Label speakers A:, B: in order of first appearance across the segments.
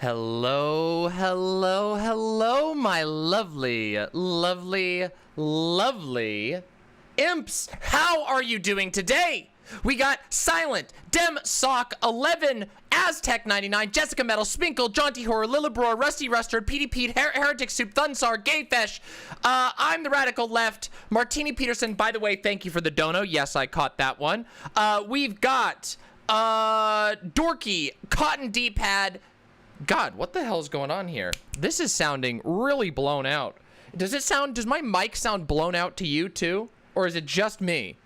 A: Hello, hello, hello, my lovely, lovely, lovely imps. How are you doing today? We got Silent, Dem Sock 11, Aztec 99, Jessica Metal, Spinkle, Jaunty Horror, Lillibroar, Rusty Rustard, Petey Pete, Heretic Soup, Thunsar, Gayfesh. I'm the Radical Left, Martini Peterson. By the way, thank you for the dono. Yes, I caught that one. We've got Dorky, Cotton D-Pad. God, what the hell is going on here? This is sounding really blown out. Does my mic sound blown out to you too? Or is it just me?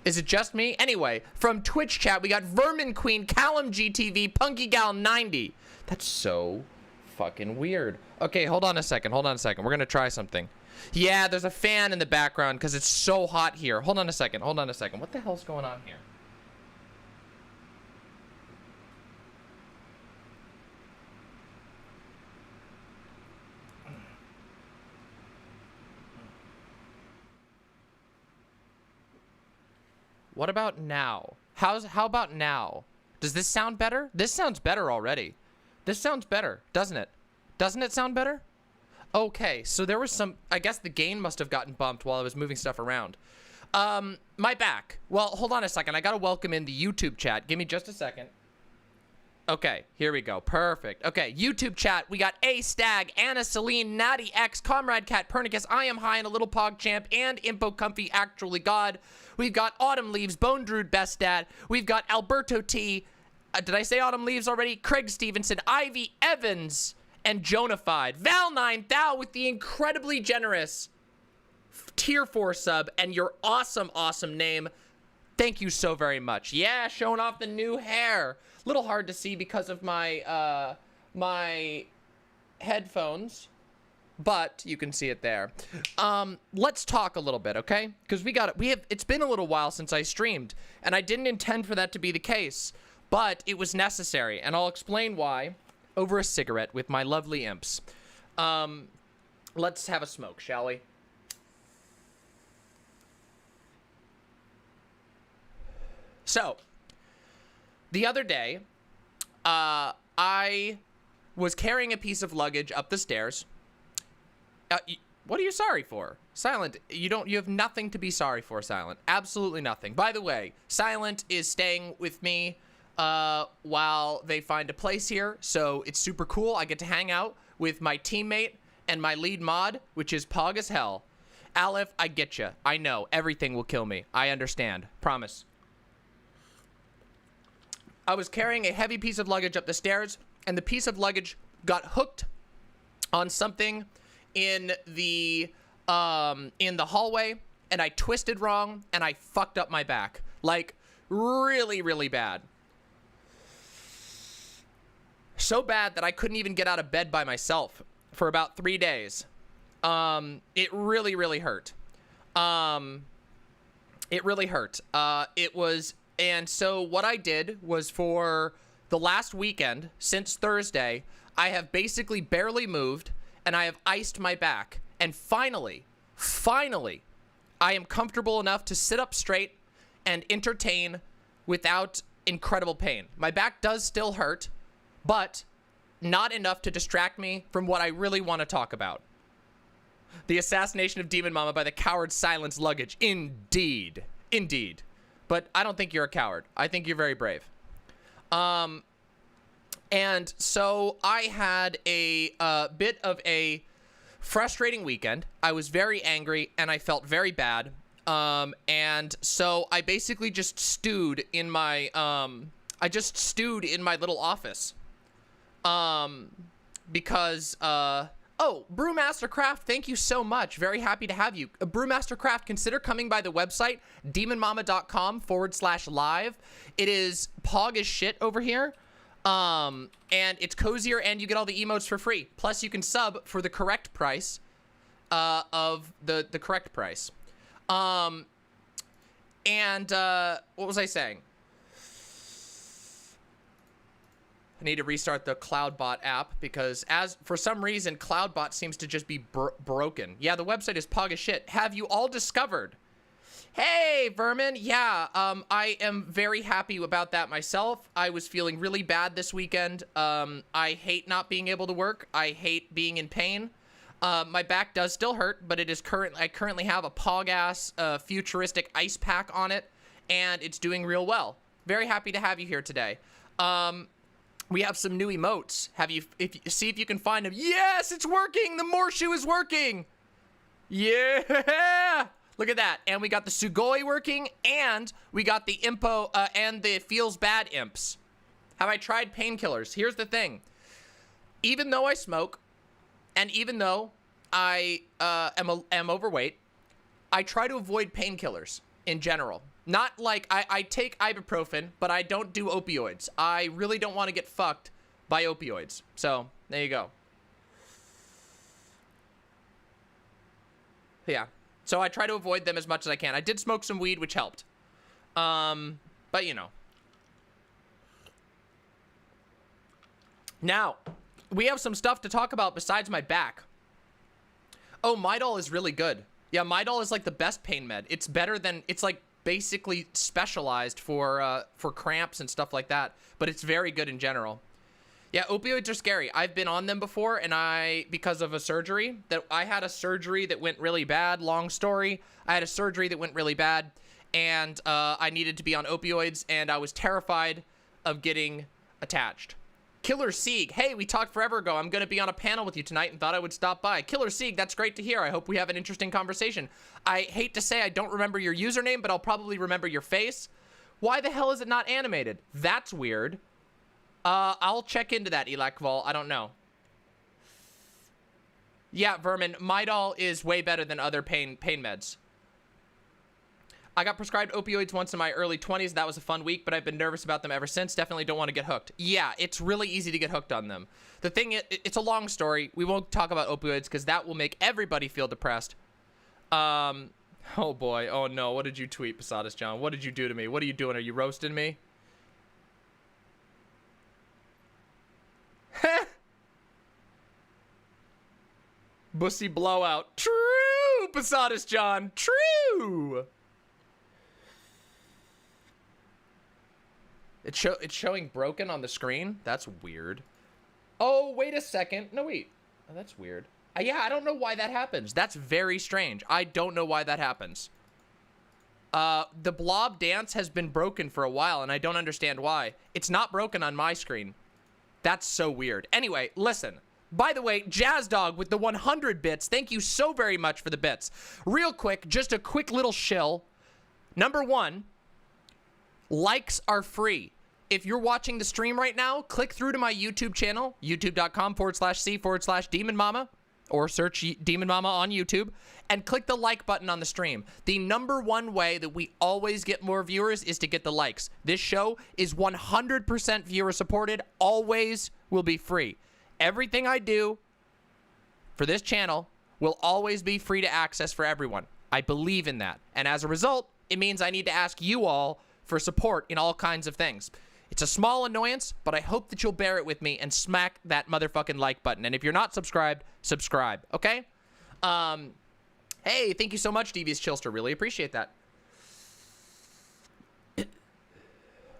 A: Is it just me? Anyway, from Twitch chat, we got Vermin Queen, Callum GTV, Punky Gal 90. That's so fucking weird. Okay, hold on a second. We're gonna try something. Yeah, there's a fan in the background because it's so hot here. Hold on a second. What the hell's going on here? What about now? How about now? Does this sound better? This sounds better already. This sounds better, doesn't it? Doesn't it sound better? Okay, so there was some, I guess the gain must have gotten bumped while I was moving stuff around. My back. Well, hold on a second. I gotta welcome in the YouTube chat. Give me just a second. Okay, here we go. Perfect. Okay, YouTube chat. We got A Stag, Anna Celine, Natty X, Comrade Cat, Pernicus, I Am High, and a Little Pog Champ, and Impo Comfy, Actually God. We've got Autumn Leaves, Bone Druid Best Dad. We've got Alberto T. Did I say Autumn Leaves already? Craig Stevenson, Ivy Evans, and Jonafied. Val9 Thou with the incredibly generous tier 4 sub and your awesome name. Thank you so very much. Yeah, showing off the new hair. Little hard to see because of my my headphones, but you can see it there. Let's talk a little bit, okay? Because it's been a little while since I streamed, and I didn't intend for that to be the case, but it was necessary, and I'll explain why over a cigarette with my lovely imps. Let's have a smoke, shall we? So, the other day, I was carrying a piece of luggage up the stairs. What are you sorry for? Silent, you have nothing to be sorry for, Silent. Absolutely nothing. By the way, Silent is staying with me while they find a place here, so it's super cool. I get to hang out with my teammate and my lead mod, which is Pog as hell. Aleph, I get you. I know. Everything will kill me. I understand. Promise. I was carrying a heavy piece of luggage up the stairs, and the piece of luggage got hooked on something in the hallway, and I twisted wrong, and I fucked up my back. Like, really, really bad. So bad that I couldn't even get out of bed by myself for about 3 days. It really, really hurt. It really hurt. And so what I did was, for the last weekend, since Thursday, I have basically barely moved, and I have iced my back. And finally, I am comfortable enough to sit up straight and entertain without incredible pain. My back does still hurt, but not enough to distract me from what I really want to talk about. The assassination of DramaMama by the coward Silence Luggage. Indeed. Indeed. But I don't think you're a coward. I think you're very brave. And so I had a bit of a frustrating weekend. I was very angry, and I felt very bad. And so I basically just stewed in my, little office. Because, oh, Brewmaster Craft, thank you so much. Very happy to have you. Brewmaster Craft, consider coming by the website, demonmama.com/live. It is pog as shit over here. And it's cozier, and you get all the emotes for free. Plus, you can sub for the correct price, of the correct price. What was I saying? I need to restart the CloudBot app because, for some reason, CloudBot seems to just be broken. Yeah, the website is pog as shit. Have you all discovered Hey, Vermin. Yeah, I am very happy about that myself. I was feeling really bad this weekend. I hate not being able to work. I hate being in pain. My back does still hurt, but it is I currently have a Pog-ass futuristic ice pack on it, and it's doing real well. Very happy to have you here today. We have some new emotes. See if you can find them. Yes, it's working. The Morshu is working. Yeah. Look at that. And we got the Sugoi working, and we got the Impo and the Feels Bad Imps. Have I tried painkillers? Here's the thing. Even though I smoke, and even though I am overweight, I try to avoid painkillers in general. Not like I take ibuprofen, but I don't do opioids. I really don't want to get fucked by opioids. So there you go. Yeah. So I try to avoid them as much as I can. I did smoke some weed, which helped. But you know. Now, we have some stuff to talk about besides my back. Oh, Midol is really good. Yeah, Midol is like the best pain med. It's better than, it's like basically specialized for cramps and stuff like that. But it's very good in general. Yeah, opioids are scary. I've been on them before, and because of a surgery, I had a surgery that went really bad. Long story. I had a surgery that went really bad, and I needed to be on opioids, and I was terrified of getting attached. Killer Sieg, hey, we talked forever ago. I'm going to be on a panel with you tonight and thought I would stop by. Killer Sieg, that's great to hear. I hope we have an interesting conversation. I hate to say I don't remember your username, but I'll probably remember your face. Why the hell is it not animated? That's weird. I'll check into that, Elakval. I don't know. Yeah, Vermin, Midol is way better than other pain meds. I got prescribed opioids once in my early 20s. That was a fun week, but I've been nervous about them ever since. Definitely don't want to get hooked. Yeah, it's really easy to get hooked on them. The thing is, it's a long story. We won't talk about opioids because that will make everybody feel depressed. Oh boy. Oh no. What did you tweet, Posadas John? What did you do to me? What are you doing? Are you roasting me? Bussy blowout. True, Posadas John. True. It's showing broken on the screen. That's weird. Oh, wait a second. No, wait. Oh, that's weird. Yeah, I don't know why that happens. That's very strange. I don't know why that happens. The blob dance has been broken for a while, and I don't understand why. It's not broken on my screen. That's so weird. Anyway, listen. By the way, Jazz Dog with the 100 bits. Thank you so very much for the bits. Real quick, just a quick little shill. Number one, likes are free. If you're watching the stream right now, click through to my YouTube channel, youtube.com/c/DemonMama, or search Demon Mama on YouTube, and click the like button on the stream. The number one way that we always get more viewers is to get the likes. This show is 100% viewer supported, always will be free. Everything I do for this channel will always be free to access for everyone. I believe in that. And as a result, it means I need to ask you all for support in all kinds of things. It's a small annoyance, but I hope that you'll bear it with me and smack that motherfucking like button. And if you're not subscribed, subscribe, okay? Hey, thank you so much, Devious Chilster. Really appreciate that.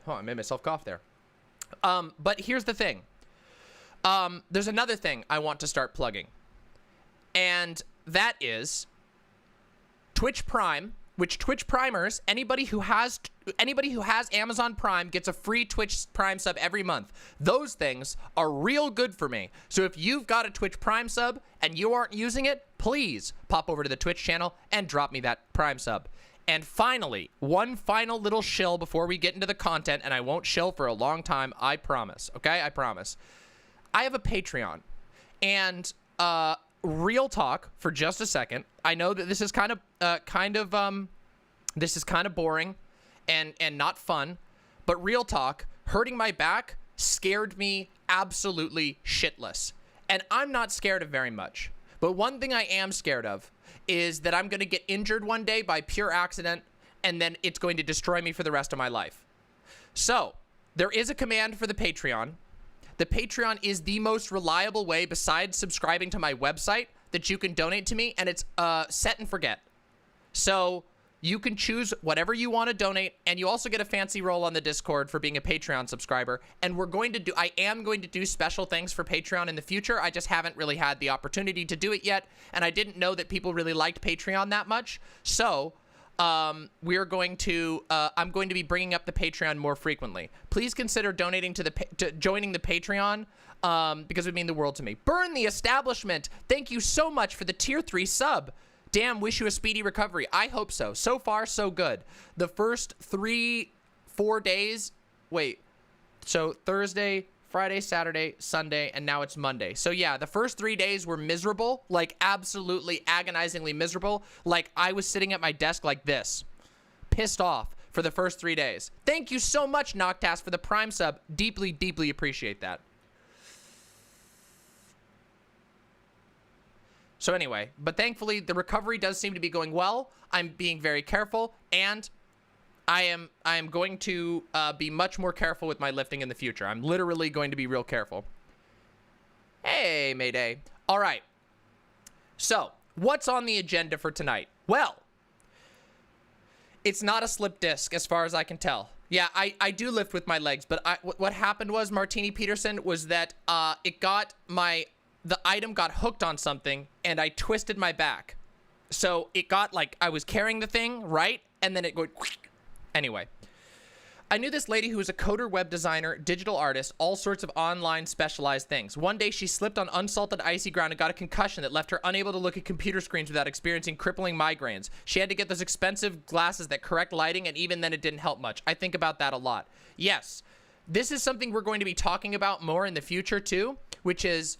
A: Oh, I made myself cough there. But here's the thing. There's another thing I want to start plugging. And that is Twitch Prime, which Twitch Primers, anybody who has Amazon Prime gets a free Twitch Prime sub every month. Those things are real good for me. So if you've got a Twitch Prime sub and you aren't using it, please pop over to the Twitch channel and drop me that Prime sub. And finally, one final little shill before we get into the content, and I won't shill for a long time, I promise, okay? I promise. I have a Patreon, and real talk for just a second. I know that this is kind of boring and not fun, but real talk, hurting my back scared me absolutely shitless. And I'm not scared of very much. But one thing I am scared of is that I'm going to get injured one day by pure accident, and then it's going to destroy me for the rest of my life. So, there is a command for the Patreon. The Patreon is the most reliable way, besides subscribing to my website, that you can donate to me, and it's set and forget. So You can choose whatever you want to donate, and you also get a fancy role on the Discord for being a Patreon subscriber. And I am going to do special things for Patreon in the future. I just haven't really had the opportunity to do it yet, and I didn't know that people really liked Patreon that much. So I'm going to be bringing up the Patreon more frequently. Please consider donating to joining the Patreon, because it would mean the world to me. Burn the Establishment, thank you so much for the tier 3 sub. Damn, wish you a speedy recovery. I hope so. So far, so good. The first 3-4 days, so Thursday, Friday, Saturday, Sunday, and now it's Monday. So yeah, the first 3 days were miserable, like absolutely agonizingly miserable. Like I was sitting at my desk like this, pissed off for the first 3 days. Thank you so much, Noctas, for the Prime sub. Deeply, deeply appreciate that. So anyway, but thankfully the recovery does seem to be going well. I'm being very careful, and I am going to be much more careful with my lifting in the future. I'm literally going to be real careful. Hey, Mayday. All right. So what's on the agenda for tonight? Well, it's not a slip disc as far as I can tell. Yeah, I do lift with my legs, but what happened was, Martini Peterson, was that the item got hooked on something, and I twisted my back. So it got like, I was carrying the thing, right? And then it go, anyway. I knew this lady who was a coder, web designer, digital artist, all sorts of online specialized things. One day she slipped on unsalted icy ground and got a concussion that left her unable to look at computer screens without experiencing crippling migraines. She had to get those expensive glasses that correct lighting, and even then it didn't help much. I think about that a lot. Yes, this is something we're going to be talking about more in the future too, which is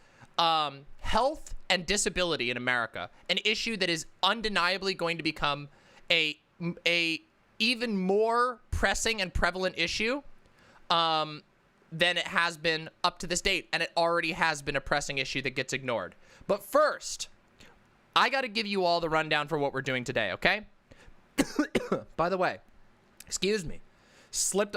A: health and disability in America, an issue that is undeniably going to become a even more pressing and prevalent issue than it has been up to this date, and it already has been a pressing issue that gets ignored. But first, I got to give you all the rundown for what we're doing today, okay? By the way, excuse me, slipped.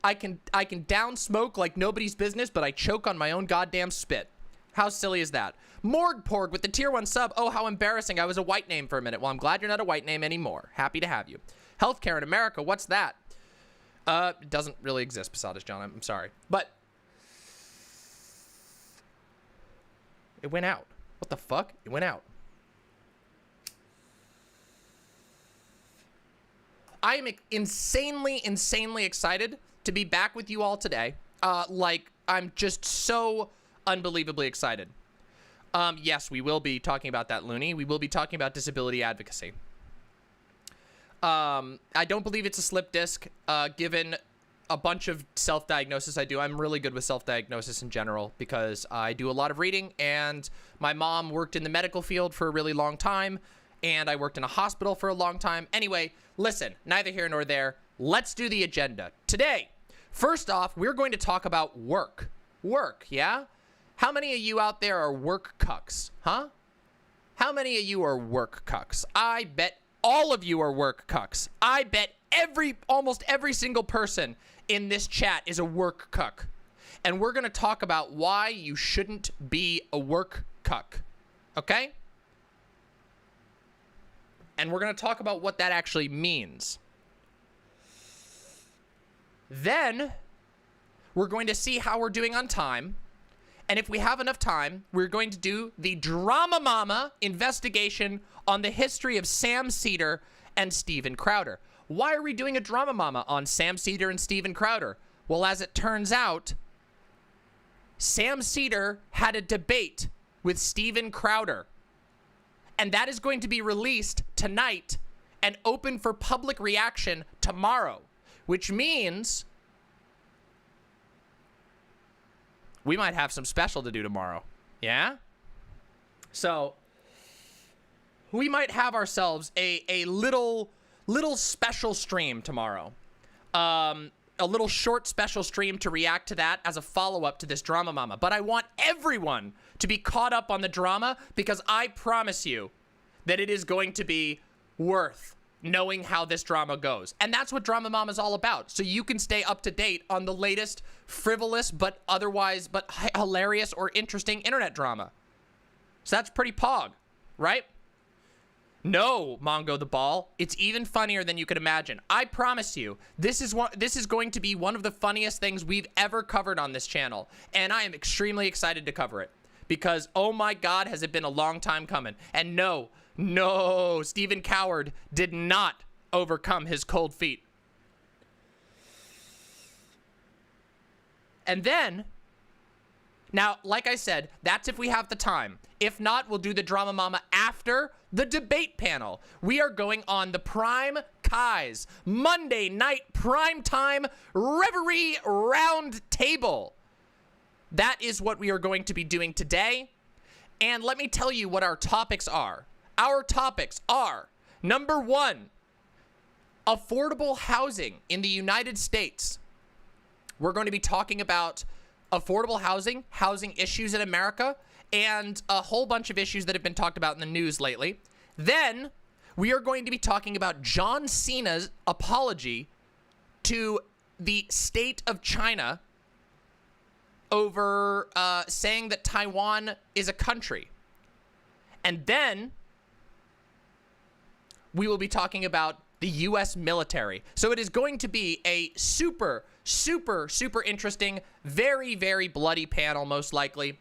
A: I can down smoke like nobody's business, but I choke on my own goddamn spit. How silly is that? Morgporg with the tier 1 sub. Oh, how embarrassing. I was a white name for a minute. Well, I'm glad you're not a white name anymore. Happy to have you. Healthcare in America. What's that? It doesn't really exist, Posadas John. I'm sorry. But it went out. What the fuck? It went out. I am insanely, insanely excited to be back with you all today. Like, I'm just so unbelievably excited. Yes, we will be talking about that, Looney. We will be talking about disability advocacy. I don't believe it's a slip disc, given a bunch of self-diagnosis I do. I'm really good with self-diagnosis in general because I do a lot of reading, and my mom worked in the medical field for a really long time, and I worked in a hospital for a long time. Anyway, listen, neither here nor there. Let's do the agenda. Today, first off, we're going to talk about work. Work, yeah? How many of you out there are work cucks, huh? How many of you are work cucks? I bet all of you are work cucks. I bet almost every single person in this chat is a work cuck. And we're going to talk about why you shouldn't be a work cuck, okay? And we're going to talk about what that actually means. Then we're going to see how we're doing on time. And if we have enough time, we're going to do the DramaMama investigation on the history of Sam Seder and Steven Crowder. Why are we doing a DramaMama on Sam Seder and Steven Crowder? Well, as it turns out, Sam Seder had a debate with Steven Crowder. And that is going to be released tonight and open for public reaction tomorrow, which means we might have some special to do tomorrow. Yeah? So we might have ourselves a little special stream tomorrow. A little short special stream to react to that as a follow-up to this DramaMama. But I want everyone to be caught up on the drama because I promise you that it is going to be worth knowing how this drama goes. And that's what DramaMama is all about. So you can stay up to date on the latest frivolous but hilarious or interesting internet drama. So that's pretty pog, right? No, Mongo the Ball. It's even funnier than you could imagine. I promise you, this is going to be one of the funniest things we've ever covered on this channel. And I am extremely excited to cover it. Because, oh my God, has it been a long time coming. And no, Stephen Coward did not overcome his cold feet. And then, now, like I said, that's if we have the time. If not, we'll do the DramaMama after the debate panel. We are going on the Prime Kai's Monday night primetime Reverie Roundtable. That is what we are going to be doing today. And let me tell you what our topics are. Our topics are, number one, affordable housing in the United States. We're going to be talking about affordable housing, housing issues in America, and a whole bunch of issues that have been talked about in the news lately. Then we are going to be talking about John Cena's apology to the state of China over saying that Taiwan is a country. And then we will be talking about the U.S. military. So it is going to be a super interesting, very, very bloody panel, most likely,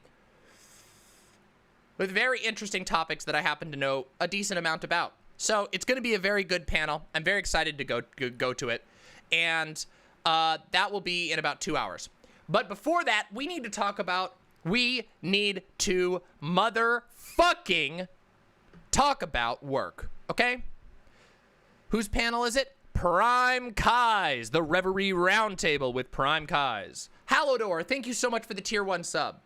A: with very interesting topics that I happen to know a decent amount about. So it's going to be a very good panel. I'm very excited to go to it. And that will be in about 2 hours. But before that, we need to motherfucking talk about work, okay? Whose panel is it? Prime Kai's, the Reverie Roundtable with Prime Kai's. Hallodor, thank you so much for the tier 1 sub.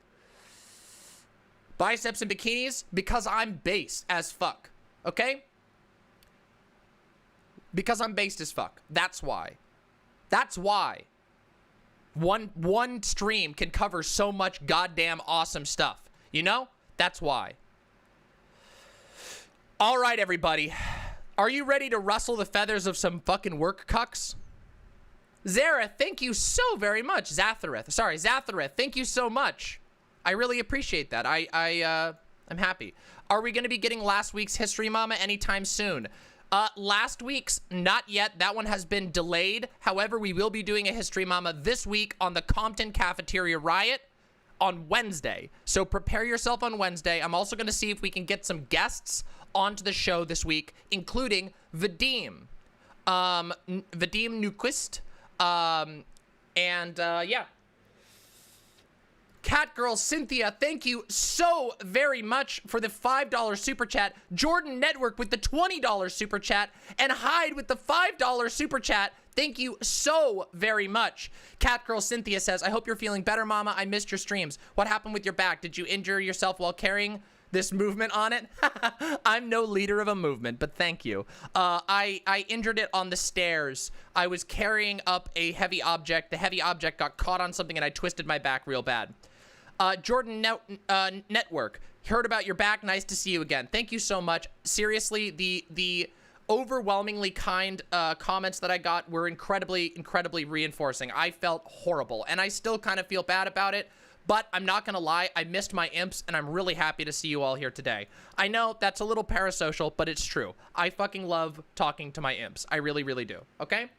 A: Biceps and bikinis, because I'm based as fuck, okay? Because I'm based as fuck. That's why. That's why. One stream can cover so much goddamn awesome stuff. You know? That's why. All right, everybody. Are you ready to rustle the feathers of some fucking work cucks? Zara, thank you so very much. Zathareth, thank you so much. I really appreciate that. I'm happy. Are we going to be getting last week's History Mama anytime soon? Last week's, not yet. That one has been delayed. However, we will be doing a History Mama this week on the Compton Cafeteria Riot on Wednesday. So prepare yourself on Wednesday. I'm also going to see if we can get some guests onto the show this week, including Vadim. Vadim Newquist. Yeah. Catgirl Cynthia, thank you so very much for the $5 super chat. Jordan Network with the $20 super chat. And Hyde with the $5 super chat. Thank you so very much. Catgirl Cynthia says, I hope you're feeling better, Mama. I missed your streams. What happened with your back? Did you injure yourself while carrying this movement on it? I'm no leader of a movement, but thank you. I injured it on the stairs. I was carrying up a heavy object. The heavy object got caught on something and I twisted my back real bad. Jordan Network, heard about your back. Nice to see you again. Thank you so much. Seriously, the overwhelmingly kind comments that I got were incredibly reinforcing. I felt horrible, and I still kind of feel bad about it, but I'm not gonna lie, I missed my imps, and I'm really happy to see you all here today. I know that's a little parasocial, but it's true. I fucking love talking to my imps. I really do, okay?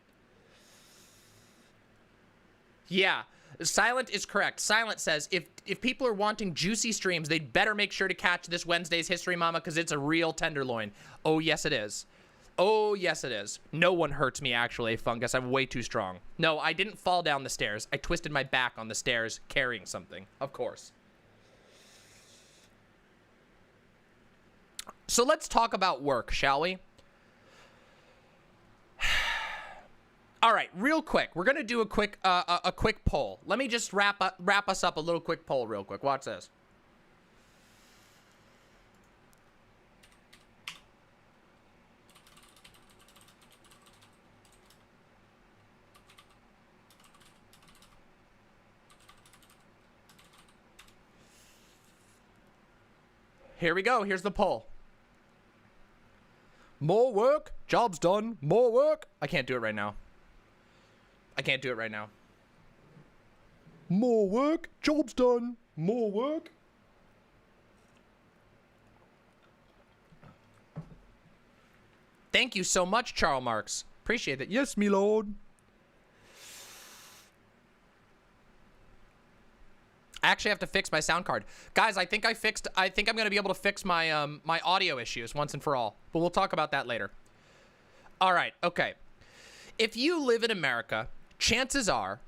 A: Yeah. Silent is correct. Silent says, if people are wanting juicy streams, they'd better make sure to catch this Wednesday's History Mama because it's a real tenderloin. Oh, yes, it is. Oh, yes, it is. No one hurts me, actually, Fungus. I'm way too strong. No, I didn't fall down the stairs. I twisted my back on the stairs carrying something, of course. So let's talk about work, shall we? All right, real quick. We're gonna do a quick poll. Let me just wrap us up a little quick poll real quick. Watch this. Here we go. Here's the poll. More work, job's done. More work. I can't do it right now. More work, job's done. More work. Thank you so much, Charles Marx. Appreciate it. Yes, me lord. I actually have to fix my sound card. Guys, I think I'm going to be able to fix my my audio issues once and for all. But we'll talk about that later. All right, okay. If you live in America, chances are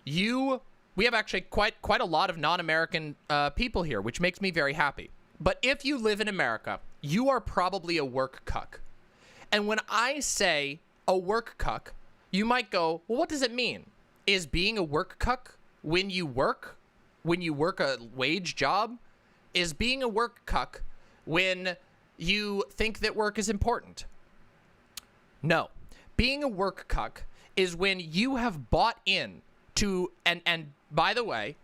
A: we have actually quite a lot of non-American people here, which makes me very happy. But if you live in America, you are probably a work cuck. And when I say a work cuck, you might go, well, what does it mean? Is being a work cuck when you work a wage job? Is being a work cuck when you think that work is important? No. Being a work cuck is when you have bought in to, and by the way,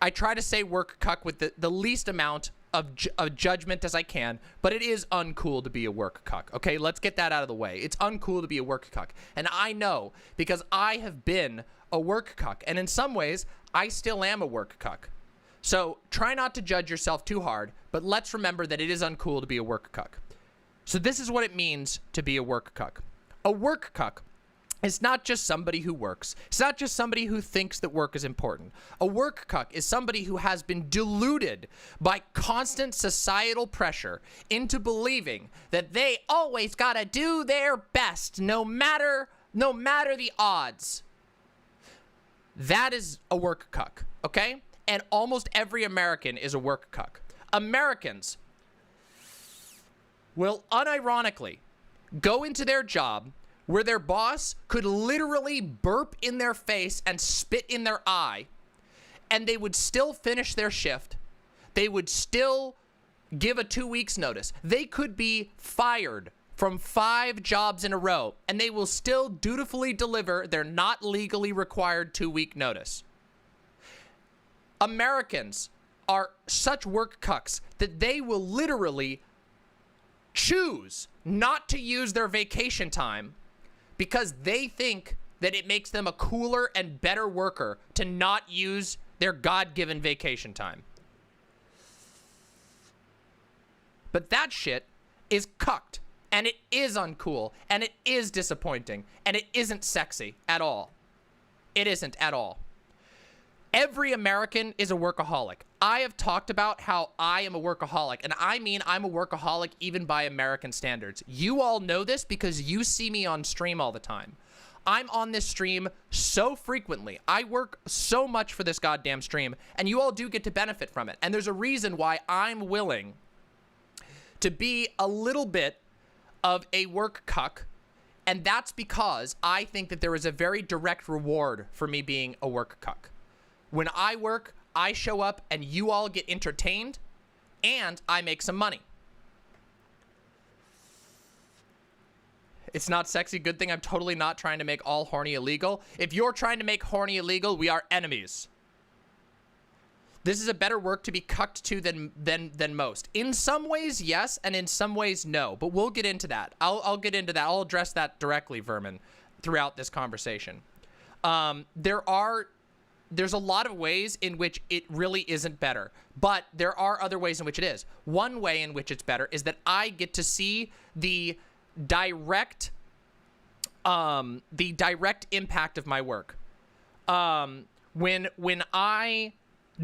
A: I try to say work cuck with the least amount of judgment as I can, but it is uncool to be a work cuck. Okay, let's get that out of the way. It's uncool to be a work cuck. And I know because I have been a work cuck. And in some ways, I still am a work cuck. So try not to judge yourself too hard, but let's remember that it is uncool to be a work cuck. So this is what it means to be a work cuck. A work cuck is not just somebody who works. It's not just somebody who thinks that work is important. A work cuck is somebody who has been deluded by constant societal pressure into believing that they always gotta do their best, no matter the odds. That is a work cuck, okay? And almost every American is a work cuck. Americans will unironically go into their job where their boss could literally burp in their face and spit in their eye, and they would still finish their shift. They would still give a 2 weeks notice. They could be fired from 5 jobs in a row, and they will still dutifully deliver their not legally required 2-week notice. Americans are such work cucks that they will literally choose not to use their vacation time because they think that it makes them a cooler and better worker to not use their God-given vacation time. But that shit is cucked, and it is uncool, and it is disappointing, and it isn't sexy at all. It isn't at all. Every American is a workaholic. I have talked about how I am a workaholic, and I mean I'm a workaholic even by American standards. You all know this because you see me on stream all the time. I'm on this stream so frequently. I work so much for this goddamn stream, and you all do get to benefit from it. And there's a reason why I'm willing to be a little bit of a work cuck, and that's because I think that there is a very direct reward for me being a work cuck. When I work, I show up and you all get entertained and I make some money. It's not sexy. Good thing I'm totally not trying to make all horny illegal. If you're trying to make horny illegal, we are enemies. This is a better work to be cucked to than most. In some ways, yes, and in some ways, no. But we'll get into that. I'll get into that. I'll address that directly, Vermin, throughout this conversation. There's a lot of ways in which it really isn't better, but there are other ways in which it is. One way in which it's better is that I get to see the direct impact of my work. When I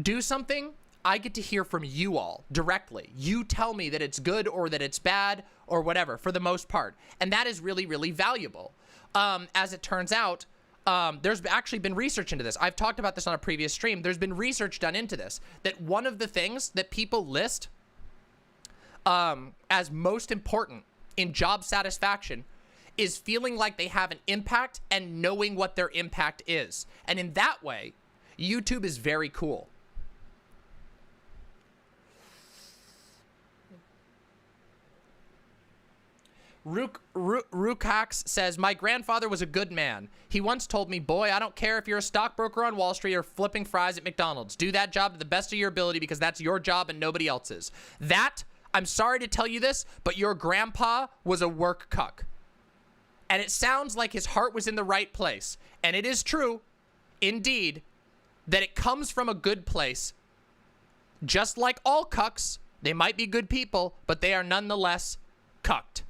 A: do something, I get to hear from you all directly. You tell me that it's good or that it's bad or whatever, for the most part. And that is really, really valuable. As it turns out, there's actually been research into this. I've talked about this on a previous stream. There's been research done into this, that one of the things that people list as most important in job satisfaction is feeling like they have an impact and knowing what their impact is. And in that way, YouTube is very cool. Rukax says, my grandfather was a good man. He once told me, boy, I don't care if you're a stockbroker on Wall Street or flipping fries at McDonald's. Do that job to the best of your ability because that's your job and nobody else's. That, I'm sorry to tell you this, but your grandpa was a work cuck. And it sounds like his heart was in the right place. And it is true, indeed, that it comes from a good place. Just like all cucks, they might be good people, but they are nonetheless cucked.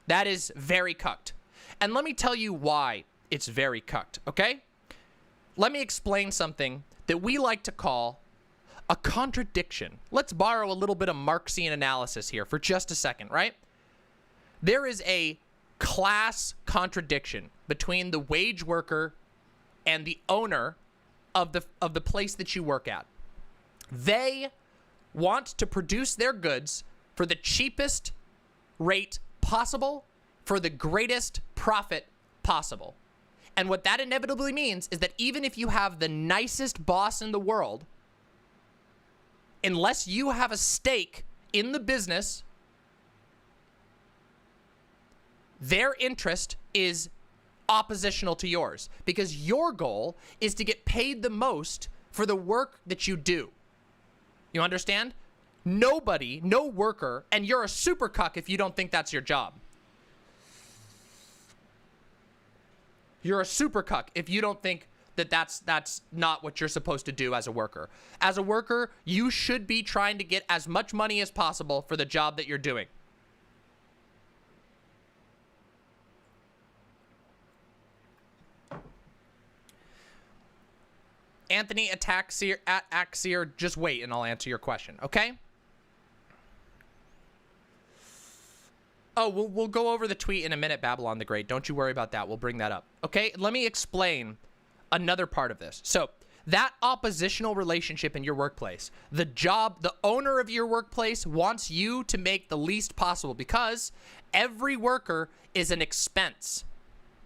A: That is very cucked. And let me tell you why it's very cucked, okay? Let me explain something that we like to call a contradiction. Let's borrow a little bit of Marxian analysis here for just a second, right? There is a class contradiction between the wage worker and the owner of the place that you work at. They want to produce their goods for the cheapest rate possible for the greatest profit possible. And what that inevitably means is that even if you have the nicest boss in the world, unless you have a stake in the business, their interest is oppositional to yours, because your goal is to get paid the most for the work that you do. You understand? Nobody, no worker, and you're a super cuck if you don't think that's your job. You're a super cuck if you don't think that that's not what you're supposed to do as a worker. As a worker, you should be trying to get as much money as possible for the job that you're doing. Anthony Ataxier at Axier, just wait and I'll answer your question, okay? Oh, we'll go over the tweet in a minute, Babylon the Great. Don't you worry about that. We'll bring that up. Okay, let me explain another part of this. So that oppositional relationship in your workplace, the owner of your workplace wants you to make the least possible because every worker is an expense.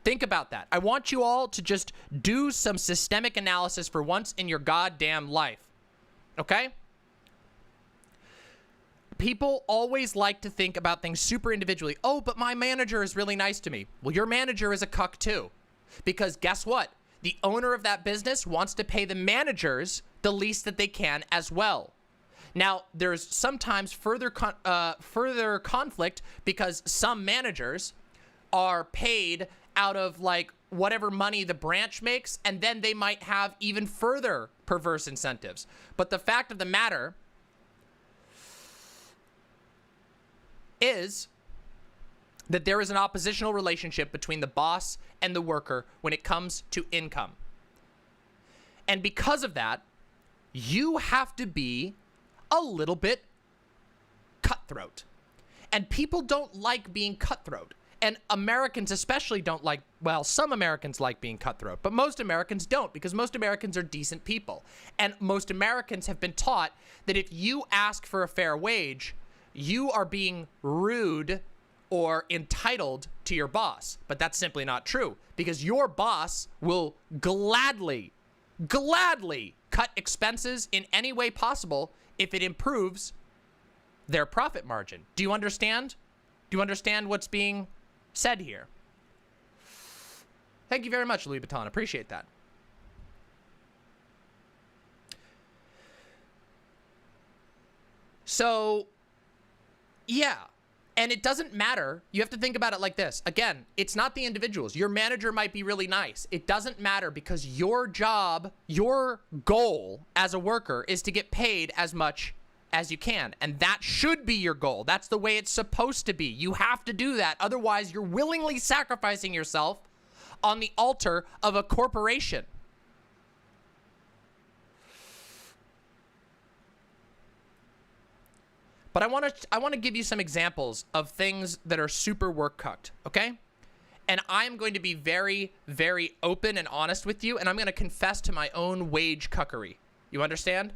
A: Think about that. I want you all to just do some systemic analysis for once in your goddamn life. Okay? People always like to think about things super individually. Oh, but my manager is really nice to me. Well, your manager is a cuck too. Because guess what? The owner of that business wants to pay the managers the least that they can as well. Now, there's sometimes further conflict because some managers are paid out of like whatever money the branch makes, and then they might have even further perverse incentives. But the fact of the matter is that there is an oppositional relationship between the boss and the worker when it comes to income. And because of that, you have to be a little bit cutthroat. And people don't like being cutthroat. And Americans especially don't like, well, some Americans like being cutthroat, but most Americans don't, because most Americans are decent people. And most Americans have been taught that if you ask for a fair wage, you are being rude or entitled to your boss. But that's simply not true, because your boss will gladly cut expenses in any way possible if it improves their profit margin. Do you understand? Do you understand what's being said here? Thank you very much, Louis Vuitton. Appreciate that. So, yeah. And it doesn't matter. You have to think about it like this. Again, it's not the individuals. Your manager might be really nice. It doesn't matter, because your job, your goal as a worker is to get paid as much as you can. And that should be your goal. That's the way it's supposed to be. You have to do that. Otherwise, you're willingly sacrificing yourself on the altar of a corporation. But I want to give you some examples of things that are super work cucked, okay? And I'm going to be very, very open and honest with you, and I'm going to confess to my own wage cuckery. You understand?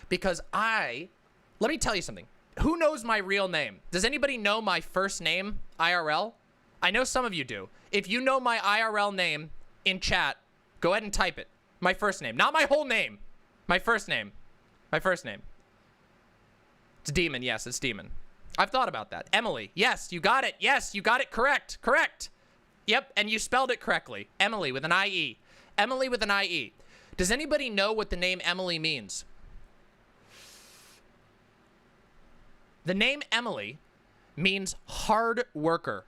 A: Because let me tell you something. Who knows my real name? Does anybody know my first name, IRL? I know some of you do. If you know my IRL name in chat, go ahead and type it. My first name. Not my whole name. My first name. My first name. It's Demon. Yes, it's Demon. I've thought about that. Emily. Yes, you got it. Yes, you got it correct. Correct. Yep, and you spelled it correctly. Emily with an I-E. Emily with an I-E. Does anybody know what the name Emily means? The name Emily means hard worker.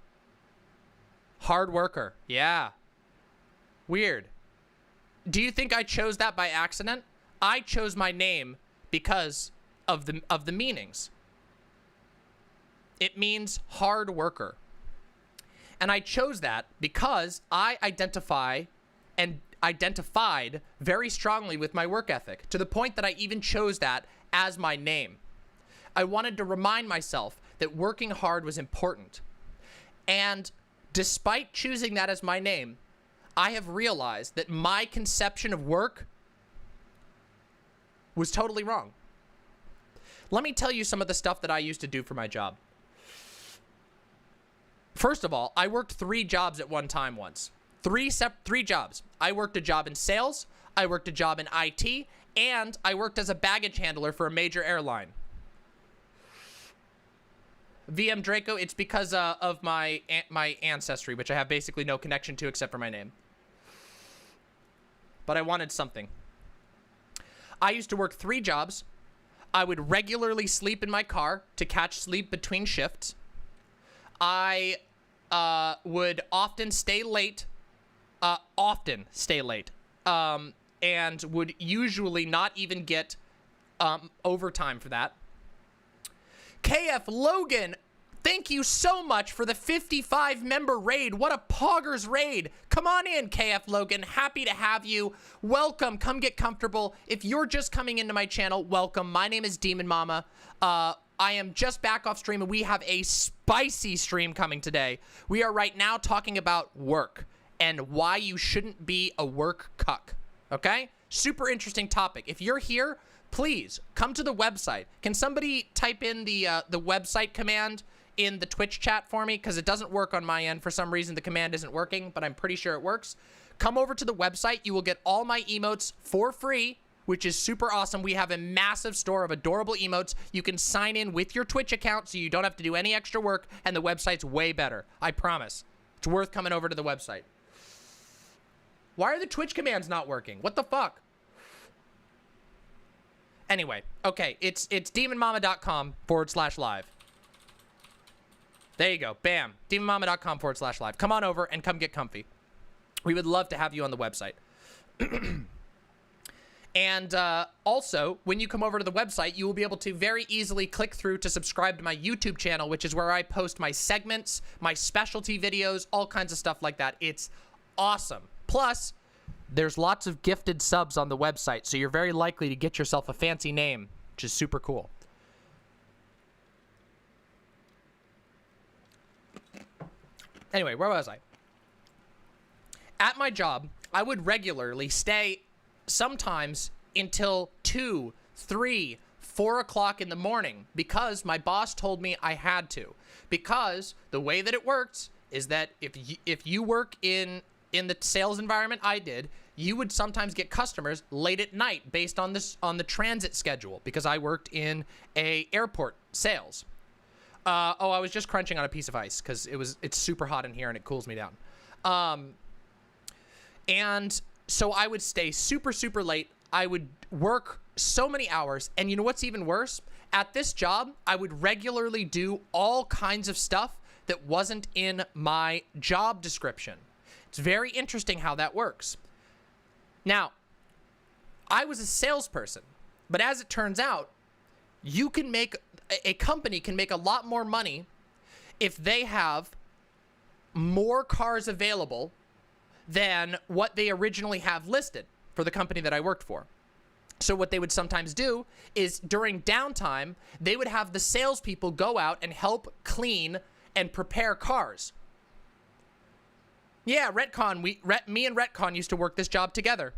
A: Hard worker. Yeah. Weird. Do you think I chose that by accident? I chose my name because of the meanings. It means hard worker. And I chose that because I identified very strongly with my work ethic, to the point that I even chose that as my name. I wanted to remind myself that working hard was important. And despite choosing that as my name, I have realized that my conception of work was totally wrong. Let me tell you some of the stuff that I used to do for my job. First of all, I worked 3 jobs at one time once. 3 jobs. I worked a job in sales, I worked a job in IT, and I worked as a baggage handler for a major airline. VM Draco, it's because of my ancestry, which I have basically no connection to except for my name. But I wanted something. I used to work 3 jobs. I would regularly sleep in my car to catch sleep between shifts. I would often stay late, and would usually not even get overtime for that. KF Logan, thank you so much for the 55-member raid. What a poggers raid. Come on in, KF Logan. Happy to have you. Welcome. Come get comfortable. If you're just coming into my channel, welcome. My name is DramaMama. I am just back off stream, and we have a spicy stream coming today. We are right now talking about work and why you shouldn't be a work cuck. Okay? Super interesting topic. If you're here, please come to the website. Can somebody type in the website command in the Twitch chat for me? Because it doesn't work on my end. For some reason, the command isn't working, but I'm pretty sure it works. Come over to the website. You will get all my emotes for free, which is super awesome. We have a massive store of adorable emotes. You can sign in with your Twitch account so you don't have to do any extra work, and the website's way better. I promise. It's worth coming over to the website. Why are the Twitch commands not working? What the fuck? Anyway, okay, it's demonmama.com/live. There you go. Bam. demonmama.com/live. Come on over and come get comfy. We would love to have you on the website. And also, when you come over to the website, you will be able to very easily click through to subscribe to my YouTube channel, which is where I post my segments, my specialty videos, all kinds of stuff like that. It's awesome. Plus, there's lots of gifted subs on the website, so you're very likely to get yourself a fancy name, which is super cool. Anyway, where was I? At my job, I would regularly stay sometimes until 2, 3, 4 o'clock in the morning because my boss told me I had to. Because the way that it works is that if you work in the sales environment I did, you would sometimes get customers late at night based on the transit schedule, because I worked in a airport sales. Oh, I was just crunching on a piece of ice because it's super hot in here and it cools me down. And so I would stay super, super late. I would work so many hours. And you know what's even worse? At this job, I would regularly do all kinds of stuff that wasn't in my job description. It's very interesting how that works. Now, I was a salesperson, but as it turns out, a company can make a lot more money if they have more cars available than what they originally have listed for the company that I worked for. So what they would sometimes do is during downtime, they would have the salespeople go out and help clean and prepare cars. Yeah, Retcon, me and Retcon used to work this job together.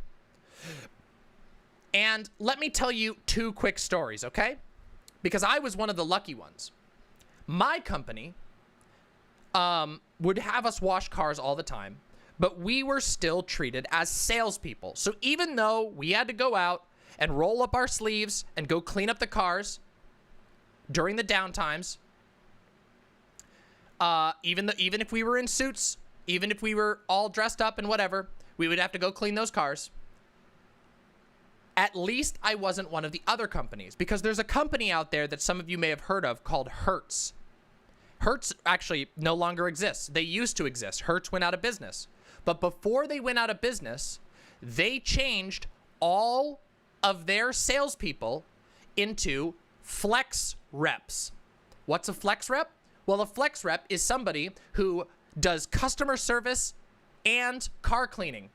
A: And let me tell you 2 quick stories, okay? Because I was one of the lucky ones. My company would have us wash cars all the time, but we were still treated as salespeople. So even though we had to go out and roll up our sleeves and go clean up the cars during the downtimes, even if we were in suits, even if we were all dressed up and whatever, we would have to go clean those cars. At least I wasn't one of the other companies, because there's a company out there that some of you may have heard of called Hertz. Hertz actually no longer exists. They used to exist. Hertz went out of business. But before they went out of business, they changed all of their salespeople into flex reps. What's a flex rep? Well, a flex rep is somebody who does customer service and car cleaning.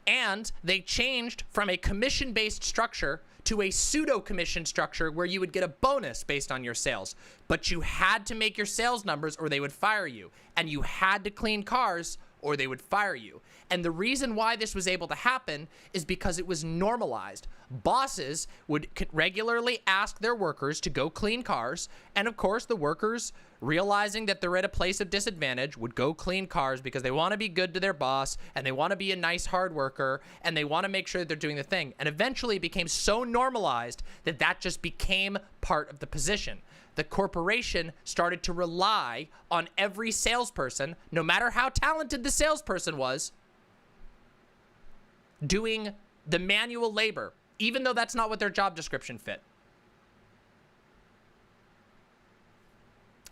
A: And they changed from a commission-based structure to a pseudo-commission structure where you would get a bonus based on your sales. But you had to make your sales numbers or they would fire you. And you had to clean cars or they would fire you. And the reason why this was able to happen is because it was normalized. Bosses would regularly ask their workers to go clean cars. And of course, the workers, realizing that they're at a place of disadvantage, would go clean cars because they want to be good to their boss and they want to be a nice hard worker and they want to make sure that they're doing the thing. And eventually it became so normalized that that just became part of the position. The corporation started to rely on every salesperson, no matter how talented the salesperson was, doing the manual labor, even though that's not what their job description fit.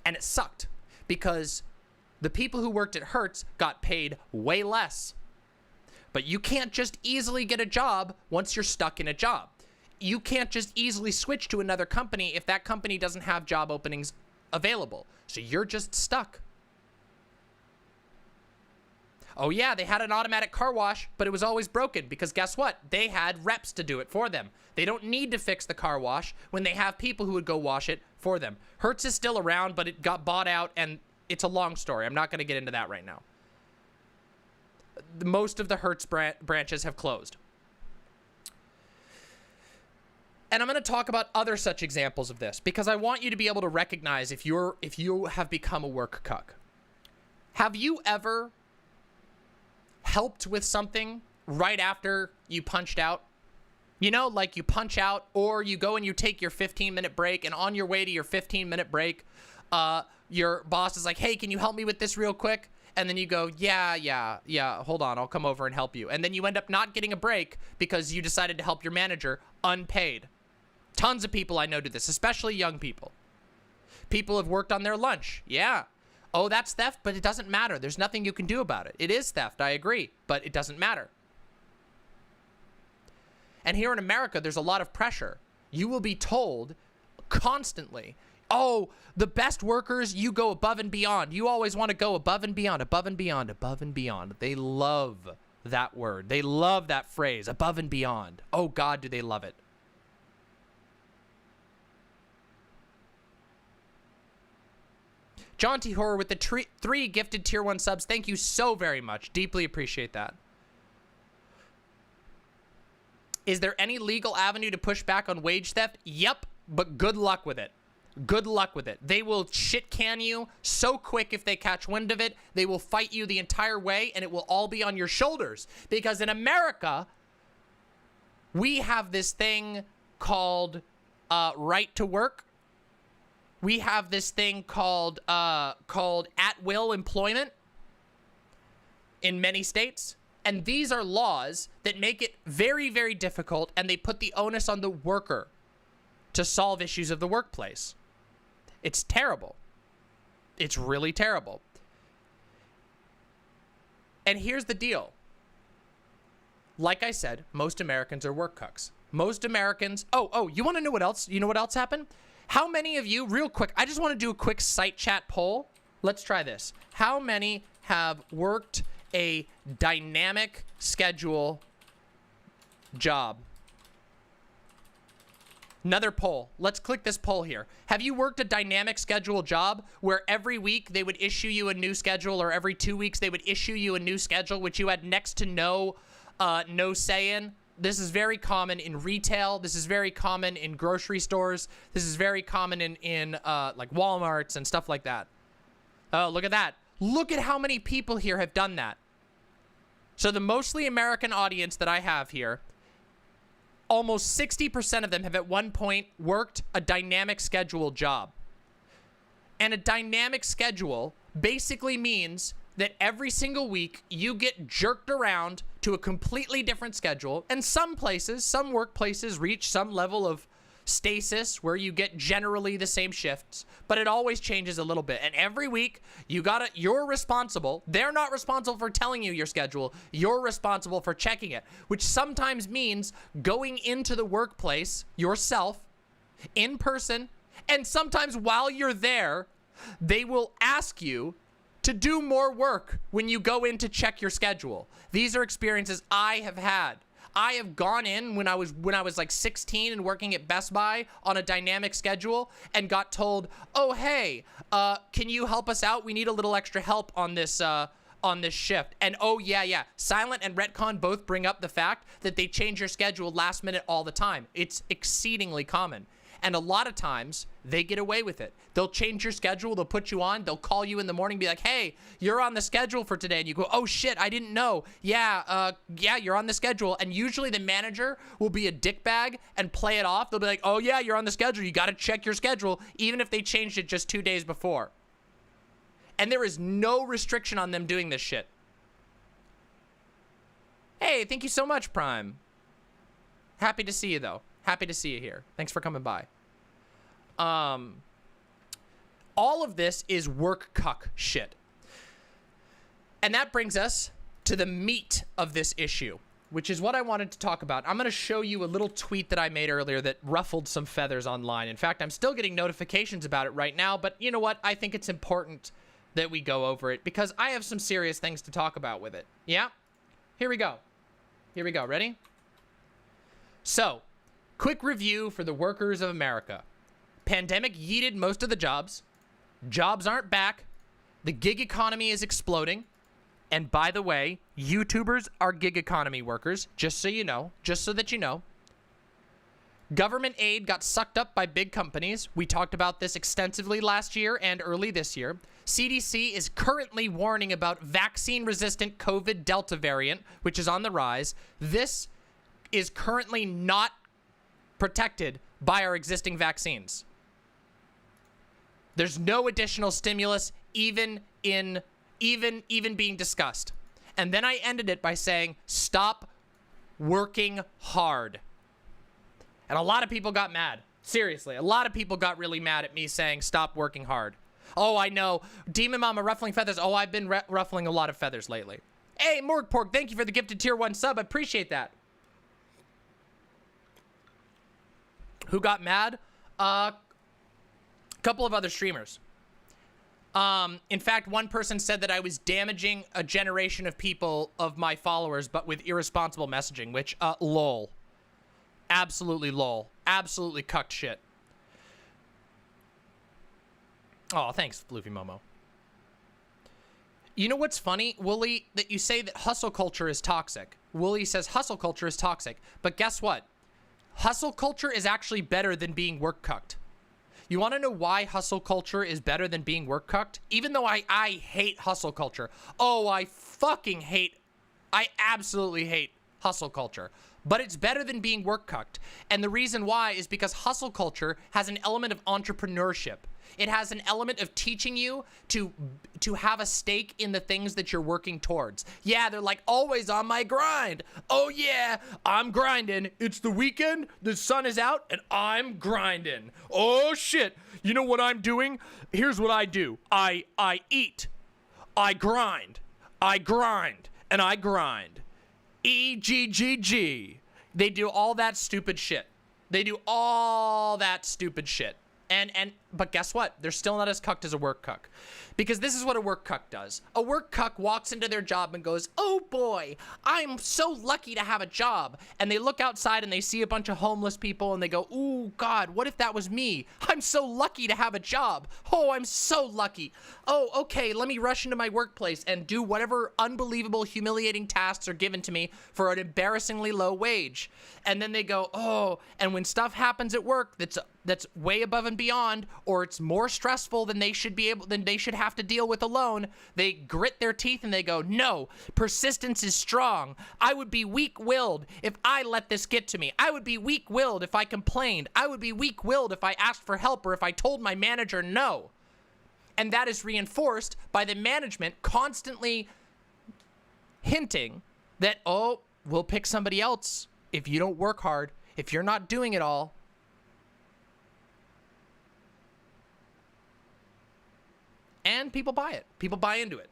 A: And it sucked because the people who worked at Hertz got paid way less. But you can't just easily get a job once you're stuck in a job. You can't just easily switch to another company if that company doesn't have job openings available. So you're just stuck. Oh yeah, they had an automatic car wash, but it was always broken because guess what? They had reps to do it for them. They don't need to fix the car wash when they have people who would go wash it for them. Hertz is still around, but it got bought out and it's a long story. I'm not going to get into that right now. Most of the Hertz branches have closed. And I'm going to talk about other such examples of this because I want you to be able to recognize if you have become a work cuck. Have you ever helped with something right after you punched out? You know, like you punch out or you go and you take your 15-minute break, and on your way to your 15-minute break, your boss is like, hey, can you help me with this real quick? And then you go, yeah, hold on, I'll come over and help you. And then you end up not getting a break because you decided to help your manager unpaid. Tons of people I know do this, especially young people. People have worked on their lunch. Yeah. Oh, that's theft, but it doesn't matter. There's nothing you can do about it. It is theft, I agree, but it doesn't matter. And here in America, there's a lot of pressure. You will be told constantly, oh, the best workers, you go above and beyond. You always want to go above and beyond, above and beyond, above and beyond. They love that word. They love that phrase, above and beyond. Oh, God, do they love it. John T. Horror with the 3 gifted tier 1 subs. Thank you so very much. Deeply appreciate that. Is there any legal avenue to push back on wage theft? Yep, but good luck with it. Good luck with it. They will shit can you so quick if they catch wind of it. They will fight you the entire way, and it will all be on your shoulders. Because in America, we have this thing called right to work. We have this thing called at-will employment in many states. And these are laws that make it very, very difficult, and they put the onus on the worker to solve issues of the workplace. It's terrible. It's really terrible. And here's the deal. Like I said, most Americans are work cucks. Most Americans... Oh, you want to know what else? You know what else happened? How many of you, real quick, I just want to do a quick site chat poll. Let's try this. How many have worked a dynamic schedule job? Another poll. Let's click this poll here. Have you worked a dynamic schedule job where every week they would issue you a new schedule, or every 2 weeks they would issue you a new schedule, which you had next to no say in? This is very common in retail. This is very common in grocery stores. This is very common in like Walmarts and stuff like that. Oh, look at that. Look at how many people here have done that. So the mostly American audience that I have here, almost 60% of them have at one point worked a dynamic schedule job. And a dynamic schedule basically means that every single week you get jerked around to a completely different schedule. And some places, some workplaces reach some level of stasis where you get generally the same shifts, but it always changes a little bit. And every week you're responsible. They're not responsible for telling you your schedule. You're responsible for checking it, which sometimes means going into the workplace yourself in person. And sometimes while you're there, they will ask you to do more work when you go in to check your schedule. These are experiences I have had. I have gone in when I was like 16 and working at Best Buy on a dynamic schedule and got told, oh, hey, can you help us out? We need a little extra help on this shift. And oh, yeah. Silent and Retcon both bring up the fact that they change your schedule last minute all the time. It's exceedingly common. And a lot of times, they get away with it. They'll change your schedule, they'll put you on, they'll call you in the morning, be like, hey, you're on the schedule for today. And you go, oh shit, I didn't know. Yeah, you're on the schedule. And usually the manager will be a dickbag and play it off. They'll be like, oh yeah, you're on the schedule. You gotta check your schedule, even if they changed it just 2 days before. And there is no restriction on them doing this shit. Hey, thank you so much, Prime. Happy to see you, though. Happy to see you here. Thanks for coming by. All of this is work cuck shit. And that brings us to the meat of this issue, which is what I wanted to talk about. I'm going to show you a little tweet that I made earlier that ruffled some feathers online. In fact, I'm still getting notifications about it right now, but you know what? I think it's important that we go over it because I have some serious things to talk about with it. Yeah? Here we go. Here we go. Ready? So, quick review for the workers of America. Pandemic yeeted most of the jobs. Jobs aren't back. The gig economy is exploding. And by the way, YouTubers are gig economy workers, just so you know, just so that you know. Government aid got sucked up by big companies. We talked about this extensively last year and early this year. CDC is currently warning about vaccine-resistant COVID Delta variant, which is on the rise. This is currently not protected by our existing vaccines. There's no additional stimulus even being discussed. And then I ended it by saying, stop working hard. And a lot of people got mad. Seriously, a lot of people got really mad at me saying, stop working hard. Oh, I know. Demon Mama ruffling feathers. Oh, I've been ruffling a lot of feathers lately. Hey, Morg Pork, thank you for the gifted tier 1 sub. I appreciate that. Who got mad? Couple of other streamers. In fact, one person said that I was damaging a generation of people, of my followers, but with irresponsible messaging, which, lol. Absolutely lol. Absolutely cucked shit. Oh, thanks, Floofy Momo. You know what's funny, Wooly? That you say that hustle culture is toxic. Wooly says hustle culture is toxic. But guess what? Hustle culture is actually better than being work cucked. You want to know why hustle culture is better than being work cucked? Even though I hate hustle culture. Oh, I absolutely hate hustle culture. But it's better than being work cucked. And the reason why is because hustle culture has an element of entrepreneurship. It has an element of teaching you to have a stake in the things that you're working towards. Yeah, they're like always on my grind. Oh yeah, I'm grinding. It's the weekend, the sun is out, and I'm grinding. Oh shit, you know what I'm doing? Here's what I do. I eat. I grind, and I grind. E-G-G-G. They do all that stupid shit. But guess what? They're still not as cucked as a work cuck. Because this is what a work cuck does. A work cuck walks into their job and goes, oh boy, I'm so lucky to have a job. And they look outside and they see a bunch of homeless people and they go, ooh, God, what if that was me? I'm so lucky to have a job. Oh, I'm so lucky. Oh, okay, let me rush into my workplace and do whatever unbelievable, humiliating tasks are given to me for an embarrassingly low wage. And then they go, oh, and when stuff happens at work that's way above and beyond, or it's more stressful than they should have to deal with alone, they grit their teeth and they go, no, persistence is strong. I would be weak-willed if I let this get to me. I would be weak-willed if I complained. I would be weak-willed if I asked for help or if I told my manager no. And that is reinforced by the management constantly hinting that, oh, we'll pick somebody else if you don't work hard, if you're not doing it all. And people buy it. People buy into it.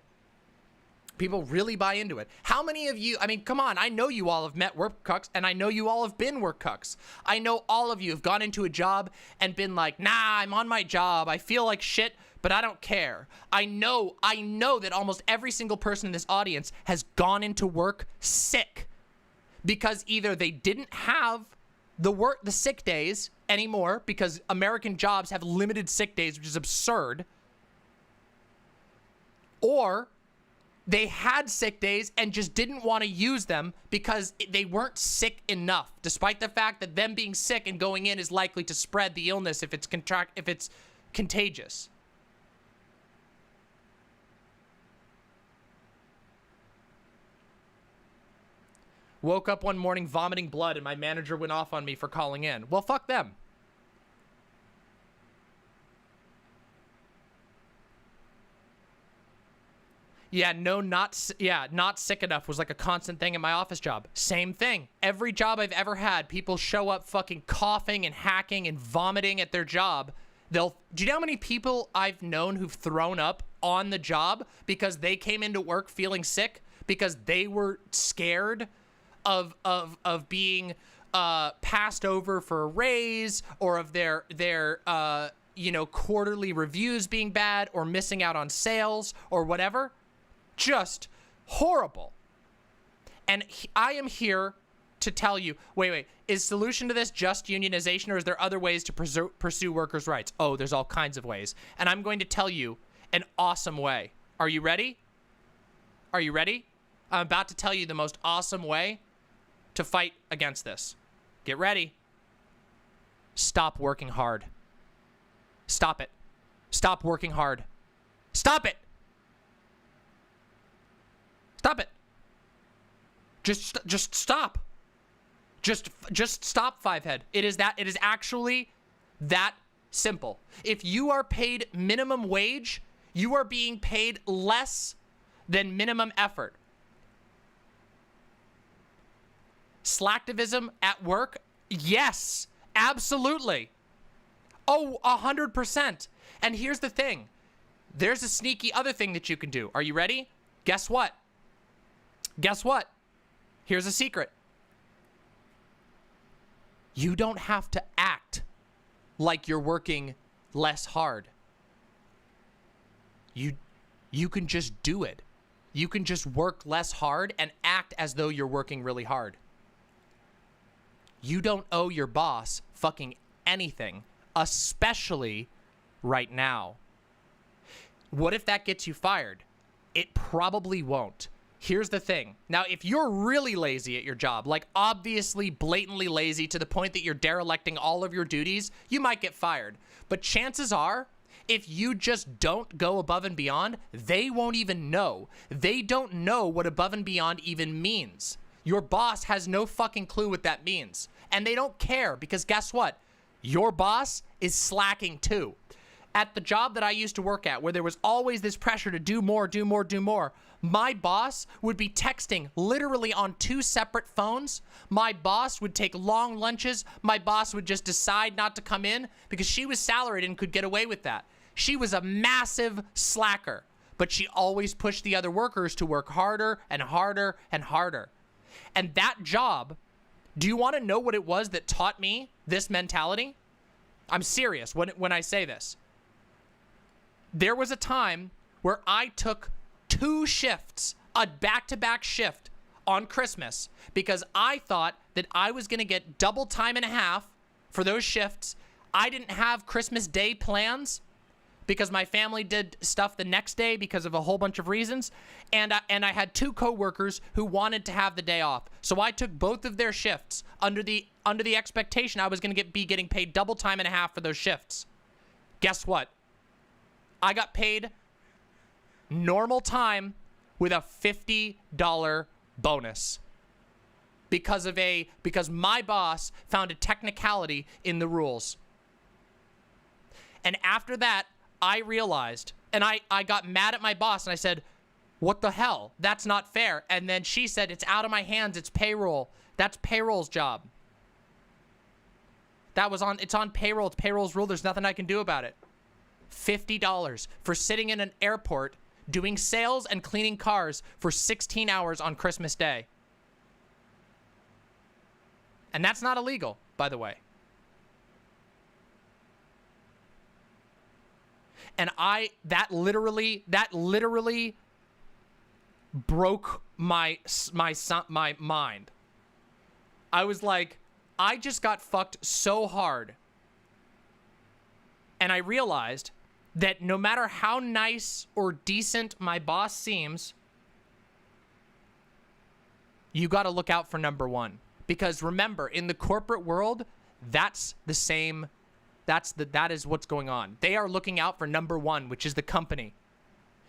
A: People really buy into it. How many of you, I mean, come on, I know you all have met work cucks, and I know you all have been work cucks. I know all of you have gone into a job and been like, nah, I'm on my job. I feel like shit, but I don't care. I know that almost every single person in this audience has gone into work sick because either they didn't have the sick days anymore because American jobs have limited sick days, which is absurd, or they had sick days and just didn't want to use them because they weren't sick enough, despite the fact that them being sick and going in is likely to spread the illness if it's contagious. Woke up one morning vomiting blood and my manager went off on me for calling in. Well, fuck them. Yeah, not sick enough was like a constant thing in my office job. Same thing. Every job I've ever had, people show up fucking coughing and hacking and vomiting at their job. Do you know how many people I've known who've thrown up on the job because they came into work feeling sick because they were scared of being passed over for a raise, or of their quarterly reviews being bad, or missing out on sales or whatever. Just horrible. And I am here to tell you, wait, is solution to this just unionization, or is there other ways to pursue workers' rights? Oh, there's all kinds of ways. And I'm going to tell you an awesome way. Are you ready? Are you ready? I'm about to tell you the most awesome way to fight against this. Get ready. Stop working hard. Stop it. Stop working hard. Stop it. Stop it. Just stop. Just stop, Fivehead. It is actually that simple. If you are paid minimum wage, you are being paid less than minimum effort. Slacktivism at work? Yes, absolutely. Oh, 100%. And here's the thing. There's a sneaky other thing that you can do. Are you ready? Guess what? Guess what? Here's a secret. You don't have to act like you're working less hard. You can just do it. You can just work less hard and act as though you're working really hard. You don't owe your boss fucking anything, especially right now. What if that gets you fired? It probably won't. Here's the thing. Now, if you're really lazy at your job, like obviously blatantly lazy to the point that you're derelicting all of your duties, you might get fired. But chances are, if you just don't go above and beyond, they won't even know. They don't know what above and beyond even means. Your boss has no fucking clue what that means. And they don't care because guess what? Your boss is slacking too. At the job that I used to work at, where there was always this pressure to do more, my boss would be texting literally on 2 separate phones. My boss would take long lunches. My boss would just decide not to come in because she was salaried and could get away with that. She was a massive slacker, but she always pushed the other workers to work harder and harder and harder. And that job, do you want to know what it was that taught me this mentality? I'm serious when I say this. There was a time where I took 2 shifts, a back-to-back shift on Christmas, because I thought that I was going to get double time and a half for those shifts. I didn't have Christmas Day plans because my family did stuff the next day because of a whole bunch of reasons. And I had 2 coworkers who wanted to have the day off. So I took both of their shifts under the expectation I was going to be getting paid double time and a half for those shifts. Guess what? I got paid normal time with a $50 bonus because my boss found a technicality in the rules. And after that, I realized, and I got mad at my boss and I said, what the hell? That's not fair. And then she said, it's out of my hands. It's payroll. That's payroll's job. It's on payroll. It's payroll's rule. There's nothing I can do about it. $50 for sitting in an airport doing sales and cleaning cars for 16 hours on Christmas Day. And that's not illegal, by the way. And that literally broke my mind. I was like, I just got fucked so hard. And I realized that no matter how nice or decent my boss seems, you got to look out for number one. Because remember, in the corporate world, that's the same. That is what's going on. They are looking out for number one, which is the company.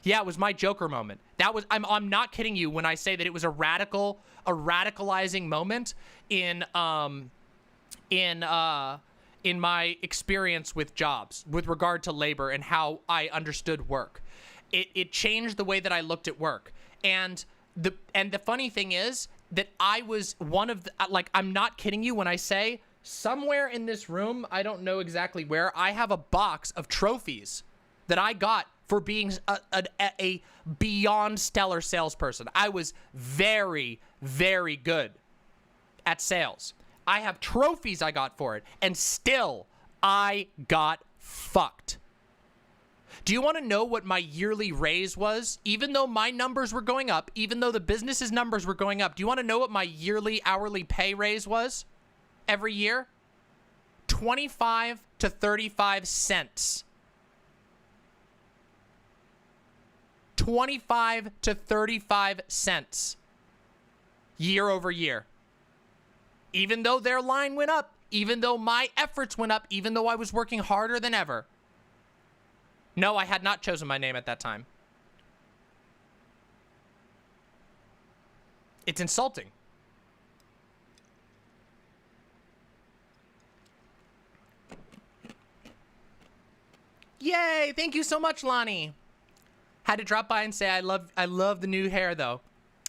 A: Yeah, it was my Joker moment. I'm not kidding you when I say that it was a radicalizing moment in my experience with jobs, with regard to labor and how I understood work. It changed the way that I looked at work. And the funny thing is that I was one of the, like, I'm not kidding you when I say somewhere in this room, I don't know exactly where, I have a box of trophies that I got for being a beyond stellar salesperson. I was very, very good at sales. I have trophies I got for it, and still I got fucked. Do you want to know what my yearly raise was? Even though my numbers were going up, even though the business's numbers were going up, do you want to know what my yearly hourly pay raise was every year? 25 to 35 cents. 25 to 35 cents year over year. Even though their line went up, even though my efforts went up, even though I was working harder than ever. No, I had not chosen my name at that time. It's insulting. Yay! Thank you so much, Lonnie. Had to drop by and say I love the new hair though.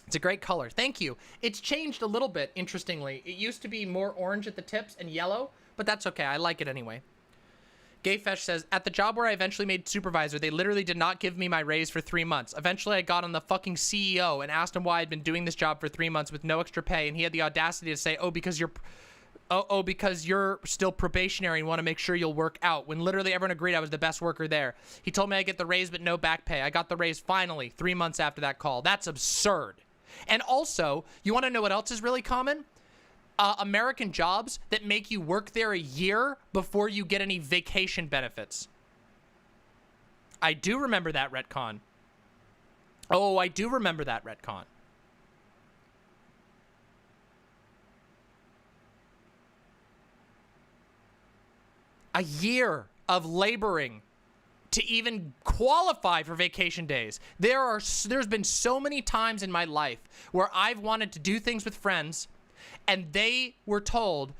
A: It's a great color. Thank you. It's changed a little bit, interestingly. It used to be more orange at the tips and yellow, but that's okay. I like it anyway. Gayfesh says, at the job where I eventually made supervisor, they literally did not give me my raise for 3 months. Eventually, I got on the fucking CEO and asked him why I'd been doing this job for 3 months with no extra pay, and he had the audacity to say, because you're still probationary and want to make sure you'll work out, when literally everyone agreed I was the best worker there. He told me I get the raise but no back pay. I got the raise finally 3 months after that call. That's absurd. And also, you want to know what else is really common? American jobs that make you work there a year before you get any vacation benefits. I do remember that retcon. Oh, I do remember that retcon. A year of laboring to even qualify for vacation days. There's been so many times in my life where I've wanted to do things with friends and they were told,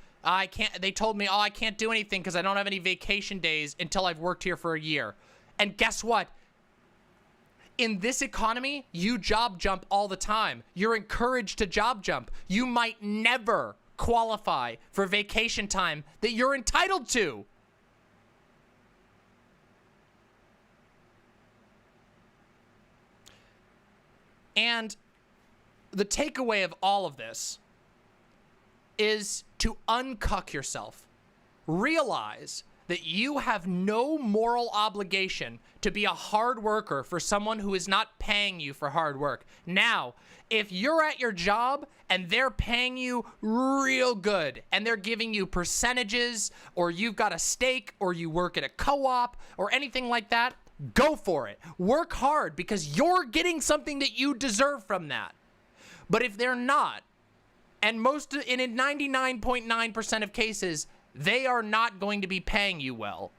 A: they told me, I can't do anything because I don't have any vacation days until I've worked here for a year. And guess what? In this economy, you job jump all the time. You're encouraged to job jump. You might never qualify for vacation time that you're entitled to. And the takeaway of all of this is to uncuck yourself. Realize that you have no moral obligation to be a hard worker for someone who is not paying you for hard work. Now, if you're at your job and they're paying you real good and they're giving you percentages, or you've got a stake, or you work at a co-op or anything like that, go for it. Work hard because you're getting something that you deserve from that. But if they're not, and in 99.9% of cases, they are not going to be paying you well.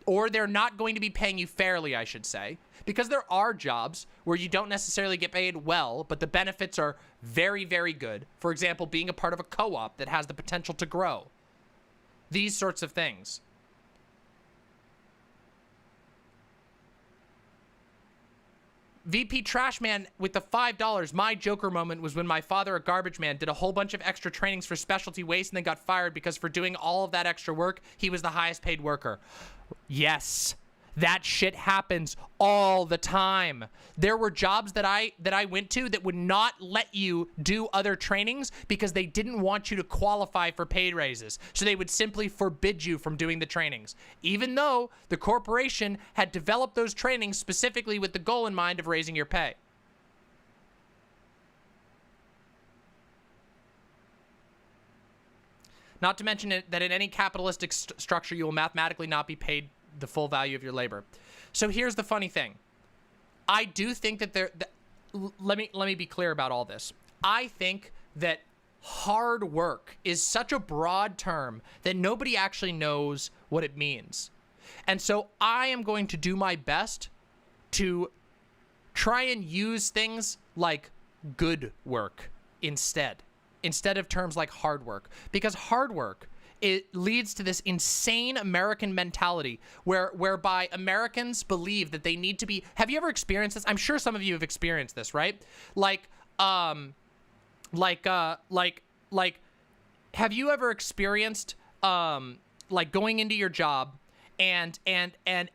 A: Or they're not going to be paying you fairly, I should say. Because there are jobs where you don't necessarily get paid well, but the benefits are very, very good. For example, being a part of a co-op that has the potential to grow. These sorts of things. VP Trashman with the $5. My Joker moment was when my father, a garbage man, did a whole bunch of extra trainings for specialty waste and then got fired because for doing all of that extra work, he was the highest paid worker. Yes. That shit happens all the time. There were jobs that I went to that would not let you do other trainings because they didn't want you to qualify for pay raises. So they would simply forbid you from doing the trainings, even though the corporation had developed those trainings specifically with the goal in mind of raising your pay. Not to mention that in any capitalistic structure, you will mathematically not be paid the full value of your labor. So here's the funny thing. I do think that let me be clear about all this. I think that hard work is such a broad term that nobody actually knows what it means. And so I am going to do my best to try and use things like good work instead of terms like hard work, because hard work, it leads to this insane American mentality whereby Americans believe that they need to be. Have you ever experienced this? I'm sure some of you have experienced this, right? Have you ever experienced like going into your job and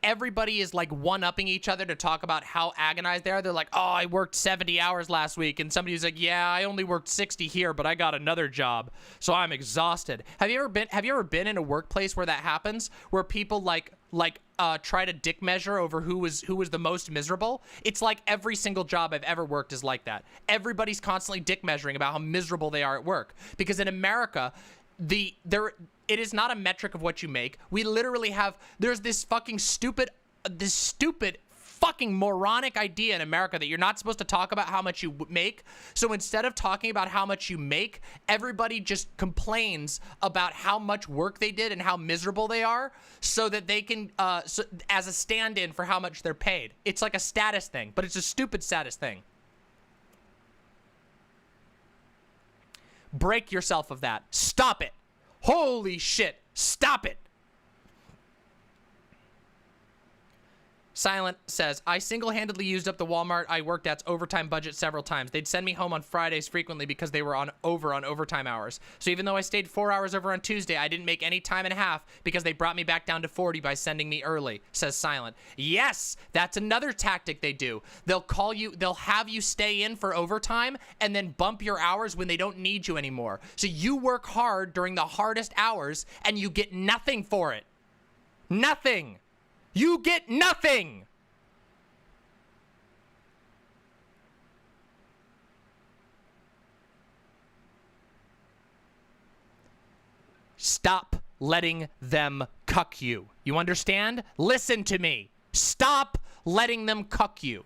A: everybody is like one-upping each other to talk about how agonized they are? They're like, oh, I worked 70 hours last week, and somebody's like, yeah, I only worked 60 here, but I got another job, so I'm exhausted. Have you ever been in a workplace where that happens, where people try to dick measure over who was the most miserable? It's like every single job I've ever worked is like that. Everybody's constantly dick measuring about how miserable they are at work, because in America, it is not a metric of what you make. We literally have, there's this stupid fucking moronic idea in America that you're not supposed to talk about how much you make. So instead of talking about how much you make, everybody just complains about how much work they did and how miserable they are, so that they can, as a stand-in for how much they're paid. It's like a status thing, but it's a stupid status thing. Break yourself of that. Stop it. Holy shit. Stop it. Silent says, I single-handedly used up the Walmart I worked at's overtime budget several times. They'd send me home on Fridays frequently because they were on overtime hours. So even though I stayed 4 hours over on Tuesday, I didn't make any time and a half because they brought me back down to 40 by sending me early, says Silent. Yes, that's another tactic they do. They'll call you, they'll have you stay in for overtime and then bump your hours when they don't need you anymore. So you work hard during the hardest hours and you get nothing for it. Nothing. You get nothing. Stop letting them cuck you. You understand? Listen to me. Stop letting them cuck you.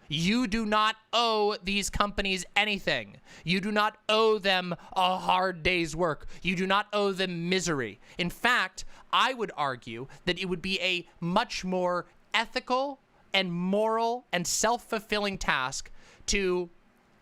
A: You do not owe these companies anything. You do not owe them a hard day's work. You do not owe them misery. In fact, I would argue that it would be a much more ethical and moral and self-fulfilling task to,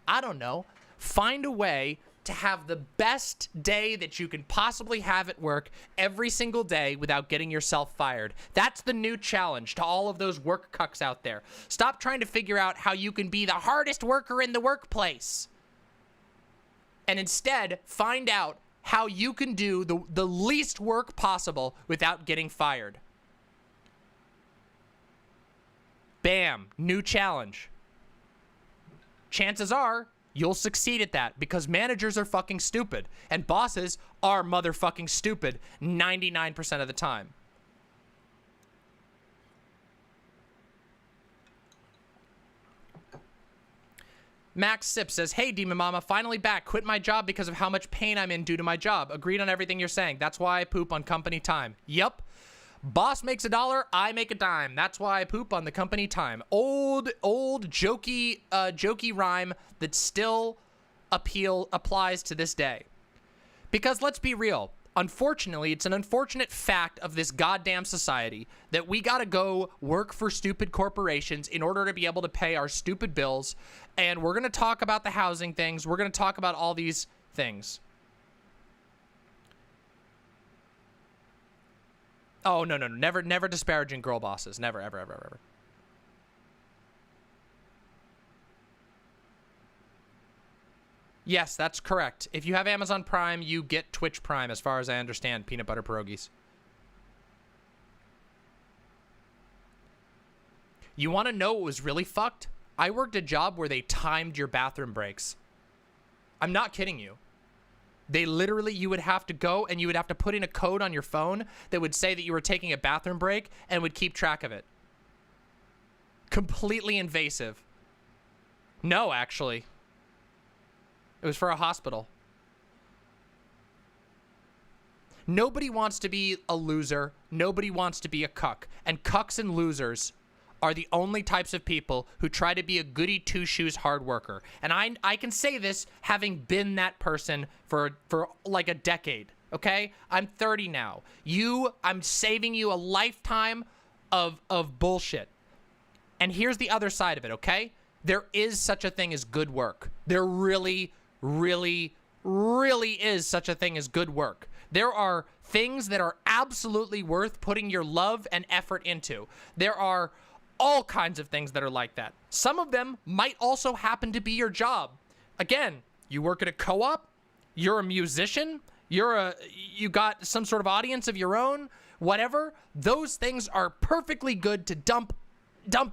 A: I don't know, find a way to have the best day that you can possibly have at work every single day without getting yourself fired. That's the new challenge to all of those work cucks out there. Stop trying to figure out how you can be the hardest worker in the workplace, and instead find out how you can do the least work possible without getting fired. Bam, new challenge. Chances are you'll succeed at that because managers are fucking stupid and bosses are motherfucking stupid 99% of the time. Max Sip says, hey, DramaMama, finally back. Quit my job because of how much pain I'm in due to my job. Agreed on everything you're saying. That's why I poop on company time. Yep. Boss makes $1, I make a dime. That's why I poop on the company time. Old jokey rhyme that still applies to this day. Because let's be real. Unfortunately, it's an unfortunate fact of this goddamn society that we gotta go work for stupid corporations in order to be able to pay our stupid bills. And we're gonna talk about the housing things. We're gonna talk about all these things. Oh, no. Never disparaging girl bosses. Never, ever. Yes, that's correct. If you have Amazon Prime, you get Twitch Prime, as far as I understand, peanut butter pierogies. You want to know what was really fucked? I worked a job where they timed your bathroom breaks. I'm not kidding you. They literally, you would have to go and you would have to put in a code on your phone that would say that you were taking a bathroom break and would keep track of it. Completely invasive. No, actually. It was for a hospital. Nobody wants to be a loser. Nobody wants to be a cuck. And cucks and losers are the only types of people who try to be a goody two-shoes hard worker. And I can say this having been that person for like a decade, okay? I'm 30 now. I'm saving you a lifetime of bullshit. And here's the other side of it, okay? There is such a thing as good work. There really, really, really is such a thing as good work. There are things that are absolutely worth putting your love and effort into. There are all kinds of things that are like that. Some of them might also happen to be your job. Again, you work at a co-op, you're a musician, you got some sort of audience of your own, whatever. Those things are perfectly good to dump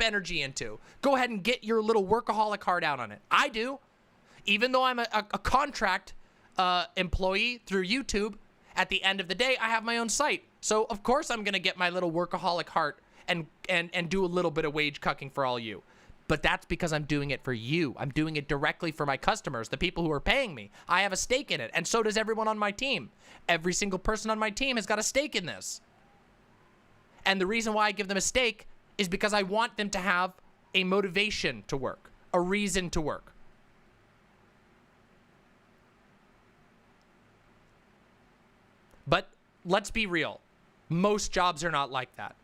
A: energy into. Go ahead and get your little workaholic heart out on it. I do. Even though I'm a contract employee through YouTube, at the end of the day, I have my own site. So of course I'm gonna get my little workaholic heart and do a little bit of wage cucking for all you. But that's because I'm doing it for you. I'm doing it directly for my customers, the people who are paying me. I have a stake in it, and so does everyone on my team. Every single person on my team has got a stake in this. And the reason why I give them a stake is because I want them to have a motivation to work, a reason to work. But let's be real. Most jobs are not like that.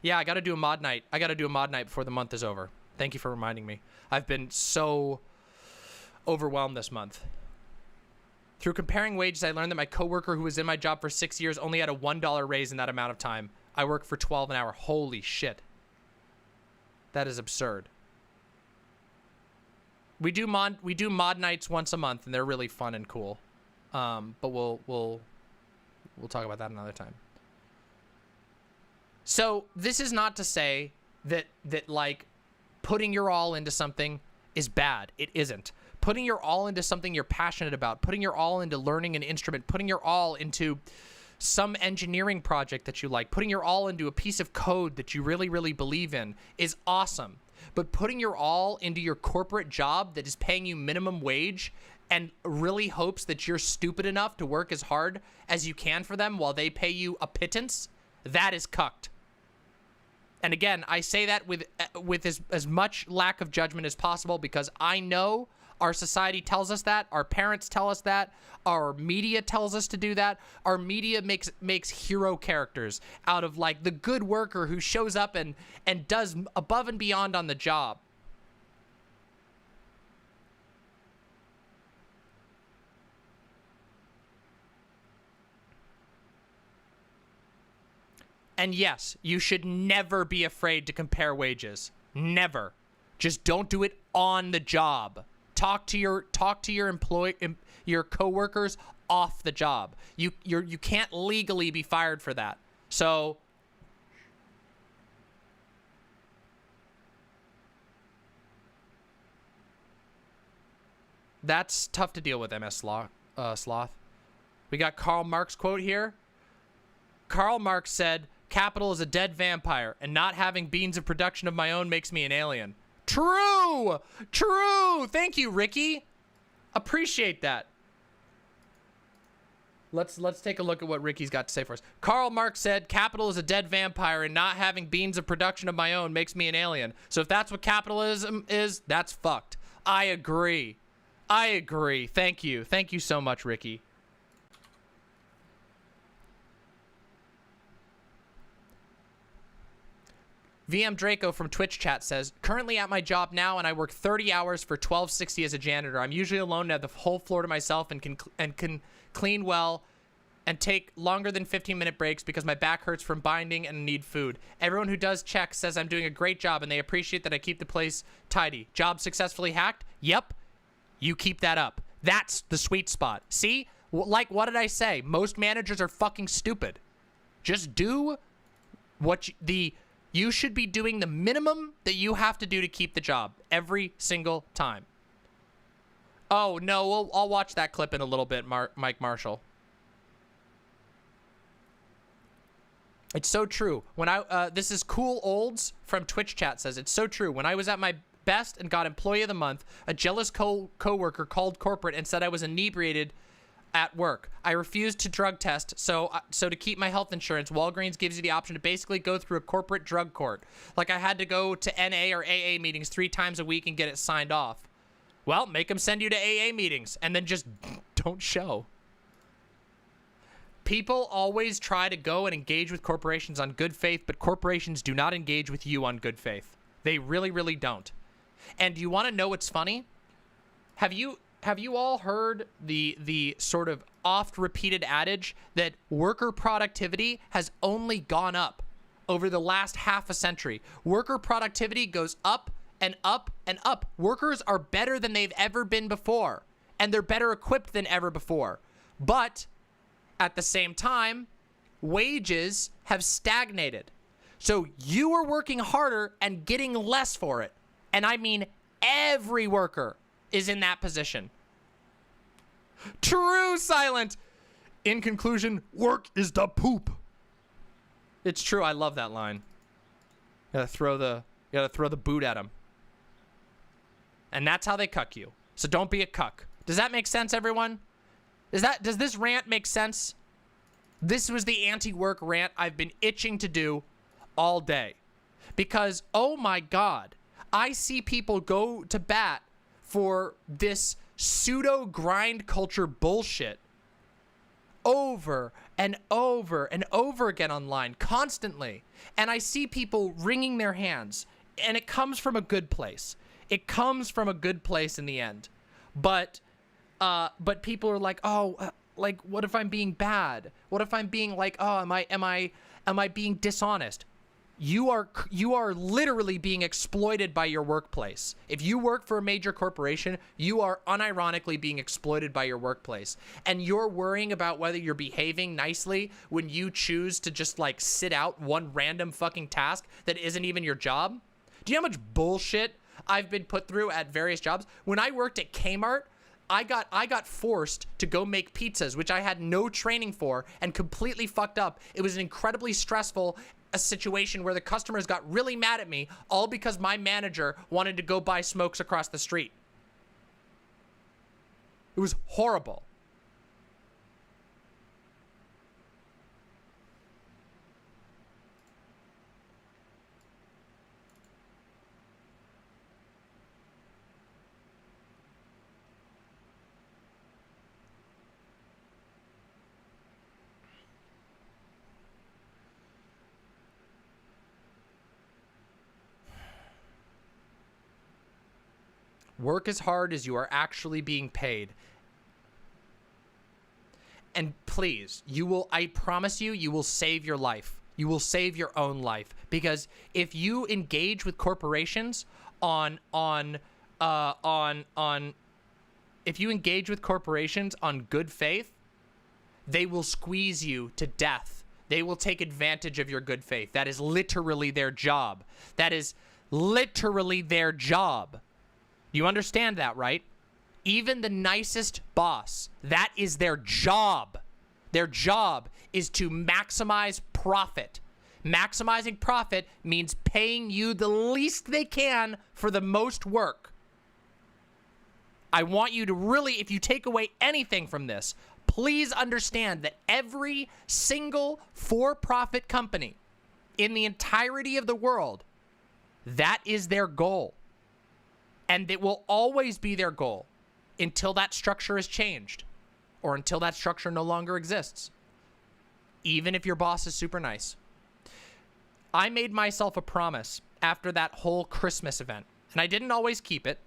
A: Yeah, I got to do a mod night. I got to do a mod night before the month is over. Thank you for reminding me. I've been so overwhelmed this month. Through comparing wages, I learned that my coworker who was in my job for 6 years only had a $1 raise in that amount of time. I work for $12 an hour. Holy shit. That is absurd. We do mod nights once a month, and they're really fun and cool. But we'll talk about that another time. So this is not to say that like putting your all into something is bad. It isn't. Putting your all into something you're passionate about, putting your all into learning an instrument, putting your all into some engineering project that you like, putting your all into a piece of code that you really, really believe in is awesome. But putting your all into your corporate job that is paying you minimum wage and really hopes that you're stupid enough to work as hard as you can for them while they pay you a pittance, that is cucked. And again, I say that with as much lack of judgment as possible because I know our society tells us that, our parents tell us that, our media tells us to do that. Our media makes hero characters out of like the good worker who shows up and does above and beyond on the job. And yes, you should never be afraid to compare wages. Just don't do it on the job. Talk to your your coworkers off the job. You can't legally be fired for that. So that's tough to deal with, MS Sloth. We got Karl Marx quote here. Karl Marx said, "Capital is a dead vampire, and not having means of production of my own makes me an alien." True! True! Thank you, Ricky. Appreciate that. Let's take a look at what Ricky's got to say for us. Karl Marx said, "Capital is a dead vampire, and not having means of production of my own makes me an alien." So if that's what capitalism is, that's fucked. I agree. I agree. Thank you. Thank you so much, Ricky. VM Draco from Twitch chat says, "Currently at my job now, and I work 30 hours for $12.60 as a janitor. I'm usually alone and have the whole floor to myself and can clean well and take longer than 15-minute breaks because my back hurts from binding and need food. Everyone who does checks says I'm doing a great job and they appreciate that I keep the place tidy. Job successfully hacked? Yep. You keep that up. That's the sweet spot. See? Like, what did I say? most managers are fucking stupid. Just do what You should be doing the minimum that you have to do to keep the job every single time. Oh, no, I'll watch that clip in a little bit, Mike Marshall. It's so true. When this is Cool Olds from Twitch chat says, it's so true. When I was at my best and got Employee of the Month, a jealous coworker called corporate and said I was inebriated at work. I refused to drug test, so to keep my health insurance, Walgreens gives you the option to basically go through a corporate drug court. Like I had to go to NA or AA meetings 3 times a week and get it signed off. Well, make them send you to AA meetings and then just don't show. People always try to go and engage with corporations on good faith, but corporations do not engage with you on good faith. They really, really don't. And do you want to know what's funny? Have you all heard the sort of oft-repeated adage that worker productivity has only gone up over the last half a century? Worker productivity goes up and up and up. Workers are better than they've ever been before, and they're better equipped than ever before. But at the same time, wages have stagnated. So you are working harder and getting less for it. And I mean every worker is in that position. True, Silent. In conclusion, work is the poop. It's true. I love that line. You gotta throw the boot at him. And that's how they cuck you. So don't be a cuck. Does that make sense, everyone? Does this rant make sense? This was the anti-work rant I've been itching to do all day. Because, oh my God, I see people go to bat for this pseudo grind culture bullshit over and over and over again online, constantly. And I see people wringing their hands, and it comes from a good place. It comes from a good place in the end. But people are like, oh, like, what if I'm being bad? What if I'm being like, oh, am I being dishonest? You are literally being exploited by your workplace. If you work for a major corporation, you are unironically being exploited by your workplace. And you're worrying about whether you're behaving nicely when you choose to just like sit out one random fucking task that isn't even your job. Do you know how much bullshit I've been put through at various jobs? When I worked at Kmart, I got forced to go make pizzas, which I had no training for, and completely fucked up. It was an incredibly stressful situation where the customers got really mad at me, all because my manager wanted to go buy smokes across the street. It was horrible. Work as hard as you are actually being paid. And please, I promise you, you will save your life. You will save your own life. Because if you engage with corporations if you engage with corporations on good faith, they will squeeze you to death. They will take advantage of your good faith. That is literally their job. That is literally their job. You understand that, right? Even the nicest boss, that is their job. Their job is to maximize profit. Maximizing profit means paying you the least they can for the most work. I want you to really, if you take away anything from this, please understand that every single for-profit company in the entirety of the world, that is their goal. And it will always be their goal until that structure is changed or until that structure no longer exists, even if your boss is super nice. I made myself a promise after that whole Christmas event, and I didn't always keep it.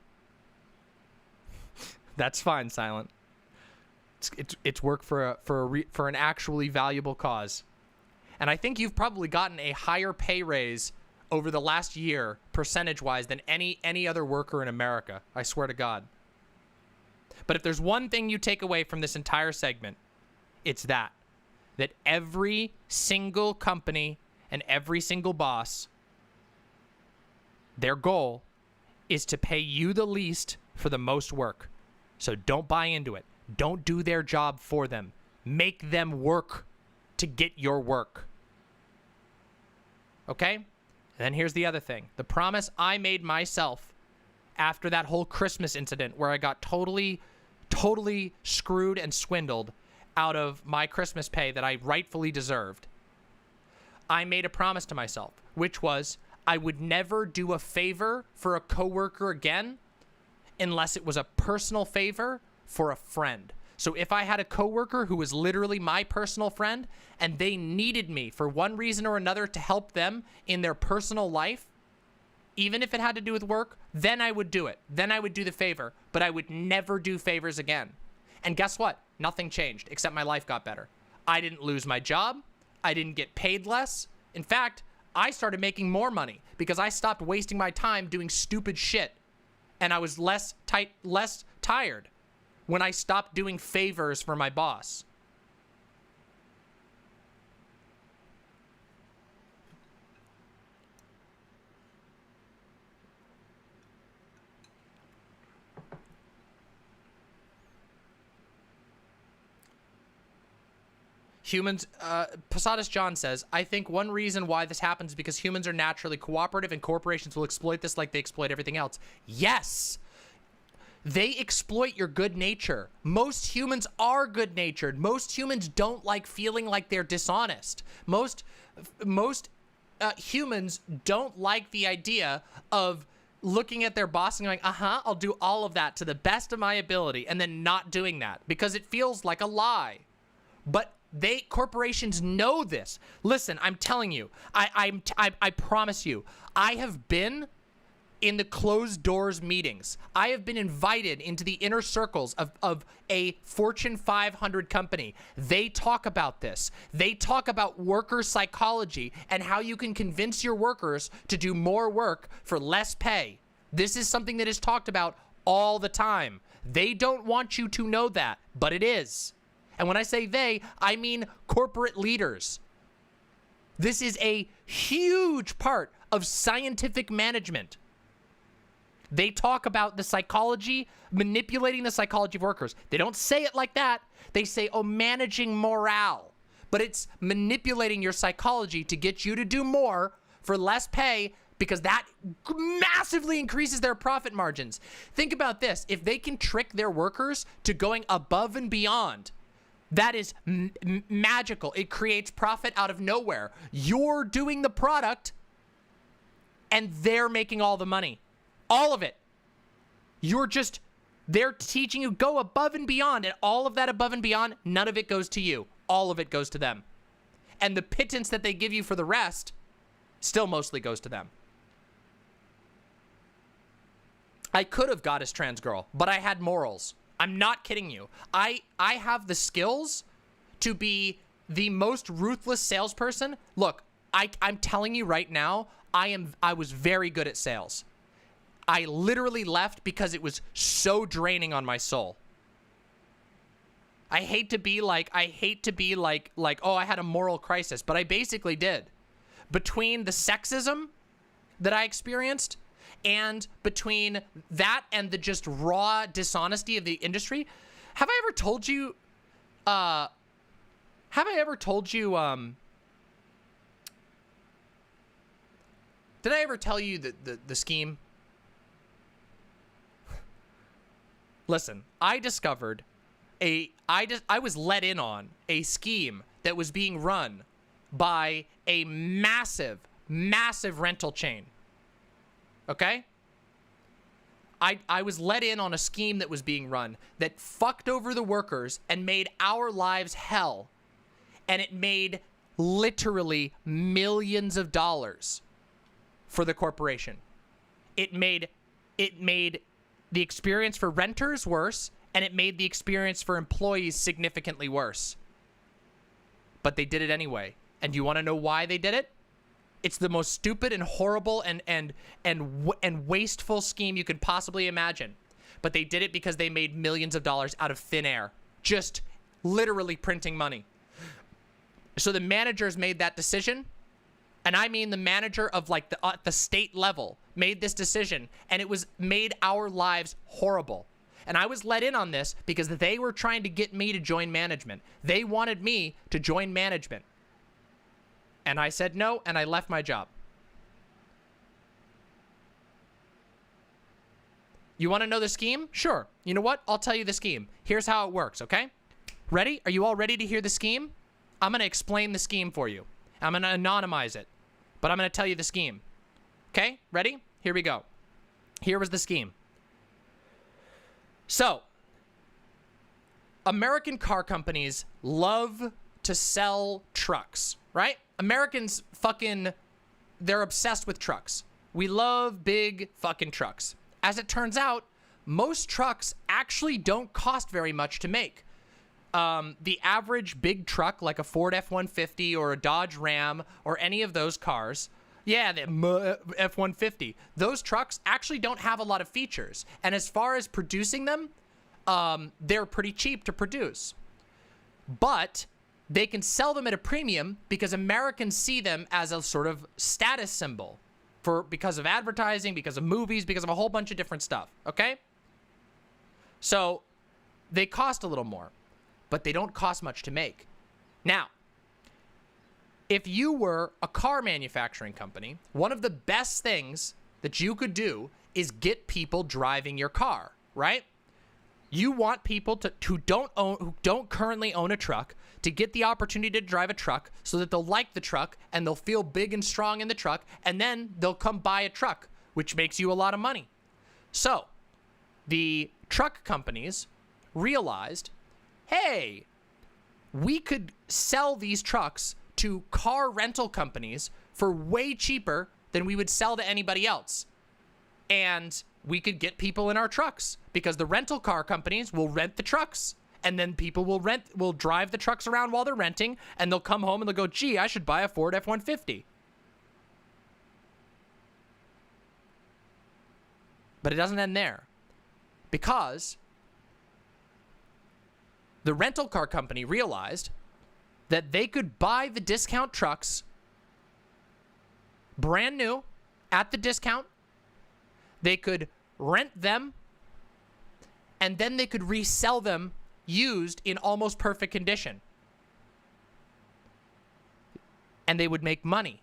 A: That's fine, Silent. It's work for an actually valuable cause. And I think you've probably gotten a higher pay raise over the last year, percentage-wise, than any other worker in America. I swear to God. But if there's one thing you take away from this entire segment, it's that every single company and every single boss Their goal is to pay you the least for the most work. So don't buy into it. Don't do their job for them. Make them work to get your work. Okay? And then here's the other thing. The promise I made myself after that whole Christmas incident where I got totally screwed and swindled out of my Christmas pay that I rightfully deserved. I made a promise to myself, which was I would never do a favor for a coworker again unless it was a personal favor for a friend. So if I had a coworker who was literally my personal friend and they needed me for one reason or another to help them in their personal life, even if it had to do with work, then I would do it. Then I would do the favor, but I would never do favors again. And guess what? Nothing changed, except my life got better. I didn't lose my job. I didn't get paid less. In fact, I started making more money because I stopped wasting my time doing stupid shit. And I was less tired when I stopped doing favors for my boss. Humans, Posadas John says, I think one reason why this happens is because humans are naturally cooperative and corporations will exploit this like they exploit everything else. Yes! They exploit your good nature. Most humans are good natured. Most humans don't like feeling like they're dishonest. Most humans don't like the idea of looking at their boss and going, I'll do all of that to the best of my ability, and then not doing that because it feels like a lie. But corporations know this. Listen, I'm telling you, I promise you, I have been in the closed doors meetings. I have been invited into the inner circles of a Fortune 500 company. They talk about this. They talk about worker psychology and how you can convince your workers to do more work for less pay. This is something that is talked about all the time. They don't want you to know that, but it is. And when I say they, I mean corporate leaders. This is a huge part of scientific management. They talk about the psychology, manipulating the psychology of workers. They don't say it like that. They say, managing morale. But it's manipulating your psychology to get you to do more for less pay because that massively increases their profit margins. Think about this. If they can trick their workers to going above and beyond, that is magical. It creates profit out of nowhere. You're doing the product and they're making all the money. All of it. They're teaching you go above and beyond, and all of that above and beyond, none of it goes to you. All of it goes to them. And the pittance that they give you for the rest still mostly goes to them. I could have got as trans girl, but I had morals. I'm not kidding you. I have the skills to be the most ruthless salesperson. Look, I'm telling you right now, I was very good at sales. I literally left because it was so draining on my soul. I hate to be like, oh, I had a moral crisis, but I basically did. Between the sexism that I experienced and between that and the just raw dishonesty of the industry, have I ever told you, did I ever tell you the scheme? Listen, I discovered I was let in on a scheme that was being run by a massive rental chain. Okay? I was let in on a scheme that was being run that fucked over the workers and made our lives hell. And it made literally millions of dollars for the corporation. It made the experience for renters worse, and it made the experience for employees significantly worse. But they did it anyway. And you want to know why they did it? It's the most stupid and horrible and wasteful scheme you could possibly imagine. But they did it because they made millions of dollars out of thin air. Just literally printing money. So the managers made that decision, and I mean the manager of like the state level made this decision, and it was made our lives horrible. And I was let in on this because they were trying to get me to join management. They wanted me to join management. And I said no, and I left my job. You want to know the scheme? Sure. You know what? I'll tell you the scheme. Here's how it works, okay? Ready? Are you all ready to hear the scheme? I'm going to explain the scheme for you. I'm going to anonymize it, but I'm going to tell you the scheme. Okay? Ready? Here we go. Here was the scheme. So, American car companies love to sell trucks, right? Americans they're obsessed with trucks. We love big fucking trucks. As it turns out, most trucks actually don't cost very much to make. The average big truck, like a Ford F-150 or a Dodge Ram or any of those cars, yeah, the F-150, those trucks actually don't have a lot of features. And as far as producing them, they're pretty cheap to produce. But they can sell them at a premium because Americans see them as a sort of status symbol because of advertising, because of movies, because of a whole bunch of different stuff, okay? So they cost a little more, but they don't cost much to make. Now, if you were a car manufacturing company, one of the best things that you could do is get people driving your car, right? You want people who don't currently own a truck to get the opportunity to drive a truck so that they'll like the truck and they'll feel big and strong in the truck, and then they'll come buy a truck, which makes you a lot of money. So the truck companies realized, hey, we could sell these trucks to car rental companies for way cheaper than we would sell to anybody else. And we could get people in our trucks because the rental car companies will rent the trucks, and then people will drive the trucks around while they're renting, and they'll come home and they'll go, gee, I should buy a Ford F-150. But it doesn't end there, because the rental car company realized that they could buy the discount trucks brand new at the discount. They could rent them, and then they could resell them used in almost perfect condition. And they would make money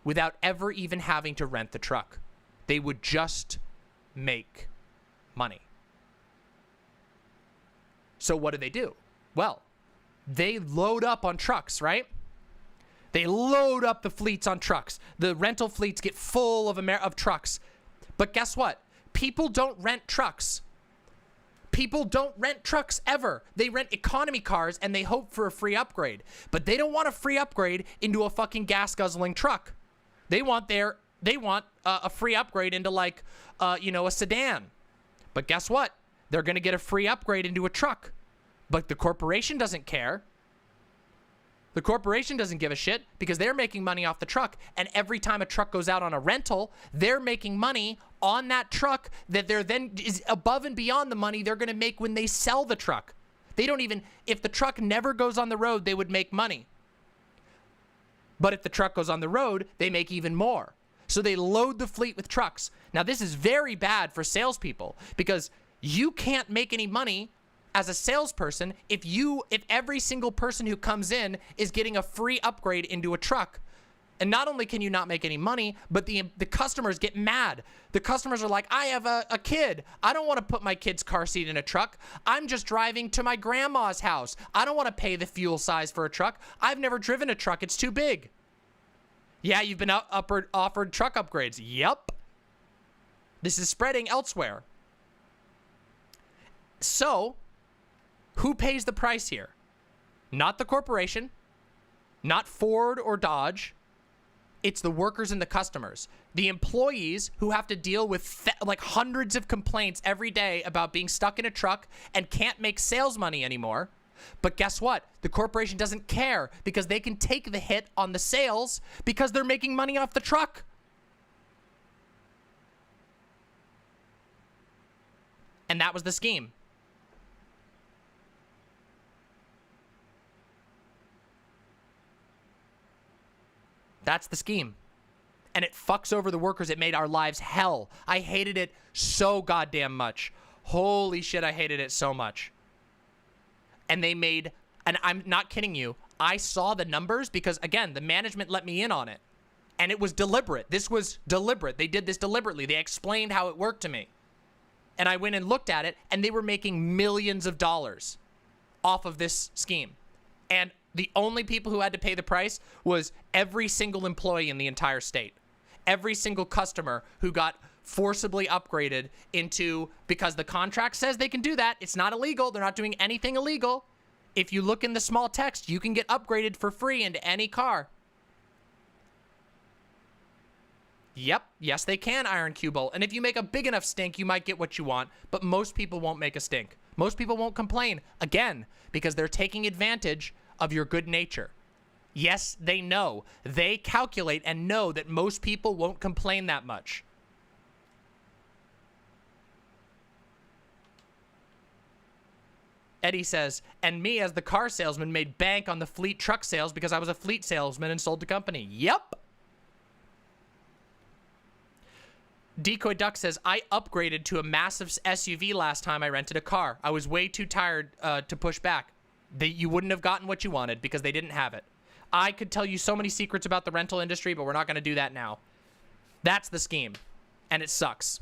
A: without ever even having to rent the truck. They would just make money. So what do? Well, they load up on trucks, right? They load up the fleets on trucks. The rental fleets get full of trucks. But guess what? People don't rent trucks. People don't rent trucks ever. They rent economy cars and they hope for a free upgrade. But they don't want a free upgrade into a fucking gas-guzzling truck. They want a free upgrade into like, a sedan. But guess what? They're going to get a free upgrade into a truck. But the corporation doesn't care. The corporation doesn't give a shit because they're making money off the truck. And every time a truck goes out on a rental, they're making money on that truck that is above and beyond the money they're going to make when they sell the truck. They don't even, if the truck never goes on the road, they would make money. But if the truck goes on the road, they make even more. So they load the fleet with trucks. Now, this is very bad for salespeople because you can't make any money as a salesperson if every single person who comes in is getting a free upgrade into a truck. And not only can you not make any money, but the customers get mad. The customers are like, I have a kid. I don't want to put my kid's car seat in a truck. I'm just driving to my grandma's house. I don't want to pay the fuel size for a truck. I've never driven a truck. It's too big. Yeah, you've been offered truck upgrades. Yep. This is spreading elsewhere. So, who pays the price here? Not the corporation, not Ford or Dodge. It's the workers and the customers. The employees who have to deal with like hundreds of complaints every day about being stuck in a truck and can't make sales money anymore. But guess what? The corporation doesn't care because they can take the hit on the sales because they're making money off the truck. And that was the scheme. That's the scheme. And it fucks over the workers. It made our lives hell. I hated it so goddamn much. Holy shit, I hated it so much. And they made, and I'm not kidding you, I saw the numbers because, again, the management let me in on it. And it was deliberate. This was deliberate. They did this deliberately. They explained how it worked to me. And I went and looked at it, and they were making millions of dollars off of this scheme. And the only people who had to pay the price was every single employee in the entire state. Every single customer who got forcibly upgraded into, because the contract says they can do that. It's not illegal. They're not doing anything illegal. If you look in the small text, you can get upgraded for free into any car. Yep. Yes, they can, Iron Cubal. And if you make a big enough stink, you might get what you want. But most people won't make a stink. Most people won't complain. Again, because they're taking advantage of your good nature. Yes, they know. They calculate and know that most people won't complain that much. Eddie says, and me as the car salesman made bank on the fleet truck sales because I was a fleet salesman and sold the company. Yep. Decoy Duck says, I upgraded to a massive SUV last time I rented a car. I was way too tired to push back. You wouldn't have gotten what you wanted because they didn't have it. I could tell you so many secrets about the rental industry, but we're not going to do that now. That's the scheme, and it sucks.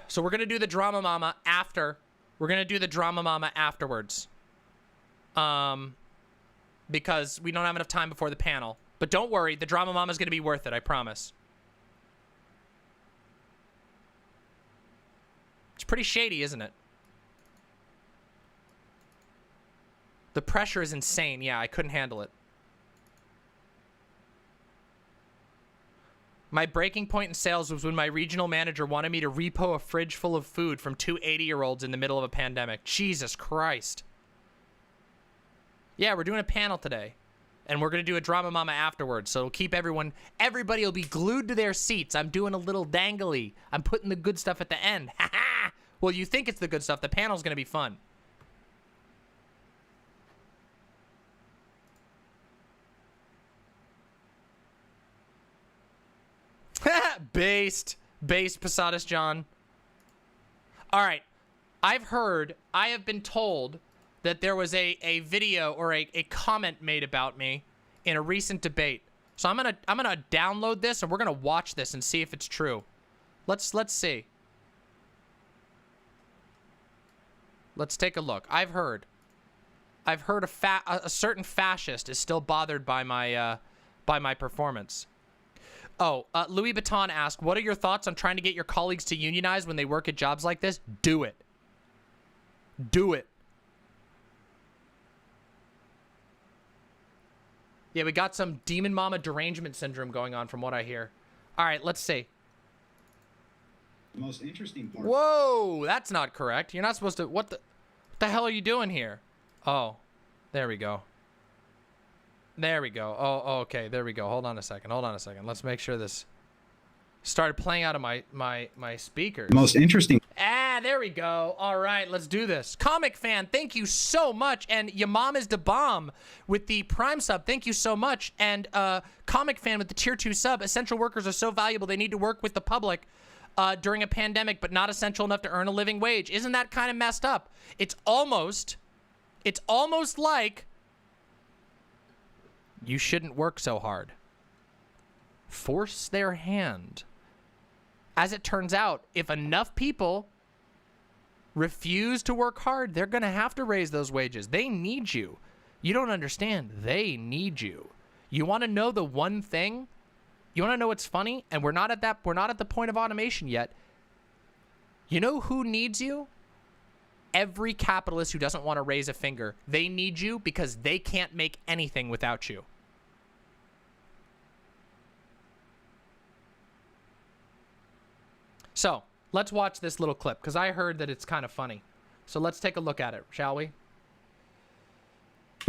A: So we're going to do the DramaMama after. We're going to do the DramaMama afterwards. Because we don't have enough time before the panel. But don't worry, the DramaMama is going to be worth it, I promise. It's pretty shady, isn't it? The pressure is insane. Yeah, I couldn't handle it. My breaking point in sales was when my regional manager wanted me to repo a fridge full of food from two 80-year-olds in the middle of a pandemic. Jesus Christ. Yeah, we're doing a panel today. And we're going to do a DramaMama afterwards. So it'll keep everybody will be glued to their seats. I'm doing a little dangly. I'm putting the good stuff at the end. Ha ha! Well, you think it's the good stuff. The panel's going to be fun. Based Posadas John. All right. I have been told that there was a video or a comment made about me in a recent debate. So I'm gonna download this and we're gonna watch this and see if it's true. Let's see. Let's take a look. I've heard a certain fascist is still bothered by my performance. Oh, Louis Vuitton asked, what are your thoughts on trying to get your colleagues to unionize when they work at jobs like this? Do it. Do it. Yeah, we got some demon mama derangement syndrome going on from what I hear. All right, let's see.
B: The most interesting part.
A: Whoa, that's not correct. You're not supposed to... What the hell are you doing here? Oh, there we go. There we go. Oh, okay. There we go. Hold on a second. Let's make sure this started playing out of my speakers.
B: The most interesting.
A: Ah, there we go. All right, let's do this. Comic fan, thank you so much. And your mom is the bomb with the Prime sub. Thank you so much. And Comic fan with the tier 2 sub. Essential workers are so valuable. They need to work with the public during a pandemic, but not essential enough to earn a living wage. Isn't that kind of messed up? It's almost like you shouldn't work so hard. Force their hand. As it turns out, if enough people refuse to work hard, they're going to have to raise those wages. They need you. You don't understand. They need you. You want to know the one thing? You want to know what's funny? And we're not at the point of automation yet. You know who needs you? Every capitalist who doesn't want to raise a finger. They need you because they can't make anything without you. So, let's watch this little clip, because I heard that it's kind of funny. So let's take a look at it, shall we?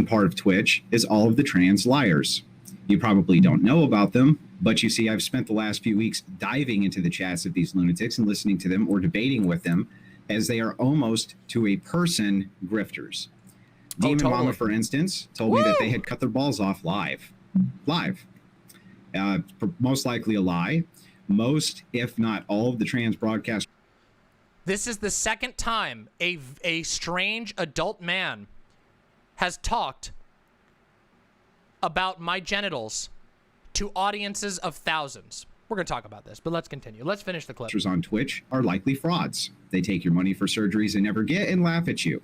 B: Part of Twitch is all of the trans liars. You probably don't know about them, but you see, I've spent the last few weeks diving into the chats of these lunatics and listening to them or debating with them, as they are almost to a person grifters. DramaMama, for instance, told me that they had cut their balls off live. Most likely a lie. Most, if not all, of the trans broadcast.
A: This is the second time a strange adult man has talked about my genitals to audiences of thousands. We're going to talk about this, but let's continue. Let's finish the clip.
B: On Twitch are likely frauds. They take your money for surgeries they never get and laugh at you.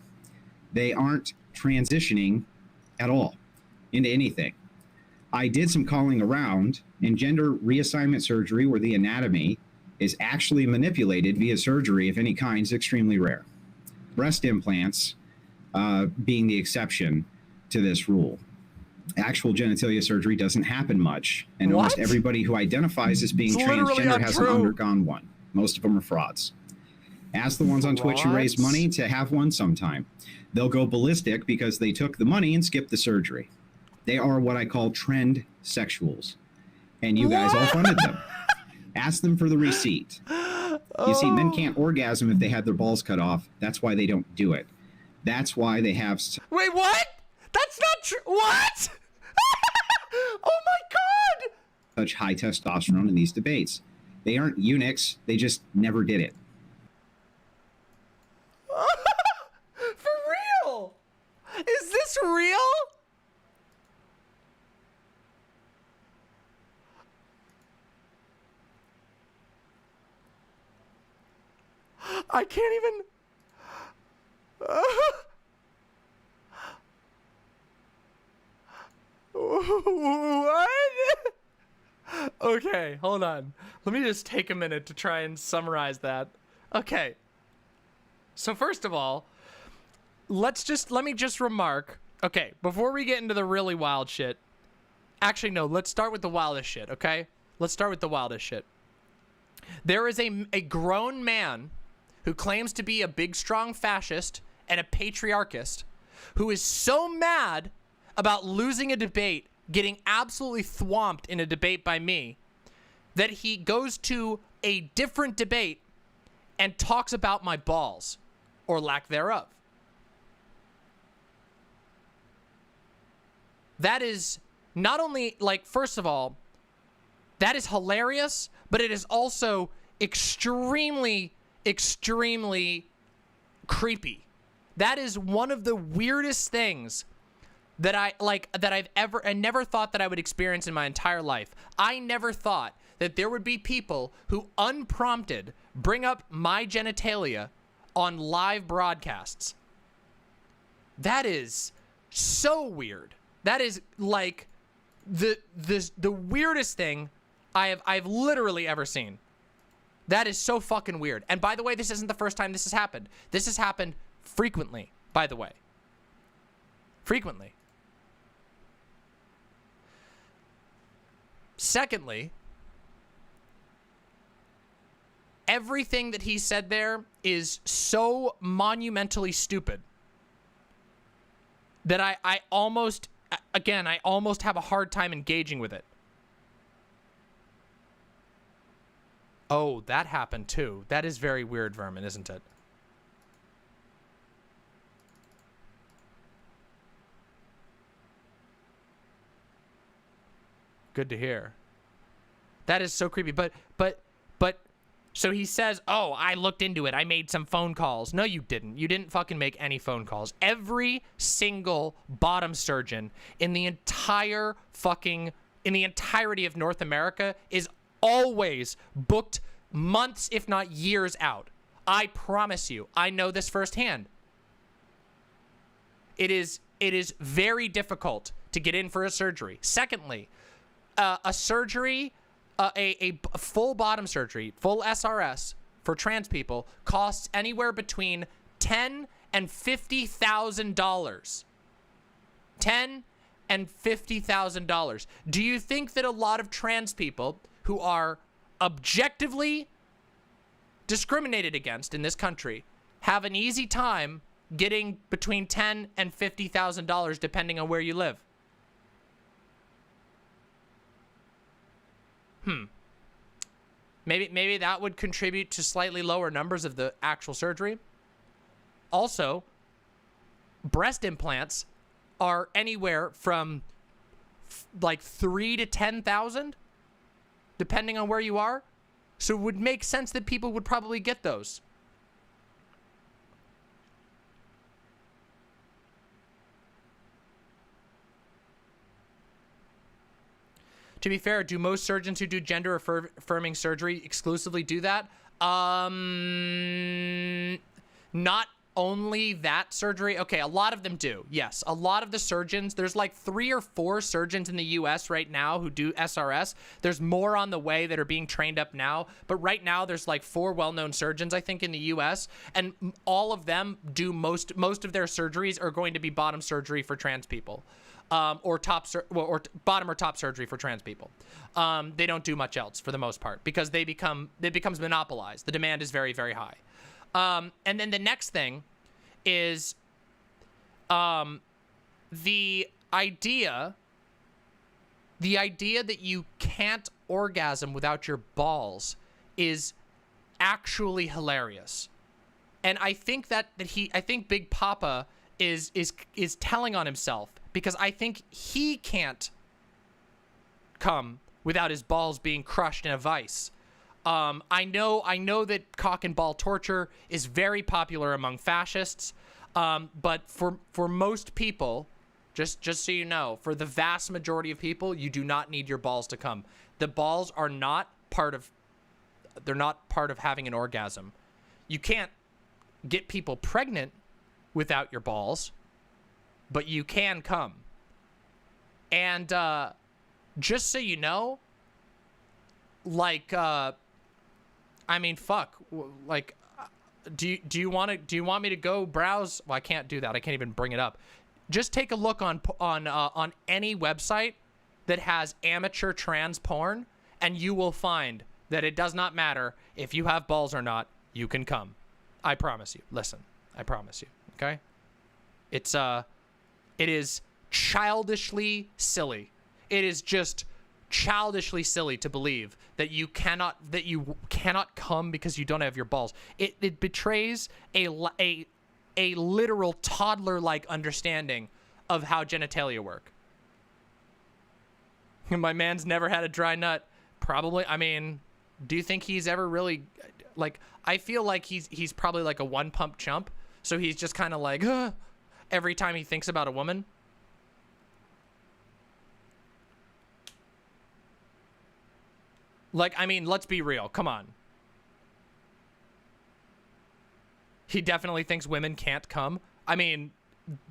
B: They aren't transitioning at all into anything. I did some calling around, and gender reassignment surgery where the anatomy is actually manipulated via surgery of any kind is extremely rare. Breast implants being the exception to this rule. Actual genitalia surgery doesn't happen much, and almost everybody who identifies as being transgender hasn't undergone one. Most of them are frauds. Ask the ones on Twitch who raise money to have one sometime. They'll go ballistic because they took the money and skipped the surgery. They are what I call trend sexuals, and you guys all funded them. Ask them for the receipt. You see, men can't orgasm if they had their balls cut off. That's why they don't do it. That's why they have...
A: Wait, what? That's not true. What? Oh my God!
B: Such high testosterone in these debates. They aren't eunuchs. They just never did it.
A: For real? Is this real? I can't even... What? Okay, hold on. Let me just take a minute to try and summarize that. Okay. So first of all, let me just remark. Okay, before we get into the really wild shit. Actually, no, let's start with the wildest shit, okay? Let's start with the wildest shit. There is a grown man who claims to be a big, strong fascist and a patriarchist who is so mad about losing a debate, getting absolutely thwomped in a debate by me, that he goes to a different debate and talks about my balls, or lack thereof. That is not only, like, first of all, that is hilarious, but it is also extremely, extremely creepy. That is one of the weirdest things that I never thought that I would experience in my entire life. I never thought that there would be people who unprompted bring up my genitalia on live broadcasts. That is so weird. That is like the weirdest thing I've literally ever seen. That is so fucking weird. And by the way, this isn't the first time this has happened. This has happened frequently, by the way. Frequently. Secondly, everything that he said there is so monumentally stupid that I almost have a hard time engaging with it. Oh, that happened too. That is very weird, Vermin, isn't it? Good to hear. That is so creepy. But, so he says, oh, I looked into it. I made some phone calls. No, you didn't. You didn't fucking make any phone calls. Every single bottom surgeon in the entirety of North America is always booked months, if not years out. I promise you. I know this firsthand. It is very difficult to get in for a surgery. Secondly, a surgery, a full bottom surgery, full SRS for trans people costs anywhere between $10,000 and $50,000. $10,000 and $50,000. Do you think that a lot of trans people who are objectively discriminated against in this country have an easy time getting between $10,000 and $50,000 depending on where you live? Maybe that would contribute to slightly lower numbers of the actual surgery. Also, breast implants are anywhere from like 3 to 10,000, depending on where you are. So it would make sense that people would probably get those. To be fair, do most surgeons who do gender affirming surgery exclusively do that? Not only that surgery. Okay, a lot of them do. Yes, a lot of the surgeons, there's like 3 or 4 surgeons in the US right now who do SRS. There's more on the way that are being trained up now, but right now there's like 4 well-known surgeons, I think, in the US, and all of them do most of their surgeries are going to be bottom surgery for trans people. Or bottom or top surgery for trans people. They don't do much else for the most part because it becomes monopolized. The demand is very, very high. And then the next thing is the idea that you can't orgasm without your balls is actually hilarious. And I think I think Big Papa is telling on himself, because I think he can't come without his balls being crushed in a vice. I know that cock and ball torture is very popular among fascists, but for most people, just so you know, for the vast majority of people, you do not need your balls to come. The balls are not they're not part of having an orgasm. You can't get people pregnant without your balls, but you can come. And just so you know, like, I mean, fuck, like, do you want me to go browse? Well, I can't do that. I can't even bring it up. Just take a look on any website that has amateur trans porn, and you will find that it does not matter if you have balls or not. You can come. I promise you. Listen, I promise you. Okay? It is childishly silly. It is just childishly silly to believe that you cannot come because you don't have your balls. It betrays a literal toddler-like understanding of how genitalia work. My man's never had a dry nut. Probably. I mean, do you think he's ever really, like, I feel like he's probably like a one-pump chump. So he's just kind of like, every time he thinks about a woman. Like, I mean, let's be real. Come on. He definitely thinks women can't come. I mean,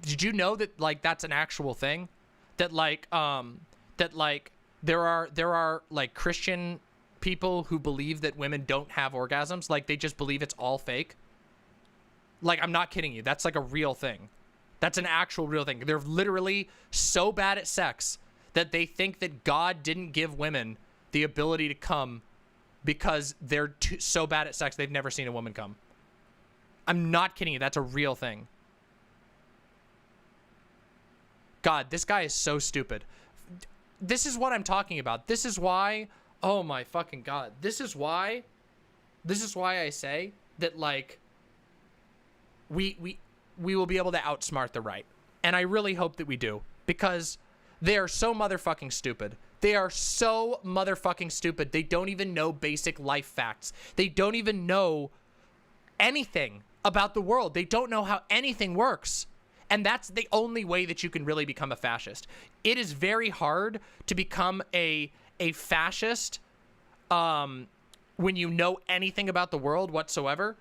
A: did you know that, like, that's an actual thing? That, like, there are like Christian people who believe that women don't have orgasms. Like, they just believe it's all fake. Like, I'm not kidding you. That's like a real thing. That's an actual real thing. They're literally so bad at sex that they think that God didn't give women the ability to come because they're so bad at sex they've never seen a woman come. I'm not kidding you. That's a real thing. God, this guy is so stupid. This is what I'm talking about. This is why, oh my fucking God. This is why I say that, like, we will be able to outsmart the right. And I really hope that we do, because they are so motherfucking stupid. They are so motherfucking stupid. They don't even know basic life facts. They don't even know anything about the world. They don't know how anything works. And that's the only way that you can really become a fascist. It is very hard to become a fascist when you know anything about the world whatsoever.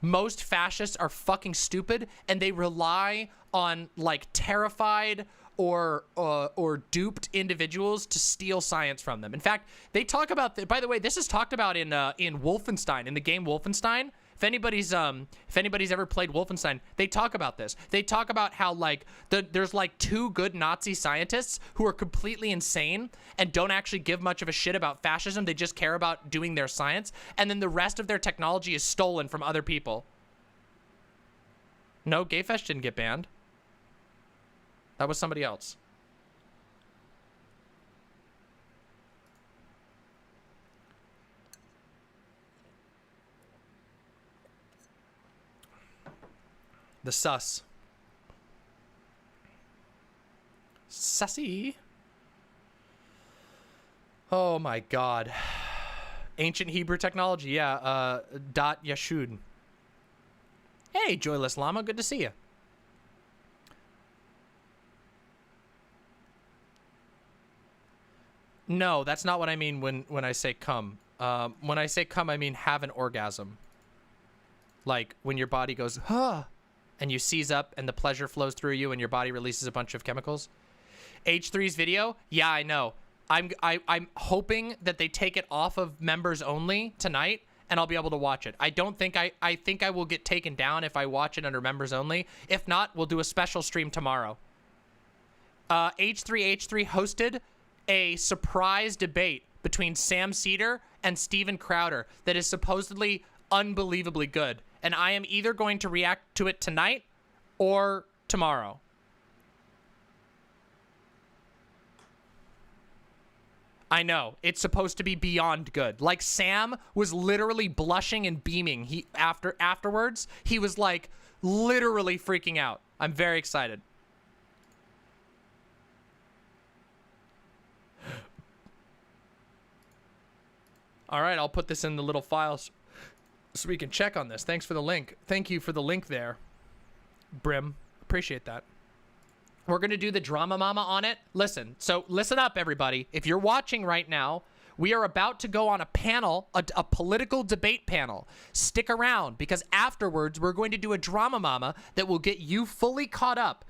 A: Most fascists are fucking stupid, and they rely on, like, terrified or duped individuals to steal science from them. In fact, they talk about, by the way, this is talked about in Wolfenstein, in the game Wolfenstein. If anybody's ever played Wolfenstein, they talk about this. They talk about how, like, there's like 2 good Nazi scientists who are completely insane and don't actually give much of a shit about fascism. They just care about doing their science, and then the rest of their technology is stolen from other people. No, Gayfest didn't get banned. That was somebody else. The sus. Sassy. Oh my God. Ancient Hebrew technology. Yeah. Dot Yashud. Hey, Joyless Llama. Good to see you. No, that's not what I mean when I say come. When I say come, I mean have an orgasm. Like when your body goes, huh, and you seize up and the pleasure flows through you and your body releases a bunch of chemicals. H3's video, yeah, I know. I'm hoping that they take it off of members only tonight and I'll be able to watch it. I think I will get taken down if I watch it under members only. If not, we'll do a special stream tomorrow. H3 hosted a surprise debate between Sam Seder and Steven Crowder that is supposedly unbelievably good. And I am either going to react to it tonight or tomorrow. I know. It's supposed to be beyond good. Like, Sam was literally blushing and beaming. Afterwards, he was like literally freaking out. I'm very excited. All right, I'll put this in the little files so we can check on this. Thanks for the link. Thank you for the link there, Brim. Appreciate that. We're going to do the DramaMama on it. Listen up, everybody. If you're watching right now, we are about to go on a panel, a political debate panel. Stick around, because afterwards, we're going to do a DramaMama that will get you fully caught up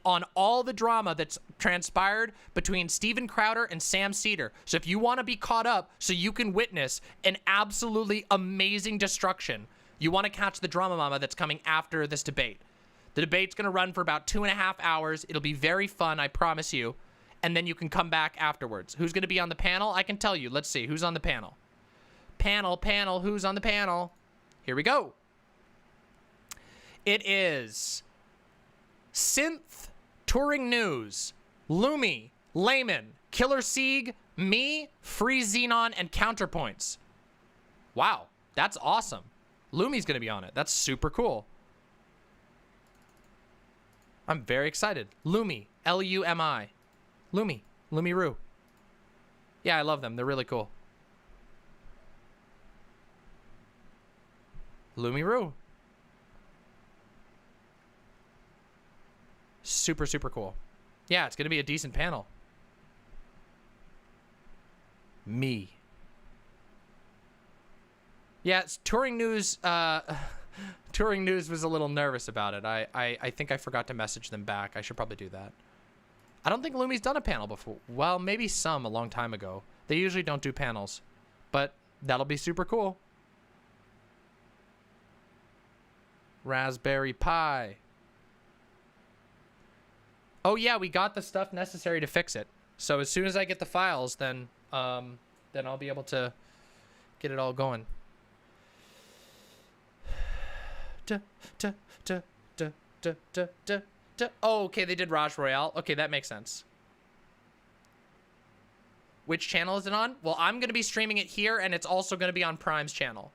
A: on all the drama that's transpired between Steven Crowder and Sam Seder. So if you want to be caught up so you can witness an absolutely amazing destruction, you want to catch the DramaMama that's coming after this debate. The debate's going to run for about 2.5 hours. It'll be very fun, I promise you. And then you can come back afterwards. Who's going to be on the panel? I can tell you. Let's see. Who's on the panel? Panel. Who's on the panel? Here we go. It is Synth, Touring News, Lumi, Layman, Killer Sieg, me, Free Xenon, and Counterpoints. Wow. That's awesome. Lumi's going to be on it. That's super cool. I'm very excited. Lumi. Lumi. Lumi-Roo. Yeah, I love them. They're really cool. Lumi-Roo. Super, super cool. Yeah, it's going to be a decent panel. Me. Yeah, it's Touring News. Touring News was a little nervous about it. I think I forgot to message them back. I should probably do that. I don't think Lumi's done a panel before. Well, maybe some a long time ago. They usually don't do panels, but that'll be super cool. Raspberry Pi. Oh yeah, we got the stuff necessary to fix it. So as soon as I get the files, then I'll be able to get it all going. Oh, okay, they did Raj Royale. Okay, that makes sense. Which channel is it on? Well, I'm going to be streaming it here, and it's also going to be on Prime's channel.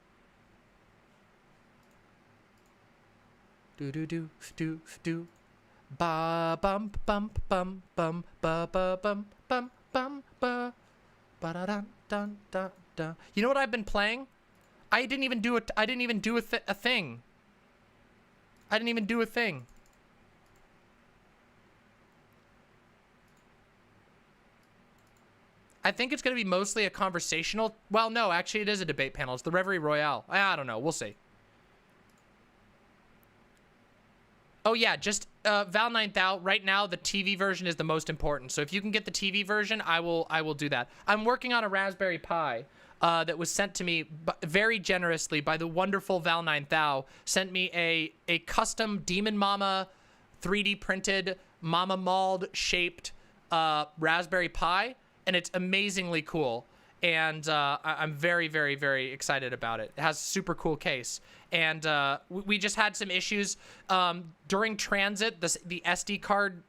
A: Do. Ba bum bum bum bum ba ba bum bum bum ba ba da dun dun dun dun. You know what I've been playing? I didn't even do it. I didn't even do a thing. I didn't even do a thing. I think it's going to be mostly a conversational. Well, no, actually, it is a debate panel. It's the Reverie Royale. I don't know. We'll see. Oh, yeah, just Val 9000. Right now, the TV version is the most important. So if you can get the TV version, I will do that. I'm working on a Raspberry Pi that was sent to me very generously by the wonderful Val 9000. Sent me a custom DramaMama 3D printed Mama Mauled shaped Raspberry Pi. And it's amazingly cool. And I'm very, very, very excited about it. It has a super cool case. And we just had some issues during transit. The SD card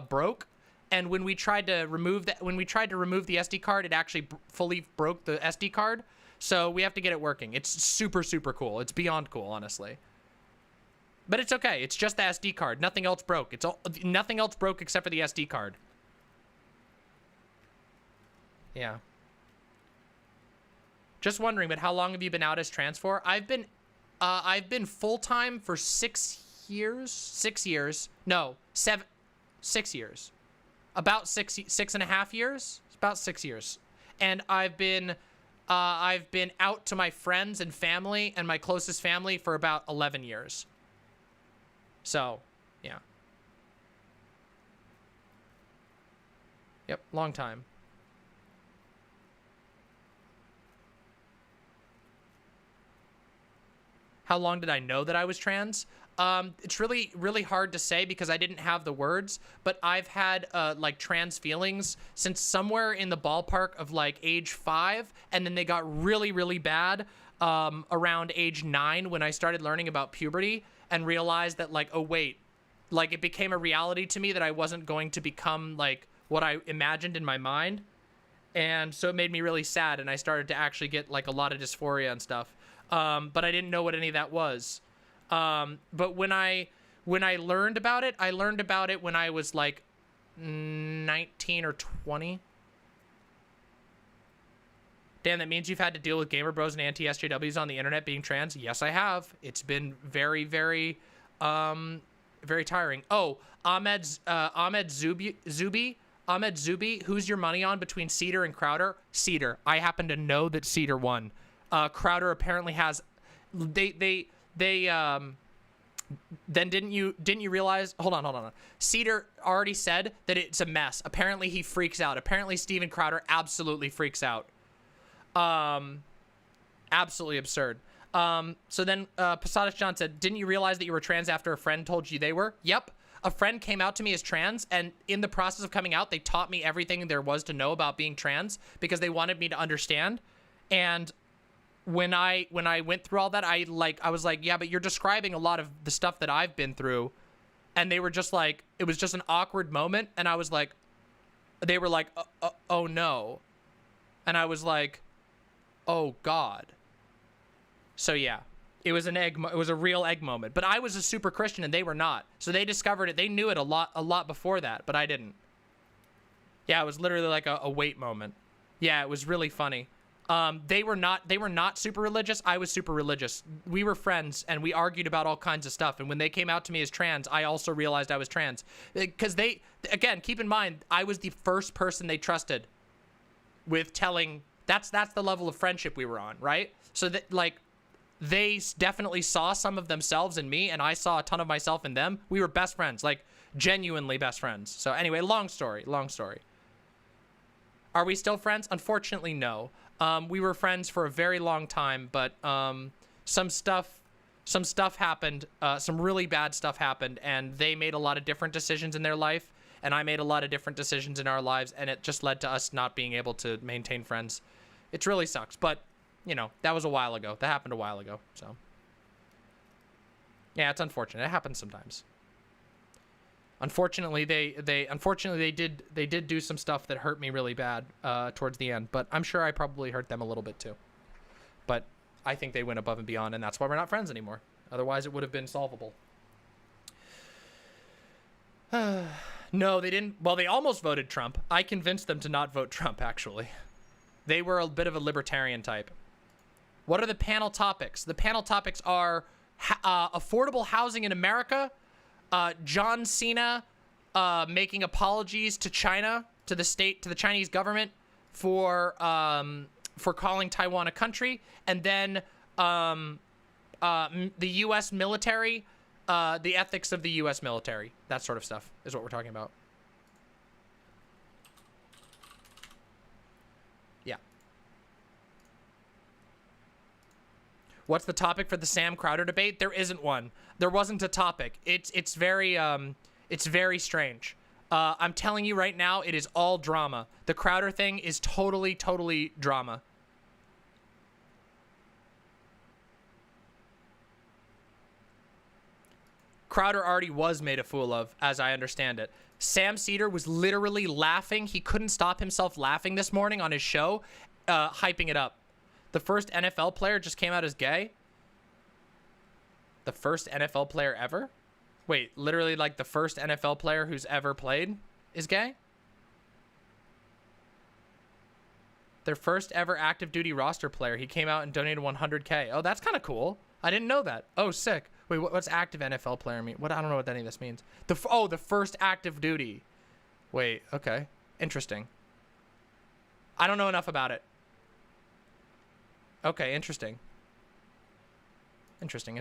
A: broke, and when we tried to remove the SD card, it actually fully broke the SD card. So we have to get it working. It's super, super cool. It's beyond cool, honestly. But it's okay. It's just the SD card. Nothing else broke. Nothing else broke except for the SD card. Yeah. Just wondering, but how long have you been out as trans for? I've been full-time for 6 years. 6 years. No, 6 years. About 6.5 years. About 6 years. And I've been out to my friends and family and my closest family for about 11 years. So, yeah. Yep, long time. How long did I know that I was trans? It's really, really hard to say because I didn't have the words, but I've had like trans feelings since somewhere in the ballpark of like age 5, and then they got really, really bad around age 9 when I started learning about puberty and realized that like, oh wait, like it became a reality to me that I wasn't going to become like what I imagined in my mind. And so it made me really sad, and I started to actually get like a lot of dysphoria and stuff. But I didn't know what any of that was. But when I learned about it, I learned about it when I was like 19 or 20. Dan, that means you've had to deal with gamer bros and anti-SJWs on the internet being trans? Yes, I have. It's been very, very, very tiring. Oh, Ahmed Zubi, who's your money on between Ceder and Crowder? Ceder. I happen to know that Ceder won. Crowder apparently has, then didn't you realize, hold on. Ceder already said that it's a mess. Apparently he freaks out. Apparently Steven Crowder absolutely freaks out. Absolutely absurd. So then, Posadas John said, didn't you realize that you were trans after a friend told you they were? Yep. A friend came out to me as trans, and in the process of coming out, they taught me everything there was to know about being trans because they wanted me to understand. And when I went through all that, I was like, yeah, but you're describing a lot of the stuff that I've been through. And they were just like, it was just an awkward moment. And I was like, they were like, oh no. And I was like, oh God. So yeah, it was it was a real egg moment, but I was a super Christian and they were not. So they discovered it. They knew it a lot before that, but I didn't. Yeah, it was literally like a wait moment. Yeah, it was really funny. They were not super religious. I was super religious. We were friends and we argued about all kinds of stuff. And when they came out to me as trans, I also realized I was trans because again, keep in mind, I was the first person they trusted with telling, that's the level of friendship we were on. Right. So that like, they definitely saw some of themselves in me and I saw a ton of myself in them. We were best friends, like genuinely best friends. So anyway, long story. Are we still friends? Unfortunately, no. We were friends for a very long time, but some stuff happened, some really bad stuff happened, and they made a lot of different decisions in their life, and I made a lot of different decisions in our lives, and it just led to us not being able to maintain friends. It really sucks, but, you know, that was a while ago. That happened a while ago, so. Yeah, it's unfortunate. It happens sometimes. Unfortunately, they did do some stuff that hurt me really bad towards the end, but I'm sure I probably hurt them a little bit too. But I think they went above and beyond, and that's why we're not friends anymore. Otherwise, it would have been solvable. No, they didn't. Well, they almost voted Trump. I convinced them to not vote Trump, actually. They were a bit of a libertarian type. What are the panel topics? The panel topics are affordable housing in America, John Cena making apologies to China, to the Chinese government for calling Taiwan a country, and then the U.S. military, the ethics of the U.S. military. That sort of stuff is what we're talking about. Yeah. What's the topic for the Sam Crowder debate? There isn't one. There wasn't a topic. It's very strange. I'm telling you right now, it is all drama. The Crowder thing is totally drama. Crowder already was made a fool of, as I understand it. Sam Ceder was literally laughing. He couldn't stop himself laughing this morning on his show, hyping it up. The first NFL player just came out as gay. The first NFL player ever? Wait, literally like the first NFL player who's ever played is gay? Their first ever active duty roster player. He came out and donated 100K. Oh, that's kind of cool. I didn't know that. Oh, sick. Wait, what's active NFL player mean? What? I don't know what any of this means. The first active duty. Wait, okay. Interesting. I don't know enough about it. Okay, interesting. Interesting.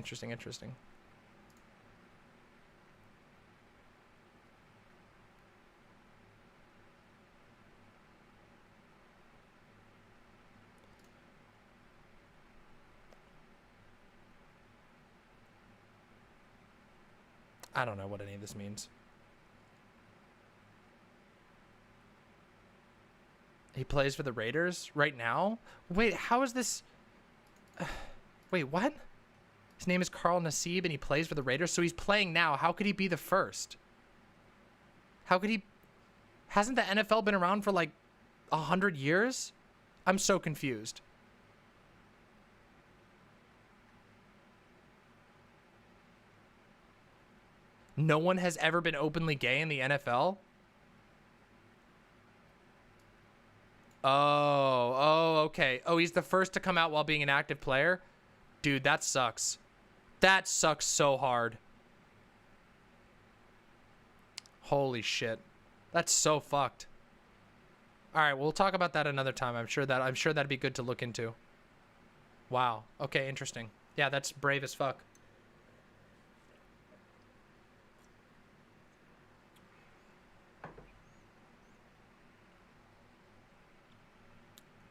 A: I don't know what any of this means. He plays for the Raiders right now? Wait, how is this? Wait, what? His name is Carl Nassib and he plays for the Raiders? So he's playing now. How could he be the first? How could he? Hasn't the NFL been around for like 100 years? I'm so confused. No one has ever been openly gay in the NFL? Oh, okay. Oh, he's the first to come out while being an active player? Dude, that sucks. That sucks so hard. Holy shit. That's so fucked. All right, we'll talk about that another time. I'm sure that'd be good to look into. Wow. Okay, interesting. Yeah, that's brave as fuck.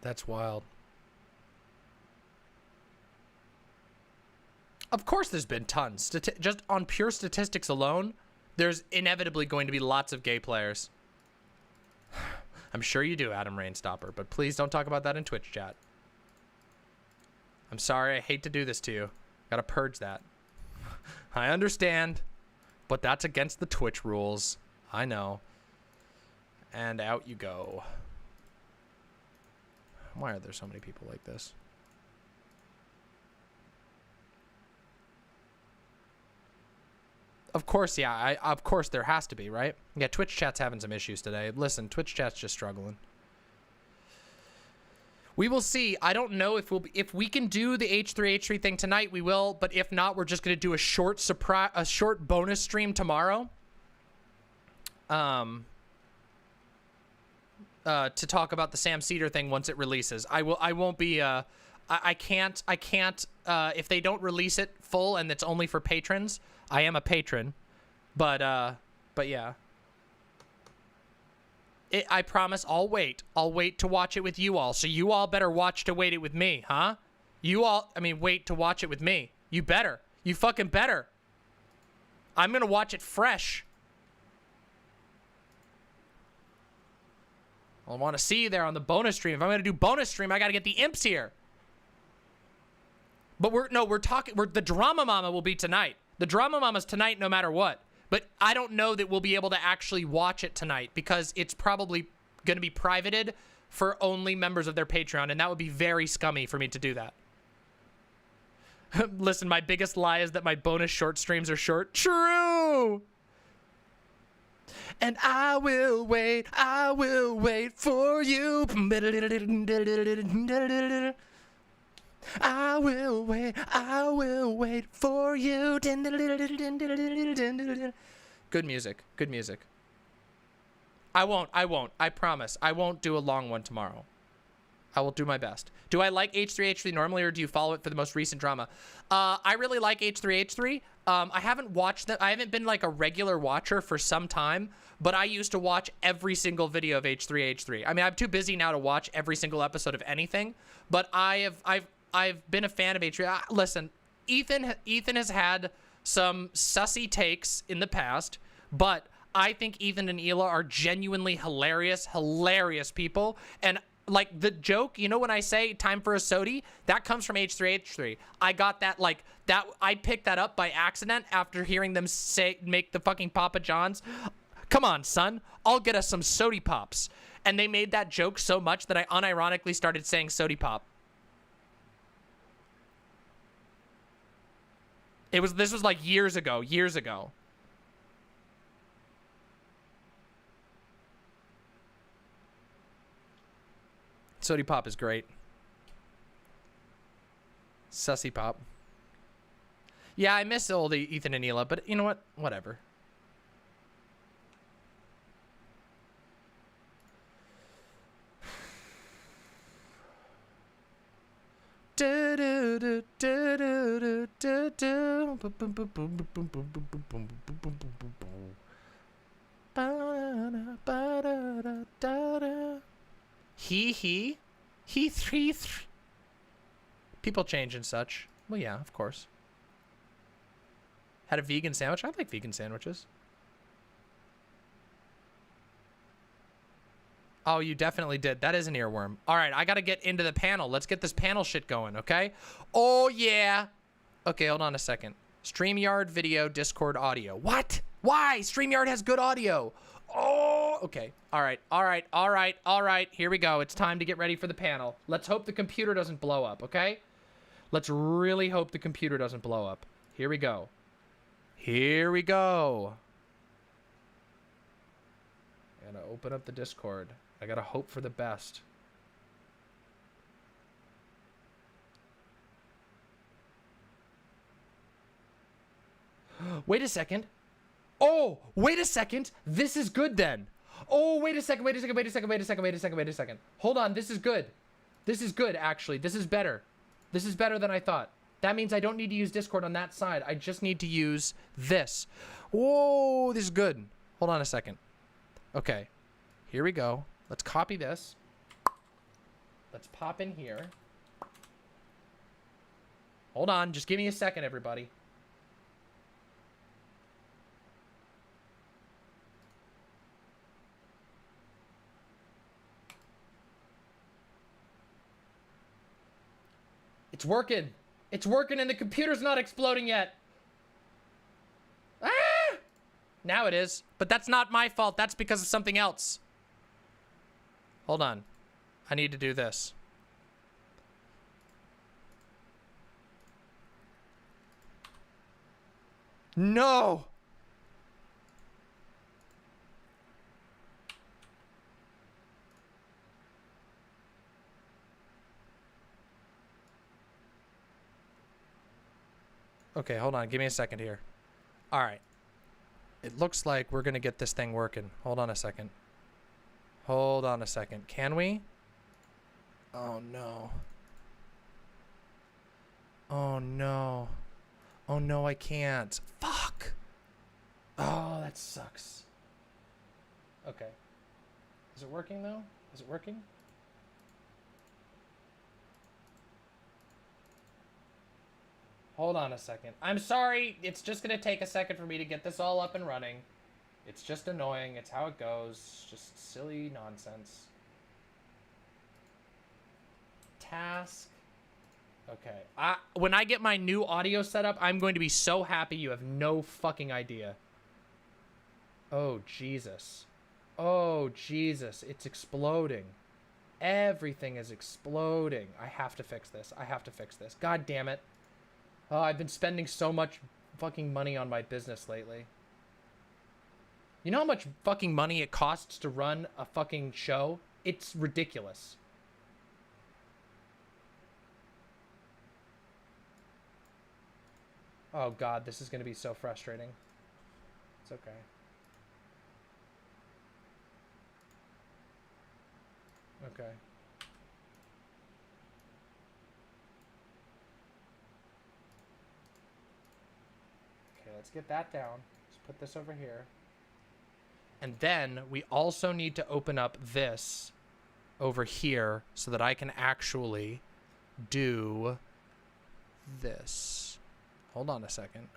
A: That's wild. Of course there's been tons. Just on pure statistics alone, there's inevitably going to be lots of gay players. I'm sure you do, Adam Rainstopper, but please don't talk about that in Twitch chat. I'm sorry, I hate to do this to you. Gotta purge that. I understand, but that's against the Twitch rules. I know. And out you go. Why are there so many people like this? Of course, yeah. Of course there has to be, right? Yeah, Twitch chat's having some issues today. Listen, Twitch chat's just struggling. We will see. I don't know if we can do the H3H3 thing tonight, we will, but if not, we're just going to do a short bonus stream tomorrow. To talk about the Sam Seder thing once it releases. I won't be I can't if they don't release it full and it's only for patrons. I am a patron, but yeah. I promise I'll wait to watch it with you all. So you all better watch to wait it with me, huh? Wait to watch it with me. You better. You fucking better. I'm gonna watch it fresh. I want to see you there on the bonus stream. If I'm going to do bonus stream, I got to get the imps here. But the DramaMama will be tonight. The DramaMama's tonight no matter what. But I don't know that we'll be able to actually watch it tonight because it's probably going to be privated for only members of their Patreon, and that would be very scummy for me to do that. Listen, my biggest lie is that my bonus short streams are short. True! And I will wait for you. I will wait for you. Good music. I won't. I promise. I won't do a long one tomorrow. I will do my best. Do I like H3H3 normally, or do you follow it for the most recent drama? I really like H3H3. I haven't watched them. I haven't been like a regular watcher for some time, but I used to watch every single video of H3H3. I mean, I'm too busy now to watch every single episode of anything, but I've been a fan of H3. Listen, Ethan has had some sussy takes in the past, but I think Ethan and Hila are genuinely hilarious people, and like the joke, you know, when I say time for a sodi, that comes from H3H3. I got that, like, that, I picked that up by accident after hearing them make the fucking Papa John's. Come on, son, I'll get us some sodi pops. And they made that joke so much that I unironically started saying sodi pop. This was like years ago. Sody Pop is great. Sussy Pop. Yeah, I miss old Ethan and Neela, but you know what? Whatever. He, three. People change and such. Well, yeah, of course. Had a vegan sandwich? I like vegan sandwiches. Oh, you definitely did. That is an earworm. All right, I got to get into the panel. Let's get this panel shit going, okay? Oh, yeah. Okay, hold on a second. StreamYard video, Discord audio. What? Why? StreamYard has good audio. Oh, okay. All right. Here we go. It's time to get ready for the panel. Let's hope the computer doesn't blow up, okay? Let's really hope the computer doesn't blow up. Here we go. Here we go. I gotta open up the Discord. I gotta hope for the best. Wait a second. Oh, wait a second. This is good then. Oh, wait a second. Hold on. This is good. This is good, actually. This is better. This is better than I thought. That means I don't need to use Discord on that side. I just need to use this. Whoa, this is good. Hold on a second. Okay. Here we go. Let's copy this. Let's pop in here. Hold on. Just give me a second, everybody. It's working. It's working and the computer's not exploding yet. Ah! Now it is. But that's not my fault. That's because of something else. Hold on. I need to do this. No! Okay, hold on. Give me a second here. All right. It looks like we're going to get this thing working. Hold on a second. Hold on a second. Can we? Oh, no. Oh, no. Oh, no, I can't. Fuck. Oh, that sucks. Okay. Is it working, though? Is it working? Hold on a second. I'm sorry. It's just going to take a second for me to get this all up and running. It's just annoying. It's how it goes. Just silly nonsense. Task. Okay. When I get my new audio setup, I'm going to be so happy you have no fucking idea. Oh, Jesus. Oh, Jesus. It's exploding. Everything is exploding. I have to fix this. I have to fix this. God damn it. Oh, I've been spending so much fucking money on my business lately. You know how much fucking money it costs to run a fucking show? It's ridiculous. Oh God, this is gonna be so frustrating. It's okay. Okay. Let's get that down. Let's put this over here. And then we also need to open up this over here so that I can actually do this. Hold on a second.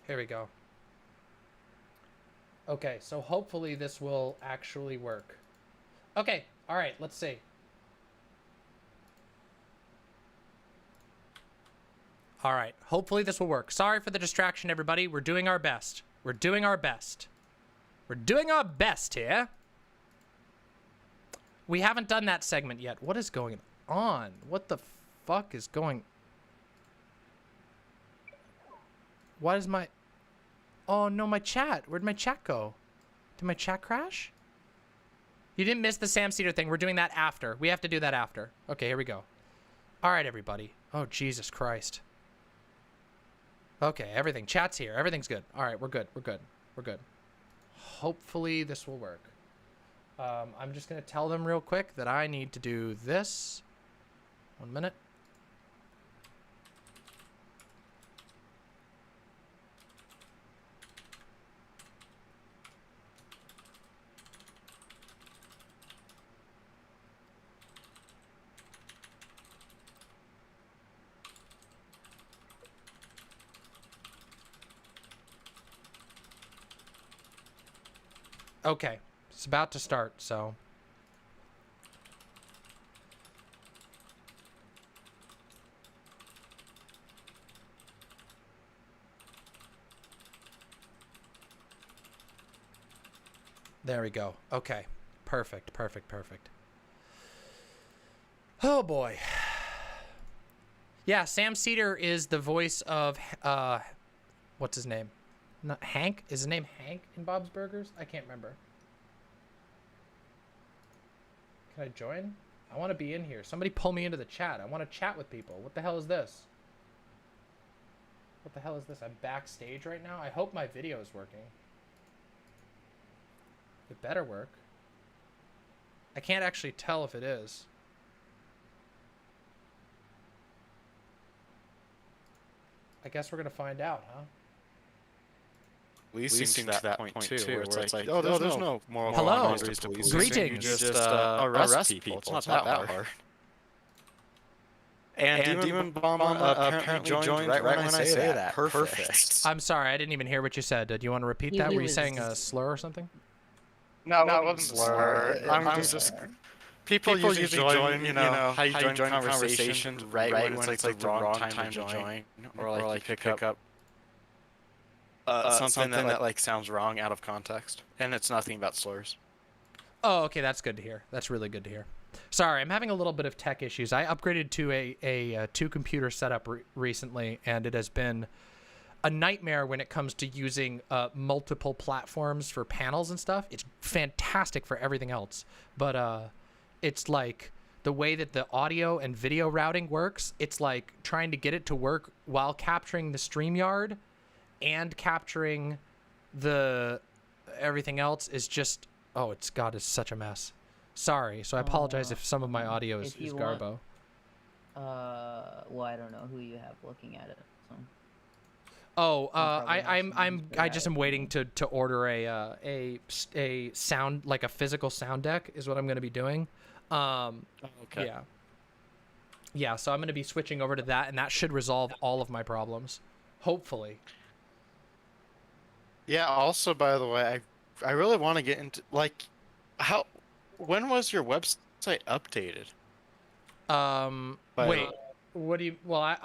A: Here we go. Okay, so hopefully this will actually work. Okay. All right. Let's see. All right. Hopefully this will work. Sorry for the distraction, everybody. We're doing our best. We're doing our best. We're doing our best here. We haven't done that segment yet. What is going on? What the fuck is going... Why is my... Oh, no, my chat. Where'd my chat go? Did my chat crash? You didn't miss the Sam Cedar thing. We're doing that after. We have to do that after. Okay, here we go. All right, everybody. Oh, Jesus Christ. Okay, everything. Chat's here. Everything's good. All right, we're good. We're good. We're good. Hopefully this will work. I'm just going to tell them real quick that I need to do this. 1 minute. Okay, it's about to start, so. There we go. Okay, perfect, perfect, perfect. Oh boy. Yeah, Sam Cedar is the voice of, what's his name? Not Hank? Is his name Hank in Bob's Burgers? I can't remember. Can I join? I want to be in here. Somebody pull me into the chat. I want to chat with people. What the hell is this? What the hell is this? I'm backstage right now. I hope my video is working. It better work. I can't actually tell if it is. I guess we're going to find out, huh?
C: Leasing to that point too, where it's like, oh, there's no moral boundaries to policing.
A: Greetings.
C: You just arrest people. It's not that hard. And DramaMama apparently joined right when I say that. Perfect.
A: I'm sorry, I didn't even hear what you said. Do you want to repeat that? Were you saying a slur or something?
C: No, it wasn't a slur. I'm just... People usually join, you know, how you join conversations right when it's like the wrong time to join. Or like you pick up something that like sounds wrong out of context, and it's nothing about slurs.
A: Oh, okay, that's good to hear. That's really good to hear. Sorry, I'm having a little bit of tech issues. I upgraded to a two-computer setup recently, and it has been a nightmare when it comes to using multiple platforms for panels and stuff. It's fantastic for everything else, but it's like the way that the audio and video routing works, it's like trying to get it to work while capturing the StreamYard and capturing the everything else is just, oh, it's such a mess. Sorry, so I apologize if some of my audio is garbo.
D: Well, I don't know who you have looking at it. So.
A: Oh, I just am waiting to order a sound, like a physical sound deck is what I'm going to be doing.
C: Okay.
A: Yeah, so I'm going to be switching over to that, and that should resolve all of my problems, hopefully.
C: Yeah, also, by the way, I really want to get into, like, when was your website updated?
A: Wait, what do you, well,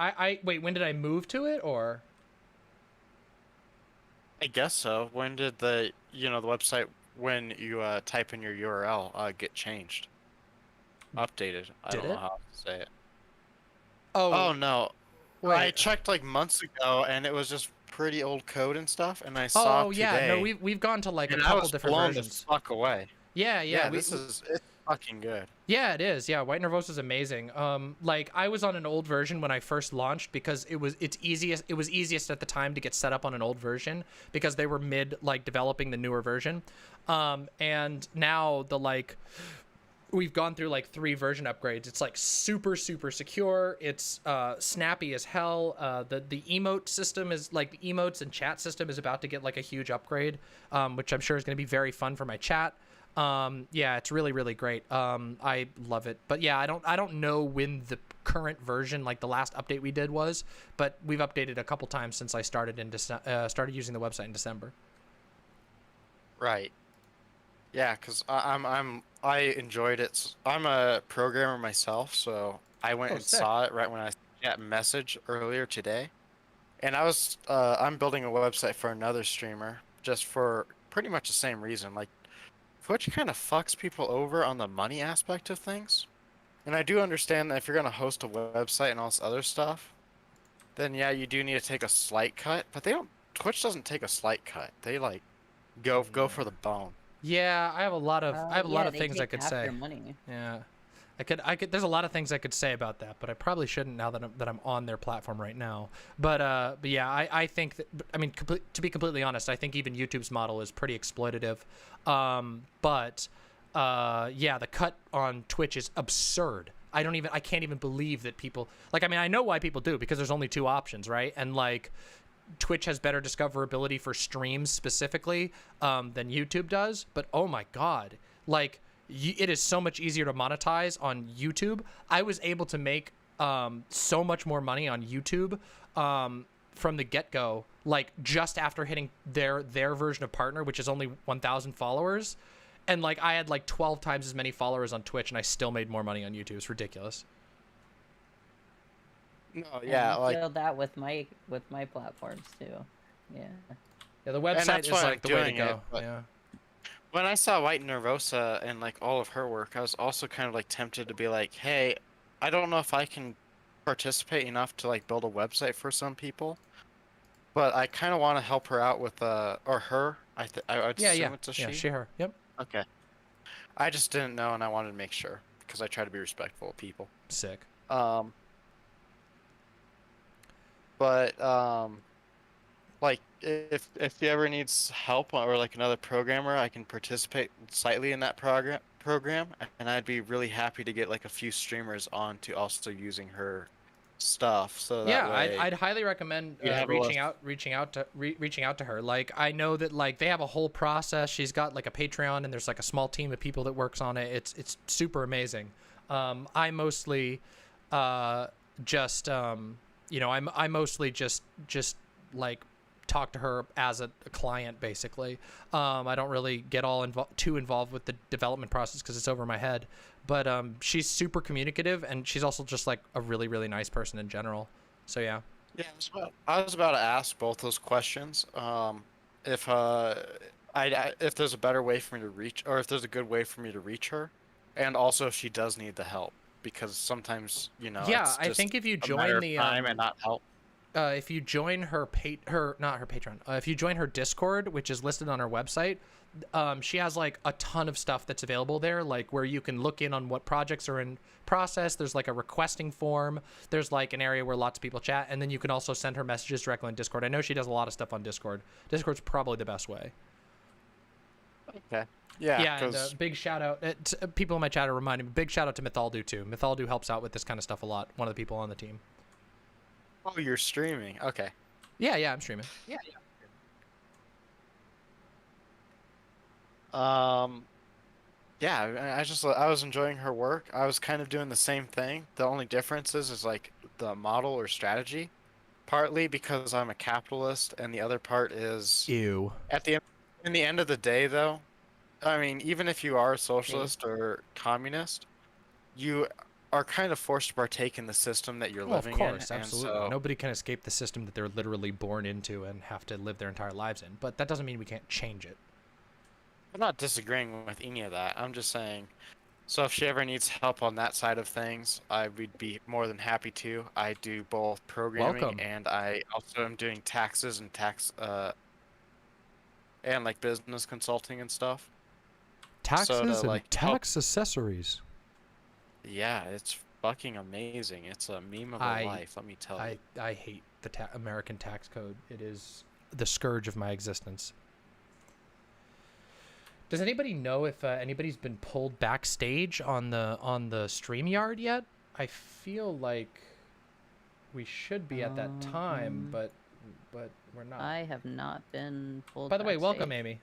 A: wait, when did I move to it, or?
C: I guess so. When did the website, when you type in your URL, get changed? Updated. I don't know how to say it. Oh, no.
A: Wait.
C: I checked, like, months ago, and it was just pretty old code and stuff, and I saw today.
A: Yeah, no, we've gone to like a couple different versions.
C: And I was blown the fuck away.
A: Yeah,
C: it's fucking good.
A: Yeah, it is. Yeah, White Nervosa is amazing. Like I was on an old version when I first launched because it was easiest at the time to get set up on an old version because they were developing the newer version. And now we've gone through like 3 version upgrades. It's like super secure. It's snappy as hell. The emote system is like the emotes and chat system is about to get like a huge upgrade, which I'm sure is going to be very fun for my chat. Yeah, it's really great. I love it. But yeah, I don't know when the current version, like the last update we did was, but we've updated a couple times since I started using the website in December.
C: Right. Yeah, cause I enjoyed it. I'm a programmer myself, so I went
A: Oh,
C: and
A: sick.
C: saw it right when I got a message earlier today. And I'm building a website for another streamer just for pretty much the same reason. Like, Twitch kind of fucks people over on the money aspect of things. And I do understand that if you're gonna host a website and all this other stuff, then yeah, you do need to take a slight cut. But they don't. Twitch doesn't take a slight cut. They like go for the bone.
A: Yeah, I have a lot of
D: Yeah, they
A: things I
D: take
A: could
D: half
A: say.
D: your money.
A: Yeah. There's a lot of things I could say about that, but I probably shouldn't now that I'm on their platform right now. But yeah, I think that, I mean, to be completely honest, I think even YouTube's model is pretty exploitative. Yeah, the cut on Twitch is absurd. I can't even believe that people, like, I mean, I know why people do, because there's only two options, right? And like, Twitch has better discoverability for streams specifically than YouTube does, but oh my God, like, it is so much easier to monetize on YouTube. I was able to make so much more money on YouTube from the get-go, like just after hitting their version of partner, which is only 1,000 followers. And like I had like 12 times as many followers on Twitch, and I still made more money on YouTube. It's ridiculous.
C: No,
D: And
C: yeah,
D: I
C: like
D: feel that with my platforms too. Yeah.
A: Yeah, the
C: that's
A: website is
C: why I'm
A: like the way to
C: doing
A: go.
C: it, but-
A: Yeah.
C: when I saw White Nervosa and like all of her work, I was also kind of like tempted to be like, hey, I don't know if I can participate enough to like build a website for some people, but I kind of want to help her out with or her. I would assume it's a
A: Yeah,
C: she.
A: she, her. Yep.
C: Okay. I just didn't know, and I wanted to make sure because I try to be respectful of people.
A: Sick.
C: Um, but like if he ever needs help or like another programmer, I can participate slightly in that program, and I'd be really happy to get like a few streamers on to also using her stuff, so that
A: Yeah,
C: way
A: I'd highly recommend
C: you have a
A: reaching out to her. Like, I know that like they have a whole process. She's got like a Patreon, and there's like a small team of people that works on it. It's super amazing. I mostly just you know, I mostly just like talk to her as a client, basically. I don't really get all too involved with the development process because it's over my head. But she's super communicative, and she's also just like a really, really nice person in general. So yeah.
C: Yeah, I was about to ask both those questions. If if there's a better way for me to reach, or if there's a good way for me to reach her, and also if she does need the help, because sometimes
A: Yeah,
C: it's
A: I
C: just
A: think if you
C: a
A: join
C: matter
A: the
C: of time and not help.
A: if you join her not her Patreon, if you join her Discord, which is listed on her website, she has like a ton of stuff that's available there, like where you can look in on what projects are in process. There's like a requesting form. There's like an area where lots of people chat, and then you can also send her messages directly on Discord. I know she does a lot of stuff on Discord. Discord's probably the best way.
C: Okay. Yeah.
A: Yeah, and big shout out. People in my chat are reminding me. Big shout out to Mythaldu too. Mythaldu helps out with this kind of stuff a lot. One of the people on the team.
C: Oh, you're streaming. Okay.
A: Yeah, I'm streaming.
C: Yeah. Yeah, I was enjoying her work. I was kind of doing the same thing. The only difference is like the model or strategy. Partly because I'm a capitalist, and the other part is
A: Ew.
C: in the end of the day, though, I mean, even if you are a socialist or communist, you are kind of forced to partake in the system that you're living in.
A: Of course, absolutely.
C: And so,
A: Nobody can escape the system that they're literally born into and have to live their entire lives in. But that doesn't mean we can't change it.
C: I'm not disagreeing with any of that. I'm just saying, so if she ever needs help on that side of things, I would be more than happy to. I do both programming
A: Welcome.
C: and I also am doing taxes and and like business consulting and stuff.
A: Taxes
C: So to,
A: and
C: like,
A: tax accessories.
C: Yeah, it's fucking amazing. It's a meme of a life, let me tell you.
A: I hate the American tax code. It is the scourge of my existence. Does anybody know if anybody's been pulled backstage on the StreamYard yet? I feel like we should be at that time, but we're not.
D: I have not been pulled.
A: By the way, welcome,
D: backstage.
A: Amy.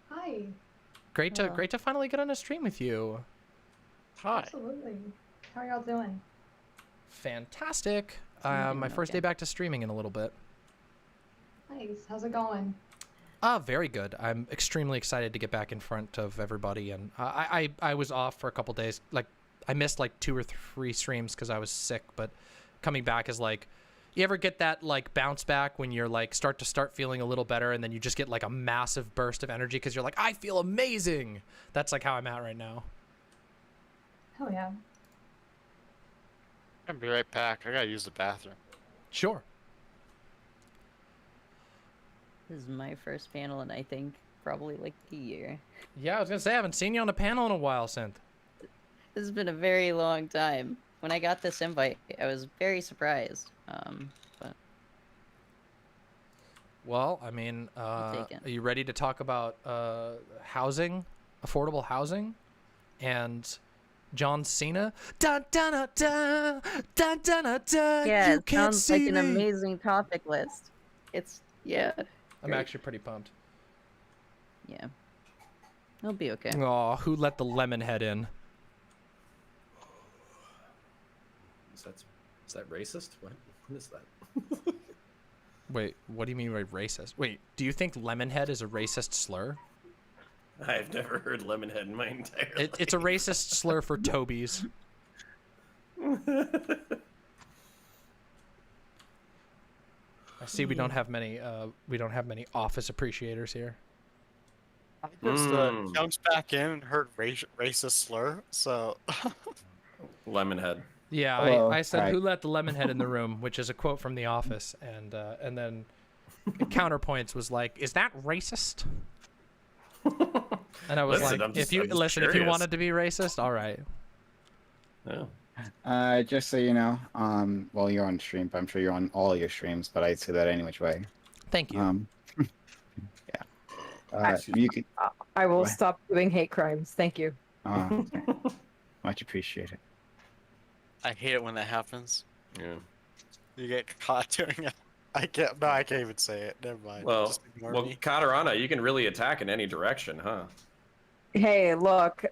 E: Hi.
A: Great to finally get on a stream with you.
C: Hi.
E: Absolutely. How are y'all doing?
A: Fantastic.
D: I'm
A: My
D: doing
A: first
D: okay.
A: day back to streaming in a little bit.
E: Nice. How's it going?
A: Very good. I'm extremely excited to get back in front of everybody, and I was off for a couple days. Like, I missed like 2 or 3 streams because I was sick, but coming back is like, you ever get that like bounce back when you're like start feeling a little better, and then you just get like a massive burst of energy because you're like, I feel amazing. That's like how I'm at right now.
E: Hell yeah.
C: I'll be right back. I gotta use the bathroom.
A: Sure.
D: This is my first panel, and I think probably like a year.
A: Yeah, I was gonna say I haven't seen you on a panel in a while, Synth.
D: This has been a very long time. When I got this invite, I was very surprised. But
A: Well, I mean, are you ready to talk about housing, affordable housing, and John Cena? Dun, dun, dun, dun, dun, dun, dun, dun,
D: yeah,
A: you
D: it
A: can't
D: sounds
A: see
D: like an
A: me.
D: amazing topic list. Yeah.
A: I'm
D: great.
A: actually pretty pumped.
D: Yeah. It'll be okay.
A: Aw, who let the lemon head in?
F: Is that racist? What is that?
A: Wait, what do you mean by racist? Wait, do you think lemonhead is a racist slur?
F: I've never heard lemonhead in my entire life.
A: It's a racist slur for Tobies. I see we don't have many office appreciators here.
C: I just jumped back in and heard racist slur, so.
F: Lemonhead.
A: Yeah,
G: Hello.
A: I said,
G: Hi.
A: who let the lemon head in the room, which is a quote from The Office, and then counterpoints was like, is that racist? And I was
F: Listen,
A: like,
F: I'm just
A: if you
F: curious.
A: wanted to be racist, all right.
F: Yeah.
G: Just so you know, well, you're on stream, but I'm sure you're on all your streams, but I'd say that any which way.
A: Thank you.
G: Yeah. You could,
H: I will
G: What?
H: stop doing hate crimes. Thank you.
G: okay. Much appreciated.
C: I hate it when that happens.
F: Yeah.
C: You get caught doing it. I can't even say it. Never mind.
F: Well,
C: Just ignore
F: well,
C: me.
F: Katarana, you can really attack in any direction, huh?
H: Hey, look,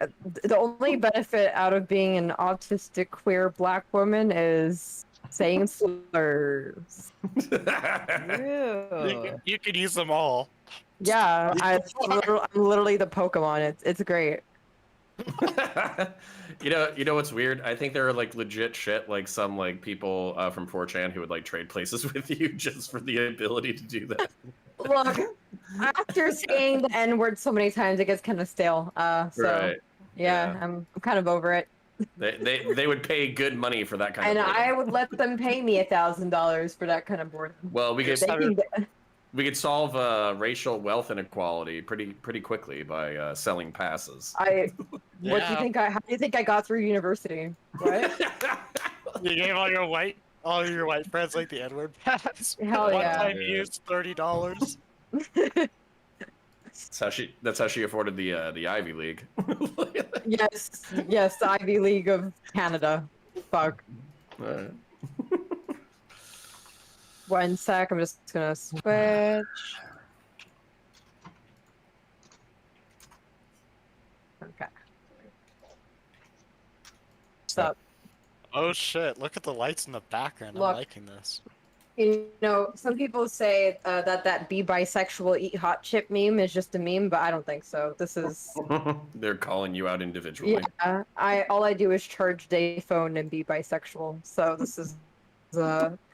H: the only benefit out of being an autistic queer black woman is saying slurs.
D: Ew.
C: You could use them all.
H: Yeah, I'm literally the Pokemon. It's great.
F: You know what's weird? I think there are like legit shit, like some like people from 4chan who would like trade places with you just for the ability to do that.
H: Look, after saying the N word so many times, it gets kind of stale. So
F: Right.
H: yeah,
F: Yeah.
H: I'm kind of over it.
F: They would pay good money for that kind
H: And
F: of boredom.
H: I would let them pay me $1,000 for that kind of boredom.
F: Well, we
H: They
F: could
H: can-
F: solve racial wealth inequality pretty quickly by selling passes.
H: What do you
C: Yeah.
H: think? How do you think I got through university? What?
C: You gave all your white friends like the N-word pass.
H: Hell
C: One
H: yeah.
C: time used $30.
F: That's how she afforded the Ivy League.
H: Yes, the Ivy League of Canada. Fuck.
F: Alright.
H: 1 sec, I'm just gonna switch. Okay. Stop.
C: Oh shit! Look at the lights in the background.
H: Look.
C: I'm liking this.
H: You know, some people say that be bisexual, eat hot chip meme is just a meme, but I don't think so. This is
F: They're calling you out individually.
H: yeah. All I do is charge day phone and be bisexual. So this is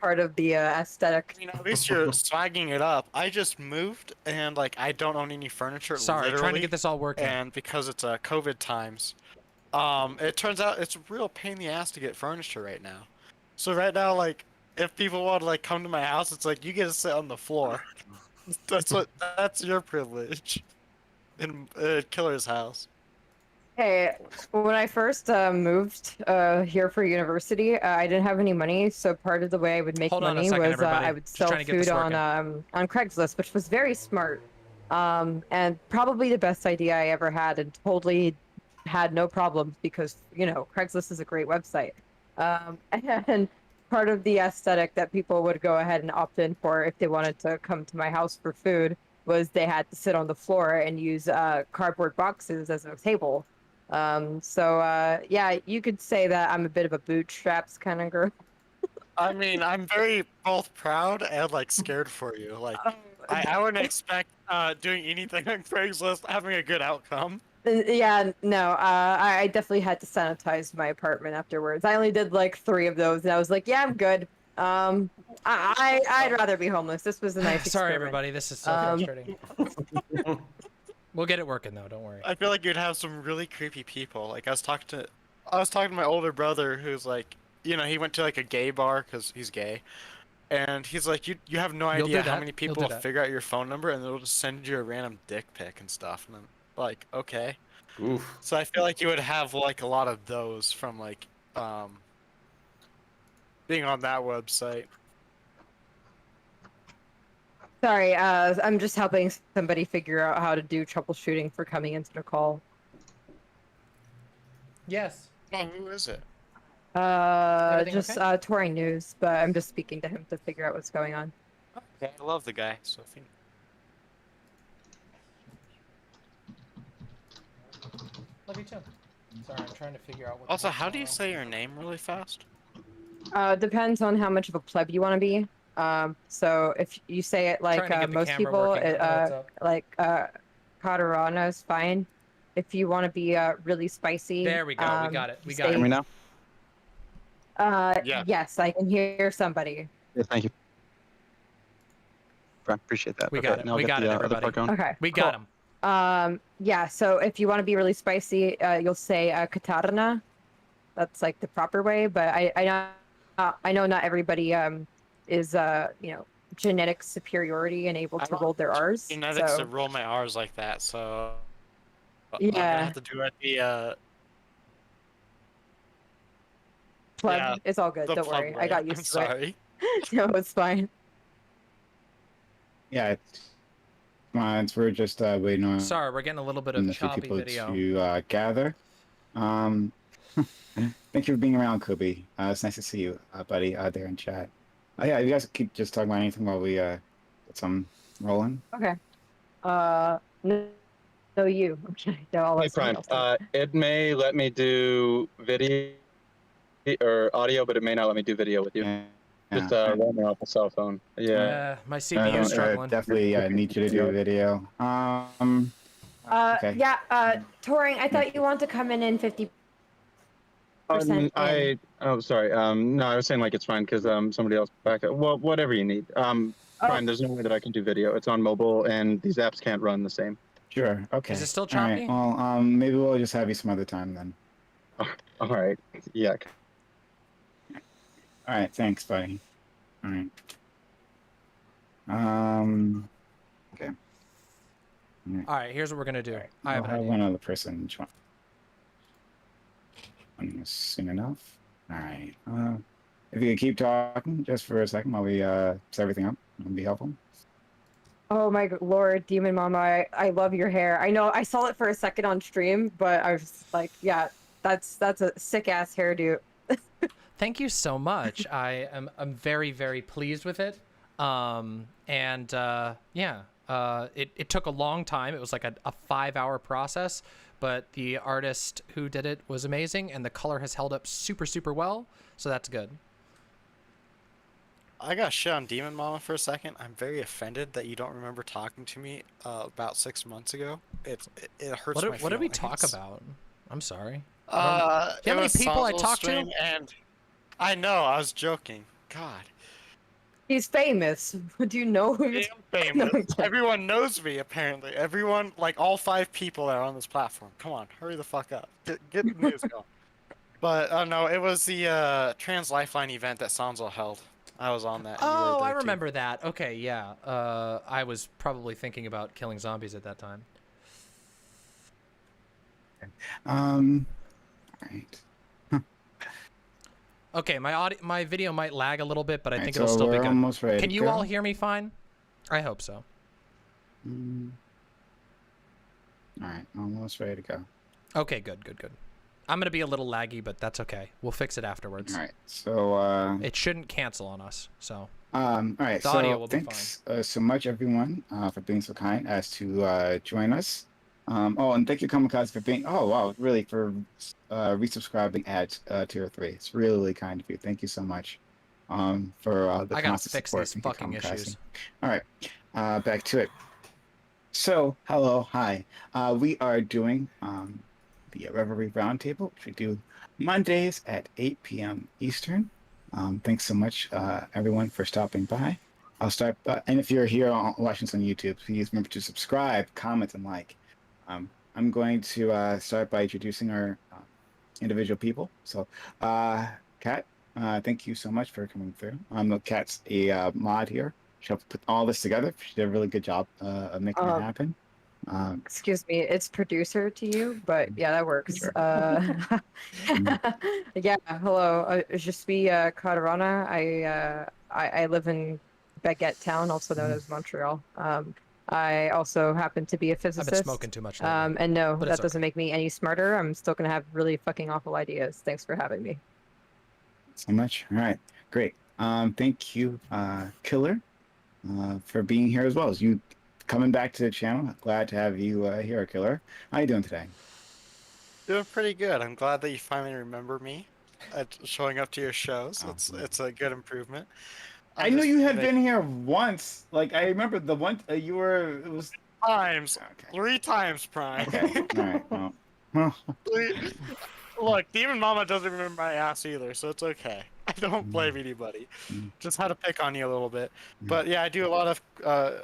H: part of the aesthetic.
C: I mean, at least you're swagging it up. I just moved and like I don't own any furniture.
A: Sorry, trying to
C: literally,
A: get this all working.
C: And because it's COVID times, it turns out it's a real pain in the ass to get furniture right now. So right now, like, if people want to like come to my house, it's like you get to sit on the floor. That's your privilege in Killer's house.
H: Hey, when I first moved here for university, I didn't have any money, so part of the way I would make
A: Hold on a
H: money
A: second,
H: was
A: everybody.
H: I would
A: Just
H: sell
A: trying to get this
H: food on Craigslist, which was very smart, and probably the best idea I ever had, and totally had no problems because Craigslist is a great website, and part of the aesthetic that people would go ahead and opt in for if they wanted to come to my house for food was they had to sit on the floor and use cardboard boxes as a table. Yeah, you could say that I'm a bit of a bootstraps kind of girl.
C: I mean, I'm very both proud and like scared for you. Like, I wouldn't expect doing anything on Craigslist, having a good outcome.
H: Yeah, no, I definitely had to sanitize my apartment afterwards. I only did like 3 of those, and I was like, yeah, I'm good. I'd rather be homeless. This was a nice
A: Sorry,
H: experiment.
A: everybody. This is so frustrating. We'll get it working though. Don't worry.
C: I feel like you'd have some really creepy people. Like I was talking to my older brother, who's like, you know, he went to like a gay bar because he's gay, and he's like, you have no
A: You'll
C: idea
A: do
C: how
A: that.
C: many
A: You'll
C: people
A: do
C: will
A: that.
C: figure out your phone number and they'll just send you a random dick pic and stuff, and I'm like, okay.
F: Oof.
C: So I feel like you would have like a lot of those from like being on that website.
H: Sorry, I'm just helping somebody figure out how to do troubleshooting for coming into the call.
A: Yes.
C: Oh, who is it?
A: Everything
H: Just
A: okay?
H: touring news, but I'm just speaking to him to figure out what's going on.
C: Okay, I love the guy. So if he...
A: Love you too. Sorry, I'm trying to figure out what.
C: Also, how do you say your name really fast?
H: Depends on how much of a pleb you want to be. So if you say it like
A: Trying to get the
H: most
A: camera
H: people,
A: working. I know what's up.
H: like Katarana is fine. If you want to be really spicy,
A: There we go. We got it. We got
H: say,
G: Hear me now?
C: Yeah.
H: Yes, I can hear somebody.
G: Yes, thank you. Appreciate that.
A: We
G: Okay,
A: got it.
G: now I'll
A: We
G: get
A: got
G: the
A: it,
G: other
A: everybody.
G: part going.
H: Okay,
A: We
H: cool.
A: got him.
H: Yeah. So if you want to be really spicy, you'll say Katarina. That's like the proper way. But I know not everybody is you know, genetic superiority and able
C: I
H: to
C: don't
H: roll their R's.
C: genetics
H: So
C: to roll my R's like that, so I'm
H: yeah,
C: gonna have to do it the
H: pleb,
C: yeah,
H: it's all good.
C: the
H: Don't
C: plug
H: worry, I
C: way.
H: got
C: I'm
H: used to
C: sorry.
H: it. No, it's fine.
G: Yeah, we're just waiting on
A: Sorry, we're getting a little bit
G: a
A: of
G: few
A: choppy
G: people
A: video.
G: to gather. Thank you for being around, Glooby. It's nice to see you, buddy, out there in chat. Yeah, you guys keep just talking about anything while we get some rolling.
H: Okay. No, no, you. Okay, no, I'll
I: Hey,
H: let somebody
I: Prime.
H: else talk.
I: It may let me do video or audio, but it may not let me do video with you.
G: Yeah.
I: Just roaming off a cell phone. Yeah.
A: My CPU is struggling.
G: Definitely need you to do a video. Okay.
H: Yeah, touring, I thought you want to come in 50%.
I: Oh, sorry. No, I was saying like it's fine because somebody else back up. Well, whatever you need. Prime, there's no way that I can do video. It's on mobile, and these apps can't run the same.
G: Sure. Okay.
A: Is it still
G: All
A: choppy?
G: right. Well, maybe we'll just have you some other time then.
I: All right. Yeah.
G: All right. Thanks, buddy. All right. Okay.
A: All right, here's what we're gonna do.
G: Right.
A: I have
G: I'll
A: an
G: have
A: idea.
G: one other person join. Soon enough. All right. If you could keep talking just for a second while we set everything up, it would be helpful.
H: Oh my lord, Demon Mama, I love your hair. I know I saw it for a second on stream, but I was just like, yeah, that's a sick ass hairdo.
A: Thank you so much. I'm very, very pleased with it. It took a long time. It was like a 5-hour process, but the artist who did it was amazing, and the color has held up super, super well. So that's good.
C: I got shit on Demon Mama for a second. I'm very offended that you don't remember talking to me about 6 months ago. It hurts my
A: What did we
C: feelings.
A: talk about? I'm sorry.
C: Do
A: you know how many people I talked to?
C: And I know, I was joking. God.
H: He's famous. Do you know who
C: I
H: you're
C: am famous.
H: No, I'm kidding.
C: Everyone knows me, apparently. Everyone, like all 5 people that are on this platform. Come on, hurry the fuck up. Get the news going. But, no, it was the Trans Lifeline event that Sanzo held. I was on that. And you were
A: Oh,
C: there
A: I
C: too.
A: remember that. Okay, yeah. I was probably thinking about killing zombies at that time.
G: All right.
A: Okay, my video might lag a little bit, but I think
G: so
A: it'll still be
G: we're
A: good.
G: almost ready
A: Can
G: to
A: you
G: go.
A: all hear me fine? I hope so.
G: All right, almost ready to go.
A: Okay, good. I'm gonna be a little laggy, but that's okay. We'll fix it afterwards.
G: All right, so
A: It shouldn't cancel on us. So
G: all right,
A: the audio
G: so
A: will be
G: thanks so much everyone for being so kind as to join us. Oh, and thank you Kamikaze for being really for resubscribing at tier 3. It's really kind of you. Thank you so much for the
A: I gotta
G: constant
A: fix
G: support.
A: these
G: Thank you,
A: fucking
G: Kamikaze.
A: issues.
G: All right, back to it. So, hello, hi. We are doing the Reverie Roundtable, which we do Mondays at 8 p.m. Eastern. Thanks so much, everyone, for stopping by. I'll start, and if you're here watching this on YouTube, please remember to subscribe, comment, and like. I'm going to start by introducing our individual people. So, Kat, thank you so much for coming through. Kat's a mod here. She helped put all this together. She did a really good job of making it happen.
H: Excuse me, it's producer to you, but yeah, that works.
G: Sure.
H: Yeah, hello. Je suis Catarana. I live in Baguette Town, also known as Montreal. I also happen to be a physicist.
A: I've been smoking too much lately.
H: And no,
A: but
H: that
A: it's
H: doesn't make me any smarter. I'm still gonna have really fucking awful ideas. Thanks for having me.
G: So much. All right, great. Thank you, Killer, for being here as well as you coming back to the channel. Glad to have you here, Killer. How you doing today?
C: Doing pretty good. I'm glad that you finally remember me at showing up to your shows. It's a good improvement.
G: I know you had been here once. Like I remember the one you were. It was
C: times.
G: Okay.
C: 3 times, Prime.
G: Okay. All right. Well.
C: Look, DramaMama doesn't remember my ass either, so it's okay. I don't blame anybody. Just had to pick on you a little bit. But yeah, I do a lot of.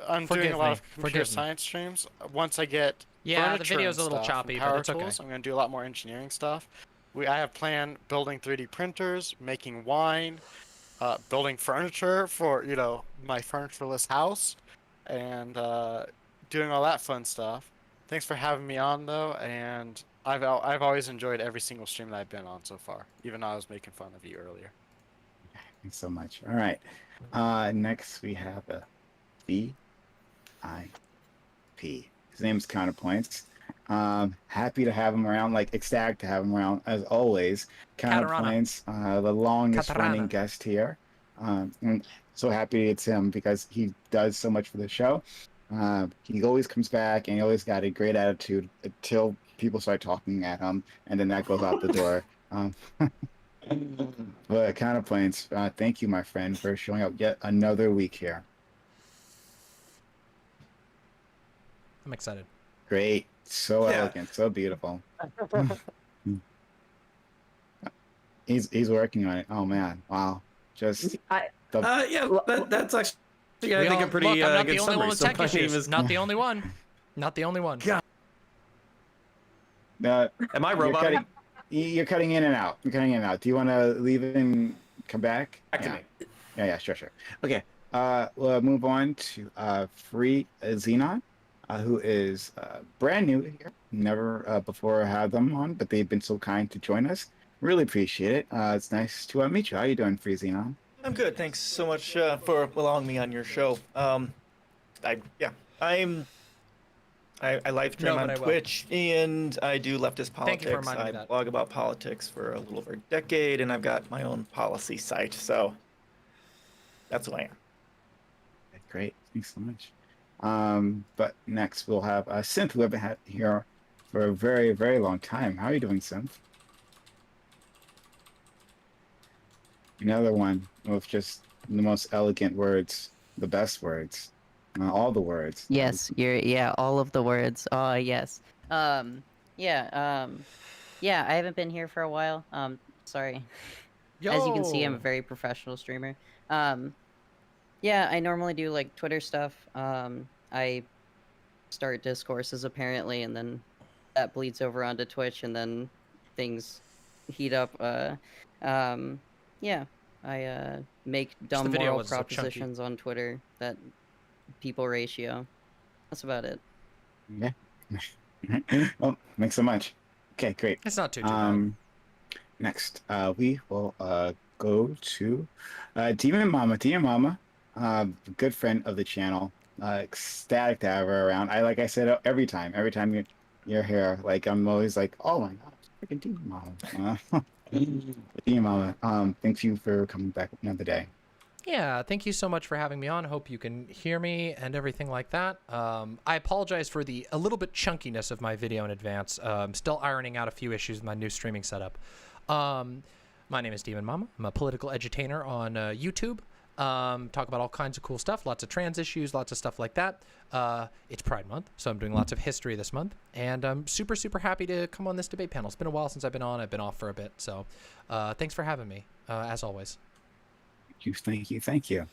C: I'm doing a lot of computer science streams. Once I get
A: the video's a little
C: stuff
A: choppy,
C: and
A: but
C: power
A: it's okay.
C: tools, I'm going to do a lot more engineering stuff. I have planned building 3D printers, making wine, building furniture for my furnitureless house, and doing all that fun stuff. Thanks for having me on though, and I've always enjoyed every single stream that I've been on so far, even though I was making fun of you earlier.
G: Thanks so much. All right. Next we have a VIP. His name's Counterpoints. Happy to have him around, like ecstatic to have him around as always. Counterpoints, the longest running guest here. I'm so happy it's him because he does so much for the show. He always comes back and he always got a great attitude until people start talking at him, and then that goes out the door. But Counterpoints, thank you, my friend, for showing up yet another week here.
A: I'm excited.
G: Great. So elegant, so beautiful. He's working on it. Oh man, wow. Just
F: that's actually I think a pretty good summary. So my name is
A: not the only one. Not the only one.
F: God. Am I robot?
G: You're cutting in and out. You're cutting in and out. Do you want to leave and come back?
F: Back to me.
G: Yeah, sure. Okay. We'll move on to Free Xenon, who is brand new here. Never before had them on, but they've been so kind to join us. Really appreciate it. It's nice to meet you. How you doing, Free Xenon?
J: I'm good. Thanks so much for allowing me on your show. I live stream on Twitch, and I do leftist politics. I blog about politics for a little over a decade, and I've got my own policy site, so that's who I am.
G: Great. Thanks so much. But next we'll have Synth, who I've had here for a very, very long time. How are you doing, Synth? Another one with just the most elegant words, the best words. All the words.
D: Yes, all of the words. Oh, yes. I haven't been here for a while. Sorry. As you can see, I'm a very professional streamer. I normally do like Twitter stuff. I start discourses apparently, and then that bleeds over onto Twitch, and then things heat up. I make dumb moral propositions on Twitter that people ratio. That's about it.
G: Yeah. Well, thanks so much. Okay, great.
A: It's not too bad.
G: Next, we will go to DramaMama. DramaMama, good friend of the channel. Ecstatic to have her around. Like I said, every time you're here, like I'm always like, oh my god, freaking DramaMama. DramaMama, thank you for coming back another day.
A: Yeah, thank you so much for having me on. Hope you can hear me and everything like that. I apologize for a little bit chunkiness of my video in advance. Still ironing out a few issues with my new streaming setup. My name is DramaMama. I'm a political edutainer on YouTube. talk about all kinds of cool stuff, lots of trans issues, lots of stuff like that. It's Pride Month, so I'm doing lots of history this month, and I'm super, super happy to come on this debate panel. It's been a while since I've been on. I've been off for a bit, so thanks for having me, as always.
G: Thank you.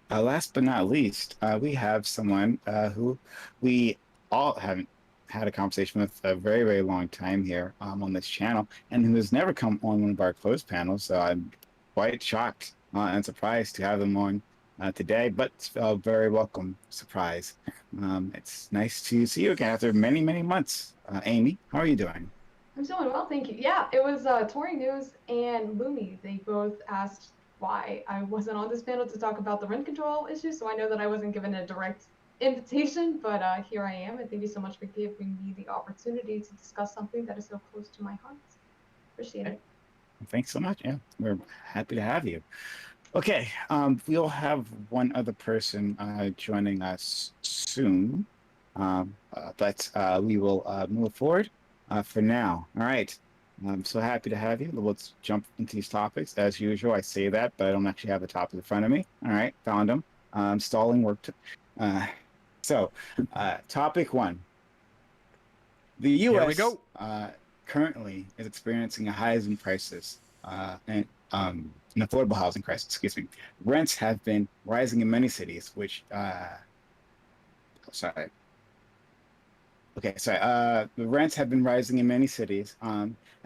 G: Last but not least, we have someone who we all haven't had a conversation with a very, very long time here on this channel, and who has never come on one of our closed panels. So I'm quite shocked and surprised to have them on today, but it's a very welcome surprise. It's nice to see you again after many, many months. Amy, how are you doing?
E: I'm doing well, thank you. Yeah, it was Tory News and Lumi. They both asked why I wasn't on this panel to talk about the rent control issue, so I know that I wasn't given a direct invitation, but here I am, and thank you so much for giving me the opportunity to discuss something that is so close to my heart. Appreciate it.
G: Thanks so much. Yeah, we're happy to have you. Okay, we'll have one other person joining us soon, but we will move forward for now. All right. I'm so happy to have you. Let's jump into these topics. As usual, I say that, but I don't actually have the topic in front of me. All right, found them. Stalling worked. So, topic 1. The U.S.
A: Here we go.
G: Currently is experiencing a housing crisis and an affordable housing crisis. Excuse me. Rents have been rising in many cities, which the rents have been rising in many cities,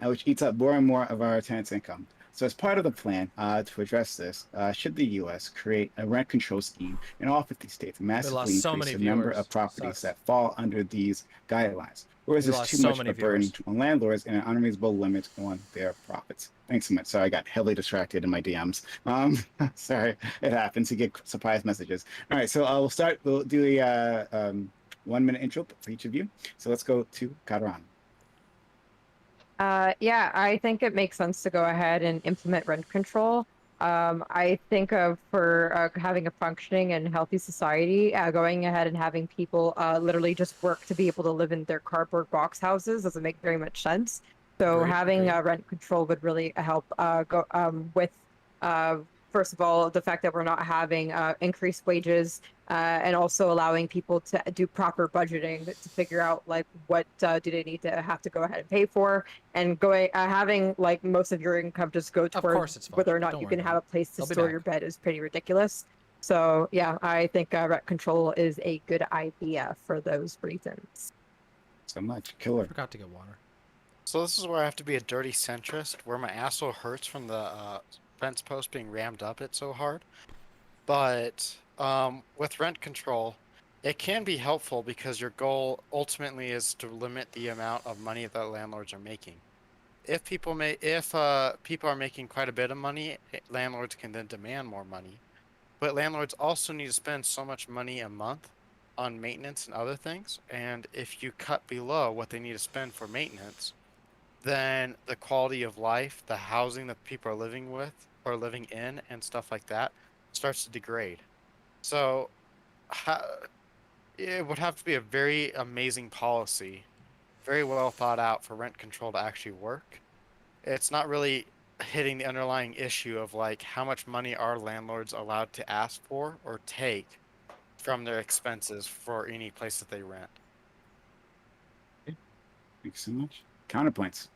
G: which eats up more and more of our tenants' income. So as part of the plan to address this, should the U.S. create a rent control scheme in all 50 states and massively increase the number of properties that fall under these guidelines? Or is this too much of a burden on landlords and an unreasonable limit on their profits? Thanks so much. Sorry, I got heavily distracted in my DMs. Sorry, it happens. You get surprise messages. All right, so we'll do a 1-minute intro for each of you. So let's go to Kadaran.
H: Yeah, I think it makes sense to go ahead and implement rent control. I think for having a functioning and healthy society, going ahead and having people literally just work to be able to live in their cardboard box houses doesn't make very much sense. So having rent control would really help with, first of all, the fact that we're not having increased wages and also allowing people to do proper budgeting to figure out like what do they need to have to go ahead and pay for, and having like most of your income just go towards whether or not you can have a place to store your bed is pretty ridiculous. So yeah, I think rent control is a good idea for those reasons.
G: So much. Killer.
A: I forgot to get water.
C: So this is where I have to be a dirty centrist, where my asshole hurts from the fence post being rammed up it so hard. But with rent control, it can be helpful because your goal ultimately is to limit the amount of money that landlords are making. If people are making quite a bit of money, landlords can then demand more money. But landlords also need to spend so much money a month on maintenance and other things. And if you cut below what they need to spend for maintenance, then the quality of life, the housing that people are living with or living in and stuff like that starts to degrade. So it would have to be a very amazing policy, very well thought out for rent control to actually work. It's not really hitting the underlying issue of like how much money are landlords allowed to ask for or take from their expenses for any place that they rent.
G: Thanks so much. Counterpoints.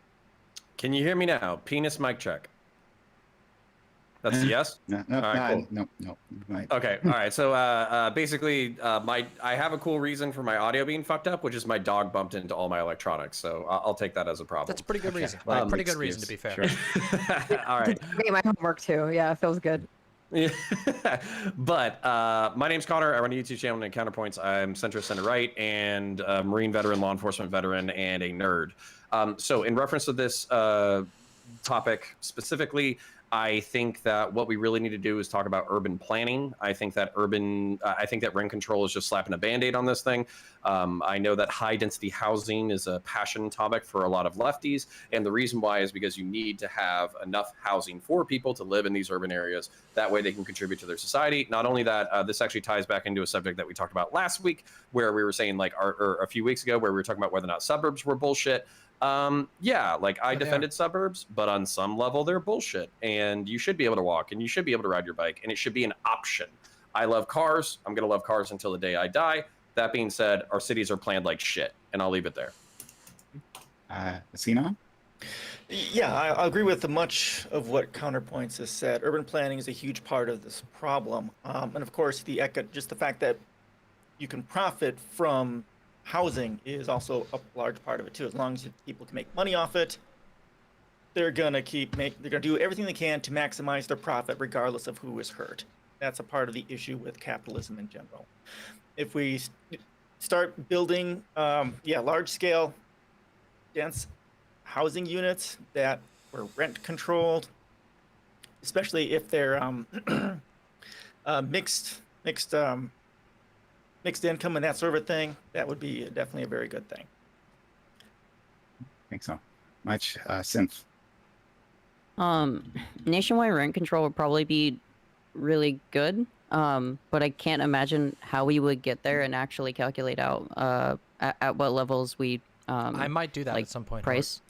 F: Can you hear me now? Penis mic check. That's a yes?
G: No. Right.
F: Okay, all right. So basically, I have a cool reason for my audio being fucked up, which is my dog bumped into all my electronics. So I'll take that as a problem.
A: That's a pretty good reason. Pretty good reason, to be fair.
F: Sure. All right.
H: I get my homework too. Yeah, it feels good.
F: Yeah. But my name's Connor. I run a YouTube channel named Counterpoints. I'm center right, and a Marine veteran, law enforcement veteran, and a nerd. So in reference to this topic specifically, I think that what we really need to do is talk about urban planning. I think that rent control is just slapping a Band-Aid on this thing. I know that high density housing is a passion topic for a lot of lefties. And the reason why is because you need to have enough housing for people to live in these urban areas. That way they can contribute to their society. Not only that, this actually ties back into a subject that we talked about last week, where we were saying or a few weeks ago, where we were talking about whether or not suburbs were bullshit. Yeah, like I defended suburbs, but on some level they're bullshit, and you should be able to walk and you should be able to ride your bike, and it should be an option. I love cars. I'm gonna love cars until the day I die. That being said, our cities are planned like shit, and I'll leave it there.
G: Cena?
J: Yeah, I agree with much of what Counterpoints has said. Urban planning is a huge part of this problem, and of course, just the fact that you can profit from housing is also a large part of it too. As long as people can make money off it, they're gonna do everything they can to maximize their profit, regardless of who is hurt. That's a part of the issue with capitalism in general. If we start building, large-scale, dense housing units that were rent controlled, especially if they're mixed income and that sort of thing, that would be definitely a very good thing.
G: I think so. Much synth.
D: Nationwide rent control would probably be really good, but I can't imagine how we would get there and actually calculate out at what levels we
A: I might do that
D: like
A: at some point.
D: Price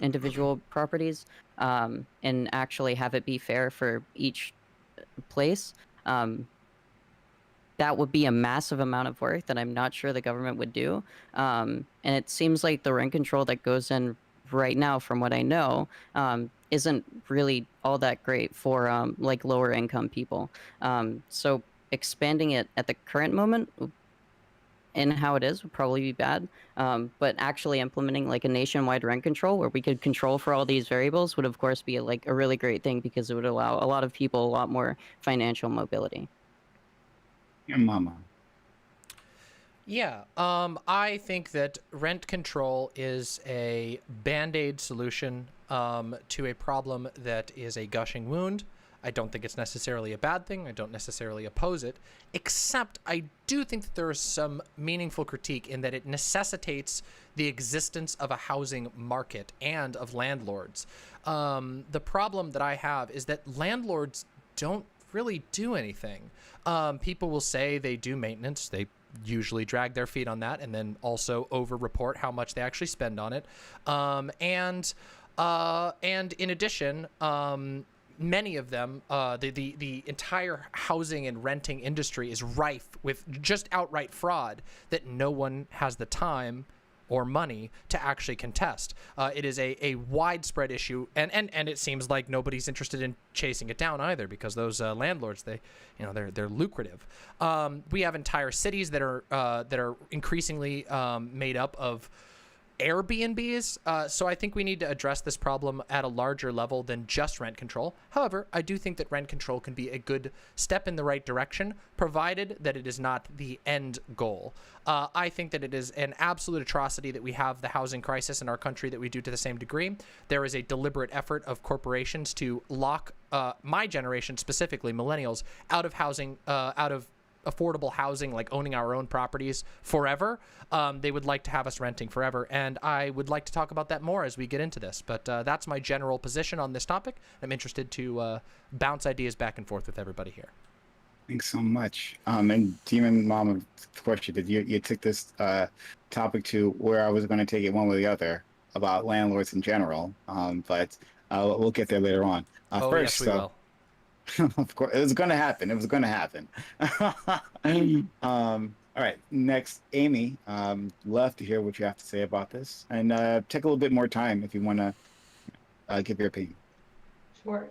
D: individual properties and actually have it be fair for each place. That would be a massive amount of work that I'm not sure the government would do. And it seems like the rent control that goes in right now, from what I know, isn't really all that great for like lower income people. So expanding it at the current moment and how it is would probably be bad. But actually implementing like a nationwide rent control where we could control for all these variables would of course be like a really great thing, because it would allow a lot of people a lot more financial mobility.
G: Your mama.
A: Yeah, I think that rent control is a band-aid solution to a problem that is a gushing wound. I don't think it's necessarily a bad thing. I don't necessarily oppose it, except I do think that there is some meaningful critique in that it necessitates the existence of a housing market and of landlords. The problem that I have is that landlords don't really do anything. People will say they do maintenance. They usually drag their feet on that and then also over-report how much they actually spend on it. And in addition, many of them, the entire housing and renting industry is rife with just outright fraud that no one has the time or money to actually contest. It is a widespread issue, and it seems like nobody's interested in chasing it down either, because those landlords, they're lucrative. We have entire cities that are increasingly made up of Airbnbs, so I think we need to address this problem at a larger level than just rent control. However, I do think that rent control can be a good step in the right direction, provided that it is not the end goal. I think that it is an absolute atrocity that we have the housing crisis in our country that we do to the same degree. There is a deliberate effort of corporations to lock my generation, specifically millennials, out of housing, out of affordable housing, like owning our own properties forever. They would like to have us renting forever, and I would like to talk about that more as we get into this, but that's my general position on this topic. I'm interested to bounce ideas back and forth with everybody here.
G: Thanks so much. And Demon Mama, of course you did. You took this topic to where I was going to take it one way or the other about landlords in general, but we'll get there later on.
A: First, yes, we will.
G: Of course, it was going to happen. It was going to happen. All right, next, Amy. Love to hear what you have to say about this, and take a little bit more time if you want to give your opinion.
E: Sure.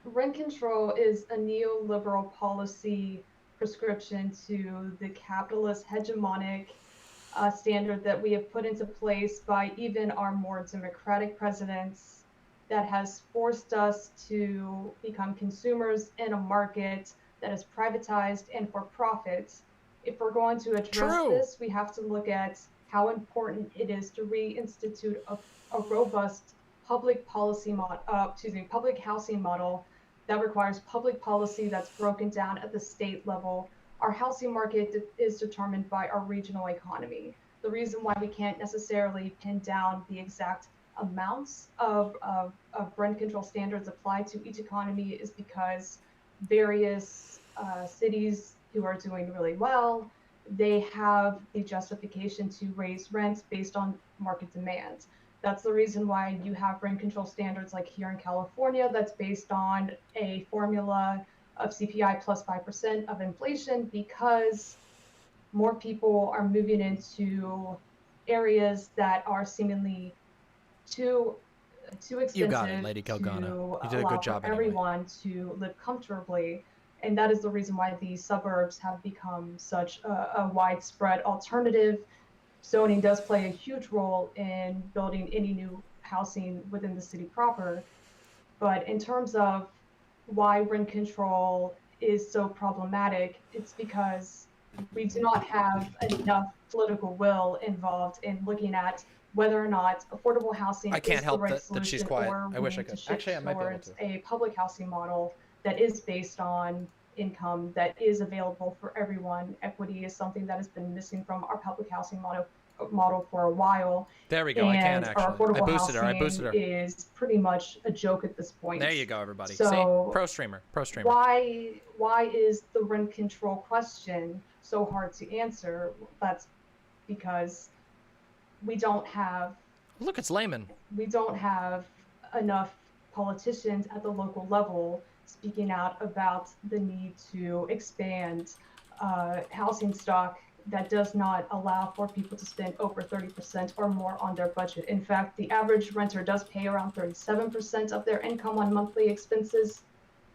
E: Rent control is a neoliberal policy prescription to the capitalist hegemonic standard that we have put into place by even our more democratic presidents, that has forced us to become consumers in a market that is privatized and for profit. If we're going to address this, we have to look at how important it is to reinstitute a robust public housing model that requires public policy that's broken down at the state level. Our housing market is determined by our regional economy. The reason why we can't necessarily pin down the exact amounts of rent control standards applied to each economy is because various cities who are doing really well, they have the justification to raise rents based on market demand. That's the reason why you have rent control standards like here in California that's based on a formula of CPI plus 5% of inflation, because more people are moving into areas that are seemingly too expensive.
A: You got it, Lady Kelgana. You did a good job anyway.
E: Everyone to live comfortably. And that is the reason why these suburbs have become such a widespread alternative. Zoning does play a huge role in building any new housing within the city proper. But in terms of why rent control is so problematic, it's because we do not have enough political will involved in looking at whether or not affordable housing
A: I can't
E: is
A: help
E: the right
A: that she's
E: solution,
A: quiet.
E: or
A: I wish I
E: we need
A: could.
E: to shift
A: Actually, I might be able
E: towards
A: to.
E: a public housing model that is based on income that is available for everyone. Equity is something that has been missing from our public housing model for a while.
A: There we go. I can actually.
E: Our affordable
A: boosted her. I boosted her.
E: is pretty much a joke at this point.
A: There you go, everybody.
E: So
A: see, pro streamer.
E: Why is the rent control question so hard to answer? That's because we don't have.
A: Look, it's layman.
E: We don't have enough politicians at the local level speaking out about the need to expand housing stock that does not allow for people to spend over 30% or more on their budget. In fact, the average renter does pay around 37% of their income on monthly expenses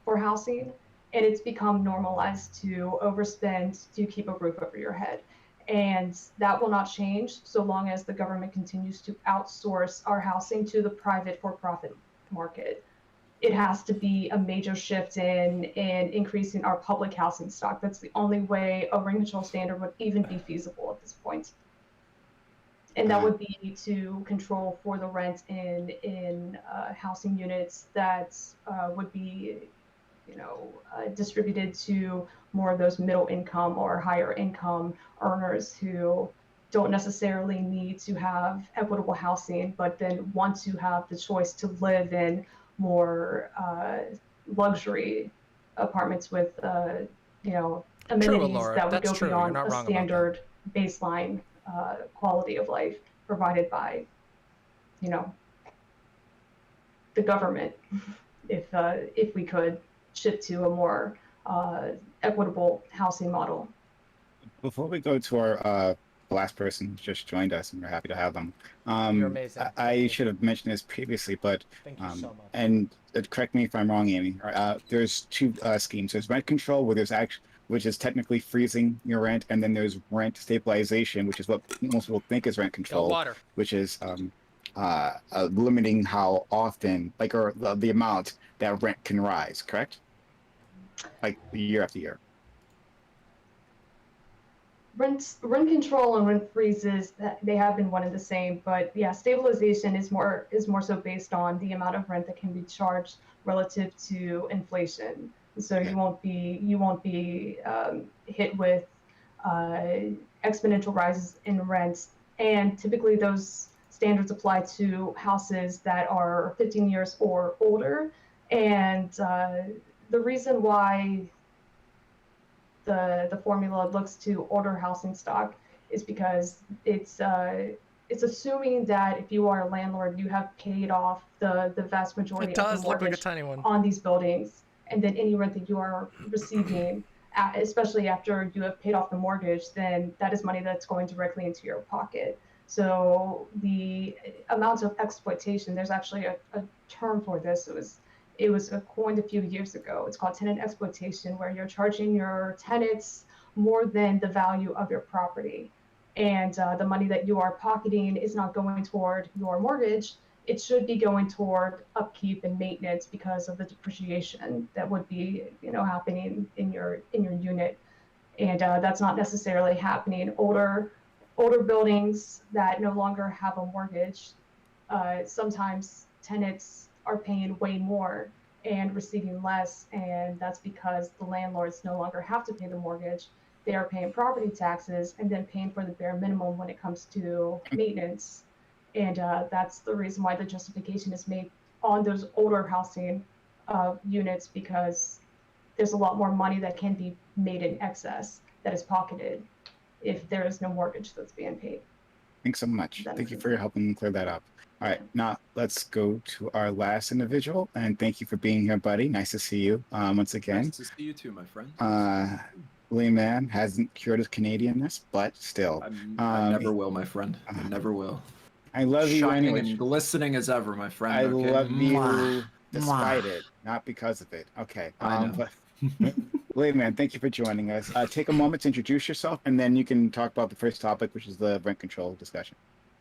E: for housing, and it's become normalized to overspend to keep a roof over your head. And that will not change so long as the government continues to outsource our housing to the private for-profit market. It has to be a major shift in increasing our public housing stock. That's the only way a rent control standard would even be feasible at this point. And that would be to control for the rent in housing units that would be, distributed to more of those middle income or higher income earners who don't necessarily need to have equitable housing, but then want to have the choice to live in more luxury apartments with, amenities that would go beyond a standard baseline quality of life provided by, the government. If we could shift to a more equitable housing model.
G: Before we go to our last person who just joined us, and we're happy to have them.
A: You're amazing.
G: I should have mentioned this previously, but
A: thank you so much.
G: And correct me if I'm wrong, Amy. There's two schemes. There's rent control, which is technically freezing your rent, and then there's rent stabilization, which is what most people think is rent control, which is limiting how often, or the amount that rent can rise. Correct? Like year after year.
E: Rent control and rent freezes, they have been one and the same, but yeah, stabilization is more so based on the amount of rent that can be charged relative to inflation. So you won't be hit with exponential rises in rents, and typically those standards apply to houses that are 15 years or older. And the reason why the formula looks to older housing stock is because it's assuming that if you are a landlord, you have paid off the vast majority of the mortgage on these buildings, and then any rent that you are receiving, especially after you have paid off the mortgage, then that is money that's going directly into your pocket. So the amount of exploitation, there's actually a term for this. It was coined a few years ago. It's called tenant exploitation, where you're charging your tenants more than the value of your property. And the money that you are pocketing is not going toward your mortgage. It should be going toward upkeep and maintenance because of the depreciation that would be, happening in your unit. And that's not necessarily happening. Older buildings that no longer have a mortgage, sometimes tenants are paying way more and receiving less, and that's because the landlords no longer have to pay the mortgage. They are paying property taxes and then paying for the bare minimum when it comes to maintenance. And that's the reason why the justification is made on those older housing units, because there's a lot more money that can be made in excess that is pocketed. if there is no mortgage that's being paid.
G: Thanks so much. Thank you for helping clear that up. All right, now let's go to our last individual, and thank you for being here, buddy. Nice to see you once again.
K: Nice to see you too, my friend.
G: Layman hasn't cured his Canadianness, but still.
K: I never will, my friend. I never will.
G: I love you
K: Shining
G: anyway.
K: and glistening as ever, my friend.
G: I
K: okay?
G: love you despite it, not because of it. Okay.
K: I know.
G: But Layman, thank you for joining us. Take a moment to introduce yourself, and then you can talk about the first topic, which is the rent control discussion.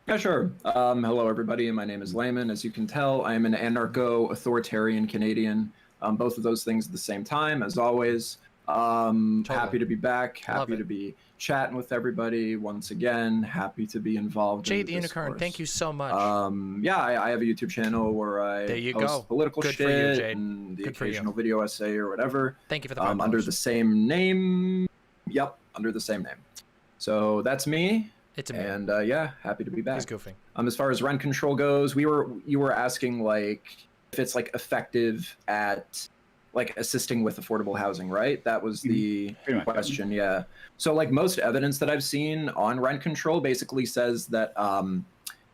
K: Yeah, sure. Hello, everybody. My name is Layman. As you can tell, I am an anarcho-authoritarian Canadian. Both of those things at the same time, as always. Happy to be back. Happy to be chatting with everybody once again. Happy to be involved.
A: Jade the Unicorn, thank you so much.
K: Yeah, I have a YouTube channel where I post political
A: Good
K: shit
A: for you, Jade.
K: and the
A: Good for
K: occasional video essay or whatever.
A: Thank you for the
K: under the same name. Yep, under the same name. So that's me.
A: It's a
K: and yeah, happy to be back.
A: He's goofing.
K: As far as rent control goes, you were asking like if it's like effective at like assisting with affordable housing, right? That was the question. Yeah. So like most evidence that I've seen on rent control basically says that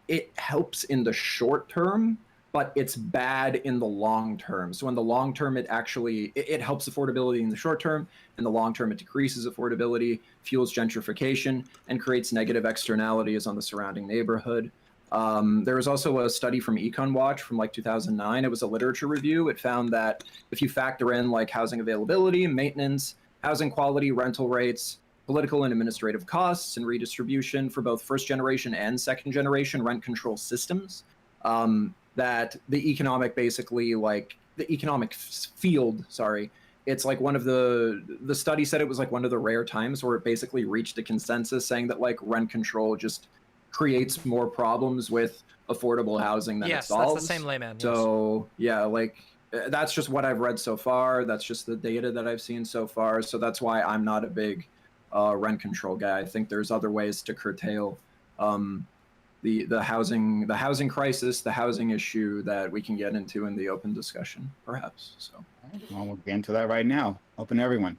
K: it helps in the short term, but it's bad in the long term. So in the long term, it actually it helps affordability in the short term. In the long term, it decreases affordability, fuels gentrification, and creates negative externalities on the surrounding neighborhood. There was also a study from Econ Watch from like 2009. It was a literature review. It found that if you factor in like housing availability, maintenance, housing quality, rental rates, political and administrative costs, and redistribution for both first generation and second generation rent control systems, that the economic field, it's like one of the study said it was like one of the rare times where it basically reached a consensus saying that like rent control just creates more problems with affordable housing than it solves.
A: That's the same Layman.
K: So yeah, like that's just what I've read so far. That's just the data that I've seen so far. So that's why I'm not a big rent control guy. I think there's other ways to curtail the housing crisis, the housing issue that we can get into in the open discussion, perhaps. So
G: well, we'll get into that right now. Open to everyone.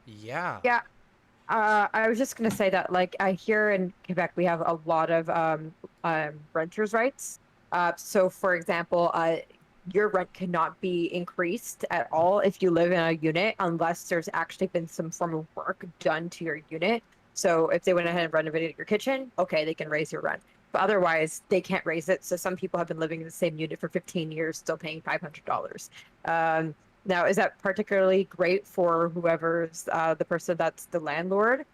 A: Yeah.
H: Yeah. I was just gonna say that, like, here in Quebec, we have a lot of renters' rights. So, for example, your rent cannot be increased at all if you live in a unit unless there's actually been some form of work done to your unit. So, if they went ahead and renovated your kitchen, okay, they can raise your rent. But otherwise, they can't raise it. So, some people have been living in the same unit for 15 years, still paying $500. Now, is that particularly great for whoever's the person that's the landlord?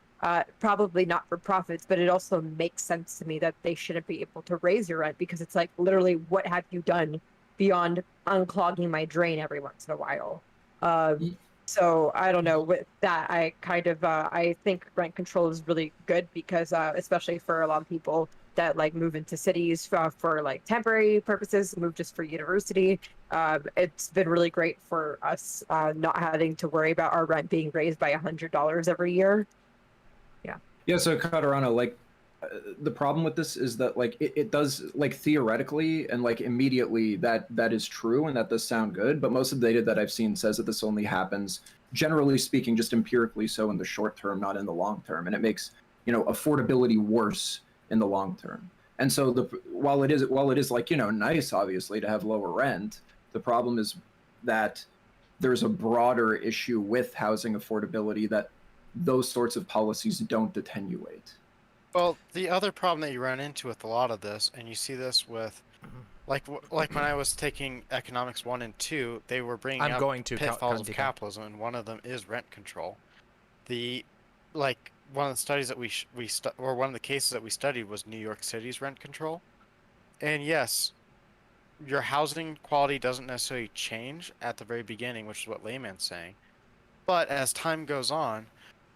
H: Probably not for profits, but it also makes sense to me that they shouldn't be able to raise your rent because it's like, literally, what have you done beyond unclogging my drain every once in a while? So I don't know. With that, I kind of I think rent control is really good because especially for a lot of people that like move into cities for like temporary purposes, move just for university. It's been really great for us not having to worry about our rent being raised by $100 every year. Yeah.
K: Yeah. So Katarana, like the problem with this is that like it does like theoretically and like immediately that is true and that does sound good, but most of the data that I've seen says that this only happens, generally speaking, just empirically so in the short term, not in the long term, and it makes affordability worse in the long term. And so while it is like nice obviously to have lower rent, the problem is that there's a broader issue with housing affordability that those sorts of policies don't attenuate.
C: Well, the other problem that you run into with a lot of this, and you see this with, like when I was taking economics 1 and 2, they were bringing up pitfalls of capitalism, and one of them is rent control. One of the studies that one of the cases that we studied was New York City's rent control, and yes, your housing quality doesn't necessarily change at the very beginning, which is what Layman's saying, but as time goes on,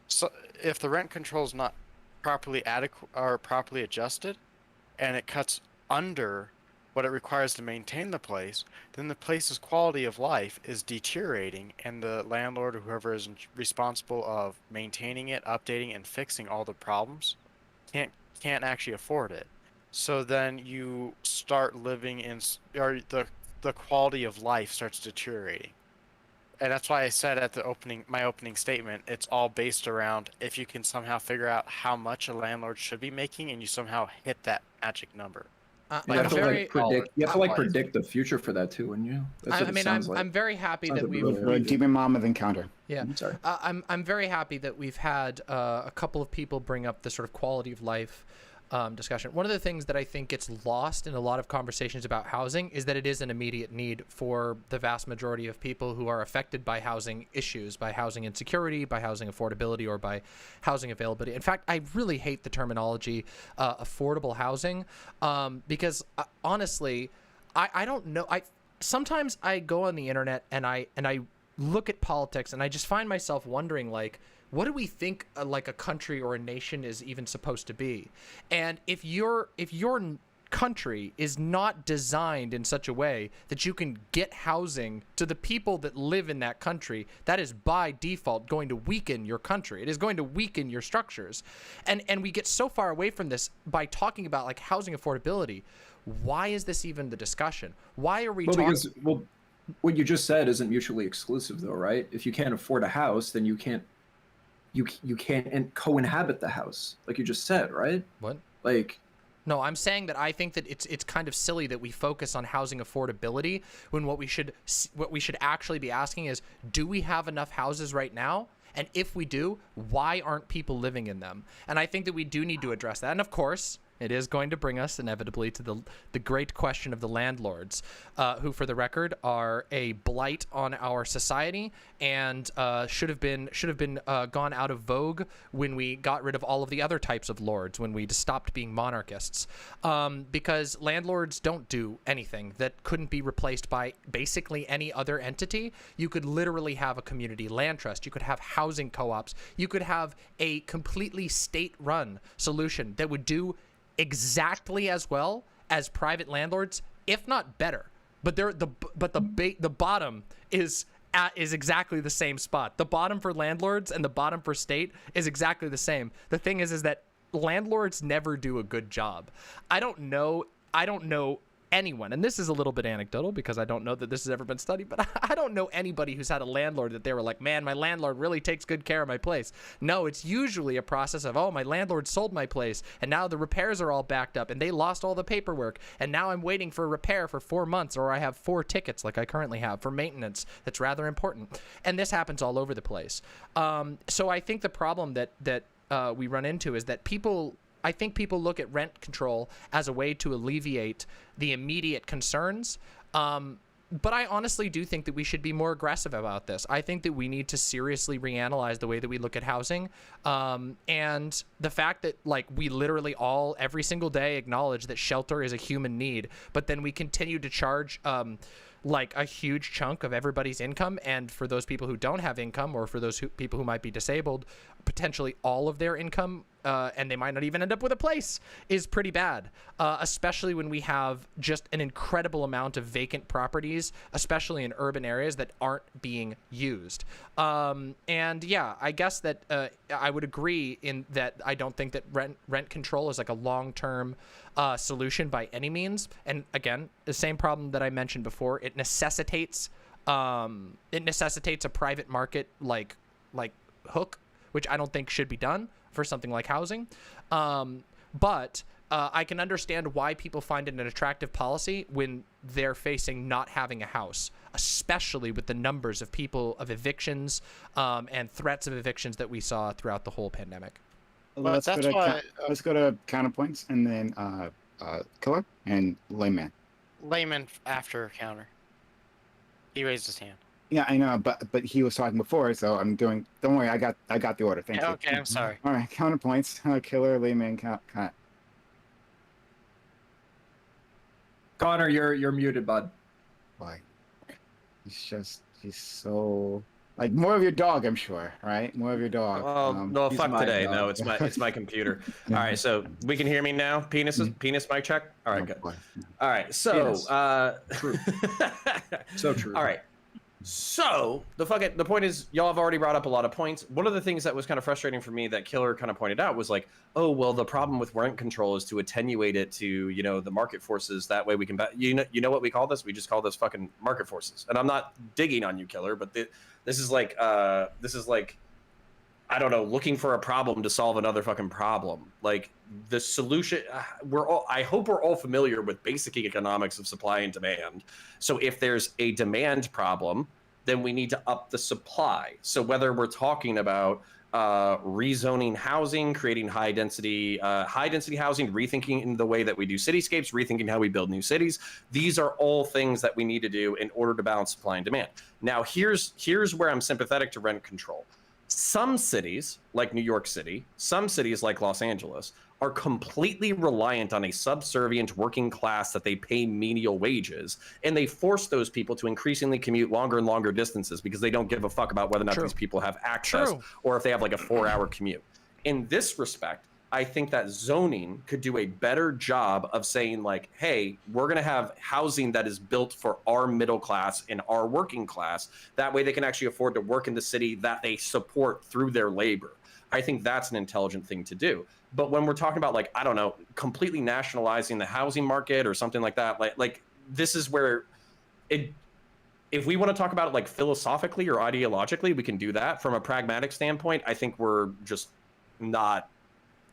C: so if the rent control is not properly adequate or properly adjusted, and it cuts under what it requires to maintain the place, then the place's quality of life is deteriorating, and the landlord or whoever is responsible of maintaining it, updating, and fixing all the problems can't actually afford it. So then you start living in, or the quality of life starts deteriorating. And that's why I said at my opening statement, it's all based around if you can somehow figure out how much a landlord should be making, and you somehow hit that magic number.
K: You have to predict the future for that too, wouldn't you? That's what it sounds like.
A: I'm very happy that we've
G: DramaMama then counter.
A: Yeah,
K: sorry.
A: I'm very happy that we've had a couple of people bring up the sort of quality of life discussion. One of the things that I think gets lost in a lot of conversations about housing is that it is an immediate need for the vast majority of people who are affected by housing issues, by housing insecurity, by housing affordability, or by housing availability. In fact, I really hate the terminology affordable housing because honestly, I don't know. Sometimes I go on the internet and I look at politics and I just find myself wondering, like, what do we think like a country or a nation is even supposed to be? And if your country is not designed in such a way that you can get housing to the people that live in that country, that is by default going to weaken your country. It is going to weaken your structures. And we get so far away from this by talking about like housing affordability. Why is this even the discussion? Why are we talking?
K: Well, what you just said isn't mutually exclusive though, right? If you can't afford a house, then you can't co-inhabit the house, like you just said, right?
A: What?
K: Like,
A: no, I'm saying that I think that it's kind of silly that we focus on housing affordability when what we should actually be asking is, do we have enough houses right now? And if we do, why aren't people living in them? And I think that we do need to address that. And of course, it is going to bring us inevitably to the great question of the landlords, who, for the record, are a blight on our society and should have been gone out of vogue when we got rid of all of the other types of lords, when we stopped being monarchists, because landlords don't do anything that couldn't be replaced by basically any other entity. You could literally have a community land trust. You could have housing co-ops. You could have a completely state-run solution that would do exactly as well as private landlords, if not better. But the bottom is exactly the same spot. The bottom for landlords and the bottom for state is exactly the same. The thing is that landlords never do a good job. I don't know anyone, and this is a little bit anecdotal because I don't know that this has ever been studied, but I don't know anybody who's had a landlord that they were like, man, my landlord really takes good care of my place. No, it's usually a process of, oh, my landlord sold my place and now the repairs are all backed up and they lost all the paperwork and now I'm waiting for a repair for 4 months, or I have 4 tickets like I currently have for maintenance that's rather important. And this happens all over the place. So I think the problem that we run into is that I think people look at rent control as a way to alleviate the immediate concerns. But I honestly do think that we should be more aggressive about this. I think that we need to seriously reanalyze the way that we look at housing. And the fact that like we literally every single day acknowledge that shelter is a human need, but then we continue to charge like a huge chunk of everybody's income, and for those people who don't have income, or for those people who might be disabled, potentially all of their income, and they might not even end up with a place, is pretty bad, especially when we have just an incredible amount of vacant properties, especially in urban areas that aren't being used. And yeah, I guess that I would agree in that I don't think that rent control is like a long-term solution by any means. And again, the same problem that I mentioned before, it necessitates a private market like hook, which I don't think should be done for something like housing. But I can understand why people find it an attractive policy when they're facing not having a house, especially with the numbers of evictions and threats of evictions that we saw throughout the whole pandemic.
G: Let's go to counterpoints and then killer and layman.
C: Layman after counter. He raised his hand.
G: Yeah, I know, but he was talking before, so I'm doing. Don't worry, I got the order. Thank you.
C: Okay, I'm sorry.
G: All right, counterpoints. Killer, layman, count.
K: Connor, you're muted, bud.
G: Why? He's so like more of your dog, I'm sure, right? More of your dog.
F: Oh, no, fuck today. Dog. No, it's my computer. All right, so we can hear me now. Penis mic check. All right, good. All right, so
K: true. So true.
F: All right. So the point is, y'all have already brought up a lot of points. One of the things that was kind of frustrating for me that Killer kind of pointed out was like, oh well, the problem with rent control is to attenuate it to the market forces. That way we can you know what we call this? We just call this fucking market forces. And I'm not digging on you, Killer, but this is like I don't know, looking for a problem to solve another fucking problem. Like the solution, I hope we're all familiar with basic economics of supply and demand. So if there's a demand problem, then we need to up the supply. So whether we're talking about rezoning housing, creating high density housing, rethinking the way that we do cityscapes, rethinking how we build new cities, these are all things that we need to do in order to balance supply and demand. Now here's where I'm sympathetic to rent control. Some cities, like New York City, some cities like Los Angeles, are completely reliant on a subservient working class that they pay menial wages, and they force those people to increasingly commute longer and longer distances because they don't give a fuck about whether or not these people have access or if they have like a 4-hour commute. In this respect, I think that zoning could do a better job of saying like, hey, we're going to have housing that is built for our middle class and our working class. That way they can actually afford to work in the city that they support through their labor. I think that's an intelligent thing to do. But when we're talking about like, I don't know, completely nationalizing the housing market or something like that, like this is where if we want to talk about it like philosophically or ideologically, we can do that. From a pragmatic standpoint, I think we're just not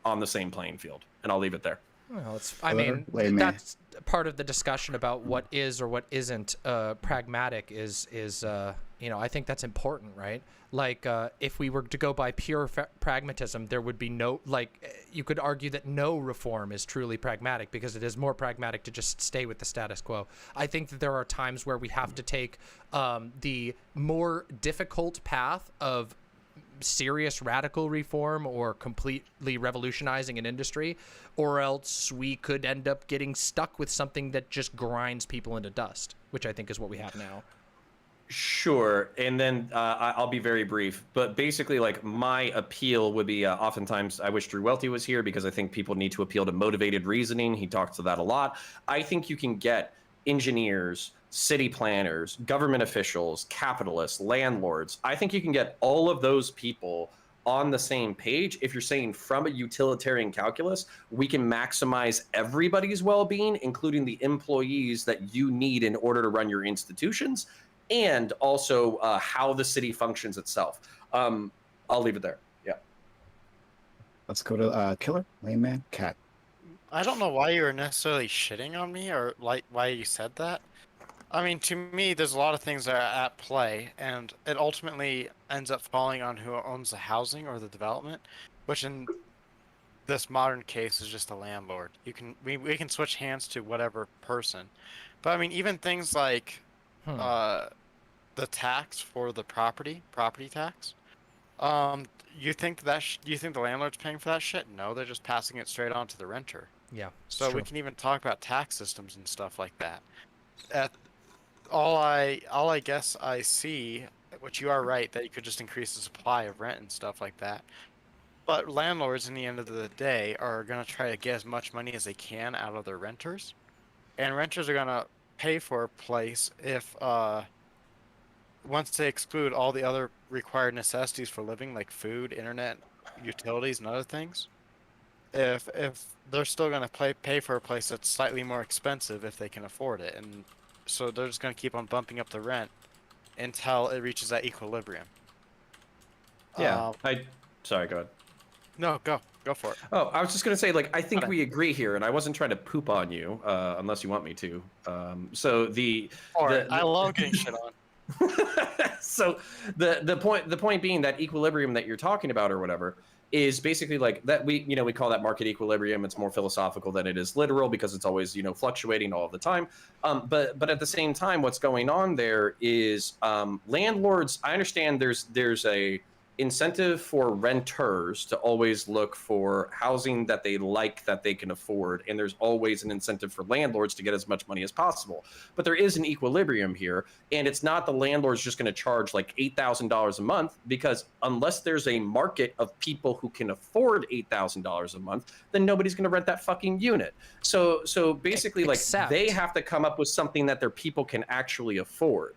F: on the same playing field, and I'll leave it there.
A: Well, that's part of the discussion about what is or what isn't pragmatic is I think that's important, right? Like if we were to go by pure pragmatism, there would be no, like, you could argue that no reform is truly pragmatic because it is more pragmatic to just stay with the status quo. I think that there are times where we have to take the more difficult path of serious radical reform or completely revolutionizing an industry, or else we could end up getting stuck with something that just grinds people into dust, which I think is what we have now.
F: Sure. And then I'll be very brief, but basically like my appeal would be oftentimes I wish Drew Welty was here because I think people need to appeal to motivated reasoning. He talks to that a lot. I think you can get engineers, city planners, government officials, capitalists, landlords. I think you can get all of those people on the same page if you're saying from a utilitarian calculus, we can maximize everybody's well-being, including the employees that you need in order to run your institutions, and also how the city functions itself. I'll leave it there. Yeah.
G: Let's go to Killer, Layman, Cat.
C: I don't know why you were necessarily shitting on me or like why you said that. I mean, to me, there's a lot of things that are at play, and it ultimately ends up falling on who owns the housing or the development, which in this modern case is just the landlord. We can switch hands to whatever person, but I mean, even things like the tax for the property tax. You think the landlord's paying for that shit? No, they're just passing it straight on to the renter.
A: Yeah.
C: So we can even talk about tax systems and stuff like that. All I guess I see, which you are right, that you could just increase the supply of rent and stuff like that. But landlords, in the end of the day, are going to try to get as much money as they can out of their renters. And renters are going to pay for a place if, once they exclude all the other required necessities for living, like food, internet, utilities, and other things, if they're still going to pay for a place that's slightly more expensive if they can afford it. And so they're just going to keep on bumping up the rent until it reaches that equilibrium.
F: Yeah. Sorry, go ahead.
C: No, go for it.
F: Oh, I was just going to say, like, I think we agree here, and I wasn't trying to poop on you, unless you want me to.
C: I love getting shit on.
F: So the point being that equilibrium that you're talking about or whatever is basically like that we call that market equilibrium. It's more philosophical than it is literal because it's always fluctuating all the time. But at the same time, what's going on there is landlords. I understand there's a incentive for renters to always look for housing that they like, that they can afford, and there's always an incentive for landlords to get as much money as possible. But there is an equilibrium here, and it's not the landlord's just going to charge like $8,000 a month, because unless there's a market of people who can afford $8,000 a month, then nobody's going to rent that fucking unit. So basically, like, they have to come up with something that their people can actually afford.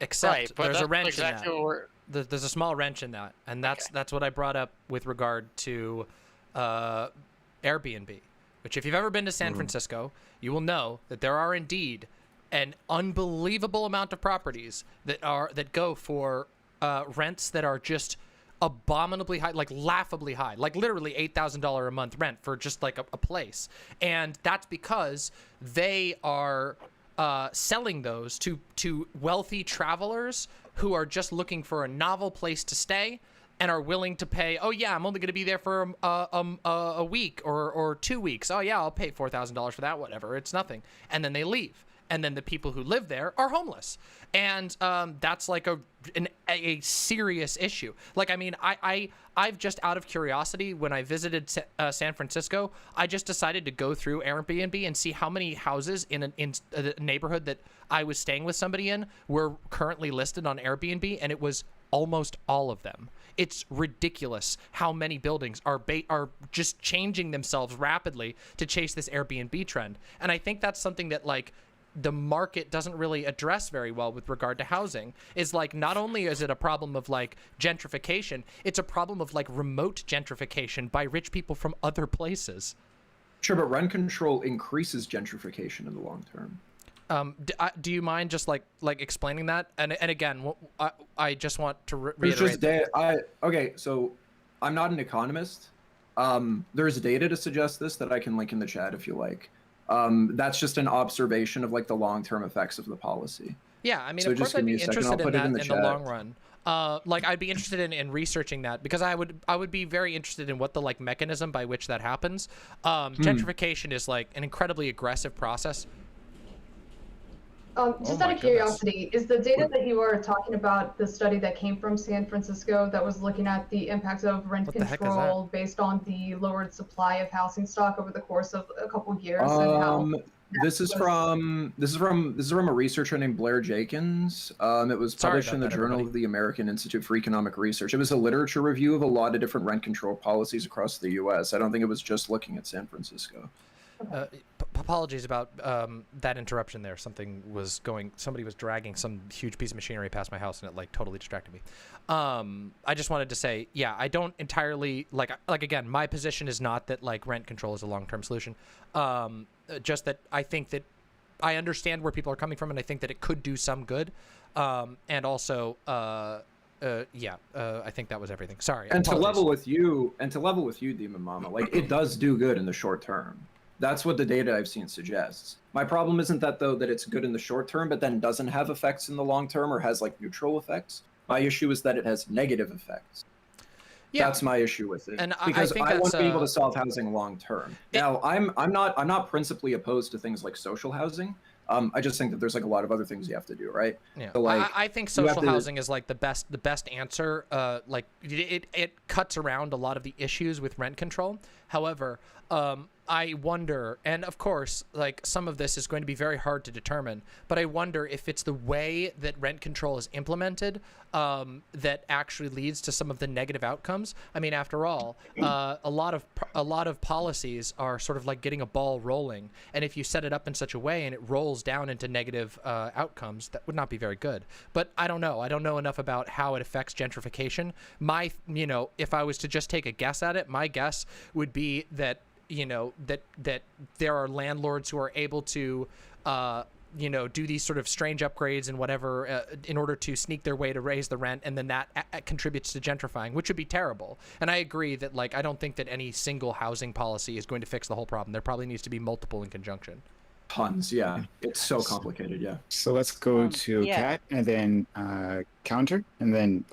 A: Except
C: Right, but
A: there's a
C: that's
A: wrench
C: exactly
A: in that.
C: what we're.
A: There's a small wrench in that, and that's what I brought up with regard to Airbnb. Which, if you've ever been to San Francisco, you will know that there are indeed an unbelievable amount of properties that go for rents that are just abominably high, like laughably high, like literally $8,000 a month rent for just like a place. And that's because they are selling those to wealthy travelers who are just looking for a novel place to stay and are willing to pay, oh yeah, I'm only going to be there for a week or 2 weeks. Oh yeah, I'll pay $4,000 for that, whatever, it's nothing. And then they leave. And then the people who live there are homeless. And that's like a serious issue. Like, I mean, I've just, out of curiosity, when I visited San Francisco, I just decided to go through Airbnb and see how many houses in a neighborhood that I was staying with somebody in were currently listed on Airbnb, and it was almost all of them. It's ridiculous how many buildings are just changing themselves rapidly to chase this Airbnb trend. And I think that's something that, like, the market doesn't really address very well with regard to housing. Is like, not only is it a problem of like gentrification, it's a problem of like remote gentrification by rich people from other places.
K: Sure, but rent control increases gentrification in the long term.
A: Do you mind just like explaining that? And again, I just want to reiterate.
K: Okay, so I'm not an economist. There's data to suggest this that I can link in the chat if you like. That's just an observation of like the long-term effects of the policy.
A: Yeah, I mean,
K: so
A: of course I'd be interested in that in the long run. Like, I'd be interested in researching that, because I would be very interested in what the like mechanism by which that happens. Gentrification is like an incredibly aggressive process.
E: Just out of curiosity, is the data that you are talking about the study that came from San Francisco that was looking at the impacts of rent control based on the lowered supply of housing stock over the course of a couple of years? And how
K: this is from a researcher named Blair Jenkins. It was published in the Journal of the American Institute for Economic Research. It was a literature review of a lot of different rent control policies across the U.S. I don't think it was just looking at San Francisco.
A: Apologies about that interruption there. Somebody was dragging some huge piece of machinery past my house, and it like totally distracted me. I just wanted to say, yeah, I don't entirely like again, my position is not that like rent control is a long-term solution. Just that I think that I understand where people are coming from, and I think that it could do some good. And also, I think that was everything. Sorry.
K: And to level with you, DramaMama, like, it does do good in the short term. That's what the data I've seen suggests. My problem isn't that, though, that it's good in the short term, but then doesn't have effects in the long term or has like neutral effects. My issue is that it has negative effects. Yeah, that's my issue with it. And because I want to be able to solve housing long term. Now, I'm not principally opposed to things like social housing. I just think that there's like a lot of other things you have to do, right?
A: Yeah. So, like, I think social housing is like the best answer. Like, it cuts around a lot of the issues with rent control. However, I wonder, and of course, like, some of this is going to be very hard to determine, but I wonder if it's the way that rent control is implemented that actually leads to some of the negative outcomes. I mean, after all, a lot of policies are sort of like getting a ball rolling, and if you set it up in such a way and it rolls down into negative outcomes, that would not be very good. But I don't know. I don't know enough about how it affects gentrification. If I was to just take a guess at it, my guess would be that that there are landlords who are able to do these sort of strange upgrades and whatever in order to sneak their way to raise the rent, and then that contributes to gentrifying, which would be terrible. And I agree that, like, I don't think that any single housing policy is going to fix the whole problem. There probably needs to be multiple in conjunction.
K: Tons, yeah. It's so complicated, yeah.
G: So let's go to Kat, and then Counter, and then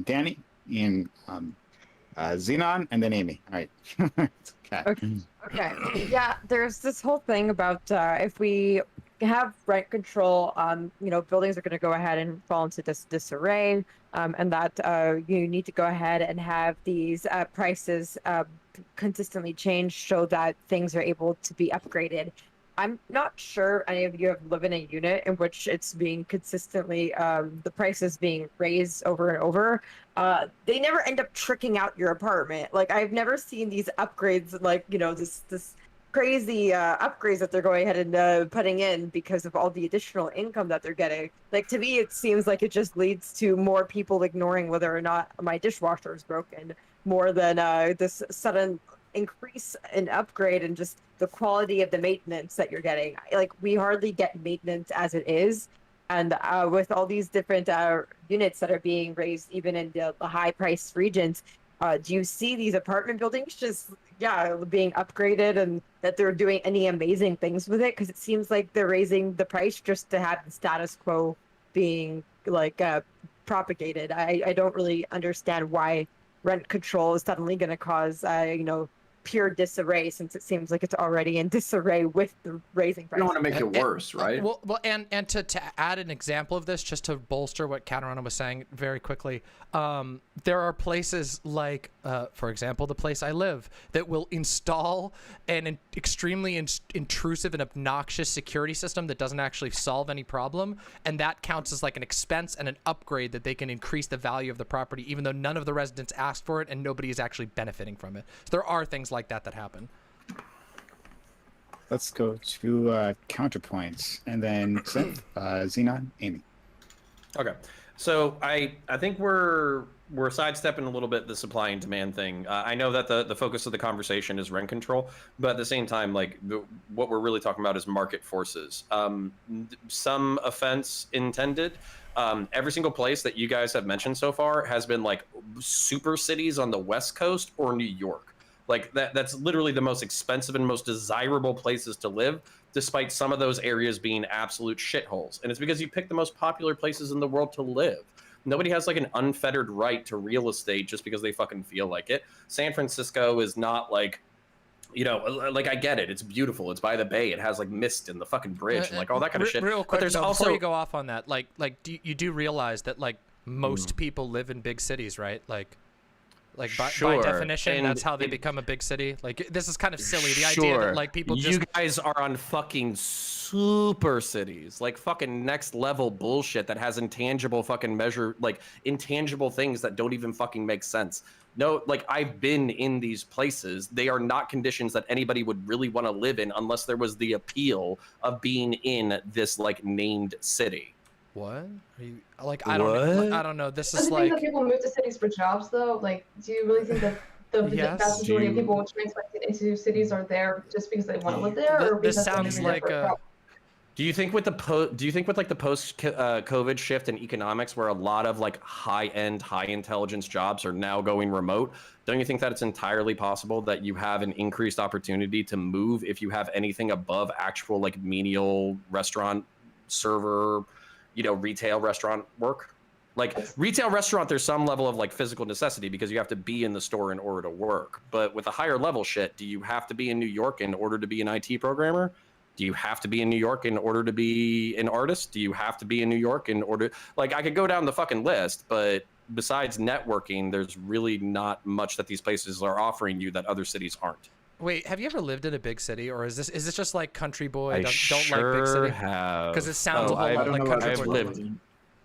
G: Danny, and Xenon, and then Amy. All right.
H: Okay. Yeah, there's this whole thing about if we have rent control, buildings are going to go ahead and fall into disarray, and that you need to go ahead and have these prices consistently change so that things are able to be upgraded. I'm not sure any of you have lived in a unit in which it's being consistently, the price is being raised over and over. They never end up tricking out your apartment. Like, I've never seen these upgrades, like, this crazy upgrades that they're going ahead and putting in because of all the additional income that they're getting. Like, to me, it seems like it just leads to more people ignoring whether or not my dishwasher is broken, more than this sudden increase in upgrade and just the quality of the maintenance that you're getting. Like, we hardly get maintenance as it is. And with all these different units that are being raised, even in the high-priced regions, do you see these apartment buildings just, being upgraded and that they're doing any amazing things with it? Because it seems like they're raising the price just to have the status quo being, like, propagated. I don't really understand why rent control is suddenly going to cause, pure disarray, since it seems like it's already in disarray with the raising prices.
K: You don't want to make it worse, right?
A: Well, and to add an example of this, just to bolster what Katarina was saying very quickly, there are places like, for example, the place I live, that will install an extremely intrusive and obnoxious security system that doesn't actually solve any problem, and that counts as like an expense and an upgrade that they can increase the value of the property, even though none of the residents asked for it and nobody is actually benefiting from it. So there are things like that happen.
G: Let's go to counterpoints, and then Xenon, Amy.
F: Okay, so I think we're sidestepping a little bit the supply and demand thing. I know that the focus of the conversation is rent control, but at the same time, like what we're really talking about is market forces. Some offense intended. Every single place that you guys have mentioned so far has been like super cities on the West Coast or New York. Like that's literally the most expensive and most desirable places to live, despite some of those areas being absolute shitholes. And it's because you pick the most popular places in the world to live. Nobody has like an unfettered right to real estate just because they fucking feel like it. San Francisco is not like, like I get it. It's beautiful. It's by the bay. It has like mist and the fucking bridge and like all that kind of shit.
A: Real quick,
F: but there's
A: before you go off on that, you do realize that like most people live in big cities, right? Like by definition, and that's how they become a big city. Like this is kind of silly. The idea that like people just...
F: You guys are on fucking super cities, like fucking next level bullshit that has intangible fucking intangible things that don't even fucking make sense. No, like I've been in these places. They are not conditions that anybody would really want to live in unless there was the appeal of being in this like named city.
A: What? Are you like? I don't know. This is like.
E: Do you think that people move to cities for jobs, though? Like, do you really think that the vast majority of people transplanted into cities are there just because they want to live there, or because
A: this sounds like a.
F: Do you think with the post COVID shift in economics, where a lot of like high intelligence jobs are now going remote, don't you think that it's entirely possible that you have an increased opportunity to move if you have anything above actual like menial restaurant server, retail restaurant work? Like retail restaurant, there's some level of like physical necessity because you have to be in the store in order to work. But with a higher level shit, do you have to be in New York in order to be an IT programmer? Do you have to be in New York in order to be an artist? Do you have to be in New York in order... Like, I could go down the fucking list, but besides networking, there's really not much that these places are offering you that other cities aren't.
A: Wait, have you ever lived in a big city, or is this just like country boy?
F: I
A: don't like big city?
F: Have.
A: Because it sounds a lot like country boy.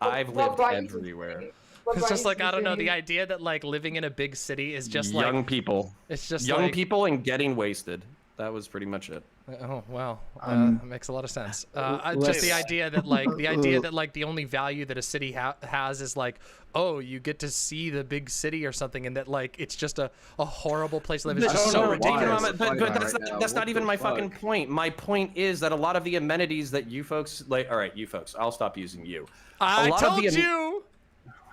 F: I've lived everywhere.
A: It's just like, I don't know, the idea that like living in a big city is just like
F: young people.
A: It's just
F: young
A: like,
F: people and getting wasted. That was pretty much it.
A: Oh wow, makes a lot of sense. Just the idea that like the only value that a city has is like, oh, you get to see the big city or something, and that like it's just a horrible place to live. It's just so ridiculous.
F: But that's not even my fucking point. My point is that a lot of the amenities that you folks like. All right, you folks. I'll stop using you.
A: I told you.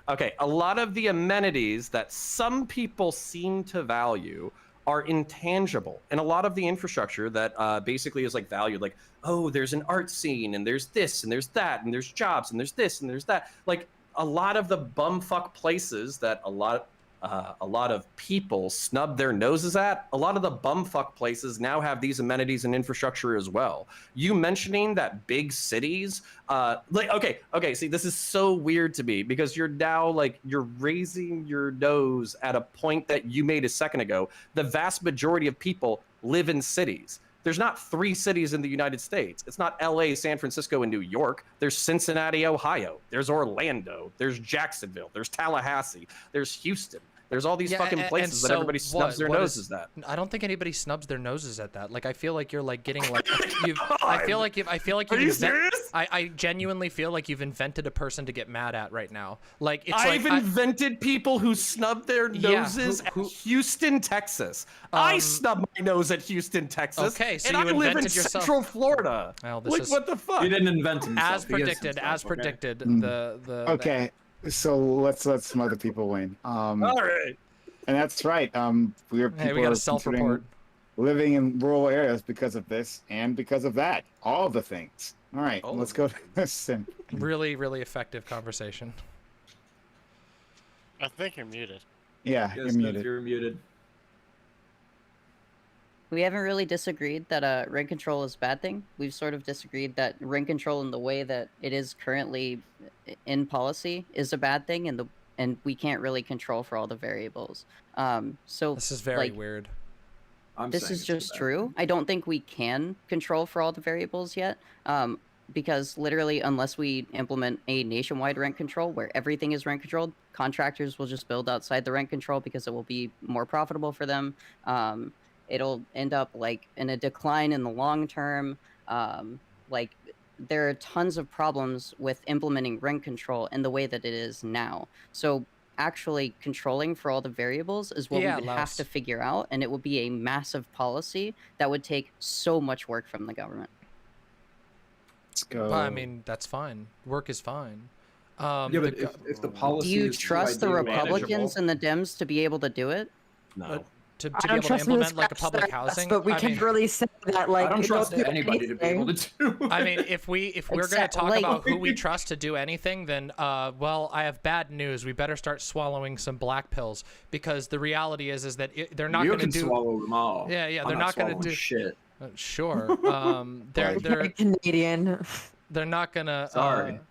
F: Okay, a lot of the amenities that some people seem to value are intangible, and a lot of the infrastructure that basically is like valued, like, oh, there's an art scene, and there's this, and there's that, and there's jobs, and there's this, and there's that. Like a lot of the bumfuck places that a lot of people snub their noses at, a lot of the bumfuck places now have these amenities and infrastructure as well. You mentioning that big cities, okay, see, this is so weird to me because you're now like, you're raising your nose at a point that you made a second ago. The vast majority of people live in cities. There's not 3 cities in the United States. It's not LA, San Francisco, and New York. There's Cincinnati, Ohio. There's Orlando. There's Jacksonville. There's Tallahassee. There's Houston. There's all these fucking places that everybody snubs their noses at.
A: I don't think anybody snubs their noses at that. Like, I feel like you're like getting like I feel like you've
F: Are you serious?
A: I genuinely feel like you've invented a person to get mad at right now. Like, it's
F: I've invented people who snub their noses at Houston, Texas. I snub my nose at Houston, Texas.
A: Okay, so
F: and
A: you
F: I live in
A: invented yourself.
F: Central Florida.
A: Well,
F: like, what the fuck?
K: He didn't invent himself.
A: As predicted, the
G: Okay, so let's let some other people win.
F: All right.
G: And that's right. We
A: got a self-report.
G: Living in rural areas because of this and because of that. All the things. All right, let's go to this.
A: Really, really effective conversation.
C: I think you're muted.
G: Yeah,
K: Yes,
G: you're muted.
K: You're muted.
D: We haven't really disagreed that rent control is a bad thing. We've sort of disagreed that rent control in the way that it is currently in policy is a bad thing, and we can't really control for all the variables. So
A: this is very weird.
D: This is just true. I don't think we can control for all the variables yet, because literally, unless we implement a nationwide rent control where everything is rent controlled, contractors will just build outside the rent control because it will be more profitable for them. It'll end up like in a decline in the long term. Like, there are tons of problems with implementing rent control in the way that it is now. So actually controlling for all the variables is what we would have to figure out, and it would be a massive policy that would take so much work from the government.
G: Let's go.
A: But, I mean, that's fine. Work is fine.
K: Yeah, but if the policy
D: Do you
K: is
D: trust the Republicans
K: manageable,
D: and the Dems to be able to do it?
F: No.
A: To
H: I
A: be
H: don't
A: able to
H: trust them to
A: implement like a
H: scratch
A: public
H: their
A: housing,
H: ass, but we
A: I
H: can
A: mean,
H: really say that like
K: I don't
H: it
K: trust
H: don't do
K: anybody to be able to do.
A: I mean, if we're going to talk
D: like-
A: about who we trust to do anything, then well, I have bad news. We better start swallowing some black pills, because the reality is that they're not going to do.
K: You can swallow them all.
A: Yeah,
K: I'm
A: they're not going to
K: swallowing
A: do
K: shit.
A: Sure. They're
H: Very Canadian.
A: they're not gonna.
K: Sorry.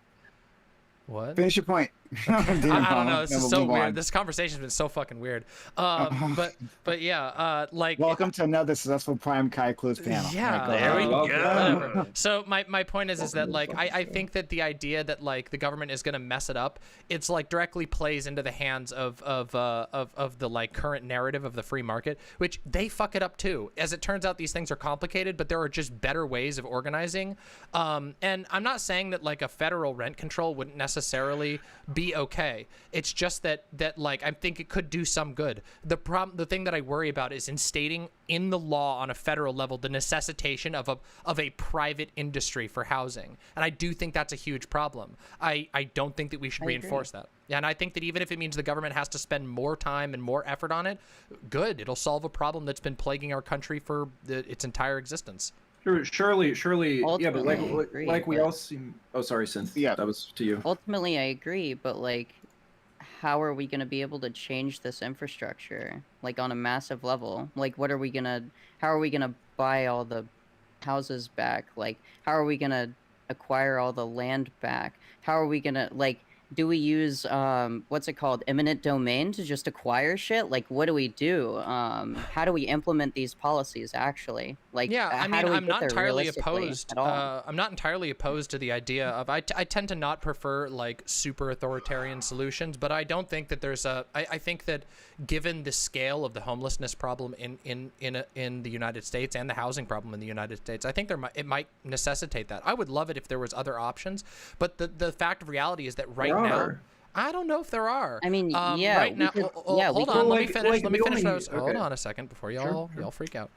A: What?
G: Finish your point.
A: I don't know. This
G: Then
A: is
G: we'll
A: so
G: move
A: weird.
G: on.
A: This conversation's been so fucking weird. But yeah. Like.
G: Welcome to another successful Prime Kai Clues panel.
A: Yeah,
G: There we go.
A: Whatever. So my point is that like I think that the idea that like the government is gonna mess it up, it's like directly plays into the hands of the like current narrative of the free market, which they fuck it up too. As it turns out, these things are complicated, but there are just better ways of organizing. And I'm not saying that like a federal rent control wouldn't necessarily be okay. It's just that like I think it could do some good. The thing that I worry about is instating in the law on a federal level the necessitation of a private industry for housing, and I do think that's a huge problem. I don't think that we should reinforce that. Yeah, and I think that even if it means the government has to spend more time and more effort on it, good. It'll solve a problem that's been plaguing our country for its entire existence.
K: Surely, yeah, but
D: Ultimately,
K: like we all seem. Oh, sorry, Synth.
G: Yeah,
K: that was to you.
D: Ultimately, I agree, but like, how are we going to be able to change this infrastructure like on a massive level? Like, how are we going to buy all the houses back? Like, how are we going to acquire all the land back? How are we going to like, do we use what's it called, eminent domain, to just acquire shit? Like, what do we do? How do we implement these policies actually? Like,
A: yeah, I mean, I'm not entirely opposed.
D: At all?
A: I'm not entirely opposed to the idea of. I tend to not prefer like super authoritarian solutions, but I don't think that there's a. I think that given the scale of the homelessness problem in the United States and the housing problem in the United States, I think it might necessitate that. I would love it if there was other options, but the fact of reality is that right now, I don't know if there are.
D: I mean, yeah.
A: Right now, hold on. Let me finish. Hold on a second before y'all freak out.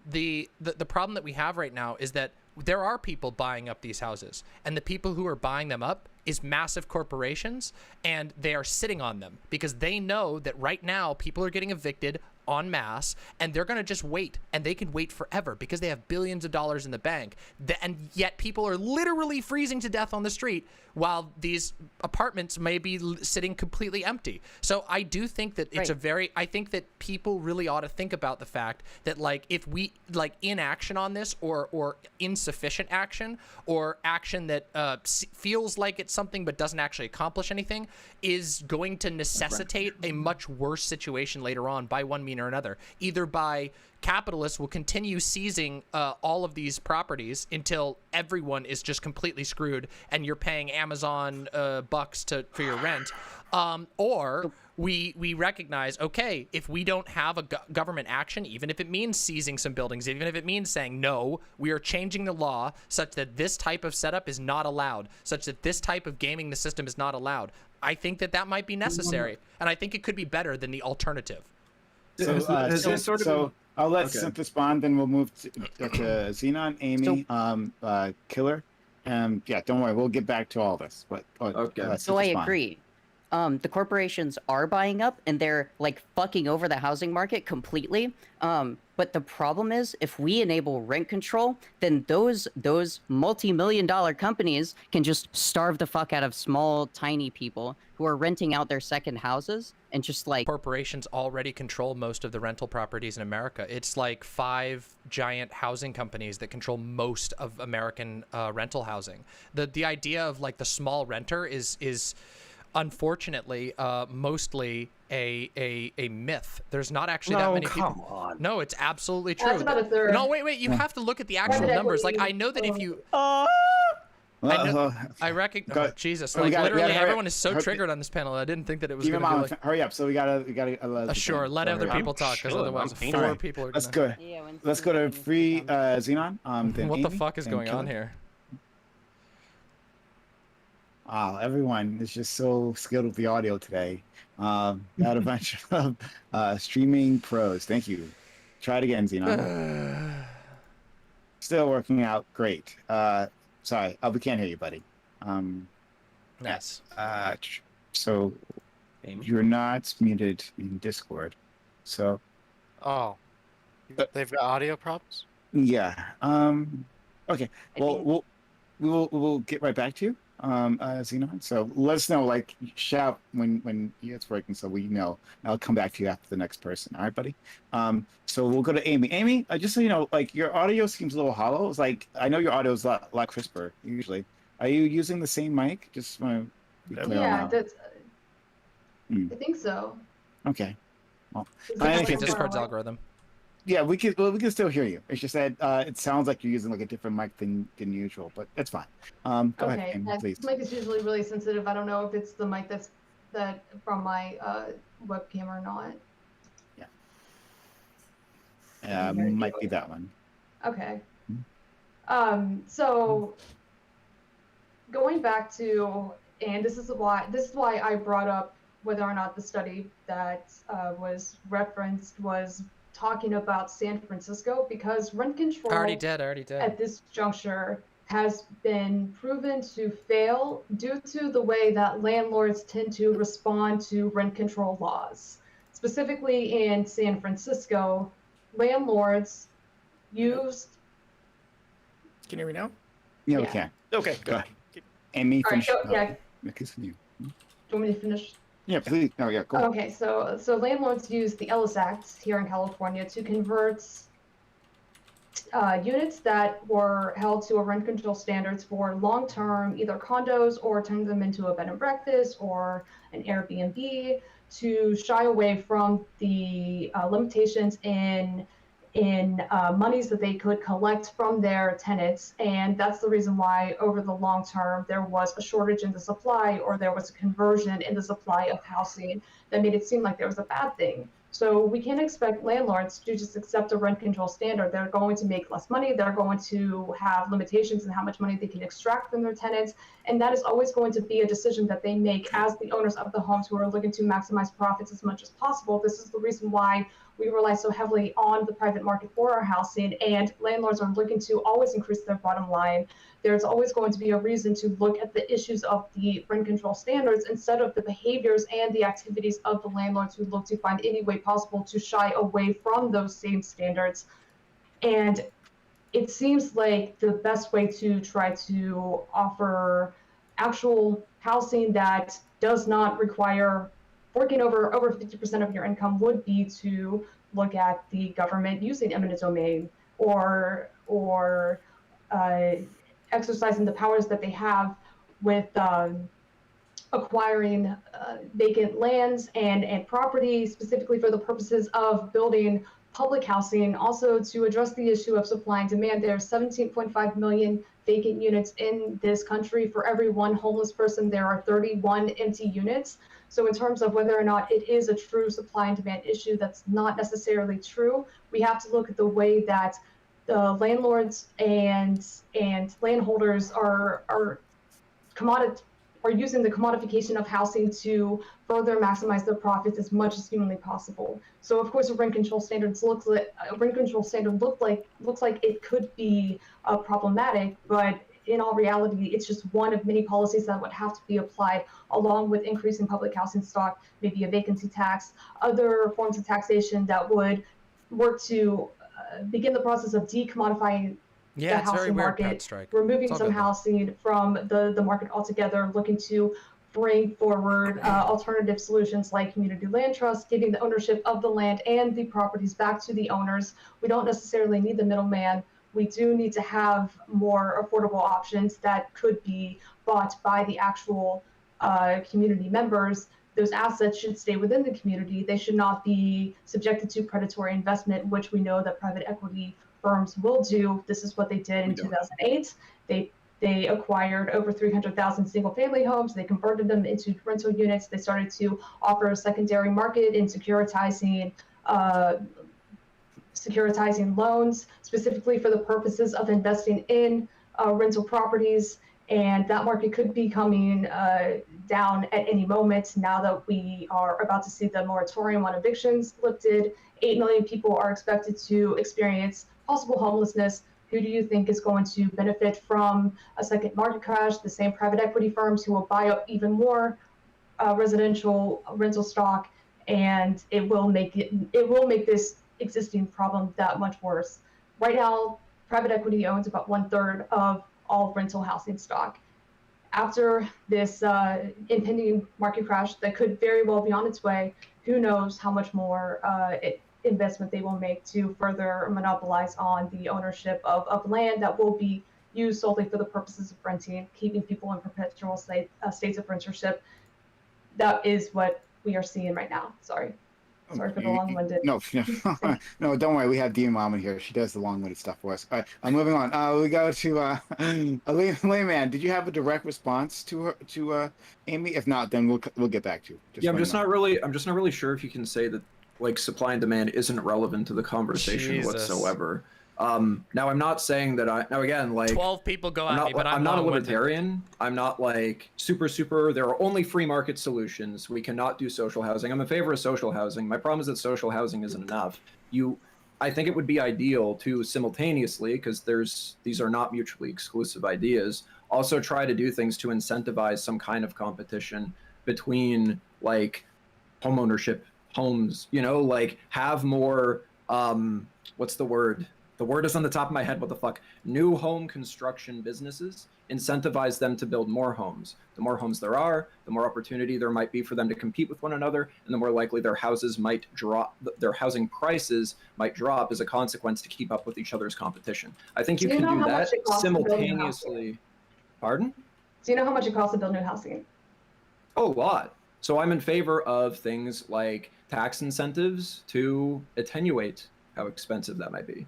A: The problem that we have right now is that there are people buying up these houses, and the people who are buying them up is massive corporations, and they are sitting on them because they know that right now people are getting evicted en masse, and they're going to just wait, and they can wait forever because they have billions of dollars in the bank, and yet people are literally freezing to death on the street while these apartments may be sitting completely empty. So I do think that it's I think that people really ought to think about the fact that like if we like inaction on this or insufficient action or action that feels like it's something but doesn't actually accomplish anything is going to necessitate a much worse situation later on by one means or another, either by capitalists will continue seizing all of these properties until everyone is just completely screwed and you're paying Amazon bucks for your rent, Or we recognize, okay, if we don't have a government action, even if it means seizing some buildings, even if it means saying, no, we are changing the law such that this type of setup is not allowed, such that this type of gaming the system is not allowed. I think that might be necessary, and I think it could be better than the alternative.
G: So I'll let Synth respond, then we'll move to Xenon, Amy, Killer. Yeah, don't worry, we'll get back to all this. But
D: so I agree. The corporations are buying up, and they're like fucking over the housing market completely. But the problem is, if we enable rent control, then those multi-million-dollar companies can just starve the fuck out of small, tiny people who are renting out their second houses and just like...
A: Corporations already control most of the rental properties in America. It's like 5 giant housing companies that control most of American rental housing. The idea of like the small renter is unfortunately mostly a myth. There's not actually that many people.
F: Come on.
A: No, it's absolutely true.
E: That's about a third.
A: No, wait, you have to look at the actual numbers. Like, I know that if you I recognize Jesus, like literally everyone is so triggered on this panel. I didn't think that it was going to be like...
G: Hurry up, so we gotta
A: sure, let other people talk, because otherwise 4 people are gonna...
G: Let's go to free Xenon. Then
A: what
G: Amy,
A: the fuck is going on here?
G: Wow, everyone is just so skilled with the audio today. Got a bunch of streaming pros. Thank you. Try it again, Xenon. Still working out great. Sorry, we can't hear you, buddy.
A: Yes.
G: So
F: Amy?
G: you're not muted in Discord. So.
C: Oh. They've got audio problems?
G: Yeah. Okay. Well, we'll get right back to you. Xenon. So let us know, like, shout when it's working, so we know. I'll come back to you after the next person. All right, buddy. So we'll go to Amy. Amy, just so you know, like, your audio seems a little hollow. It's like, I know your audio is a lot crisper usually. Are you using the same mic? Just want to be clear on that.
E: That's. I think so.
G: Okay. Well,
A: Discord's algorithm.
G: Yeah, we can still hear you. It's just that it sounds like you're using like a different mic than usual, but that's fine. Go ahead, Amy, please.
E: This mic is usually really sensitive. I don't know if it's the mic that from my webcam or not.
G: Yeah. Might be that one.
E: Okay. So going back to, and this is why I brought up whether or not the study that was referenced was talking about San Francisco, because rent control
A: already did
E: at this juncture has been proven to fail due to the way that landlords tend to respond to rent control laws. Specifically in San Francisco, landlords used...
J: Can you hear me now?
G: Yeah, we can.
J: Okay, go.
G: Amy, finish.
E: All right,
G: continue.
E: Do you want me to finish?
G: Yeah, please. No, yeah, go.
E: Okay, so landlords use the Ellis Act here in California to convert units that were held to a rent control standards for long-term either condos or turn them into a bed and breakfast or an Airbnb, to shy away from the limitations in monies that they could collect from their tenants. And that's the reason why over the long term there was a shortage in the supply, or there was a conversion in the supply of housing that made it seem like there was a bad thing. So we can't expect landlords to just accept a rent control standard. They're going to make less money. They're going to have limitations in how much money they can extract from their tenants. And that is always going to be a decision that they make as the owners of the homes, who are looking to maximize profits as much as possible. This is the reason why we rely so heavily on the private market for our housing, and landlords are looking to always increase their bottom line. There's always going to be a reason to look at the issues of the rent control standards instead of the behaviors and the activities of the landlords, who look to find any way possible to shy away from those same standards. And it seems like the best way to try to offer actual housing that does not require working over 50% of your income would be to look at the government using eminent domain, or exercising the powers that they have with acquiring vacant lands and property, specifically for the purposes of building public housing. Also, to address the issue of supply and demand, there's 17.5 million vacant units in this country. For every one homeless person, there are 31 empty units. So in terms of whether or not it is a true supply and demand issue, that's not necessarily true. We have to look at the way that the landlords and landholders are using the commodification of housing to further maximize their profits as much as humanly possible. So of course, a rent control standard looks like it could be problematic, but in all reality, it's just one of many policies that would have to be applied, along with increasing public housing stock, maybe a vacancy tax, other forms of taxation that would work to begin the process of decommodifying the housing market, removing some housing from the market altogether, looking to bring forward alternative solutions like community land trust, giving the ownership of the land and the properties back to the owners. We don't necessarily need the middleman. We do need to have more affordable options that could be bought by the actual community members. Those assets should stay within the community. They should not be subjected to predatory investment, which we know that private equity firms will do. This is what they did in 2008. They acquired over 300,000 single-family homes. They converted them into rental units. They started to offer a secondary market in securitizing loans, specifically for the purposes of investing in rental properties. And that market could be coming down at any moment now that we are about to see the moratorium on evictions lifted. 8 million people are expected to experience possible homelessness. Who do you think is going to benefit from a second market crash? The same private equity firms who will buy up even more residential rental stock, and it will make this existing problem that much worse. Right now, private equity owns about 1/3 of all rental housing stock. After this impending market crash that could very well be on its way, who knows how much more investment they will make to further monopolize on the ownership of land that will be used solely for the purposes of renting, keeping people in perpetual states of rentership. That is what we are seeing right now. Sorry for the long-winded.
G: No, don't worry. We have DramaMama here. She does the long-winded stuff for us. All right, I'm moving on. We go to Layman. Did you have a direct response to Amy? If not, then we'll get back to you.
K: I'm just not really sure if you can say that like supply and demand isn't relevant to the conversation whatsoever. Now I'm not saying that now again, like
A: 12 people go at me, but
K: I'm not a libertarian. I'm not like super, there are only free market solutions. We cannot do social housing. I'm in favor of social housing. My problem is that social housing isn't enough. I think it would be ideal to simultaneously, because these are not mutually exclusive ideas, also try to do things to incentivize some kind of competition between like homeownership homes, like have more, what's the word? The word is on the top of my head, what the fuck? New home construction businesses, incentivize them to build more homes. The more homes there are, the more opportunity there might be for them to compete with one another, and the more likely their houses might drop, their housing prices might drop as a consequence to keep up with each other's competition. I think you can do that simultaneously. Pardon?
E: Do you know how much it costs to build new housing?
K: Oh, a lot. So I'm in favor of things like tax incentives to attenuate how expensive that might be.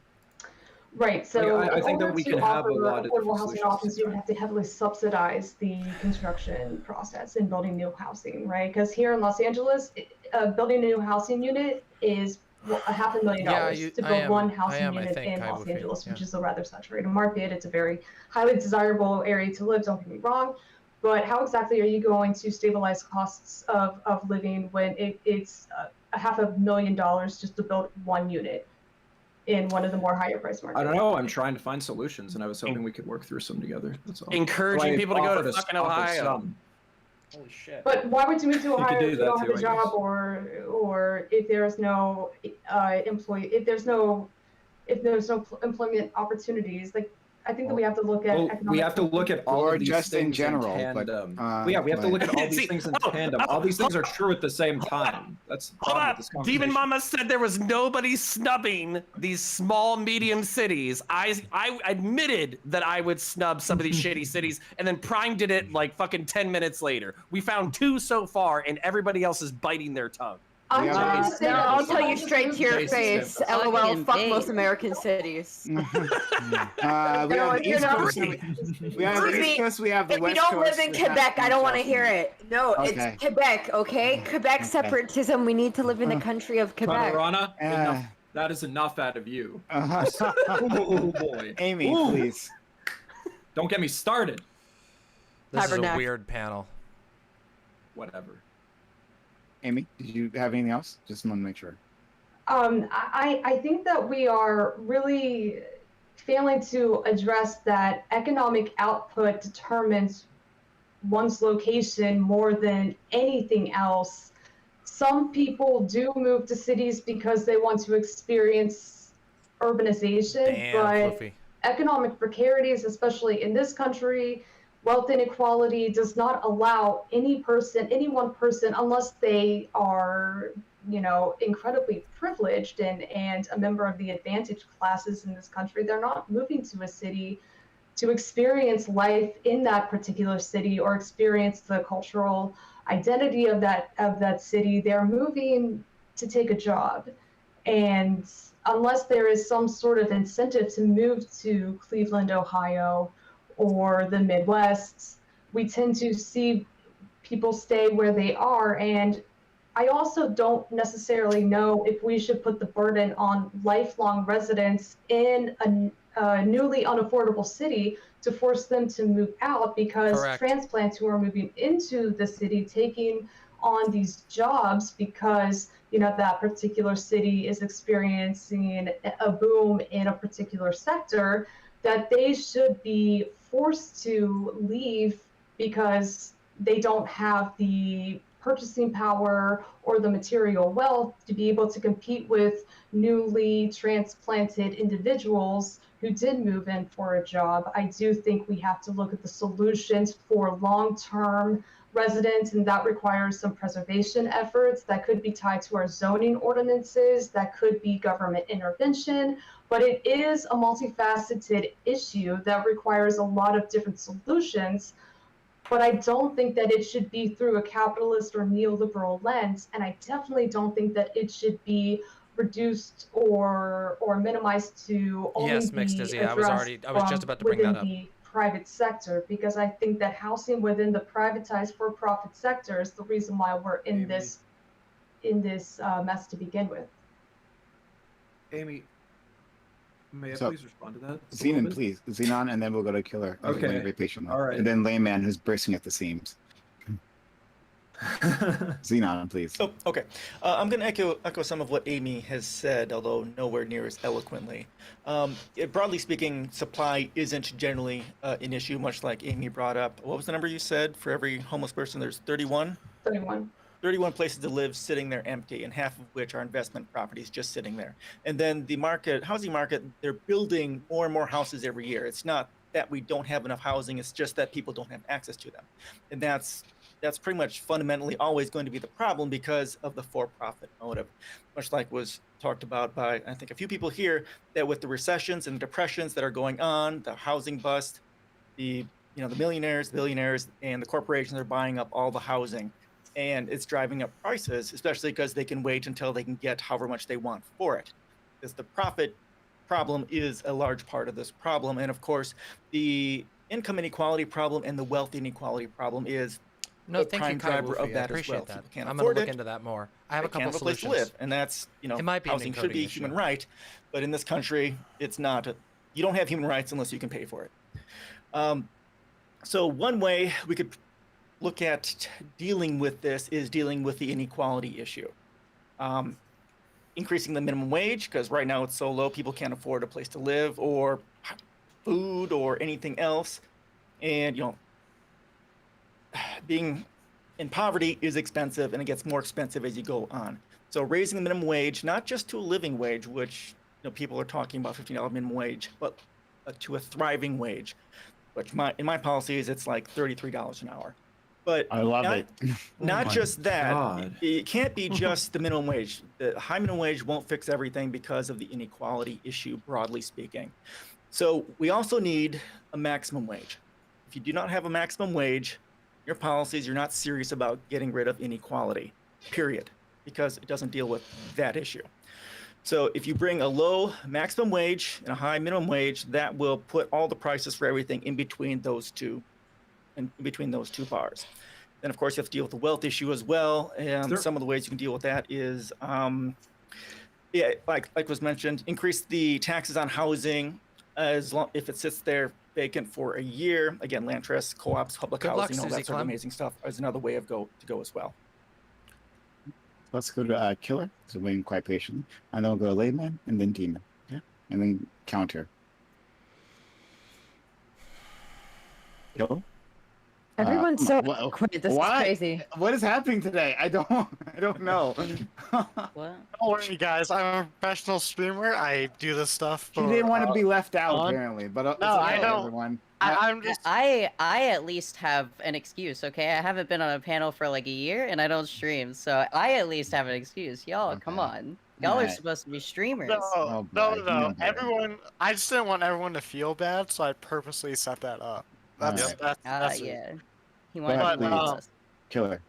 E: Right. So
K: I think that we can have a lot of
E: affordable housing options, you would have to heavily subsidize the construction process in building new housing, right? Because here in Los Angeles, building a new housing unit is $500,000 to build one housing unit in Los Angeles, which is a rather saturated market. It's a very highly desirable area to live, don't get me wrong. But how exactly are you going to stabilize costs of living when it's $500,000 just to build one unit in one of the more higher price markets?
K: I don't know. I'm trying to find solutions, and I was hoping we could work through some together. That's all.
F: Encouraging people to go to fucking Ohio.
E: Holy shit! But why would you move to Ohio if you don't have a job, or if there's no if there's no employment opportunities? Like, I think that we have to look at.
K: We have to look at all of these
G: just
K: things
G: in general.
K: We have to look at all these things in tandem. All these things are true at the same time. That's the problem with this conversation.
F: DramaMama said there was nobody snubbing these small, medium cities. I admitted that I would snub some of these shitty cities, and then Prime did it like fucking 10 minutes later. We found 2 so far, and everybody else is biting their tongue.
E: I'm
G: Yeah,
E: trying
G: but-
E: to say
H: No,
E: that
H: I'll
E: it's
H: tell you
E: supposed to
H: straight to your
K: Base
H: face.
K: system.
H: LOL,
D: Fucking
H: fuck
D: base.
H: most American cities.
G: we have
H: No,
G: the
H: you're
G: East
H: not
G: Coast.
H: right.
G: We have the
H: Ruby,
G: East Coast. We have the
H: If you
G: West
H: don't
G: Coast.
H: live in
G: we have
H: Quebec, I don't want to hear
G: California.
H: it. No,
G: Okay.
H: it's Quebec, okay? Quebec
G: Okay.
H: separatism. We need to live in the country of Quebec.
K: Panorama,
G: Uh,
K: enough. That is enough out of you.
G: Uh-huh.
K: Oh boy.
G: Amy,
K: Ooh.
G: please.
K: Don't get me started.
A: This is a
H: Tabernacle.
A: weird panel.
K: Whatever.
G: Amy, did you have anything else? Just want to make sure.
E: I think that we are really failing to address that economic output determines one's location more than anything else. Some people do move to cities because they want to experience urbanization,
A: Damn,
E: but
A: Fluffy.
E: economic precarities, especially in this country, wealth inequality does not allow any one person, unless they are, incredibly privileged and a member of the advantaged classes in this country, they're not moving to a city to experience life in that particular city or experience the cultural identity of that city. They're moving to take a job. And unless there is some sort of incentive to move to Cleveland, Ohio, or the Midwest, we tend to see people stay where they are. And I also don't necessarily know if we should put the burden on lifelong residents in a newly unaffordable city to force them to move out, because
A: Correct.
E: transplants who are moving into the city, taking on these jobs because that particular city is experiencing a boom in a particular sector, that they should be forced to leave because they don't have the purchasing power or the material wealth to be able to compete with newly transplanted individuals who did move in for a job. I do think we have to look at the solutions for long-term residents, and that requires some preservation efforts that could be tied to our zoning ordinances, that could be government intervention, but it is a multifaceted issue that requires a lot of different solutions. But I don't think that it should be through a capitalist or neoliberal lens, and I definitely don't think that it should be reduced or minimized to only
A: Yes,
E: be
A: Mixed Dizzy.
E: addressed
A: I was just about to bring that
E: within
A: up.
E: the private sector, because I think that housing within the privatized for-profit sector is the reason why we're in this mess to begin with.
K: Amy, may I
G: So,
K: please respond to that? a little
G: Xenon,
K: bit?
G: please. Xenon, and then we'll go to Killer.
K: Okay.
G: Very patiently.
K: All right.
G: And then Layman, who's bursting at the seams. Xenon, please.
J: Oh, okay. I'm going to echo some of what Amy has said, although nowhere near as eloquently. Broadly speaking, supply isn't generally an issue, much like Amy brought up. What was the number you said? For every homeless person, there's 31? 31 places to live sitting there empty, and half of which are investment properties just sitting there. And then the housing market, they're building more and more houses every year. It's not that we don't have enough housing, it's just that people don't have access to them. And that's pretty much fundamentally always going to be the problem because of the for-profit motive. Much like was talked about by, I think, a few people here, that with the recessions and depressions that are going on, the housing bust, the millionaires, billionaires, and the corporations are buying up all the housing. And it's driving up prices, especially because they can wait until they can get however much they want for it. Because the profit problem is a large part of this problem. And of course, the income inequality problem and the wealth inequality problem is
A: No,
J: the
A: thank
J: prime
A: you, Kai
J: driver
A: Woofy.
J: of
A: I
J: that as
A: appreciate
J: well.
A: that.
J: People can't
A: I'm
J: afford
A: gonna look
J: it.
A: into that more. I have a
J: They can't
A: couple
J: have a place to
A: solutions.
J: live, and that's
A: It might be an
J: housing should be a
A: encoding
J: human
A: issue.
J: right, but in this country, it's not. You don't have human rights unless you can pay for it. So one way we could look at dealing with this is dealing with the inequality issue. Increasing the minimum wage, because right now it's so low, people can't afford a place to live or food or anything else. And, being in poverty is expensive, and it gets more expensive as you go on. So raising the minimum wage, not just to a living wage, which people are talking about $15 minimum wage, but to a thriving wage, which in my policies, it's like $33 an hour. But
G: I love it.
J: Not just that.
K: God.
J: It can't be just the minimum wage. The high minimum wage won't fix everything because of the inequality issue, broadly speaking. So we also need a maximum wage. If you do not have a maximum wage, your policies, you're not serious about getting rid of inequality, period. because it doesn't deal with that issue. So if you bring a low maximum wage and a high minimum wage, that will put all the prices for everything in between those two bars. Then of course you have to deal with the wealth issue as well. And some of the ways you can deal with that is, like was mentioned, increase the taxes on housing if it sits there vacant for a year. Again, land trusts, co-ops, public housing, all that sort of amazing stuff is another way of to go as well.
G: Let's go to Killer. So waiting quite patiently. And then we'll go to Layman and then Demon. Yeah. And then Counter. Killer?
H: Everyone's so quick. This is crazy.
G: What is happening today? I don't know.
C: What? Don't worry, guys. I'm a professional streamer. I do this stuff.
G: He didn't want to be left out, apparently. But
C: no, I don't.
G: Everyone.
D: I'm just. I at least have an excuse. Okay, I haven't been on a panel for like a year, and I don't stream, so I at least have an excuse. Y'all, come on. Y'all are supposed to be streamers.
C: No. Everyone. I just didn't want everyone to feel bad, so I purposely set that up. That's
D: yeah. He wanted to
G: Killer.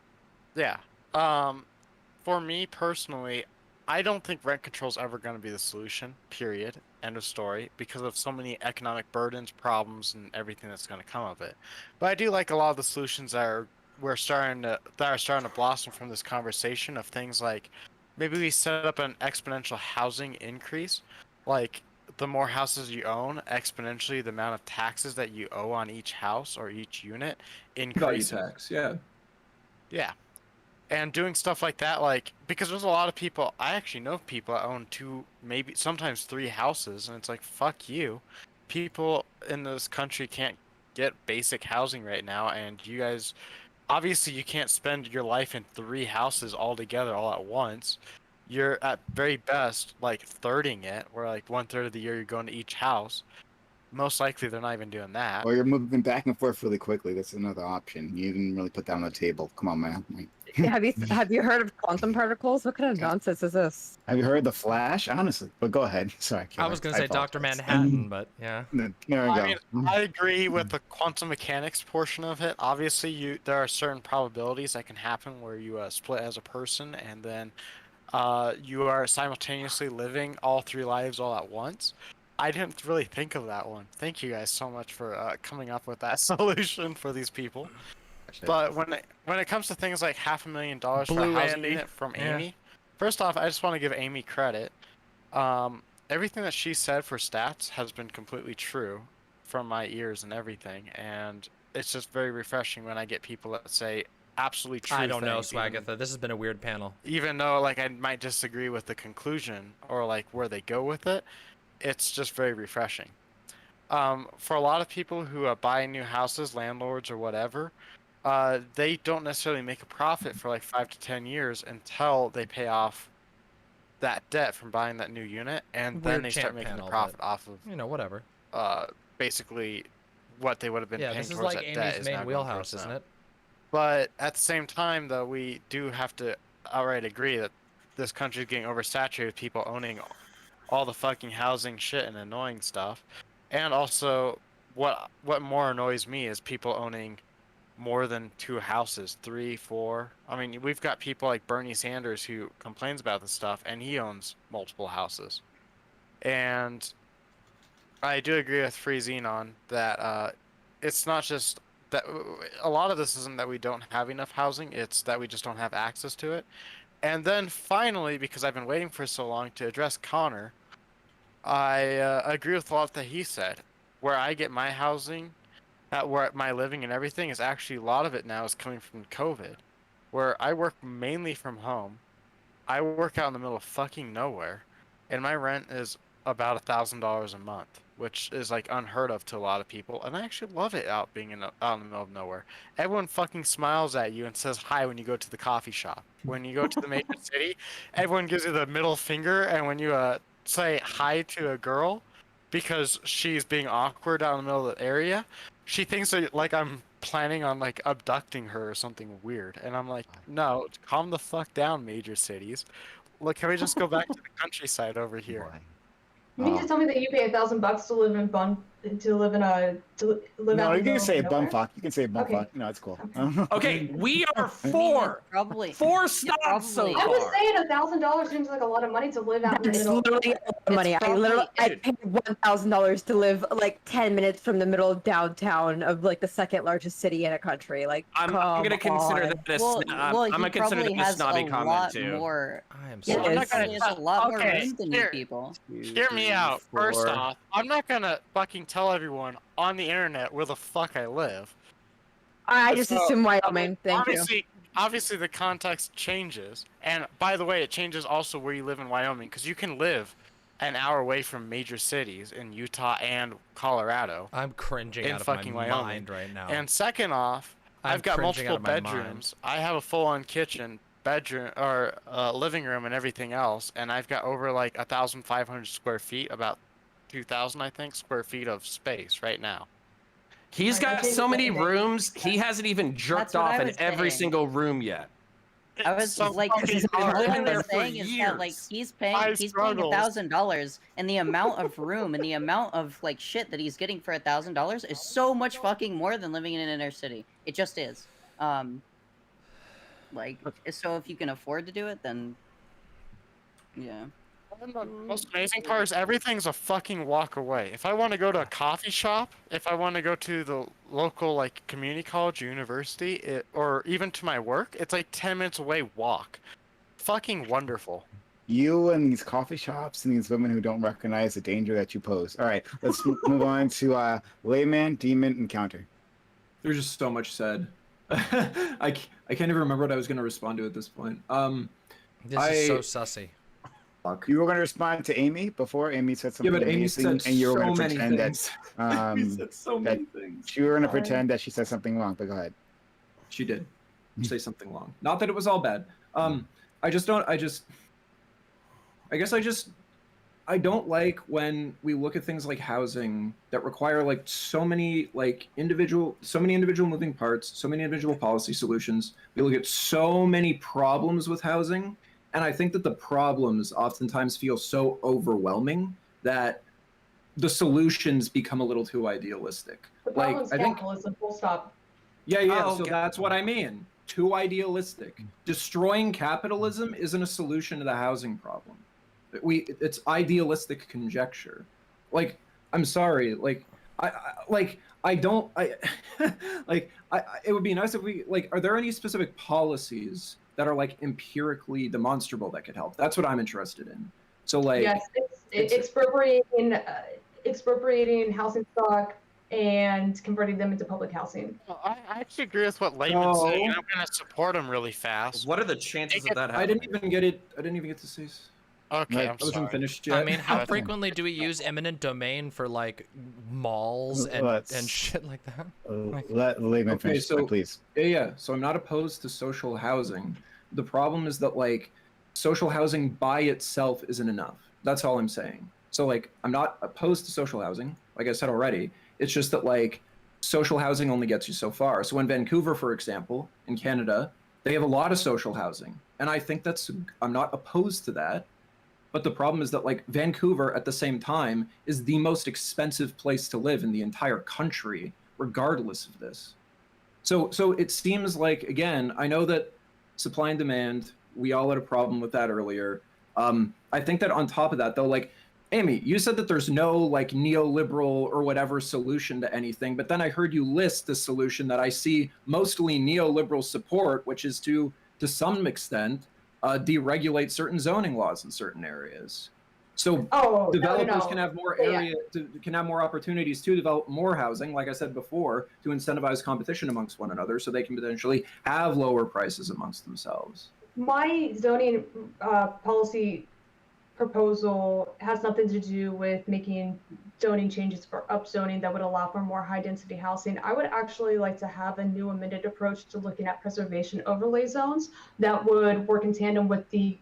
C: Yeah. For me personally, I don't think rent control is ever going to be the solution. Period. End of story. Because of so many economic burdens, problems, and everything that's going to come of it. But I do like a lot of the solutions that are starting to blossom from this conversation of things like maybe we set up an exponential housing increase, like. The more houses you own, exponentially the amount of taxes that you owe on each house or each unit increases.
K: Value tax, yeah.
C: Yeah. And doing stuff like that, like, because there's a lot of people, I actually know people that own 2, maybe sometimes 3 houses, and it's like, fuck you. People in this country can't get basic housing right now, and you guys, obviously you can't spend your life in 3 houses all together all at once. You're at very best like thirding it, where like 1/3 of the year you're going to each house. Most likely they're not even doing that.
G: Or you're moving back and forth really quickly. That's another option. You didn't really put that on the table. Come on, man.
H: Have you heard of quantum particles? What kind of nonsense is this?
G: Have you heard of the Flash? Honestly, but go ahead. Sorry,
A: I was gonna say Dr. Manhattan, but yeah.
G: There we go.
C: I mean, I agree with the quantum mechanics portion of it. Obviously, there are certain probabilities that can happen where you split as a person, and then you are simultaneously living all 3 lives all at once. I didn't really think of that one. Thank you guys so much for coming up with that solution for these people. But when it comes to things like $500,000 for a housing unit from Amy, first off, I just want to give Amy credit. Everything that she said for stats has been completely true from my ears and everything, and it's just very refreshing when I get people that say absolutely true.
A: I don't know, Swagatha. This has been a weird panel.
C: Even though like I might disagree with the conclusion or like where they go with it, it's just very refreshing. For a lot of people who buy new houses, landlords or whatever, they don't necessarily make a profit for like 5 to 10 years until they pay off that debt from buying that new unit, and then they start making the profit off of
A: whatever.
C: Basically, what they would have been paying towards that debt.
A: Yeah, this is like Amy's main wheelhouse, isn't it?
C: But at the same time, though, we do have to outright agree that this country is getting oversaturated with people owning all the fucking housing shit and annoying stuff. And also, what more annoys me is people owning more than 2 houses, 3, 4. I mean, we've got people like Bernie Sanders who complains about this stuff, and he owns multiple houses. And I do agree with Free Xenon that it's not just that a lot of this isn't that we don't have enough housing, it's that we just don't have access to it. And then finally, because I've been waiting for so long to address Connor, I agree with a lot that he said. Where I get my housing, where my living and everything is actually, a lot of it now is coming from COVID. Where I work mainly from home, I work out in the middle of fucking nowhere, and my rent is about $1,000 a month, which is like unheard of to a lot of people, and I actually love it out in the middle of nowhere. Everyone fucking smiles at you and says hi when you go to the coffee shop. When you go to the major city, everyone gives you the middle finger, and when you say hi to a girl because she's being awkward out in the middle of the area, she thinks that like I'm planning on like abducting her or something weird, and I'm like, no, calm the fuck down, major cities. Look, can we just go back to the countryside over here?
E: You mean to tell me that you pay $1,000 to live in live in a
G: No,
E: out
G: you
E: in
G: can
E: the
G: say
E: nowhere?
G: bumfuck. You can say bumfuck.
E: Okay.
G: No, it's cool.
F: Okay, we are
D: I mean,
F: four.
D: it's probably
F: Stops so
D: probably-
E: I'm just
F: far.
E: saying $1,000 seems like a lot of money to live out in the
H: That's
E: middle.
H: literally a lot of money.
D: probably-
H: I paid $1,000 to live like 10 minutes from the middle of downtown of like the second largest city in a country. Like,
F: I'm gonna consider
H: on.
F: that
D: Well,
F: I'm
D: he
F: gonna consider
D: probably
F: that a
D: has
F: snobby
D: a
F: comment
D: lot
F: too.
A: I
D: more.
A: am
H: Yeah,
A: so
D: Well, I'm not
H: it's-
D: gonna. He has a lot more
C: Okay,
D: risk than you people.
F: 2,
C: Hear me
F: 3,
C: out. First
F: 4.
C: off, I'm not gonna fucking tell everyone on the internet where the fuck I live.
H: I just
C: So,
H: assume Wyoming. Thank you.
C: Obviously, the context changes, and by the way, it changes also where you live in Wyoming, because you can live an hour away from major cities in Utah and Colorado.
A: I'm cringing
C: in
A: out of
C: fucking
A: my
C: Wyoming.
A: mind right now.
C: And second off,
A: I'm
C: I've got
A: cringing
C: multiple
A: out of my mind.
C: bedrooms. I have a full-on kitchen, bedroom, or living room, and everything else, and I've got over like 1,500 square feet, about 2,000, I think, square feet of space right now.
F: He's got so many rooms. He hasn't even jerked
D: That's what
F: off
D: I
F: in
D: was
F: every
D: saying.
F: sinve room yet.
D: I was
C: So
D: like,
C: fucking
D: what
C: hard.
D: I
F: Been there
D: was
F: for
D: saying is that like
F: years.
D: he's
C: I
D: paying
C: struggled.
D: $1,000, and the amount of room and the amount of like shit that he's getting for $1,000 is so much fucking more than living in an inner city. It just is. Like, so if you can afford to do it, then yeah.
C: And the most amazing part is everything's a fucking walk away. If I want to go to a coffee shop, if I want to go to the local like community college or university, or even to my work, it's like 10 minutes away walk. Fucking wonderful.
G: You and these coffee shops and these women who don't recognize the danger that you pose. All right, let's move on to layman, demon, encounter.
K: There's just so much said. I can't even remember what I was going to respond to at this point.
A: This is so sussy.
K: Fuck.
G: You were going to respond to Amy before Amy said something
K: Yeah, but Amy
G: amazing,
K: said
G: and you were
K: so
G: going to
K: many
G: pretend
K: things.
G: that
K: Amy said so many things.
G: you were going to pretend that she said something wrong. But go ahead.
K: She did say something long. Not that it was all bad. I don't like when we look at things like housing that require like so many individual moving parts, so many individual policy solutions. We look at so many problems with housing, and I think that the problems oftentimes feel so overwhelming that the solutions become a little too idealistic.
E: The problem's capitalism, full stop.
K: Yeah, so that's what I mean. Too idealistic. Destroying capitalism isn't a solution to the housing problem. It's idealistic conjecture. Like, I'm sorry. It would be nice if we are there any specific policies that are like empirically demonstrable that could help? That's what I'm interested in. So like,
E: yes, it's expropriating housing stock and converting them into public housing.
C: Well, I actually agree with what Layman's saying, and I'm gonna support him really fast.
F: What are the chances of that happening?
K: I didn't even get to say.
C: Okay,
K: I
C: I'm
K: wasn't
C: sorry.
K: finished yet.
A: I mean, how frequently do we use eminent domain for like malls and shit like that?
G: Let Layman finish, please.
K: Yeah. So I'm not opposed to social housing. The problem is that like social housing by itself isn't enough. That's all I'm saying. So like I'm not opposed to social housing, like I said already. It's just that like social housing only gets you so far. So in Vancouver, for example, in Canada, they have a lot of social housing, and I think I'm not opposed to that. But the problem is that like Vancouver at the same time is the most expensive place to live in the entire country, regardless of this. So it seems like, again, I know that supply and demand, we all had a problem with that earlier. I think that on top of that though, like Amy, you said that there's no like neoliberal or whatever solution to anything, but then I heard you list the solution that I see mostly neoliberal support, which is to some extent, deregulate certain zoning laws in certain areas. So developers can have more can have more opportunities to develop more housing, like I said before, to incentivize competition amongst one another so they can potentially have lower prices amongst themselves.
E: My zoning policy proposal has nothing to do with making zoning changes for upzoning that would allow for more high density housing. I would actually like to have a new amended approach to looking at preservation overlay zones that would work in tandem with the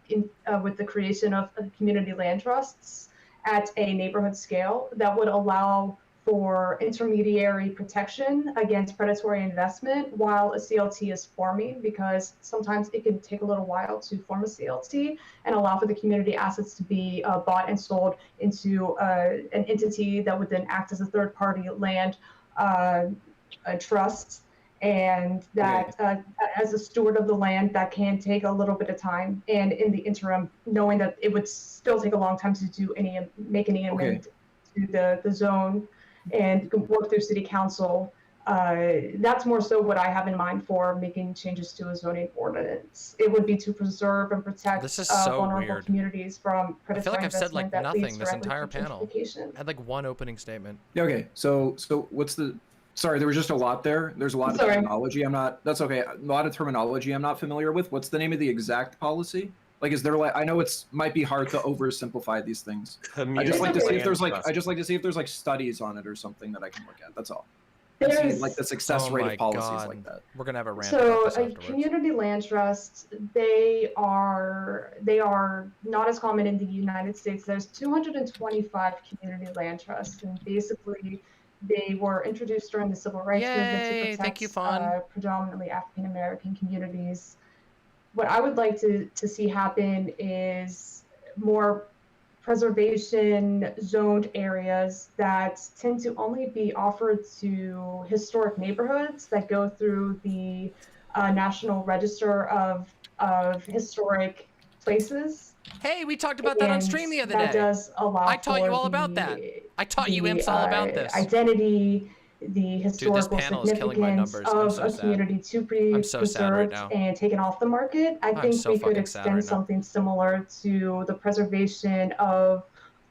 E: creation of community land trusts at a neighborhood scale that would allow for intermediary protection against predatory investment while a CLT is forming, because sometimes it can take a little while to form a CLT and allow for the community assets to be bought and sold into an entity that would then act as a third-party land trust. And that as a steward of the land, that can take a little bit of time. And in the interim, knowing that it would still take a long time to make any amendment to the zone and work through city council, that's more so what I have in mind for making changes to a zoning ordinance. It would be to preserve and protect vulnerable communities from predatory investment.
A: I feel like I've said like nothing this entire
E: to
A: panel. I had like one opening statement.
K: Yeah, okay, so what's the... Sorry, there was just a lot there. There's a lot of terminology that's okay. A lot of terminology I'm not familiar with. What's the name of the exact policy? Like, is there like, I know might be hard to oversimplify these things. I just like to see if there's like studies on it or something that I can look at. That's all. See, like the success rate of policies like that.
A: We're gonna have a rant.
E: So community land trusts, they are not as common in the United States. There's 225 community land trusts, and basically they were introduced during the civil rights movement to protect predominantly African American communities. What I would like to see happen is more preservation zoned areas that tend to only be offered to historic neighborhoods that go through the National Register of Historic Places.
A: Hey, we talked about that on stream the other day.
E: That does allow
A: I taught you all about that. I taught you imps all about this.
E: Identity, the historical significance of a community to be preserved and taken off the market. I think we could extend something similar to the preservation of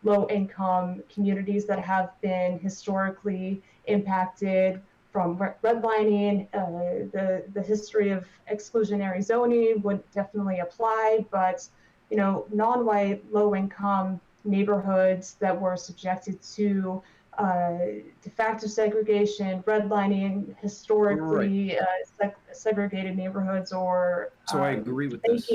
E: low-income communities that have been historically impacted from redlining. The history of exclusionary zoning would definitely apply, but non-white, low-income neighborhoods that were subjected to de facto segregation, redlining, historically segregated neighborhoods, or
K: I agree with this.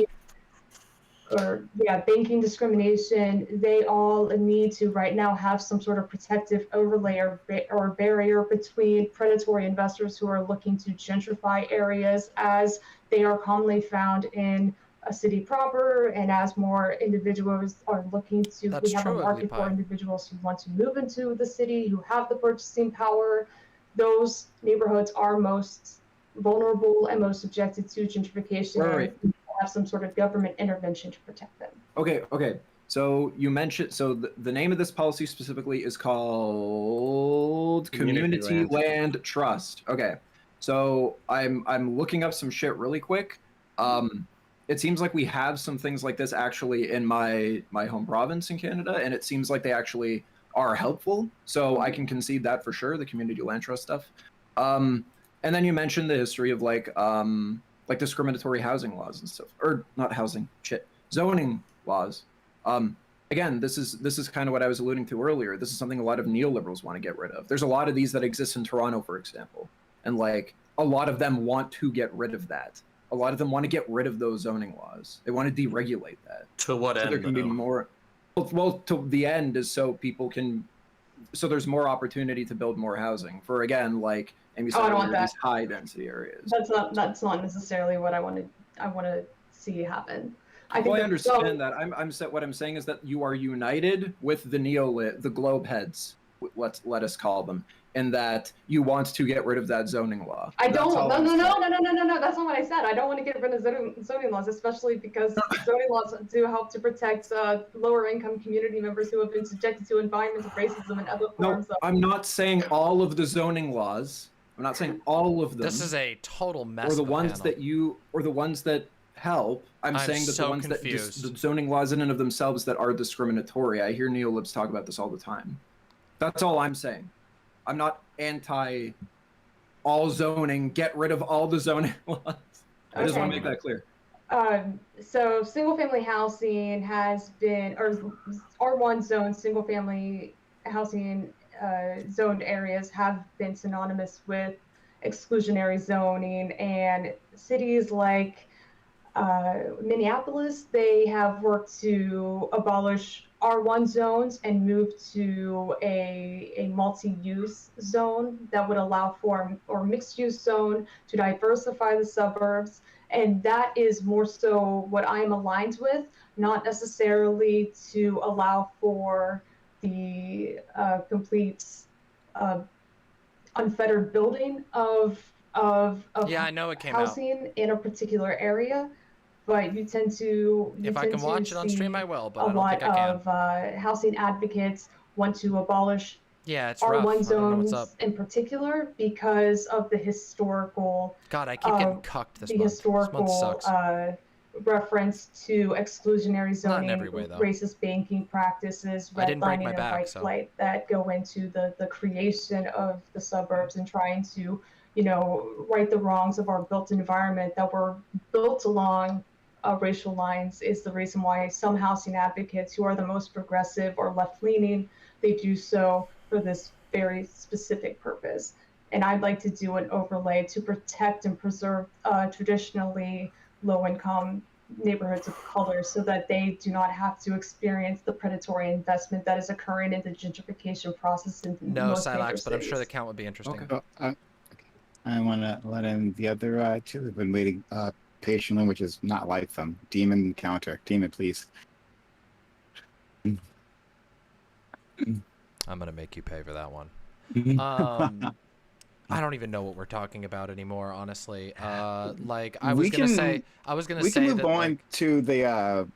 E: Banking discrimination. They all need to right now have some sort of protective overlay or barrier between predatory investors who are looking to gentrify areas, as they are commonly found in a city proper, and as more individuals are looking to, we have a market for individuals who want to move into the city, who have the purchasing power. Those neighborhoods are most vulnerable and most subjected to gentrification, and have some sort of government intervention to protect them.
K: Okay. So you mentioned, the name of this policy specifically is called Community Land Trust. Okay. So I'm looking up some shit really quick. It seems like we have some things like this actually in my home province in Canada, and it seems like they actually are helpful. So I can concede that for sure, the community land trust stuff. And then you mentioned the history of like discriminatory housing laws and stuff, or not housing, zoning laws. Again, this is kind of what I was alluding to earlier. This is something a lot of neoliberals want to get rid of. There's a lot of these that exist in Toronto, for example, and like a lot of them want to get rid of that. A lot of them want to get rid of those zoning laws. They want to deregulate that.
F: To what end?
K: There can be more. Well, to the end is so people can. So there's more opportunity to build more housing for, again, like Amy said, these high density areas.
E: That's not necessarily what I want to see happen.
K: I understand that. What I'm saying is that you are united with the the globe heads. Let us call them. And that you want to get rid of that zoning law.
E: I don't. No. That's not what I said. I don't want to get rid of zoning laws, especially because zoning laws do help to protect lower income community members who have been subjected to environments of racism and other forms.
K: I'm not saying all of the zoning laws. I'm not saying all of them.
A: This is a total mess.
K: Or the ones that help. I'm saying that the ones
A: confused.
K: that the zoning laws in and of themselves that are discriminatory. I hear neolibs talk about this all the time. That's all I'm saying. I'm not anti all zoning, get rid of all the zoning laws. I just want to make that clear.
E: So single family housing has been, or R1 zone single family housing zoned areas have been synonymous with exclusionary zoning, and cities like Minneapolis, they have worked to abolish R1 zones and move to a multi-use zone that would allow for, or mixed-use zone to diversify the suburbs. And that is more so what I am aligned with, not necessarily to allow for the complete unfettered building of
A: yeah, I know it came
E: housing in a particular area. But you tend to
A: if I can watch it on stream, I will. But
E: a
A: I don't
E: lot
A: think I can.
E: of housing advocates want to abolish
A: yeah, it's
E: R1
A: rough.
E: zones in particular because of the historical.
A: God, I keep getting cucked this
E: the
A: month.
E: historical
A: this month sucks.
E: Reference to exclusionary zoning,
A: Not in every way, though.
E: racist banking practices, redlining, and white flight that go into the creation of the suburbs and trying to, you know, right the wrongs of our built environment that were built along racial lines is the reason why some housing advocates who are the most progressive or left-leaning, they do so for this very specific purpose. And I'd like to do an overlay to protect and preserve traditionally low-income neighborhoods of color so that they do not have to experience the predatory investment that is occurring in the gentrification process in most major
A: Silax, but I'm
E: cities.
A: sure the count would be interesting.
G: Okay. I want to let in the other two who've been waiting patiently, which is not like them. Demon counter. Demon, please.
A: I'm gonna make you pay for that one. I don't even know what we're talking about anymore, honestly. Like I was gonna say
G: we can move
A: that,
G: on
A: like,
G: to the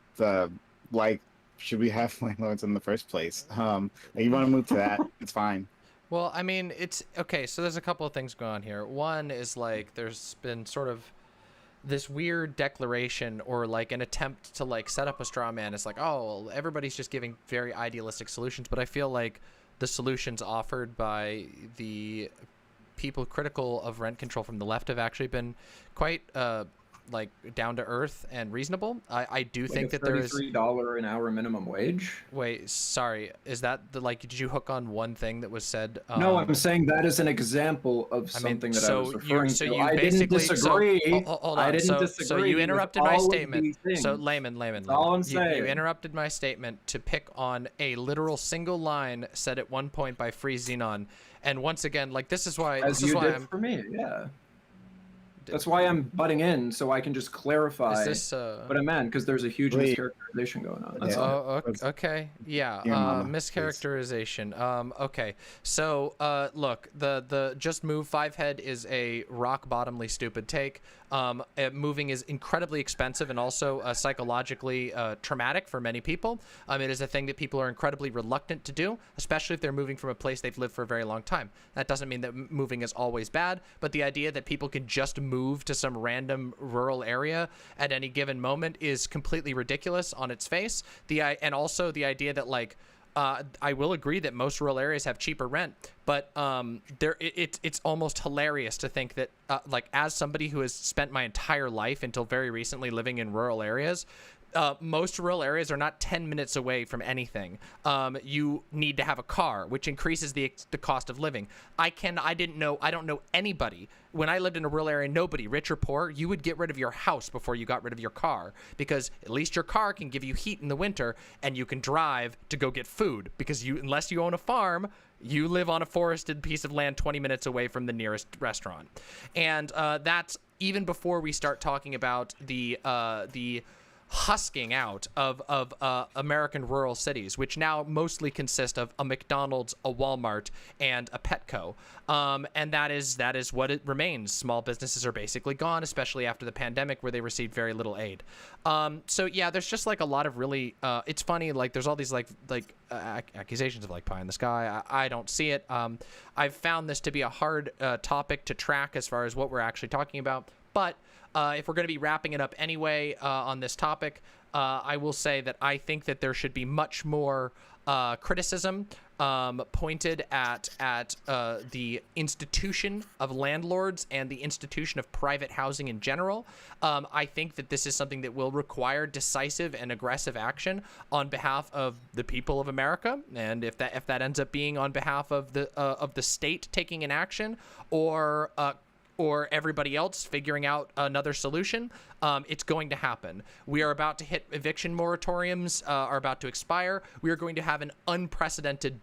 G: like, should we have landlords in the first place? You want to move to that? It's fine.
A: Well, I mean, it's okay. So there's a couple of things going on here. One is like there's been sort of this weird declaration or like an attempt to like set up a straw man. It's like, oh, well, everybody's just giving very idealistic solutions, but I feel like the solutions offered by the people critical of rent control from the left have actually been quite like down to earth and reasonable. I do think that there is
K: $33 an hour minimum wage.
A: Wait, sorry, is that the, like, did you hook on one thing that was said?
K: No, I'm saying that is an example of something that I was referring to. I didn't disagree.
A: Hold on.
K: I didn't disagree.
A: So you interrupted my statement. So layman.
K: All I'm saying.
A: You interrupted my statement to pick on a literal single line said at one point by Free Xenon, and once again, like this is why.
K: As you did for me, yeah. That's why I'm butting in, so I can just clarify
A: is this,
K: what I meant, because there's a huge mischaracterization going on. That's all.
A: Okay. Yeah. Mischaracterization. Okay. So, look, the just move 5-head is a rock bottomly stupid take. Moving is incredibly expensive and also psychologically traumatic for many people. It is a thing that people are incredibly reluctant to do, especially if they're moving from a place they've lived for a very long time. That doesn't mean that moving is always bad, but the idea that people can just move to some random rural area at any given moment is completely ridiculous on its face. And also the idea that, like, I will agree that most rural areas have cheaper rent, but it's almost hilarious to think that, like, as somebody who has spent my entire life until very recently living in rural areas, most rural areas are not 10 minutes away from anything. You need to have a car, which increases the cost of living. I don't know anybody. When I lived in a rural area, nobody, rich or poor, you would get rid of your house before you got rid of your car, because at least your car can give you heat in the winter and you can drive to go get food, because unless you own a farm, you live on a forested piece of land 20 minutes away from the nearest restaurant. And that's even before we start talking about the husking out of American rural cities, which now mostly consist of a McDonald's, a Walmart, and a Petco. And that is what it remains. Small businesses are basically gone, especially after the pandemic, where they received very little aid. So yeah, there's just like a lot of really, it's funny, like there's all these like accusations of like pie in the sky. I don't see it. I've found this to be a hard topic to track as far as what we're actually talking about. But if we're going to be wrapping it up anyway on this topic, I will say that I think that there should be much more criticism pointed at the institution of landlords and the institution of private housing in general. I think that this is something that will require decisive and aggressive action on behalf of the people of America, and if that ends up being on behalf of the state taking an action, or or everybody else figuring out another solution, it's going to happen. We are about to hit eviction moratoriums are about to expire. We are going to have an unprecedented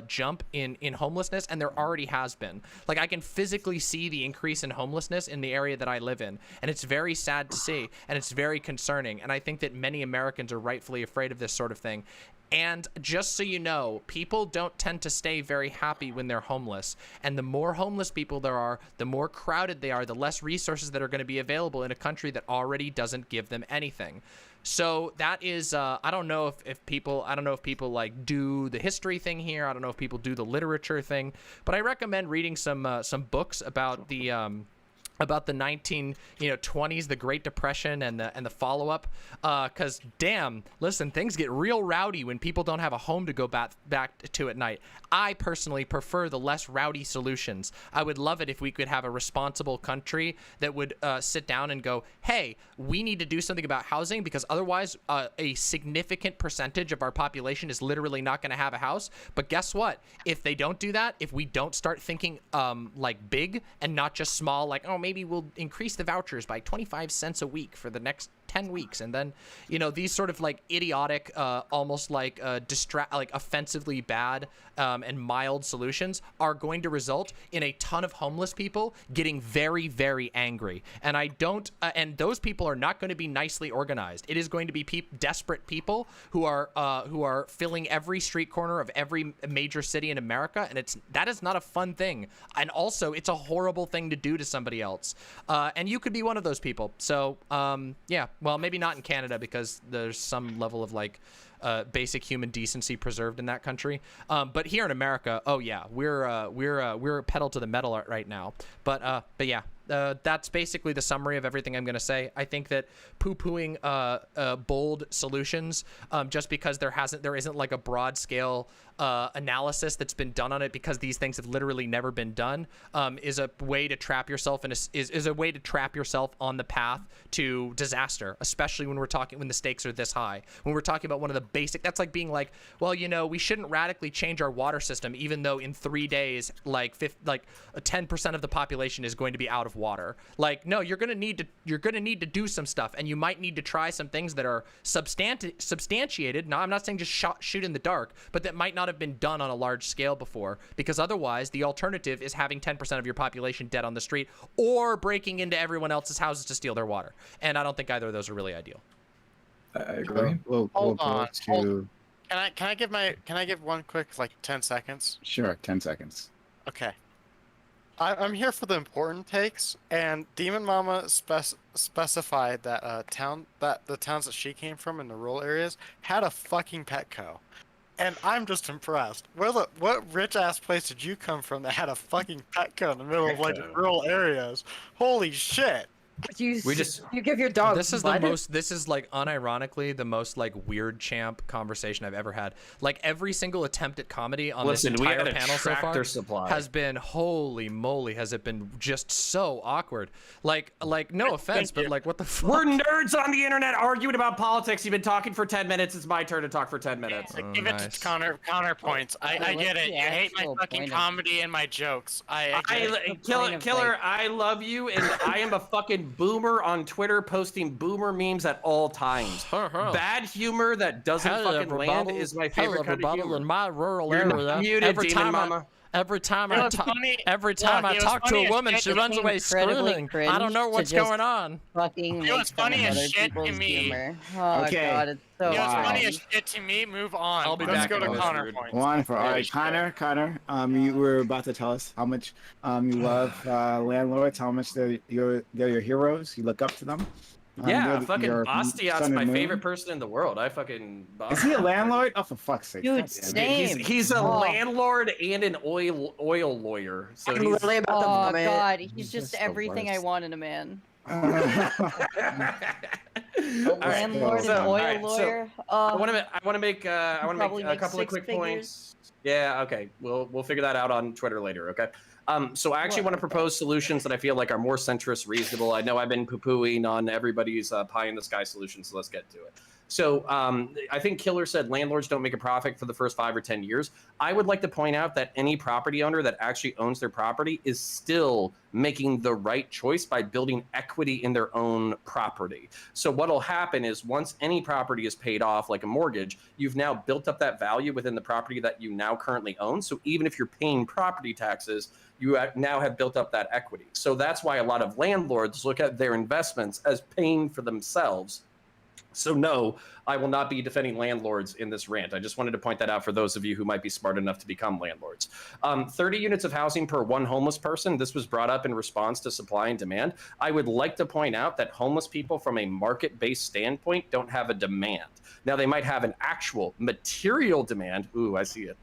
A: jump in homelessness, and there already has been. Like, I can physically see the increase in homelessness in the area that I live in, and it's very sad to see, and it's very concerning, and I think that many Americans are rightfully afraid of this sort of thing. And just so you know, people don't tend to stay very happy when they're homeless. And the more homeless people there are, the more crowded they are, the less resources that are going to be available in a country that already doesn't give them anything. So that is, I don't know if people like do the history thing here. I don't know if people do the literature thing, but I recommend reading some books about the 1920s, the Great Depression, and the follow-up, because damn, listen, things get real rowdy when people don't have a home to go back to at night. I personally prefer the less rowdy solutions. I would love it if we could have a responsible country that would sit down and go, hey, we need to do something about housing, because otherwise a significant percentage of our population is literally not going to have a house. But guess what? If they don't do that, if we don't start thinking like big and not just small, like, oh, maybe we'll increase the vouchers by 25 cents a week for the next 10 weeks, and then, you know, these sort of like idiotic, almost like offensively bad and mild solutions are going to result in a ton of homeless people getting very, very angry. And I don't, and those people are not going to be nicely organized. It is going to be desperate people who are filling every street corner of every major city in America, and that is not a fun thing. And also, it's a horrible thing to do to somebody else. And you could be one of those people. So, yeah. Well, maybe not in Canada, because there's some level of like basic human decency preserved in that country. But here in America, oh yeah, we're pedal to the metal right now. But yeah. That's basically the summary of everything I'm going to say. I think that poo-pooing bold solutions just because there isn't like a broad scale analysis that's been done on it, because these things have literally never been done, is a way to trap yourself is a way to trap yourself on the path to disaster, especially when the stakes are this high. When we're talking about one of the basic, that's like being like, well, you know, we shouldn't radically change our water system, even though in 3 days, like 10% of the population is going to be out of water. Like, no, you're gonna need to do some stuff, and you might need to try some things that are substantiated. Now, I'm not saying just shoot in the dark, but that might not have been done on a large scale before, because otherwise the alternative is having 10% of your population dead on the street, or breaking into everyone else's houses to steal their water. And I don't think either of those are really ideal.
K: I agree.
C: Hold on. Can I give one quick, like, 10 seconds?
G: Sure, 10 seconds.
C: Okay. I'm here for the important takes, and Demon Mama specified that the towns that she came from in the rural areas had a fucking Petco. And I'm just impressed. What rich ass place did you come from that had a fucking Petco in the middle of like rural areas? Holy shit!
H: You give your dog.
A: This is like unironically the most like weird champ conversation I've ever had. Like, every single attempt at comedy on this entire panel so far has been, holy moly, has it been just so awkward. Like no offense, but like, what the fuck?
F: We're nerds on the internet arguing about politics. You've been talking for 10 minutes. It's my turn to talk for 10 minutes.
C: Give it to counterpoints. I get it. You hate my fucking comedy and my jokes.
F: Killer, I love you, and I am a fucking boomer on Twitter, posting boomer memes at all times. Bad humor that doesn't fucking land is my favorite kind of humor.
A: In my rural area, every time I talk to a woman, she runs away screaming. I don't know what's going on.
C: You know what's funny as shit to me?
G: Okay.
D: God, it's so
C: you know what's funny as shit to me? Move on. Let's go to counterpoints.
G: All right, Connor. You were about to tell us how much you love landlords, how much they're your heroes. You look up to them.
F: Yeah, fucking Bastiat's my favorite person in the world.
G: Is he a landlord? Oh, for fuck's sake!
D: Dude, same.
F: He's a landlord and an oil lawyer. So
D: I'm literally about to God, he's just everything I want in a man. Landlord and oil lawyer.
F: I want to make a couple of quick points. Yeah, okay. We'll figure that out on Twitter later. Okay. So I actually want to propose solutions that I feel like are more centrist, reasonable. I know I've been poo-pooing on everybody's pie in the sky solution, so let's get to it. So I think Killer said landlords don't make a profit for the first 5 or 10 years. I would like to point out that any property owner that actually owns their property is still making the right choice by building equity in their own property. So what'll happen is once any property is paid off, like a mortgage, you've now built up that value within the property that you now currently own. So even if you're paying property taxes, you now have built up that equity. So that's why a lot of landlords look at their investments as paying for themselves. So no, I will not be defending landlords in this rant. I just wanted to point that out for those of you who might be smart enough to become landlords. 30 units of housing per one homeless person. This was brought up in response to supply and demand. I would like to point out that homeless people from a market-based standpoint don't have a demand. Now they might have an actual material demand. Ooh, I see it.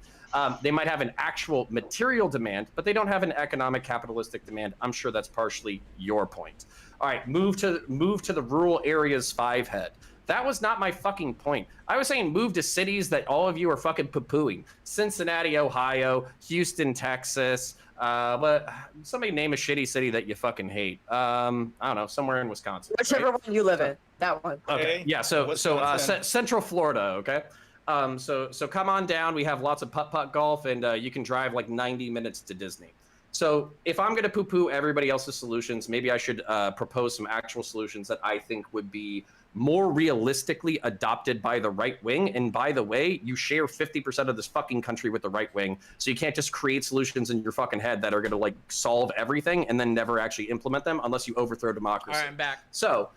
F: They might have an actual material demand, but they don't have an economic capitalistic demand. I'm sure that's partially your point. All right, move to the rural areas 5-head. That was not my fucking point. I was saying move to cities that all of you are fucking poo-pooing. Cincinnati, Ohio, Houston, Texas. But somebody name a shitty city that you fucking hate. I don't know, somewhere in Wisconsin.
H: Whichever one you live in, that one.
F: Okay, yeah, so Central Florida, okay? So come on down. We have lots of putt-putt golf, and you can drive like 90 minutes to Disney. So if I'm going to poo-poo everybody else's solutions, maybe I should propose some actual solutions that I think would be more realistically adopted by the right wing. And by the way, you share 50% of this fucking country with the right wing. So you can't just create solutions in your fucking head that are going to like solve everything and then never actually implement them unless you overthrow democracy.
A: All right, I'm back.
F: So,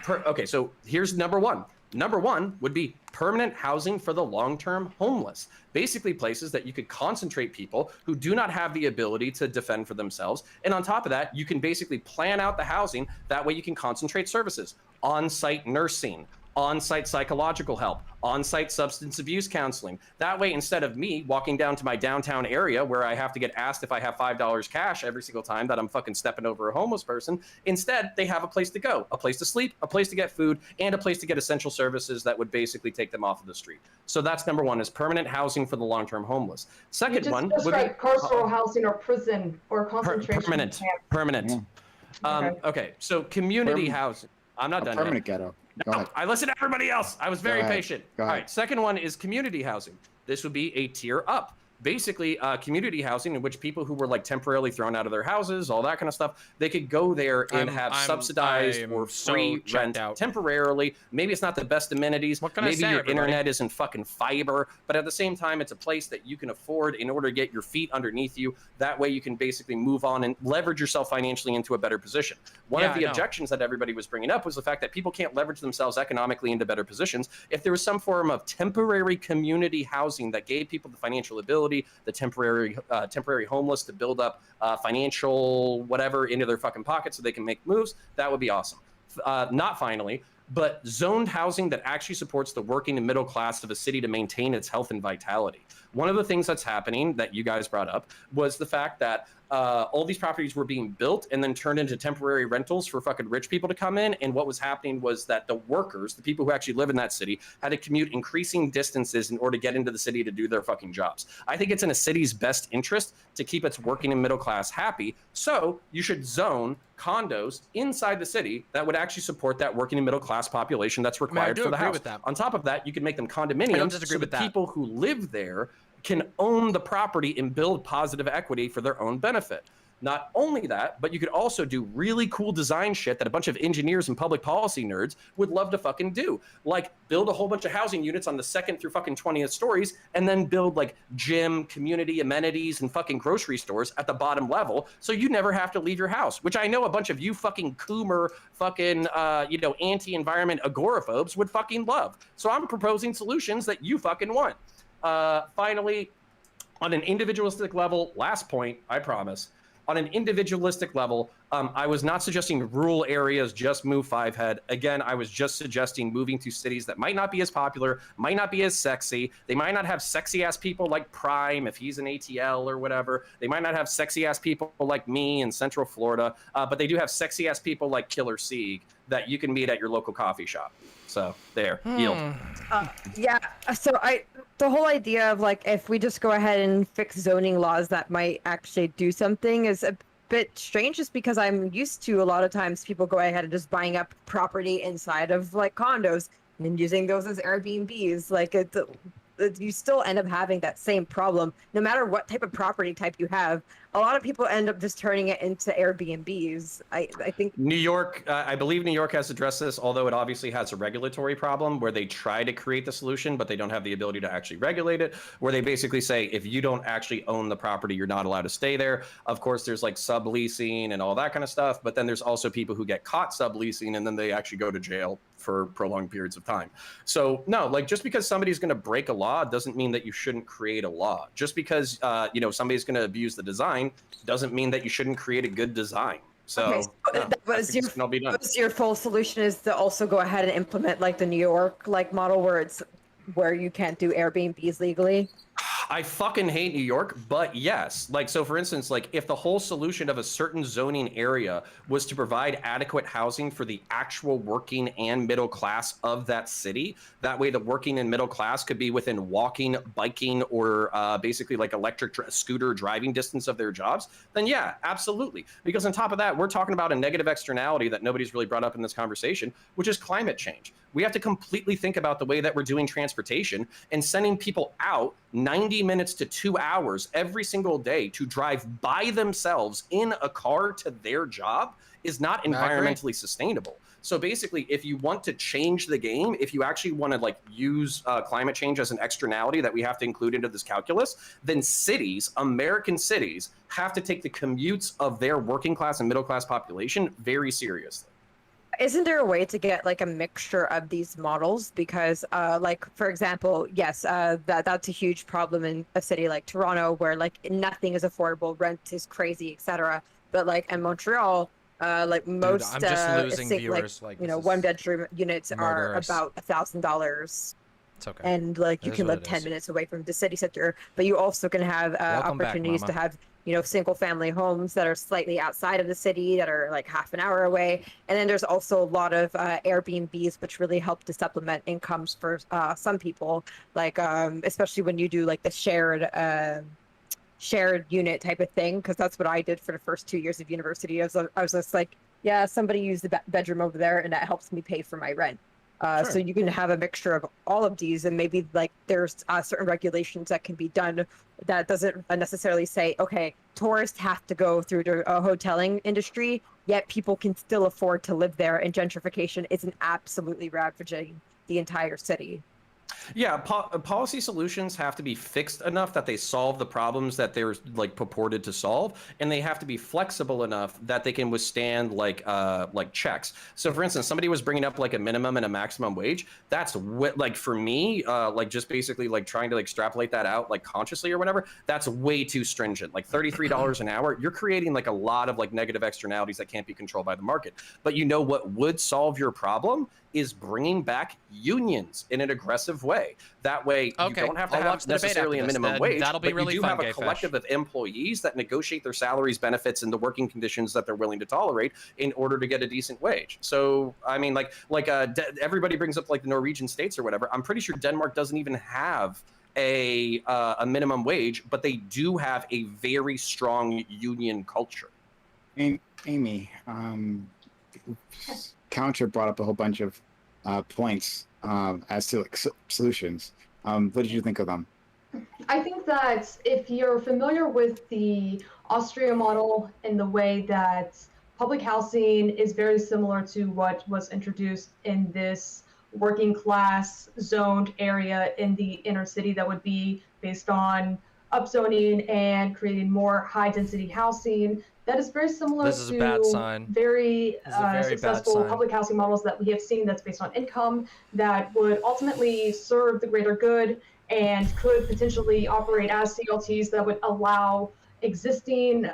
F: okay, so here's number one. Number one would be permanent housing for the long-term homeless. Basically places that you could concentrate people who do not have the ability to defend for themselves. And on top of that, you can basically plan out the housing. That way you can concentrate services, on-site nursing, on-site psychological help, on-site substance abuse counseling. That way, instead of me walking down to my downtown area where I have to get asked if I have $5 cash every single time that I'm fucking stepping over a homeless person, instead they have a place to go, a place to sleep, a place to get food, and a place to get essential services that would basically take them off of the street. So that's number one, is permanent housing for the long-term homeless. Second one would be
E: carceral housing or prison or concentration camp.
F: Permanent. Okay, so community housing. I'm not done yet.
G: Permanent ghetto.
F: No, I listened to everybody else. I was very patient. All right, second one is community housing. This would be a tier up. Basically, community housing in which people who were like temporarily thrown out of their houses, all that kind of stuff, they could go there and have subsidized or free rent temporarily. Maybe it's not the best amenities. Maybe your internet isn't fucking fiber, but at the same time, it's a place that you can afford in order to get your feet underneath you. That way you can basically move on and leverage yourself financially into a better position. One of the objections that everybody was bringing up was the fact that people can't leverage themselves economically into better positions. If there was some form of temporary community housing that gave people the financial ability, the temporary homeless to build up financial whatever into their fucking pocket so they can make moves, that would be awesome. Not finally, but zoned housing that actually supports the working and middle class of a city to maintain its health and vitality. One of the things that's happening that you guys brought up was the fact that all these properties were being built and then turned into temporary rentals for fucking rich people to come in. And what was happening was that the workers, the people who actually live in that city, had to commute increasing distances in order to get into the city to do their fucking jobs. I think it's in a city's best interest to keep its working and middle class happy. So you should zone condos inside the city that would actually support that working and middle class population that's required for the house. On top of that, you can make them condominiums so the people who live there can own the property and build positive equity for their own benefit. Not only that, but you could also do really cool design shit that a bunch of engineers and public policy nerds would love to fucking do. Like build a whole bunch of housing units on the 2nd through fucking 20th stories and then build like gym, community amenities, and fucking grocery stores at the bottom level so you never have to leave your house, which I know a bunch of you fucking coomer fucking, anti-environment agoraphobes would fucking love. So I'm proposing solutions that you fucking want. Finally, on an individualistic level, last point, I promise. On an individualistic level, I was not suggesting rural areas just move 5-head. Again, I was just suggesting moving to cities that might not be as popular, might not be as sexy. They might not have sexy-ass people like Prime, if he's an ATL or whatever. They might not have sexy-ass people like me in Central Florida, but they do have sexy-ass people like Killer Sieg that you can meet at your local coffee shop. So there, yield.
H: So the whole idea of like, if we just go ahead and fix zoning laws that might actually do something is a bit strange, just because I'm used to a lot of times people go ahead and just buying up property inside of like condos and using those as Airbnbs. Like you still end up having that same problem no matter what type of property type you have. A lot of people end up just turning it into Airbnbs. I think
F: New York, I believe New York has addressed this, although it obviously has a regulatory problem where they try to create the solution, but they don't have the ability to actually regulate it, where they basically say, if you don't actually own the property, you're not allowed to stay there. Of course, there's like subleasing and all that kind of stuff, but then there's also people who get caught subleasing and then they actually go to jail for prolonged periods of time. So no, like just because somebody's going to break a law doesn't mean that you shouldn't create a law. Just because somebody's going to abuse the design doesn't mean that you shouldn't create a good design. So,
H: okay, so that was your full solution is to also go ahead and implement like the New York like model where you can't do Airbnbs legally.
F: I fucking hate New York, but yes. Like, so for instance, like if the whole solution of a certain zoning area was to provide adequate housing for the actual working and middle class of that city, that way the working and middle class could be within walking, biking, or basically like electric scooter driving distance of their jobs, then yeah, absolutely. Because on top of that, we're talking about a negative externality that nobody's really brought up in this conversation, which is climate change. We have to completely think about the way that we're doing transportation and sending people out 90 minutes to 2 hours every single day to drive by themselves in a car to their job is not environmentally sustainable. So basically, if you want to change the game, if you actually want to like use climate change as an externality that we have to include into this calculus, then cities, American cities, have to take the commutes of their working class and middle class population very seriously.
H: Isn't there a way to get like a mixture of these models? Because like, for example, yes, that's a huge problem in a city like Toronto where like nothing is affordable, rent is crazy, etc. But like in Montreal, like most
A: I'm just losing viewers,
H: like you know, 1-bedroom units are about $1,000.
A: It's okay.
H: And like you can live 10 minutes away from the city center, but you also can have opportunities to have, you know, single family homes that are slightly outside of the city that are like half an hour away. And then there's also a lot of Airbnbs, which really help to supplement incomes for some people, like especially when you do like the shared unit type of thing, because that's what I did for the first 2 years of university. I was just like, yeah, somebody used the bedroom over there and that helps me pay for my rent. Sure. So you can have a mixture of all of these, and maybe like there's certain regulations that can be done that doesn't necessarily say, okay, tourists have to go through the hoteling industry, yet people can still afford to live there, and gentrification isn't absolutely ravaging the entire city.
F: Yeah, policy solutions have to be fixed enough that they solve the problems that they're like purported to solve, and they have to be flexible enough that they can withstand like checks. So, for instance, somebody was bringing up like a minimum and a maximum wage. That's like for me, like just basically like trying to like extrapolate that out like consciously or whatever. That's way too stringent. Like $33 an hour, you're creating like a lot of like negative externalities that can't be controlled by the market. But you know what would solve your problem is bringing back unions in an aggressive way. That way, you don't have to have necessarily a minimum wage, but you do have a collective of employees that negotiate their salaries, benefits, and the working conditions that they're willing to tolerate in order to get a decent wage. So, I mean, everybody brings up like the Norwegian states or whatever. I'm pretty sure Denmark doesn't even have a minimum wage, but they do have a very strong union culture.
G: Amy, Counter brought up a whole bunch of points as to like solutions. What did you think of them?
E: I think that if you're familiar with the Austria model and the way that public housing is very similar to what was introduced in this working class zoned area in the inner city that would be based on upzoning and creating more high density housing, that is very similar to very successful public housing models that we have seen that's based on income that would ultimately serve the greater good and could potentially operate as CLTs that would allow existing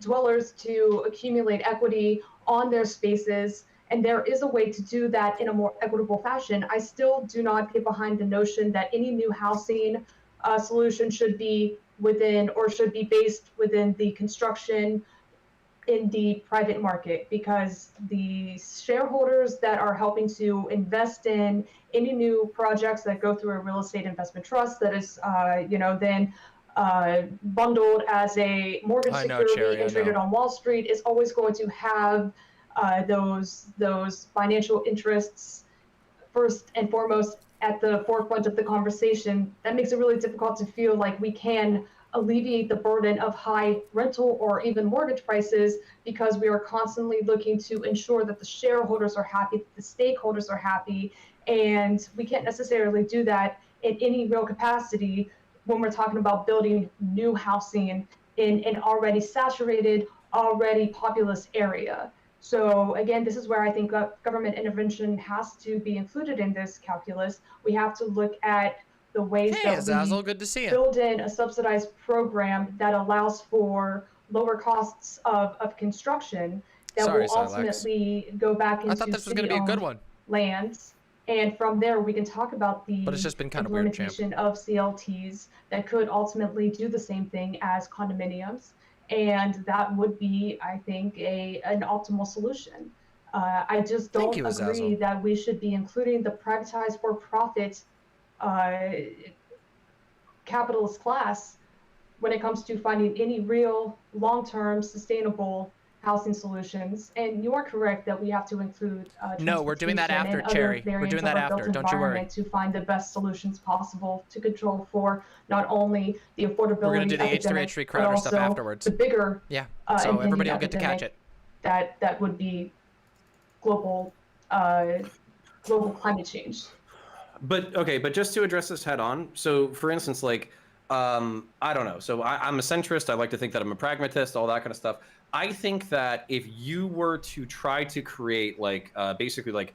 E: dwellers to accumulate equity on their spaces. And there is a way to do that in a more equitable fashion. I still do not get behind the notion that any new housing solution should be within or should be based within the construction in the private market, because the shareholders that are helping to invest in any new projects that go through a real estate investment trust that is then bundled as a mortgage security and traded on Wall Street is always going to have those financial interests first and foremost at the forefront of the conversation, that makes it really difficult to feel like we can alleviate the burden of high rental or even mortgage prices, because we are constantly looking to ensure that the shareholders are happy, that the stakeholders are happy, and we can't necessarily do that in any real capacity when we're talking about building new housing in an already saturated, already populous area. So again, this is where I think government intervention has to be included in this calculus. We have to look at the ways that
A: Azazel,
E: we
A: good to see you.
E: build in a subsidized program that allows for lower costs of construction that will ultimately go back into
A: I thought this was going to be a good one.
E: Lands. And from there, we can talk about the
A: but it's just been kind of weird,
E: implementation of CLTs that could ultimately do the same thing as condominiums. And that would be, I think, an optimal solution. I just don't agree that we should be including the privatized for-profit capitalist class when it comes to finding any real long-term sustainable housing solutions. And you are correct that we have to include
A: no, we're doing that after, Cherry. We're doing that after, don't you worry.
E: To find the best solutions possible to control for not only the affordability,
A: we're going to do the H3 Crowder stuff afterwards.
E: The bigger
A: so everybody will get to catch it.
E: That would be global climate change.
F: But just to address this head on, so for instance, like, I don't know. So I'm a centrist. I like to think that I'm a pragmatist, all that kind of stuff. I think that if you were to try to create like, basically like,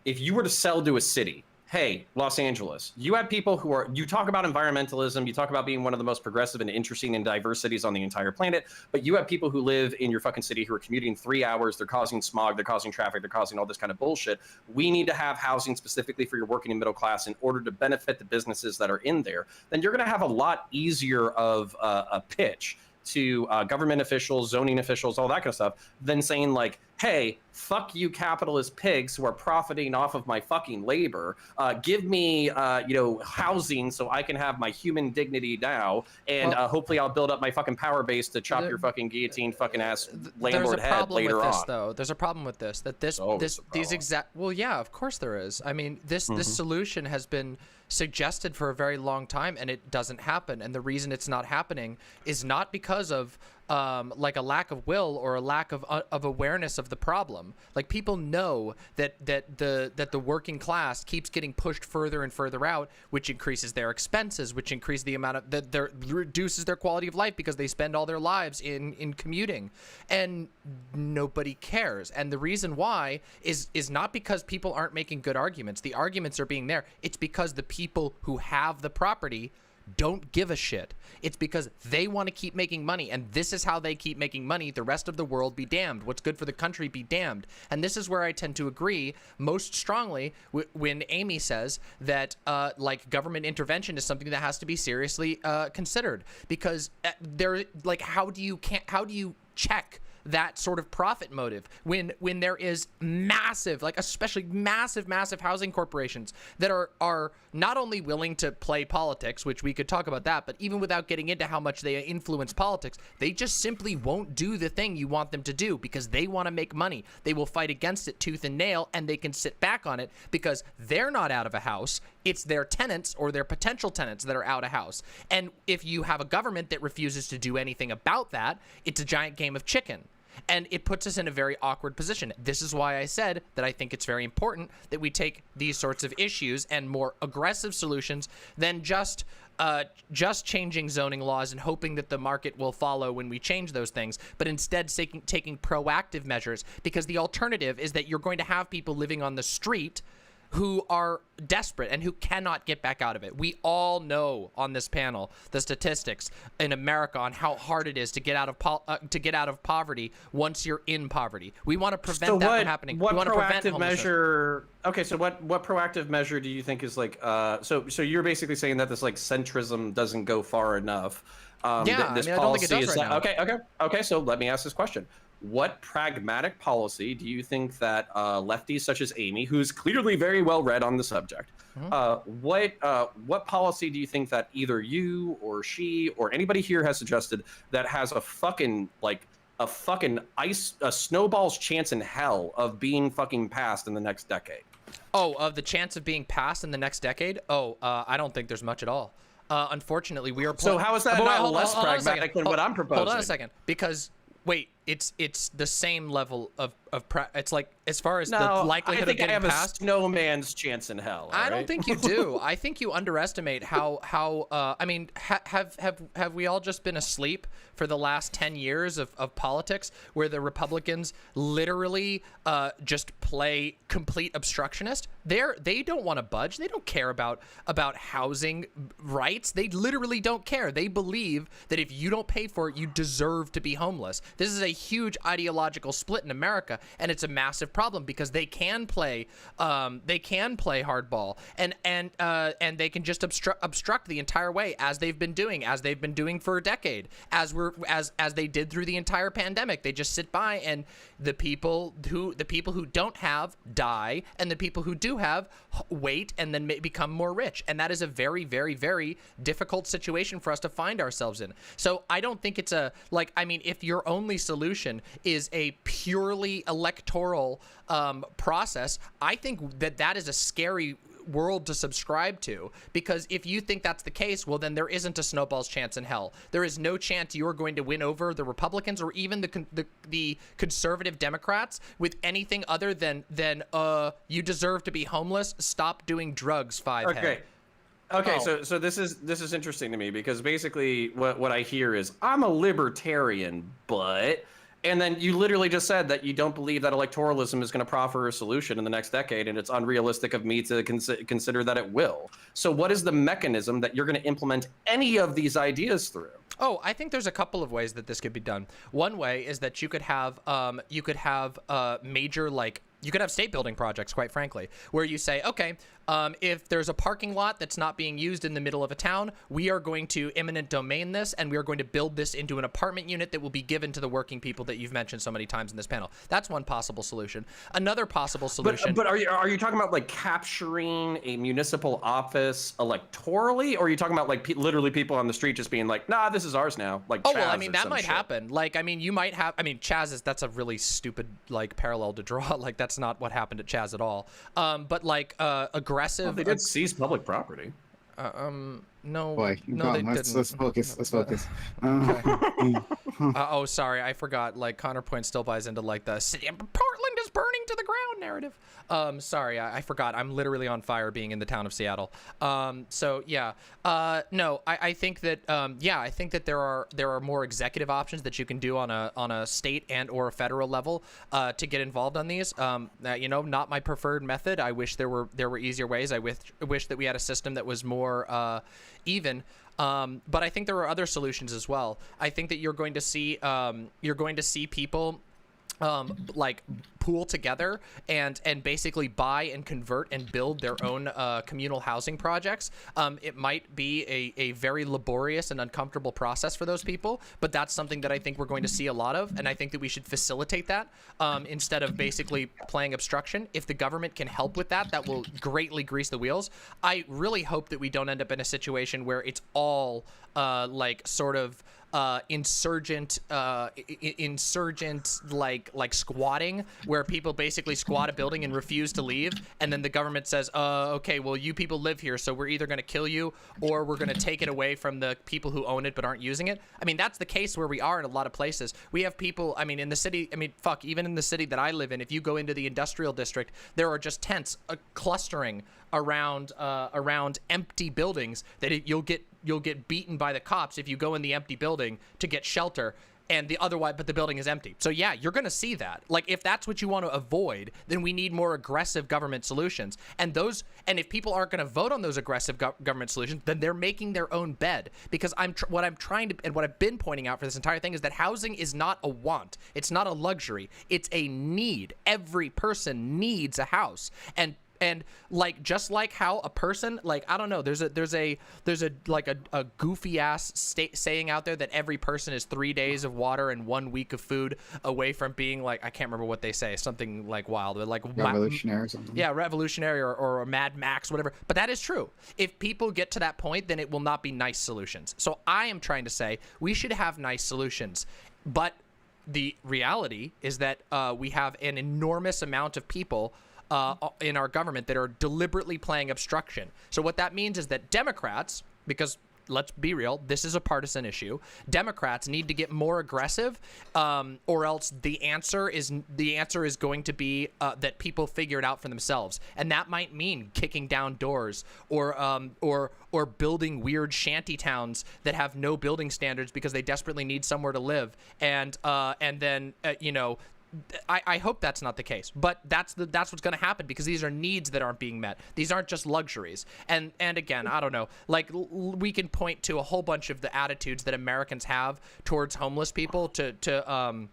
F: if you were to sell to a city, hey, Los Angeles, you have people who are, you talk about environmentalism, you talk about being one of the most progressive and interesting and diverse cities on the entire planet, but you have people who live in your fucking city who are commuting 3 hours, they're causing smog, they're causing traffic, they're causing all this kind of bullshit. We need to have housing specifically for your working and middle class in order to benefit the businesses that are in there. Then you're gonna have a lot easier of a pitch to government officials, zoning officials, all that kind of stuff, than saying like, hey, fuck you capitalist pigs who are profiting off of my fucking labor. Give me, housing so I can have my human dignity now, and hopefully I'll build up my fucking power base to chop your fucking guillotine fucking ass landlord head later on.
A: Though. There's a problem with this, that these exact, well, yeah, of course there is. I mean, this solution has been suggested for a very long time, and it doesn't happen. And the reason it's not happening is not because of like a lack of will or a lack of awareness of the problem. Like, people know that the working class keeps getting pushed further and further out, which increases their expenses, which increase the amount of reduces their quality of life because they spend all their lives in commuting, and nobody cares. And the reason why is not because people aren't making good arguments. The arguments are being there. It's because the people who have the property don't give a shit. It's because they want to keep making money, and this is how they keep making money. The rest of the world be damned. What's good for the country be damned. And this is where I tend to agree most strongly when Amy says that like government intervention is something that has to be seriously considered, because how do you check that sort of profit motive when there is massive, like especially massive housing corporations that are not only willing to play politics, which we could talk about that, but even without getting into how much they influence politics, they just simply won't do the thing you want them to do because they want to make money. They will fight against it tooth and nail, and they can sit back on it because they're not out of a house. It's their tenants or their potential tenants that are out of house. And if you have a government that refuses to do anything about that, it's a giant game of chicken. And it puts us in a very awkward position. This is why I said that I think it's very important that we take these sorts of issues and more aggressive solutions than just changing zoning laws and hoping that the market will follow when we change those things, but instead taking proactive measures, because the alternative is that you're going to have people living on the street who are desperate and who cannot get back out of it. We all know on this panel the statistics in America on how hard it is to get out of poverty once you're in poverty. We want to prevent that from happening.
F: What
A: we want to prevent
F: proactive measure? Okay, so what proactive measure do you think is like? So you're basically saying that this like centrism doesn't go far enough. This
A: I don't think it does right now.
F: Okay. So let me ask this question. What pragmatic policy do you think that lefties such as Amy, who's clearly very well read on the subject, what policy do you think that either you or she or anybody here has suggested that has a snowball's chance in hell of being fucking passed in the next decade?
A: Oh, of the chance of being passed in the next decade? Oh, I don't think there's much at all. Unfortunately, we are.
F: So how is that not less pragmatic than what I'm proposing?
A: Hold on a second, because wait, it's the same level of it's like as far as the likelihood of getting passed.
F: I think I have a snowman's chance in hell.
A: I don't think you do. I think you underestimate how I mean, have we all just been asleep for the last 10 years of politics, where the Republicans literally just play complete obstructionist? They don't want to budge. They don't care about housing rights. They literally don't care. They believe that if you don't pay for it, you deserve to be homeless. This is a huge ideological split in America, and it's a massive problem because they can play hardball and they can just obstruct the entire way, as they've been doing for a decade, as they did through the entire pandemic. They just sit by, and the people who don't have die, and the people who do have wait and then become more rich. And that is a very, very, very difficult situation for us to find ourselves in. So I don't think it's if your only solution is a purely electoral process, I think that is a scary world to subscribe to, because if you think that's the case, well, then there isn't a snowball's chance in hell. There is no chance you're going to win over the Republicans or even the conservative Democrats with anything other than you deserve to be homeless, stop doing drugs,
F: Okay, so this is interesting to me, because basically what I hear is, I'm a libertarian, but... And then you literally just said that you don't believe that electoralism is going to proffer a solution in the next decade, and it's unrealistic of me to consider that it will. So what is the mechanism that you're going to implement any of these ideas through?
A: Oh, I think there's a couple of ways that this could be done. One way is that you could have major, like, you could have state building projects, quite frankly, where you say, okay, if there's a parking lot that's not being used in the middle of a town, we are going to eminent domain this, and we are going to build this into an apartment unit that will be given to the working people that you've mentioned so many times in this panel. That's one possible solution. Another possible solution.
F: But are you talking about like capturing a municipal office electorally, or are you talking about like literally people on the street just being like, nah, this is ours now? Like,
A: oh, well, I mean, that might happen. Like, I mean, you might have. I mean, that's a really stupid like parallel to draw. Like, that's not what happened at Chaz at all. But like aggressive.
F: Well, they did seize public property.
A: No.
G: Boy,
A: no, they
G: didn't. Let's focus. Let's focus.
A: Oh, sorry, I forgot. Like, Connor Point still buys into like the city of Portland is burning to the ground narrative. Sorry, I forgot. I'm literally on fire being in the town of Seattle. So yeah. No, I think that I think that there are more executive options that you can do on a state and or a federal level to get involved on these. Not my preferred method. I wish there were easier ways. I wish that we had a system that was more even. But I think there are other solutions as well. I think that you're going to see people like pool together and basically buy and convert and build their own communal housing projects. It might be a very laborious and uncomfortable process for those people, but that's something that I think we're going to see a lot of, and I think that we should facilitate that instead of basically playing obstruction. If the government can help with that, that will greatly grease the wheels. I really hope that we don't end up in a situation where it's all like sort of insurgent like squatting, where people basically squat a building and refuse to leave, and then the government says, okay, well, you people live here, so we're either going to kill you or we're going to take it away from the people who own it but aren't using it. I mean, that's the case where we are in a lot of places. We have people, I mean, in the city, I mean, fuck, even in the city that I live in, if you go into the industrial district, there are just tents clustering around empty buildings that you'll get beaten by the cops if you go in the empty building to get shelter, and but the building is empty. So yeah, you're going to see that. Like, if that's what you want to avoid, then we need more aggressive government solutions. And if people aren't going to vote on those aggressive government solutions, then they're making their own bed. Because what I've been pointing out for this entire thing is that housing is not a want. It's not a luxury. It's a need. Every person needs a house. And like, just like how a person, like, I don't know, there's a goofy ass saying out there that every person is 3 days of water and 1 week of food away from being, like, I can't remember what they say, something like wild, but like
G: revolutionary or something.
A: Yeah, revolutionary or a Mad Max, whatever. But that is true. If people get to that point, then it will not be nice solutions. So I am trying to say we should have nice solutions, but the reality is that we have an enormous amount of people in our government that are deliberately playing obstruction. So what that means is that Democrats, because let's be real, this is a partisan issue, Democrats need to get more aggressive, or else the answer is going to be that people figure it out for themselves, and that might mean kicking down doors or building weird shanty towns that have no building standards because they desperately need somewhere to live, and then you know. I hope that's not the case, but that's what's going to happen, because these are needs that aren't being met. These aren't just luxuries. And again, I don't know, like we can point to a whole bunch of the attitudes that Americans have towards homeless people to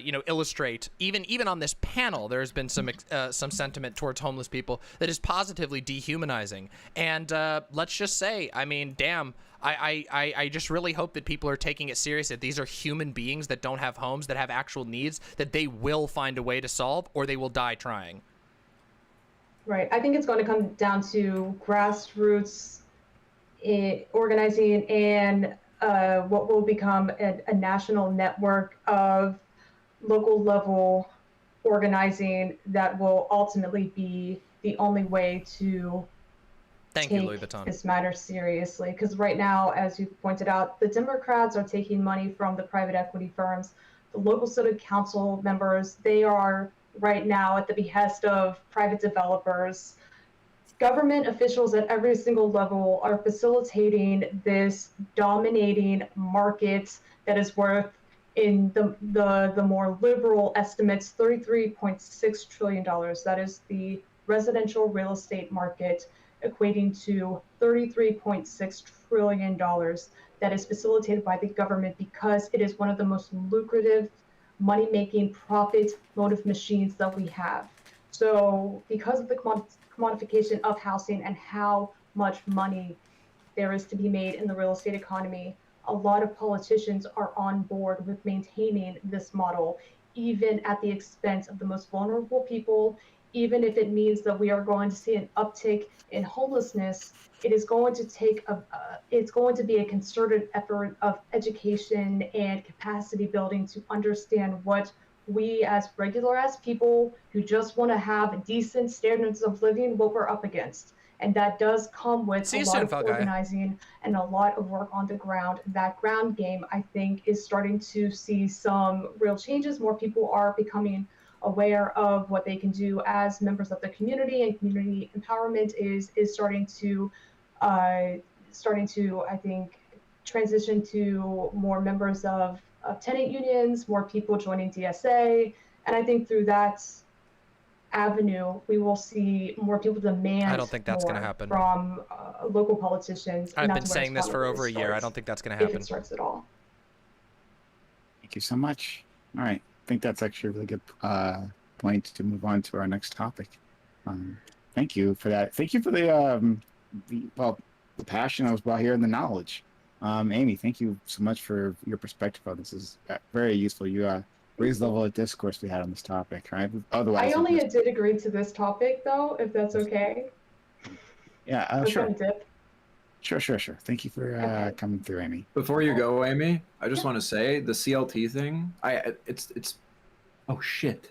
A: you know, illustrate. Even on this panel, there's been some sentiment towards homeless people that is positively dehumanizing. And let's just say, I mean, damn, I just really hope that people are taking it serious, that these are human beings that don't have homes, that have actual needs, that they will find a way to solve, or they will die trying.
E: Right. I think it's going to come down to grassroots organizing and what will become a national network of local level organizing that will ultimately be the only way to
A: take
E: this matter seriously. Because right now, as you pointed out, the Democrats are taking money from the private equity firms. The local city council members, they are right now at the behest of private developers. Government officials at every single level are facilitating this dominating market that is worth, in the more liberal estimates, $33.6 trillion. That is the residential real estate market, equating to $33.6 trillion that is facilitated by the government, because it is one of the most lucrative, money-making, profit motive machines that we have. So because of the commodification of housing and how much money there is to be made in the real estate economy, a lot of politicians are on board with maintaining this model, even at the expense of the most vulnerable people. Even if it means that we are going to see an uptick in homelessness, it is going to take it's going to be a concerted effort of education and capacity building to understand what we as regular ass people who just want to have decent standards of living, what we're up against. And that does come with a lot of organizing and a lot of work on the ground. That ground game, I think, is starting to see some real changes. More people are becoming aware of what they can do as members of the community, and community empowerment is starting to I think, transition to more members of tenant unions, more people joining DSA, and I think through that avenue we will see more people demand.
A: I don't think that's going to happen
E: from local politicians.
A: I've been saying this for over a year. I don't think that's going to happen.
E: If it starts at all.
G: Thank you so much. All right. I think that's actually a really good point to move on to our next topic. Thank you for that. Thank you for the passion that was brought here and the knowledge. Amy, thank you so much for your perspective on this. Is very useful. You raised the level of discourse we had on this topic, right? Otherwise,
E: I only did agree to this topic, though, if that's okay.
G: Yeah, sure. Sure. Thank you for coming through, Amy.
K: Before you go, Amy, I just want to say the CLT thing. It's. Oh shit.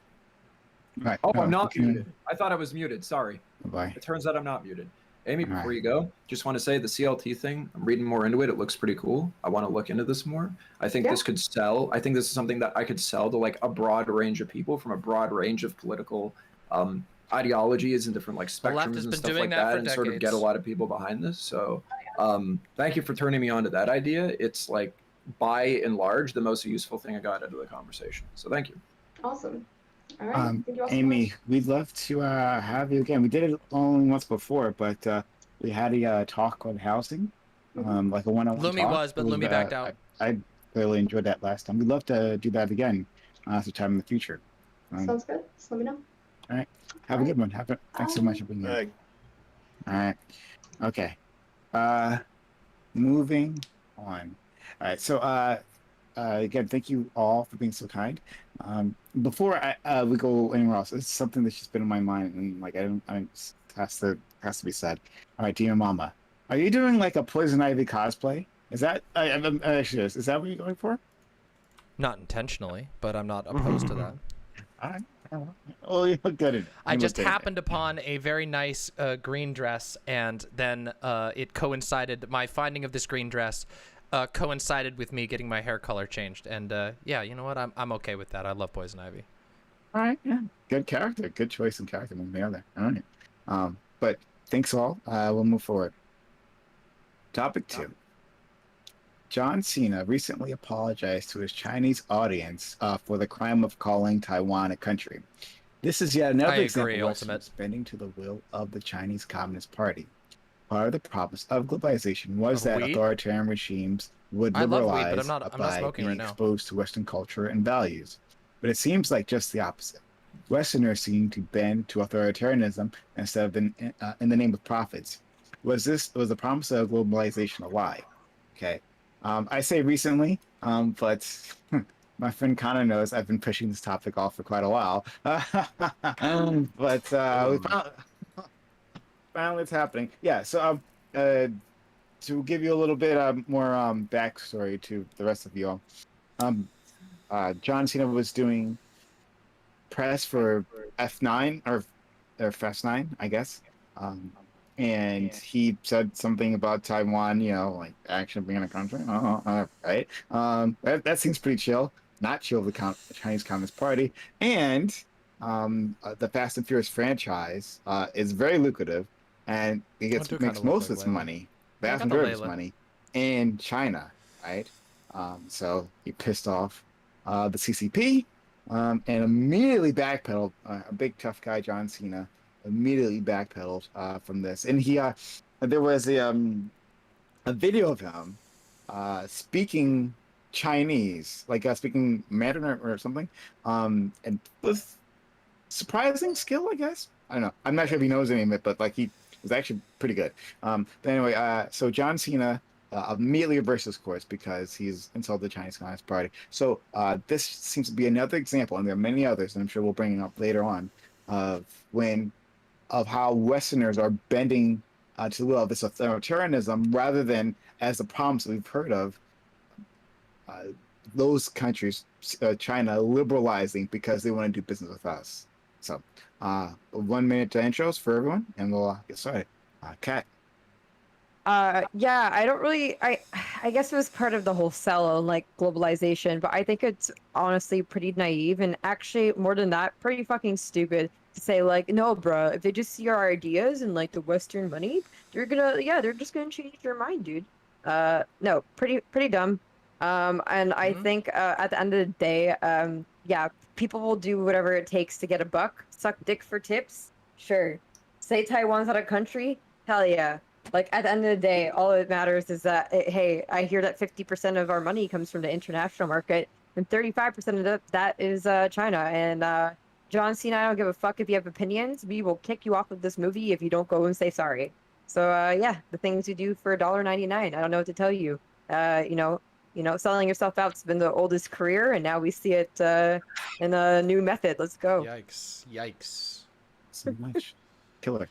G: Right.
K: Oh, I'm not muted. I thought I was muted. Sorry.
G: Bye.
K: It turns out I'm not muted. Amy, before you go, just want to say the CLT thing, I'm reading more into it. It looks pretty cool. I want to look into this more. I think this could sell. I think this is something that I could sell to like a broad range of people from a broad range of political ideologies and different like spectrums and stuff like that, and sort of get a lot of people behind this. So thank you for turning me on to that idea. It's like, by and large, the most useful thing I got out of the conversation. So thank you.
E: Awesome. All right. Thank you all so
G: Amy,
E: much.
G: we'd love to have you again. We did it only once before, but we had a talk on housing, like a one-on-one
A: Lumi
G: talk.
A: but Lumi backed out.
G: I really enjoyed that last time. We'd love to do that again sometime in the future.
E: Sounds good. Just let me know.
G: All right. Have a good one. Thanks so much for being here. All right. Okay. Moving on. All right. So again, thank you all for being so kind. Before we go anywhere else, it's something that's just been in my mind, and like has to be said. All right, DramaMama, are you doing like a Poison Ivy cosplay? Is that actually is that what you're going for?
A: Not intentionally, but I'm not opposed to that.
G: All right. Oh, you look good.
A: I just happened upon a very nice green dress, and then it coincided. My finding of this green dress coincided with me getting my hair color changed, and yeah, you know what? I'm okay with that. I love Poison Ivy.
G: All right, yeah, good character, good choice in character. One or the other. All right, but thanks all. We'll move forward. Topic 2. John Cena recently apologized to his Chinese audience for the crime of calling Taiwan a country. This is yet another example of Westerners bending to the will of the Chinese Communist Party. Part of the promise of globalization was that authoritarian regimes would liberalize by being exposed to Western culture and values. But it seems like just the opposite. Westerners seem to bend to authoritarianism instead of in the name of profits. Was the promise of globalization a lie? Okay. I say recently, but my friend Connor knows I've been pushing this topic off for quite a while. But finally it's happening. Yeah, so to give you a little bit more backstory to the rest of you all, John Cena was doing press for F9 or Fast 9, I guess. And he said something about Taiwan, like actually being a country. Right. That seems pretty chill. Not chill with the Chinese Communist Party. And the Fast and Furious franchise is very lucrative, and it makes most of its money, vast majority of its money, in China, right? So he pissed off the CCP and immediately backpedaled. A big tough guy, John Cena, immediately backpedaled from this, and he there was a video of him speaking Chinese, like speaking Mandarin or something, and with surprising skill, I guess. I don't know. I'm not sure if he knows any of it, but like he was actually pretty good. But anyway, so John Cena immediately reversed his course because he's insulted the Chinese Communist Party. So this seems to be another example, and there are many others, and I'm sure we'll bring them up later on, of how Westerners are bending to the will of this authoritarianism rather than as the promise we've heard of those countries, China, liberalizing because they want to do business with us. So 1 minute to intros for everyone, and we'll get started. Kat.
H: Yeah, I don't really, I guess it was part of the whole sell on like globalization, but I think it's honestly pretty naive, and actually more than that, pretty fucking stupid to say like, no, bruh, if they just see our ideas and like the Western money, they're just gonna change their mind, dude. No, pretty dumb. And I think at the end of the day, yeah, people will do whatever it takes to get a buck. Suck dick for tips, sure. Say Taiwan's not a country, hell yeah. Like, at the end of the day, all that matters is that, hey, I hear that 50% of our money comes from the international market, and 35% of that is China. And John Cena, I don't give a fuck if you have opinions. We will kick you off of this movie if you don't go and say sorry. So, yeah, the things you do for $1.99, I don't know what to tell you. Selling yourself out's been the oldest career, and now we see it in a new method. Let's go.
A: Yikes.
G: So much. Killer.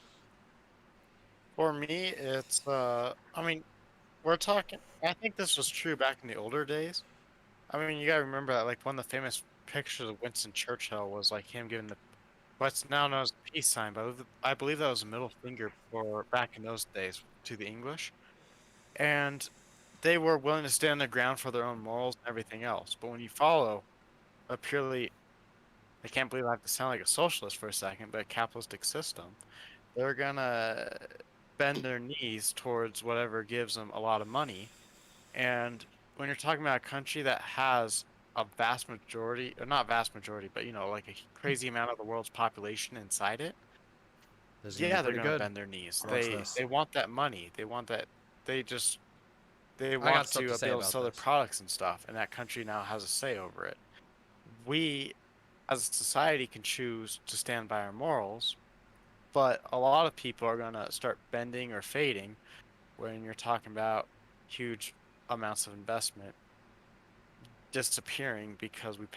C: For me, it's, I mean, we're talking, I think this was true back in the older days. I mean, you gotta remember that, like, one of the famous pictures of Winston Churchill was, like, him giving what's now known as the peace sign, but I believe that was a middle finger for back in those days to the English. And they were willing to stand their ground for their own morals and everything else. But when you follow a purely, I can't believe I have to sound like a socialist for a second, but a capitalistic system, they're gonna bend their knees towards whatever gives them a lot of money. And when you're talking about a country that has a vast majority, or not vast majority, but like a crazy amount of the world's population inside it, yeah, they're gonna bend their knees. They want that money. They want that. They want to be able to sell their products and stuff, and that country now has a say over it. We, as a society, can choose to stand by our morals, but a lot of people are going to start bending or fading when you're talking about huge amounts of investment disappearing because we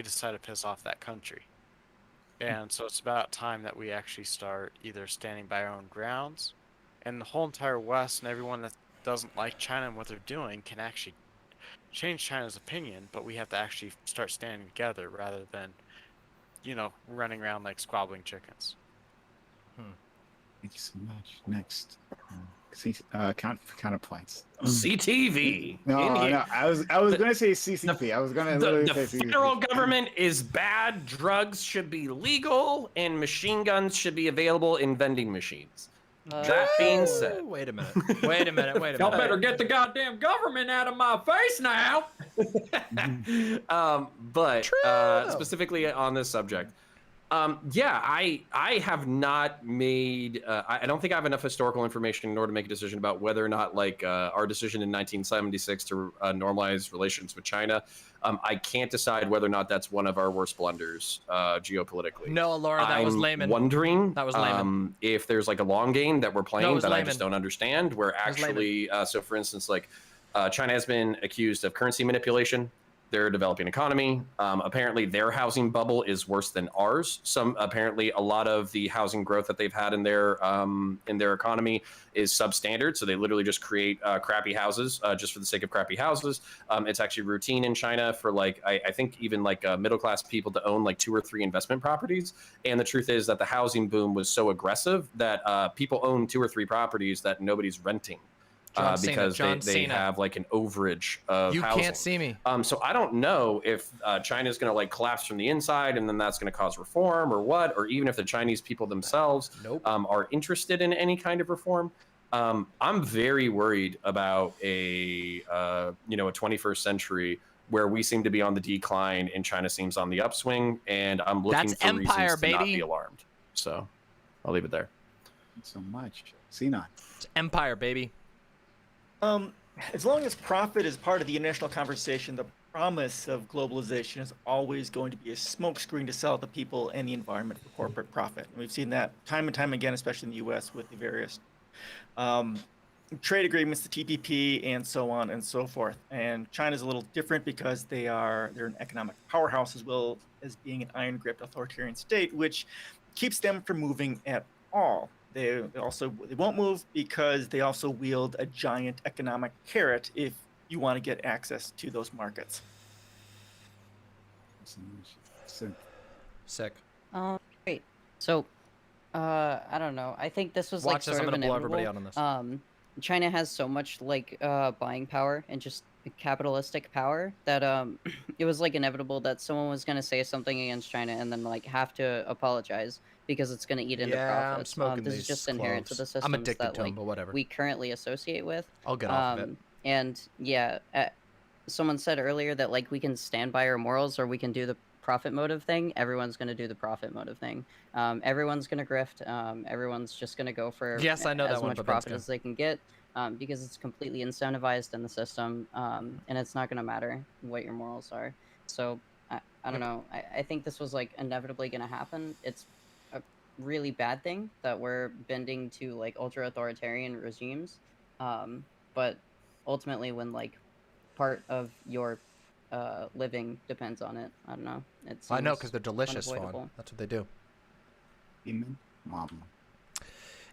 C: decide to piss off that country. And so it's about time that we actually start either standing by our own grounds, and the whole entire West and everyone that doesn't like China and what they're doing can actually change China's opinion, but we have to actually start standing together rather than running around like squabbling chickens.
G: Thank you so much. Next, counterpoints.
F: CTV.
G: No, I was going to say CCP. I was going to literally say CCP.
F: The federal government is bad. Drugs should be legal, and machine guns should be available in vending machines. That being said,
A: wait a minute.
K: Y'all better get the goddamn government out of my face now.
F: But specifically on this subject, I have not made. I don't think I have enough historical information in order to make a decision about whether or not, like, our decision in 1976 to normalize relations with China. I can't decide whether or not that's one of our worst blunders geopolitically.
A: No, Laura, that was layman.
F: I'm wondering
A: that was layman.
F: If there's like a long game that we're playing that
A: layman.
F: I just don't understand. Where actually, so for instance, like China has been accused of currency manipulation. They're a developing economy. Apparently, their housing bubble is worse than ours. Apparently, a lot of the housing growth that they've had in their economy is substandard. So they literally just create crappy houses just for the sake of crappy houses. It's actually routine in China for like I think even like middle class people to own like 2 or 3 investment properties. And the truth is that the housing boom was so aggressive that people own 2 or 3 properties that nobody's renting. Because they have like an overage of housing. You can't
A: see me.
F: So I don't know if China's going to like collapse from the inside and then that's going to cause reform or what, or even if the Chinese people themselves are interested in any kind of reform. I'm very worried about a 21st century where we seem to be on the decline and China seems on the upswing, and I'm looking for
A: empire,
F: reasons to not be alarmed. So I'll leave it there.
G: Thanks so much. Cena.
A: It's empire, baby.
J: As long as profit is part of the international conversation, the promise of globalization is always going to be a smokescreen to sell the people and the environment for corporate profit. And we've seen that time and time again, especially in the U.S. with the various trade agreements, the TPP, and so on and so forth. And China's a little different because they're an economic powerhouse as well as being an iron-gripped authoritarian state, which keeps them from moving at all. They won't move because they also wield a giant economic carrot if you want to get access to those markets.
A: Sick.
D: Great. So, I don't know. I think this was like sort of inevitable.
A: Blow everybody out on this.
D: China has so much like buying power and just capitalistic power that it was like inevitable that someone was going to say something against China and then like have to apologize because it's going to eat into profits.
A: I'm smoking
D: this is just inherent to the systems
A: I'm addicted
D: that
A: to them, but whatever.
D: we currently associate with.
A: I'll get off of it.
D: And yeah, someone said earlier that like we can stand by our morals or we can do the profit motive thing. Everyone's going to do the profit motive thing. Everyone's going to grift. Everyone's just going to go for
A: I know
D: as much profit as they can get because it's completely incentivized in the system, and it's not going to matter what your morals are. So I don't know. I think this was like inevitably going to happen. It's a really bad thing that we're bending to like ultra authoritarian regimes, but ultimately when like part of your living depends on it, I don't know.
A: I know because they're delicious, Fawn. That's what they do.
G: Mom.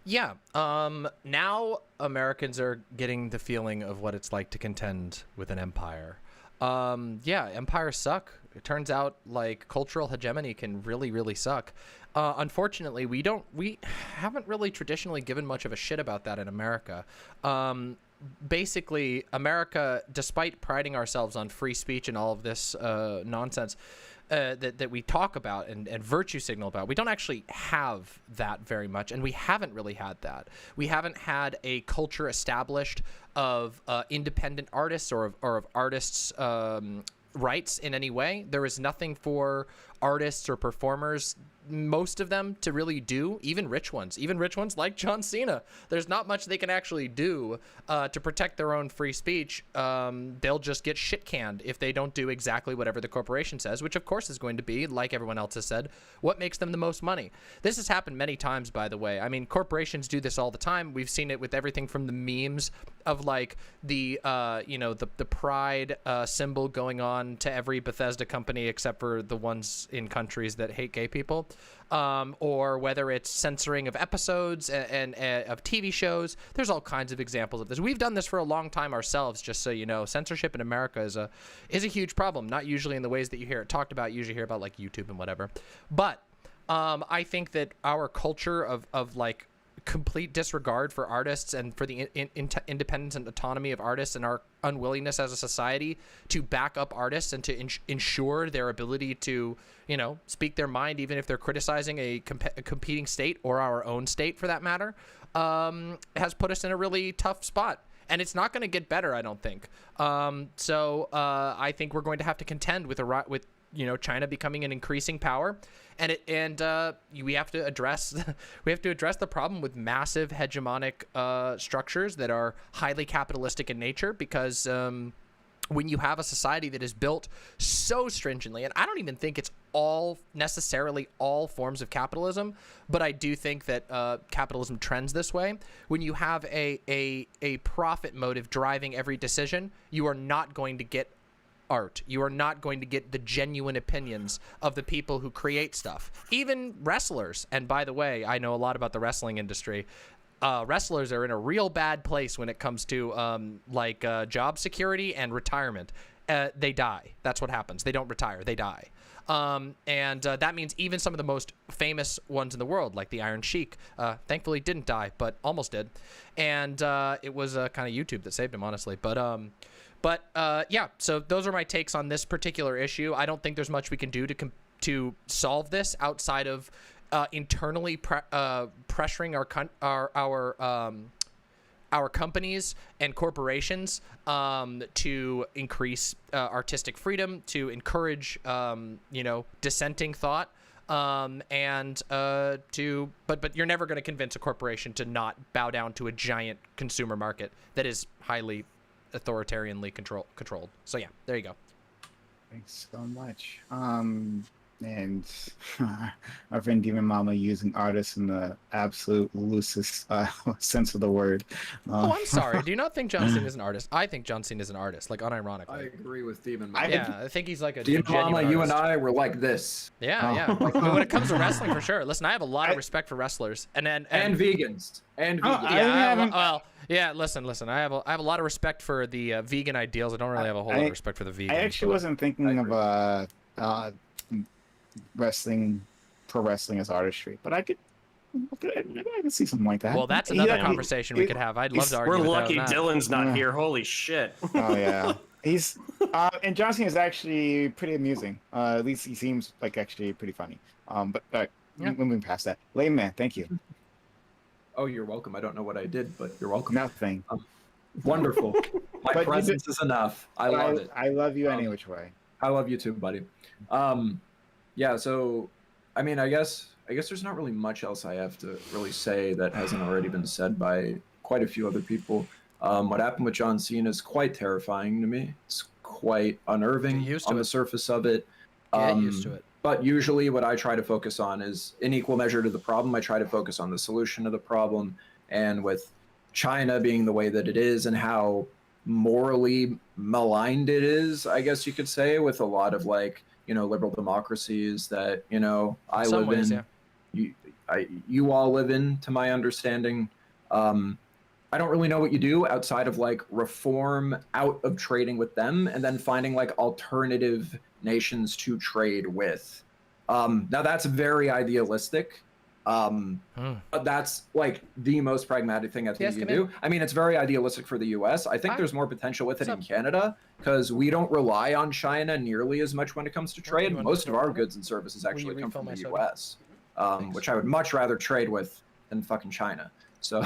A: Yeah. Now Americans are getting the feeling of what it's like to contend with an empire. Empires suck. It turns out like cultural hegemony can really, really suck. Unfortunately, we haven't really traditionally given much of a shit about that in America. Basically, America, despite priding ourselves on free speech and all of this nonsense that we talk about and virtue signal about, we don't actually have that very much, and we haven't really had that. We haven't had a culture established of independent artists or of artists' rights in any way. There is nothing for artists or performers, most of them, to really do, even rich ones like John Cena. There's not much they can actually do to protect their own free speech. They'll just get shit canned if they don't do exactly whatever the corporation says, which of course is going to be, like everyone else has said, what makes them the most money. This has happened many times, by the way. I mean, corporations do this all the time. We've seen it with everything from the memes of like the pride symbol going on to every Bethesda company except for the ones in countries that hate gay people. or whether it's censoring of episodes and of TV shows. There's all kinds of examples of this. We've done this for a long time ourselves, just so you know. Censorship in America is a huge problem, not usually in the ways that you hear it talked about. You usually hear about like YouTube and whatever. But I think that our culture of like complete disregard for artists and for the independence and autonomy of artists, and our unwillingness as a society to back up artists and to ensure their ability to, you know, speak their mind, even if they're criticizing a competing state or our own state for that matter, has put us in a really tough spot. And it's not going to get better, I don't think. So I think we're going to have to contend with you know, China becoming an increasing power, and we have to address the problem with massive hegemonic structures that are highly capitalistic in nature, because when you have a society that is built so stringently, and I don't even think it's necessarily all forms of capitalism, but I do think that capitalism trends this way. When you have a profit motive driving every decision, you are not going to get art. You are not going to get the genuine opinions of the people who create stuff. Even wrestlers, and by the way, I know a lot about the wrestling industry. Wrestlers are in a real bad place when it comes to job security and retirement. They die. That's what happens. They don't retire. They die. And that means even some of the most famous ones in the world, like the Iron Sheik, thankfully didn't die, but almost did. And it was kind of YouTube that saved him, honestly. But yeah, so those are my takes on this particular issue. I don't think there's much we can do to solve this outside of internally pressuring our companies and corporations to increase artistic freedom, to encourage dissenting thought, but you're never going to convince a corporation to not bow down to a giant consumer market that is highly authoritarianly controlled. So yeah, there you go.
G: Thanks so much. And our friend DramaMama using artists in the absolute loosest sense of the word.
A: I'm sorry. Do you not think John Cena is an artist? I think John Cena is an artist, like unironically.
K: I agree with DramaMama.
A: Yeah, I think he's like a
K: DramaMama, you and I were like this.
A: Yeah. Like, when it comes to wrestling, for sure. Listen, I have a lot of respect for wrestlers, and
K: vegans.
A: Listen. I have a lot of respect for the vegan ideals. I don't really have a whole lot of respect for the vegans.
G: I actually wasn't thinking of pro wrestling as artistry, but I could see something like that.
A: Well, that's another conversation we could have. I'd love to argue.
F: We're lucky Dylan's not here. Holy shit.
G: Oh yeah, he's and John Cena is actually pretty amusing. At least he seems like actually pretty funny. But moving past that, Layman, thank you.
K: Oh, you're welcome. I don't know what I did, but you're welcome.
G: Nothing.
K: Wonderful. My presence is enough. I love it.
G: I love you any which way.
K: I love you too, buddy. Yeah, so I mean, I guess there's not really much else I have to really say that hasn't already been said by quite a few other people. What happened with John Cena is quite terrifying to me. It's quite unnerving on the surface of it.
A: Get used to it.
K: But usually what I try to focus on is, in equal measure to the problem, I try to focus on the solution of the problem. And with China being the way that it is and how morally maligned it is, I guess you could say, with a lot of liberal democracies that, I live in, you all live in, to my understanding. I don't really know what you do outside of reform out of trading with them and then finding alternative nations to trade with. Now that's very idealistic. But that's the most pragmatic thing I think you can do. I mean, it's very idealistic for the US. I think there's more potential with it in Canada because we don't rely on China nearly as much when it comes to trade. Most of our goods and services actually come from the US, which I would much rather trade with than fucking China. So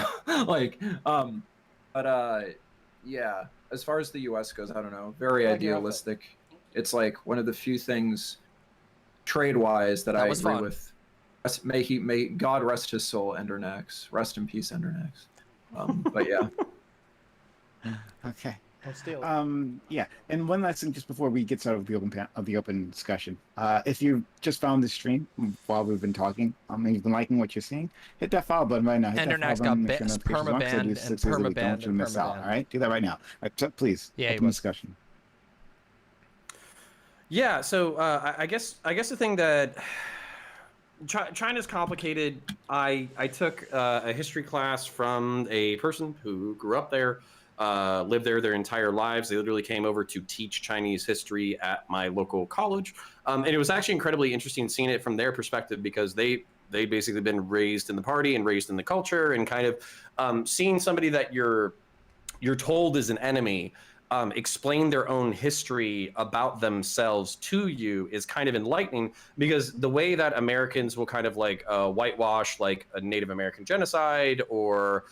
K: yeah, as far as the US goes, I don't know, very idealistic. It's one of the few things trade-wise that I agree with. May God rest his soul, Endernax. Rest in peace, Endernax. But yeah.
G: Okay. Yeah, and one last thing just before we get started with the open discussion. If you just found the stream while we've been talking, and you've been liking what you're seeing, hit that follow button right now. Hit
A: Endernax got permabanned and permabanned.
G: All right, do that right now. All right, please.
A: Yeah,
G: open discussion.
F: Yeah. So I guess the thing that China's complicated. I took a history class from a person who grew up there, lived there their entire lives. They literally came over to teach Chinese history at my local college, and it was actually incredibly interesting seeing it from their perspective, because they basically been raised in the party and raised in the culture, and kind of seeing somebody that you're told is an enemy explain their own history about themselves to you is kind of enlightening, because the way that Americans will kind of like whitewash like a Native American genocide or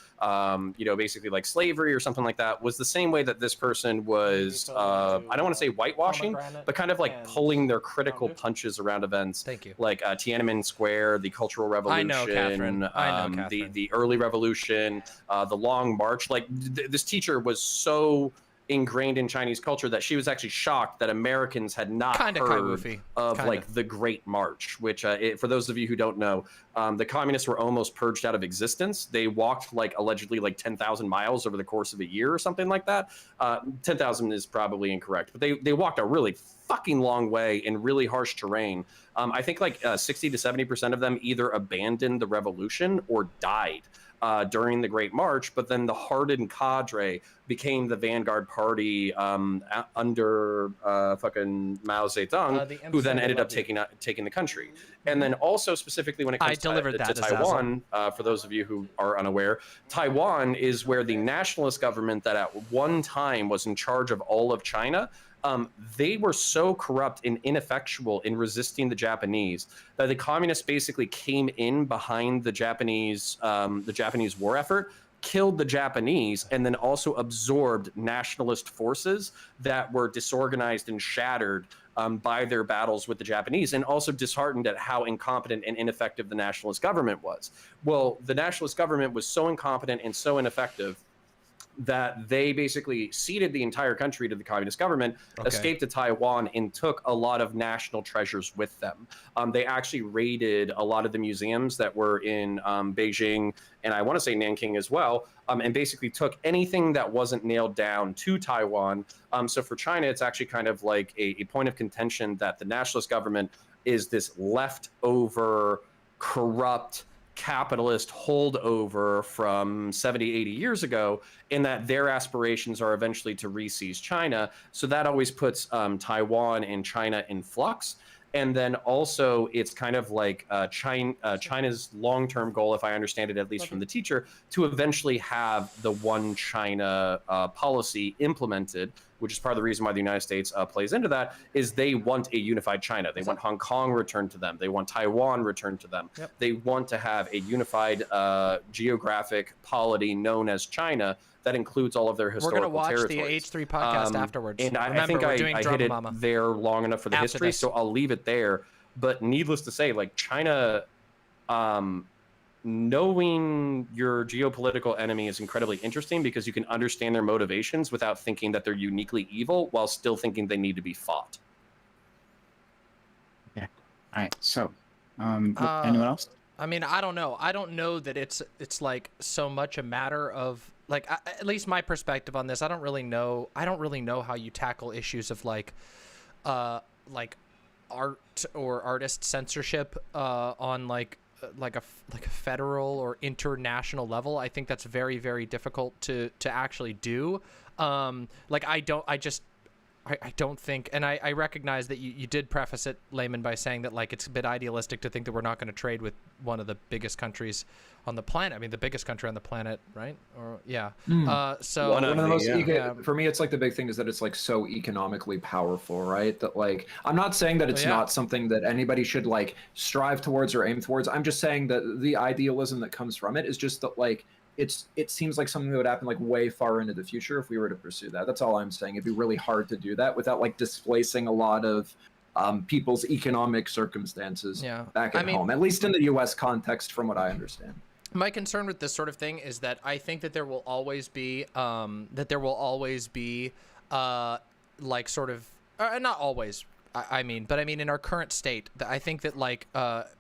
F: basically like slavery or something like that was the same way that this person was I don't want to say whitewashing, but kind of like pulling their critical punches around events.
A: Thank you.
F: Like Tiananmen Square, the Cultural Revolution, the early revolution, the Long March. Like this teacher was so ingrained in Chinese culture that she was actually shocked that Americans had not heard of like the Great March, which for those of you who don't know, the communists were almost purged out of existence. They walked like allegedly like 10,000 miles over the course of a year or something like that. 10,000 is probably incorrect, but they walked a really fucking long way in really harsh terrain. I think like 60 to 70% of them either abandoned the revolution or died during the Great March, but then the hardened cadre became the vanguard party under fucking Mao Zedong, who then ended up taking the country. And then also specifically when it comes to Taiwan, for those of you who are unaware, Taiwan is where the nationalist government that at one time was in charge of all of China, they were so corrupt and ineffectual in resisting the Japanese that the communists basically came in behind the Japanese war effort, killed the Japanese, and then also absorbed nationalist forces that were disorganized and shattered by their battles with the Japanese, and also disheartened at how incompetent and ineffective the nationalist government was. Well, the nationalist government was so incompetent and so ineffective that they basically ceded the entire country to the communist government, escaped to Taiwan, and took a lot of national treasures with them. They actually raided a lot of the museums that were in Beijing, and I want to say Nanking as well, and basically took anything that wasn't nailed down to Taiwan. So for China, it's actually kind of like a point of contention that the nationalist government is this leftover, corrupt, capitalist holdover from 70, 80 years ago, in that their aspirations are eventually to re-seize China. So that always puts Taiwan and China in flux. And then also it's kind of like China's long-term goal, if I understand it, at least from the teacher, to eventually have the one China policy implemented, which is part of the reason why the United States plays into that, is they want a unified China. They want Hong Kong returned to them. They want Taiwan returned to them. Yep. They want to have a unified geographic polity known as China that includes all of their historical territories. We're going to watch the
A: H3 podcast afterwards.
F: And I think I hit it there long enough for the history, so I'll leave it there. But needless to say, like China, knowing your geopolitical enemy is incredibly interesting, because you can understand their motivations without thinking that they're uniquely evil, while still thinking they need to be fought.
G: Yeah. All right. So, anyone else?
A: I mean, I don't know. I don't know that it's like so much a matter of like, at least my perspective on this. I don't really know how you tackle issues of like art or artist censorship on like a federal or international level. I think that's very, very difficult to actually do. I don't think, and I recognize that you did preface it, Layman, by saying that like it's a bit idealistic to think that we're not going to trade with one of the biggest countries on the planet. I mean, the biggest country on the planet, right? Or yeah. So
K: one of the most for me, it's like the big thing is that it's like so economically powerful, right? That like I'm not saying that it's not something that anybody should like strive towards or aim towards. I'm just saying that the idealism that comes from it is just that like it seems like something that would happen like way far into the future if we were to pursue that. That's all I'm saying. It'd be really hard to do that without like displacing a lot of people's economic circumstances back at home, at least in the U.S. context, from what I understand.
A: My concern with this sort of thing is that I think that there will always be like sort of not always. I mean in our current state, I think that like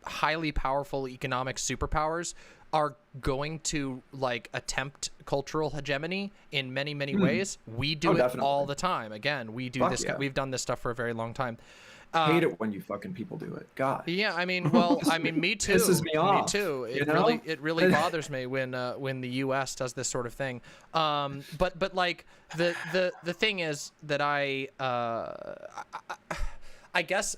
A: highly powerful economic superpowers are going to like attempt cultural hegemony in many, many ways. We do it all the time. Again, we do this. Yeah. We've done this stuff for a very long time.
K: hate it when you fucking people do it. God.
A: Yeah, I mean, well, I mean, me too.
K: Pisses me off.
A: Me too. It really bothers me when the U.S. does this sort of thing. But like the thing is that I guess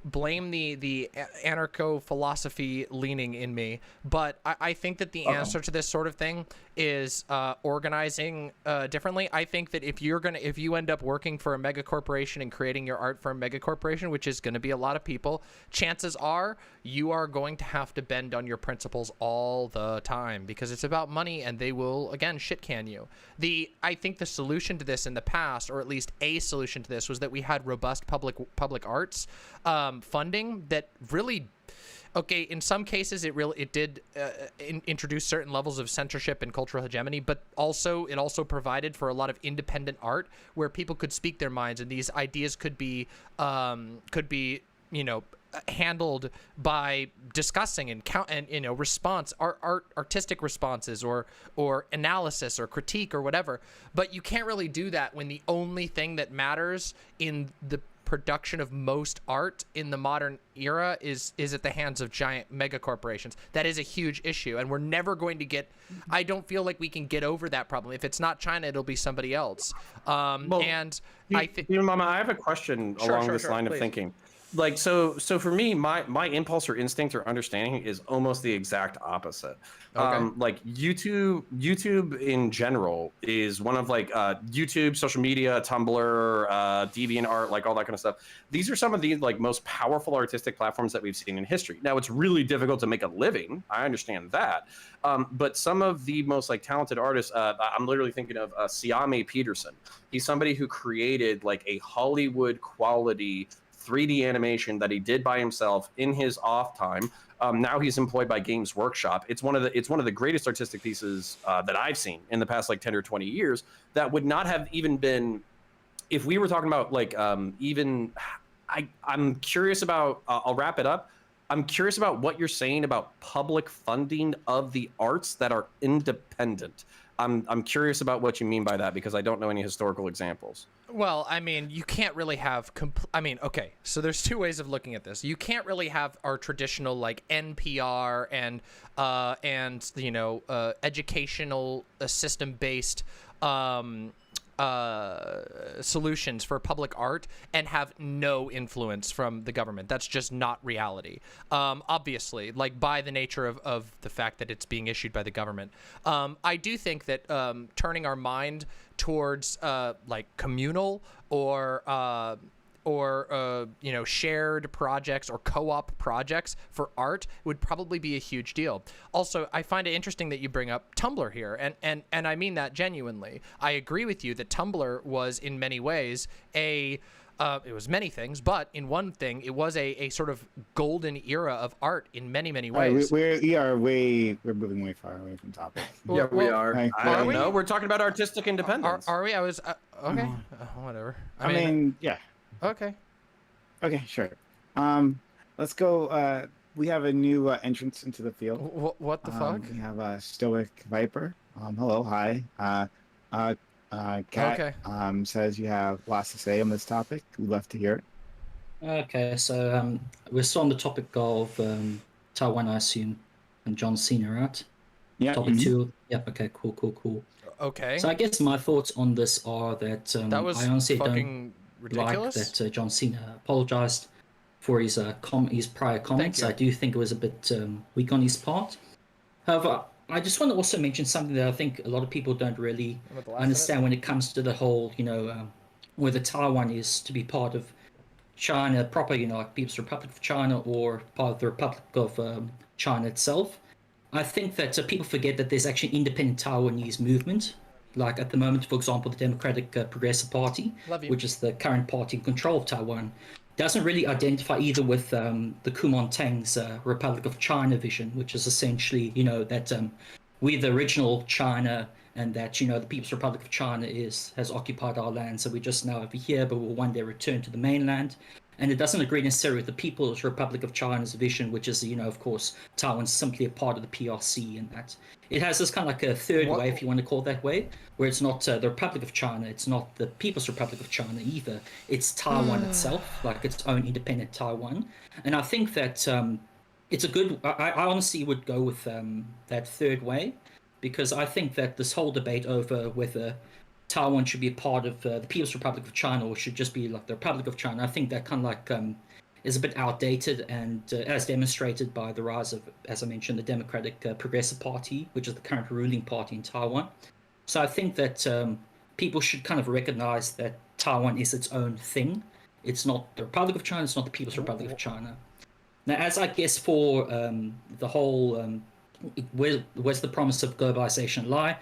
A: blame the anarcho philosophy leaning in me, but I think that the answer to this sort of thing is organizing differently. I think that if you end up working for a mega corporation and creating your art for a mega corporation, which is going to be a lot of people, chances are you are going to have to bend on your principles all the time because it's about money and they will again shit can you. I think the solution to this in the past, or at least a solution to this, was that we had robust public arts funding that really, okay, in some cases it did introduce certain levels of censorship and cultural hegemony, but it also provided for a lot of independent art where people could speak their minds and these ideas could be handled by discussing and artistic responses or analysis or critique or whatever. But you can't really do that when the only thing that matters in the production of most art in the modern era is at the hands of giant mega corporations. That is a huge issue, and we're never going to get, I don't feel like we can get over that problem. If it's not China, it'll be somebody else. And I think,
F: Mama, I have a question along this line of thinking. Like, so for me, my impulse or instinct or understanding is almost the exact opposite.
A: Okay.
F: Like YouTube in general is one of like YouTube, social media, Tumblr, DeviantArt, like all that kind of stuff. These are some of the like most powerful artistic platforms that we've seen in history. Now, it's really difficult to make a living. I understand that. But some of the most like talented artists, I'm literally thinking of Siame Peterson. He's somebody who created like a Hollywood quality 3D animation that he did by himself in his off time. Now he's employed by Games Workshop. It's one of the greatest artistic pieces that I've seen in the past like 10 or 20 years that would not have even been, if we were talking about like I'm curious about, I'll wrap it up. I'm curious about what you're saying about public funding of the arts that are independent. I'm curious about what you mean by that because I don't know any historical examples.
A: Well, I mean, you can't really have okay, so there's two ways of looking at this. You can't really have our traditional like NPR and educational system based solutions for public art and have no influence from the government. That's just not reality. Obviously, like by the nature of the fact that it's being issued by the government. I do think that turning our mind towards like communal or shared projects or co-op projects for art would probably be a huge deal. Also, I find it interesting that you bring up Tumblr here, and I mean that genuinely. I agree with you that Tumblr was in many ways it was many things, but in one thing, it was a sort of golden era of art in many, many ways.
G: We're moving way far away from topic.
K: We are.
F: I don't know. We're talking about artistic independence.
A: Are we? I was okay. Whatever.
G: I mean, yeah.
A: Okay,
G: sure. Let's go. We have a new entrance into the field.
A: What the fuck?
G: We have a Stoic Viper. Hello, hi. Kat says you have lots to say on this topic. We'd love to hear it.
L: Okay, so we're still on the topic of Taiwan, I assume, and John Cena, right?
G: Yeah.
L: Topic 2. Yep. Okay. Cool.
A: Okay.
L: So I guess my thoughts on this are that
A: that was
L: I honestly
A: fucking
L: don't
A: ridiculous.
L: like that John Cena apologized for his prior comments. I do think it was a bit weak on his part. However, I just want to also mention something that I think a lot of people don't really understand when it comes to the whole, whether Taiwan is to be part of China proper, like People's Republic of China or part of the Republic of China itself. I think that people forget that there's actually independent Taiwanese movement. Like at the moment, for example, the Democratic Progressive Party, which is the current party in control of Taiwan, doesn't really identify either with the Kuomintang's Republic of China vision, which is essentially, that we're the original China and that, the People's Republic of China has occupied our land. So we're just now over here, but we'll one day return to the mainland. and it doesn't agree necessarily with the People's Republic of China's vision, which is, of course, Taiwan's simply a part of the PRC, and that it has this kind of like a third way, if you want to call it that way, where it's not the Republic of China, it's not the People's Republic of China either. It's Taiwan itself, like its own independent Taiwan. And I think that it's a good. I honestly would go with that third way, because I think that this whole debate over whether Taiwan should be a part of the People's Republic of China or should just be like the Republic of China, I think that kind of like is a bit outdated, and as demonstrated by the rise of, as I mentioned, the Democratic Progressive Party, which is the current ruling party in Taiwan. So I think that people should kind of recognize that Taiwan is its own thing. It's not the Republic of China, it's not the People's Republic of China. Now, as I guess for the whole, where's the promise of globalization lie?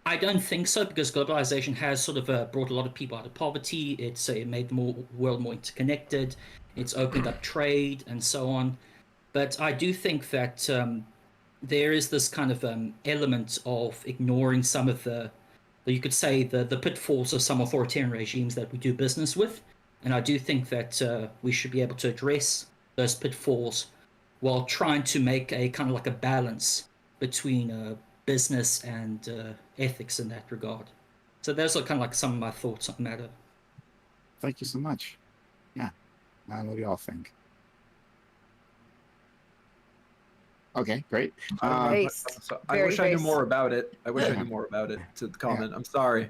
L: I don't think so, because globalization has sort of brought a lot of people out of poverty. It's made the world more interconnected. It's opened up trade and so on. But I do think that there is this kind of element of ignoring some of you could say, the pitfalls of some authoritarian regimes that we do business with. And I do think that we should be able to address those pitfalls while trying to make a kind of like a balance between business and ethics in that regard. So those are kind of like some of my thoughts on the matter.
G: Thank you so much. Yeah. What do y'all think? Okay, great.
K: I wish I knew more about it. I wish I knew more about it to the comment. Yeah. I'm sorry.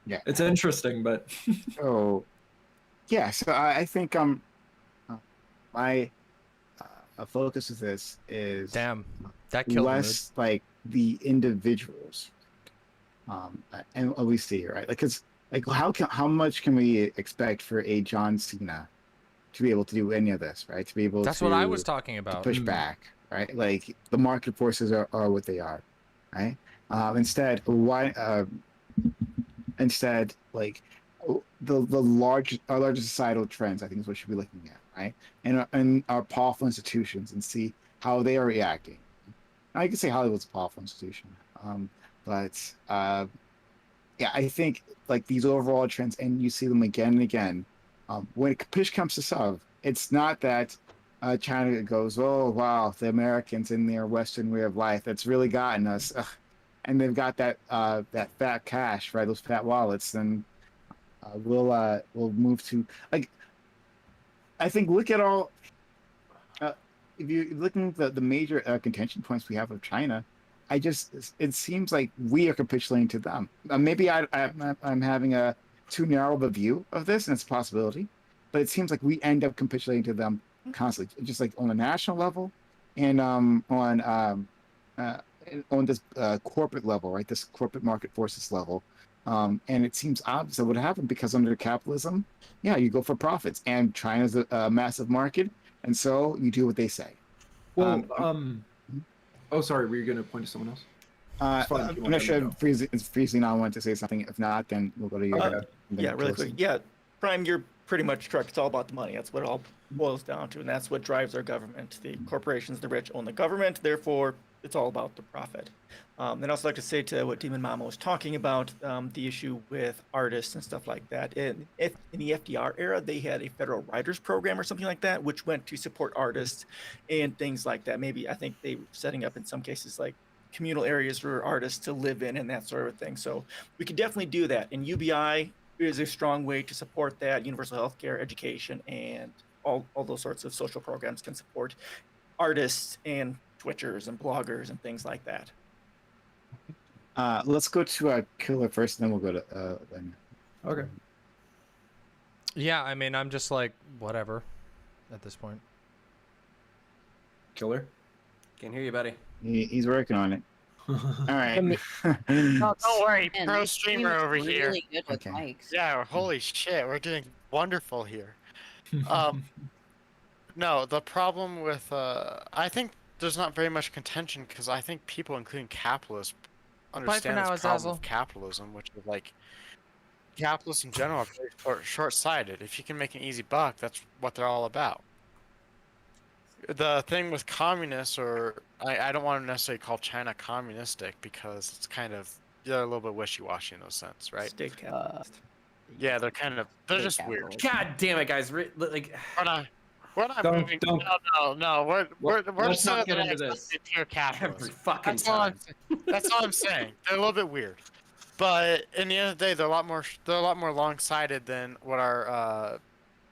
G: Yeah.
K: It's interesting, but
G: so yeah, so I think my focus of this is
A: that killed
G: less like the individuals, and we see here, right? Like, cause like how much can we expect for a John Cena to be able to do any of this, right? To be able
A: That's what I was talking about.
G: To push back, right? Like the market forces are what they are, right? Instead, like the larger societal trends, I think is what we should be looking at, right? And our powerful institutions, and see how they are reacting. I can say Hollywood's a powerful institution, but yeah, I think like these overall trends, and you see them again and again. When push comes to shove, it's not that China goes, oh wow, the Americans in their Western way of life, that's really gotten us, and they've got that fat cash, right? Those fat wallets, and we'll move to like. I think look at all. If you're looking at the major contention points we have with China, it seems like we are capitulating to them. Maybe I'm having a too narrow of a view of this, and it's a possibility, but it seems like we end up capitulating to them constantly, just like on a national level, and on this corporate level, right? This corporate market forces level. And it seems obvious that would happen because under capitalism, yeah, you go for profits, and China's a massive market, and so you do what they say.
K: Well, oh, sorry, were you going to point to someone else?
G: I'm not sure if Freezing I want to say something. If not, then we'll go to you.
J: Yeah, really quick. Yeah, Prime, you're pretty much correct. It's all about the money. That's what it all boils down to, and that's what drives our government. The corporations, the rich, own the government. Therefore, it's all about the profit. And I'd also like to say to what DramaMama was talking about, the issue with artists and stuff like that. In the FDR era, they had a federal writers program or something like that, which went to support artists and things like that. Maybe I think they were setting up in some cases like communal areas for artists to live in and that sort of thing. So we could definitely do that. And UBI is a strong way to support that. Universal healthcare, education, and all those sorts of social programs can support artists and Twitchers and bloggers and things like that.
G: Let's go to Killer first, and then we'll go to Len.
K: Okay.
A: Yeah, I mean, I'm just like, whatever at this point.
K: Killer?
F: Can't hear you, buddy.
G: He's working on it. All right.
C: Don't worry, pro streamer over
D: really
C: here.
D: Really good with mics.
C: Yeah, holy shit, we're doing wonderful here. No, the problem with I think there's not very much contention, because I think people, including capitalists, understand this problem of capitalism, which is like capitalists in general are very short-sighted. If you can make an easy buck, that's what they're all about. The thing with communists, or I don't want to necessarily call China communistic, because it's kind of, they're a little bit wishy-washy in those sense, right?
J: State capitalist.
C: Yeah, they're just weird.
F: God damn it, guys! Like,
C: we're not
K: Don't-
C: moving.
K: don't-
C: No. We're
K: Let's not
C: saying
K: get
C: that
K: into this.
C: pure capitalism.
F: every fucking
C: That's all
F: time.
C: that's all I'm saying. They're a little bit weird, but in the end of the day, they're a lot more long-sighted than what our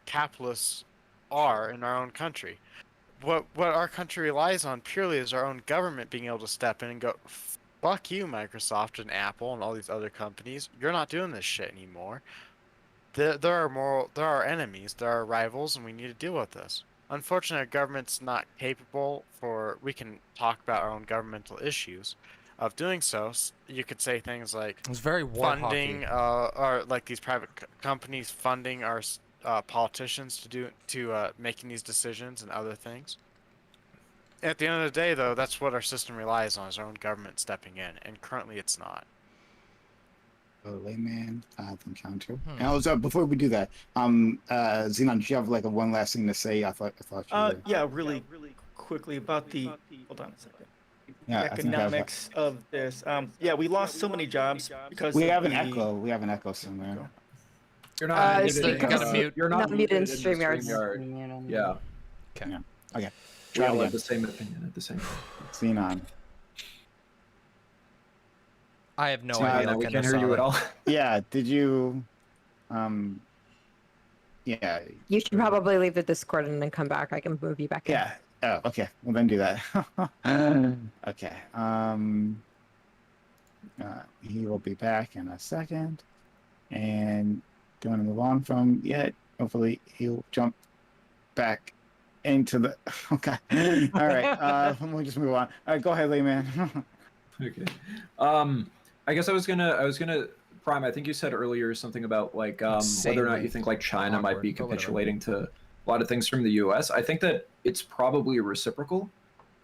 C: capitalists are in our own country. What our country relies on purely is our own government being able to step in and go, fuck you, Microsoft and Apple and all these other companies. You're not doing this shit anymore. There are enemies, there are rivals, and we need to deal with this. Unfortunately, our government's not capable we can talk about our own governmental issues of doing so. You could say things like
A: It's very
C: funding, or like these private companies funding our politicians to making these decisions and other things. At the end of the day, though, that's what our system relies on, is our own government stepping in, and currently it's not.
G: Layman, encounter. And also, before we do that, Xenon, do you have like one last thing to say? I thought you were...
J: Yeah, really quickly about the. Hold on a second.
G: Yeah,
J: economics of this. Yeah, we lost so many jobs because
G: we have an echo. We have an echo somewhere.
K: You're not.
A: You gotta mute.
K: You're not
H: muted in
K: StreamYard.
H: StreamYard.
K: Yeah.
G: Okay. Okay.
K: We all have the same opinion at the same time.
G: Xenon.
A: I have no idea.
K: We can't hear you at all.
G: Yeah. Did you? Yeah.
H: You should probably leave the Discord and then come back. I can move you back in.
G: Yeah. Oh, okay. Well, then do that. Okay. He will be back in a second, and don't want to move on from yet. Hopefully, he'll jump back into the. Okay. All right. We'll just move on. All right. Go ahead, Layman.
K: Okay. I guess I was gonna Prime. I think you said earlier something about like whether or not you think like China might be capitulating to a lot of things from the U.S. I think that it's probably reciprocal,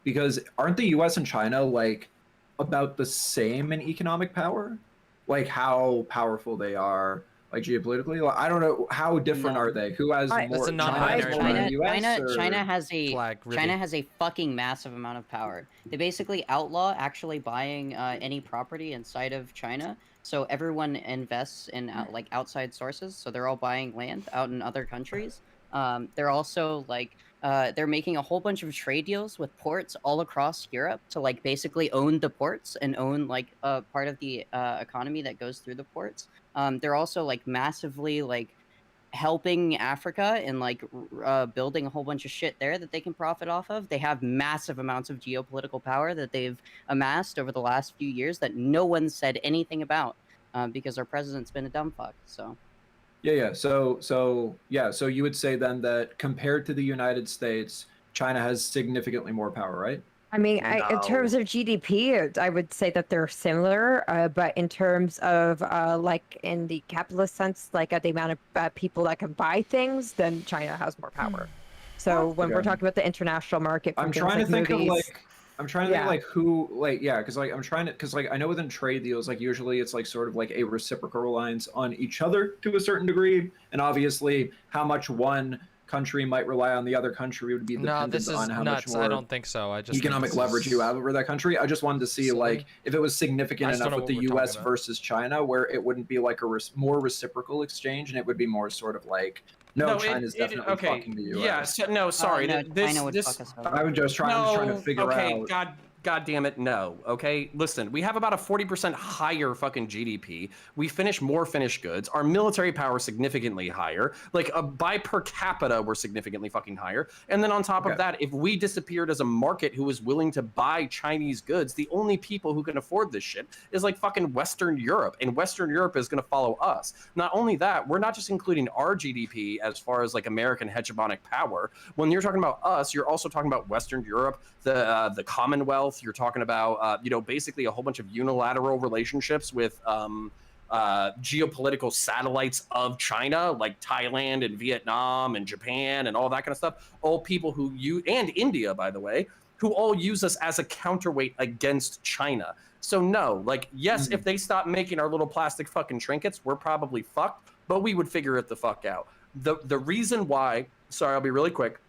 K: because aren't the U.S. and China like about the same in economic power, like how powerful they are, like geopolitically? Like, I don't know, how different are they? Who has more?
A: That's a non-binary
D: China has a fucking massive amount of power. They basically outlaw actually buying any property inside of China. So everyone invests in like outside sources. So they're all buying land out in other countries. They're also like they're making a whole bunch of trade deals with ports all across Europe to like basically own the ports and own like part of the economy that goes through the ports. They're also like massively like helping Africa and like building a whole bunch of shit there that they can profit off of. They have massive amounts of geopolitical power that they've amassed over the last few years that no one said anything about because our president's been a dumb fuck. So.
K: Yeah. So you would say then that compared to the United States, China has significantly more power, right?
H: I mean, in terms of GDP, I would say that they're similar, but in terms of like in the capitalist sense, like the amount of people that can buy things, then China has more power. So when we're talking about the international market,
K: I'm trying to think of like. I'm trying to think like who, like, yeah, because like I'm trying to, because like I know within trade deals, like usually it's like sort of like a reciprocal reliance on each other to a certain degree, and obviously how much one country might rely on the other country would be dependent on how much more
A: I don't think so. I just
K: economic leverage you have over that country. I just wanted to see like if it was significant enough with the U.S. versus China where it wouldn't be like a more reciprocal exchange, and it would be more sort of like. No, China's definitely fucking the U.S.
F: Yeah, no, sorry.
D: China would fuck us up.
K: I was just trying to figure out.
F: God damn it, no. Okay, listen, we have about a 40% higher fucking GDP. We finish more finished goods. Our military power is significantly higher. Like by per capita, we're significantly fucking higher. And then on top of that, if we disappeared as a market who was willing to buy Chinese goods, the only people who can afford this shit is like fucking Western Europe. And Western Europe is going to follow us. Not only that, we're not just including our GDP as far as like American hegemonic power. When you're talking about us, you're also talking about Western Europe, the Commonwealth. You're talking about, basically a whole bunch of unilateral relationships with geopolitical satellites of China, like Thailand and Vietnam and Japan and all that kind of stuff. All people who and India, by the way, who all use us as a counterweight against China. So no, like, yes, if they stop making our little plastic fucking trinkets, we're probably fucked, but we would figure it the fuck out. The reason why, sorry, I'll be really quick.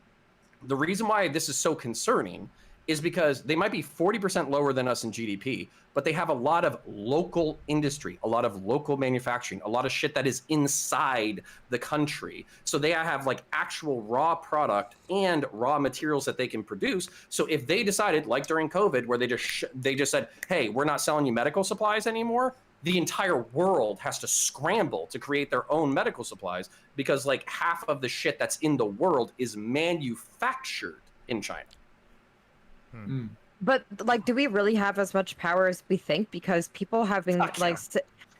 F: The reason why this is so concerning is because they might be 40% lower than us in GDP, but they have a lot of local industry, a lot of local manufacturing, a lot of shit that is inside the country. So they have like actual raw product and raw materials that they can produce. So if they decided, like during COVID, where they just said, hey, we're not selling you medical supplies anymore, the entire world has to scramble to create their own medical supplies, because like half of the shit that's in the world is manufactured in China.
H: But like, do we really have as much power as we think? Because people have been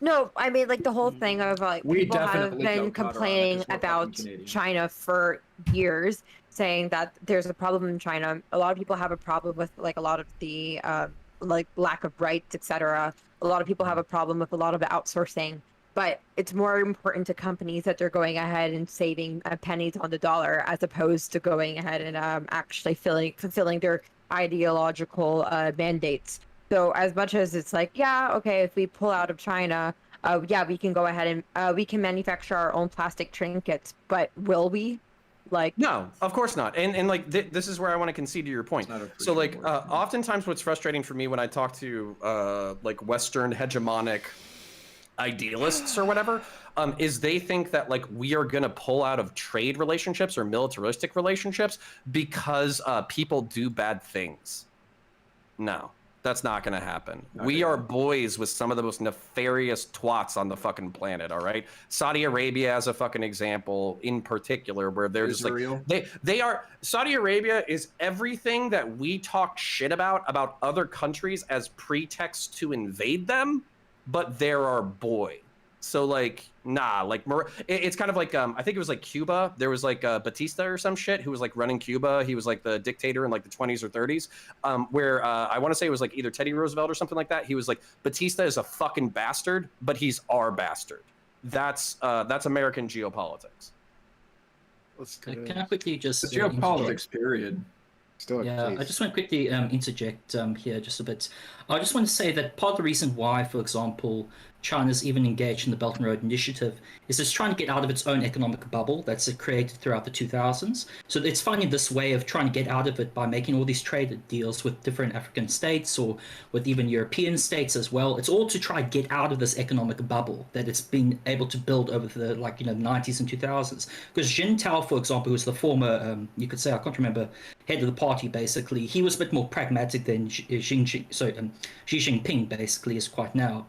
H: no, I mean, like the whole thing of like people have been complaining about China for years, saying that there's a problem in China. A lot of people have a problem with like a lot of the like lack of rights, etc. A lot of people have a problem with a lot of the outsourcing, but it's more important to companies that they're going ahead and saving pennies on the dollar, as opposed to going ahead and actually fulfilling their ideological mandates. So as much as it's like, yeah, okay, if we pull out of China, yeah, we can go ahead and we can manufacture our own plastic trinkets, but will we? Like,
F: no, of course not. And like this is where I want to concede to your point. So like oftentimes what's frustrating for me when I talk to like Western hegemonic idealists or whatever, is they think that like we are going to pull out of trade relationships or militaristic relationships because people do bad things. No, that's not going to happen. Okay. We are boys with some of the most nefarious twats on the fucking planet, all right? Saudi Arabia as a fucking example in particular, where they're Israel. Just like, they are, Saudi Arabia is everything that we talk shit about other countries as pretext to invade them, but they're our boy. So like, nah, like it's kind of like I think it was like Cuba. There was like Batista or some shit who was like running Cuba. He was like the dictator in like the 20s or 30s, where I want to say it was like either Teddy Roosevelt or something like that. He was like, Batista is a fucking bastard, but he's our bastard. That's American geopolitics.
L: Can I quickly just
K: geopolitics period?
L: Yeah, I just want to quickly interject here just a bit. I just want to say that part of the reason why, for example, China's even engaged in the Belt and Road Initiative is it's trying to get out of its own economic bubble that's created throughout the 2000s. So it's finding this way of trying to get out of it by making all these trade deals with different African states or with even European states as well. It's all to try to get out of this economic bubble that it's been able to build over the 90s and 2000s. Because Jintao, for example, who was the former, you could say, I can't remember, head of the party, basically, he was a bit more pragmatic than Xi Jinping, basically, is quite now.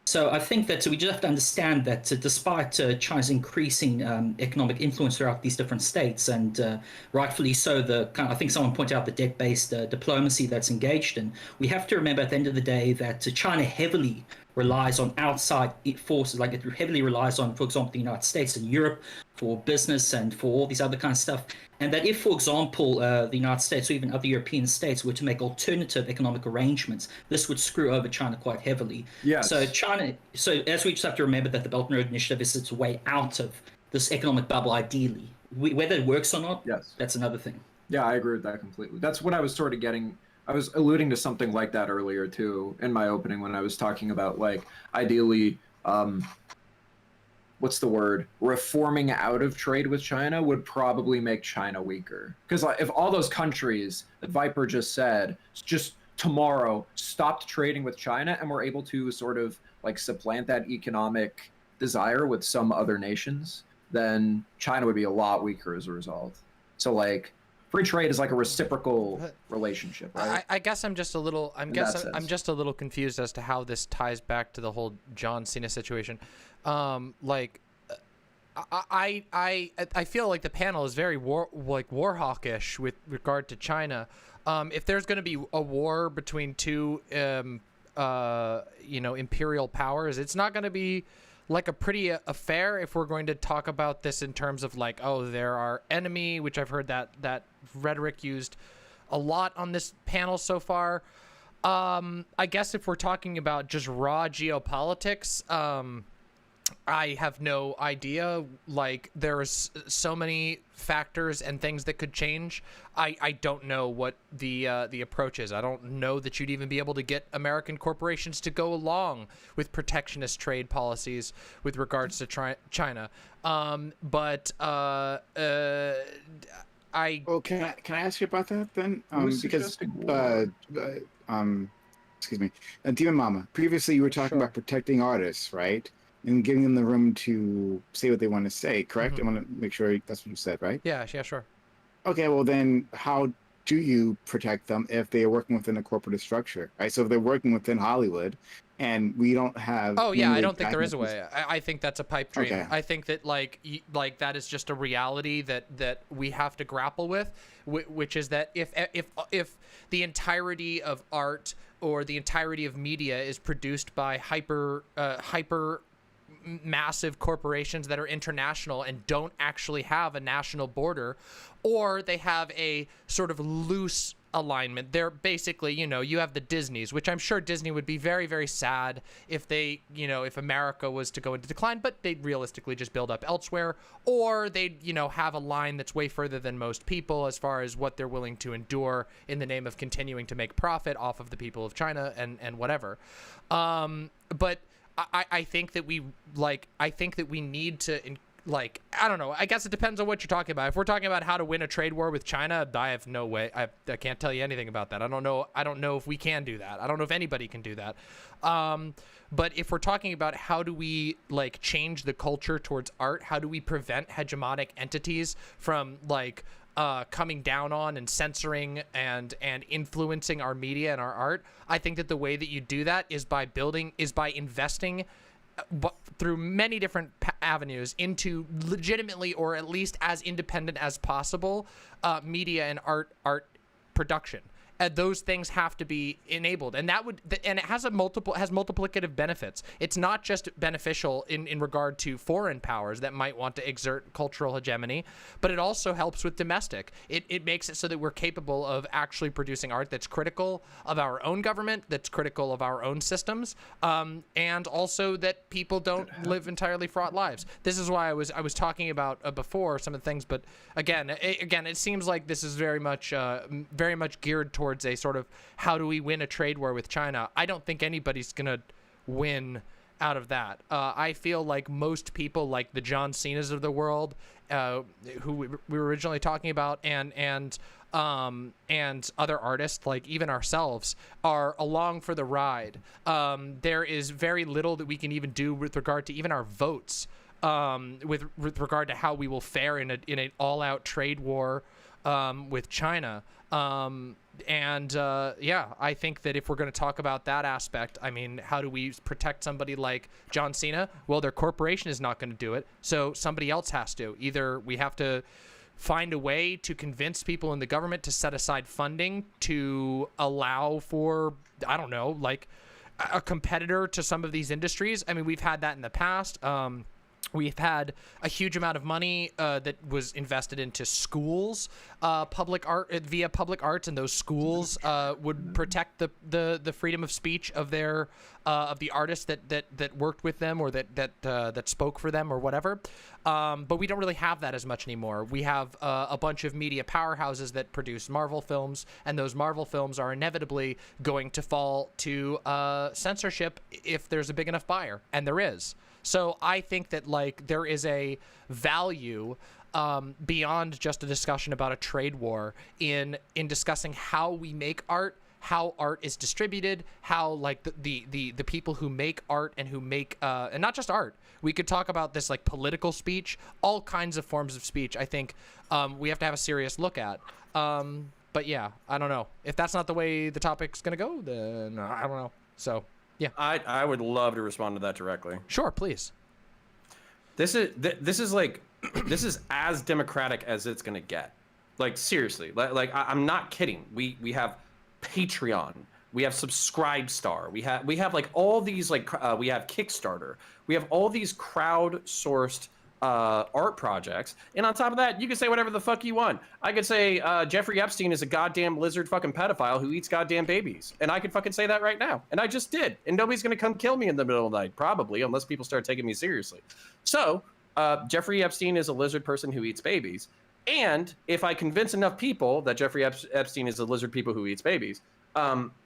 L: So I think that we just have to understand that despite China's increasing economic influence throughout these different states, and rightfully so, I think someone pointed out the debt-based diplomacy that's engaged in, we have to remember at the end of the day that China heavily relies on outside forces, like it heavily relies on, for example, the United States and Europe for business and for all these other kinds of stuff. And that if, for example, the United States or even other European states were to make alternative economic arrangements, this would screw over China quite heavily. Yes. So as we just have to remember that the Belt and Road Initiative is its way out of this economic bubble, ideally. Whether it works or not, that's another thing.
K: Yeah, I agree with that completely. That's what I was sort of getting. I was alluding to something like that earlier, too, in my opening when I was talking about, like, ideally, what's the word? Reforming out of trade with China would probably make China weaker. Because if all those countries that Viper just said, just tomorrow stopped trading with China and were able to sort of like supplant that economic desire with some other nations, then China would be a lot weaker as a result. So like, free trade is like a reciprocal relationship, right?
A: I guess I'm just a little. I'm just a little confused as to how this ties back to the whole John Cena situation. Like, I feel like the panel is very war hawkish with regard to China. If there's going to be a war between two, imperial powers, it's not going to be like a pretty affair if we're going to talk about this in terms of like, oh, they're our enemy, which I've heard that rhetoric used a lot on this panel so far. I guess if we're talking about just raw geopolitics, I have no idea. Like, there's so many factors and things that could change. I don't know what the approach is. I don't know that you'd even be able to get American corporations to go along with protectionist trade policies with regards to China.
G: Well, can I ask you about that then? Because excuse me, DramaMama. Previously, you were talking about protecting artists, right? And giving them the room to say what they want to say. Correct? I want to make sure that's what you said, right?
A: Yeah, sure.
G: Okay, well then, how do you protect them if they are working within a corporate structure, right? So if they're working within Hollywood, and we don't have.
A: Oh yeah, I don't think there is a way. I think that's a pipe dream.
G: Okay.
A: I think that like that is just a reality that we have to grapple with, which is that if the entirety of art or the entirety of media is produced by hyper massive corporations that are international and don't actually have a national border, or they have a sort of loose alignment. They're basically, you have the Disneys, which I'm sure Disney would be very, very sad if they, if America was to go into decline, but they'd realistically just build up elsewhere, or they'd, have a line that's way further than most people as far as what they're willing to endure in the name of continuing to make profit off of the people of China and whatever. But I think that we need to, I don't know. I guess it depends on what you're talking about. If we're talking about how to win a trade war with China, I have no way. I can't tell you anything about that. I don't know if we can do that. I don't know if anybody can do that. But if we're talking about how do we change the culture towards art, how do we prevent hegemonic entities from coming down on and censoring and influencing our media and our art, I think that the way that you do that is by investing through many different avenues into legitimately, or at least as independent as possible, media and art production. Those things have to be enabled, and it has multiplicative benefits. It's not just beneficial in regard to foreign powers that might want to exert cultural hegemony, but it also helps with domestic. It makes it so that we're capable of actually producing art that's critical of our own government, that's critical of our own systems, and also that people don't live entirely fraught lives. This is why I was talking about before some of the things, but again, it seems like this is very much geared towards a sort of how do we win a trade war with China. I don't think anybody's gonna win out of that. I feel like most people, like the John Cenas of the world, who we were originally talking about, and other artists, like even ourselves, are along for the ride. There is very little that we can even do with regard to even our votes, with regard to how we will fare in an all-out trade war with China. I think that if we're going to talk about that aspect, I mean, how do we protect somebody like John Cena? Well, their corporation is not going to do it, so somebody else has to. Either we have to find a way to convince people in the government to set aside funding to allow for, I don't know, a competitor to some of these industries. I mean, we've had that in the past. We've had a huge amount of money that was invested into schools, public art via public arts, and those schools would protect the freedom of speech of their of the artists that worked with them or that spoke for them or whatever. But we don't really have that as much anymore. We have a bunch of media powerhouses that produce Marvel films, and those Marvel films are inevitably going to fall to censorship if there's a big enough buyer, and there is. So I think that there is a value beyond just a discussion about a trade war in discussing how we make art, how art is distributed, how the people who make art and who make and not just art. We could talk about this political speech, all kinds of forms of speech. I think we have to have a serious look at. But yeah, I don't know. If that's not the way the topic's gonna go, then I don't know. So. Yeah,
F: I would love to respond to that directly.
A: Sure, please.
F: This is this is as democratic as it's gonna get. Seriously, I'm not kidding. We have Patreon, we have Subscribestar, we have all these we have Kickstarter, we have all these crowd-sourced art projects, and on top of that, you can say whatever the fuck you want. I could say Jeffrey Epstein is a goddamn lizard fucking pedophile who eats goddamn babies, and I could fucking say that right now, and I just did, and nobody's gonna come kill me in the middle of the night, probably, unless people start taking me seriously. So Jeffrey Epstein is a lizard person who eats babies, And if I convince enough people that Jeffrey Epstein is a lizard people who eats babies,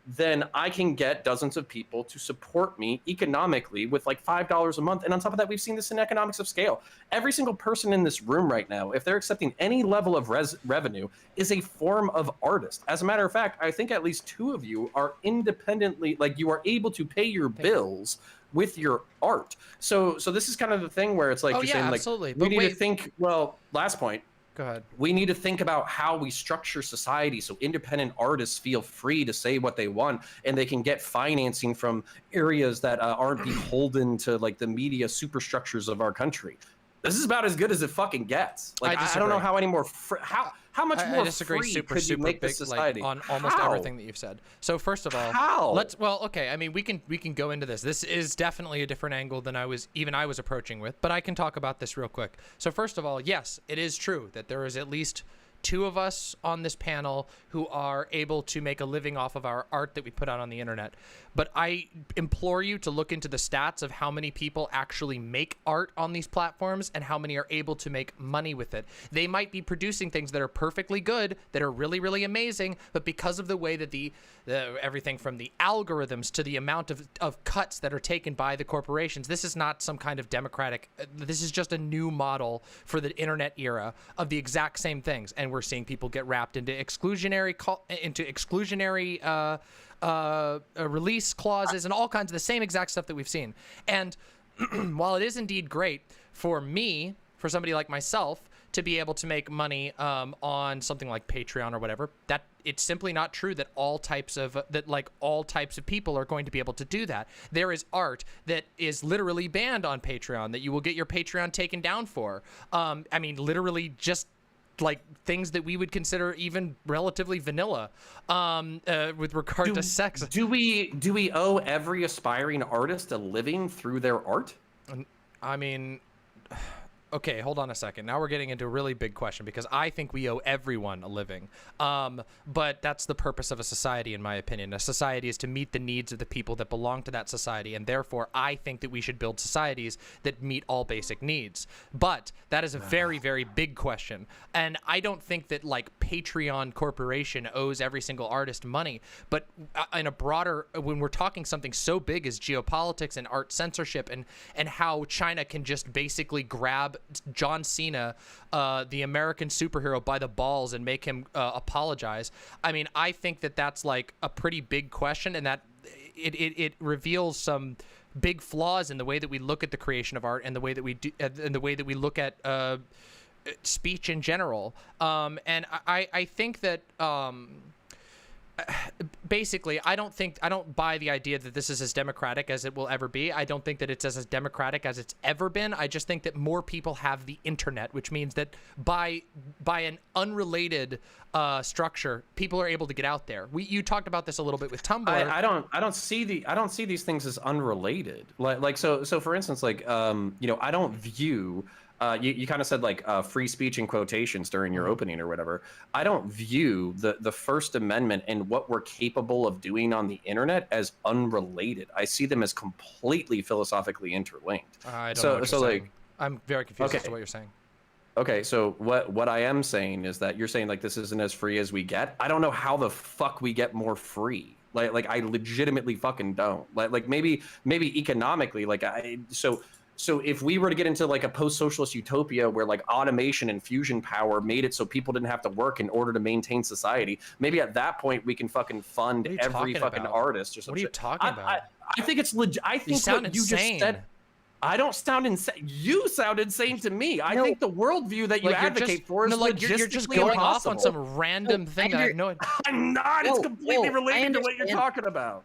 F: then I can get dozens of people to support me economically with like $5 a month. And on top of that, we've seen this in economics of scale. Every single person in this room right now, if they're accepting any level of revenue, is a form of artist. As a matter of fact, I think at least 2 of you are independently, like you are able to pay your bills with your art. So this is kind of the thing where it's like, you're saying, like,
A: absolutely.
F: we need to think, well, last point.
A: Go ahead.
F: We need to think about how we structure society so independent artists feel free to say what they want, and they can get financing from areas that aren't beholden to like the media superstructures of our country. This is about as good as it fucking gets. Like I don't know how any more how much more
A: I disagree
F: free
A: super
F: could you make
A: big,
F: the society
A: like, on almost
F: How?
A: everything that you've said. So first of all, okay, I mean we can go into this. This is definitely a different angle than I was approaching with, but I can talk about this real quick. So first of all, yes, it is true that there is at least 2 of us on this panel who are able to make a living off of our art that we put out on the internet. But I implore you to look into the stats of how many people actually make art on these platforms and how many are able to make money with it. They might be producing things that are perfectly good, that are really, really amazing, but because of the way that the everything from the algorithms to the amount of cuts that are taken by the corporations, this is not some kind of democratic, this is just a new model for the internet era of the exact same things. And we're seeing people get wrapped into exclusionary release clauses and all kinds of the same exact stuff that we've seen. And while it is indeed great for me, for somebody like myself, to be able to make money on something like Patreon or whatever, that it's simply not true that all types of people are going to be able to do that. There is art that is literally banned on Patreon that you will get your Patreon taken down for. I mean, literally just like things that we would consider even relatively vanilla with regard to sex.
F: Do we owe every aspiring artist a living through their art?
A: I mean, okay, hold on a second. Now we're getting into a really big question because I think we owe everyone a living. But that's the purpose of a society, in my opinion. A society is to meet the needs of the people that belong to that society, and therefore I think that we should build societies that meet all basic needs. But that is a very, very big question. And I don't think that like Patreon Corporation owes every single artist money. But in a broader, when we're talking something so big as geopolitics and art censorship and how China can just basically grab John Cena, the American superhero, by the balls and make him apologize. I mean, I think that that's like a pretty big question, and that it reveals some big flaws in the way that we look at the creation of art and the way that we do, and the way that we look at speech in general. And I think that basically, I don't buy the idea that this is as democratic as it will ever be. I don't think that it's as democratic as it's ever been. I just think that more people have the internet, which means that by an unrelated structure, people are able to get out there. You talked about this a little bit with Tumblr.
F: I don't see these things as unrelated. Like so for instance, like I don't view. You kind of said like free speech in quotations during your opening or whatever. I don't view the First Amendment and what we're capable of doing on the internet as unrelated. I see them as completely philosophically interlinked.
A: I don't know what you're saying. I'm very confused as to what you're saying.
F: Okay, so what I am saying is that you're saying like this isn't as free as we get. I don't know how the fuck we get more free. Like I legitimately fucking don't. Like maybe economically, So if we were to get into like a post-socialist utopia where like automation and fusion power made it so people didn't have to work in order to maintain society, maybe at that point we can fucking fund every fucking artist or something.
A: What are you talking about?
F: I think it's legit. I think what you just said. I don't sound insane. You sound insane to me. I think the worldview that you advocate for is logistically
A: you're just going off on some random thing that I have no idea.
F: I'm not. It's completely related to what you're talking about.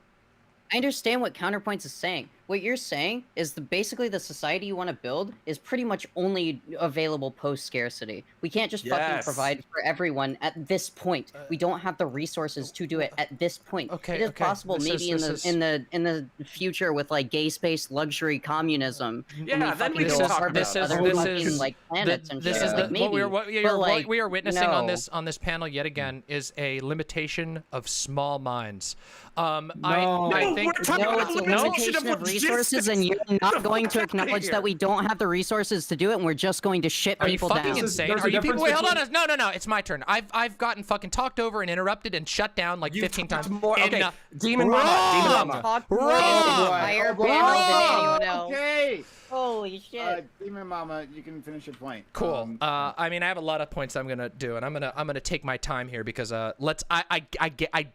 D: I understand what Counterpoints is saying. What you're saying is basically the society you want to build is pretty much only available post-scarcity. We can't just fucking provide for everyone at this point. We don't have the resources to do it at this point. It is possible maybe in the future with like gay space luxury communism.
F: Yeah, then we can talk about
D: this. Like planets and shit. Like maybe.
A: What we are witnessing on this panel yet again is a limitation of small minds. I think
D: it's a limitation of resources, and you're not going to acknowledge that we don't have the resources to do it, and we're just going to shit people down.
A: Are you fucking insane? Are you people? Wait, hold on. No. It's my turn. I've gotten fucking talked over and interrupted and shut down like 15 times.
F: Okay, Demon Mama.
G: Okay.
D: Holy shit.
G: Demon Mama, you can finish your point.
A: Cool. I mean, I have a lot of points I'm gonna do, and I'm gonna take my time here because I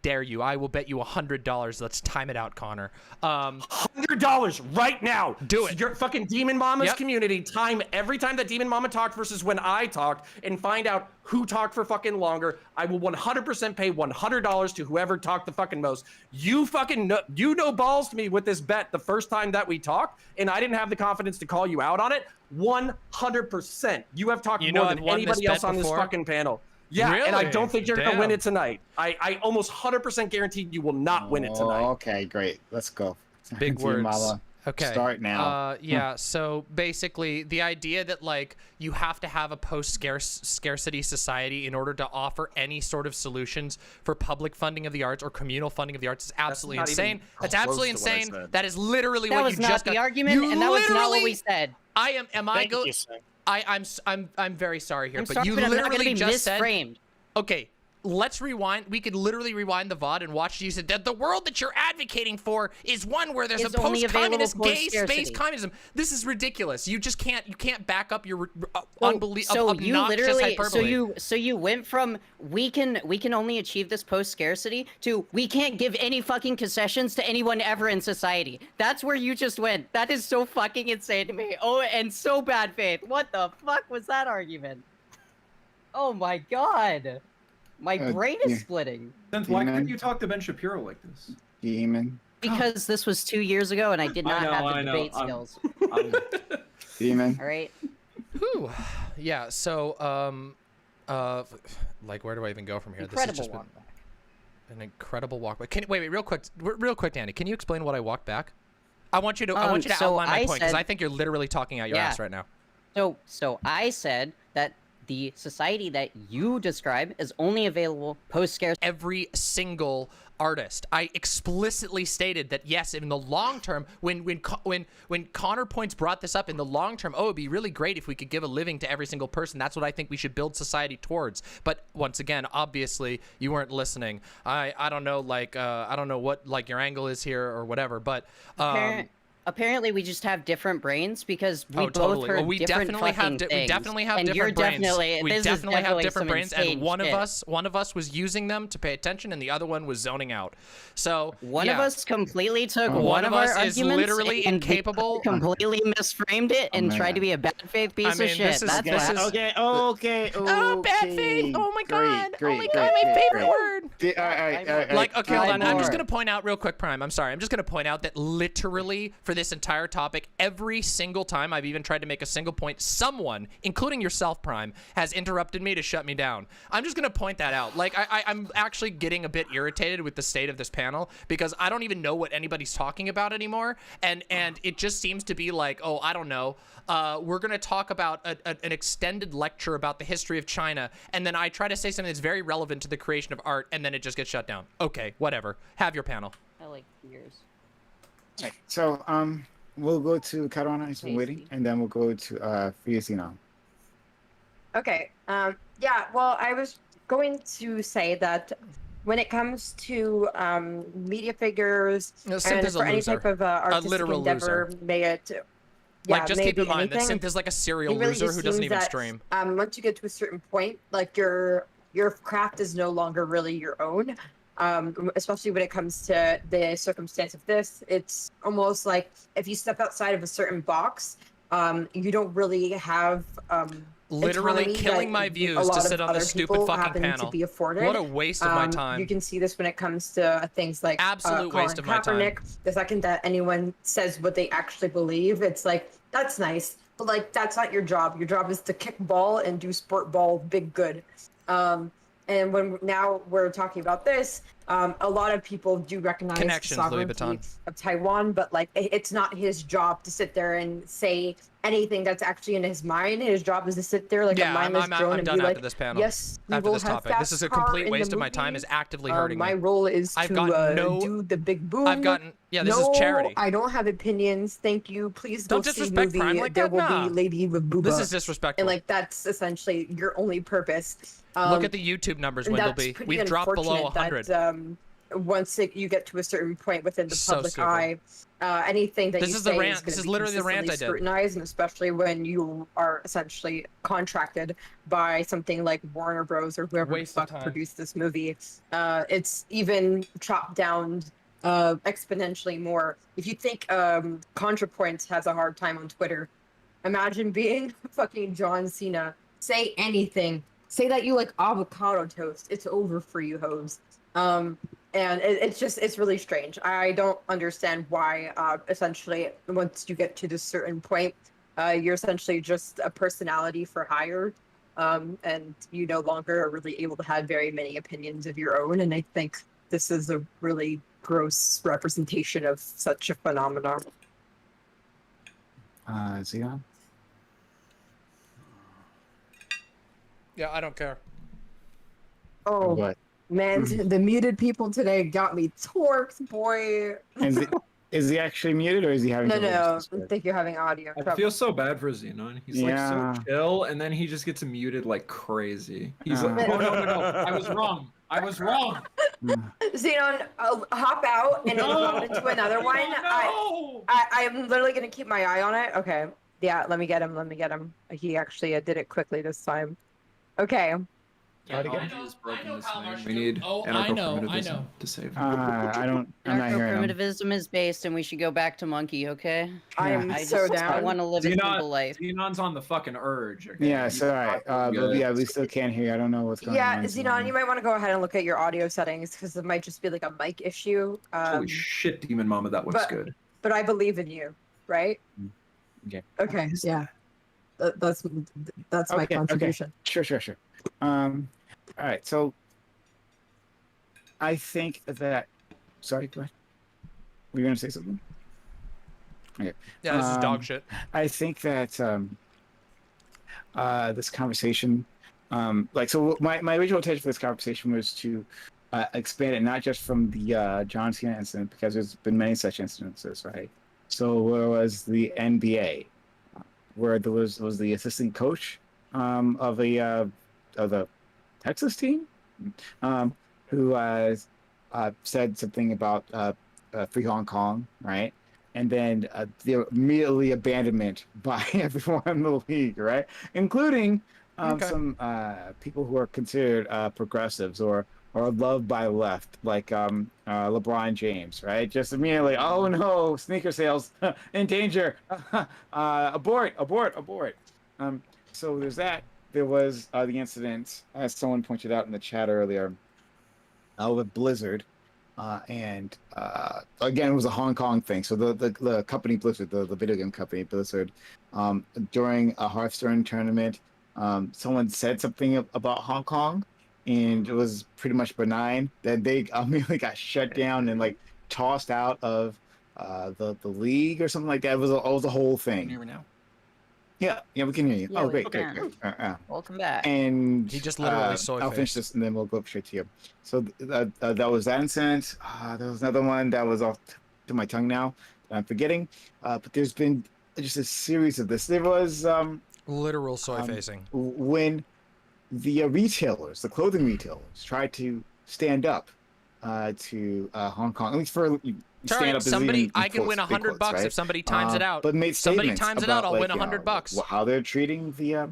A: dare you. I will bet you $100. Let's time it out, Connor.
F: $100 right now.
A: Do it.
F: Your fucking Demon Mama's community time every time that Demon Mama talked versus when I talked, and find out who talked for fucking longer. I will 100% pay $100 to whoever talked the fucking most. You fucking know balls to me with this bet the first time that we talked, and I didn't have the confidence to call you out on it. 100%. You have talked more than anybody else on this fucking panel. Yeah,
A: really?
F: And I don't think you're gonna win it tonight. I almost 100% guarantee you will not win it tonight.
G: Okay, great. Let's go.
A: Big words.
G: Mama.
A: Okay.
G: Start now.
A: Yeah. So basically, the idea that like you have to have a post-scarcity society in order to offer any sort of solutions for public funding of the arts or communal funding of the arts is absolutely insane. That's absolutely insane. That is literally what you just got.
D: That was not the argument, and that was not what we said.
A: I'm very sorry here, but
D: sorry,
A: you
D: but
A: literally just
D: misframed.
A: said. Okay. Let's rewind. We could literally rewind the VOD and watch you said that the world that you're advocating for is one where there's a post-communist gay space communism. This is ridiculous. You just can't. You can't back up your obnoxious hyperbole.
D: So you went from we can only achieve this post-scarcity to we can't give any fucking concessions to anyone ever in society. That's where you just went. That is so fucking insane to me. Oh, and so bad faith. What the fuck was that argument? Oh my god. My brain is splitting.
K: Then why couldn't you talk to Ben Shapiro like this?
G: Demon.
D: Because this was 2 years ago and I did not have the debate skills.
G: Demon.
D: All right.
A: Whew. Yeah. So, like, where do I even go from here?
D: Incredible
A: this has just been an incredible walk back. Wait, real quick, Danny. Can you explain what I walked back? I want you to outline my point because I think you're literally talking out your ass right now.
D: So I said that the society that you describe is only available post-scarcity.
A: Every single artist. I explicitly stated that yes, in the long term, when Connor Points brought this up, in the long term, it'd be really great if we could give a living to every single person. That's what I think we should build society towards. But once again, obviously, you weren't listening. I don't know, like I don't know what like your angle is here or whatever, but.
D: Apparently, we just have different brains because we both heard different fucking things.
A: We definitely have different brains. We definitely have different brains, and one of us was using them to pay attention, and the other one was zoning out. So
D: one of us completely took one of our arguments,
A: is literally incapable,
D: completely misframed it, and tried to be a bad faith piece of shit. That's what.
G: Okay.
A: Oh, bad faith! Oh my god! Oh my god! My favorite word. Like, okay, hold on. I'm just gonna point out real quick, Prime. I'm sorry. I'm just gonna point out that literally for this entire topic, every single time I've even tried to make a single point, someone, including yourself, Prime, has interrupted me to shut me down. I'm just gonna point that out. Like, I'm actually getting a bit irritated with the state of this panel because I don't even know what anybody's talking about anymore, and it just seems to be like, oh, I don't know, we're gonna talk about an extended lecture about the history of China, and then I try to say something that's very relevant to the creation of art, and then it just gets shut down. Okay, whatever. Have your panel.
D: I like years.
G: Right, so we'll go to Caruana, he's been waiting, and then we'll go to Fiasino.
H: Okay. Yeah, well, I was going to say that when it comes to media figures and for any type of artistic endeavor, may it... Yeah,
A: like, just keep in mind that Synth is like a serial loser who doesn't even stream.
H: Once you get to a certain point, like your craft is no longer really your own. Especially when it comes to the circumstance of this, it's almost like if you step outside of a certain box, you don't really have
A: literally killing my views to sit on this stupid fucking panel. What a waste of my time.
H: You can see this when it comes to things like
A: absolute waste of my time.
H: The second that anyone says what they actually believe, it's like, that's nice, but like that's not your job. Your job is to kick ball and do sport ball big good. And when now we're talking about this, A lot of people do recognize the
A: Connections, Louis
H: sovereignty
A: Vuitton.
H: of Taiwan, but like it's not his job to sit there and say anything that's actually in his mind. His job is to sit there like a mindless drone
A: I'm
H: and
A: done
H: be
A: after
H: like,
A: this panel.
H: yes, we
A: After
H: will
A: this
H: have
A: topic. This is a
H: fast car
A: complete
H: in
A: waste
H: the
A: of my time.
H: movies.
A: Is actively hurting
H: my
A: me.
H: role is
A: I've
H: to
A: gotten
H: do the big boom.
A: I've gotten this
H: no,
A: is charity.
H: I don't have opinions. Thank you. Please
A: Don't
H: go see
A: disrespect
H: movie.
A: crime like
H: there
A: that.
H: will
A: Nah.
H: be Lady Rabuba.
A: This is disrespectful.
H: And like that's essentially your only purpose.
A: Look at the YouTube numbers, Windleby. We've dropped below 100.
H: Once you get to a certain point within the
A: So
H: public
A: stupid.
H: eye, anything that
A: This
H: you
A: is the
H: say
A: rant.
H: is
A: This
H: going
A: is
H: to be
A: literally the rant I did.
H: scrutinized, and especially when you are essentially contracted by something like Warner Bros. Or whoever
A: Waste
H: the
A: of
H: fuck
A: time.
H: produced this movie. It's even chopped down exponentially more. If you think ContraPoints has a hard time on Twitter, imagine being fucking John Cena. Say anything. Say that you like avocado toast. It's over for you, hoes. And it's really strange. I don't understand why, essentially, once you get to this certain point, you're essentially just a personality for hire, and you no longer are really able to have very many opinions of your own. And I think this is a really gross representation of such a phenomenon.
G: Xenon?
A: Yeah, I don't care.
H: Oh,
G: What?
H: man, the muted people today got me torqued, boy.
G: Is he actually muted or is he having
H: No,
G: trouble with
H: no, I
G: Discord?
H: think you're having audio
K: I
H: trouble.
K: feel so bad for Xenon. He's like so chill, and then he just gets muted like crazy. He's like, oh no, I was wrong. I was wrong.
H: Xenon, hop out and then hop into another one. I'm literally gonna keep my eye on it. Okay. Yeah, let me get him. He actually did it quickly this time. Okay.
K: Yeah, we need anarcho-primitivism to save him.
G: I'm not hearing him.
D: Primitivism is based, and we should go back to monkey. Okay.
H: I'm so down.
D: I want to live a simple life.
K: Xenon's on the fucking urge. Okay?
G: Yeah, it's alright. But yeah, we still can't hear you. I don't know what's going on.
H: Yeah, Xenon, you might want to go ahead and look at your audio settings because it might just be like a mic issue.
K: Holy shit, Demon Mama, that looks good.
H: But I believe in you, right?
G: Okay.
H: Okay. Yeah. That's my contribution.
G: Okay. Sure. All right. So I think that. Sorry, go ahead. Were you gonna say something? Okay.
A: Yeah, this is dog shit.
G: I think that this conversation, so my original intention for this conversation was to expand it not just from the John Cena incident, because there's been many such incidences, right? So there was the NBA, where there was the assistant coach of the Texas team, who said something about free Hong Kong, right? And then the immediately abandonment by everyone in the league, right? Including some people who are considered progressives or loved by the left, like LeBron James, right? Just immediately, oh no, sneaker sales in danger, abort. So there's that. There was the incident, as someone pointed out in the chat earlier, with Blizzard. And again, it was a Hong Kong thing. So the company Blizzard, the video game company Blizzard, during a Hearthstone tournament, someone said something about Hong Kong, and it was pretty much benign. Then they immediately got shut down and like tossed out of the league or something like that. It was a whole thing.
J: Can you hear me now?
G: Yeah, we can hear you.
D: Yeah,
G: oh,
D: we
G: great.
D: Welcome back.
G: And
A: he just literally soy
G: I'll finish this and then we'll go straight to you. So that was that incident. There was another one that was off to my tongue now. I'm forgetting. But there's been just a series of this. There was
A: literal soy facing
G: when the retailers, the clothing retailers, tried to stand up to Hong Kong, at least for.
A: Sorry, somebody, I can win $100 right? If somebody times it out.
G: But made
A: somebody times it out, I'll win
G: $100. How they're treating the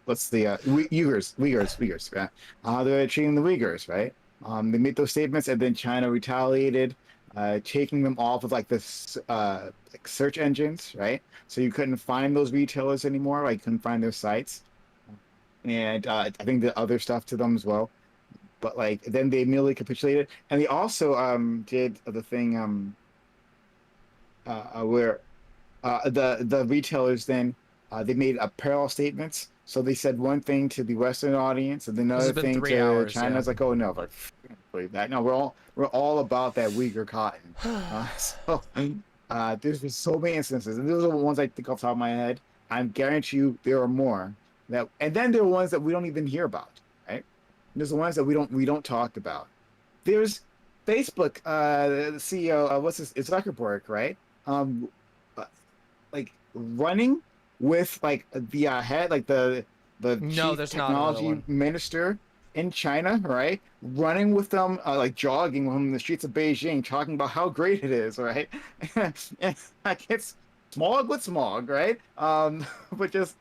G: what's the Uyghurs, right? How they're treating the Uyghurs, right? They made those statements, and then China retaliated, taking them off of like this like search engines, right? So you couldn't find those retailers anymore. Like you couldn't find their sites, and I think the other stuff to them as well. But like then they immediately capitulated, and they also did the thing where the retailers then they made parallel statements So they said one thing to the Western audience, and then another thing to China.
A: Yeah.
G: It's like, oh no, like, believe that. No, we're all about that Uyghur cotton. There's been so many instances, and those are the ones I think off the top of my head. I guarantee you there are more that, and then there are ones that we don't even hear about, right? There's the ones that we don't talk about. There's Facebook, the CEO, what's this? It's Zuckerberg, right? Like running with like the head, like the chief technology minister in China, right? Running with them, like jogging on the streets of Beijing, talking about how great it is, right? And like it's smog with smog, right? But just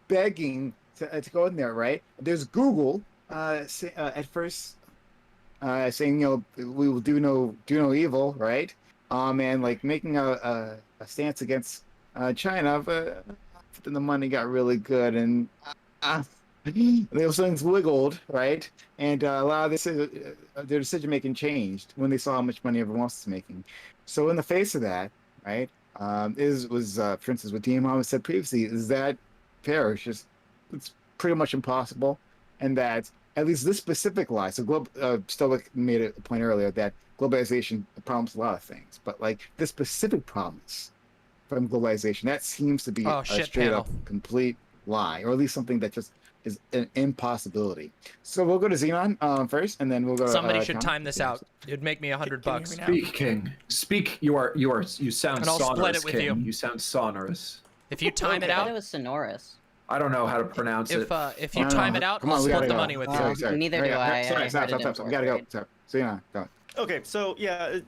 G: begging to go in there, right? There's Google at first saying, you know, we will do no evil, right? And like making a stance against China, but then the money got really good, and those things wiggled, right? And a lot of this, their decision making changed when they saw how much money everyone else was making. So in the face of that, right, for instance, what DramaMama said previously, is that fair? It's pretty much impossible, and that at least this specific lie. So Stoic made a point earlier that globalization promised a lot of things, but like this specific promise from globalization, that seems to be a straight up complete lie, or at least something that just is an impossibility. So we'll go to Xenon first, and then we'll go.
A: Somebody should time this out. It'd make me $100.
K: Speak, King. Speak. You sound
A: and I'll
K: sonorous,
A: split it with
K: King.
A: you.
K: You sound sonorous.
A: If you time it out,
D: it was sonorous.
K: I don't know how to pronounce it.
A: If you time it out, I'll split the money with you.
G: Sorry.
D: Neither do I.
G: Sorry, stop. We gotta go. Sorry. Xenon, go.
J: Okay, so yeah,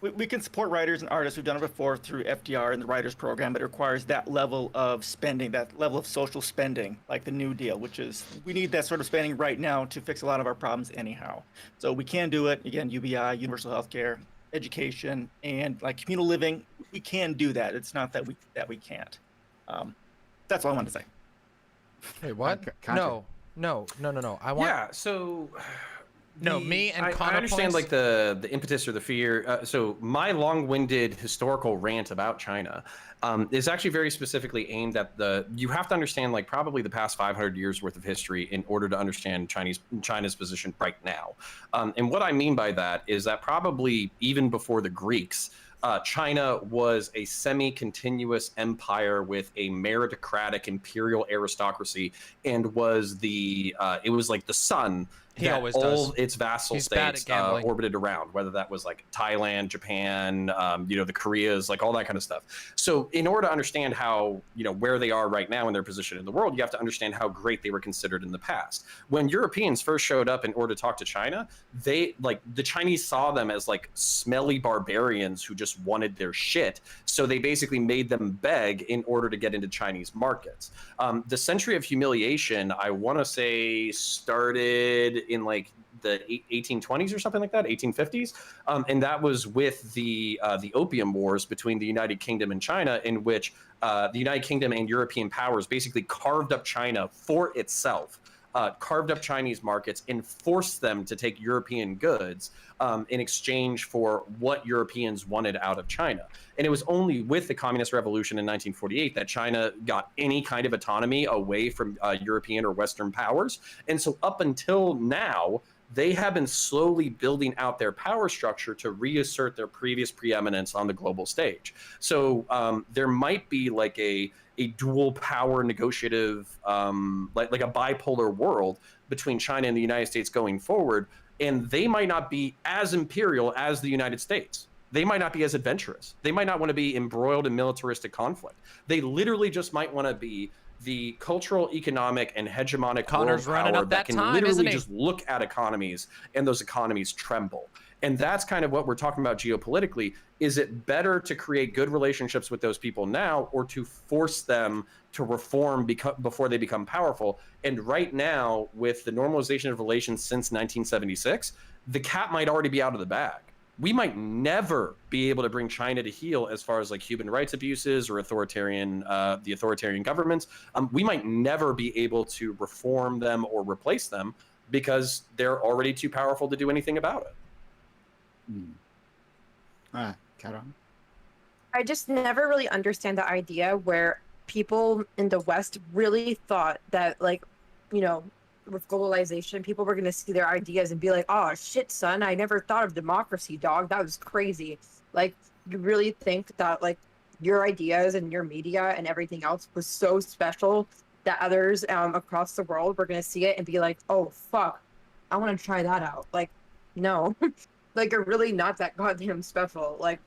J: we can support writers and artists. We've done it before through FDR and the Writers Program, but it requires that level of spending, that level of social spending, like the New Deal, which is, we need that sort of spending right now to fix a lot of our problems anyhow. So we can do it. Again, UBI, universal healthcare, education, and like communal living. We can do that. It's not that we can't. That's all I wanted to say.
A: Hey, what? No. I want.
F: Yeah. So.
A: No, me and
F: I understand like the impetus or the fear. So my long-winded historical rant about China is actually very specifically aimed at you have to understand like probably the past 500 years worth of history in order to understand China's position right now. And what I mean by that is that probably even before the Greeks, China was a semi-continuous empire with a meritocratic imperial aristocracy, and was it was like the sun that all its vassal states orbited around, whether that was like Thailand, Japan, the Koreas, like all that kind of stuff. So in order to understand how, where they are right now in their position in the world, you have to understand how great they were considered in the past. When Europeans first showed up in order to talk to China, the Chinese saw them as like smelly barbarians who just wanted their shit. So they basically made them beg in order to get into Chinese markets. The century of humiliation, I want to say, started in like the 1820s or something like that, 1850s, and that was with the Opium Wars between the United Kingdom and China, in which the United Kingdom and European powers basically carved up China for itself, carved up Chinese markets and forced them to take European goods in exchange for what Europeans wanted out of China. And it was only with the Communist Revolution in 1948 that China got any kind of autonomy away from European or Western powers. And so up until now, they have been slowly building out their power structure to reassert their previous preeminence on the global stage. So there might be like a dual power negotiative, like a bipolar world between China and the United States going forward. And they might not be as imperial as the United States. They might not be as adventurous. They might not want to be embroiled in militaristic conflict. They literally just might want to be the cultural, economic, and hegemonic world power that can literally just look at economies and those economies tremble. And that's kind of what we're talking about geopolitically. Is it better to create good relationships with those people now, or to force them to reform before they become powerful? And right now, with the normalization of relations since 1976, the cat might already be out of the bag. We might never be able to bring China to heel as far as like human rights abuses or the authoritarian governments. We might never be able to reform them or replace them because they're already too powerful to do anything about it.
G: Caron?
H: I just never really understand the idea where people in the West really thought that, like, you know, with globalization, people were going to see their ideas and be like, oh, shit, son, I never thought of democracy, dog. That was crazy. Like, you really think that, like, your ideas and your media and everything else was so special that others across the world were going to see it and be like, oh, fuck, I want to try that out. Like, no. Like, you're really not that goddamn special. Like,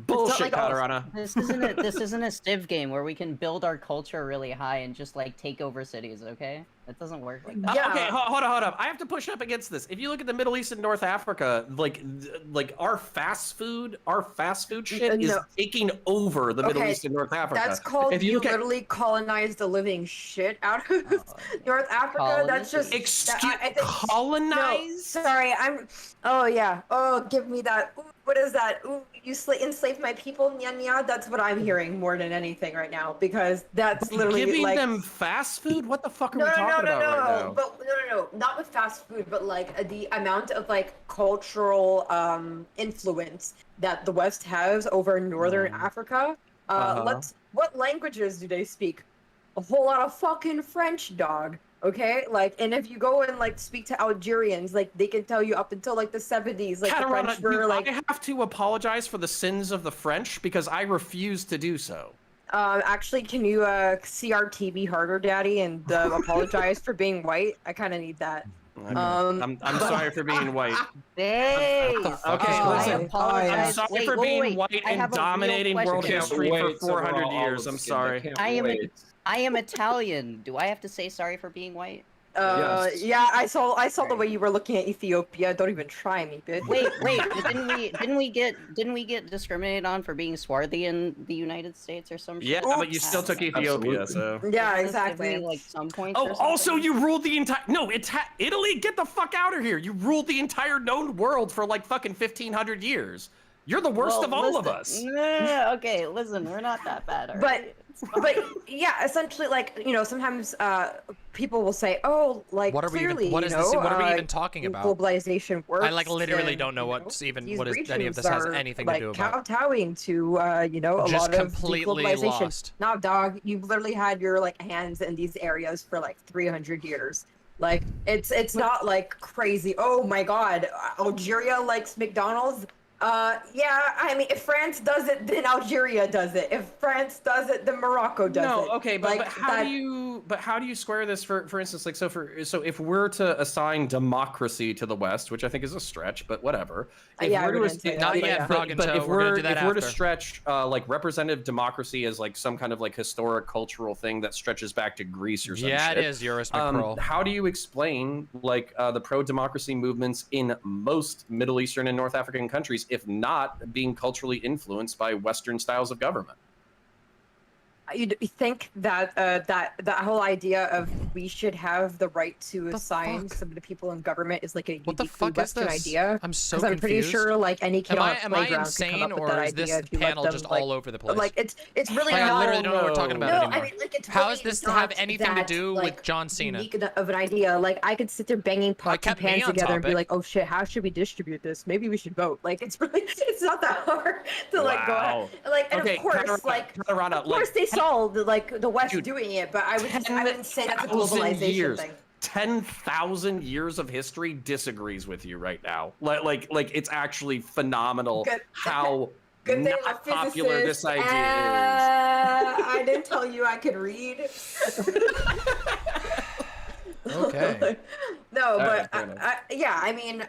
F: bullshit,
D: like,
F: Katarana.
D: This isn't a Civ game where we can build our culture really high and just like take over cities, okay? It doesn't work like that.
H: Yeah.
F: Okay, hold on. I have to push up against this. If you look at the Middle East and North Africa, like our fast food shit is taking over the Middle East and North Africa.
H: That's called
F: if
H: you literally colonized the living shit out of North Africa. That's just
F: colonize.
H: No, sorry, Oh yeah. Oh, give me that. Ooh, what is that? Ooh, you enslaved my people, nya. That's what I'm hearing more than anything right now, because that's literally
F: giving
H: like
F: them fast food. What the fuck are we talking about right now?
H: But no, not with fast food, but like the amount of like cultural influence that the West has over Northern Africa. What languages do they speak? A whole lot of fucking French, dog. Okay, like, and if you go and like speak to Algerians, like they can tell you up until like the 70s, like the French were like.
F: I have to apologize for the sins of the French because I refuse to do so.
H: Actually, can you CRTB harder, Daddy, and apologize for being white? I kind of need that.
F: I'm sorry for being white.
D: Hey.
F: Okay, listen. I'm sorry for being white and dominating world history for 400 years. I'm sorry.
D: I am Italian. Do I have to say sorry for being white?
F: Yes.
H: Yeah, I saw the way you were looking at Ethiopia. Don't even try me, bitch.
D: Wait, didn't we get discriminated on for being swarthy in the United States or some shit?
F: Yeah, but you still took Ethiopia, so.
H: Yeah, exactly.
D: Like some points.
F: Oh, also you ruled the entire. No, Italy. Get the fuck out of here! You ruled the entire known world for like fucking 1,500 years. You're the worst of all of us.
D: Okay, listen, we're not that bad.
H: But yeah, essentially, like, you know, sometimes people will say, "Oh, like
A: what are
H: clearly,
A: what is this? What are we even talking about?
H: Globalization works."
A: I like literally don't know what any of this has anything to do about.
H: Like kowtowing to you know, a
A: Just
H: lot of
A: completely
H: deglobalization.
A: lost.
H: Now, dog, you've literally had your like hands in these areas for like 300 years. Like it's not like crazy. Oh my God, Algeria likes McDonald's. Yeah, I mean, if France does it, then Algeria does it. If France does it, then Morocco does it.
F: No, okay, but,
H: like,
F: but how do you square this for instance, like, so if we're to assign democracy to the West, which I think is a stretch, but whatever. If we're to stretch like representative democracy as like some kind of like historic cultural thing that stretches back to Greece or something.
A: Yeah, it is, Eurus McPearl.
F: How do you explain like the pro-democracy movements in most Middle Eastern and North African countries, if not being culturally influenced by Western styles of government?
H: You think that that whole idea of we should have the right to assign some of the people in government is like a uniquely Western idea?
A: I'm so
H: confused. I'm pretty sure like any kid on a playground could
A: insane,
H: come up with
A: or
H: that
A: is this
H: idea if you let
A: panel
H: them,
A: just
H: like,
A: all over the place?
H: Like it's really
A: like,
H: not.
A: I literally don't know what we're talking about anymore.
H: I mean, like, it's
A: how
H: really
A: does this
H: not
A: have anything to do
H: that,
A: with John Cena?
H: Unique of an idea. Like I could sit there banging pots and pans together and be like, oh shit, how should we distribute this? Maybe we should vote. Like it's not that hard to like go ahead. Like, and of course, like of course they saw the West doing it, but I wouldn't say that's a globalization thing.
F: 10,000 years of history disagrees with you right now. Like it's actually phenomenal how not popular this idea is.
H: I didn't tell you I could read.
A: Okay.
H: No, but yeah, I mean,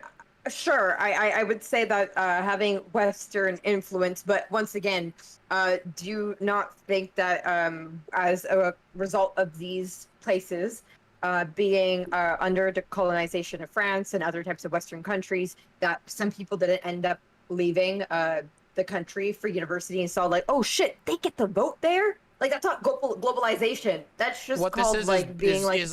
H: sure, I would say that having Western influence, but once again, do you not think that as a result of these places being under the colonization of France and other types of Western countries, that some people didn't end up leaving the country for university and saw like, oh shit, they get to vote there? Like that's not globalization. That's just called being like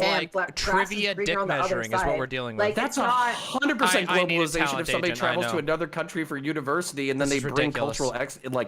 A: trivia dick measuring is what we're dealing with.
H: Like,
F: that's 100% globalization. If somebody travels to another country for university and then they bring cultural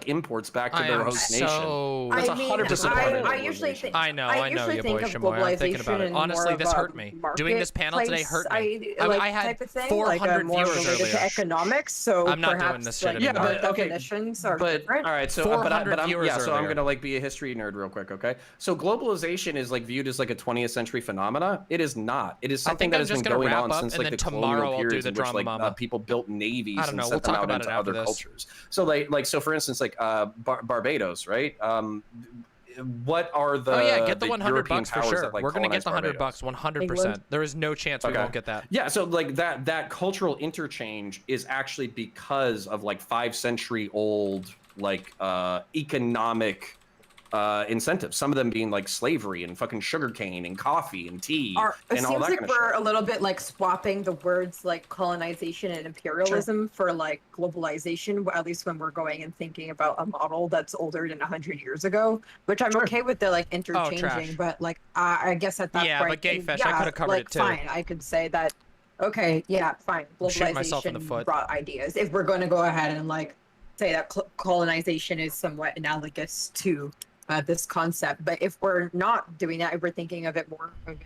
F: imports back to their host nation. That's 100%.
H: I usually think.
A: I know, your boy Shamoy. I'm thinking about it. Honestly, this hurt me. Doing this panel today hurt me. I had 400 viewers earlier.
H: Economics, so
A: I'm not doing this shit anymore.
H: Definitions are different.
F: All right, so I'm gonna be a history nerd. nerd real quick, okay? So globalization is like viewed as like a 20th century phenomena. It is not. It is something that has been going on since like the colonial periods in which like people built navies and sent them out into other cultures. So so for instance, like Barbados, right? What are the
A: get the $100 for sure.
F: That, like,
A: we're gonna get the $100
F: Barbados?
A: 100%. There is no chance we won't get that.
F: Yeah, so like that cultural interchange is actually because of like 5-century old like economic incentives. Some of them being like slavery and fucking sugarcane and coffee and tea and all that kind of shit.
H: It seems like we're a little bit like swapping the words like colonization and imperialism for like globalization, at least when we're going and thinking about a model that's older than 100 years ago, which I'm okay with the like interchanging, but like I guess at that point,
A: but Gayfish, I could have covered it too.
H: Fine, I could say that. Okay, yeah, fine. Globalization brought ideas. If we're going to go ahead and like say that colonization is somewhat analogous to this concept, but if we're not doing that, if we're thinking of it more from an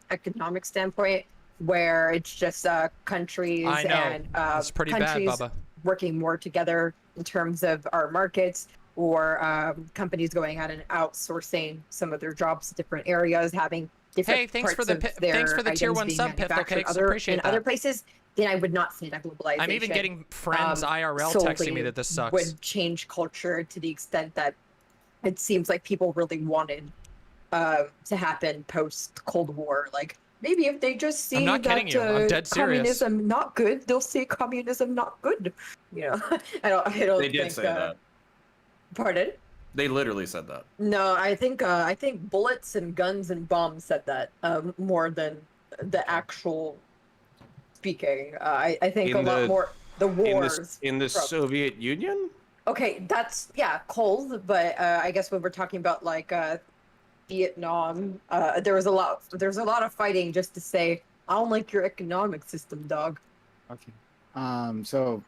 H: economic standpoint, where it's just countries and
A: it's pretty
H: countries
A: bad, Bubba.
H: Working more together in terms of our markets, or companies going out and outsourcing some of their jobs to different areas, having different
A: thanks for the tier 1 sub, Pithel Cakes. Appreciate that.
H: Other places, then I would not say that globalization.
A: I'm even getting friends IRL texting me that this sucks.
H: Would change culture to the extent that it seems like people really wanted to happen post Cold War. Like maybe if they just see that communism not good, they'll see communism not good. You know, I don't.
F: They did say that.
H: Pardon?
F: They literally said that.
H: No, I think bullets and guns and bombs said that more than the actual speaking. I think a lot more the wars
F: in the Soviet Union.
H: Okay, that's cold, but I guess when we're talking about like Vietnam, there's a lot of fighting just to say I don't like your economic system, dog.
G: Okay. So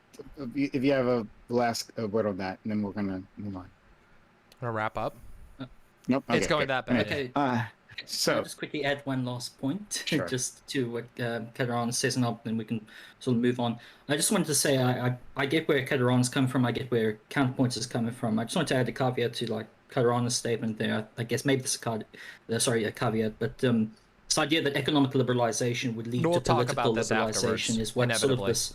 G: if you have a last word on that, and then we're gonna move on.
A: Wanna wrap up?
G: Nope.
A: It's going that bad.
L: Okay.
G: So
L: I'll just quickly add one last point,
G: sure.
L: just to what Kateran says, and then we can sort of move on. I just wanted to say I get where Kateran's coming from. I get where Counterpoints is coming from. I just wanted to add a caveat to like Kateran's statement there. I guess maybe this is a caveat, but this idea that economic liberalization would lead to political liberalization is what sort of this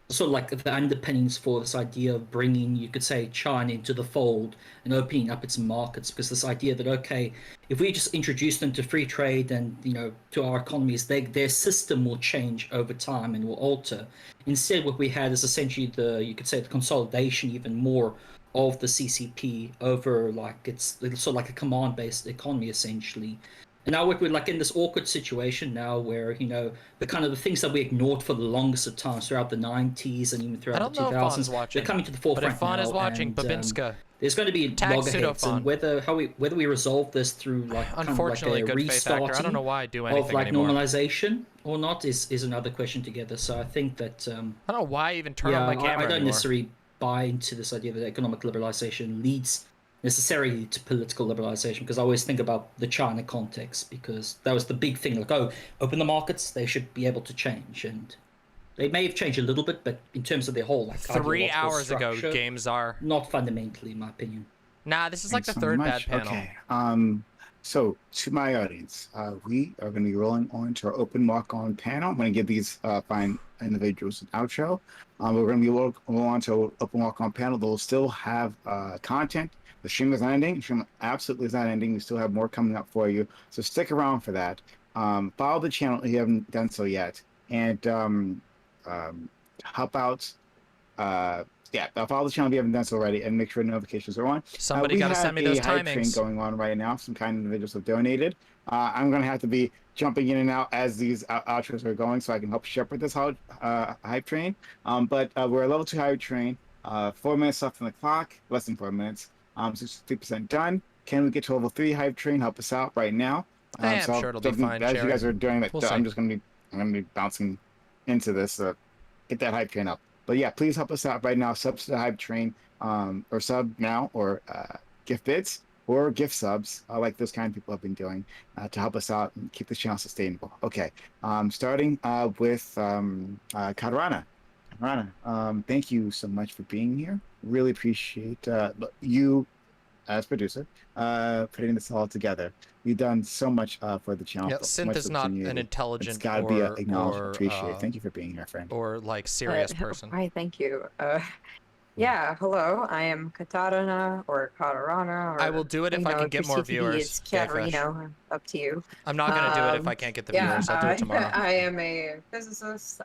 L: sort of like the underpinnings for this idea of bringing, you could say, China into the fold and opening up its markets, because this idea that, okay, if we just introduce them to free trade and, you know, to our economies, their system will change over time and will alter. Instead, what we had is essentially you could say the consolidation even more of the CCP over like it's sort of like a command-based economy essentially. And now we're like in this awkward situation now where, you know, the kind of the things that we ignored for the longest of times throughout the 90s and even throughout the 2000s, they're coming to the forefront now.
A: But if Fawn is watching, Babinska.
L: There's going to be loggerheads, and whether we resolve this through like
A: unfortunately
L: kind of like a restarting
A: I don't know why I do anything
L: of like
A: anymore.
L: Normalization or not is another question together. So I think that
A: I don't know why I even turn on my camera
L: I don't
A: anymore.
L: necessarily buy into this idea that economic liberalization leads necessarily to political liberalization, because I always think about the China context, because that was the big thing, like, oh, open the markets, they should be able to change, and they may have changed a little bit, but in terms of their whole like
A: 3 hours ago games are
L: not fundamentally, in my opinion.
A: Nah, this is like the third bad panel.
G: Okay. So to my audience, we are going to be rolling on to our open walk-on panel. I'm going to give these fine individuals an outro. We're going to be rolling on to open walk-on panel. They'll still have content. The stream is not ending. The stream absolutely is not ending. We still have more coming up for you. So stick around for that. Follow the channel if you haven't done so yet. And help out. Follow the channel if you haven't done so already, and make sure notifications are on.
A: Somebody got to send me those timings. We have a hype
G: train going on right now. Some kind individuals have donated. I'm going to have to be jumping in and out as these outros are going, so I can help shepherd this hype train. But we're a level 2 hype train. 4 minutes left on the clock. Less than 4 minutes. 63% done. Can we get to level 3 hype train? Help us out right now.
A: I'm sure it'll be fine.
G: As you guys are doing that,
A: we'll
G: I'm going to be bouncing into this. Get that hype train up. But yeah, please help us out right now. Subs to the hype train, or sub now, or gift bits, or gift subs, like those kind of people have been doing, to help us out and keep this channel sustainable. Okay, starting with Katarana. Katarana, thank you so much for being here. Really appreciate you as producer, putting this all together. You've done so much for the channel.
A: Yeah, Synth is not an intelligent
G: it's gotta be acknowledged and appreciated. Thank you for being here, friend.
A: Or like serious person.
H: Hi, thank you. Yeah, hello. I am Katarina or Katarana. Or,
A: I will do it if I can get more viewers.
H: It's Katarina. Up to you.
A: I'm not gonna do it if I can't get the viewers. I'll do it tomorrow.
H: I am a physicist.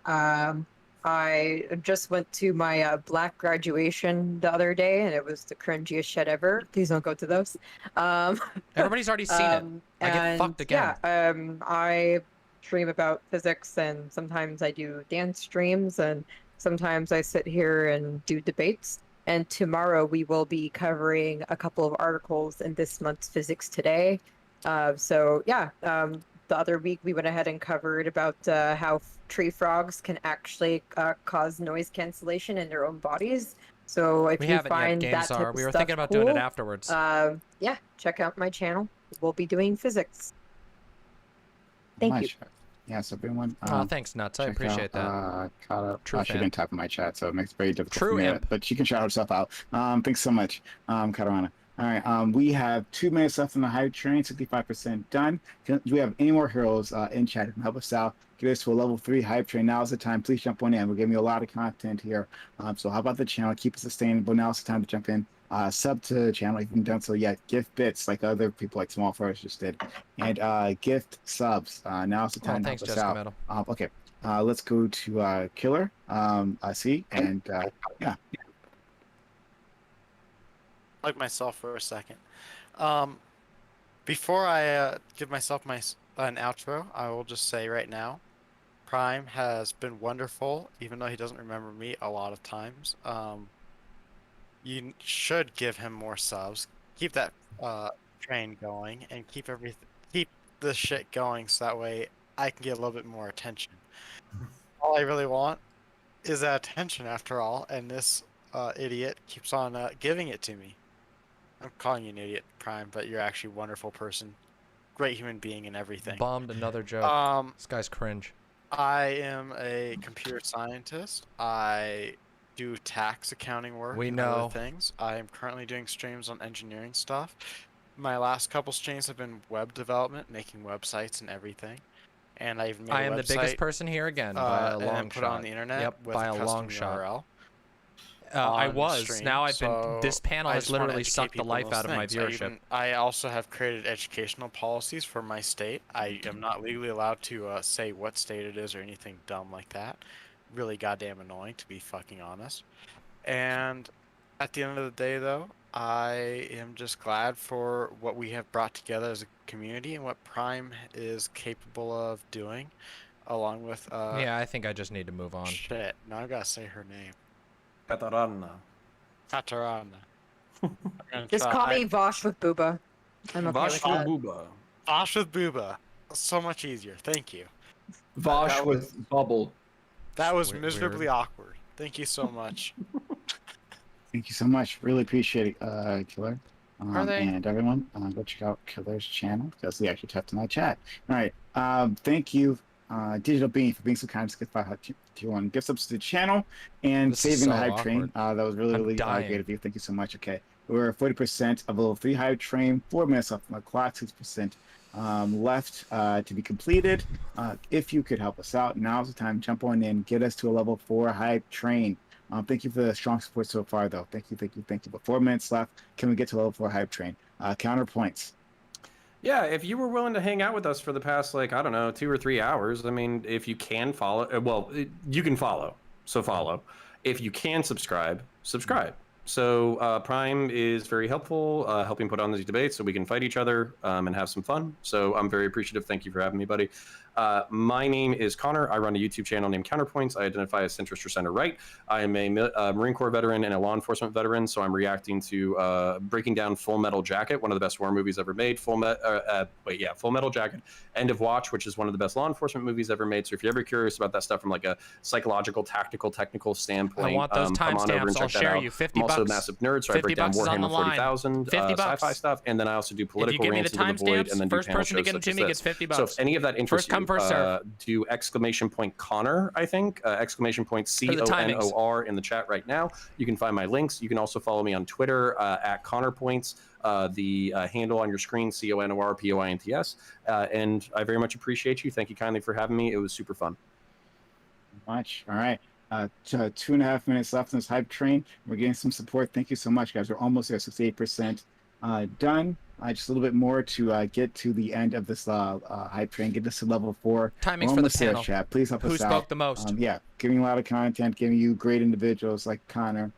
H: I just went to my black graduation the other day, and it was the cringiest shit ever. Please don't go to those.
A: Everybody's already seen it. I get fucked again.
H: Yeah, I stream about physics, and sometimes I do dance streams, and sometimes I sit here and do debates. And tomorrow we will be covering a couple of articles in this month's Physics Today. So yeah, the other week we went ahead and covered about how tree frogs can actually cause noise cancellation in their own bodies. So if you find that type of
A: we were
H: stuff
A: thinking about
H: cool,
A: doing it afterwards.
H: Yeah, check out my channel. We'll be doing physics. Thank you.
G: Yeah, so everyone.
A: Thanks, Nuts. I appreciate that.
G: She didn't type in my chat, so it makes it very difficult for me. But she can shout herself out. Thanks so much, Katarana. All right, we have 2 minutes left on the hype train, 65% done. Do we have any more heroes in chat who can help us out? Get us to a level 3 hype train. Now's the time. Please jump on in. We're giving you a lot of content here. So how about the channel? Keep it sustainable. Now's the time to jump in. Sub to the channel if you haven't done so yet. Gift bits like other people like Small Forest just did. And gift subs. Now's the time to help us out. Okay, let's go to Killer. I see. And yeah.
C: Plug myself for a second. Before I give myself an outro, I will just say right now, Prime has been wonderful, even though he doesn't remember me a lot of times. You should give him more subs. Keep that train going, and keep this shit going, so that way I can get a little bit more attention. All I really want is that attention, after all, and this idiot keeps on giving it to me. I'm calling you an idiot, Prime, but you're actually a wonderful person. Great human being and everything.
A: Bombed another joke. This guy's cringe.
C: I am a computer scientist. I do tax accounting work and other things. I am currently doing streams on engineering stuff. My last couple streams have been web development, making websites and everything. And I even made
A: I am the biggest person here again by a long
C: put
A: shot.
C: on the internet.
A: Yep,
C: with
A: by a long shot. I was.
C: Stream.
A: Now I've been. This panel has literally
C: sucked
A: the life out of my viewership.
C: I also have created educational policies for my state. I am not legally allowed to say what state it is or anything dumb like that. Really goddamn annoying, to be fucking honest. And at the end of the day, though, I am just glad for what we have brought together as a community and what Prime is capable of doing, along with.
A: Yeah, I think I just need to move on.
C: Shit, now I gotta say her name.
F: Katarana.
H: Just call me Vosh with Booba. I'm okay
F: Vosh
H: with that.
F: with Booba.
C: Vosh with Booba. So much easier. Thank you.
K: Vosh with Bubble.
C: That was miserably awkward. Thank you so much.
G: Thank you so much. Really appreciate it, Killer. And everyone, go check out Killer's channel because he actually typed in that chat. All right. Thank you, Digital Bean, for being so kind to skip 521 gift subs to the channel and saving the hype train. That was really great of you. Thank you so much. Okay. We're 40% of level 3 hype train, 4 minutes left on the clock, 6% left to be completed. If you could help us out, now's the time. Jump on in, get us to a level 4 hype train. Thank you for the strong support so far, though. Thank you. But 4 minutes left. Can we get to level 4 hype train? Counterpoints.
F: Yeah, if you were willing to hang out with us for the past, 2 or 3 hours, I mean, if you can follow, you can follow, so follow. If you can subscribe. So Prime is very helpful, helping put on these debates so we can fight each other and have some fun. So I'm very appreciative. Thank you for having me, buddy. My name is Connor. I run a YouTube channel named Counterpoints. I identify as centrist or center right. I am a Marine Corps veteran and a law enforcement veteran, so I'm reacting to breaking down Full Metal Jacket, one of the best war movies ever made. Full Metal Jacket, End of Watch, which is one of the best law enforcement movies ever made. So if you're ever curious about that stuff from a psychological, tactical, technical standpoint,
A: I want those
F: come on over and check that out.
A: You. $50
F: I'm also a massive nerd, so I break down Warhammer 40,000, sci-fi stuff, and then I also do political rants into the void, and then do panel shows such as this. So if any of that interests you,
A: come first serve.
F: do !Connor, I think, !CONOR in the chat right now. You can find my links. You can also follow me on Twitter at ConnorPoints. The handle on your screen, CONORPOINTS. And I very much appreciate you. Thank you kindly for having me. It was super fun.
G: Much. All right. 2.5 minutes left in this hype train. We're getting some support. Thank you so much, guys. We're almost at 68% done. Just a little bit more to get to the end of this hype train. Get this to level 4.
A: Timings for the panel.
G: Chat. Please help us out.
A: Who spoke the most?
G: Yeah, giving a lot of content, giving you great individuals like Connor.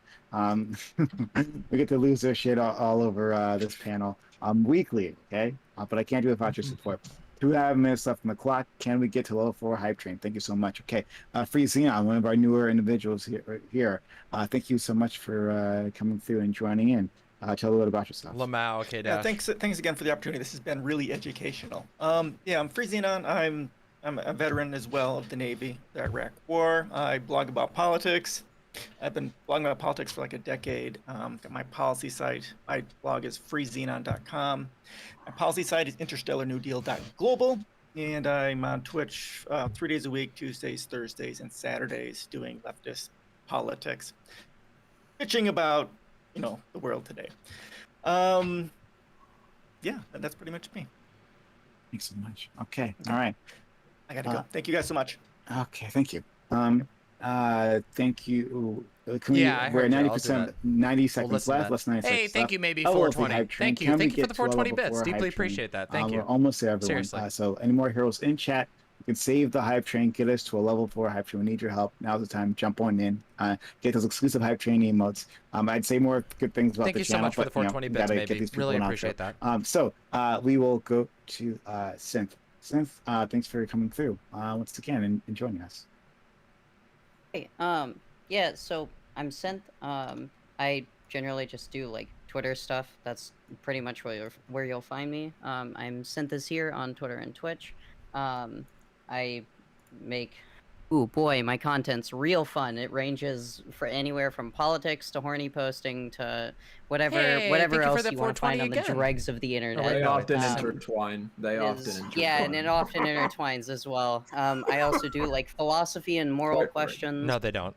G: We get to lose their shit all over this panel weekly, okay? But I can't do it without your support. 2.5 minutes left on the clock. Can we get to level 4 hype train? Thank you so much. Okay, Free Xenon, one of our newer individuals here. Thank you so much for coming through and joining in. Tell a little bit about yourself.
A: Lamau, okay, Dash.
J: Yeah, thanks again for the opportunity. This has been really educational. Yeah, I'm Free Xenon. I'm a veteran as well of the Navy, the Iraq War. I blog about politics. I've been blogging about politics for like a decade. Got my policy site. My blog is freezenon.com. My policy site is interstellarnewdeal.global. And I'm on Twitch 3 days a week, Tuesdays, Thursdays, and Saturdays, doing leftist politics. Bitching about, the world today. Yeah, that's pretty much me.
G: Thanks so much. Okay. All right.
J: I gotta go. Thank you guys so much.
G: Okay, thank you. Thank you.
A: We're
G: at 90%, 90 seconds left. Less 90 seconds.
A: Hey, thank you, maybe 420. Thank you. Thank you for the 420 bits. Deeply appreciate that. Thank you.
G: We're almost there, everyone.
A: Seriously.
G: So any more heroes in chat, you can save the hype train, get us to a level 4 hype train. We need your help. Now's the time. Jump on in. Get those exclusive hype train emotes. I'd say more good things about the channel.
A: Thank you so much for the 420 bits, maybe. Really appreciate that.
G: So we will go to Synth. Synth, thanks for coming through once again and joining us.
D: Hey, yeah, so I'm Synth. I generally just do like Twitter stuff. That's pretty much where you'll find me. I'm Synth here on Twitter and Twitch. I make, ooh boy, my content's real fun. It ranges for anywhere from politics to horny posting to whatever else you want to find on the dregs of the internet.
K: They often intertwine.
D: Yeah, and it often intertwines as well. I also do like philosophy and moral questions.
A: No, they don't.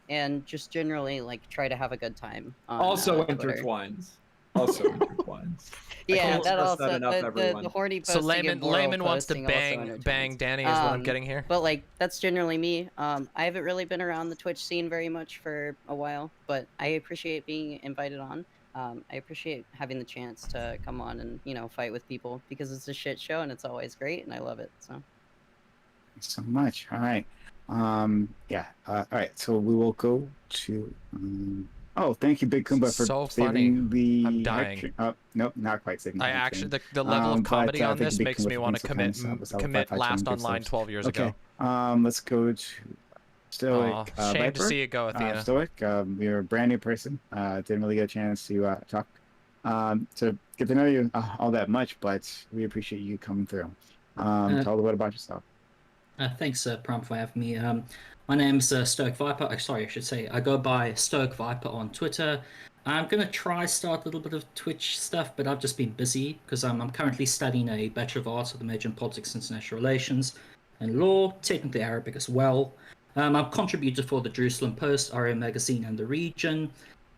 D: And just generally like try to have a good time.
K: Also intertwines.
D: Yeah, that also the horny posting.
A: So Layman wants to bang Danny is what I'm getting here.
D: But like that's generally me. I haven't really been around the Twitch scene very much for a while, but I appreciate being invited on. I appreciate having the chance to come on and fight with people because it's a shit show and it's always great and I love it. So.
G: Thanks so much. All right. Yeah. All right. So we will go to. Oh, thank you, Big Kumba, for saving the.
A: I'm dying.
G: Nope, not quite saving.
A: I actually the level of comedy on this makes me want to commit Last Online 12 years ago.
G: Let's go to Stoic.
A: Shame
G: Viper.
A: To see it go, Athena.
G: Stoic, you're a brand new person. Didn't really get a chance to talk to get to know you all that much, but we appreciate you coming through. Tell a little bit about yourself.
L: Thanks, Prom, for having me. My name's Stoic Viper. Sorry, I should say I go by Stoic Viper on Twitter. I'm going to start a little bit of Twitch stuff, but I've just been busy because I'm currently studying a Bachelor of Arts with a major in Politics, International Relations, and Law, technically Arabic as well. I've contributed for the Jerusalem Post, RA Magazine, and The Region.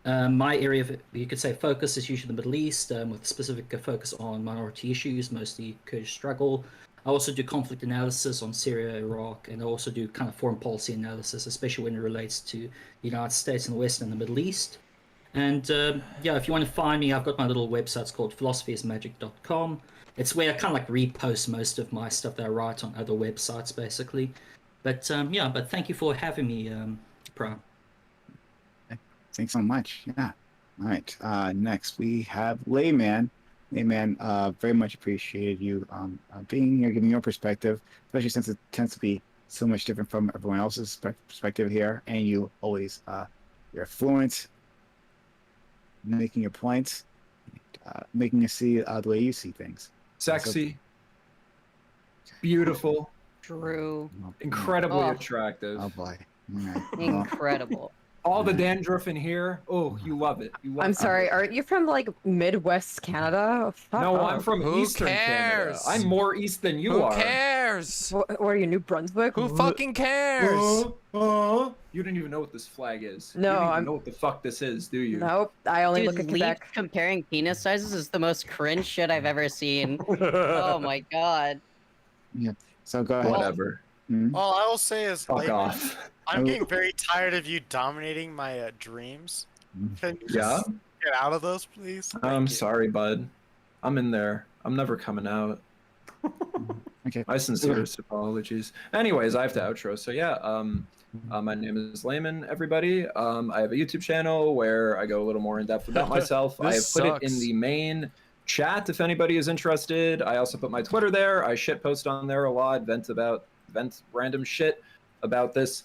L: My area of, you could say, focus is usually the Middle East, with specific focus on minority issues, mostly Kurdish struggle. I also do conflict analysis on Syria, Iraq, and I also do kind of foreign policy analysis, especially when it relates to the United States and the West and the Middle East. And yeah, if you want to find me, I've got my little website. It's called philosophyismagic.com. It's where I kind of like repost most of my stuff that I write on other websites, basically. But yeah, but thank you for having me, Pro.
G: Thanks so much. Yeah. All right. Next, we have Layman. Layman, very much appreciated you being here, giving your perspective, especially since it tends to be so much different from everyone else's perspective here. And you always, you're fluent, making your points, making us see the way you see things.
K: Sexy, beautiful,
D: true,
K: incredibly attractive.
G: Oh boy.
D: Incredible.
K: All the dandruff in here. Oh, you love it. You love
H: I'm sorry,
K: it.
H: aren't you from like Midwest Canada?
K: No, I'm from Eastern Canada. I'm more east than you are.
A: Who cares?
H: What are you, New Brunswick?
A: Who fucking cares?
K: You don't even know what this flag is.
H: No,
K: you don't even
H: I'm...
K: know what the fuck this is, do you?
H: Nope. I only
D: Dude,
H: look at
D: Leaf
H: Quebec.
D: comparing penis sizes is the most cringe shit I've ever seen. Oh my god.
G: Yeah. So go ahead.
K: Whatever.
C: All I will say is,
K: Fuck
C: Layman,
K: off.
C: I'm getting very tired of you dominating my dreams. Can you just get out of those, please?
K: I'm sorry, bud. I'm in there. I'm never coming out.
G: Okay.
K: My sincerest apologies. Anyways, I have to outro. So yeah, my name is Layman, everybody. I have a YouTube channel where I go a little more in depth about myself. I have put it in the main chat if anybody is interested. I also put my Twitter there. I shitpost on there a lot, vent random shit about this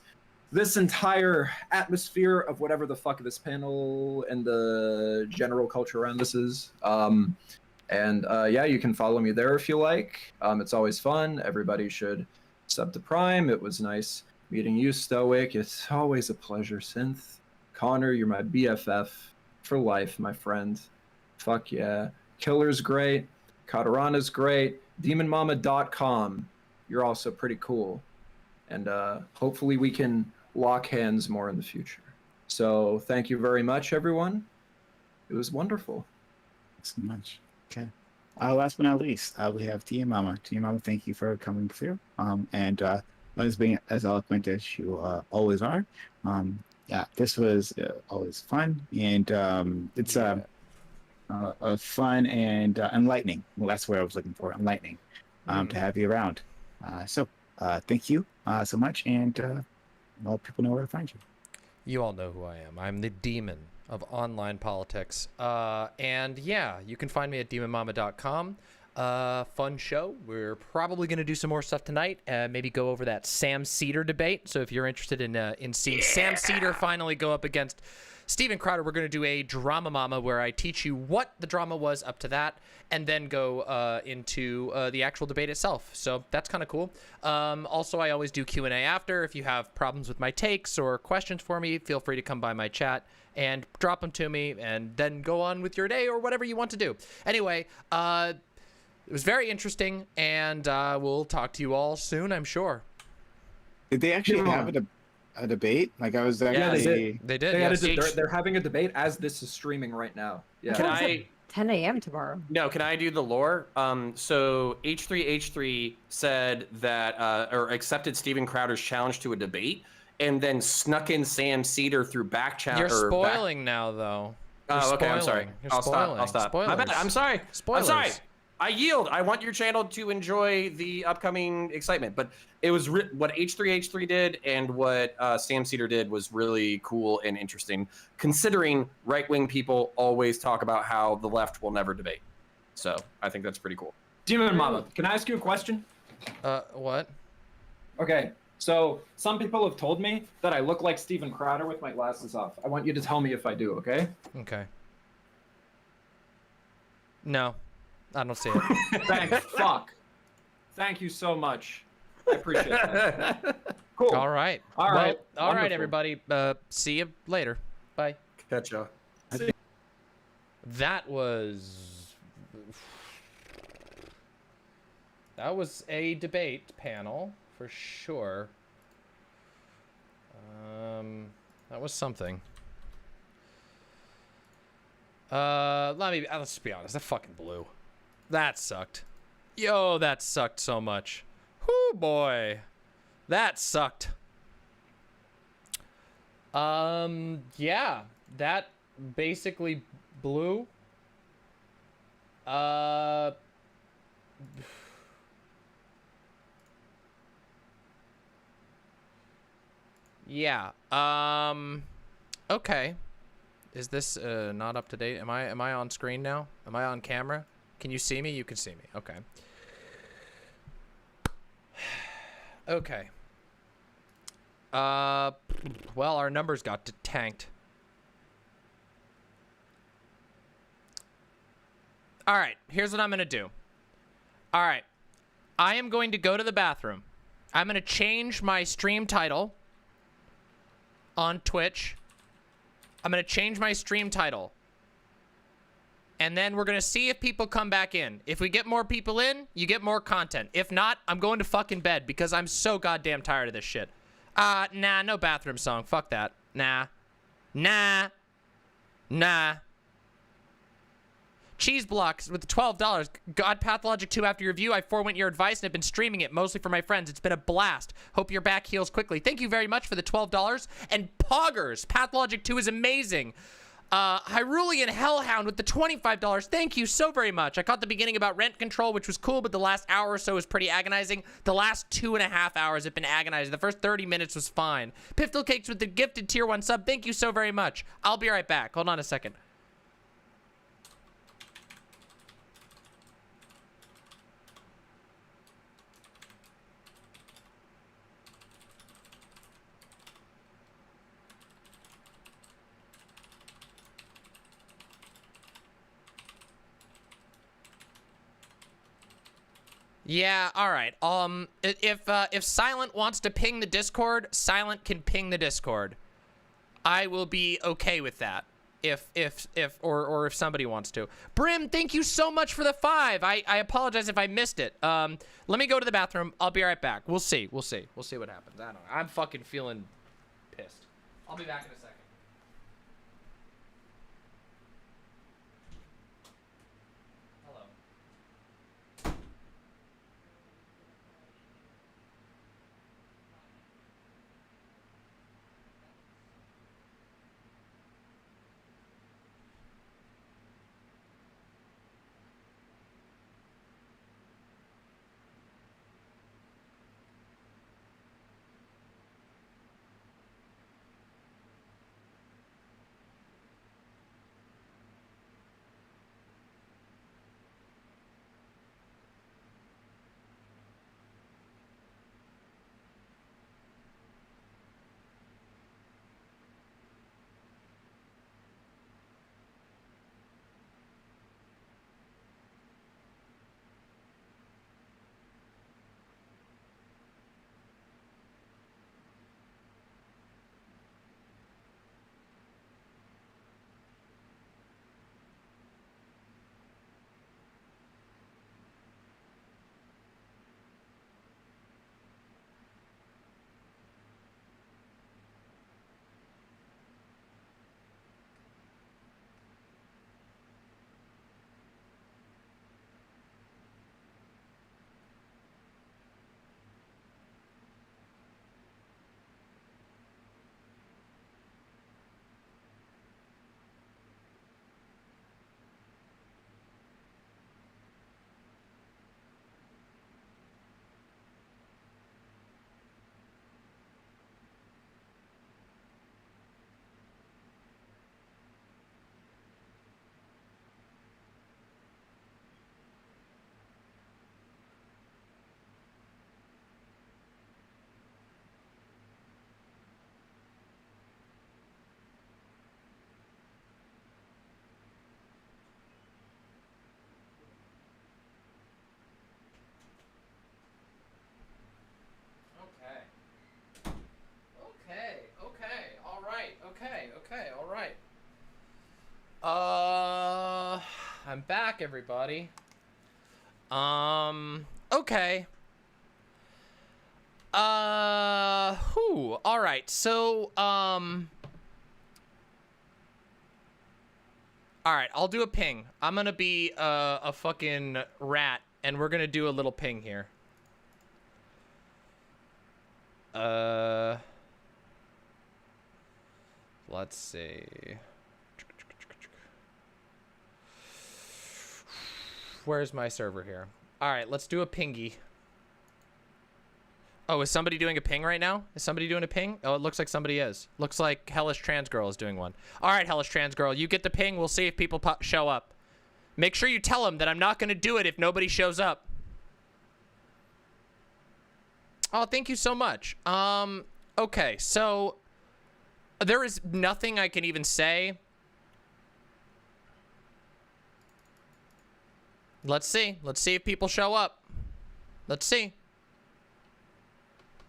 K: entire atmosphere of whatever the fuck this panel and the general culture around this is. Yeah, you can follow me there if you like. It's always fun. Everybody should sub to Prime. It was nice meeting you, Stoic. It's always a pleasure, Synth. Connor, you're my BFF for life, my friend. Fuck yeah. Killer's great. Katarana's great. DemonMama.com. You're also pretty cool. And hopefully we can lock hands more in the future. So thank you very much, everyone. It was wonderful.
G: Thanks so much. Okay. Last but not least, we have DramaMama. DramaMama, thank you for coming through. As being as eloquent as you always are. Yeah, this was always fun, and it's fun and enlightening. Well, that's what I was looking for, enlightening, to have you around. Thank you so much, and all people know where to find you.
A: You all know who I am. I'm the demon of online politics. And yeah, you can find me at demonmama.com. Fun show. We're probably going to do some more stuff tonight. Maybe go over that Sam Seder debate. So if you're interested in seeing Sam Seder finally go up against Steven Crowder, we're going to do a DramaMama where I teach you what the drama was up to that and then go into the actual debate itself. So that's kind of cool. Also, I always do Q&A after. If you have problems with my takes or questions for me, feel free to come by my chat and drop them to me and then go on with your day or whatever you want to do. Anyway, it was very interesting, and we'll talk to you all soon, I'm sure.
G: Did they actually have a debate? Like I was actually...
K: Yeah,
A: they did.
K: They're having a debate as this is streaming right now. Yeah.
H: Can I... 10 a.m. tomorrow.
F: No, can I do the lore? So H3H3 said that, or accepted Steven Crowder's challenge to a debate, and then snuck in Sam Seder through back channel.
A: You're spoiling now, though.
F: Oh, okay. I'm sorry. I'll stop.
A: Spoilers.
F: My bad. I'm sorry.
A: Spoilers.
F: I'm sorry. I yield. I want your channel to enjoy the upcoming excitement. But it was what H3H3 did and what Sam Seder did was really cool and interesting, considering right-wing people always talk about how the left will never debate. So I think that's pretty cool.
K: DramaMama, can I ask you a question?
A: What?
K: Okay. So some people have told me that I look like Steven Crowder with my glasses off. I want you to tell me if I do, okay?
A: Okay. No, I don't see it.
K: Thank fuck. Thank you so much. I appreciate that. Cool.
A: All right.
K: All right.
A: All right, everybody. See you later. Bye.
F: Catch ya.
A: That was a debate panel for sure. That was something. Let's be honest. That fucking blew. That sucked. Yo, that sucked so much. Whoo, boy. That sucked. Yeah, that basically blew. Yeah. Okay. Is this not up to date? Am I on screen now? Am I on camera? Can you see me? You can see me. Okay. Okay. Well, our numbers got tanked. All right, here's what I'm going to do. All right. I am going to go to the bathroom. I'm going to change my stream title on Twitch I'm gonna change my stream title. And then we're gonna see if people come back in. If we get more people in, you get more content. If not, I'm going to fucking bed because I'm so goddamn tired of this shit. Nah, no bathroom song. Fuck that. Nah. Cheese Blocks with the $12. God Pathologic 2 after your review. I forewent your advice and have been streaming it mostly for my friends. It's been a blast. Hope your back heals quickly. Thank you very much for the $12. And Poggers, Pathologic 2 is amazing. Hyrulean Hellhound with the $25. Thank you so very much. I caught the beginning about rent control, which was cool, but the last hour or so was pretty agonizing. The last 2.5 hours have been agonizing. The first 30 minutes was fine. Piftle Cakes with the gifted tier 1 sub. Thank you so very much. I'll be right back. Hold on a second. Yeah, all right. If Silent wants to ping the Discord, Silent can ping the Discord. I will be okay with that. If somebody wants to. Brim, thank you so much for the 5. I apologize if I missed it. Let me go to the bathroom. I'll be right back. We'll see. We'll see what happens. I don't know. I'm fucking feeling pissed. I'll be back in a second. I'm back, everybody. Okay. All right. So, all right, I'll do a ping. I'm gonna be a fucking rat, and we're gonna do a little ping here. Let's see. Where's my server here? All right, let's do a pingy. Oh, is somebody doing a ping right now? Is somebody doing a ping? Oh, it looks like somebody is. Looks like Hellish Trans Girl is doing one. All right, Hellish Trans Girl, you get the ping. We'll see if people show up. Make sure you tell them that I'm not going to do it if nobody shows up. Oh, thank you so much. Okay, so there is nothing I can even say. Let's see. Let's see if people show up. Let's see.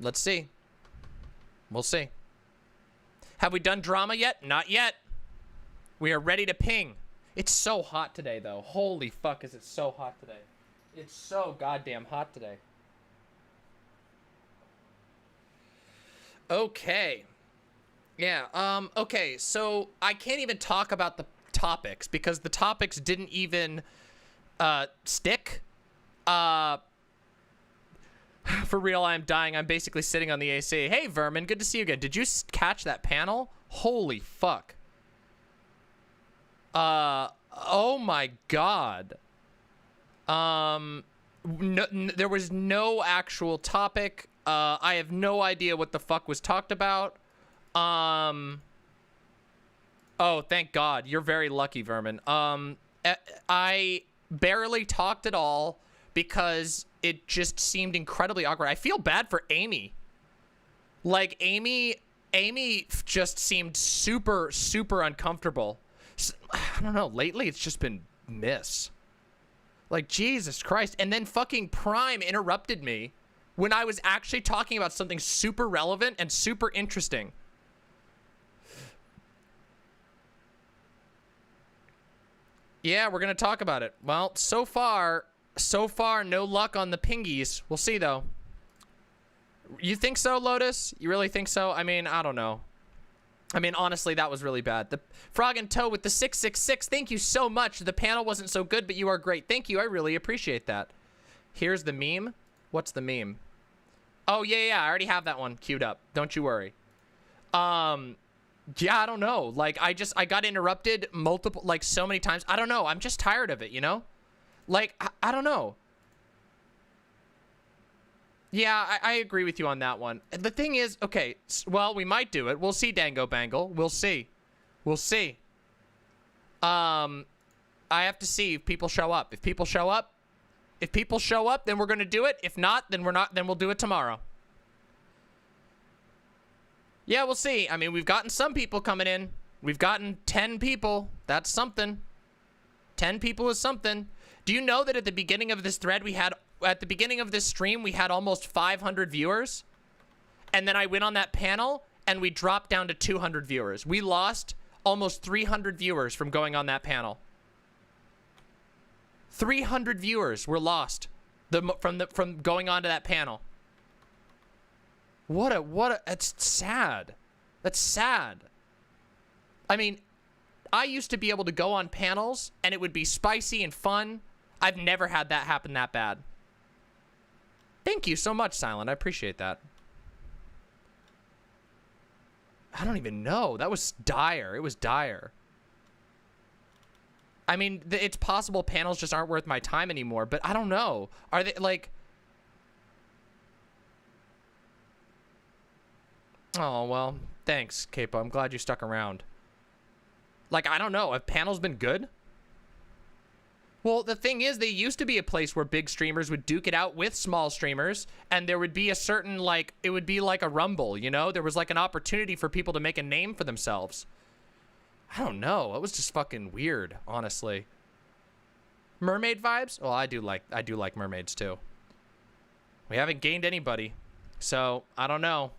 A: Let's see. We'll see. Have we done drama yet? Not yet. We are ready to ping. It's so hot today, though. Holy fuck, is it so hot today. It's so goddamn hot today. Okay. Yeah, okay, so I can't even talk about the topics because the topics didn't even, stick. For real, I'm dying. I'm basically sitting on the AC. Hey, Vermin, good to see you again. Did you catch that panel? Holy fuck. Oh my god. There was no actual topic. I have no idea what the fuck was talked about. Oh, thank God. You're very lucky, Vermin. I barely talked at all because it just seemed incredibly awkward. I feel bad for Amy. Like, Amy just seemed super, super uncomfortable. I don't know. Lately, it's just been miss. Like, Jesus Christ. And then fucking Prime interrupted me when I was actually talking about something super relevant and super interesting. Yeah, we're going to talk about it. Well, so far, no luck on the pingies. We'll see, though. You think so, Lotus? You really think so? I mean, I don't know. I mean, honestly, that was really bad. The Frog and Toe with the 666. Thank you so much. The panel wasn't so good, but you are great. Thank you. I really appreciate that. Here's the meme. What's the meme? Oh, yeah. I already have that one queued up. Don't you worry. Yeah, I don't know. Like, I got interrupted so many times. I don't know. I'm just tired of it, you know? Like, I don't know. Yeah, I agree with you on that one. The thing is, okay, well, we might do it. We'll see, Dango Bangle. We'll see. We'll see. I have to see if people show up. If people show up, then we're going to do it. If not, then we'll do it tomorrow. Yeah, we'll see. I mean, we've gotten some people coming in. We've gotten 10 people. That's something. 10 people is something. Do you know that at the beginning of this thread, at the beginning of this stream, we had almost 500 viewers? And then I went on that panel, and we dropped down to 200 viewers. We lost almost 300 viewers from going on that panel. 300 viewers were lost from going on to that panel. It's sad. That's sad. I mean, I used to be able to go on panels, and it would be spicy and fun. I've never had that happen that bad. Thank you so much, Silent. I appreciate that. I don't even know. That was dire. It was dire. I mean, it's possible panels just aren't worth my time anymore, but I don't know. Are they, like... Oh, well, thanks, Capo. I'm glad you stuck around. Like, I don't know. Have panels been good? Well, the thing is, they used to be a place where big streamers would duke it out with small streamers, and there would be a certain, like, it would be like a rumble, you know? There was, like, an opportunity for people to make a name for themselves. I don't know. It was just fucking weird, honestly. Mermaid vibes? Well, I do like mermaids, too. We haven't gained anybody, so I don't know.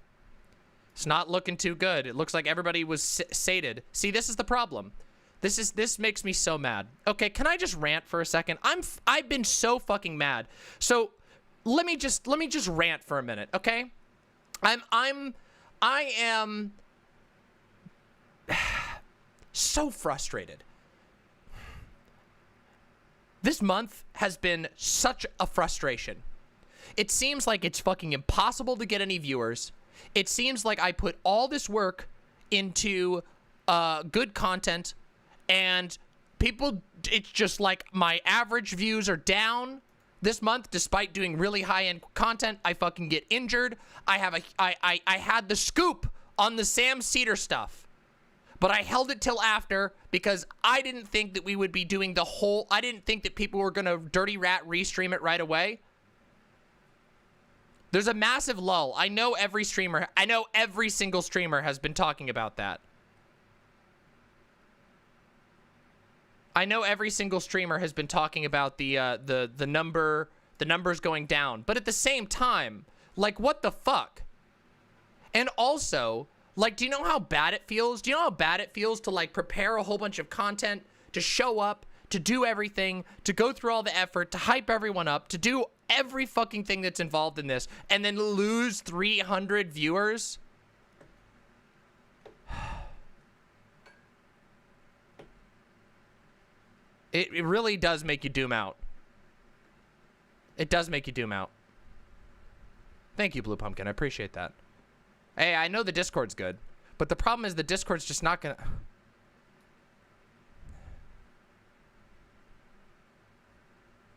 A: It's not looking too good. It looks like everybody was sated. See, this is the problem. This makes me so mad. Okay, can I just rant for a second? I've been so fucking mad. So let me just rant for a minute, okay? I am so frustrated. This month has been such a frustration. It seems like it's fucking impossible to get any viewers. It seems like I put all this work into good content, and people, it's just like my average views are down this month despite doing really high-end content. I fucking get injured. I had the scoop on the Sam Seder stuff, but I held it till after because I didn't think that we would be doing the whole, I didn't think that people were gonna dirty rat restream it right away. There's a massive lull. I know every single streamer has been talking about that. I know every single streamer has been talking about the numbers going down. But at the same time, like, what the fuck? And also, Like, do you know how bad it feels? Do you know how bad it feels to, like, prepare a whole bunch of content, to show up, to do everything, to go through all the effort, to hype everyone up, to do every fucking thing that's involved in this, and then lose 300 viewers? It really does make you doom out. It does make you doom out. Thank you, Blue Pumpkin. I appreciate that. Hey, I know the Discord's good, but the problem is the Discord's just not gonna...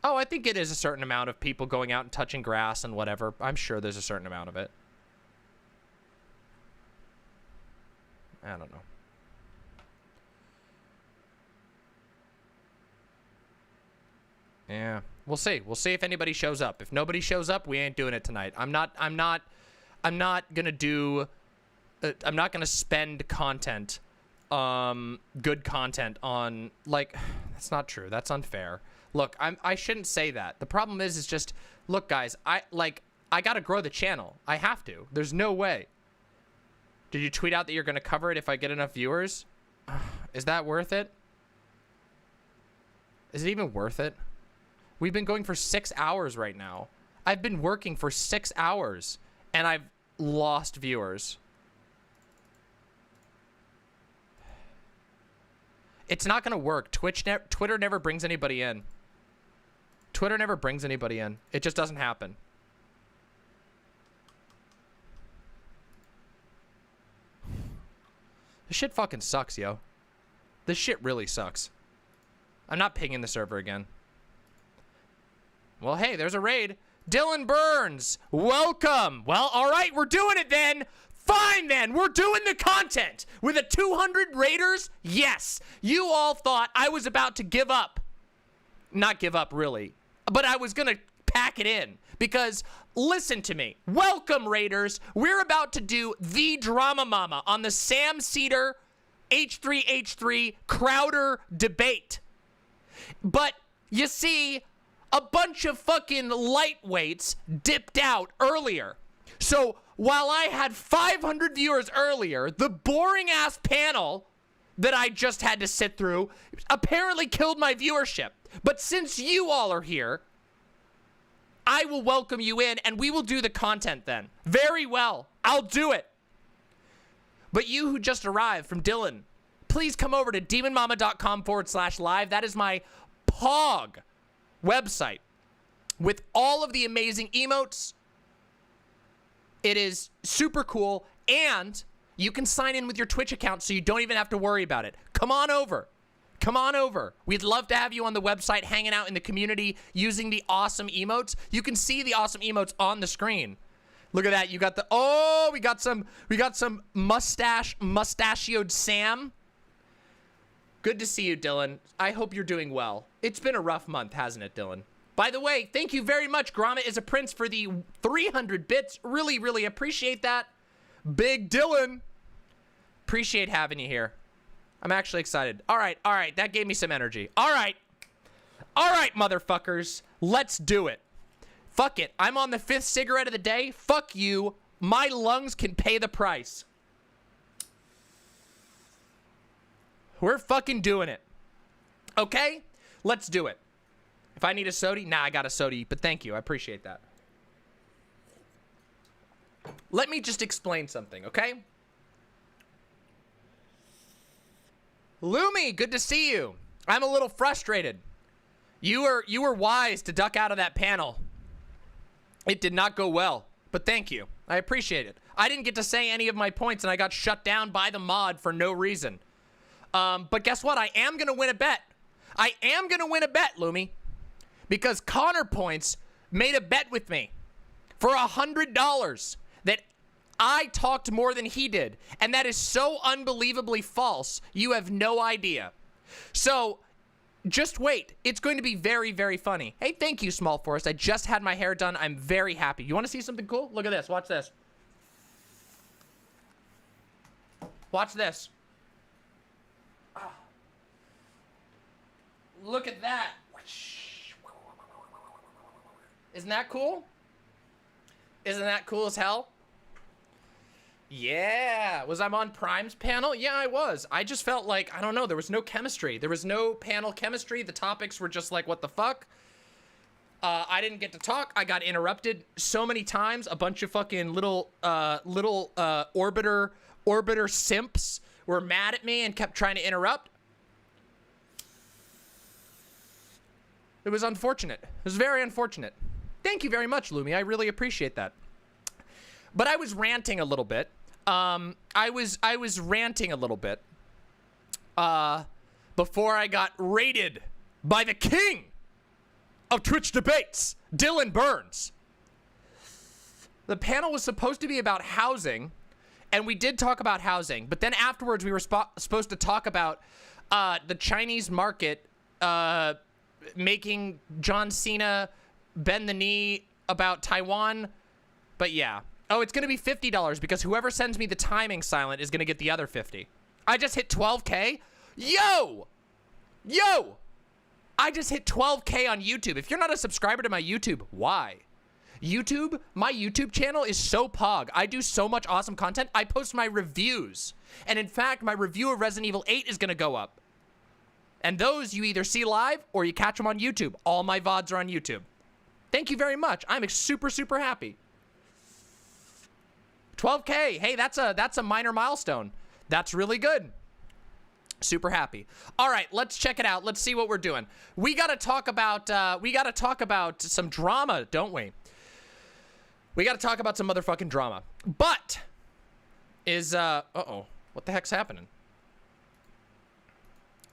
A: Oh, I think it is a certain amount of people going out and touching grass and whatever. I'm sure there's a certain amount of it. I don't know. Yeah, we'll see. We'll see if anybody shows up. If nobody shows up, we ain't doing it tonight. I'm not gonna do... I'm not gonna spend content, good content on, like... That's not true. That's unfair. Look, I shouldn't say that. The problem is just... Look, guys, I gotta grow the channel. I have to. There's no way. Did you tweet out that you're gonna cover it if I get enough viewers? Is that worth it? Is it even worth it? We've been going for 6 hours right now. I've been working for 6 hours, and I've lost viewers. It's not gonna work. Twitter never brings anybody in. Twitter never brings anybody in. It just doesn't happen. This shit fucking sucks, yo. This shit really sucks. I'm not pinging the server again. Well, hey, there's a raid. Dylan Burns, welcome. Well, all right, we're doing it then. Fine then, we're doing the content. With a 200 raiders, yes. You all thought I was about to give up. Not give up, really. But I was gonna pack it in. Because, listen to me. Welcome, raiders. We're about to do the DramaMama on the Sam Seder H3H3 Crowder debate. But, you see... A bunch of fucking lightweights dipped out earlier. So while I had 500 viewers earlier, the boring ass panel that I just had to sit through apparently killed my viewership. But since you all are here, I will welcome you in and we will do the content then. Very well. I'll do it. But you who just arrived from Dylan, please come over to demonmama.com/live. That is my POG website with all of the amazing emotes. It is super cool, and you can sign in with your Twitch account so you don't even have to worry about it. Come on over. Come on over. We'd love to have you on the website, hanging out in the community, using the awesome emotes. You can see the awesome emotes on the screen. Look at that. You got the... Oh, we got some mustachioed Sam. Good to see you, Dylan. I hope you're doing well. It's been a rough month, hasn't it, Dylan? By the way, thank you very much, Gromit is a Prince, for the 300 bits. Really, really appreciate that. Big Dylan. Appreciate having you here. I'm actually excited. All right. That gave me some energy. All right, motherfuckers. Let's do it. Fuck it. I'm on the 5th cigarette of the day. Fuck you. My lungs can pay the price. We're fucking doing it. Okay? Let's do it. If I need a soda, nah, I got a soda, but thank you. I appreciate that. Let me just explain something, okay? Lumi, good to see you. I'm a little frustrated. You were wise to duck out of that panel. It did not go well, but thank you. I appreciate it. I didn't get to say any of my points, and I got shut down by the mod for no reason. But guess what? I am going to win a bet. I am going to win a bet, Lumi. Because Connor Points made a bet with me for $100 that I talked more than he did. And that is so unbelievably false. You have no idea. So just wait. It's going to be very, very funny. Hey, thank you, Small Forest. I just had my hair done. I'm very happy. You want to see something cool? Look at this. Watch this. Watch this. Look at that. Isn't that cool? Isn't that cool as hell? Yeah, was I on Prime's panel? Yeah, I was. I just felt like, I don't know, there was no chemistry. There was no panel chemistry. The topics were just like, what the fuck? I didn't get to talk. I got interrupted so many times. A bunch of fucking little orbiter simps were mad at me and kept trying to interrupt. It was unfortunate. It was very unfortunate. Thank you very much, Lumi. I really appreciate that. But I was ranting a little bit. I was ranting a little bit before I got raided by the king of Twitch debates, Dylan Burns. The panel was supposed to be about housing, and we did talk about housing, but then afterwards we were supposed to talk about the Chinese market making John Cena bend the knee about Taiwan. But yeah. Oh, it's going to be $50 because whoever sends me the timing silent is going to get the other 50. I just hit 12K. Yo! I just hit 12K on YouTube. If you're not a subscriber to my YouTube, why? My YouTube channel is so pog. I do so much awesome content. I post my reviews. And in fact, my review of Resident Evil 8 is going to go up. And those you either see live or you catch them on YouTube. All my VODs are on YouTube. Thank you very much. I'm super, super happy. 12K. Hey, that's a minor milestone. That's really good. Super happy. All right, let's check it out. Let's see what we're doing. We got to talk about some drama, don't we? We got to talk about some motherfucking drama. But uh-oh. What the heck's happening?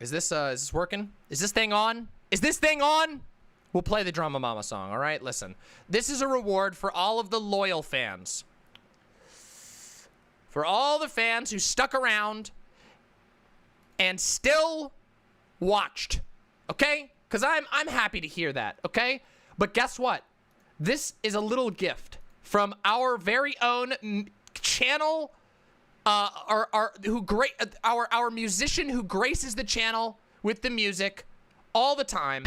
A: Is this working? Is this thing on? Is this thing on? We'll play the DramaMama song, all right? Listen. This is a reward for all of the loyal fans. For all the fans who stuck around and still watched, okay? Because I'm happy to hear that, okay? But guess what? This is a little gift from our very own channel, our musician who graces the channel with the music all the time.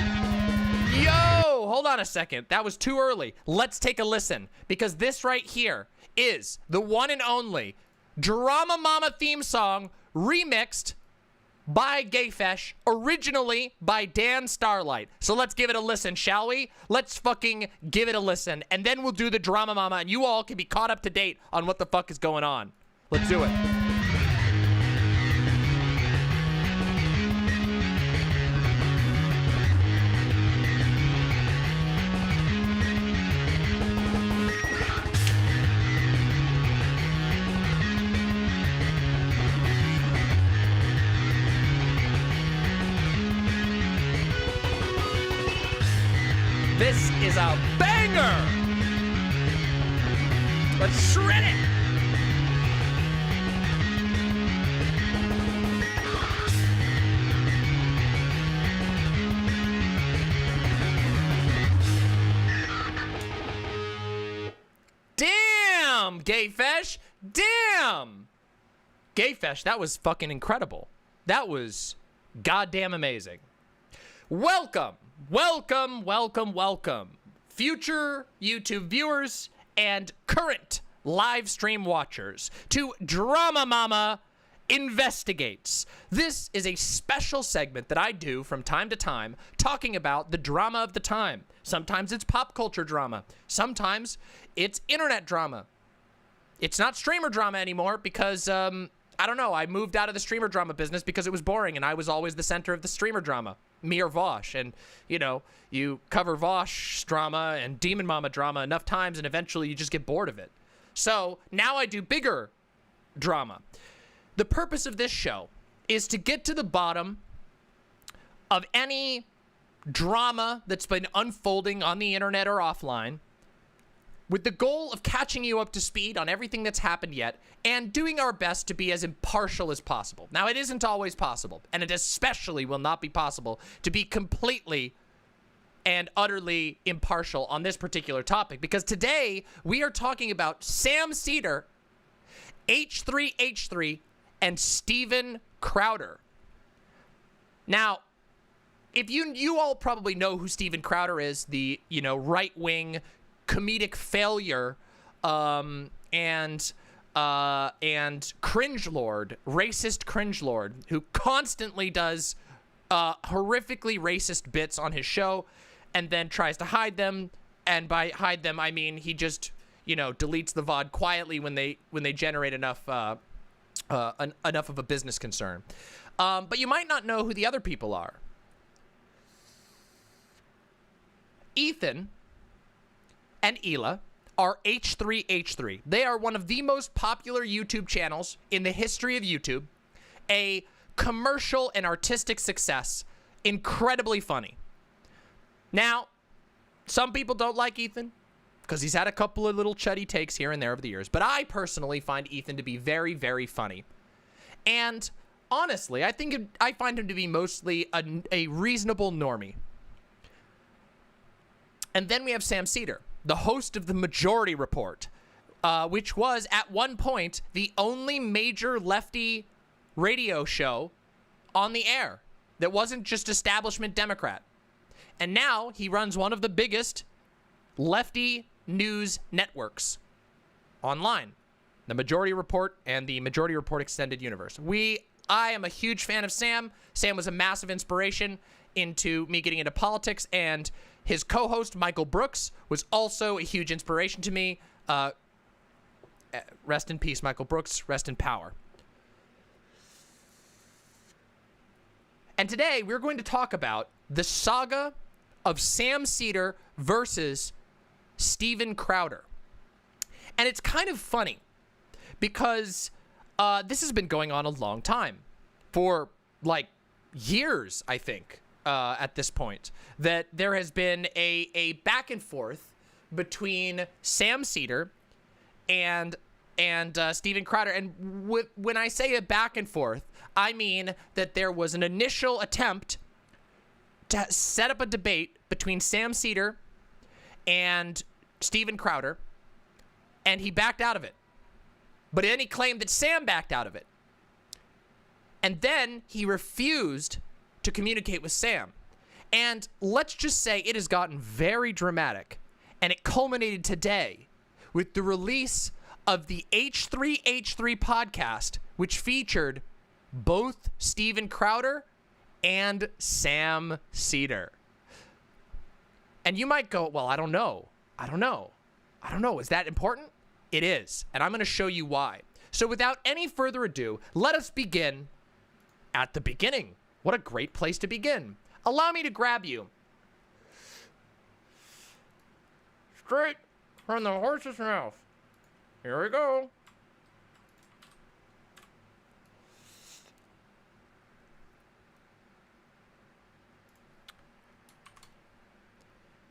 A: Yo, hold on a second. That was too early. Let's take a listen, because this right here is the one and only DramaMama theme song remixed by Gayfesh, originally by Dan Starlight. So let's give it a listen, shall we? Let's fucking give it a listen, and then we'll do the DramaMama, and you all can be caught up to date on what the fuck is going on. Let's do it. This is a banger! Let's shred it! Damn, Gayfesh! Damn! Gayfesh, that was fucking incredible. That was goddamn amazing. Welcome! Welcome, welcome, welcome, future YouTube viewers and current live stream watchers to DramaMama Investigates. This is a special segment that I do from time to time talking about the drama of the time. Sometimes it's pop culture drama. Sometimes it's internet drama. It's not streamer drama anymore because, I don't know, I moved out of the streamer drama business because it was boring and I was always the center of the streamer drama. Me or Vosh, and you know, you cover Vosh drama and Demon Mama drama enough times and eventually you just get bored of it. So now I do bigger drama. The purpose of this show is to get to the bottom of any drama that's been unfolding on the internet or offline, with the goal of catching you up to speed on everything that's happened yet and doing our best to be as impartial as possible. Now, it isn't always possible, and it especially will not be possible to be completely and utterly impartial on this particular topic, because today we are talking about Sam Seder, H3H3, and Steven Crowder. Now, if you all probably know who Steven Crowder is, the, you know, right-wing comedic failure and and cringe lord, racist cringe lord, who constantly does horrifically racist bits on his show and then tries to hide them. And by hide them, I mean he just, you know, deletes the VOD quietly when they generate enough enough of a business concern. But you might not know who the other people are. Ethan and Hila are H3H3. They are one of the most popular YouTube channels in the history of YouTube. A commercial and artistic success. Incredibly funny. Now, some people don't like Ethan because he's had a couple of little chuddy takes here and there over the years. But I personally find Ethan to be very, very funny. And honestly, I find him to be mostly a reasonable normie. And then we have Sam Seder, the host of the Majority Report, which was at one point the only major lefty radio show on the air that wasn't just establishment Democrat. And now he runs one of the biggest lefty news networks online, the Majority Report and the Majority Report Extended Universe. I am a huge fan of Sam. Sam was a massive inspiration into me getting into politics, and his co-host, Michael Brooks, was also a huge inspiration to me. Rest in peace, Michael Brooks. Rest in power. And today, we're going to talk about the saga of Sam Seder versus Steven Crowder. And it's kind of funny because this has been going on a long time. For, like, years, I think. At this point, that there has been a back and forth between Sam Seder and Steven Crowder. And when I say a back and forth, I mean that there was an initial attempt to set up a debate between Sam Seder and Steven Crowder, and he backed out of it. But then he claimed that Sam backed out of it. And then he refused to communicate with Sam. And let's just say it has gotten very dramatic. And it culminated today with the release of the H3H3 podcast, which featured both Steven Crowder and Sam Seder. And you might go, well, I don't know. Is that important? It is. And I'm going to show you why. So without any further ado, let us begin at the beginning. What a great place to begin. Allow me to grab you straight from the horse's mouth. Here we go.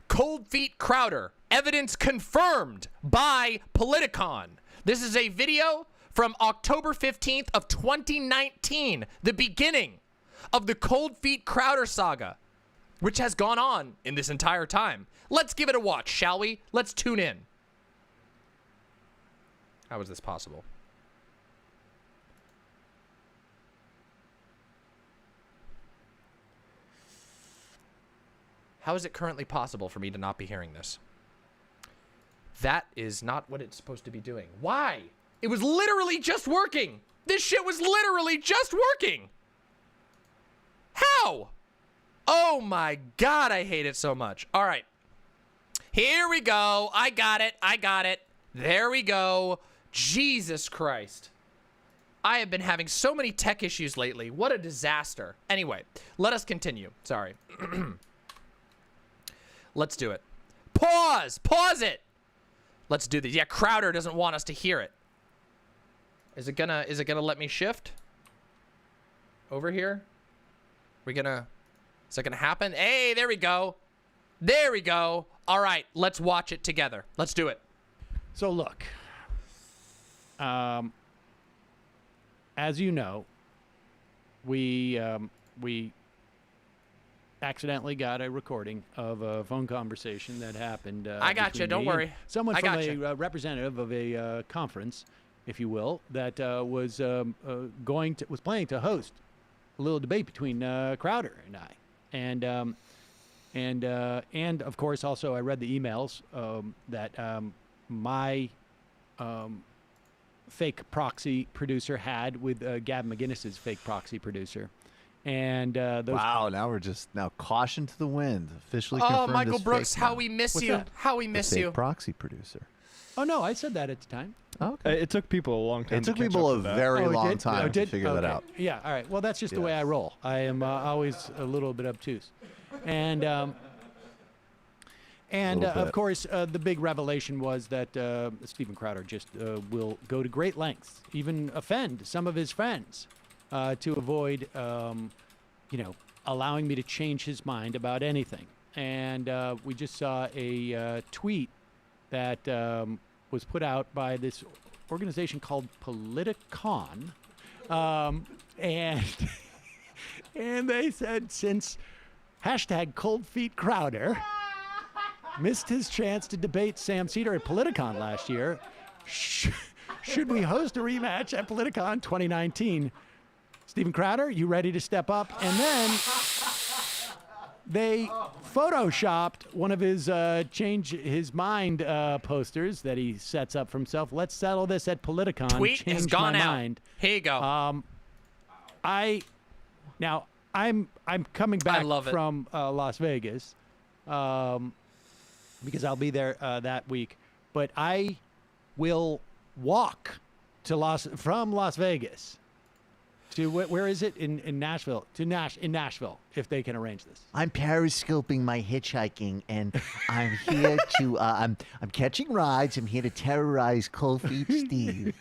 A: ColdFeet Crowder, evidence confirmed by Politicon. This is a video from October 15th of 2019, the beginning of the ColdFeet Crowder saga, which has gone on in this entire time. Let's give it a watch, shall we? Let's tune in. How is this possible? How is it currently possible for me to not be hearing this? That is not what it's supposed to be doing. Why? It was literally just working. This shit was literally just working. How? Oh my God, I hate it so much. All right. Here we go. I got it. There we go. Jesus Christ. I have been having so many tech issues lately. What a disaster. Anyway, let us continue. Sorry. Let's do it. Pause it. Let's do this. Yeah, Crowder doesn't want us to hear it. Is it gonna let me shift over here? Is that gonna happen? Hey, there we go. All right, let's watch it together. Let's do it.
M: So look, as you know, we accidentally got a recording of a phone conversation that happened.
A: I got you. Don't worry.
M: Someone from a representative of a conference, if you will, that was planning to host a little debate between Crowder and I, and of course also I read the emails that my fake proxy producer had with Gab McGinnis's fake proxy producer. And those
N: wow, now we're just caution to the wind. Officially
A: Oh,
N: confirmed
A: Michael
N: as
A: Brooks,
N: fake
A: how
N: now.
A: we miss
M: What's
A: you.
M: that?
A: How we miss
N: The fake
A: you.
N: proxy producer.
M: Oh, no, I said that at the time.
N: Oh, okay.
O: It took people a long time.
N: It took
O: to catch
N: people
O: up
N: a
O: with that.
N: very
M: Oh, it
N: long
M: did?
N: time
M: Oh,
N: to figure that
M: Okay.
N: out.
M: Yeah, all right. Well, that's just the way I roll. I am always a little bit obtuse. And of course, the big revelation was that Steven Crowder just will go to great lengths, even offend some of his friends, to avoid, allowing me to change his mind about anything. And we just saw a tweet that was put out by this organization called Politicon, and and they said, since hashtag ColdFeet Crowder missed his chance to debate Sam Seder at Politicon last year, should we host a rematch at Politicon 2019? Steven Crowder, you ready to step up? And then they photoshopped one of his change his mind posters that he sets up for himself. Let's settle this at Politicon.
A: Tweet
M: Change
A: has gone
M: my
A: out.
M: mind.
A: Here you go.
M: I'm coming back from Las Vegas because I'll be there that week, but I will walk to from Las Vegas to where is it in Nashville in Nashville if they can arrange this.
P: I'm periscoping my hitchhiking, and I'm here to I'm catching rides. I'm here to terrorize ColdFeet Steve,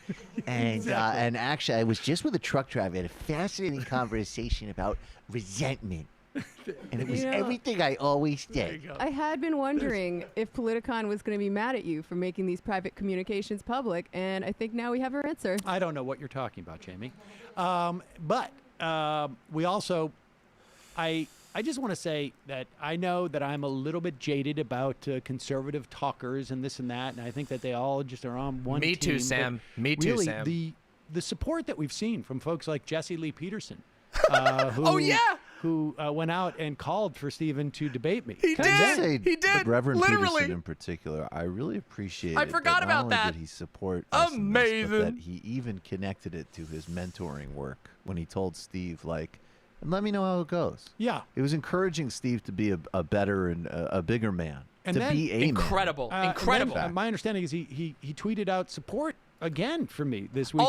P: and and actually I was just with a truck driver. I had a fascinating conversation about resentment. And it was everything I always did.
Q: I had been wondering if Politicon was going to be mad at you for making these private communications public, and I think now we have our answer.
M: I don't know what you're talking about, Jamie. But we also, I just want to say that I know that I'm a little bit jaded about conservative talkers and this and that, and I think that they all just are on one team.
A: Me too, Sam. Me too,
M: really,
A: Sam.
M: The support that we've seen from folks like Jesse Lee Peterson, who went out and called for Stephen to debate me.
N: He did.
A: He did.
N: Reverend
A: Literally.
N: Peterson in particular, I really appreciate
A: I forgot about
N: not
A: that.
N: only did he support us in
A: Amazing.
N: this, but that he even connected it to his mentoring work when he told Steve, like, and let me know how it goes.
M: Yeah.
N: It was encouraging Steve to be a better and a bigger man.
M: And
N: to
M: then,
N: be a
A: incredible.
N: man.
A: Incredible.
M: Then, my understanding is he tweeted out support again for me this weekend.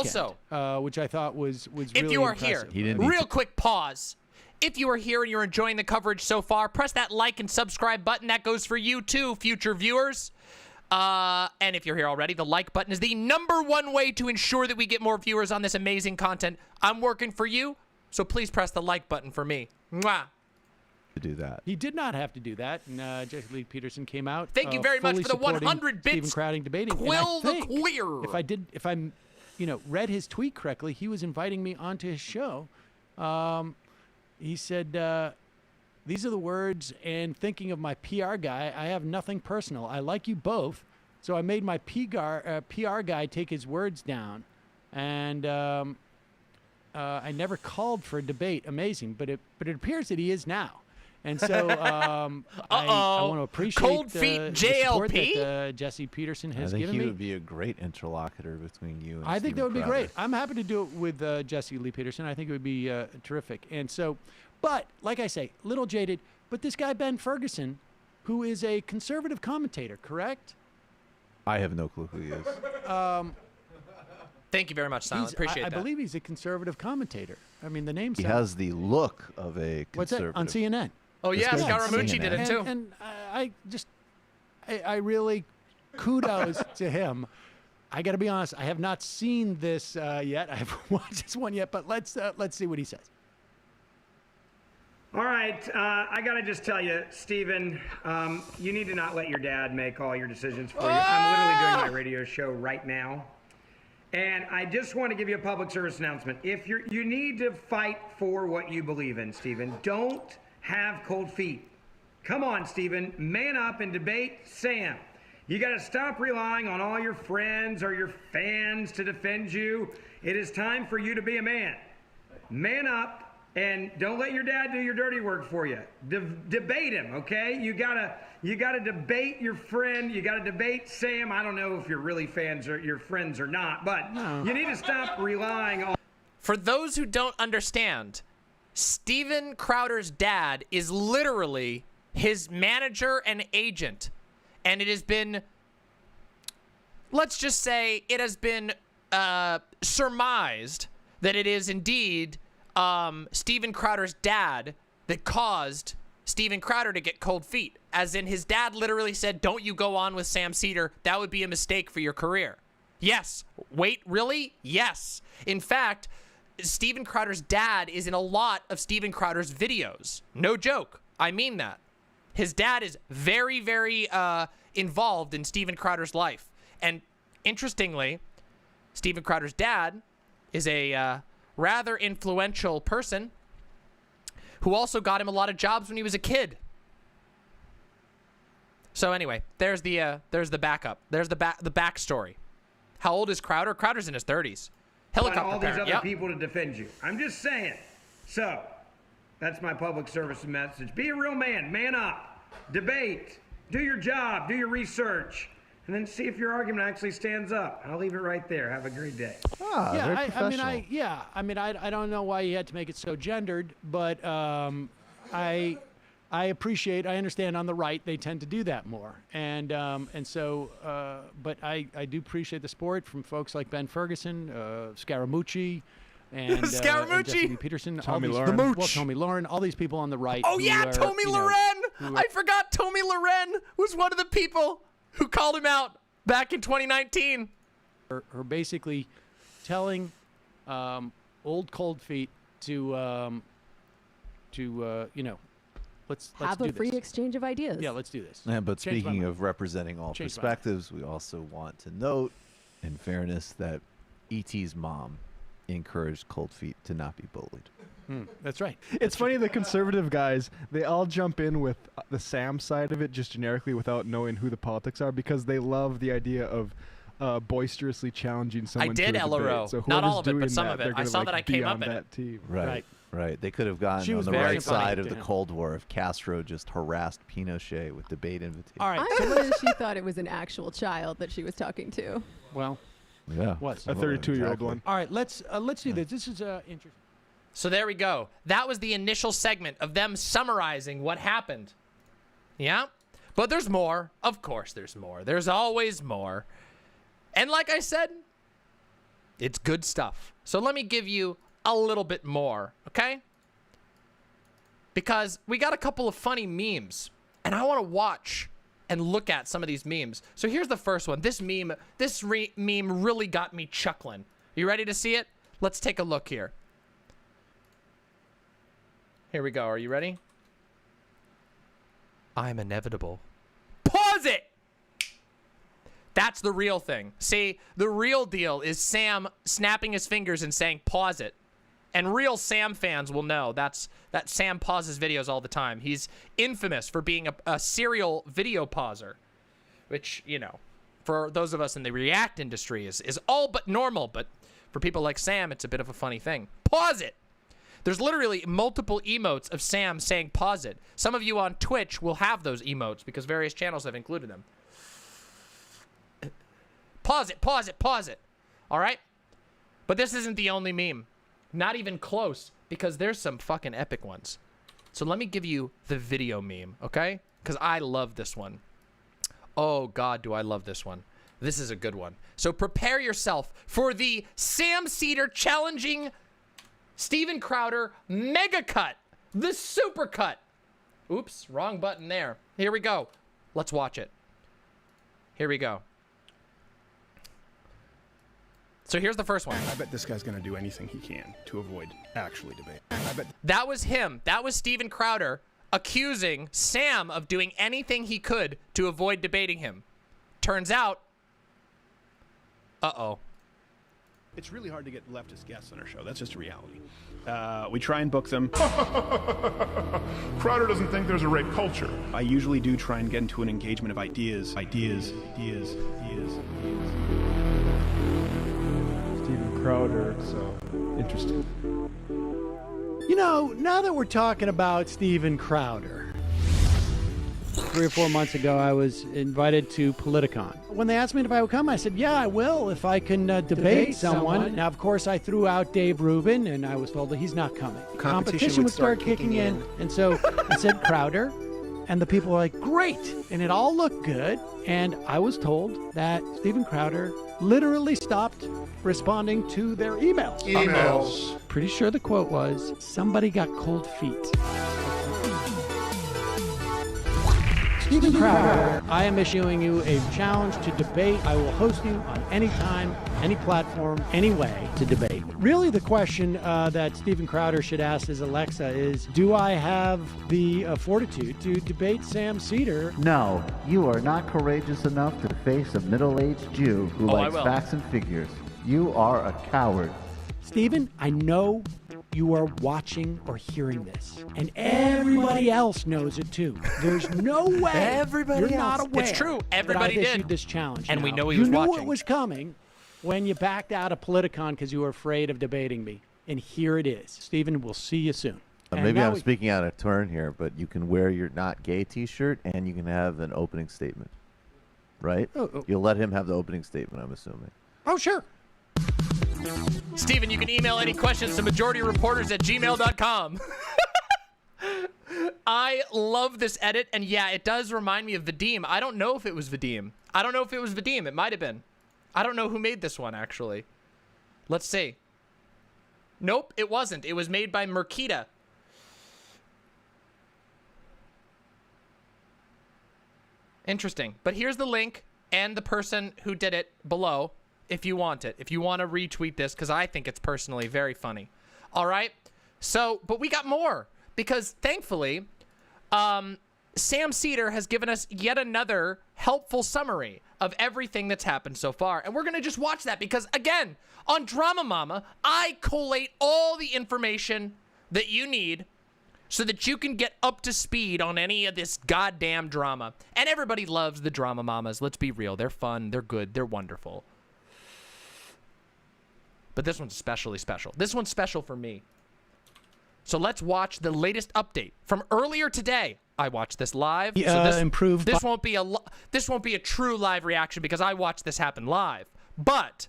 A: Also,
M: which I thought was really
A: if you are
M: impressive.
A: here, real quick pause. If you are here and you're enjoying the coverage so far, press that like and subscribe button. That goes for you too, future viewers. And if you're here already, the like button is the #1 way to ensure that we get more viewers on this amazing content. I'm working for you, so please press the like button for me. Mwah.
N: To do that.
M: He did not have to do that, and Jesse Lee Peterson came out.
A: Thank you very much
M: fully
A: for the
M: supporting
A: 100 bits.
M: Stephen Crowding debating. And
A: Quill
M: I think
A: the queer.
M: If I read his tweet correctly, he was inviting me onto his show. He said, "These are the words, and thinking of my PR guy, I have nothing personal. I like you both, so I made my PR guy take his words down, and I never called for a debate. Amazing, but it appears that he is now." And so I want to appreciate
A: ColdFeet
M: the support
A: JLP?
M: that Jesse Peterson has
N: I think
M: given
N: he
M: me.
N: would be a great interlocutor between you and
M: I think that
N: Steven
M: would be
N: Crowder.
M: great. I'm happy to do it with Jesse Lee Peterson. I think it would be terrific. And so, but like I say, little jaded, but this guy, Ben Ferguson, who is a conservative commentator, correct?
N: I have no clue who he is.
A: Thank you very much, Silent. Appreciate
M: I
A: that.
M: believe he's a conservative commentator. I mean, the name
N: He
M: sounds-
N: has the look of a
M: What's that?
N: conservative.
M: On CNN.
A: Oh, yeah,
N: This guy's on
A: Scaramucci
N: CNN.
A: did it too.
M: And I really kudos to him. I got to be honest. I have not seen this yet. I haven't watched this one yet. But let's see what he says.
R: All right, I gotta just tell you, Stephen, you need to not let your dad make all your decisions for you. I'm literally doing my radio show right now, and I just want to give you a public service announcement. If you need to fight for what you believe in, Stephen. Don't have cold feet. Come on, Stephen, man up and debate Sam. You gotta stop relying on all your friends or your fans to defend you. It is time for you to be a man. Man up And don't let your dad do your dirty work for you. Debate him, okay? You gotta debate your friend. You gotta debate Sam. I don't know if you're really fans or your friends or not, but you need to stop relying on.
A: For those who don't understand, Steven Crowder's dad is literally his manager and agent. And it has been, let's just say, it has been surmised that it is indeed Steven Crowder's dad that caused Steven Crowder to get cold feet. As in, his dad literally said, don't you go on with Sam Seder. That would be a mistake for your career. Yes. Wait, really? Yes. In fact, Steven Crowder's dad is in a lot of Steven Crowder's videos. No joke. I mean that. His dad is very, very involved in Steven Crowder's life. And interestingly, Steven Crowder's dad is a rather influential person who also got him a lot of jobs when he was a kid. So anyway, there's the backup. There's the backstory. How old is Crowder? Crowder's in his 30s. Helicopter
R: all these
A: parent.
R: other people to defend you. I'm just saying. So, that's my public service message. Be a real man. Man up. Debate. Do your job. Do your research. And then see if your argument actually stands up. I'll leave it right there. Have a great day.
M: I don't know why you had to make it so gendered, but I understand on the right they tend to do that more, but I do appreciate the support from folks like Ben Ferguson, Scaramucci, and Jesse Peterson,
A: Tommy
M: Lauren, all these people on the right.
A: Oh yeah, Tommy Loren. I forgot Tommy Loren was one of the people who called him out back in 2019.
M: Are basically telling old cold feet to let's
Q: have
M: do
Q: a free
M: this.
Q: exchange of ideas.
M: Yeah, let's do this.
N: Yeah, but
M: Change my
N: speaking
M: mind.
N: of representing all
M: Change my
N: perspectives, we also want to note, in fairness, that E.T.'s mom encouraged cold feet to not be bullied.
M: That's right.
O: It's funny, the conservative guys, they all jump in with the Sam side of it just generically without knowing who the politics are, because they love the idea of boisterously challenging someone.
A: I did,
O: to a debate.
A: LRO.
O: So
A: Not all
O: whoever's
A: of it, but
O: doing
A: some
O: that,
A: of it.
O: they're
A: I
O: gonna,
A: saw
O: like,
A: that I
O: be
A: came
O: on
A: up in
O: that
A: it.
O: team.
N: Right. They could have gotten
M: She
N: on
M: was
N: the
M: very
N: right
M: funny.
N: side of the
M: Yeah.
N: Cold War if Castro just harassed Pinochet with debate invitations.
M: All right.
Q: I wonder if she thought it was an actual child that she was talking to.
M: Well,
N: yeah,
M: what?
O: A 32-year-old one.
M: All right, let's do this. This is interesting.
A: So there we go. That was the initial segment of them summarizing what happened. Yeah? But there's more. Of course there's more. There's always more. And like I said, it's good stuff. So let me give you a little bit more, okay? Because we got a couple of funny memes, and I want to watch and look at some of these memes. So here's the first one. This meme really got me chuckling. You ready to see it? Let's take a look here. Here we go. Are you ready? I'm inevitable. Pause it! That's the real thing. See, the real deal is Sam snapping his fingers and saying, pause it. And real Sam fans will know that Sam pauses videos all the time. He's infamous for being a serial video pauser, which, you know, for those of us in the React industry is all but normal. But for people like Sam, it's a bit of a funny thing. Pause it! There's literally multiple emotes of Sam saying pause it. Some of you on Twitch will have those emotes because various channels have included them. Pause it, pause it, pause it. All right? But this isn't the only meme. Not even close, because there's some fucking epic ones. So let me give you the video meme, okay? Because I love this one. Oh, God, do I love this one. This is a good one. So prepare yourself for the Sam Seder challenging Steven Crowder mega cut. The super cut. Oops, wrong button there. Here we go. Let's watch it. Here we go. So here's the first one.
S: I bet this guy's going to do anything he can to avoid actually debate.
A: That was him. That was Steven Crowder accusing Sam of doing anything he could to avoid debating him. Turns out, uh-oh.
S: It's really hard to get leftist guests on our show. That's just a reality. We try and book them.
T: Crowder doesn't think there's a rape culture.
S: I usually do try and get into an engagement of ideas. Steven Crowder, so interesting.
M: You know, now that we're talking about Steven Crowder, 3 or 4 months ago, I was invited to Politicon. When they asked me if I would come, I said, yeah, I will if I can debate someone. Now, of course, I threw out Dave Rubin, and I was told that he's not coming. Competition would start kicking in. And so I said, Crowder. And the people were like, great. And it all looked good. And I was told that Steven Crowder literally stopped responding to their emails. Pretty sure the quote was, somebody got cold feet. Steven Crowder, I am issuing you a challenge to debate. I will host you on any time, any platform, any way to debate. Really, the question that Steven Crowder should ask his Alexa is, do I have the fortitude to debate Sam Seder?
P: No, you are not courageous enough to face a middle-aged Jew who likes facts and figures. You are a coward.
M: Steven, I know you are watching or hearing this, and everybody else knows it too. There's no way you're not aware.
A: It's true. Everybody
M: that I've
A: did
M: issued this challenge.
A: and
M: now.
A: we know he was
M: You
A: watching.
M: knew it was coming when you backed out of Politicon because you were afraid of debating me, and here it is. Steven, we'll see you soon. And
N: Maybe
M: now
N: I'm speaking out of turn here, but you can wear your not gay T-shirt and you can have an opening statement, right? You'll let him have the opening statement, I'm assuming.
M: Oh, sure.
A: Steven, you can email any questions to majorityreporters@gmail.com. I love this edit, and yeah, it does remind me of Vadim. I don't know if it was Vadim. It might have been. I don't know who made this one, actually. Let's see. Nope, it wasn't. It was made by Merkita. Interesting. But here's the link and the person who did it below. If you want it, if you want to retweet this, because I think it's personally very funny. All right. So, but we got more because thankfully, Sam Seder has given us yet another helpful summary of everything that's happened so far. And we're going to just watch that because, again, on DramaMama, I collate all the information that you need so that you can get up to speed on any of this goddamn drama. And everybody loves the DramaMamas. Let's be real. They're fun. They're good. They're wonderful. But this one's especially special. This one's special for me. So let's watch the latest update from earlier today. I watched this live. So this
M: improved.
A: This won't be a true live reaction because I watched this happen live. But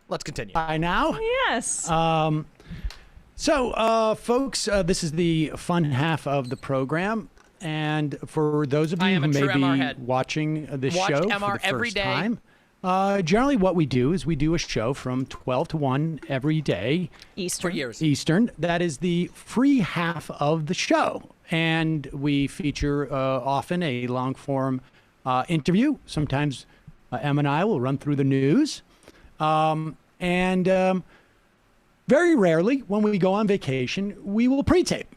A: let's continue.
M: By now?
U: Yes.
M: So, folks, this is the fun half of the program. And for those of you who may be watching this show for the first time, generally what we do is we do a show from 12 to 1 every day.
U: Eastern.
A: For years.
M: Eastern. That is the free half of the show. And we feature often a long-form interview. Sometimes Em and I will run through the news. Very rarely, when we go on vacation, we will pre-tape.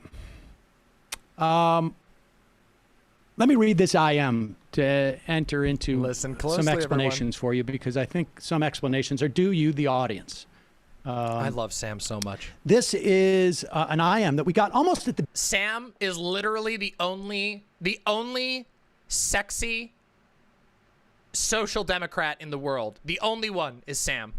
M: Let me read this IM to enter into some explanations for you, because I think some explanations are due you, the audience.
A: I love Sam so much.
M: This is an IM that we got almost at the...
A: Sam is literally the only sexy social democrat in the world. The only one is Sam.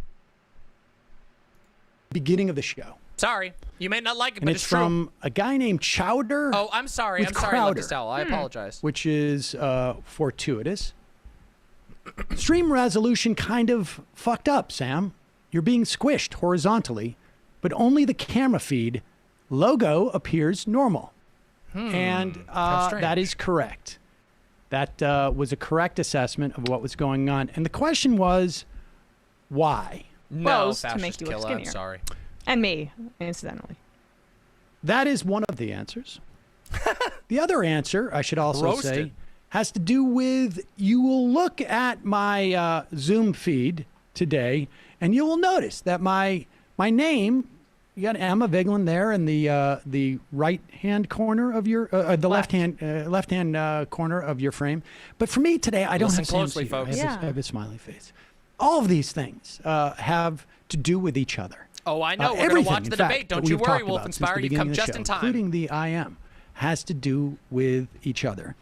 M: Beginning of the show.
A: Sorry, you may not like it,
M: And
A: but
M: it's
A: it's true.
M: from a guy named Chowder.
A: Oh, I'm sorry.
M: with
A: I'm sorry I left
M: Crowder,
A: this out. I apologize.
M: Which is fortuitous. Stream resolution kind of fucked up, Sam. You're being squished horizontally, but only the camera feed logo appears normal. And that is correct. That was a correct assessment of what was going on. And the question was, why?
U: Well, to make you look skinnier.
A: I'm sorry.
U: And me, incidentally.
M: That is one of the answers. The other answer, I should also say, has to do with, you will look at my Zoom feed today, and you will notice that my name, you got Emma Vigeland there in the right-hand corner of your, the left-hand corner of your frame. But for me today, I don't
A: Listen
M: have Sam
A: closely,
M: Seder.
A: folks.
M: I have a smiley face. All of these things have to do with each other.
A: Oh, I know. We're going to watch the debate. Don't you worry, Wolf
M: Since
A: Inspire.
M: the
A: You
M: beginning
A: come
M: of the
A: just
M: show,
A: in time.
M: including the IM, has to do with each other.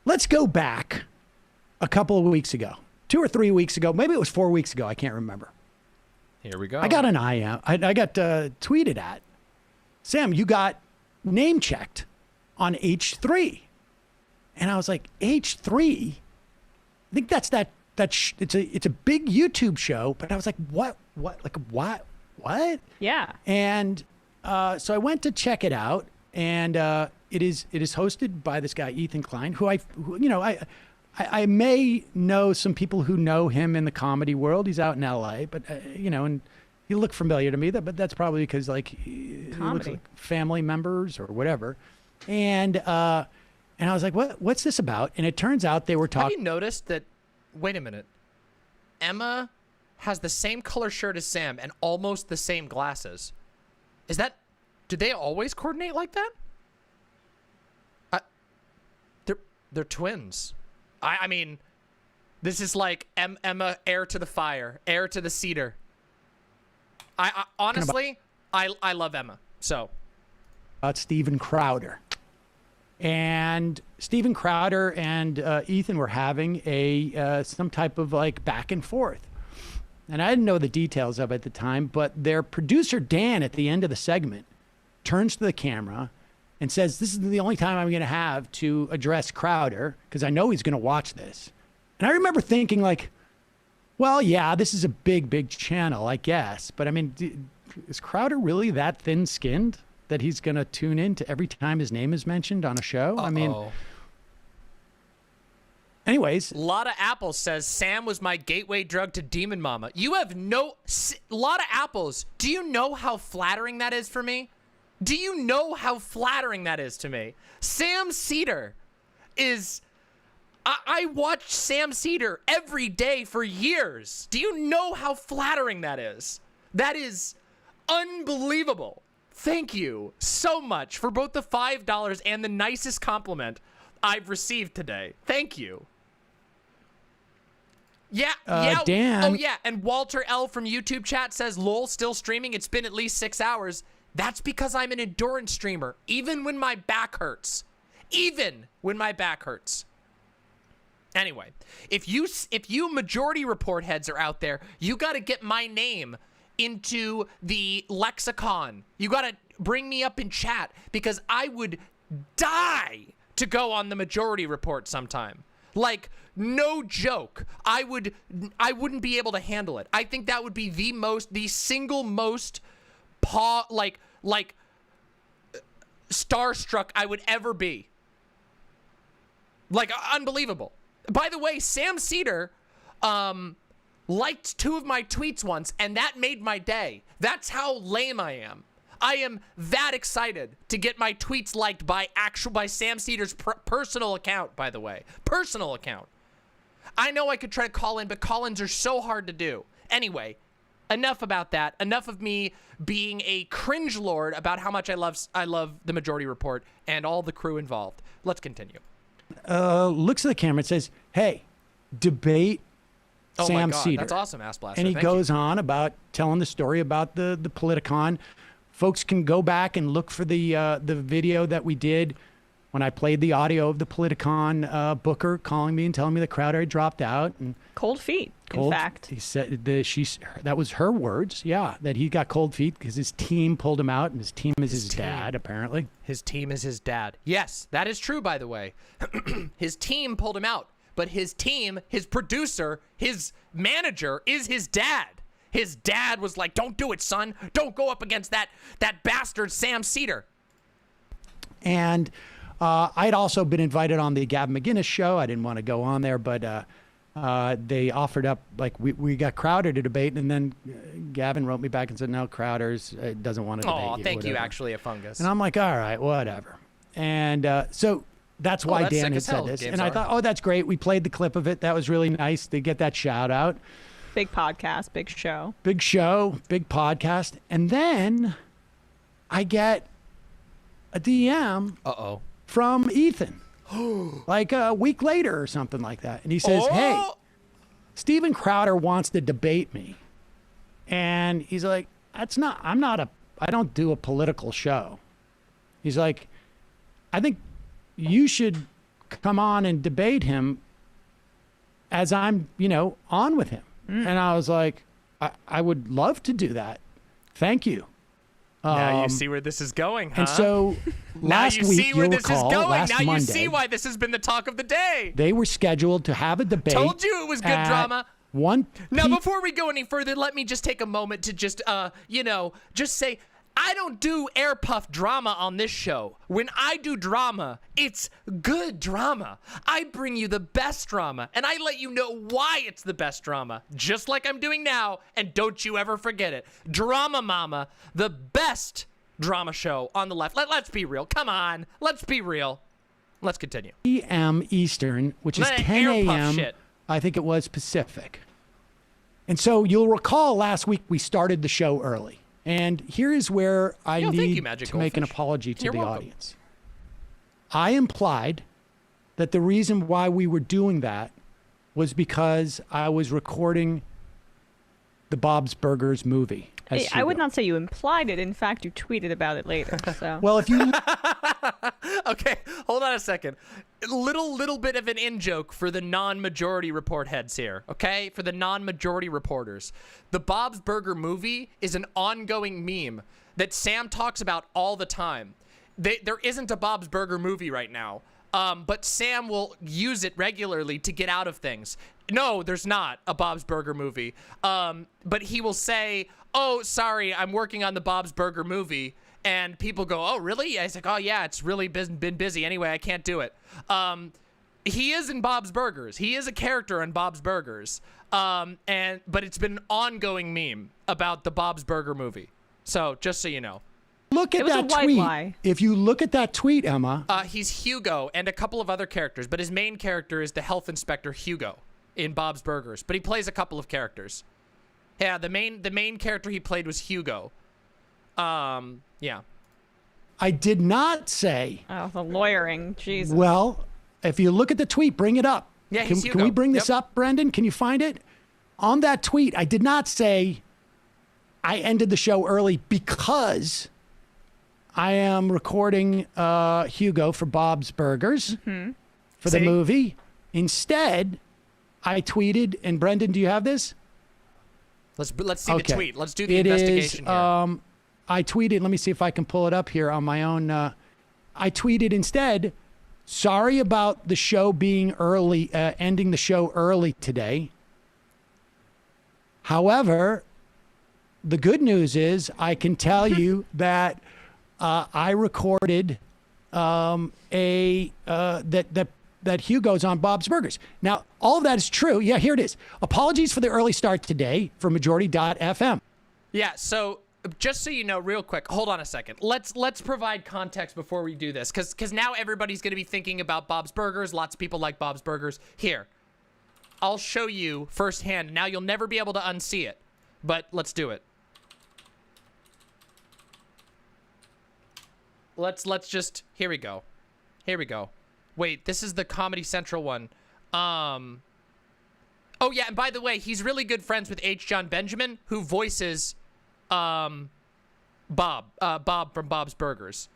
M: Let's go back a couple of weeks ago, 2 or 3 weeks ago. Maybe it was 4 weeks ago. I can't remember.
A: Here we go.
B: I got an IM. I got tweeted at. Sam, you got name checked on H3. And I was like, H3? I think that's it's a big YouTube show, but I was like, what? What?
U: Yeah.
B: And so I went to check it out, and it is hosted by this guy Ethan Klein, who I may know some people who know him in the comedy world. He's out in LA, but and he looked familiar to me. But that's probably because he looks like family members or whatever. And I was like, what's this about? And it turns out they were talking.
A: Have you noticed that? Wait a minute. Emma has the same color shirt as Sam and almost the same glasses. Do they always coordinate like that? They're twins. I mean, this is like Emma, heir to the fire, heir to the cedar. I honestly, I love Emma. So.
B: About Steven Crowder. And Steven Crowder and Ethan were having some type of like back and forth. And I didn't know the details of it at the time, but their producer, Dan, at the end of the segment, turns to the camera and says, this is the only time I'm going to have to address Crowder, because I know he's going to watch this. And I remember thinking like, well, yeah, this is a big, big channel, I guess. But I mean, is Crowder really that thin-skinned that he's going to tune in to every time his name is mentioned on a show? I mean, anyways.
A: Lotta Apples says, Sam was my gateway drug to Demon Mama. You have Lotta Apples, do you know how flattering that is for me? Do you know how flattering that is to me? Sam Seder is... I watched Sam Seder every day for years. Do you know how flattering that is? That is unbelievable. Thank you so much for both the $5 and the nicest compliment I've received today. Thank you. Yeah,
B: Dan.
A: Oh, yeah, and Walter L. from YouTube chat says, lol, still streaming. It's been at least 6 hours. That's because I'm an endurance streamer, even when my back hurts. Even when my back hurts. Anyway, if you Majority Report heads are out there, you got to get my name into the lexicon. You got to bring me up in chat, because I would die to go on the Majority Report sometime. Like, no joke. I wouldn't be able to handle it. I think that would be the single most starstruck I would ever be. Like, unbelievable. By the way, Sam Seder liked 2 of my tweets once, and that made my day. That's how lame I am. I am that excited to get my tweets liked by Sam Seder's personal account, by the way. Personal account. I know I could try to call in, but call-ins are so hard to do. Anyway, enough about that. Enough of me being a cringe lord about how much I love the Majority Report and all the crew involved. Let's continue.
B: Looks at the camera and says, hey, debate Sam Seder.
A: That's awesome, Ass Blaster.
B: And he goes on about telling the story about the Politicon. Folks can go back and look for the video that we did when I played the audio of the Politicon booker calling me and telling me the Crowder had dropped out. And
U: cold feet, in fact.
B: He said that was her words, yeah, that he got cold feet because his team pulled him out, and his team is his dad, apparently.
A: His team is his dad. Yes, that is true, by the way. His team pulled him out, but his team, his producer, his manager is his dad. His dad was like, don't do it, son. Don't go up against that bastard Sam Seder.
B: And I'd also been invited on the Gavin McInnes show. I didn't want to go on there, but they offered up, like, we got Crowder to debate, and then Gavin wrote me back and said, no, Crowder's doesn't want to debate you.
A: Oh, thank you, actually, a fungus.
B: And I'm like, all right, whatever. And so that's why Dan had said this. And I thought, oh, that's great. We played the clip of it. That was really nice to get that shout out.
U: Big podcast, big show.
B: Big show, big podcast. And then I get a DM from Ethan. Like a week later or something like that. And he says, hey, Steven Crowder wants to debate me. And he's like, I don't do a political show. He's like, I think you should come on and debate him as I'm, on with him. And I was like, I would love to do that. Thank you.
A: Now you see where this is going, huh?
B: And so last week, you'll recall, last
A: now you
B: Monday,
A: see why this has been the talk of the day.
B: They were scheduled to have a debate.
A: Told you it was good drama.
B: Now,
A: before we go any further, let me just take a moment to just, just say, I don't do air puff drama on this show. When I do drama, it's good drama. I bring you the best drama, and I let you know why it's the best drama, just like I'm doing now, and don't you ever forget it. DramaMama, the best drama show on the left. Let's be real. Come on. Let's be real. Let's continue.
B: p.m. Eastern, which is 10 a.m., I think it was Pacific. And so you'll recall last week we started the show early. And here is where I need to make an apology to the audience. I implied that the reason why we were doing that was because I was recording the Bob's Burgers movie.
U: Hey, I would not say you implied it. In fact, you tweeted about it later. So.
B: Well, if you...
A: Okay, hold on a second. Little bit of an in-joke for the non-majority report heads here, okay? For the non-majority reporters. The Bob's Burger movie is an ongoing meme that Sam talks about all the time. There isn't a Bob's Burger movie right now, but Sam will use it regularly to get out of things. No, there's not a Bob's Burger movie. But he will say, oh, sorry, I'm working on the Bob's Burger movie. And people go, oh, really? He's like, oh, yeah, it's really been busy. Anyway, I can't do it. He is in Bob's Burgers. He is a character in Bob's Burgers. But it's been an ongoing meme about the Bob's Burger movie. So just so you know.
B: Look at that tweet. If you look at that tweet, Emma.
A: He's Hugo and a couple of other characters. But his main character is the health inspector, Hugo, in Bob's Burgers. But he plays a couple of characters. Yeah, the main character he played was Hugo. Yeah.
B: I did not say.
U: Oh, the lawyering, Jesus.
B: Well, if you look at the tweet, bring it up.
A: Yeah,
B: can we bring this up, Brendan? Can you find it? On that tweet, I did not say I ended the show early because I am recording Hugo for Bob's Burgers for the movie. Instead, I tweeted, and Brendan, do you have this?
A: Let's see the tweet. Let's do the investigation here.
B: I tweeted, let me see if I can pull it up here on my own. I tweeted instead, sorry about the show being early, ending the show early today. Hugo the good news is I can tell you that I recorded that Hugo's on Bob's Burgers. Now, all of that is true. Yeah, here it is. Apologies for the early start today for Majority.fm.
A: Yeah, so just so you know, real quick, hold on a second. Let's provide context before we do this, because now everybody's going to be thinking about Bob's Burgers. Lots of people like Bob's Burgers. Here, I'll show you firsthand. Now you'll never be able to unsee it, but let's do it. Let's just, here we go. Wait, this is the Comedy Central one. Oh yeah, and by the way, he's really good friends with H. John Benjamin, who voices Bob from Bob's Burgers.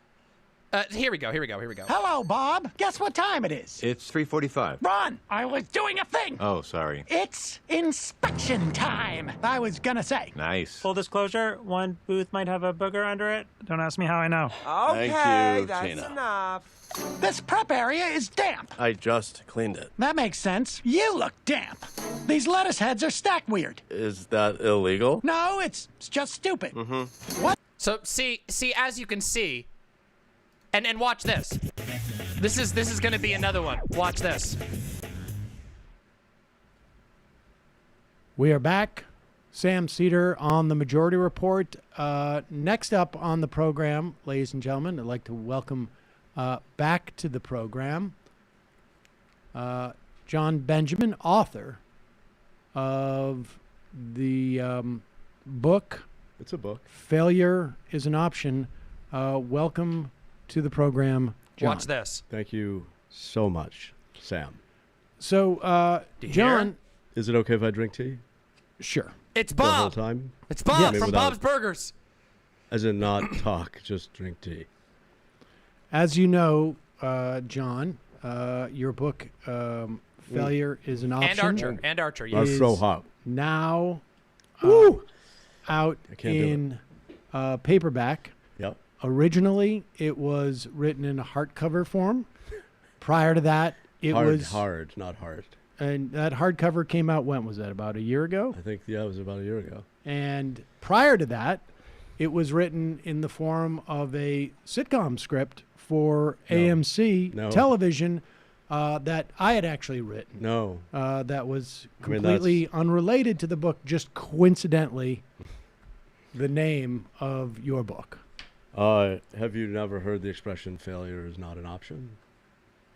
A: Here we go.
I: Hello, Bob. Guess what time it is?
V: It's 3:45.
I: Run! I was doing a thing.
V: Oh, sorry.
I: It's inspection time. I was gonna say.
V: Nice.
W: Full disclosure, one booth might have a booger under it. Don't ask me how I know.
V: Okay,
I: Thank you,
V: that's
I: Cena.
V: enough.
I: This prep area is damp.
V: I just cleaned it.
I: That makes sense. You look damp. These lettuce heads are stacked weird.
V: Is that illegal?
I: No, it's just stupid.
V: Mm-hmm.
I: What?
A: So see, as you can see, and watch this. This is gonna be another one. Watch this.
B: We are back. Sam Seder on the Majority Report. Next up on the program, ladies and gentlemen, I'd like to welcome back to the program John Benjamin, author of the book.
V: It's a book.
B: Failure is an Option. Welcome to the program, John.
A: Watch this.
V: Thank you so much, Sam.
B: So, John.
V: Is it okay if I drink tea?
B: Sure.
A: It's
V: The whole
A: Bob.
V: time?
A: It's Bob from Bob's Burgers.
V: As in not talk, just drink tea.
B: As you know, John, your book, Failure is an Option.
A: And Archer,
V: That's so hot.
B: Now out
V: I can't do
B: in paperback.
V: Yep.
B: Originally, it was written in a hardcover form. Prior to that, it was
V: hard, not hard.
B: And that hardcover came out, when was that? About a year ago?
V: I think, yeah, it was about a year ago.
B: And prior to that, it was written in the form of a sitcom script for AMC television that I had actually written.
V: No.
B: That was completely unrelated to the book, just coincidentally the name of your book.
V: Have you never heard the expression failure is not an option?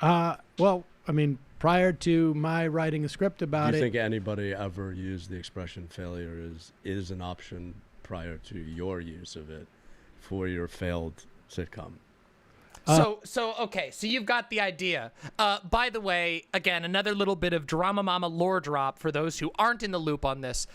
B: Well, I mean, prior to my writing a script about
V: Do you
B: it.
V: think anybody ever used the expression failure is an option prior to your use of it for your failed sitcom?
A: So okay, so you've got the idea. By the way, again, another little bit of DramaMama lore drop for those who aren't in the loop on this.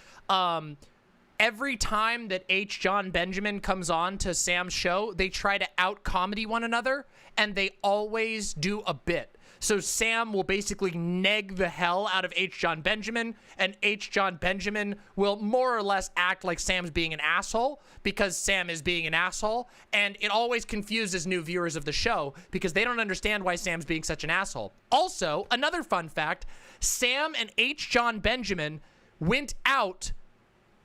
A: Every time that H. John Benjamin comes on to Sam's show, they try to out-comedy one another, and they always do a bit. So Sam will basically neg the hell out of H. John Benjamin, and H. John Benjamin will more or less act like Sam's being an asshole because Sam is being an asshole, and it always confuses new viewers of the show because they don't understand why Sam's being such an asshole. Also, another fun fact, Sam and H. John Benjamin went out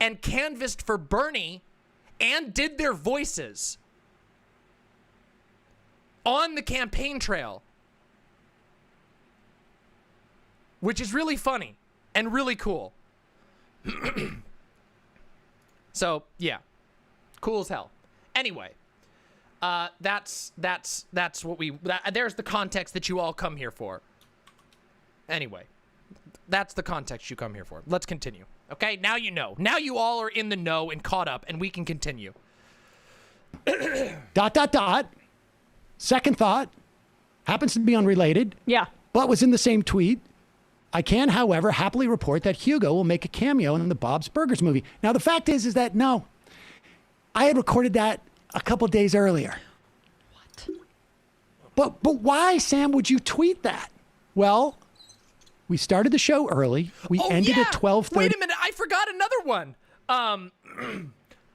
A: and canvassed for Bernie and did their voices on the campaign trail, which is really funny and really cool. So, yeah. Cool as hell. Anyway, that's what there's the context that you all come here for. Anyway, that's the context you come here for. Let's continue. Okay, now you know. Now you all are in the know and caught up, and we can continue. ...
B: Second thought, happens to be unrelated.
U: Yeah.
B: But was in the same tweet. I can, however, happily report that Hugo will make a cameo in the Bob's Burgers movie. Now, the fact is that no, I had recorded that a couple days earlier. What? But why, Sam, would you tweet that? Well, we started the show early. We ended at 12:30.
A: Wait a minute, I forgot another one.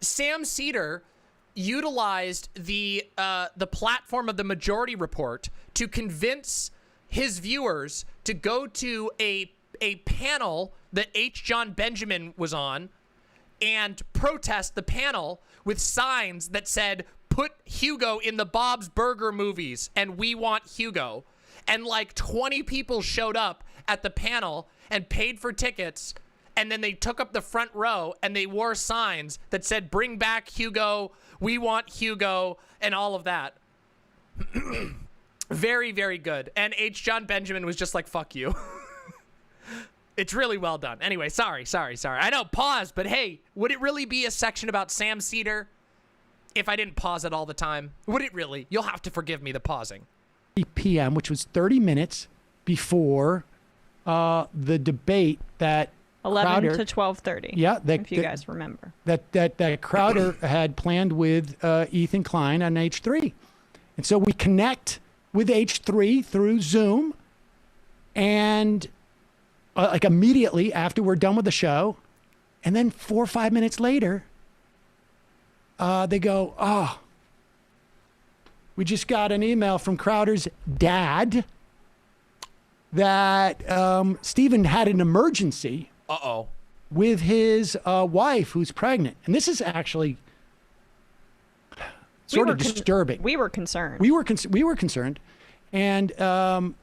A: Sam Seder utilized the platform of the Majority Report to convince his viewers to go to a panel that H. John Benjamin was on and protest the panel with signs that said, "Put Hugo in the Bob's Burger movies, and we want Hugo." And like 20 people showed up at the panel and paid for tickets, and then they took up the front row and they wore signs that said, "Bring back Hugo, we want Hugo," and all of that. Very, very good. And H. John Benjamin was just like, "Fuck you." It's really well done. Anyway, sorry. I know, pause, but hey, would it really be a section about Sam Seder if I didn't pause it all the time? Would it really? You'll have to forgive me the pausing.
B: p.m., which was 30 minutes before the debate that
U: 11
B: Crowder,
U: to 12:30.
B: Yeah,
U: if you guys remember.
B: That Crowder had planned with Ethan Klein on H3. And so we connect with H3 through Zoom, and like immediately after we're done with the show, and then 4 or 5 minutes later, they go, "Oh, we just got an email from Crowder's dad that Stephen had an emergency with his wife who's pregnant." And this is actually sort of disturbing.
U: We were concerned.
B: We were concerned. And I'm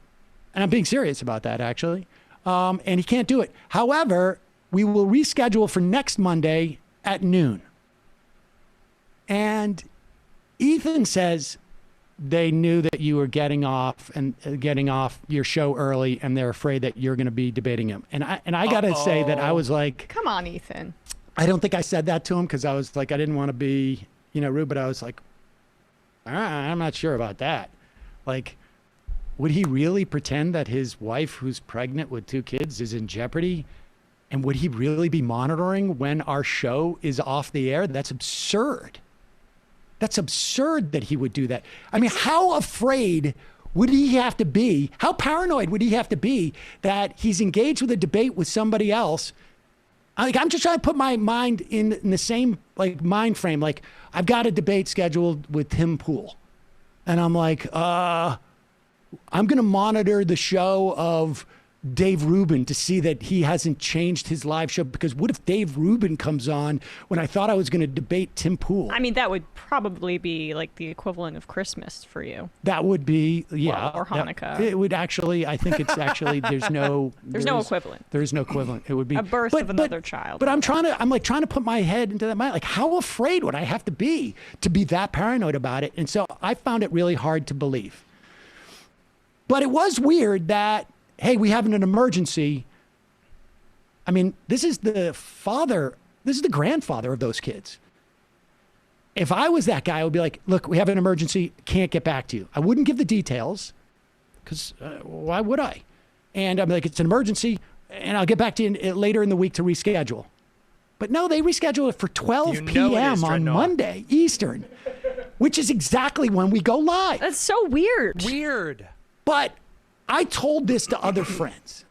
B: being serious about that, actually. And he can't do it. However, we will reschedule for next Monday at noon. And Ethan says they knew that you were getting off your show early, and they're afraid that you're going to be debating him. And I got to say that I was like,
U: "Come on, Ethan."
B: I don't think I said that to him because I was like, I didn't want to be, rude, but I was like, I'm not sure about that. Like, would he really pretend that his wife, who's pregnant with 2 kids, is in jeopardy? And would he really be monitoring when our show is off the air? That's absurd. That's absurd that he would do that. I mean, how afraid would he have to be? How paranoid would he have to be that he's engaged with a debate with somebody else I'm just trying to put my mind in the same like mind frame. Like I've got a debate scheduled with Tim Pool, and I'm like, I'm going to monitor the show of Dave Rubin to see that he hasn't changed his live show, because what if Dave Rubin comes on when I thought I was going to debate Tim Pool?
U: I mean, that would probably be like the equivalent of Christmas for you.
B: That would be, yeah.
U: Or Hanukkah.
B: It would actually, I think it's actually, there's no
U: equivalent.
B: There is no equivalent. It would be
U: a birth of another child.
B: But I'm trying to put my head into that mind. Like, how afraid would I have to be that paranoid about it? And so I found it really hard to believe. But it was weird that, hey, we have an emergency. I mean, this is the grandfather of those kids. If I was that guy, I would be like, look, we have an emergency, can't get back to you. I wouldn't give the details, because why would I? And I'm like, it's an emergency, and I'll get back to you later in the week to reschedule. But no, they reschedule it for 12 p.m. on Monday, Eastern, which is exactly when we go live.
U: That's so weird.
B: But I told this to other friends,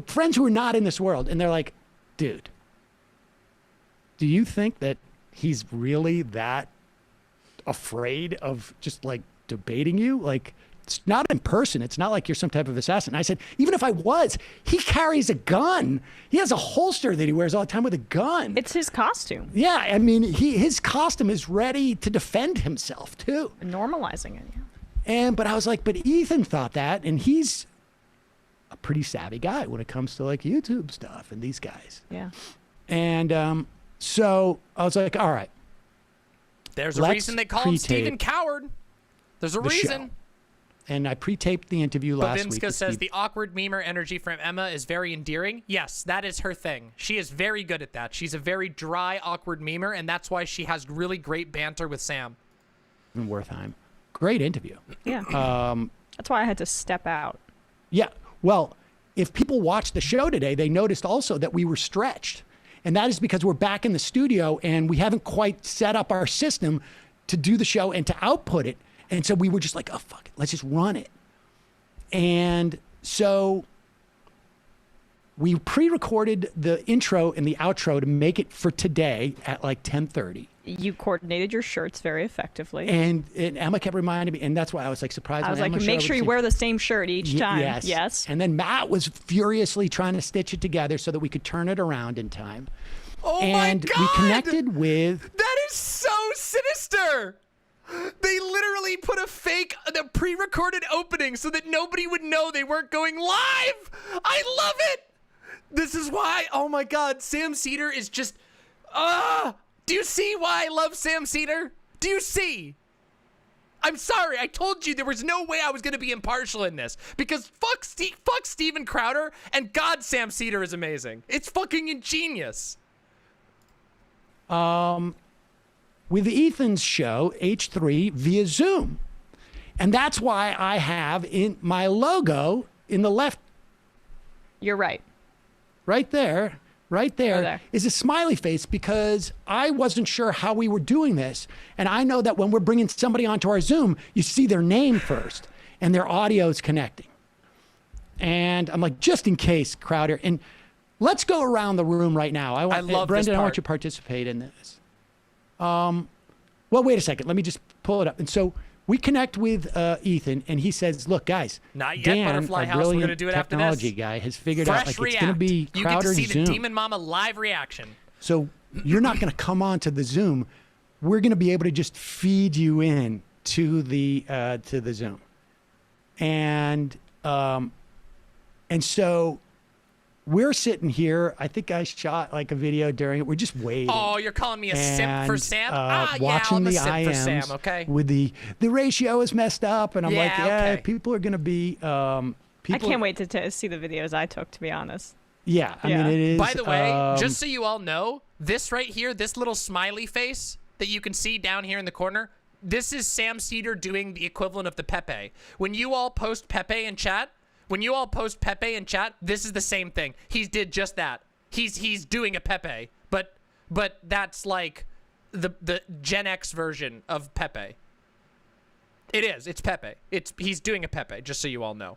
B: friends who are not in this world. And they're like, dude, do you think that he's really that afraid of just like debating you? Like, it's not in person. It's not like you're some type of assassin. I said, even if I was, he carries a gun. He has a holster that he wears all the time with a gun.
U: It's his costume.
B: Yeah. I mean, his costume is ready to defend himself too.
U: Normalizing it. Yeah.
B: But I was like, but Ethan thought that, and he's a pretty savvy guy when it comes to like YouTube stuff and these guys.
U: Yeah.
B: And so I was like, all right.
A: There's a reason they call him Stephen Coward. There's a reason.
B: Show. And I pre-taped the interview last week.
A: Babinska says the awkward memer energy from Emma is very endearing. Yes, that is her thing. She is very good at that. She's a very dry, awkward memer, and that's why she has really great banter with Sam.
B: And Wertheim. Great interview.
U: Yeah. That's why I had to step out.
B: Yeah. Well, if people watched the show today, they noticed also that we were stretched. And that is because we're back in the studio and we haven't quite set up our system to do the show and to output it. And so we were just like, oh, fuck it. Let's just run it. And so we pre-recorded the intro and the outro to make it for today at like 10:30.
U: You coordinated your shirts very effectively.
B: And Emma kept reminding me, and that's why I was like surprised.
U: I was like, make sure you wear the same shirt each time.
B: Yes. And then Matt was furiously trying to stitch it together so that we could turn it around in time.
A: Oh
B: and
A: my God!
B: We connected with...
A: That is so sinister! They literally put the pre-recorded opening so that nobody would know they weren't going live! I love it! This is why, oh my God, Sam Seder is just... Do you see why I love Sam Seder? Do you see? I'm sorry, I told you there was no way I was going to be impartial in this. Because fuck Steven Crowder, and God, Sam Seder is amazing. It's fucking ingenious.
B: With Ethan's show, H3, via Zoom. And that's why I have in my logo in the left.
U: You're right.
B: Right there is a smiley face, because I wasn't sure how we were doing this. And I know that when we're bringing somebody onto our Zoom, you see their name first and their audio is connecting. And I'm like, just in case, Crowder. And let's go around the room right now. I love Brendan, I want you to participate in this. Well, wait a second. Let me just pull it up. And so we connect with Ethan, and he says, look, guys,
A: not yet,
B: Dan,
A: Butterfly
B: our
A: House. We're
B: brilliant
A: going to do it after this.
B: Technology guy has figured out like
A: React.
B: It's going to be Crowder's Zoom.
A: You get to see the Demon Mama live reaction.
B: So you're not going to come on to the Zoom. We're going to be able to just feed you in to the Zoom. And so we're sitting here. I think I shot like a video during it. We're just waiting.
A: Oh, you're calling me a simp for Sam?
B: Watching
A: I'm a
B: the
A: simp for Sam,
B: IMs
A: okay?
B: with the ratio is messed up, and I'm like,
U: okay.
B: People are going to be.
U: I can't wait to see the videos I took, to be honest.
B: Yeah, I mean, it is.
A: By the way, just so you all know, this right here, this little smiley face that you can see down here in the corner, this is Sam Seder doing the equivalent of the Pepe. When you all post Pepe in chat, this is the same thing. He did just that. He's doing a Pepe, but that's like the Gen X version of Pepe. It's Pepe. He's doing a Pepe, just so you all know.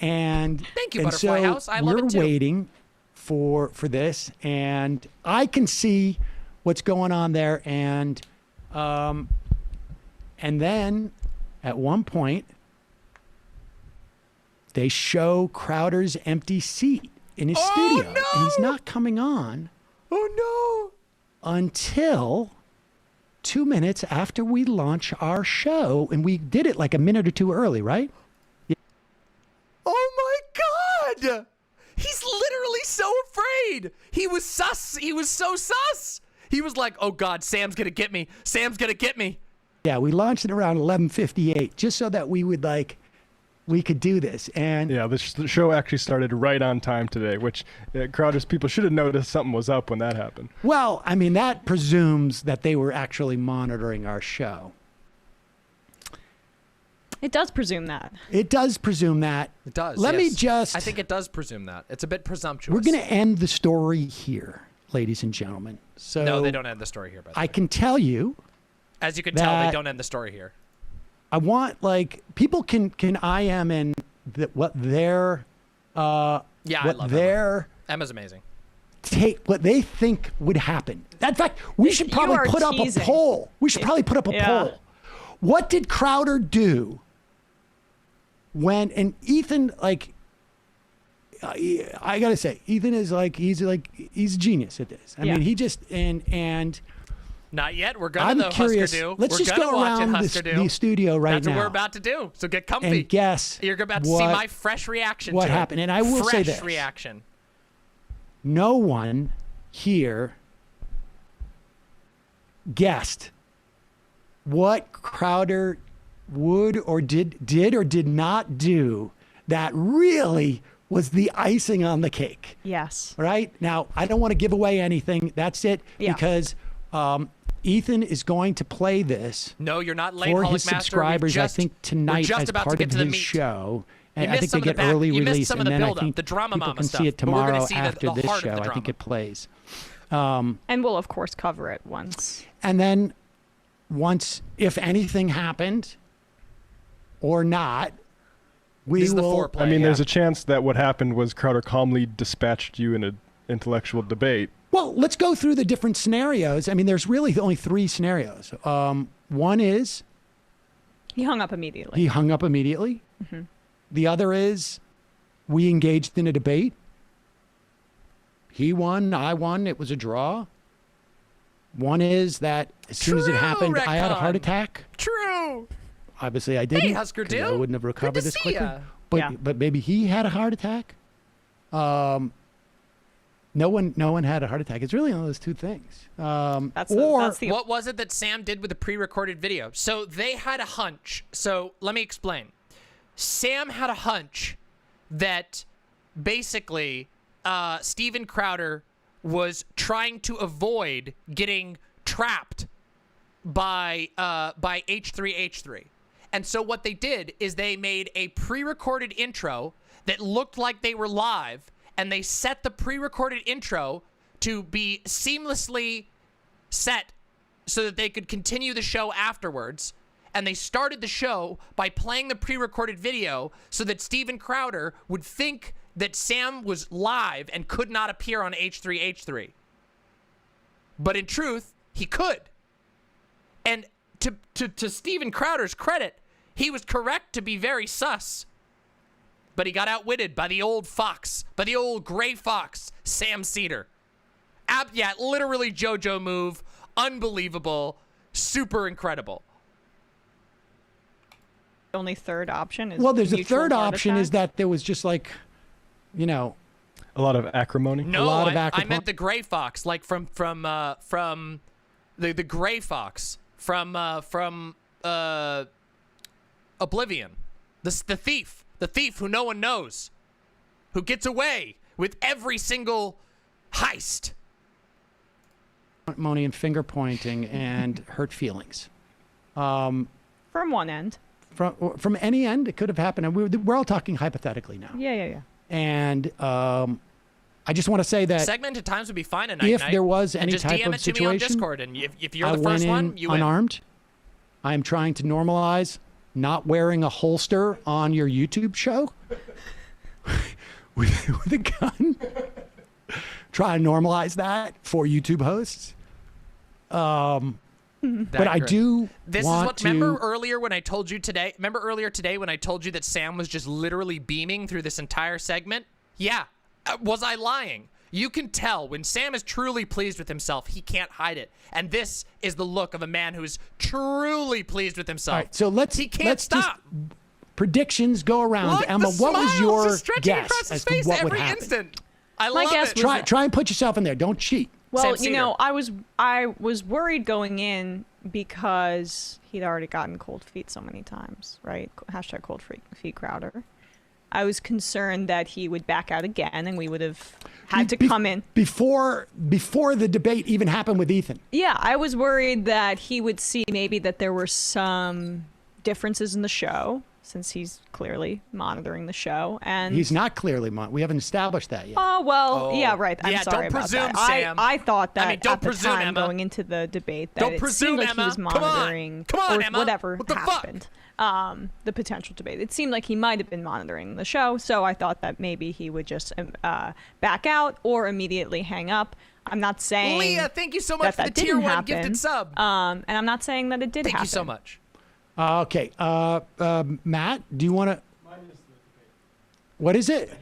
B: And
A: thank you,
B: and
A: Butterfly
B: so
A: House. I love it too.
B: We're waiting, for this, and I can see what's going on there, and then at one point they show Crowder's empty seat in his studio, and he's not coming on.
A: Oh
B: no! Until 2 minutes after we launch our show, and we did it like a minute or two early, right?
A: Oh my God! He's literally so afraid. He was sus. He was so sus. He was like, oh God, Sam's gonna get me. Sam's gonna get me.
B: Yeah, we launched it around 11:58, just so that we could do this. And
O: yeah, the show actually started right on time today, which Crowder's people should have noticed something was up when that happened.
B: Well, I mean, that presumes that they were actually monitoring our show.
U: It does presume that.
B: It does presume that.
A: It does.
B: Let me just.
A: I think it does presume that. It's a bit presumptuous.
B: We're going to end the story here, ladies and gentlemen. So
A: no, they don't end the story here. By the way.
B: I can tell you.
A: As you can tell, they don't end the story here.
B: I want people can IM in what their
A: I love Emma's amazing.
B: What they think would happen. In fact, we should probably put up a poll. We should probably put up a poll. What did Crowder do and Ethan, like, I gotta say, Ethan is he's a genius at this. I mean, he just and.
A: Not yet. We're gonna
B: I'm
A: though,
B: curious.
A: Husker Du.
B: Let's
A: We're
B: just
A: gonna
B: go
A: watch
B: around the studio right
A: That's
B: now.
A: That's what we're about to do. So get comfy.
B: And guess
A: you're about to see my fresh reaction.
B: What
A: to
B: happened?
A: It.
B: And I will say this:
A: fresh reaction.
B: No one here guessed what Crowder would or did not do that really was the icing on the cake.
U: Yes.
B: Right? Now, I don't want to give away anything. That's it.
U: Yeah.
B: Because Ethan is going to play this
A: no, you're not late,
B: for
A: Holic
B: his
A: Master.
B: subscribers, I think, tonight as part of his show. And I think they get early release, and then I think people can see it tomorrow after this show. I think it plays.
U: And we'll, of course, cover it once.
B: And then once, if anything happened or not, we will.
O: I mean, there's a chance that what happened was Crowder calmly dispatched you in an intellectual debate.
B: Well, let's go through the different scenarios. I mean, there's really only 3 scenarios. One is
U: he hung up immediately.
B: Mm-hmm. The other is we engaged in a debate. He won, I won, it was a draw. One is that as soon as it happened, I had a heart attack.
A: True.
B: Obviously, I didn't.
A: Hey, Husker Du.
B: I wouldn't have recovered this quickly.
A: Ya.
B: But maybe he had a heart attack. No one had a heart attack. It's really only those 2 things.
A: What was it that Sam did with the pre-recorded video? So they had a hunch. So let me explain. Sam had a hunch that basically Steven Crowder was trying to avoid getting trapped by H3H3. And so what they did is they made a pre-recorded intro that looked like they were live, and they set the pre-recorded intro to be seamlessly set so that they could continue the show afterwards. And they started the show by playing the pre-recorded video so that Steven Crowder would think that Sam was live and could not appear on H3H3. But in truth, he could. And to Steven Crowder's credit, he was correct to be very sus. But he got outwitted by the old fox, by the old gray fox, Sam Seder. Yeah, literally JoJo move. Unbelievable. Super incredible.
U: The only third option is
B: there's a third option is that there was just like, a
O: lot of acrimony.
A: No, I meant the gray fox, like from the gray fox from Oblivion, the thief who no one knows, who gets away with every single heist.
B: Money and finger pointing and hurt feelings.
U: From one end.
B: From any end, it could have happened. And we're all talking hypothetically now.
U: Yeah.
B: And I just want to say that
A: segmented times would be fine tonight.
B: If there was any
A: just
B: type
A: DM
B: of
A: it to
B: situation,
A: me on Discord, and if you're
B: I
A: the first
B: went in
A: one, you win.
B: unarmed. I am trying to normalize not wearing a holster on your YouTube show with a gun. try to normalize that for YouTube hosts. But I do
A: remember earlier when I told you today, when I told you that Sam was just literally beaming through this entire segment? Yeah. Was I lying? You can tell when Sam is truly pleased with himself, he can't hide it. And this is the look of a man who is truly pleased with himself.
B: All right, so
A: he can't stop.
B: Just predictions go around.
A: Look,
B: Emma,
A: the
B: what was
A: smiles
B: your
A: just stretching
B: guess
A: across his
B: as to
A: face
B: what would
A: every
B: happen?
A: instant. I
U: My
A: love
U: guess
A: it.
U: was
B: Try and put yourself in there. Don't cheat.
U: Well,
A: Sam
U: you know,
A: Seder.
U: I was worried going in because he'd already gotten ColdFeet so many times, right? Hashtag ColdFeet Crowder. I was concerned that he would back out again, and we would have had to come in
B: before the debate even happened with Ethan.
U: Yeah, I was worried that he would see maybe that there were some differences in the show, since he's clearly monitoring the show, and
B: He's not clearly we haven't established that yet.
U: Oh well, yeah, right. I'm
A: Yeah,
U: sorry
A: don't
U: about
A: presume,
U: that.
A: Sam.
U: I thought that
A: I mean, don't
U: at the
A: presume,
U: time
A: Emma.
U: going into the debate that
A: Don't
U: it
A: presume,
U: seemed like
A: Emma.
U: he was
A: Come on.
U: monitoring
A: Come on,
U: or
A: Emma.
U: whatever
A: What the
U: happened. The potential debate. It seemed like he might have been monitoring the show, so I thought that maybe he would just back out or immediately hang up. I'm not saying
A: Leah, thank you so much
U: that
A: for the
U: that
A: tier
U: didn't
A: 1
U: happen.
A: gifted sub.
U: And I'm not saying that it did
A: Thank
U: happen.
A: you so much.
B: Okay. Matt, do you want to? What is it?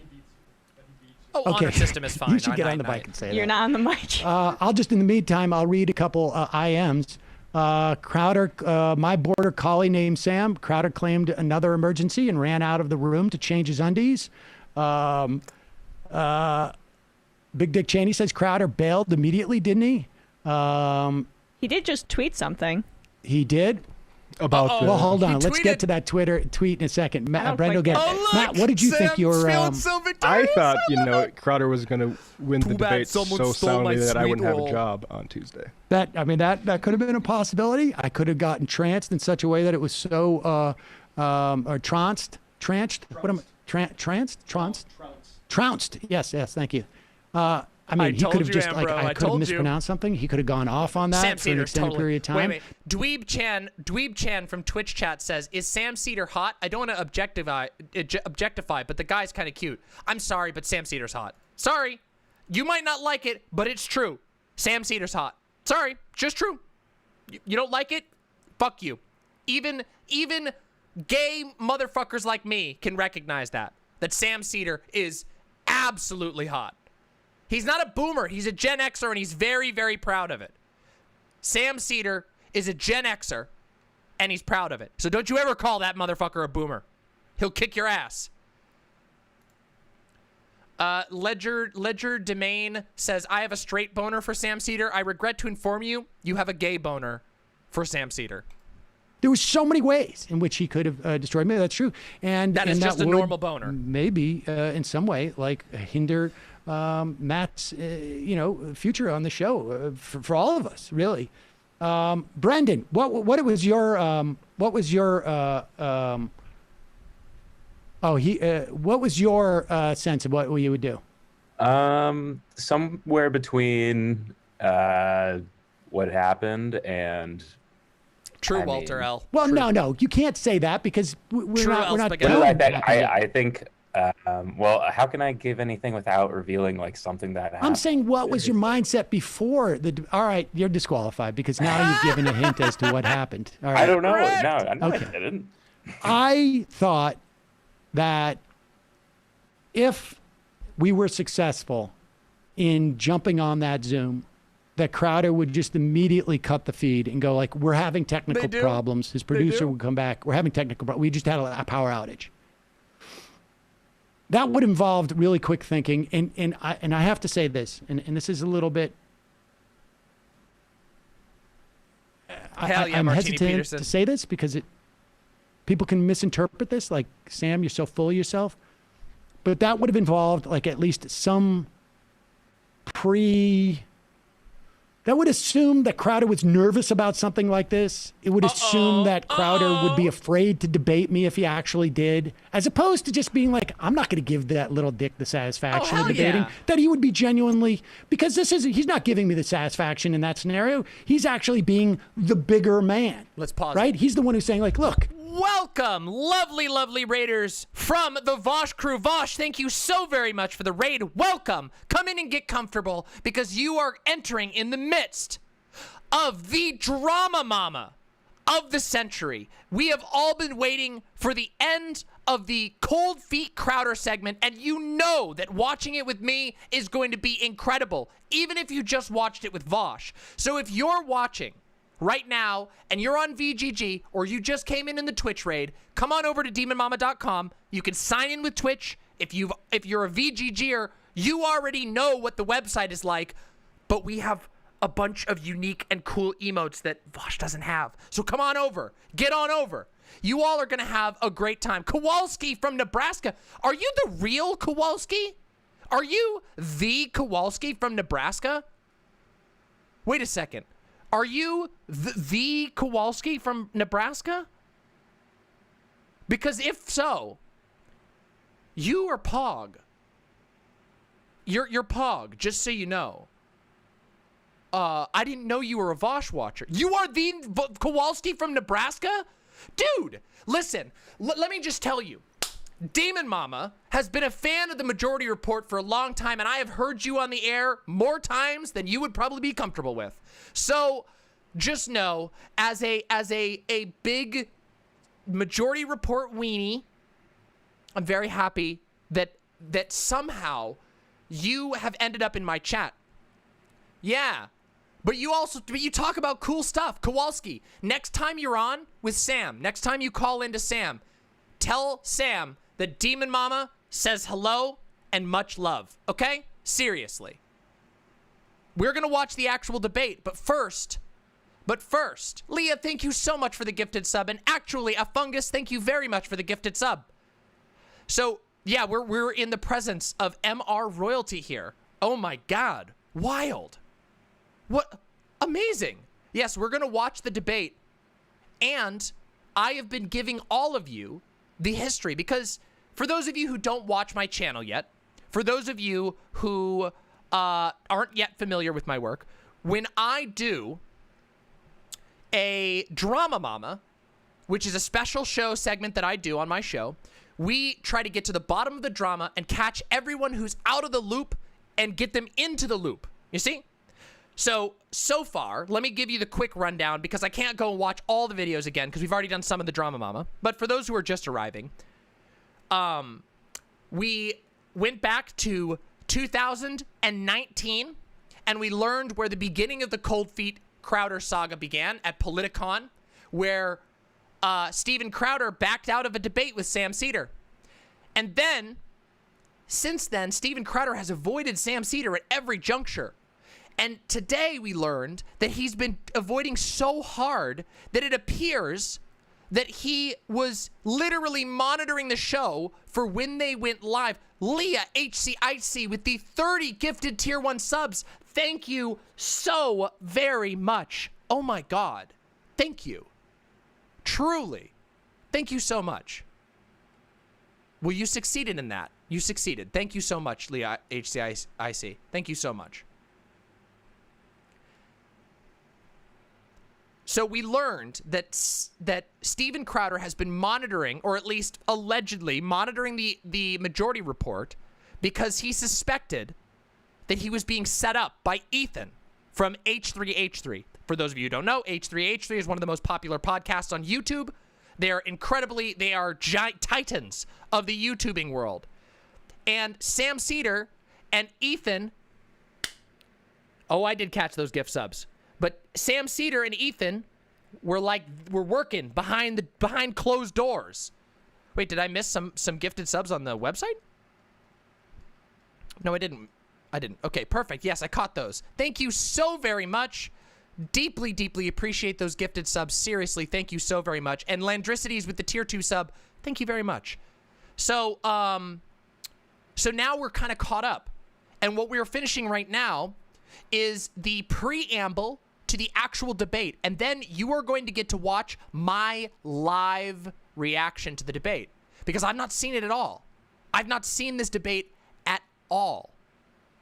A: Oh, honor system is fine.
B: You should get on the mic and say that.
U: You're not on the mic.
B: I'll just, in the meantime, I'll read a couple IMs. Crowder, my border collie named Sam. Crowder claimed another emergency and ran out of the room to change his undies. Big Dick Cheney says Crowder bailed immediately, didn't he?
U: He did just tweet something.
B: He did?
O: About
B: Well, hold on. Let's get to that Twitter tweet in a second. Brent will get it. Matt, what did you think your...
O: I thought, Crowder was going to win the debate so soundly that I wouldn't have a job on Tuesday.
B: That could have been a possibility. I could have gotten tranced in such a way that it was so trounced. What am I? Trounced. Yes, thank you. I mean, he could have just I could have mispronounced something. He could have gone off on that
A: Sam
B: for an
A: Seder,
B: extended period of time.
A: Wait. Dweeb Chan from Twitch chat says, "Is Sam Seder hot? I don't want to objectify, but the guy's kind of cute. I'm sorry, but Sam Seder's hot. Sorry, you might not like it, but it's true. Sam Seder's hot. Sorry, just true. You don't like it? Fuck you. Even gay motherfuckers like me can recognize that Sam Seder is absolutely hot. He's not a boomer. He's a Gen Xer, and he's very, very proud of it. Sam Seder is a Gen Xer, and he's proud of it. So don't you ever call that motherfucker a boomer. He'll kick your ass. Ledger Domain says, I have a straight boner for Sam Seder. I regret to inform you, you have a gay boner for Sam Seder.
B: There were so many ways in which he could have destroyed me. That's true. And
A: that is just a normal boner.
B: Maybe in some way, hinder Matt's, future on the show for all of us, really. Brendan, what was your what was your sense of what you would do?
E: Somewhere between what happened and.
A: True, Walter L.
B: Well,
A: True.
B: no, you can't say that because we're not.
E: I think. Well, how can I give anything without revealing something that happened?
B: I'm saying, what was your mindset before the? All right, you're disqualified because now you've given a hint as to what happened. All right.
E: I don't know. No, okay. I didn't.
B: I thought that if we were successful in jumping on that Zoom, that Crowder would just immediately cut the feed and go we're having technical problems. His producer would come back. We're having technical problems. We just had a power outage. That would involve really quick thinking. And I have to say this, and this is a little bit, I'm hesitant
A: Peterson.
B: to say this because people can misinterpret this. Like, Sam, you're so full of yourself. But that would have involved at least some that would assume that Crowder was nervous about something like this. It would assume that Crowder would be afraid to debate me if he actually did, as opposed to just being I'm not going to give that little dick the satisfaction of debating.
A: Yeah.
B: That he would be genuinely, because he's not giving me the satisfaction in that scenario. He's actually being the bigger man.
A: Let's pause.
B: Right? He's the one who's saying look,
A: welcome, lovely, lovely raiders from the Vosh crew. Vosh, thank you so very much for the raid. Welcome. Come in and get comfortable because you are entering in the midst of the DramaMama of the century. We have all been waiting for the end of the ColdFeet Crowder segment, and you know that watching it with me is going to be incredible, even if you just watched it with Vosh. So if you're watching right now and you're on VGG or you just came in the Twitch raid, come on over to demonmama.com. You can sign in with Twitch. If you're a VGGer, you already know what the website is like, but we have a bunch of unique and cool emotes that Vosh doesn't have. So come on over. Get on over. You all are going to have a great time. Kowalski from Nebraska. Are you the real Kowalski? Are you the Kowalski from Nebraska? Wait a second. Are you the Kowalski from Nebraska? Because if so, you are Pog. You're Pog, just so you know. I didn't know you were a Vosh watcher. You are the Kowalski from Nebraska? Dude, listen, let me just tell you. DramaMama has been a fan of the Majority Report for a long time, and I have heard you on the air more times than you would probably be comfortable with. So just know, as a big Majority Report weenie, I'm very happy that somehow you have ended up in my chat. Yeah. But you talk about cool stuff. Kowalski, next time you're on with Sam, next time you call into Sam, tell Sam that DramaMama says hello and much love, okay? Seriously. We're going to watch the actual debate, but first, Leah, thank you so much for the gifted sub, and actually, a fungus, thank you very much for the gifted sub. So, yeah, we're in the presence of MR royalty here. Oh my God, wild. What? Amazing. Yes, we're going to watch the debate. And I have been giving all of you the history because for those of you who don't watch my channel yet, for those of you who aren't yet familiar with my work, when I do a DramaMama, which is a special show segment that I do on my show, we try to get to the bottom of the drama and catch everyone who's out of the loop and get them into the loop. You see? So far, let me give you the quick rundown because I can't go and watch all the videos again because we've already done some of the DramaMama. But for those who are just arriving, we went back to 2019 and we learned where the beginning of the ColdFeet Crowder saga began at Politicon, where Steven Crowder backed out of a debate with Sam Seder. And then, since then, Steven Crowder has avoided Sam Seder at every juncture. And today we learned that he's been avoiding so hard that it appears that he was literally monitoring the show for when they went live. Leah HCIC with the 30 gifted tier 1 subs. Thank you so very much. Oh my God. Thank you. Truly. Thank you so much. Well, you succeeded in that. You succeeded. Thank you so much, Leah HCIC. Thank you so much. So we learned that Steven Crowder has been monitoring, or at least allegedly monitoring the Majority Report because he suspected that he was being set up by Ethan from H3H3. For those of you who don't know, H3H3 is one of the most popular podcasts on YouTube. They are giant titans of the YouTubing world. And Sam Seder and Ethan, oh, I did catch those gift subs. But Sam Seder and Ethan were working behind closed doors. Wait, did I miss some gifted subs on the website? No, I didn't. Okay, perfect. Yes, I caught those. Thank you so very much. Deeply, deeply appreciate those gifted subs. Seriously, thank you so very much. And Landricities with the tier 2 sub, thank you very much. So now we're kind of caught up. And what we're finishing right now is the preamble to the actual debate. And then you are going to get to watch my live reaction to the debate. Because I've not seen it at all. I've not seen this debate at all.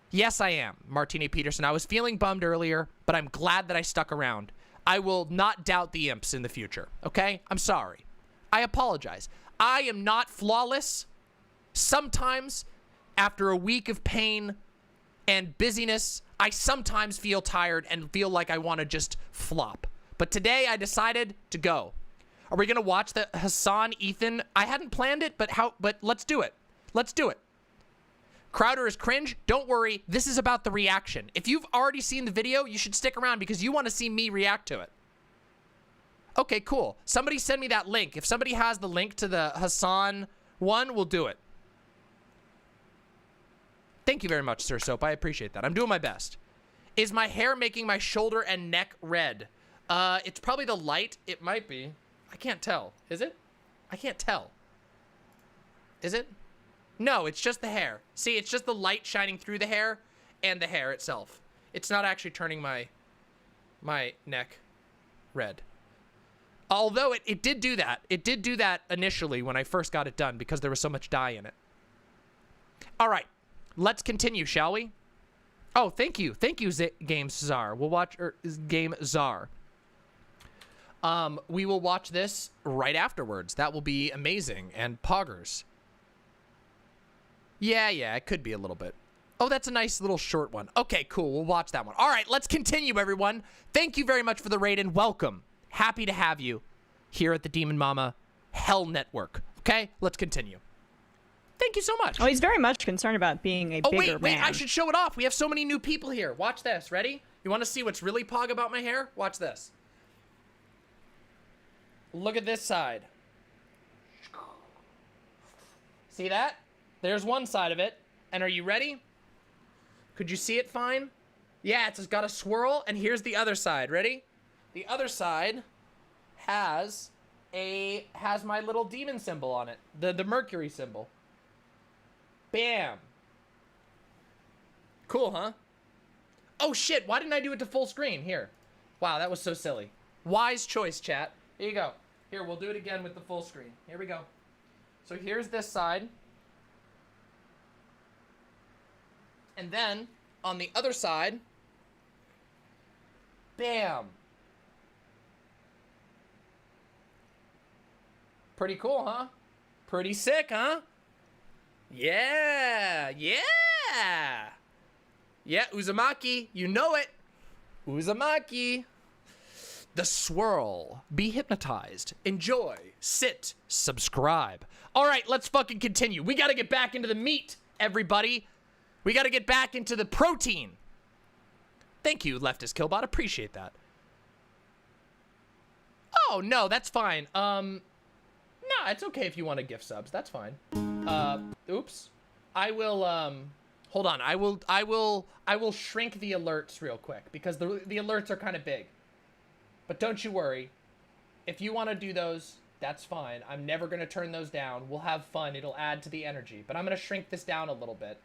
A: Yes, I am, Martini Peterson. I was feeling bummed earlier, but I'm glad that I stuck around. I will not doubt the imps in the future, okay? I'm sorry. I apologize. I am not flawless. Sometimes, after a week of pain and busyness, I sometimes feel tired and feel like I want to just flop. But today I decided to go. Are we going to watch the Hassan Ethan? I hadn't planned it, but let's do it. Let's do it. Crowder is cringe. Don't worry. This is about the reaction. If you've already seen the video, you should stick around because you want to see me react to it. Okay, cool. Somebody send me that link. If somebody has the link to the Hassan one, we'll do it. Thank you very much, Sir Soap. I appreciate that. I'm doing my best. Is my hair making my shoulder and neck red? It's probably the light. It might be. I can't tell. Is it? I can't tell. Is it? No, it's just the hair. See, it's just the light shining through the hair and the hair itself. It's not actually turning my neck red. Although it did do that. It did do that initially when I first got it done because there was so much dye in it. All right. Let's continue, shall we? Oh, thank you. Thank you, Game Czar. We'll watch Game Czar. We will watch this right afterwards. That will be amazing. And poggers. Yeah, it could be a little bit. Oh, that's a nice little short one. Okay, cool. We'll watch that one. All right, let's continue, everyone. Thank you very much for the raid and welcome. Happy to have you here at the DramaMama Hell Network. Okay, let's continue. Thank you so much.
U: Oh, he's very much concerned about being a bigger man.
A: Wait, I should show it off. We have so many new people here. Watch this. Ready? You want to see what's really pog about my hair? Watch this. Look at this side. See that? There's one side of it. And are you ready? Could you see it fine? Yeah, it's got a swirl. And here's the other side. Ready? The other side has my little demon symbol on it. The Mercury symbol. Bam. Cool, huh? Oh, shit. Why didn't I do it to full screen? Here. Wow, that was so silly. Wise choice, chat. Here you go. Here, we'll do it again with the full screen. Here we go. So here's this side. And then, on the other side, bam. Pretty cool, huh? Pretty sick, huh? Yeah. Yeah, Uzumaki, you know it. Uzumaki. The swirl. Be hypnotized. Enjoy. Sit. Subscribe. All right, let's fucking continue. We got to get back into the meat, everybody. We got to get back into the protein. Thank you, Leftist Killbot. Appreciate that. Oh, no, that's fine. No, it's okay if you want to gift subs. That's fine. Oops. I will, hold on. I will shrink the alerts real quick because the alerts are kind of big. But don't you worry. If you want to do those, that's fine. I'm never going to turn those down. We'll have fun. It'll add to the energy. But I'm going to shrink this down a little bit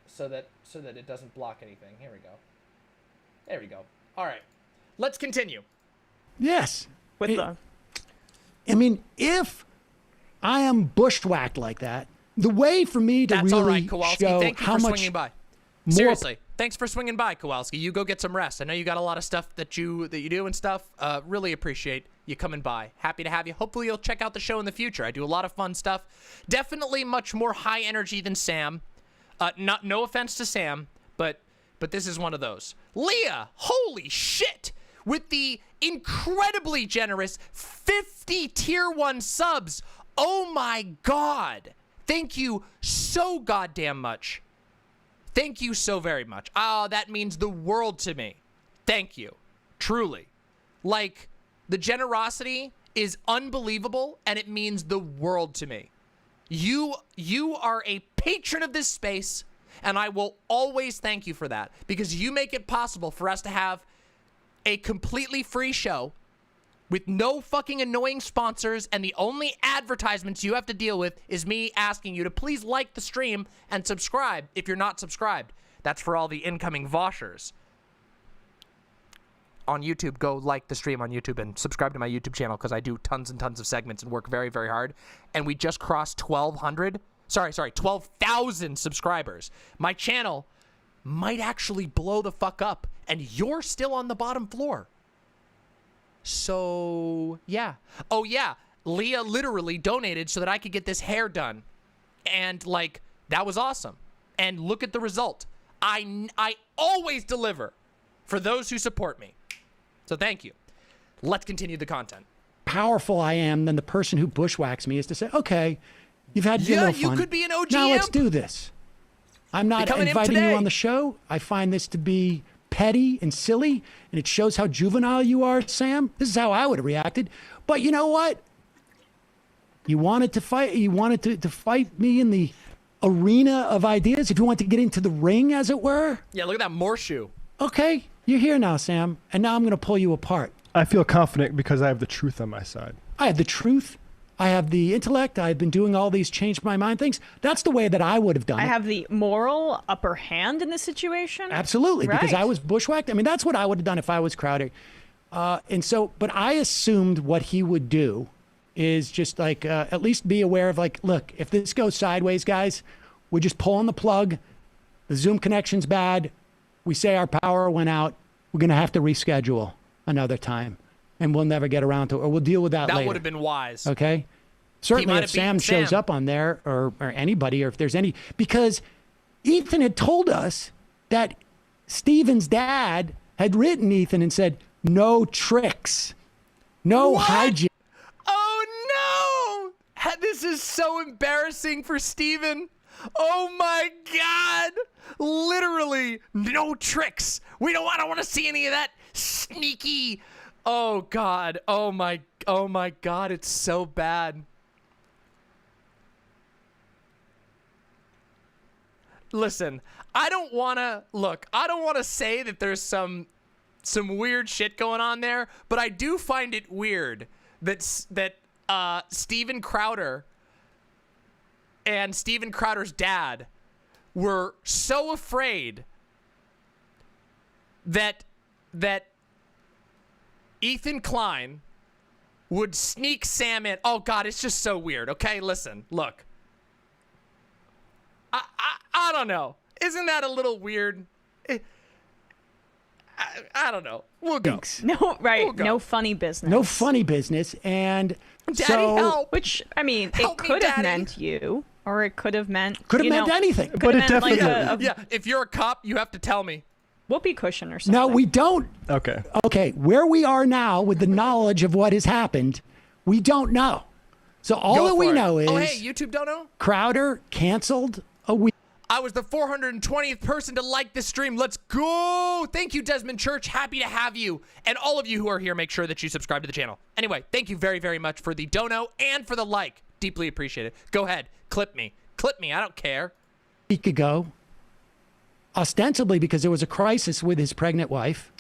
A: so that it doesn't block anything. Here we go. There we go. All right. Let's continue.
B: Yes.
U: I
B: mean, if I am bushwhacked like that, the way for me to
A: That's
B: really
A: all right, Kowalski.
B: show
A: Thank you
B: how
A: for
B: much
A: swinging by.
B: more
A: Seriously, thanks for swinging by, Kowalski. You go get some rest. I know you got a lot of stuff that you do and stuff. Really appreciate you coming by. Happy to have you. Hopefully you'll check out the show in the future. I do a lot of fun stuff. Definitely much more high energy than Sam. No offense to Sam, but this is one of those. Leah, holy shit! With the incredibly generous 50 tier 1 subs. Oh my god. Thank you so goddamn much. Thank you so very much. Oh, that means the world to me. Thank you. Truly. Like, the generosity is unbelievable, and it means the world to me. You are a patron of this space, and I will always thank you for that, because you make it possible for us to have a completely free show with no fucking annoying sponsors, and the only advertisements you have to deal with is me asking you to please like the stream and subscribe if you're not subscribed. That's for all the incoming Voshers. On YouTube, go like the stream on YouTube and subscribe to my YouTube channel because I do tons and tons of segments and work very, very hard. And we just crossed 12,000 subscribers. My channel might actually blow the fuck up, and you're still on the bottom floor. So, yeah. Oh, yeah. Leah literally donated so that I could get this hair done. And, like, that was awesome. And look at the result. I always deliver for those who support me. So thank you. Let's continue the content.
B: Powerful I am than the person who bushwhacks me is to say, okay, you've had your little fun.
A: You could be an OG
B: Now let's
A: imp.
B: do this. I'm not
A: Become an imp
B: inviting you
A: today.
B: on the show. I find this to be petty and silly, and it shows how juvenile you are, Sam. This is how I would have reacted. But you know what? You wanted to fight. You wanted to fight me in the arena of ideas. If you want to get into the ring, as it were.
A: Yeah, look at that Morshoe.
B: Okay, you're here now, Sam, and now I'm going to pull you apart.
O: I feel confident because I have the truth on my side.
B: I have the truth. I have the intellect. I've been doing all these change my mind things. That's the way that I would have done it.
U: I have the moral upper hand in this situation.
B: Absolutely, because
U: Right.
B: I was bushwhacked. I mean, that's what I would have done if I was Crowder. And so, but I assumed what he would do is just like, at least be aware of like, look, if this goes sideways, guys, we're just pulling the plug. The Zoom connection's bad. We say our power went out. We're going to have to reschedule another time. And we'll never get around to it, or we'll deal with that later.
A: That would have been wise.
B: Okay. Certainly
A: might
B: if
A: have beaten
B: Sam shows
A: Sam.
B: up on there or anybody, or if there's any, because Ethan had told us that Steven's dad had written Ethan and said, no tricks, no hijack.
A: Oh no! This is so embarrassing for Steven. Oh my God! Literally, no tricks. I don't want to see any of that sneaky. Oh God. Oh my God. It's so bad. Listen, I don't want to say that there's some weird shit going on there, but I do find it weird that Steven Crowder and Steven Crowder's dad were so afraid that Ethan Klein would sneak Sam in. Oh God, it's just so weird. Okay, listen, look. I don't know. Isn't that a little weird? I don't know. We'll go.
U: No, right.
A: We'll go.
U: No funny business.
B: No funny business. And
U: Daddy,
B: so,
U: help. Which, I mean, it could have meant you, or it could have meant.
B: Could have meant anything.
U: But it definitely.
A: Yeah, if you're a cop, you have to tell me.
U: Whoopee cushion or something.
B: No, we don't.
O: Okay.
B: Okay, where we are now with the knowledge of what has happened, we don't know. So all
A: Go
B: that we
A: for it.
B: know is
A: Oh, hey, YouTube don't know?
B: Crowder canceled a week.
A: I was the 420th person to like this stream. Let's go. Thank you, Desmond Church. Happy to have you. And all of you who are here, make sure that you subscribe to the channel. Anyway, thank you very, very much for the dono and for the like. Deeply appreciate it. Go ahead. Clip me. Clip me. I don't care.
B: Week ago, ostensibly because there was a crisis with his pregnant wife.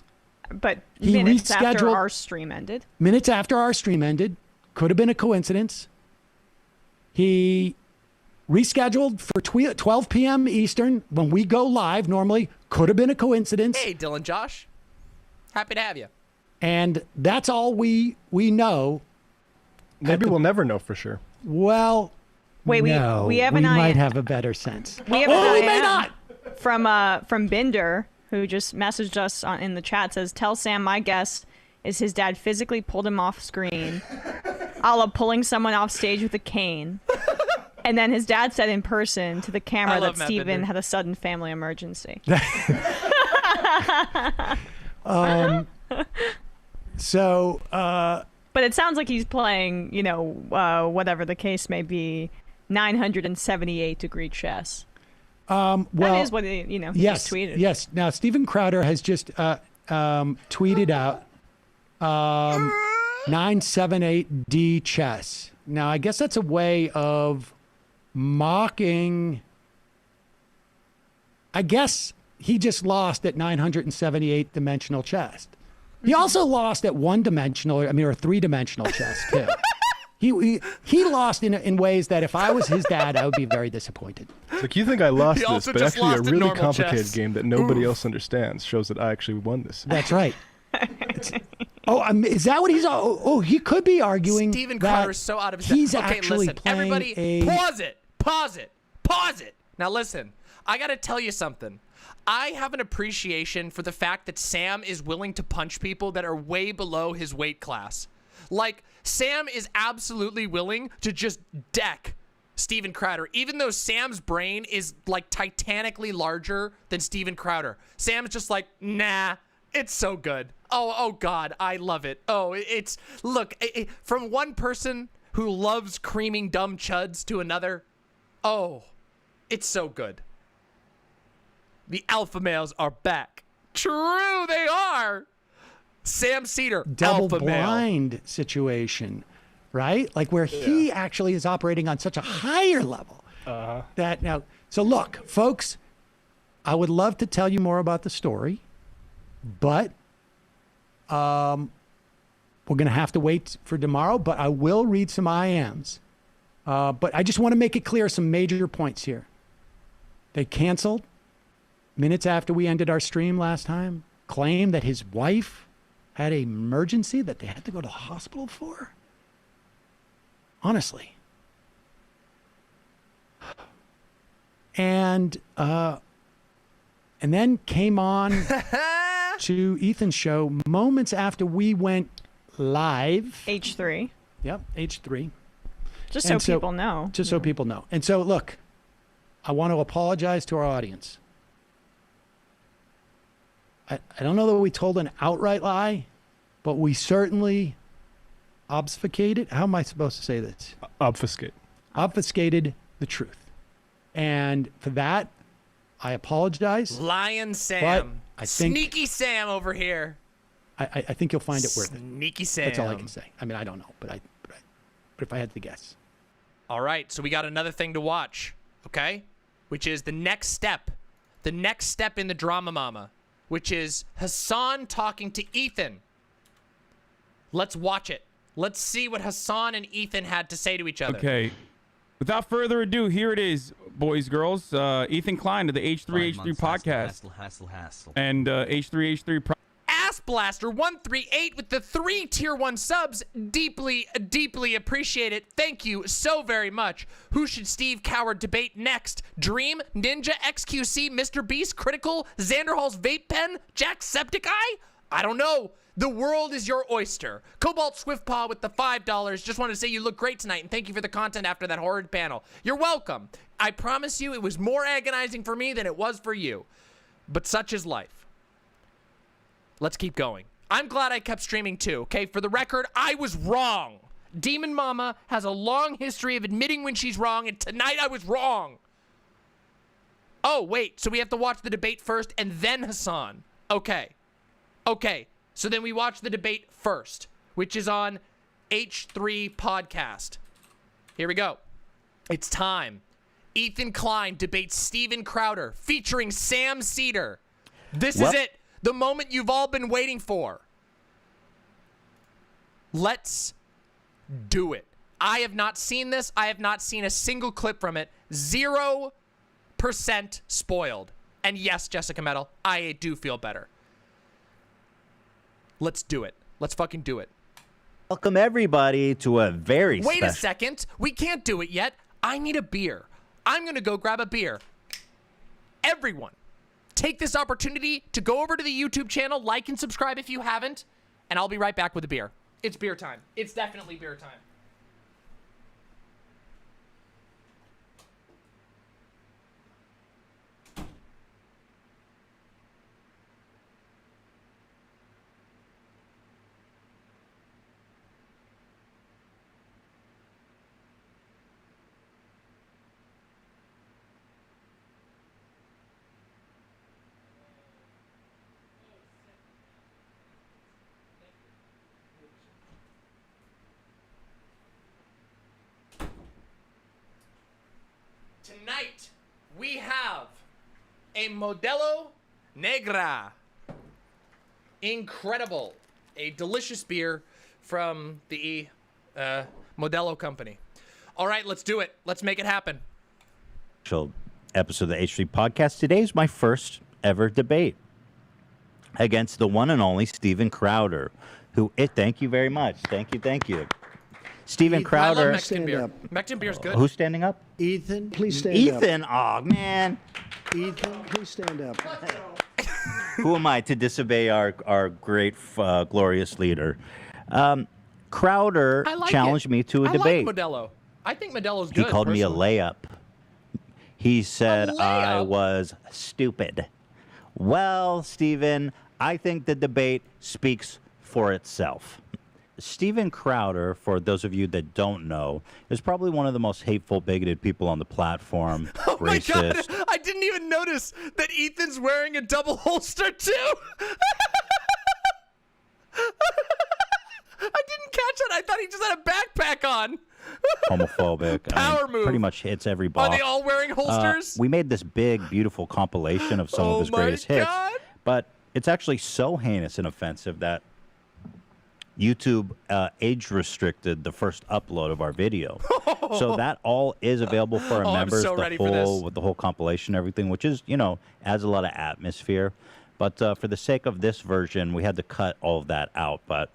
U: But
B: He
U: minutes after
B: rescheduled-
U: our stream ended.
B: Minutes after our stream ended, could have been a coincidence. He rescheduled for 12 p.m. Eastern when we go live normally. Could have been a coincidence.
A: Hey, Dylan Josh. Happy to have you.
B: And that's all we know.
O: Maybe we'll never know for sure.
B: Well,
U: Wait,
B: no,
U: we have an
B: might
U: IM.
B: have a better sense.
U: We have
B: Oh,
U: an
B: we may
U: IM
B: not.
U: From Binder, who just messaged us in the chat, says, "Tell Sam my guess is his dad physically pulled him off screen, a la pulling someone off stage with a cane." And then his dad said in person to the camera
A: I love
U: that
A: Matt
U: Steven
A: Binder.
U: had a sudden family emergency.
B: So,
U: But it sounds like he's playing, whatever the case may be, 978-degree chess.
B: well,
U: that is what he
B: yes,
U: just tweeted.
B: Yes. Now, Steven Crowder has just tweeted out 978D chess. Now, I guess that's a way of mocking. I guess he just lost at 978 dimensional chess. He also lost at one dimensional, or three-dimensional chess too. He lost in ways that if I was his dad, I would be very disappointed.
O: Like, you think I lost
A: He
O: this,
A: also
O: but
A: just
O: actually a
A: lost in
O: really
A: normal
O: complicated
A: chess.
O: game that nobody else understands shows that I actually won this.
B: That's right. Is that what he's? Oh, he could be arguing.
A: Steven
B: that
A: Crowder is so out of his
B: he's
A: depth. Okay,
B: actually
A: listen,
B: playing
A: everybody, pause it. Now listen, I gotta tell you something. I have an appreciation for the fact that Sam is willing to punch people that are way below his weight class. Like, Sam is absolutely willing to just deck Steven Crowder, even though Sam's brain is like titanically larger than Steven Crowder. Sam's just like, nah, it's so good. Oh God, I love it. Oh, it's, look, from one person who loves creaming dumb chuds to another, oh, it's so good. The alpha males are back. True, they are. Sam Seder,
B: double
A: alpha male.
B: blind situation, right? Like where he actually is operating on such a higher level that now. So look, folks, I would love to tell you more about the story, but we're gonna have to wait for tomorrow. But I will read some IMs. But I just want to make it clear some major points here. They canceled minutes after we ended our stream last time. Claimed that his wife had an emergency that they had to go to the hospital for? Honestly. And then came on to Ethan's show moments after we went live.
U: H3.
B: Yep, H3.
U: Just so people know.
B: Just so people know. And so, look, I want to apologize to our audience. I don't know that we told an outright lie, but we certainly obfuscated. How am I supposed to say this?
O: Obfuscate.
B: Obfuscated the truth. And for that, I apologize.
A: Lion Sam.
B: I think,
A: Sneaky Sam over here.
B: I think you'll find it worth it.
A: Sneaky Sam.
B: That's all I can say. I mean, I don't know, but if I had to guess.
A: All right, so we got another thing to watch, okay? Which is the next step. The next step in the DramaMama, which is Hassan talking to Ethan. Let's watch it. Let's see what Hassan and Ethan had to say to each other.
D: Okay. Without further ado, here it is, boys, girls. Ethan Klein of the H3H3 podcast.
J: Hassle.
D: And H3H3
A: Ass Blaster 138 with the 3 tier 1 subs. Deeply, deeply appreciate it. Thank you so very much. Who should Steve Coward debate next? Dream, Ninja, XQC, Mr. Beast, Critical, Xanderhall's Vape Pen, Jacksepticeye? I don't know. The world is your oyster. Cobalt Swiftpaw with the $5. Just wanted to say you look great tonight, and thank you for the content after that horrid panel. You're welcome. I promise you it was more agonizing for me than it was for you. But such is life. Let's keep going. I'm glad I kept streaming too, okay? For the record, I was wrong. Demon Mama has a long history of admitting when she's wrong, and tonight I was wrong. Oh, wait, so we have to watch the debate first and then Hassan. Okay. So then we watch the debate first, which is on H3 Podcast. Here we go. It's time. Ethan Klein debates Steven Crowder featuring Sam Seder. This is it. The moment you've all been waiting for. Let's do it. I have not seen this. I have not seen a single clip from it. 0% spoiled. And yes, Jessica Metal, I do feel better. Let's do it. Let's fucking do it.
J: Welcome everybody to a very
A: Wait a second. We can't do it yet. I need a beer. I'm going to go grab a beer. Everyone, take this opportunity to go over to the YouTube channel, like and subscribe if you haven't, and I'll be right back with a beer. It's beer time. It's definitely beer time. Tonight, we have a Modelo Negra. Incredible. A delicious beer from the Modelo company. All right, let's do it. Let's make it happen.
J: Episode of the H3 Podcast. Today is my first ever debate against the one and only Steven Crowder, who, thank you very much. Thank you. Steven Crowder.
A: I love Mexican beer. Mexican beer's good.
J: Who's standing up?
L: Ethan, please stand up.
J: Ethan, oh man.
L: Ethan, please stand up.
J: Who am I to disobey our great, glorious leader? Crowder challenged me to a debate.
A: I like Modelo. I think Modelo's
J: He
A: good.
J: called me a
A: personally.
J: layup. He said I was stupid. Well, Stephen, I think the debate speaks for itself. Steven Crowder, for those of you that don't know, is probably one of the most hateful, bigoted people on the platform.
A: Oh my
J: Racist.
A: God! I didn't even notice that Ethan's wearing a double holster too. I didn't catch it. I thought he just had a backpack on.
J: Homophobic.
A: Power move.
J: Pretty much hits every box.
A: Are they all wearing holsters?
J: We made this big, beautiful compilation of some of his greatest hits, but it's actually so heinous and offensive that YouTube age restricted the first upload of our video. So that all is available for our members.
A: I'm so ready for this.
J: With the whole compilation and everything, which is, adds a lot of atmosphere. But for the sake of this version, we had to cut all of that out. But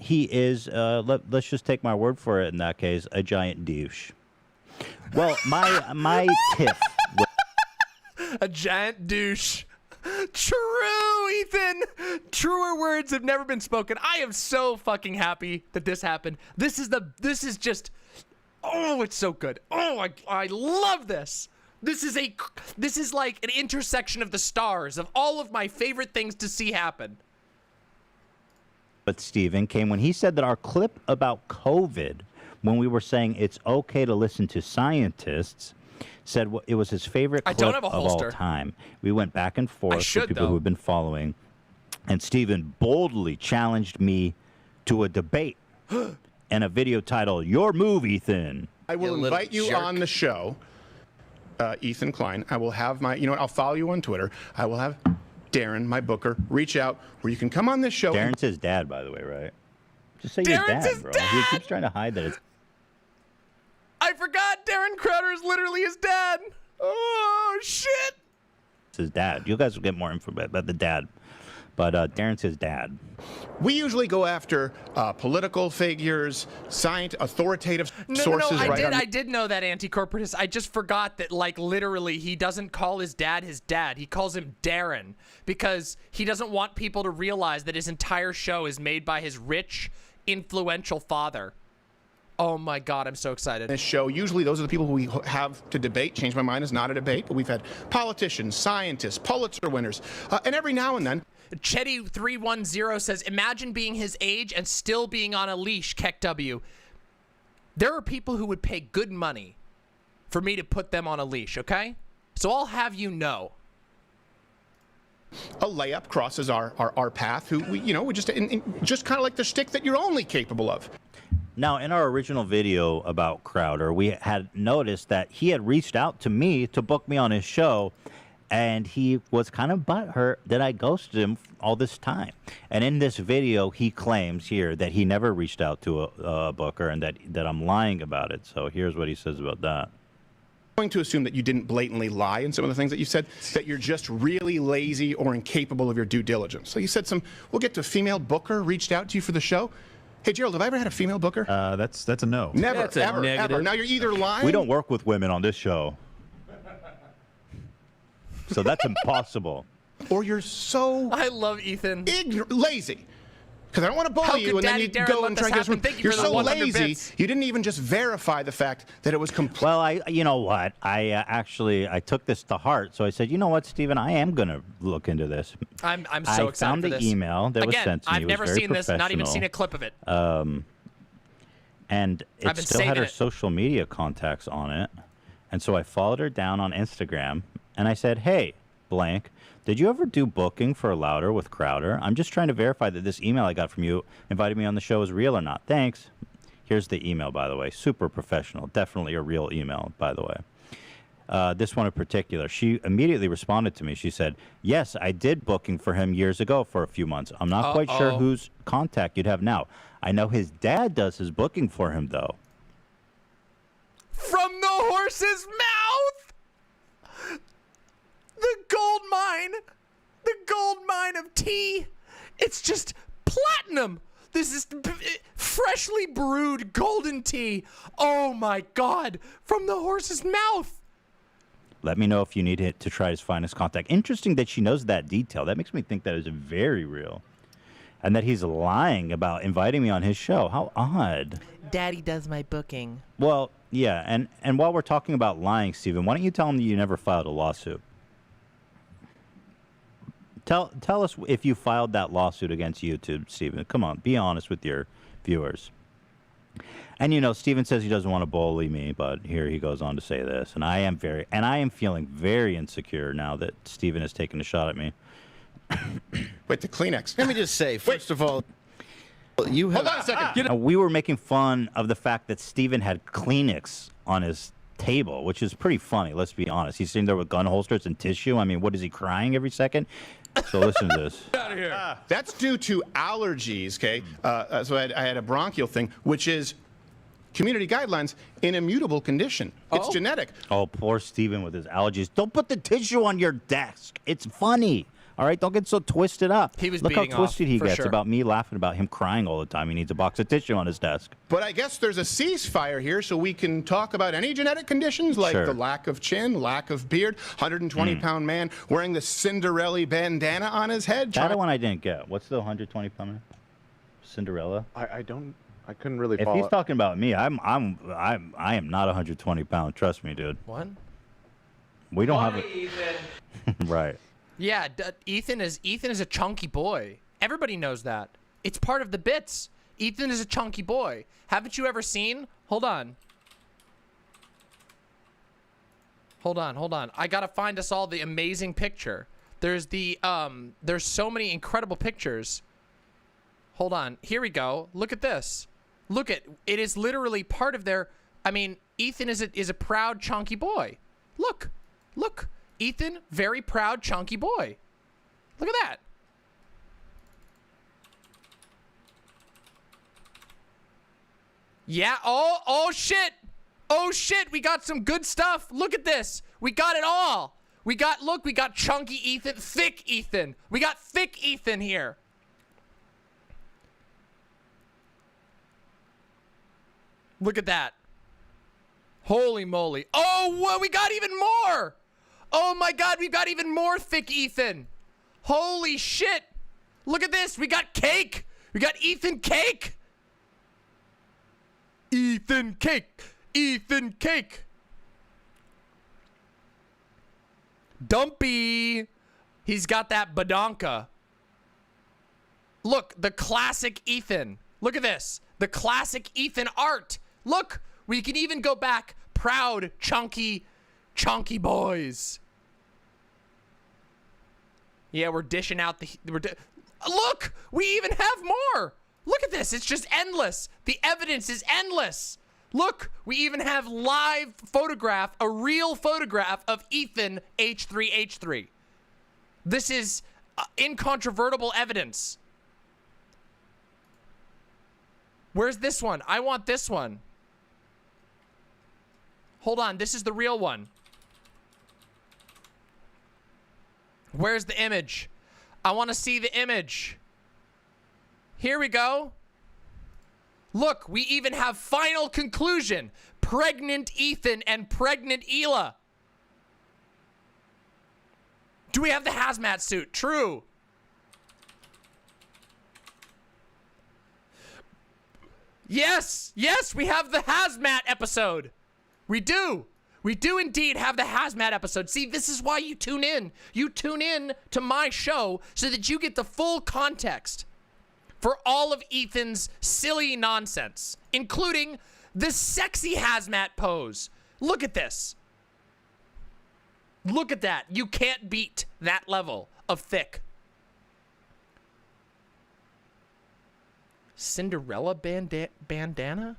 J: he is, let's just take my word for it in that case, a giant douche. Well, my tiff.
A: A giant douche. True, Ethan. Truer words have never been spoken. I am so fucking happy that this happened. This is just, oh, it's so good. Oh, I love this. This is like an intersection of the stars of all of my favorite things to see happen.
J: But Stephen came when he said that our clip about COVID, when we were saying it's okay to listen to scientists, said it was his favorite clip of all time. We went back and forth with people who have been following, and Stephen boldly challenged me to a debate and a video titled "Your Move, Ethan."
T: I will invite you on the show, Ethan Klein. I will have I'll follow you on Twitter. I will have Darren, my booker, reach out where you can come on this show.
J: Darren's his dad, by the way, right? Just say your dad, bro. He keeps trying to hide that it's.
A: I forgot Darren Crowder is literally his dad. Oh, shit.
J: It's his dad. You guys will get more info about the dad. But Darren's his dad.
T: We usually go after political figures, authoritative sources.
A: No, I did know that, anti-corporatist. I just forgot that, like, literally, he doesn't call his dad. He calls him Darren because he doesn't want people to realize that his entire show is made by his rich, influential father. Oh my God, I'm so excited.
T: This show, usually those are the people who we have to debate. Change My Mind is not a debate, but we've had politicians, scientists, Pulitzer winners, and every now and then.
A: Chetty310 says, imagine being his age and still being on a leash, Keck W. There are people who would pay good money for me to put them on a leash, okay? So I'll have you know.
T: A layup crosses our path, who we just kind of like the shtick that you're only capable of.
J: Now, in our original video about Crowder, we had noticed that he had reached out to me to book me on his show, and he was kind of butthurt that I ghosted him all this time. And in this video, he claims here that he never reached out to a booker and that I'm lying about it. So here's what he says about that.
T: I'm going to assume that you didn't blatantly lie in some of the things that you said, that you're just really lazy or incapable of your due diligence. So you said we'll get to a female booker reached out to you for the show. Hey, Gerald, have I ever had a female booker?
C: That's a no.
T: Never,
C: That's
T: ever. Now you're either lying.
J: We don't work with women on this show. So that's impossible.
T: Or you're so...
A: I love Ethan.
T: Lazy. Because I don't want to bully you, and then you go and try to get... You're so lazy, you didn't even just verify the fact that it was complete.
J: Well, you know what? I took this to heart, so I said, you know what, Stephen, I am going to look into this.
A: I'm so excited
J: found
A: for
J: the
A: this.
J: email that was sent to me.
A: I've never seen this, not even seen a clip of it.
J: And it still had her social media contacts on it. And so I followed her down on Instagram, and I said, hey, blank, did you ever do booking for Louder with Crowder? I'm just trying to verify that this email I got from you inviting me on the show is real or not. Thanks. Here's the email, by the way. Super professional. Definitely a real email, by the way. This one in particular. She immediately responded to me. She said, yes, I did booking for him years ago for a few months. I'm not quite sure whose contact you'd have now. I know his dad does his booking for him, though.
A: From the horse's mouth! The gold mine of tea. It's just platinum. This is freshly brewed golden tea. Oh my God, from the horse's mouth.
J: Let me know if you need it to try his finest contact. Interesting that she knows that detail. That makes me think that is very real. and that he's lying about inviting me on his show. How odd.
A: Daddy does my booking.
J: Well, yeah, and while we're talking about lying, Steven, why don't you tell him that you never filed a lawsuit? Tell us if you filed that lawsuit against YouTube, Steven. Come on, be honest with your viewers. And you know, Steven says he doesn't want to bully me, but here he goes on to say this, and I am feeling very insecure now that Steven has taken a shot at me.
T: Wait, the Kleenex.
C: Let me just say, first of all, you have.
T: Hold on a second.
J: We were making fun of the fact that Steven had Kleenex on his table, which is pretty funny, let's be honest. He's sitting there with gun holsters and tissue. I mean, what is he, crying every second? So listen to this.
T: Out of here. That's due to allergies, okay? So I had a bronchial thing, which is community guidelines in a mutable condition. It's genetic.
J: Oh, poor Steven with his allergies. Don't put the tissue on your desk. It's funny. All right, don't get so twisted up.
A: He was
J: Look how
A: beating
J: twisted
A: off,
J: he
A: for
J: gets
A: sure.
J: about me laughing about him crying all the time. He needs a box of tissue on his desk.
T: But I guess there's a ceasefire here, so we can talk about any genetic conditions like
J: Sure.
T: the lack of chin, lack of beard, 120-pound man wearing the Cinderella bandana on his head.
J: That one I didn't get. What's the 120-pound man? Cinderella?
N: I couldn't really
J: If
N: follow.
J: he's talking about me, I am not 120 pounds. Trust me, dude.
A: What?
J: We don't have it. Right.
A: Yeah, Ethan is a chunky boy. Everybody knows that. It's part of the bits. Ethan is a chunky boy. Haven't you ever seen? Hold on. Hold on. I gotta find us all the amazing picture. There's there's so many incredible pictures. Hold on. Here we go. Look at this. Look at it. Is literally part of their. I mean, Ethan is a proud chunky boy. Look. Ethan, very proud chunky boy. Look at that. Yeah. Oh shit. Oh shit. We got some good stuff. Look at this. We got it all. We got chunky Ethan, thick Ethan. We got thick Ethan here. Look at that. Holy moly. Oh, well, we got even more. Oh my God, we've got even more thick Ethan. Holy shit. Look at this. We got cake. We got Ethan cake. Ethan cake. Ethan cake. Dumpy. He's got that badonka. Look, the classic Ethan. Look at this. The classic Ethan art. Look, we can even go back. Proud, chunky boys. Yeah, we're dishing out look, we even have more. Look at this. It's just endless. The evidence is endless. Look, we even have live photograph, a real photograph of Ethan H3H3. This is incontrovertible evidence. Where's this one? I want this one. Hold on, this is the real one. Where's the image? I want to see the image. Here we go. Look, we even have final conclusion. Pregnant Ethan and pregnant Hila. Do we have the hazmat suit? True. Yes, we have the hazmat episode. We do. We do indeed have the hazmat episode. See, this is why you tune in. You tune in to my show so that you get the full context for all of Ethan's silly nonsense, including the sexy hazmat pose. Look at this. Look at that. You can't beat that level of thick. Cinderella bandana?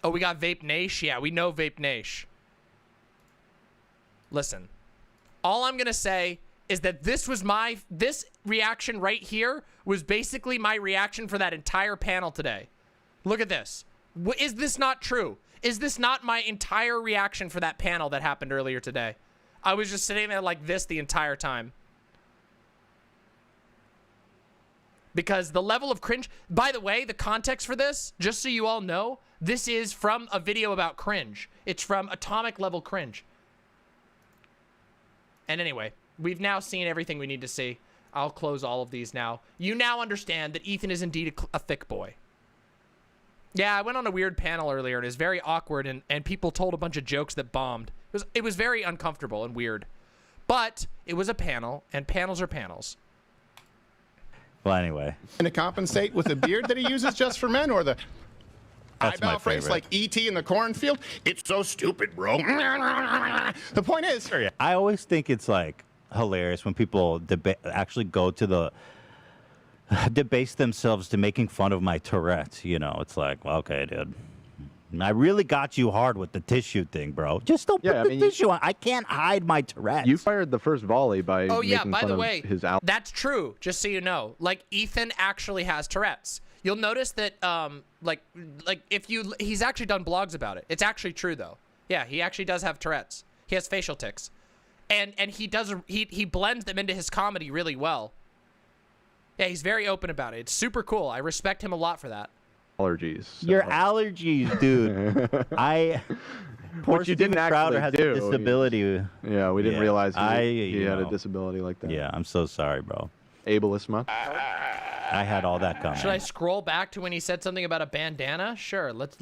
A: Oh, we got Vape Nash? Yeah, we know Vape Nash. Listen, all I'm going to say is that this reaction right here was basically my reaction for that entire panel today. Look at this. Is this not true? Is this not my entire reaction for that panel that happened earlier today? I was just sitting there like this the entire time. Because the level of cringe, by the way, the context for this, just so you all know, this is from a video about cringe. It's from Atomic Level Cringe. And anyway, we've now seen everything we need to see. I'll close all of these now. You now understand that Ethan is indeed a thick boy. Yeah, I went on a weird panel earlier, and it was very awkward, and people told a bunch of jokes that bombed. It was very uncomfortable and weird. But it was a panel, and panels are panels.
J: Well, anyway.
T: And to compensate with the beard that he uses just for men, or the
J: That's my
T: eyebrow phrase
J: favorite.
T: like E.T. in the cornfield? It's so stupid, bro. The point is...
J: I always think it's like hilarious when people actually go to the debase themselves to making fun of my Tourette's. You know, it's like, well, okay, dude. I really got you hard with the tissue thing, bro. Just don't put the tissue on. I can't hide my Tourette's.
G: You fired the first volley by
A: Oh yeah,
G: making
A: by
G: fun
A: the
G: of
A: way,
G: his out.
A: that's true. Just so you know, like Ethan actually has Tourette's. You'll notice that, like if he's actually done blogs about it. It's actually true though. Yeah, he actually does have Tourette's. He has facial tics, and he blends them into his comedy really well. Yeah, he's very open about it. It's super cool. I respect him a lot for that.
G: Allergies.
J: Your allergies, dude. Poor
G: Which you
J: Steven
G: didn't
J: Crowder
G: actually
J: has
G: do.
J: a disability.
G: Yeah, we didn't realize he
J: you
G: had a
J: know.
G: disability like that.
J: Yeah, I'm so sorry, bro.
G: Ableist much?
J: I had all that coming.
A: Should I scroll back to when he said something about a bandana? Sure, let's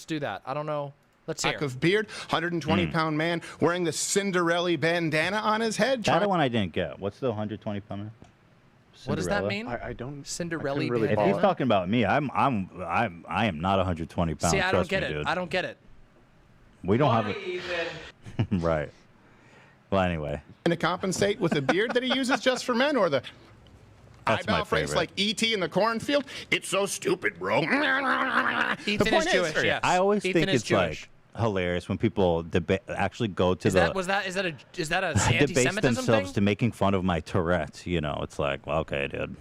A: do that. I don't know. Let's hear.
T: Lack of beard, 120-pound man wearing the Cinderella bandana on his head.
J: That one I didn't get. What's the 120-pounder?
A: What does that mean?
G: I don't.
A: Cinderella.
J: If he's talking about me, I am not 120 pounds.
A: See, I don't
J: trust
A: get
J: me,
A: it.
J: dude.
A: I don't get it.
J: We don't have it. Right. Well, anyway.
T: And to compensate with the beard that he uses just for men, or the
J: That's my
T: eyebrow phrase
J: favorite.
T: like E.T. in the cornfield? It's so stupid, bro.
A: Ethan is Jewish. Yes.
J: I always
A: Ethan
J: think
A: is
J: it's
A: Jewish.
J: like hilarious when people actually go to
A: Is
J: the
A: that is that a
J: debase
A: anti-Semitism
J: themselves
A: thing?
J: to making fun of my Tourette's. You know, it's like, well, okay, dude.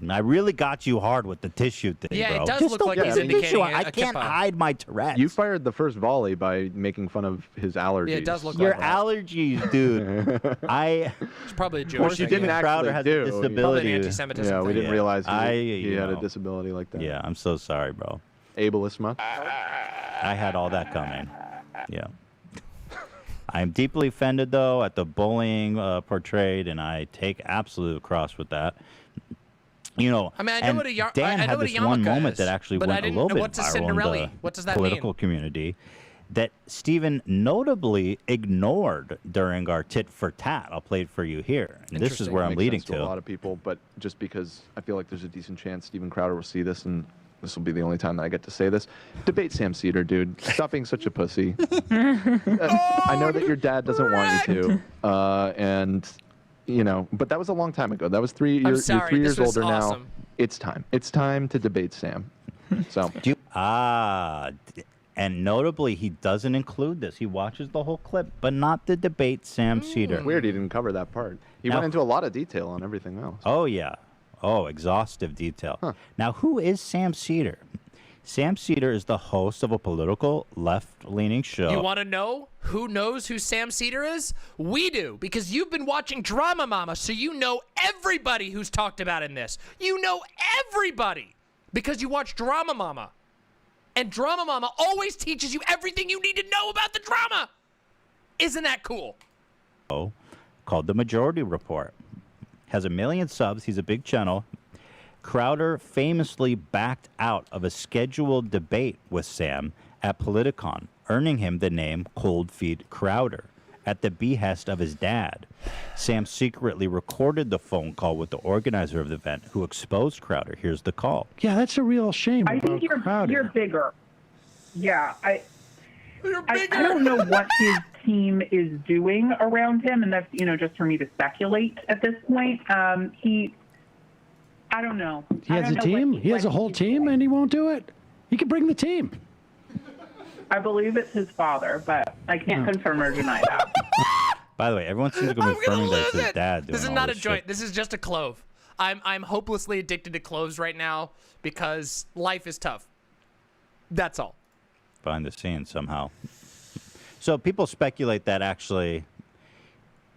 J: I really got you hard with the tissue thing,
A: Yeah,
J: bro.
A: it does
J: Just
A: look
J: don't
A: like
J: put
A: he's
J: the
A: indicating
J: tissue on.
A: a
J: I can't
A: kippah.
J: hide my Tourette's.
G: You fired the first volley by making fun of his allergies.
A: Yeah, it does look
J: Your
A: like that.
J: allergies, dude.
A: It's probably a
G: Of
A: Jewish
G: course, you
A: thing.
G: didn't
J: Crowder
G: actually
J: has a
G: do.
J: disability.
A: Probably an anti-Semitism
G: Yeah, we
A: thing.
G: didn't realize he
J: you
G: had a
J: know.
G: disability like that.
J: Yeah, I'm so sorry, bro.
G: Ableist much?
J: I had all that coming. Yeah. I am deeply offended, though, at the bullying portrayed, and I take absolute cross with that. You know,
A: I mean, I know
J: and
A: what a
J: Dan
A: I know
J: had
A: what a
J: this one
A: yarmulke
J: moment
A: is,
J: that actually
A: but I
J: went a
A: didn't
J: little
A: know
J: bit
A: what's a
J: viral in
A: Cinderella.
J: the
A: What does that
J: political community that Stephen notably ignored during our tit for tat. I'll play it for you here. And this is where I'm
G: Makes
J: leading
G: sense to a lot of people, but just because I feel like there's a decent chance Steven Crowder will see this, and this will be the only time that I get to say this. Debate Sam Seder, dude. Stop being such a pussy. I know that your dad doesn't want you to, and you know, but that was a long time ago. That was 3 years.
A: sorry,
G: You're 3
A: this
G: years
A: was
G: older now.
A: awesome.
G: It's time. It's time to debate Sam. So.
J: And notably, he doesn't include this. He watches the whole clip, but not the debate Sam Seder.
G: Weird he didn't cover that part. He
J: Now-
G: went into a lot of detail on everything else.
J: Oh, yeah. Oh, exhaustive detail. Now, who is Sam Seder? Sam Seder is the host of a political left-leaning show.
A: You want to know who knows who Sam Seder is? We do, because you've been watching DramaMama, so you know everybody who's talked about in this. You know everybody because you watch DramaMama. And DramaMama always teaches you everything you need to know about the drama. Isn't that cool?
J: Called The Majority Report. Has 1 million subs. He's a big channel. Crowder famously backed out of a scheduled debate with Sam at Politicon, earning him the name ColdFeet Crowder at the behest of his dad. Sam secretly recorded the phone call with the organizer of the event, who exposed Crowder. Here's the call.
B: Yeah, that's a real shame.
H: I think
B: about
H: you're bigger. Yeah, I don't know what his team is doing around him, and that's just for me to speculate at this point. I don't know.
B: He has a team. He has a whole team, and he won't do it. He could bring the team.
H: I believe it's his father, but I can't confirm or deny that.
J: By the way, everyone seems to be confirming that it's his dad doing
A: This is
J: all
A: not a
J: this
A: joint.
J: shit.
A: This is just a clove. I'm hopelessly addicted to cloves right now because life is tough. That's all.
J: Behind the scenes somehow. So people speculate that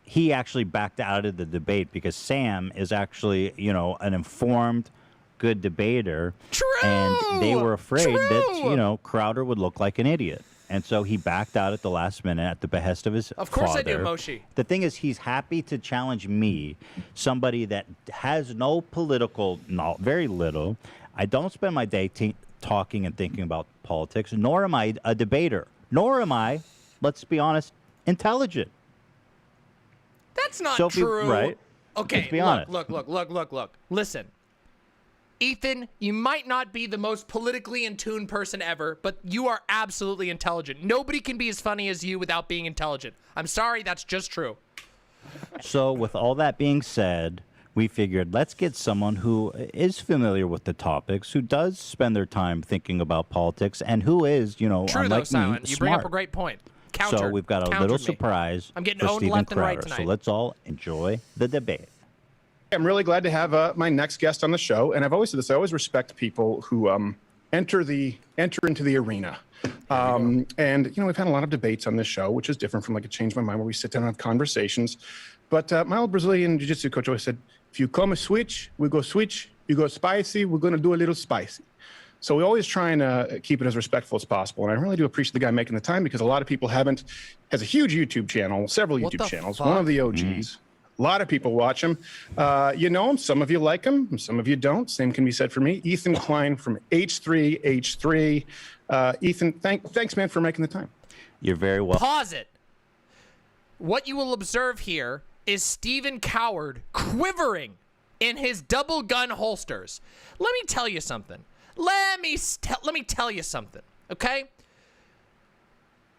J: he actually backed out of the debate because Sam is actually, an informed, good debater.
A: True.
J: And they were afraid that, Crowder would look like an idiot. And so he backed out at the last minute at the behest of his
A: Of course I do,
J: father.
A: Moshi.
J: The thing is, he's happy to challenge me, somebody that has no political knowledge, very little. I don't spend my day talking and thinking about politics, nor am I a debater, nor am I, let's be honest, intelligent.
A: That's not
J: So if you-
A: true.
J: right.
A: Okay,
J: Let's be honest.
A: look. Listen. Ethan, you might not be the most politically in tune person ever, but you are absolutely intelligent. Nobody can be as funny as you without being intelligent. I'm sorry, that's just true.
J: So with all that being said, we figured let's get someone who is familiar with the topics, who does spend their time thinking about politics, and who is, you know,
A: True though,
J: unlike me,
A: Silent. You bring up a
J: smart.
A: great point.
J: So we've got a little surprise
A: I'm getting
J: for
A: owned
J: Steven
A: left and right
J: Crowder. So
A: tonight.
J: let's all enjoy the debate.
T: I'm really glad to have my next guest on the show, and I've always said this. I always respect people who enter into the arena. And you know, we've had a lot of debates on this show, which is different from like a Change My Mind where we sit down and have conversations. But my old Brazilian jiu-jitsu coach always said, if you come a switch, we go switch. You go spicy, we're going to do a little spicy. So we always try and keep it as respectful as possible. And I really do appreciate the guy making the time because a lot of people has a huge YouTube channel, several YouTube channels, one of the OGs. A lot of people watch him. You know him. Some of you like him. Some of you don't. Same can be said for me. Ethan Klein from H3H3. Ethan, thanks, man, for making the time.
J: You're very welcome.
A: Pause it. What you will observe here is Stephen Coward quivering in his double gun holsters. Let me tell you something. Let me tell you something, okay?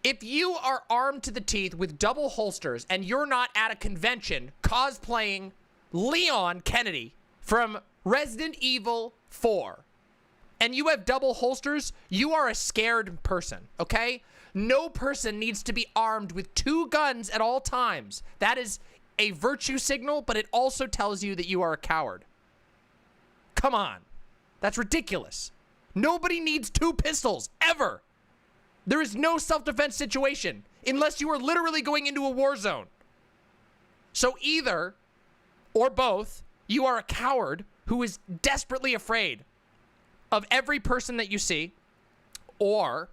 A: If you are armed to the teeth with double holsters and you're not at a convention cosplaying Leon Kennedy from Resident Evil 4 and you have double holsters, you are a scared person, okay? No person needs to be armed with 2 guns at all times. That is a virtue signal, but it also tells you that you are a coward. Come on. That's ridiculous. Nobody needs 2 pistols, ever. There is no self-defense situation unless you are literally going into a war zone. So either, or both, you are a coward who is desperately afraid of every person that you see, or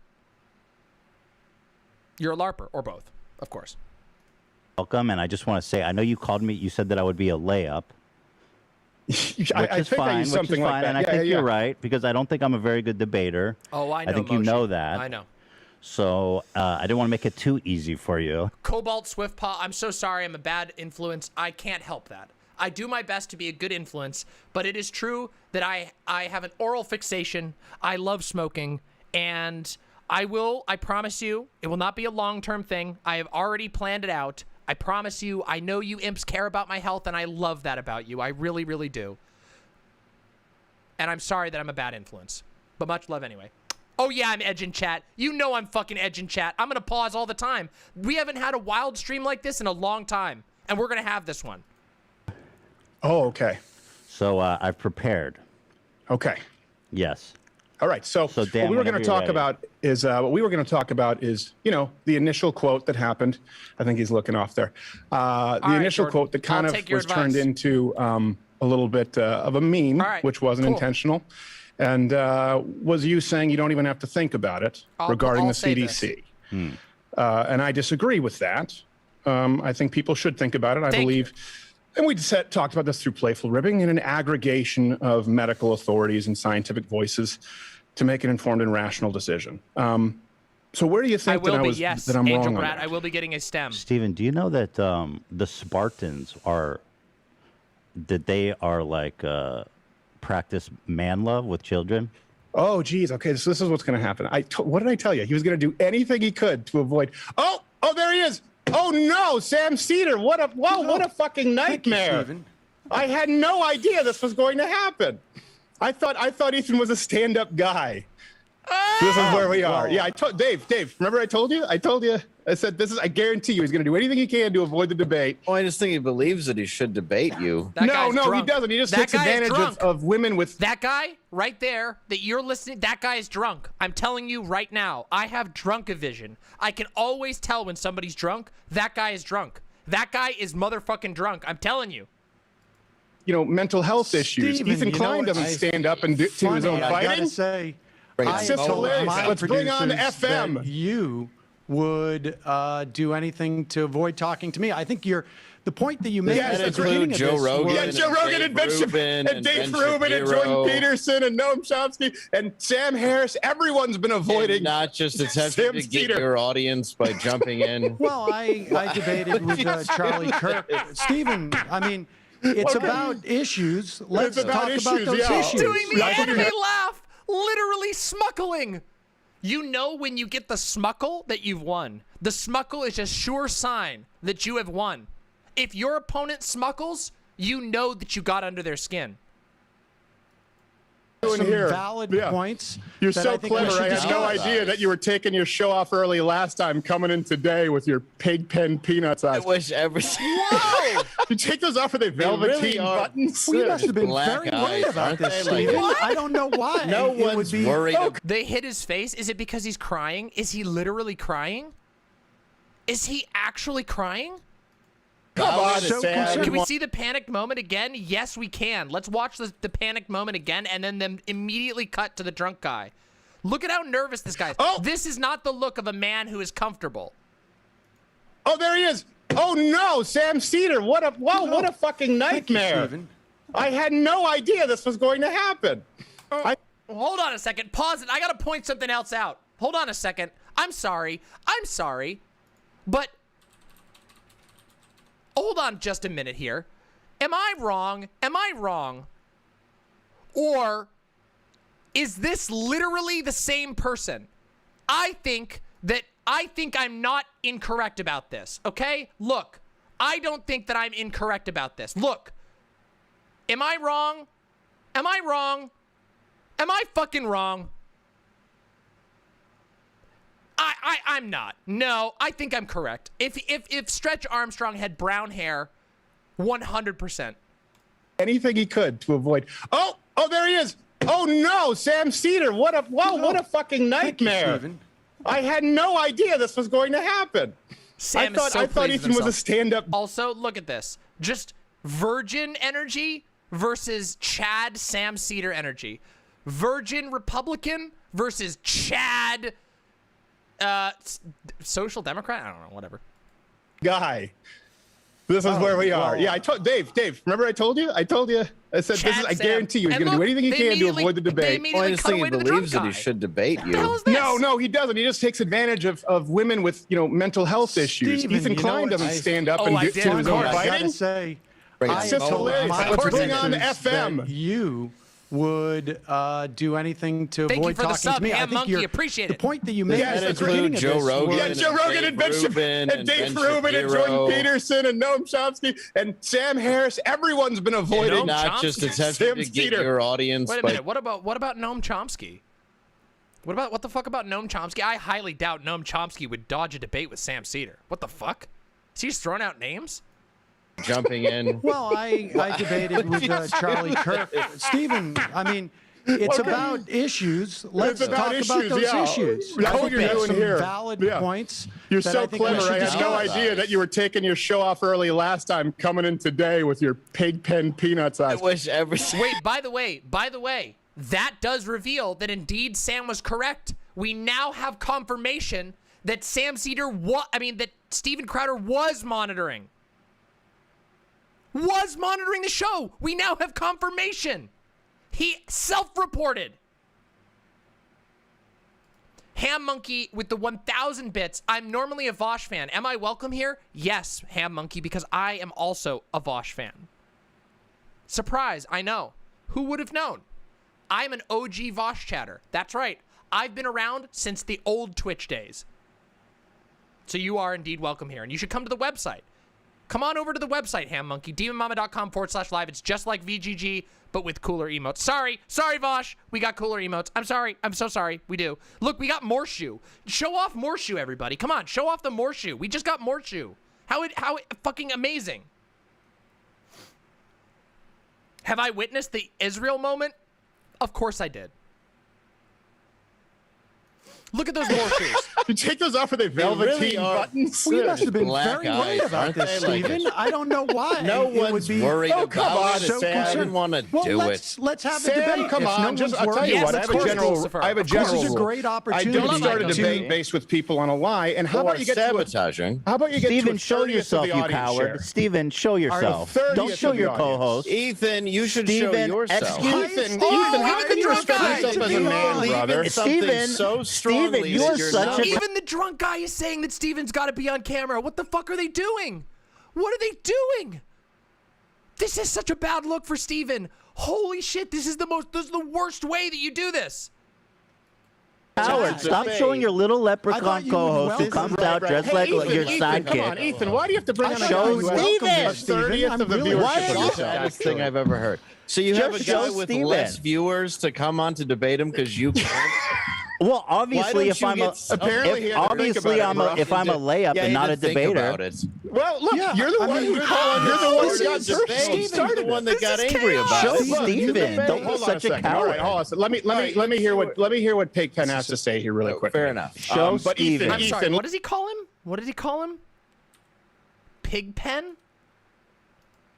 A: you're a LARPer, or both, of course.
J: Welcome, and I just want to say, I know you called me, you said that I would be a layup.
T: I think I used something like that.
J: And I think you're right, because I don't think I'm a very good debater.
A: Oh, I know,
J: I think
A: Moshi.
J: you know that.
A: I know.
J: So I didn't want to make it too easy for you.
A: Cobalt Swiftpaw, I'm so sorry, I'm a bad influence. I can't help that. I do my best to be a good influence, but it is true that I have an oral fixation. I love smoking, and I promise you, it will not be a long-term thing. I have already planned it out. I promise you, I know you imps care about my health, and I love that about you. I really, really do. And I'm sorry that I'm a bad influence, but much love anyway. Oh yeah, I'm edging chat. You know I'm fucking edging chat. I'm gonna pause all the time. We haven't had a wild stream like this in a long time, and we're gonna have this one.
T: Oh, okay.
J: So I've prepared.
T: Okay.
J: Yes.
T: All right. So
J: Dan,
T: what we were going
J: whenever
T: to
J: you're
T: talk
J: ready.
T: about is you know, the initial quote that happened. I think he's looking off there. The initial
A: Jordan.
T: quote that kind
A: I'll
T: of
A: take your
T: was turned
A: advice.
T: into a little bit of a meme, which wasn't
A: cool.
T: intentional, and was you saying you don't even have to think about it regarding
A: I'll
T: the
A: say
T: CDC. And I disagree with that. I think people should think about it. I believe. And we talked about this through Playful Ribbing in an aggregation of medical authorities and scientific voices to make an informed and rational decision. So where do you think that I'm
A: Angel
T: wrong on
A: Brat,
T: that?
A: I will be getting a stem.
J: Steven, do you know that the Spartans they are like practice man love with children?
T: Oh, geez. Okay, so this is what's going to happen. What did I tell you? He was going to do anything he could to avoid. Oh, there he is. Oh no, Sam Seder! What a fucking nightmare! I had no idea this was going to happen. I thought Ethan was a stand-up guy. This is where we are. Yeah, Dave. Remember I told you? I said this is. I guarantee you, he's going to do anything he can to avoid the debate.
C: Well, I just think he believes that he should debate you.
T: No, he doesn't. He just takes advantage of women with.
A: That guy right there that you're listening. That guy is drunk. I'm telling you right now. I have drunk-a-vision. I can always tell when somebody's drunk. That guy is drunk. That guy is motherfucking drunk. I'm telling you.
T: You know, mental health issues.
B: Steven,
T: Ethan Klein doesn't stand up and do his own
B: I
T: fighting.
B: gotta say,
T: It's just hilarious. Let's bring on FM.
B: That you would do anything to avoid talking to me. I think the point that you made
C: Yes,
B: at the beginning of
C: Joe
B: this
C: Rogan.
B: was-
T: Yeah, Joe Rogan and Dave Rubin and Jordan Peterson and Noam Chomsky and Sam Harris. Everyone's been avoiding.
C: And not just attempting to get your audience by jumping in.
B: Well, I debated with Charlie Kirk. Stephen, I mean, it's about issues. Let's talk about those issues.
A: Doing the anime laugh, literally smuckling. You know when you get the smuckle that you've won. The smuckle is a sure sign that you have won. If your opponent smuckles, you know that you got under their skin.
B: Some valid points.
T: You're
B: that
T: so
B: I think we
T: clever.
B: should
T: I had no
B: discuss.
T: idea that you were taking your show off early last time, coming in today with your pig pen peanuts eyes.
C: I wish every.
T: Whoa! You take those off with the velveteen
C: really are
T: buttons.
B: We must have been
C: Black
B: very
C: eyes,
B: worried about
C: aren't
B: this,
C: they? Like-
B: Stephen. I don't know why.
C: No
B: It would
C: one's
B: be-
C: worried.
A: They hit his face. Is it because he's crying? Is he literally crying? Is he actually crying?
T: Come on,
B: so
T: Sam.
B: concerned.
A: Can we see the panicked moment again? Yes, we can. Let's watch the panicked moment again and then them immediately cut to the drunk guy. Look at how nervous this guy is.
T: Oh!
A: This is not the look of a man who is comfortable.
T: Oh, there he is. Oh no, Sam Seder. What a fucking nightmare. I had no idea this was going to happen.
A: Hold on a second. Pause it. I got to point something else out. Hold on a second. I'm sorry. But hold on just a minute here. Am I wrong? Or is this literally the same person? I think I'm not incorrect about this, okay? Look, I don't think that I'm incorrect about this. Look, am I wrong? Am I fucking wrong? I'm not. No, I think I'm correct. If Stretch Armstrong had brown hair, 100%.
T: Anything he could to avoid. Oh, there he is. Oh no, Sam Seder. What a fucking nightmare. I had no idea this was going to happen.
A: Sam
T: I thought
A: pleased
T: Ethan
A: with
T: was a
A: himself.
T: stand-up.
A: Also, look at this. Just virgin energy versus Chad Sam Seder energy. Virgin Republican versus Chad Social Democrat? I don't know, whatever.
T: Guy. This is where we are.
A: well,
T: Yeah, I told Dave. Remember I told you? I said
A: Chad
T: this is. I
A: Sam.
T: guarantee you, he's
A: And
T: going to do
A: look,
T: anything he
A: they
T: can to
A: immediately-
T: avoid the
A: they
T: debate.
A: immediately cut
C: Honestly,
A: away
C: he
A: to the drunk
C: believes that he
A: guy.
C: should debate you.
A: the hell is this?
T: No, he doesn't. He just takes advantage of women with mental health issues.
B: Stephen,
T: Ethan
B: you know
T: Klein
B: what?
T: doesn't stand up
A: Oh,
T: and
A: I
T: do
A: did,
T: to
A: of
T: his own
A: course.
B: I
T: fighting.
B: gotta say,
C: Bring it.
B: I
T: It's hilarious.
B: my
T: Let's bring on
B: consensus
T: FM.
B: that you would do anything to
A: Thank you
B: avoid
A: for the
B: talking
A: sub,
B: to me. I
A: Ham
B: think
A: Monkey. Appreciate
B: the
A: it.
B: point that you made
T: Yes,
B: at the
T: that's
B: beginning
C: right.
B: of
C: Joe
B: this
C: Rogan.
B: was-
T: Yeah, Joe Rogan and
C: Dave Rubin
T: and Dave
C: Ben
T: Rubin and
C: Shapiro.
T: Jordan Peterson and Noam Chomsky and Sam Harris. Everyone's been avoiding.
A: Noam
C: Not just
A: Chomsky.
C: attempting
T: Sam
C: to get
T: Seder.
C: your audience
A: Wait a
C: by
A: minute. What about Noam Chomsky? What the fuck about Noam Chomsky? I highly doubt Noam Chomsky would dodge a debate with Sam Seder. What the fuck? Is he just throwing out names?
C: jumping in.
B: Well, I debated with Charlie Kirk. Stephen, I mean, it's about issues. Let's
T: It's about
B: talk about
T: issues,
B: those
T: yeah.
B: issues.
T: That's
B: I
T: what
B: think
T: you're
B: we have
T: doing
B: some
T: here.
B: valid
T: Yeah.
B: points.
T: You're
B: that
T: so
B: I think we
T: clever.
B: should
T: I had no
B: discuss.
T: idea that you were taking your show off early last time, coming in today with your pig pen peanuts eyes.
C: I wish every.
A: Wait, by the way, that does reveal that indeed Sam was correct. We now have confirmation that Sam Seder that Steven Crowder was monitoring. Was monitoring the show. We now have confirmation. He self-reported. Ham Monkey with the 1,000 bits. I'm normally a Vosh fan. Am I welcome here? Yes, Ham Monkey, because I am also a Vosh fan. Surprise, I know. Who would have known? I'm an OG Vosh chatter. That's right. I've been around since the old Twitch days. So you are indeed welcome here. And you should come to the website. Come on over to the website, Ham Monkey. DemonMama.com/live. It's just like VGG, but with cooler emotes. Sorry, Vosh. We got cooler emotes. I'm sorry. I'm so sorry. We do. Look, we got Morshoe. Show off Morshoe, everybody. Come on, show off the Morshoe. We just got Morshoe. How fucking amazing. Have I witnessed the Israel moment? Of course I did. Look at those more shoes.
T: You take those off with a velveteen buttons.
B: We must have been
C: Black
B: very worried
C: eyes,
B: about
C: aren't
B: this,
C: they? Like
B: Stephen. I don't know why.
C: No
B: it would
C: one's
B: be
C: worried
T: Oh, come
C: about
T: on,
C: it.
T: so
C: Sam. I
T: concerned.
C: didn't want to
B: Well,
C: do
B: let's have the
T: Sam,
B: debate.
T: come
B: If
T: on.
B: no
T: I'll
B: one's
T: tell you
B: worried-
T: what. I
A: Yes,
T: have
A: of
T: a
A: course,
T: general.
A: Lucifer.
T: I have a
A: Of course.
T: general.
B: This is a
T: rule.
B: great
T: I
B: opportunity.
T: don't start a
B: to-
T: debate based with people on a lie. And how
C: Or
T: about you get
C: sabotaging?
T: How about you get
J: Steven,
T: to a
J: show
T: 30th
J: yourself,
T: of the
J: you
T: audience
J: coward.
T: share?
J: Steven, show yourself.
T: 30th
J: Don't show
T: of the
J: your
T: audience.
J: co-host.
C: Ethan, you should show
J: Steven,
C: yourself.
J: excuse-
T: Ethan, how can you respect
A: guy,
T: yourself as a
A: you
T: man,
A: believe
T: brother?
A: in
J: Steven,
C: so strongly
J: Steven, you
C: that
J: are
C: you're
J: such
C: not-
J: a
A: Even the drunk guy is saying that Steven's got to be on camera. What the fuck are they doing? What are they doing? This is such a bad look for Steven. Holy shit, this is the worst way that you do this.
J: Howard, stop showing your little leprechaun co-host who comes out dressed like your
T: Ethan, come on,
J: sidekick.
T: Ethan, why do you have to bring on a
J: Show
T: guy who has
J: Steven.
T: a 30th of the
B: really
T: viewership?
C: Why are you
T: of
C: the
T: this
C: saddest
T: show?
C: thing I've ever heard? So you have a
J: Just
C: guy
J: show
C: with
J: Steven.
C: less viewers to come on to debate him because you can't?
J: Well, obviously,
C: don't
J: if
C: you
J: I'm a,
C: get so-
T: Apparently he
J: if,
T: had to think
J: obviously
T: about it,
J: I'm
T: bro.
J: a, if I'm a layup
C: Yeah,
J: and
C: you
J: not a
C: had to think
J: debater.
C: about it.
T: Well, look,
B: Yeah,
T: you're the
B: I
T: one.
B: mean,
T: You're the one who got
C: You're the one that got
A: This is
C: angry
A: chaos.
C: about
J: Show
C: it.
J: Steven. Don't be
T: Hold on
J: such a
T: second. All right,
J: coward.
T: hold on. So let me hear what Pigpen has to say here really quick.
C: Fair enough.
J: Show
T: But
J: Steven.
A: I'm sorry,
T: Ethan,
A: what does he call him? What did he call him? Pigpen?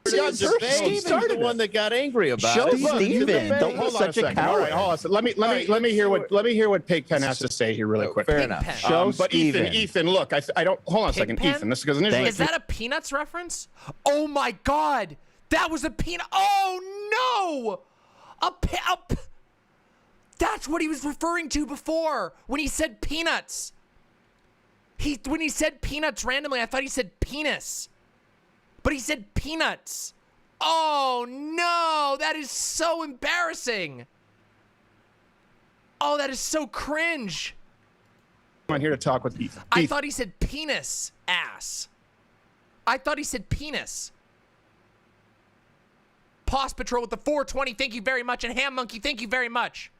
C: Steven's the one that got angry about
J: Show
C: it.
J: Steven. Don't be
T: hold on a
J: such a
T: second. All right,
J: coward.
T: hold on. So let me hear what Pigpen has to say here really quick.
C: Fair enough.
A: Pigpen.
J: Show
T: But
J: Steven.
T: Ethan, look, I don't. Hold on a second,
A: Pigpen?
T: Ethan. This is because initially.
A: Is that a Peanuts reference? Oh my god! That was a peanut. Oh no! That's what he was referring to before when he said peanuts. When he said peanuts randomly, I thought he said penis. But he said peanuts. Oh no! That is so embarrassing. Oh, that is so cringe.
T: I'm here to talk with Ethan.
A: I thought he said penis ass. I thought he said penis. Pause Patrol with the 420, thank you very much. And Ham Monkey, thank you very much.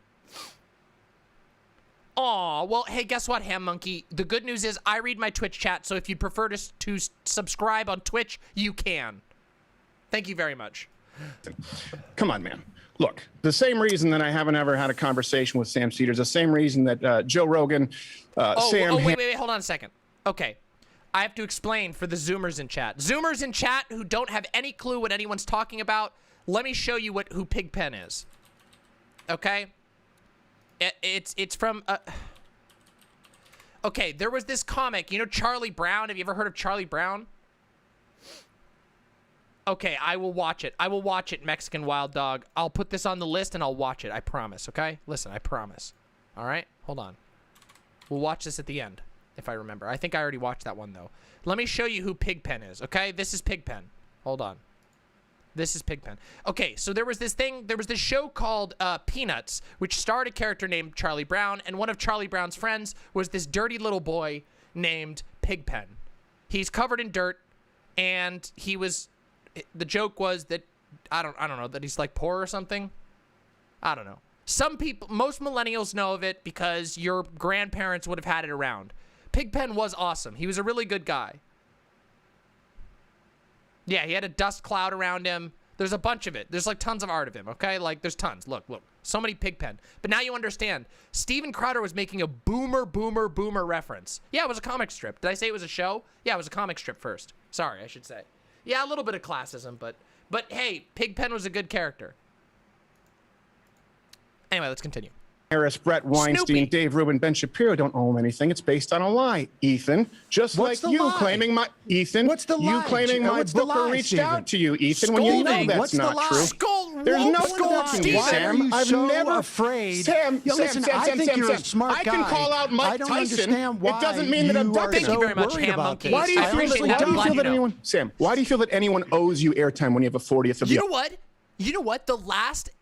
A: Aw, well, hey, guess what, Ham Monkey? The good news is I read my Twitch chat, so if you'd prefer to subscribe on Twitch, you can. Thank you very much.
T: Come on, man. Look, the same reason that I haven't ever had a conversation with Sam Seder is the same reason that Joe Rogan, Sam.
A: Wait, hold on a second. Okay. I have to explain for the Zoomers in chat. Zoomers in chat who don't have any clue what anyone's talking about, let me show you who Pigpen is. Okay? It's from... Okay, there was this comic. You know Charlie Brown? Have you ever heard of Charlie Brown? Okay, I will watch it. I will watch it, Mexican Wild Dog. I'll put this on the list and I'll watch it. I promise, okay? Listen, I promise. All right? Hold on. We'll watch this at the end, if I remember. I think I already watched that one, though. Let me show you who Pigpen is, okay? This is Pigpen. Hold on. This is Pigpen. Okay, so there was this show called Peanuts, which starred a character named Charlie Brown, and one of Charlie Brown's friends was this dirty little boy named Pigpen. He's covered in dirt, and the joke was that, I don't know, that he's like poor or something? I don't know. Most millennials know of it because your grandparents would have had it around. Pigpen was awesome. He was a really good guy. Yeah, he had a dust cloud around him. There's a bunch of it. There's like tons of art of him, okay? Like there's tons. Look. So many Pigpen. But now you understand. Steven Crowder was making a boomer reference. Yeah, it was a comic strip. Did I say it was a show? Yeah, it was a comic strip first. Sorry, I should say. Yeah, a little bit of classism, but hey, Pigpen was a good character. Anyway, let's continue.
T: Harris, Brett Weinstein,
A: Snoopy.
T: Dave Rubin, Ben Shapiro don't own anything. It's based on a lie, Ethan. Just
B: What's
T: like
B: the
T: you
B: lie?
T: claiming my Ethan.
B: What's the
T: you
B: lie?
T: claiming my
B: What's the
T: booker
B: lie,
T: reached
B: Steven?
T: out to you, Ethan, when you know
A: Scolding.
T: that's
B: What's the
T: not
B: lie?
T: true. There's no
A: What's the lie?
T: scolding,
A: Why
B: are
T: Sam.
B: you
T: I've
B: so
T: never
B: afraid?
T: Sam,
B: Yo,
T: Sam,
B: listen,
T: Sam,
B: I
T: Sam,
B: think
T: Sam,
B: you're a
T: Sam.
B: smart
T: I can
B: guy.
T: call out Mike
B: I don't
T: Tyson.
B: understand why
T: It doesn't mean that I'm
B: you are
T: ducking.
A: Thank you very much,
B: worried
A: Ham
B: about
A: Monkey.
B: this.
T: Why do you
A: I
T: feel
A: appreciate
T: that?
A: that.
T: Why do you
A: Glad
T: feel
A: you
T: that
A: know.
T: anyone, Sam? Why do you feel that anyone owes you airtime when you have a 40th of
A: You
T: the?
A: know what?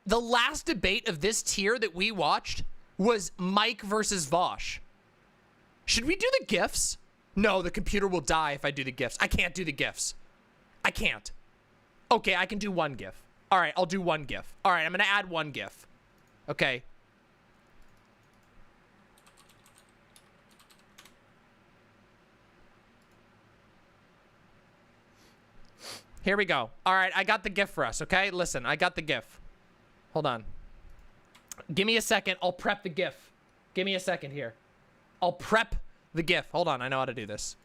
A: The last debate of this tier that we watched was Mike versus Vosh. Should we do the GIFs? No, the computer will die if I do the GIFs. I can't do the GIFs. I can't. Okay, I can do one GIF. All right, I'll do one GIF. All right, I'm going to add one GIF. Okay. Here we go. All right, I got the GIF for us, okay? Listen, I got the GIF. Hold on. Give me a second. I'll prep the GIF. Give me a second here. I'll prep the GIF. Hold on, I know how to do this.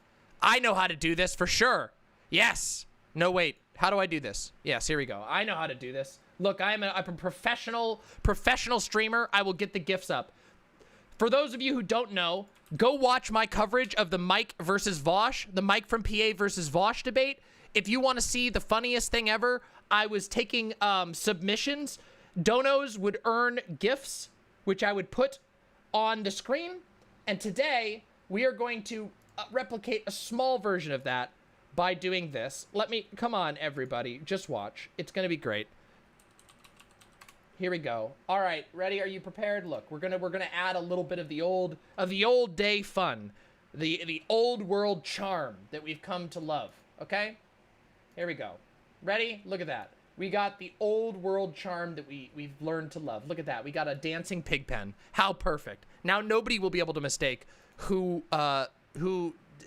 A: I know how to do this for sure. Yes. No, wait. How do I do this? Yes, here we go. I know how to do this. Look, I'm a professional streamer. I will get the GIFs up. For those of you who don't know, go watch my coverage of the Mike versus Vosh, the Mike from PA versus Vosh debate. If you want to see the funniest thing ever, I was taking submissions. Donos would earn GIFs, which I would put on the screen. And today, we are going to replicate a small version of that by doing this. Come on, everybody, just watch. It's going to be great. Here we go. All right, ready? Are you prepared? Look, we're gonna add a little bit of the old day fun, the old world charm that we've come to love. Okay, here we go. Ready? Look at that. We got the old world charm that we've learned to love. Look at that. We got a dancing pig pen. How perfect. Now nobody will be able to mistake who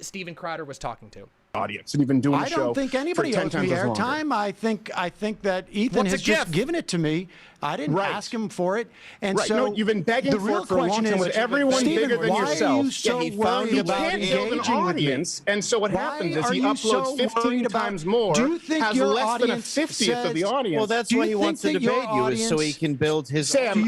A: Steven Crowder was talking to.
T: Audience, and you've been doing the show.
B: I don't think anybody owes me airtime. I think that Ethan has just given it to me. I didn't ask him for it, and so
T: no, you've been begging for it for a long time with everyone bigger than yourself.
B: He
T: can't build an audience, and so what happens is he uploads 15 times more. Has less than a 50th of the audience.
C: Well, that's why he wants to debate you, is so he can build his.
T: Sam,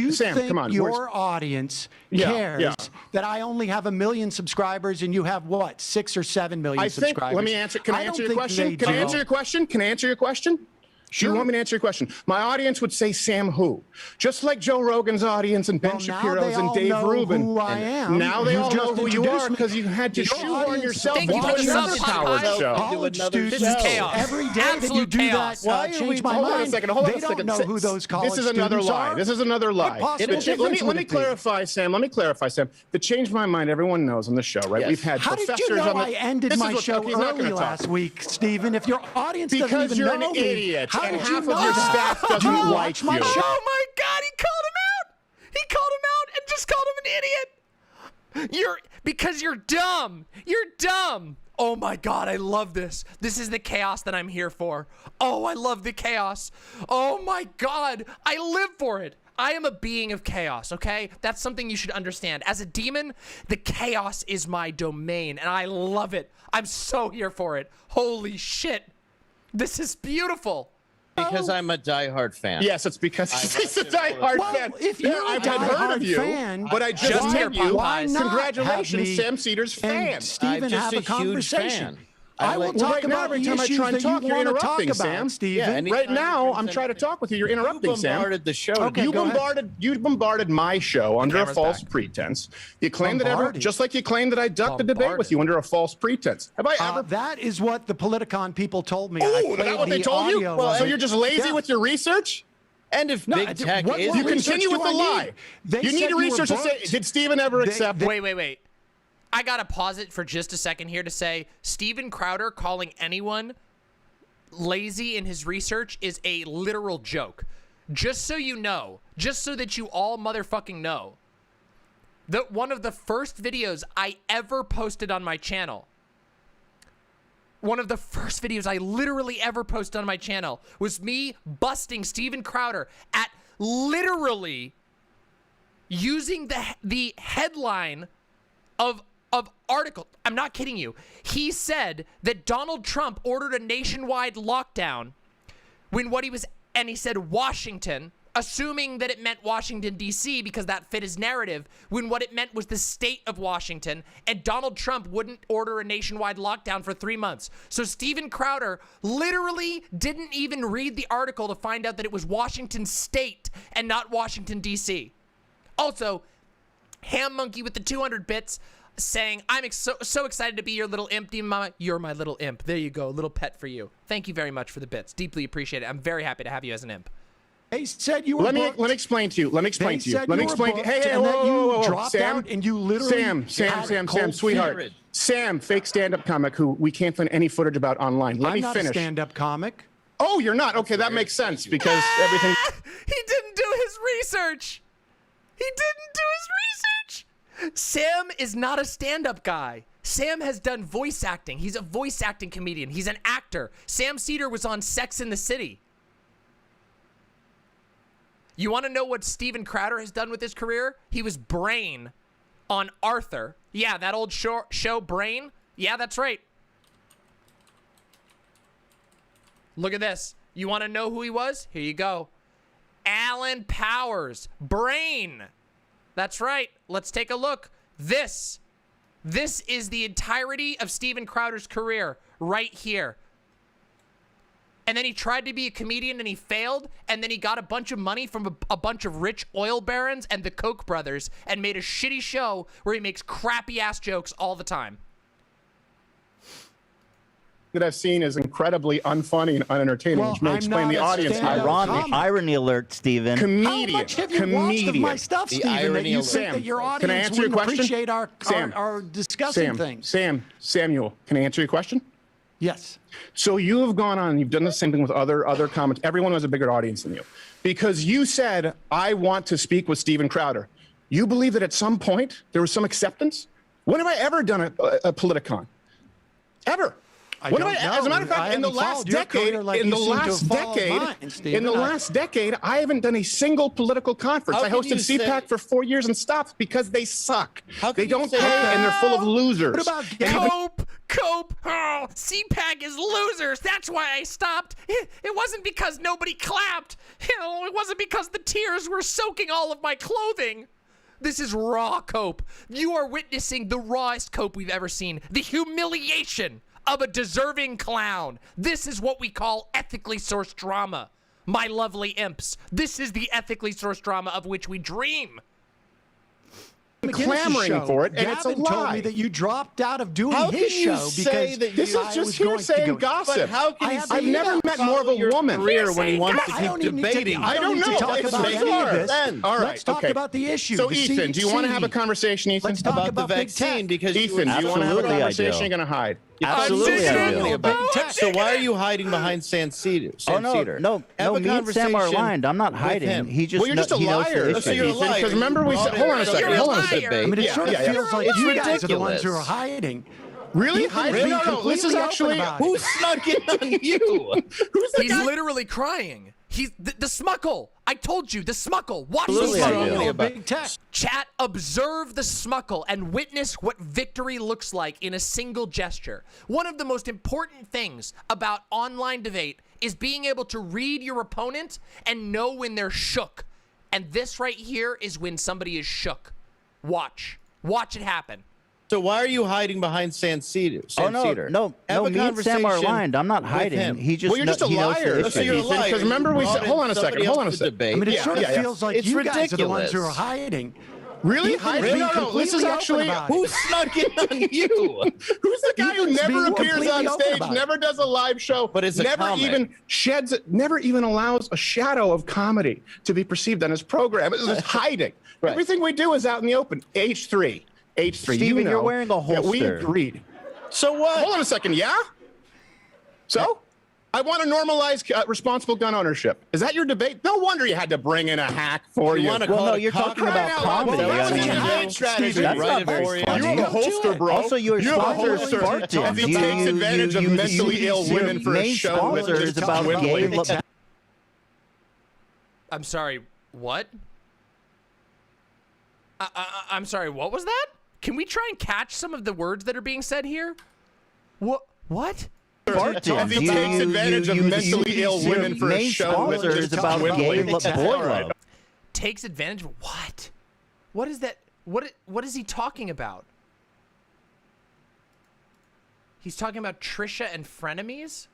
B: come
T: on.
B: Your audience cares that I only have 1 million subscribers, and you have what, 6 or 7 million subscribers?
T: Let me answer. Can I answer your question? Can I answer your question? Can I answer your question? Sure. You want me to answer your question? My audience would say Sam who? Just like Joe Rogan's audience and Ben Shapiro's and Dave Rubin.
B: Who I am.
T: Now they all know who you are because you had to shoehorn yourself into another power show.
A: This is chaos.
B: Every day that you do that, change my mind.
T: Hold on a second. Hold on a second.
B: They don't know who those college
T: students are. This is another lie. This is another lie. Let me clarify, Sam. Let me clarify, Sam. To change my mind, everyone knows on the show, right? We've had professors on the.
B: How did you know I ended my show early last week, Stephen? If your audience doesn't even know me,
T: because you're an idiot. And half of your staff doesn't like you.
A: Oh my God, he called him out. He called him out and just called him an idiot. Because you're dumb. You're dumb. Oh my God, I love this. This is the chaos that I'm here for. Oh, I love the chaos. Oh my God, I live for it. I am a being of chaos, okay? That's something you should understand. As a demon, the chaos is my domain, and I love it. I'm so here for it. Holy shit. This is beautiful.
C: Because I'm a diehard fan.
T: Yes, it's because he's a diehard fan.
B: If you're
T: I've heard of you, but I just met you. Congratulations, Sam Seder's fan.
B: Stephen, have a conversation.
T: I will talk about the issues that you want to talk about, Sam. Stephen. Right now, I'm trying to talk with you. You're interrupting, Sam.
C: You bombarded the show.
T: Okay, you bombarded my show under a false pretense. You claimed that just like you claimed that I ducked the debate with you under a false pretense. Have I ever?
B: That is what the Politicon people told me.
T: Oh, is that what they told you? Well, so you're just lazy with your research?
C: And if big tech is,
T: you continue with the lie. You need to research and say, did Stephen ever accept?
A: Wait. I gotta pause it for just a second here to say Steven Crowder calling anyone lazy in his research is a literal joke. Just so you know, just so that you all motherfucking know, that one of the first videos I ever posted on my channel, one of the first videos I literally ever posted on my channel was me busting Steven Crowder at literally using the headline of article. I'm not kidding you. He said that Donald Trump ordered a nationwide lockdown and he said Washington, assuming that it meant Washington, D.C., because that fit his narrative, when what it meant was the state of Washington, and Donald Trump wouldn't order a nationwide lockdown for 3 months. So Steven Crowder literally didn't even read the article to find out that it was Washington State and not Washington, D.C. Also, Ham Monkey with the 200 bits saying, I'm so excited to be your little imp, DramaMama. You're my little imp. There you go, a little pet for you. Thank you very much for the bits. Deeply appreciate it. I'm very happy to have you as an imp.
B: They said you were
T: Let me explain to you. Let me explain to you. Hey, whoa, Sam.
B: And you literally
T: Sam, sweetheart. Sam, fake stand-up comic who we can't find any footage about online. Let me finish.
B: I'm not a stand-up comic.
T: Oh, you're not? Okay, that makes sense because everything...
A: He didn't do his research. Sam is not a stand-up guy. Sam has done voice acting. He's a voice acting comedian. He's an actor. Sam Seder was on Sex and the City. You want to know what Steven Crowder has done with his career? He was Brain on Arthur. Yeah, that old show Brain. Yeah, that's right. Look at this. You want to know who he was? Here you go. Alan Powers. Brain. That's right. Let's take a look. This is the entirety of Steven Crowder's career right here. And then he tried to be a comedian and he failed. And then he got a bunch of money from a bunch of rich oil barons and the Koch brothers and made a shitty show where he makes crappy ass jokes all the time.
T: That I've seen is incredibly unfunny and unentertaining, which may explain the audience.
J: Irony alert, Stephen.
T: Comedian.
B: How much have you watched of my stuff, Stephen, that you think that your
T: can I
B: audience
T: answer your
B: wouldn't
T: question?
B: appreciate our discussing things?
T: Samuel, can I answer your question?
B: Yes.
T: So you have gone on and you've done the same thing with other comments. Everyone has a bigger audience than you. Because you said, I want to speak with Steven Crowder. You believe that at some point there was some acceptance? When have I ever done a Politicon? Ever? As a matter of fact, in the last decade, I haven't done a single political conference. I hosted CPAC for 4 years and stopped because they suck. They don't pay and they're full of losers.
A: What about Cope? Oh, CPAC is losers. That's why I stopped. It wasn't because nobody clapped. It wasn't because the tears were soaking all of my clothing. This is raw Cope. You are witnessing the rawest Cope we've ever seen. The humiliation of a deserving clown. This is what we call ethically sourced drama. My lovely imps. This is the ethically sourced drama of which we dream.
T: Clamoring for it, and it's a lie.
B: Told me that you dropped out of doing
T: How
B: his
T: can you
B: show
T: say
B: because
T: that this is just hearsay and gossip?
C: But how can you
T: I've never met more of a woman.
C: Career when he wants to keep debating.
B: I don't know. Talk about any of this.
T: All right,
B: Let's talk about the issue.
T: So, Ethan, do you want to have a conversation, Ethan?
B: Let's talk about
C: the vaccine because
T: Ethan, do you want to have a conversation? You're going to hide.
J: Absolutely, I do.
C: So why are you hiding behind Seder?
J: Oh no, me and Sam are aligned. I'm not hiding. He just
T: well, you're just a liar. So you're a liar. Because remember we said, hold on a second.
B: I mean, it sort of feels like you guys are the ones who are hiding.
T: Really? No. This is actually
C: who snuck in on you?
T: Who's the
A: He's
T: guy?
A: literally crying. He's the Smuckle. I told you, the Smuckle. Watch the
C: Absolutely,
A: Smuckle. Chat, observe the Smuckle and witness what victory looks like in a single gesture. One of the most important things about online debate is being able to read your opponent and know when they're shook. And this right here is when somebody is shook. Watch it happen.
C: So why are you hiding behind Seder?
J: Oh no, me and Sam are aligned. I'm not hiding. He just
T: well, you're just a liar. So you're a liar. Because remember we said, hold on a second.
B: I mean, it sort of feels like you guys are the ones who are hiding.
T: Really? No. This is actually
C: who snuck in on you?
T: Who's the guy who never appears on stage, never does a live show,
C: but is
T: never even allows a shadow of comedy to be perceived on his program? It's just hiding. Right. Everything we do is out in the open. H3.
J: Steven, you're wearing a holster.
T: We agreed.
C: So what?
T: Hold on a second. Yeah? So? I want to normalize responsible gun ownership. Is that your debate? No wonder you had to bring in a hack for you.
J: Well, no, you're talking about comedy.
T: That's
J: not very funny.
T: You have a holster, bro.
J: Also, your sponsor is Spartans.
T: As he takes advantage of mentally ill women for a show with just
J: about gay.
A: I'm sorry, what? I'm sorry, what was that? Can we try and catch some of the words that are being said here? What?
T: As he takes advantage of mentally ill women for a show with just
J: about gay boy love.
A: Takes advantage of what? What is that? What is he talking about? He's talking about Trisha and frenemies?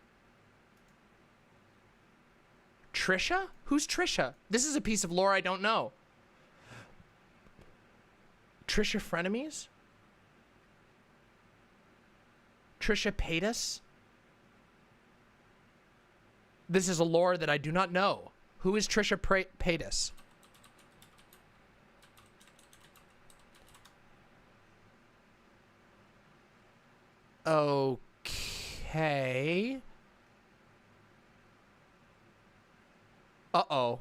A: Trisha? Who's Trisha? This is a piece of lore I don't know. Trisha frenemies? Trisha Paytas? This is a lore that I do not know. Who is Trisha Paytas? Okay. Uh-oh.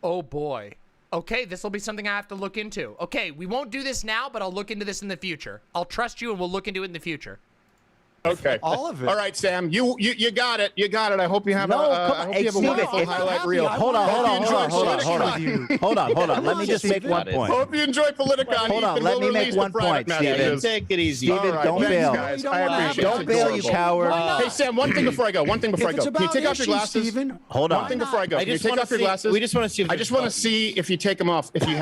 A: Oh boy. Okay, this will be something I have to look into. Okay, we won't do this now, but I'll look into this in the future. I'll trust you and we'll look into it in the future.
T: Okay.
B: All of it.
T: All right, Sam. You got it. You got it. I hope you have
J: No,
T: a
J: come on.
T: I hope
J: Hey,
T: you have a
J: Steven,
T: wonderful
J: if-
T: highlight reel.
J: Hold on. Let me just make one point.
T: Hope you enjoy Politicon.
J: Hold on,
T: Ethan.
J: let
T: We'll
J: me make
T: release the
J: one
T: private
J: point, Steven.
T: messages.
C: Take it easy.
J: Steven,
T: All right,
J: don't
T: thanks,
J: bail.
T: guys. I appreciate it.
J: Don't bail, you coward.
T: Hey, Sam, one thing before I go. Can you take off your glasses?
J: Hold
T: One
J: on.
T: thing before I go.
C: I
T: Can you
C: just
T: take
C: wanna
T: off your
C: see-
T: glasses?
C: we just wanna see if
T: I
C: there's
T: just want to
C: buttons.
T: see if you take them off. If you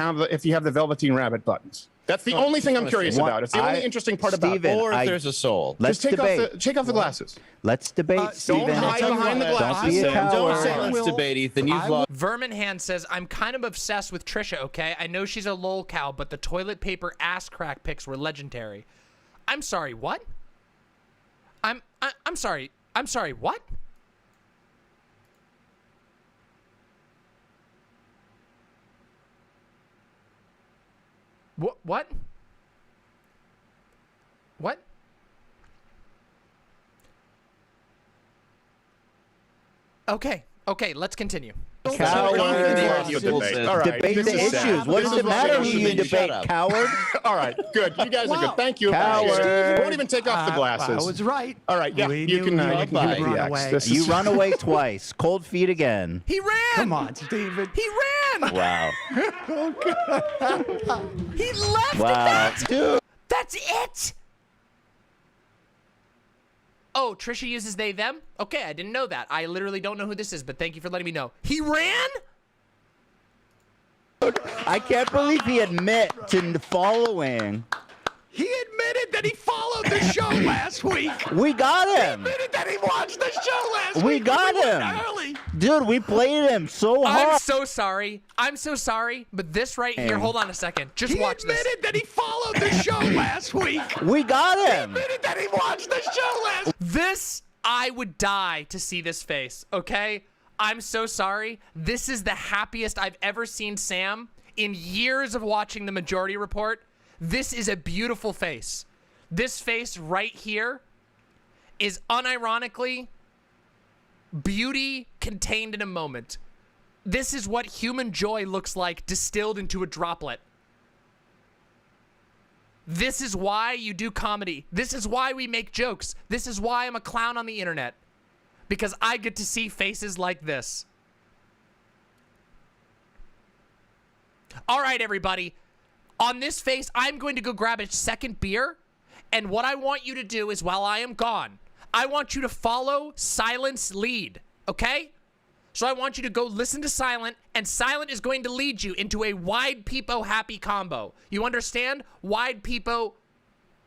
T: have the Velveteen Rabbit buttons. That's the only thing I'm curious about. It's the only interesting part about it.
C: Or if there's a soul.
J: Let's
T: Just
J: debate.
T: take off the glasses.
J: Let's debate, Steven.
T: Don't hide behind the glasses.
J: Don't be a coward.
C: Don't say let's debate, Ethan. You've lost.
A: Vermin Hand says, I'm kind of obsessed with Trisha, okay? I know she's a lol cow, but the toilet paper ass crack pics were legendary. I'm sorry, what? I'm sorry. I'm sorry, what? What? What? Okay, let's continue.
J: Coward.
T: Debate
J: the issues. What does it matter who you debate, coward?
T: All right, good. You guys are good. Thank you.
J: Coward.
T: Won't even take off the glasses.
B: I was right.
T: All right, yeah, you can give it the X. This
J: You
T: is-
J: run away twice. Cold feet again.
A: He ran!
B: Come on, Steven.
A: He ran!
J: Wow.
A: He left!
J: Wow. Dude.
A: That's it! Oh, Trisha uses they, them? Okay, I didn't know that. I literally don't know who this is, but thank you for letting me know. He ran?
J: I can't believe he admit to following.
I: He admitted that he followed the show last week.
J: We got him.
I: He admitted that he watched the show last week.
J: We got him.
I: Early.
J: Dude, we played him so hard.
A: I'm so sorry. I'm so sorry, but this right here, hold on a second. Just watch this.
I: He admitted that he followed the show last week.
J: We got him.
I: He admitted that he watched the show last.
A: This, I would die to see this face, okay? I'm so sorry. This is the happiest I've ever seen Sam in years of watching the Majority Report. This is a beautiful face. This face right here is unironically beauty contained in a moment. This is what human joy looks like distilled into a droplet. This is why you do comedy. This is why we make jokes. This is why I'm a clown on the internet. Because I get to see faces like this. All right, everybody. On this face, I'm going to go grab a second beer. And what I want you to do is, while I am gone, I want you to follow Silent's lead, okay? So I want you to go listen to Silent, and Silent is going to lead you into a wide peepo happy combo. You understand? Wide peepo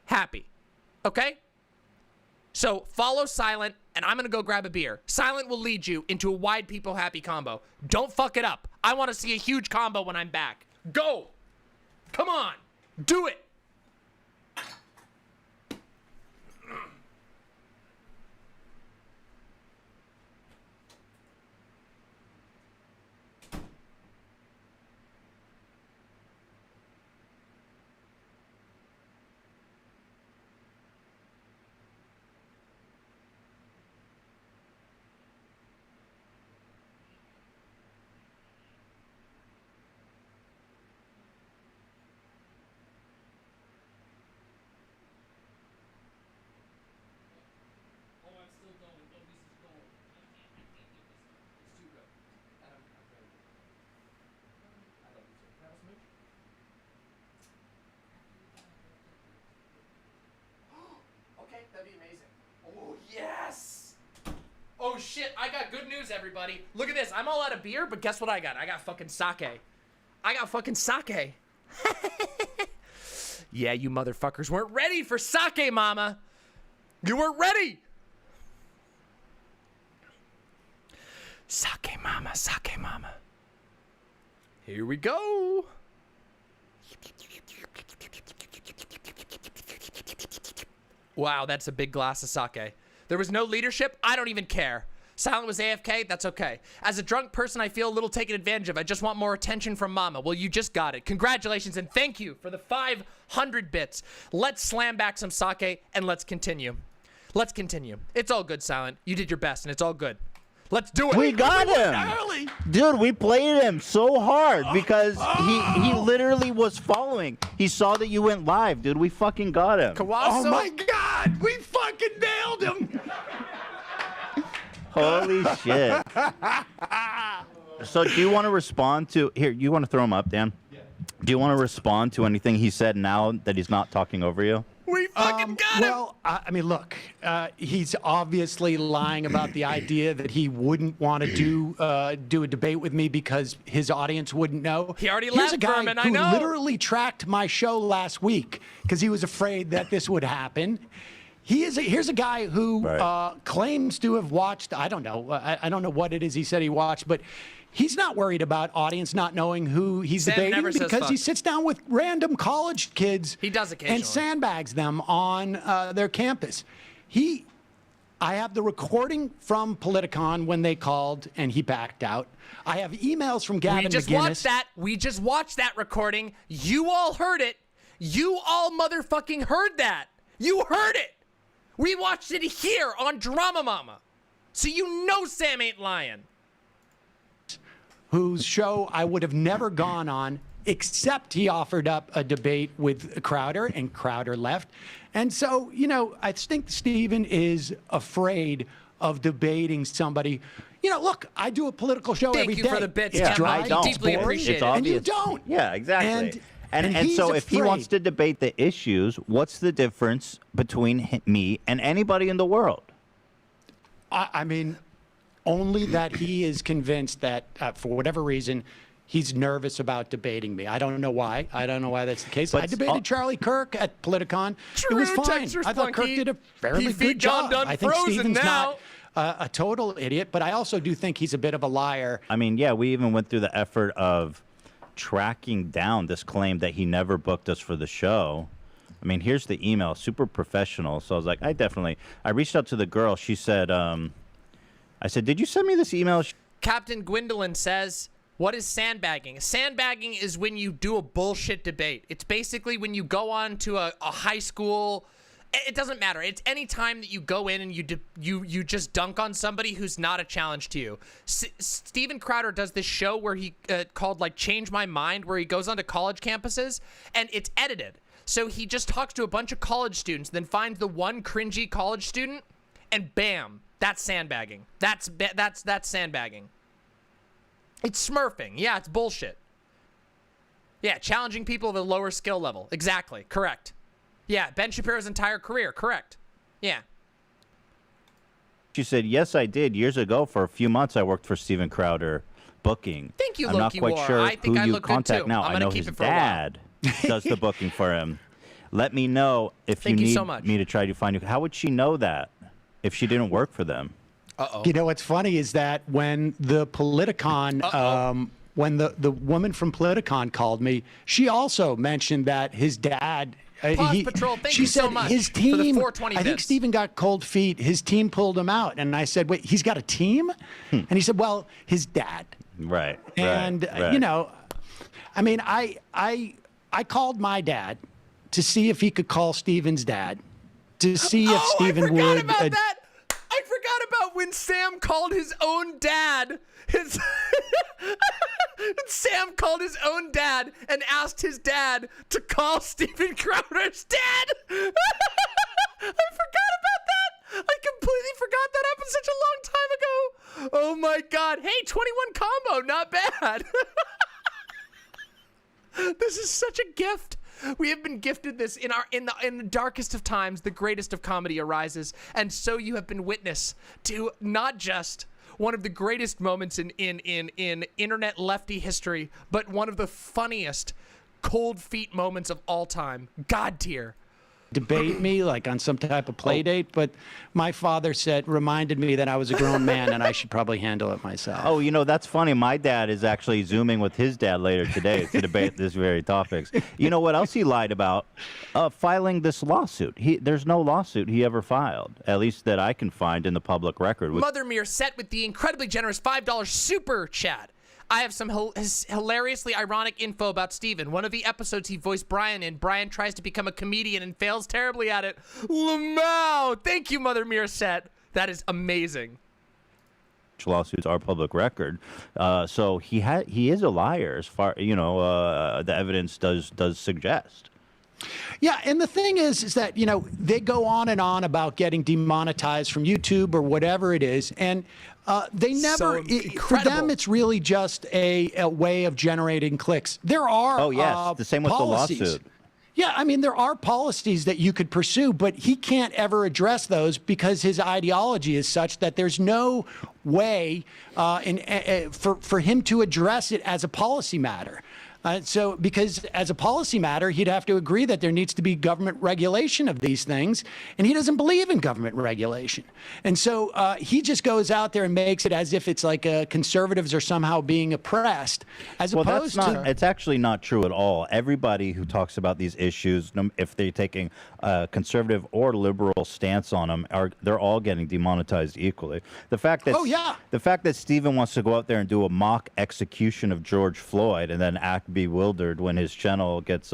A: happy, okay? So follow Silent, and I'm going to go grab a beer. Silent will lead you into a wide peepo happy combo. Don't fuck it up. I want to see a huge combo when I'm back. Go! Come on, do it. Okay, that'd be amazing. Oh, yes! Oh, shit, I got good news, everybody. Look at this. I'm all out of beer, but guess what I got? I got fucking sake. I got fucking sake. Yeah, you motherfuckers weren't ready for sake, mama. You weren't ready. Sake mama, sake mama. Here we go. Wow, that's a big glass of sake. There was no leadership. I don't even care. Silent was AFK. That's okay. As a drunk person, I feel a little taken advantage of. I just want more attention from Mama. Well, you just got it. Congratulations and thank you for the 500 bits. Let's slam back some sake and let's continue. Let's continue. It's all good, Silent. You did your best and it's all good. Let's do it.
J: We got him. Dude, we played him so hard because he literally was following. He saw that you went live, dude. We fucking got him.
A: Kawaso.
I: Oh my God, we fucking nailed him.
J: Holy shit. So do you want to respond to, here, you want to throw him up, Dan? Yeah. Do you want to respond to anything he said now that he's not talking over you?
A: We fucking got him.
B: Well, I mean, look, he's obviously lying about the idea that he wouldn't want to do a debate with me because his audience wouldn't know.
A: He already
B: Here's
A: left,
B: a guy
A: Vermin, I
B: who
A: know.
B: literally tracked my show last week because he was afraid that this would happen. Here's a guy who claims to have watched, I don't know what it is he said he watched, but he's not worried about audience not knowing who he's
A: Sam
B: debating
A: never says
B: because he
A: fuck.
B: sits down with random college kids
A: He does occasionally.
B: and sandbags them on their campus. I have the recording from Politicon when they called and he backed out. I have emails from Gavin
A: We just
B: McGinnis.
A: watched that. We just watched that recording. You all heard it. You all motherfucking heard that. You heard it. We watched it here on DramaMama. So you know Sam ain't lying.
B: Whose show I would have never gone on, except he offered up a debate with Crowder, and Crowder left. And so, you know, I think Stephen is afraid of debating somebody. You know, look, I do a political show
A: Thank
B: every
A: you
B: day.
A: for the bits,
B: It's
A: Kevin.
B: dry,
A: I
B: it's
A: deeply
B: boring,
A: appreciate it.
B: and you
J: obvious.
B: don't.
J: Yeah, exactly. And
B: he's
J: so if he
B: afraid.
J: wants to debate the issues, what's the difference between me and anybody in the world?
B: I mean, only that he is convinced that for whatever reason, he's nervous about debating me. I don't know why. I don't know why that's the case.
J: But
B: I debated Charlie Kirk at Politicon.
A: True,
B: it was fine.
A: Texas
B: I thought Kirk
A: flunky.
B: did a fairly
A: He
B: good
A: John
B: job.
A: Dunn
B: I think
A: frozen
B: Stephen's
A: now.
B: not a total idiot, but I also do think he's a bit of a liar.
J: I mean, yeah, we even went through the effort of tracking down this claim that he never booked us for the show. I mean, here's the email, super professional. So I was like, I reached out to the girl. She said, I said, did you send me this email?
A: Captain Gwendolyn says, what is sandbagging? Sandbagging is when you do a bullshit debate. It's basically when you go on to a high school. It doesn't matter. It's any time that you go in and you just dunk on somebody who's not a challenge to you. Steven Crowder does this show where he called like Change My Mind, where he goes onto college campuses and it's edited. So he just talks to a bunch of college students, then finds the one cringy college student, and bam, that's sandbagging. That's sandbagging. It's smurfing. Yeah, it's bullshit. Yeah, challenging people of a lower skill level. Exactly. Correct. Yeah, Ben Shapiro's entire career. Correct. Yeah.
J: She said, yes, I did. Years ago, for a few months, I worked for Steven Crowder booking.
A: Thank you,
J: I'm not
A: Loki
J: quite
A: War.
J: sure
A: I think
J: who
A: I
J: you
A: look good,
J: contact
A: too.
J: now.
A: I'm
J: I
A: gonna
J: know
A: keep
J: his
A: it for a while.
J: dad does the booking for him. Let me know if
A: Thank
J: you
A: you
J: need
A: so much.
J: me to try to find you. How would she know that if she didn't work for them?
A: Uh-oh.
B: You know what's funny is that when the Politicon, when the woman from Politicon called me, she also mentioned that his dad.
A: Pause Patrol, thank
B: she
A: you
B: said
A: so much
B: his
A: for the
B: team.
A: 420
B: I think
A: bits.
B: Stephen got cold feet. His team pulled him out, and I said, "Wait, he's got a team?" And he said, "Well, his dad."
J: Right.
B: And
J: right.
B: you know, I mean, I called my dad to see if he could call Stephen's dad to see if Stephen
A: I forgot
B: would.
A: about that. I forgot about when Sam called his own dad. Sam called his own dad and asked his dad to call Steven Crowder's dad. I forgot about that. I completely forgot that happened such a long time ago. Oh my God. Hey, 21 combo, not bad. This is such a gift. We have been gifted this in the darkest of times. The greatest of comedy arises, and so you have been witness to not just one of the greatest moments in internet lefty history, but one of the funniest cold feet moments of all time. God tier.
B: Debate me like on some type of play date, but my father reminded me that I was a grown man and I should probably handle it myself.
J: Oh, you know, that's funny. My dad is actually Zooming with his dad later today to debate this very topics. You know what else he lied about? Filing this lawsuit. There's no lawsuit he ever filed, at least that I can find in the public record.
A: Mother Mere set with the incredibly generous $5 super chat. I have some hilariously ironic info about Steven. One of the episodes he voiced Brian in, Brian tries to become a comedian and fails terribly at it. Lamau! Thank you, Mother Mere set. That is amazing.
J: lawsuits are public record. So he is a liar, as far the evidence does suggest.
B: Yeah, and the thing is that, they go on and on about getting demonetized from YouTube or whatever it is, and they never, for them, it's really just a way of generating clicks. There are
J: the same with
B: policies.
J: The lawsuit.
B: Yeah, I mean, there are policies that you could pursue, but he can't ever address those because his ideology is such that there's no way for him to address it as a policy matter. So because as a policy matter, he'd have to agree that there needs to be government regulation of these things, and he doesn't believe in government regulation. And so he just goes out there and makes it as if it's like conservatives are somehow being oppressed, as opposed to...
J: It's actually not true at all. Everybody who talks about these issues, if they're taking a conservative or liberal stance on them, they're all getting demonetized equally. The fact that Stephen wants to go out there and do a mock execution of George Floyd and then act bewildered when his channel gets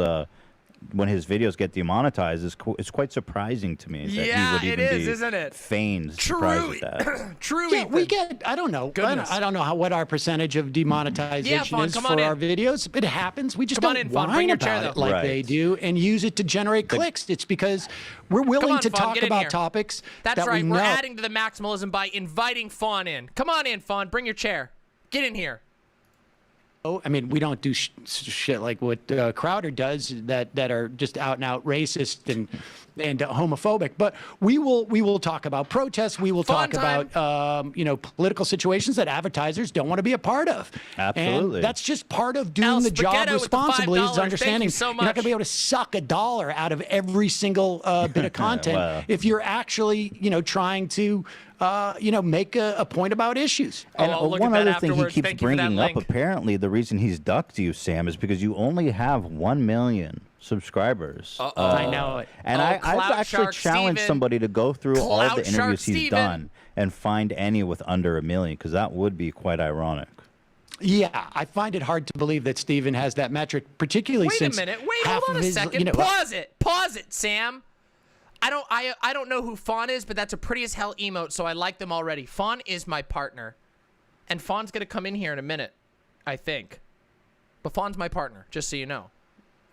J: when his videos get demonetized is quite surprising to me. That he would even
A: isn't it?
J: Feigned surprised at that.
A: True.
B: Yeah, we get. I don't know. I don't know what our percentage of demonetization is for our videos. It happens. We just don't whine about it like they do and use it to generate clicks. It's because we're willing to talk about topics
A: that
B: we know.
A: We're adding to the maximalism by inviting Fawn in. Come on in, Fawn. Bring your chair. Get in here.
B: Oh, I mean, we don't do shit like what Crowder does that are just out and out racist and homophobic. But we will talk about protests. We will talk about political situations that advertisers don't want to be a part of.
J: Absolutely,
B: and that's just part of doing the job responsibly. Is understanding you're not going to be able to suck $1 out of every single bit of content if you're actually trying to. Make a point about issues.
J: And one other thing he keeps bringing up, apparently the reason he's ducked you, Sam, is because you only have 1 million subscribers.
B: I know it.
J: And I've actually challenged somebody to go through all of the interviews he's done and find any with under 1 million, because that would be quite ironic.
B: Yeah, I find it hard to believe that Steven has that metric, particularly since
A: Wait a minute. Hold on a second. Pause it, Sam. I don't know who Fawn is, but that's a pretty as hell emote, so I like them already. Fawn is my partner. And Fawn's going to come in here in a minute, I think. But Fawn's my partner, just so you know.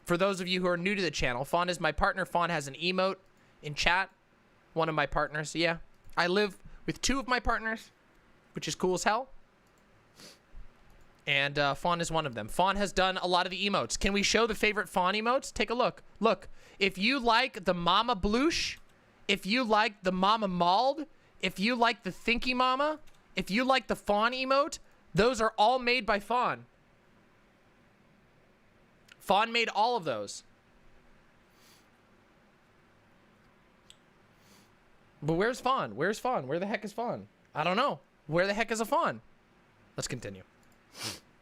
A: For those of you who are new to the channel, Fawn is my partner. Fawn has an emote in chat. One of my partners, yeah. I live with 2 of my partners, which is cool as hell. And Fawn is one of them. Fawn has done a lot of the emotes. Can we show the favorite Fawn emotes? Take a look. Look. If you like the Mama Bloosh, if you like the Mama Mauled, if you like the Thinky Mama, if you like the Fawn emote, those are all made by Fawn. Fawn made all of those. But where's Fawn? Where's Fawn? Where the heck is Fawn? I don't know. Where the heck is a Fawn? Let's continue.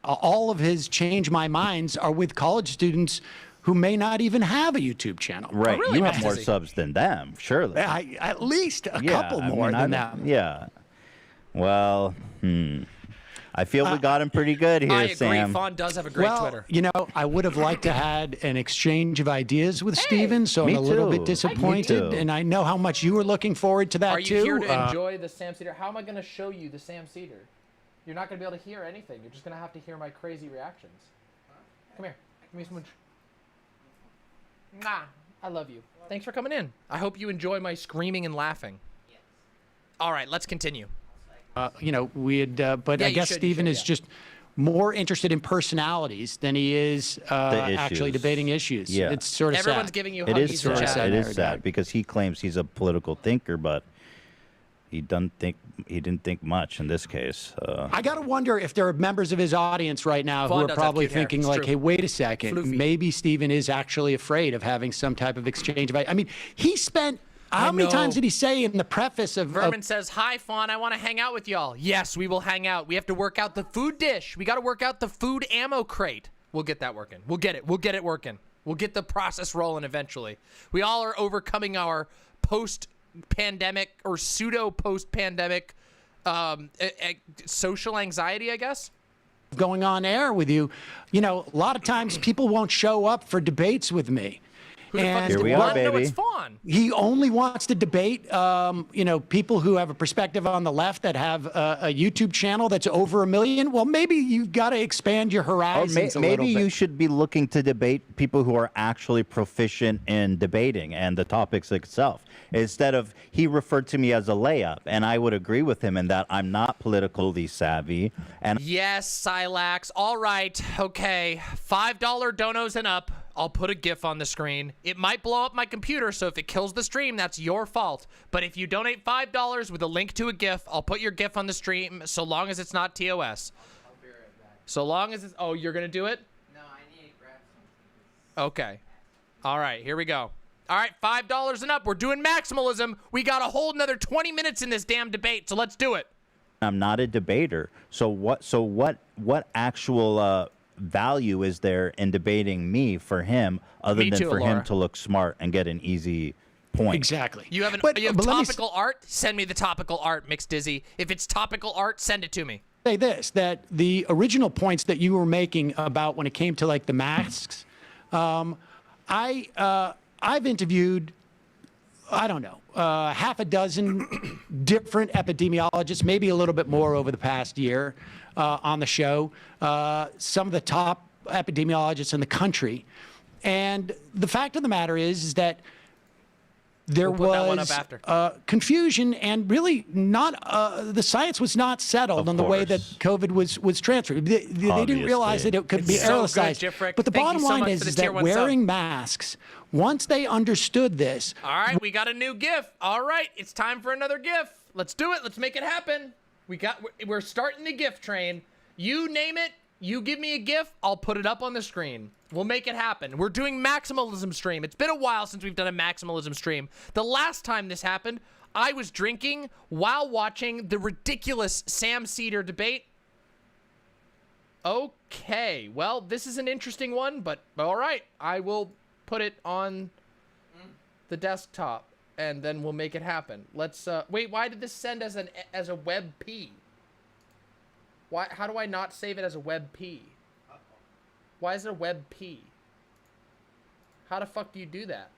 B: All of his change my minds are with college students who may not even have a YouTube channel.
J: Right.
B: Really
J: you have more subs than them, surely.
B: At least a couple more than them.
J: Yeah. Well, I feel we got him pretty good here,
A: I agree.
J: Sam.
A: Fawn does have a great Twitter.
B: I would have liked to had an exchange of ideas with Steven, so I'm a little bit disappointed. And I know how much you were looking forward to that,
A: Are
B: too.
A: you here to enjoy the Sam Seder? How am I going to show you the Sam Seder? You're not going to be able to hear anything. You're just going to have to hear my crazy reactions. Come here. Give me a smooch. Nah, I love you. Thanks for coming in. I hope you enjoy my screaming and laughing. Yes. All right, let's continue.
B: But I guess Steven is just more interested in personalities than he is actually debating issues.
J: Yeah.
B: It's sort of
A: Everyone's
B: sad.
A: giving you
J: It
A: huggies
J: is sort of sad. It is sad because he claims he's a political thinker, but he didn't think much in this case.
B: I gotta wonder if there are members of his audience right now who are probably thinking like, "Hey, wait a second, maybe Steven is actually afraid of having some type of exchange." I mean, he spent how many times did he say in the preface of?
A: Vermin says, "Hi, Fawn. I want to hang out with y'all." Yes, we will hang out. We have to work out the food dish. We got to work out the food ammo crate. We'll get that working. We'll get it. We'll get it working. We'll get the process rolling eventually. We all are overcoming our post-pandemic or pseudo-post-pandemic social anxiety, I guess.
B: Going on air with you, a lot of times people won't show up for debates with me.
A: Who the fuck
B: And
A: is
J: Here we
A: Fawn?
J: are,
A: No,
J: baby.
A: it's Fawn.
B: he only wants to debate, people who have a perspective on the left that have a YouTube channel that's over 1 million. Well, maybe you've got to expand your
J: Or
B: horizons a
J: maybe
B: little bit.
J: you should be looking to debate people who are actually proficient in debating and the topics itself. Instead of, he referred to me as a layup, and I would agree with him in that I'm not politically savvy. And
A: Yes, Silax. All right. Okay. $5 donos and up. I'll put a GIF on the screen. It might blow up my computer, so if it kills the stream, that's your fault. But if you donate $5 with a link to a GIF, I'll put your GIF on the stream, so long as it's not TOS. So long as it's... Oh, you're going to do it? No, I need to grab something. Okay. All right, here we go. All right, $5 and up. We're doing maximalism. We got a whole another 20 minutes in this damn debate, so let's do it.
J: I'm not a debater. So what actual value is there in debating me for him other
A: Me
J: than
A: too,
J: for him
A: Laura.
J: to look smart and get an easy point?
B: Exactly.
A: You have,
B: But
A: you have
B: let me
A: topical art? Send me the topical art, Mixed Dizzy. If it's topical art, send it to me.
B: Say this, that the original points that you were making about when it came to like the masks, I've interviewed, I don't know, half a dozen different epidemiologists, maybe a little bit more over the past year on the show, some of the top epidemiologists in the country. And the fact of the matter is that there
A: We'll put that one up
B: was
A: after.
B: confusion, and really not the science was not settled on the way that COVID was transferred. They didn't realize that it could be
A: It's so good,
B: aerosolized.
A: Jeffrick.
B: But the
A: Thank
B: bottom
A: you so
B: line
A: much
B: is,
A: for the
B: is
A: tier
B: that
A: one sub.
B: wearing masks, once they understood this,
A: All right, we got a new GIF. All right, it's time for another GIF. Let's do it. Let's make it happen. We're starting the GIF train. You name it. You give me a GIF. I'll put it up on the screen. We'll make it happen. We're doing maximalism stream. It's been a while since we've done a maximalism stream. The last time this happened, I was drinking while watching the ridiculous Sam Seder debate. Okay, well, this is an interesting one, but all right. I will put it on the desktop, and then we'll make it happen. Let's, wait, why did this send as a WebP? Why, how do I not save it as a WebP? Why is it a WebP? How the fuck do you do that?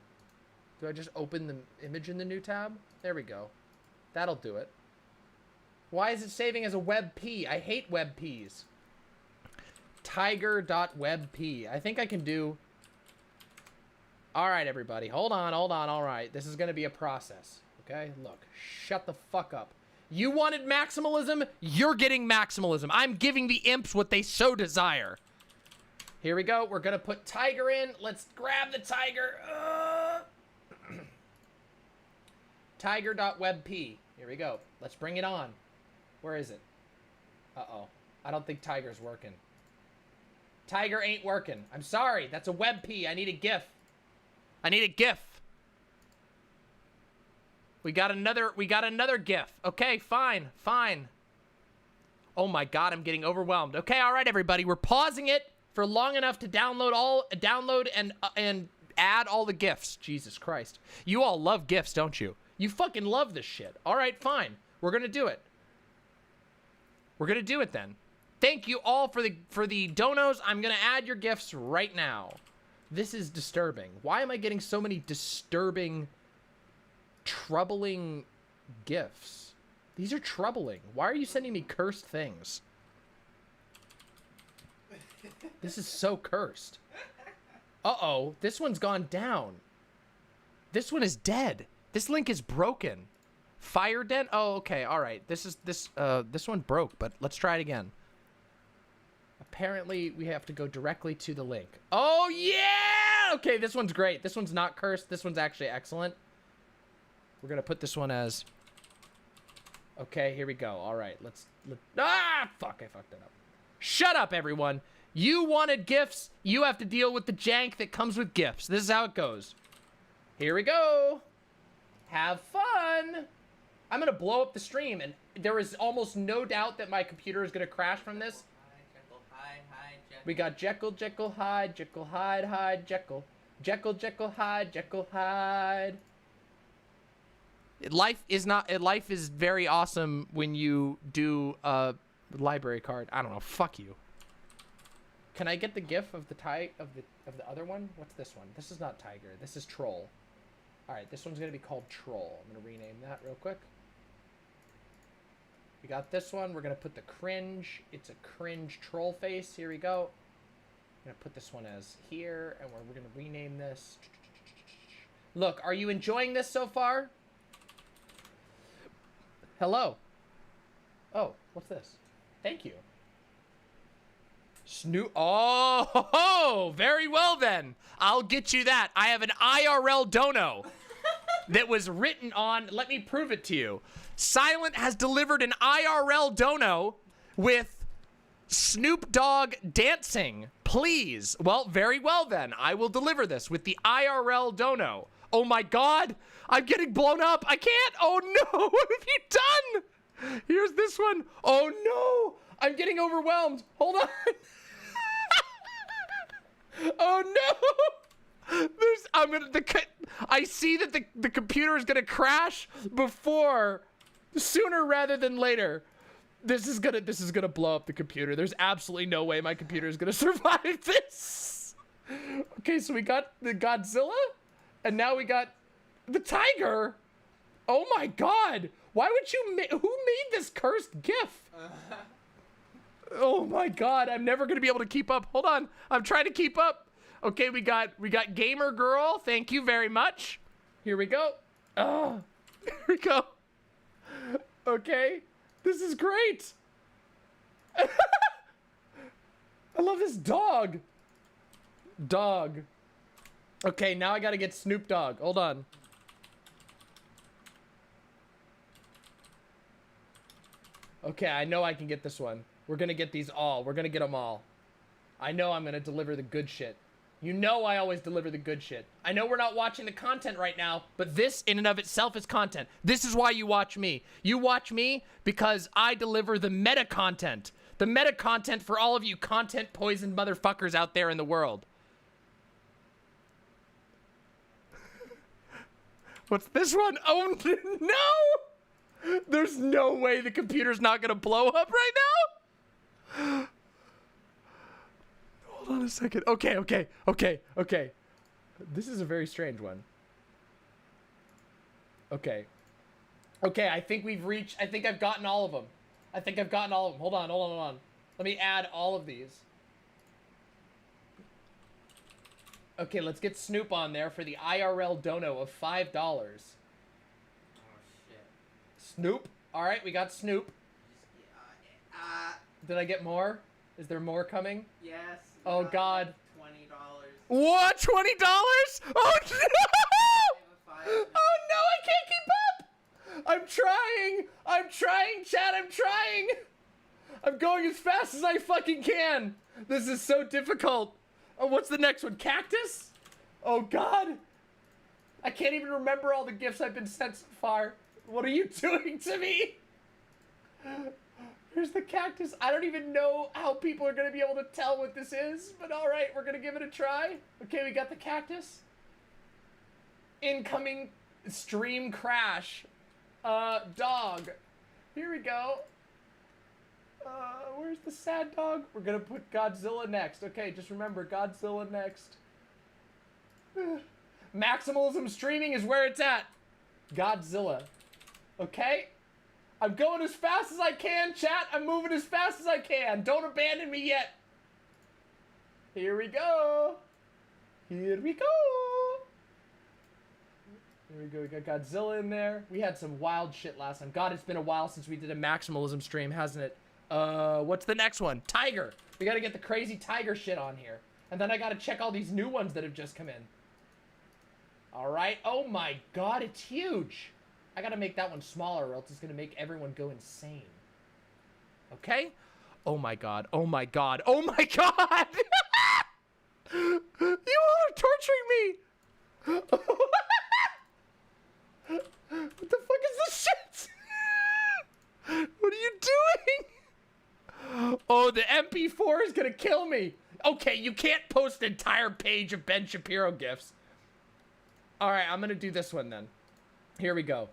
A: Do I just open the image in the new tab? There we go. That'll do it. Why is it saving as a WebP? I hate WebPs. Tiger.webp. I think I can do... All right, everybody. Hold on. All right. This is going to be a process. Okay? Look. Shut the fuck up. You wanted maximalism? You're getting maximalism. I'm giving the imps what they so desire. Here we go. We're going to put Tiger in. Let's grab the Tiger. Tiger.webp. Here we go. Let's bring it on. Where is it? Uh-oh. I don't think Tiger's working. Tiger ain't working. I'm sorry. That's a WebP. I need a GIF. I need a GIF. We got another GIF. Okay, fine. Oh my god, I'm getting overwhelmed. Okay, all right, everybody. We're pausing it for long enough to download and add all the GIFs. Jesus Christ. You all love GIFs, don't you? You fucking love this shit. All right, fine. We're going to do it. We're going to do it then. Thank you all for the donos. I'm going to add your GIFs right now. This is disturbing. Why am I getting so many disturbing, troubling GIFs? These are troubling. Why are you sending me cursed things? This is so cursed. Uh-oh. This one's gone down. This one is dead. This link is broken. Fire dent? Oh, okay. All right. This one broke, but let's try it again. Apparently, we have to go directly to the link. Oh, yeah! Okay, this one's great. This one's not cursed. This one's actually excellent. We're going to put this one as... Okay, here we go. All right, let's... Ah! Fuck, I fucked it up. Shut up, everyone. You wanted GIFs. You have to deal with the jank that comes with GIFs. This is how it goes. Here we go. Have fun. I'm going to blow up the stream, and there is almost no doubt that my computer is going to crash from this. We got Jekyll, Jekyll, Hyde, Jekyll, Hyde, Hyde, Jekyll. Jekyll, Jekyll, Hyde, Jekyll, Hyde. Life is very awesome when you do a library card. I don't know. Fuck you. Can I get the GIF of the of the other one? What's this one? This is not tiger. This is troll. All right, this one's gonna be called troll. I'm gonna rename that real quick. We got this one. We're gonna put the cringe. It's a cringe troll face. Here we go. I'm gonna put this one as here, and we're gonna rename this. Look, are you enjoying this so far? Hello. Oh, what's this? Thank you. Snoop. Oh, very well then. I'll get you that. I have an IRL dono that was written on. Let me prove it to you. Silent has delivered an IRL dono with Snoop Dogg dancing. Please. Well, very well then. I will deliver this with the IRL dono. Oh my God. I'm getting blown up. I can't. Oh no. What have you done? Here's this one. Oh no. I'm getting overwhelmed. Hold on. Oh no. I see that the computer is gonna crash sooner rather than later. This is gonna blow up the computer. There's absolutely no way my computer is gonna survive this. Okay, so we got the Godzilla, and now we got the tiger. Oh my God! Why would you? Who made this cursed GIF? Oh my God! I'm never gonna be able to keep up. Hold on, I'm trying to keep up. Okay, we got gamer girl. Thank you very much. Here we go. Oh, here we go. Okay. This is great. I love this dog. Dog. Okay, now I gotta get Snoop Dogg. Hold on. Okay, I know I can get this one. We're gonna get these all. We're gonna get them all. I know I'm gonna deliver the good shit. You know I always deliver the good shit. I know we're not watching the content right now, but this in and of itself is content. This is why you watch me. You watch me because I deliver the meta content. The meta content for all of you content poisoned motherfuckers out there in the world. What's this one? Oh no! There's no way the computer's not gonna blow up right now. Hold on a second. Okay. This is a very strange one. Okay, I think I've gotten all of them. Hold on. Let me add all of these. Okay, let's get Snoop on there for the IRL dono of $5. Oh, shit. Snoop. All right, we got Snoop. Did I get more? Is there more coming?
F: Yes.
A: Oh God.
F: $20.
A: What? $20? Oh no! Oh no! I can't keep up. I'm trying, chat. I'm trying. I'm going as fast as I fucking can. This is so difficult. Oh, what's the next one? Cactus? Oh God. I can't even remember all the gifts I've been sent so far. What are you doing to me? Here's the cactus. I don't even know how people are going to be able to tell what this is, but all right, we're going to give it a try. Okay, we got the cactus. Incoming stream crash. Dog. Here we go. Where's the sad dog? We're going to put Godzilla next. Okay, just remember, Godzilla next. Maximalism streaming is where it's at. Godzilla. Okay? I'm going as fast as I can, chat. I'm moving as fast as I can. Don't abandon me yet. Here we go. Here we go. Here we go. We got Godzilla in there. We had some wild shit last time. God, it's been a while since we did a Maximalism stream, hasn't it? What's the next one? Tiger. We gotta get the crazy tiger shit on here. And then I gotta check all these new ones that have just come in. All right. Oh my God, it's huge. I gotta make that one smaller or else it's gonna make everyone go insane. Okay? Oh my God. Oh my God. Oh my God! You all are torturing me! What the fuck is this shit? What are you doing? Oh, the MP4 is gonna kill me. Okay, you can't post an entire page of Ben Shapiro gifs. Alright, I'm gonna do this one then. Here we go.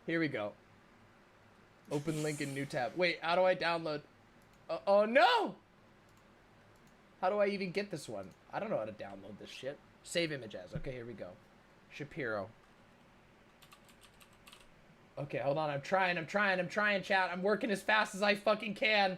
A: Here we go. Open link in new tab. Wait, how do I download? Oh no! How do I even get this one? I don't know how to download this shit. Save image as. Okay, here we go. Shapiro. Okay, hold on. I'm trying, chat. I'm working as fast as I fucking can.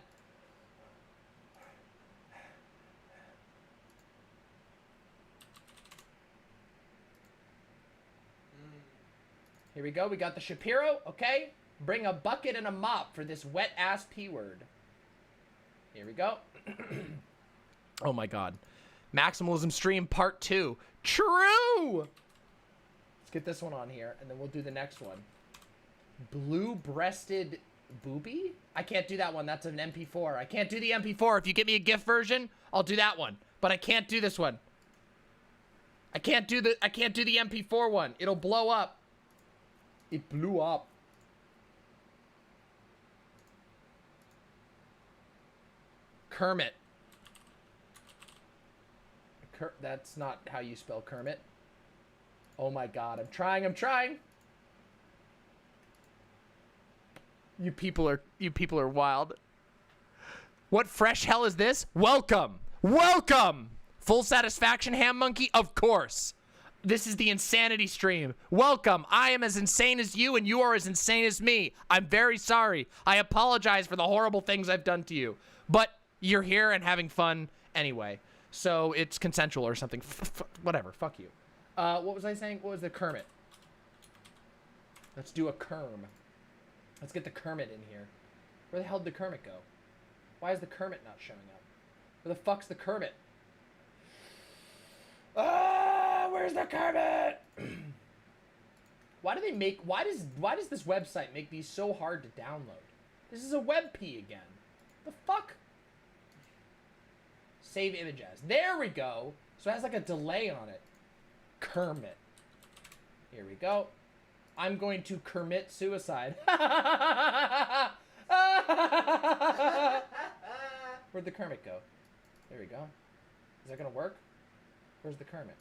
A: Here we go. We got the Shapiro. Okay. Bring a bucket and a mop for this wet-ass P-word. Here we go. Oh, my God. Maximalism stream part 2. True! Let's get this one on here, and then we'll do the next one. Blue-breasted booby? I can't do that one. That's an MP4. I can't do the MP4. If you get me a GIF version, I'll do that one. But I can't do this one. I can't do the MP4 one. It'll blow up. It blew up. Kermit. That's not how you spell Kermit. Oh my God, I'm trying. You people are wild. What fresh hell is this? Welcome. Full satisfaction, ham monkey? Of course. This is the insanity stream. Welcome. I am as insane as you, and you are as insane as me. I'm very sorry. I apologize for the horrible things I've done to you. But you're here and having fun anyway. So it's consensual or something. Whatever. Fuck you. What was I saying? What was the Kermit? Let's do a Kerm. Let's get the Kermit in here. Where the hell did the Kermit go? Why is the Kermit not showing up? Where the fuck's the Kermit? Ah, where's the Kermit? Why does this website make these so hard to download? This is a WebP again. The fuck? Save image as. There we go. So it has like a delay on it. Kermit. Here we go. I'm going to Kermit suicide. Where'd the Kermit go? There we go. Is that gonna work? Where's the Kermit?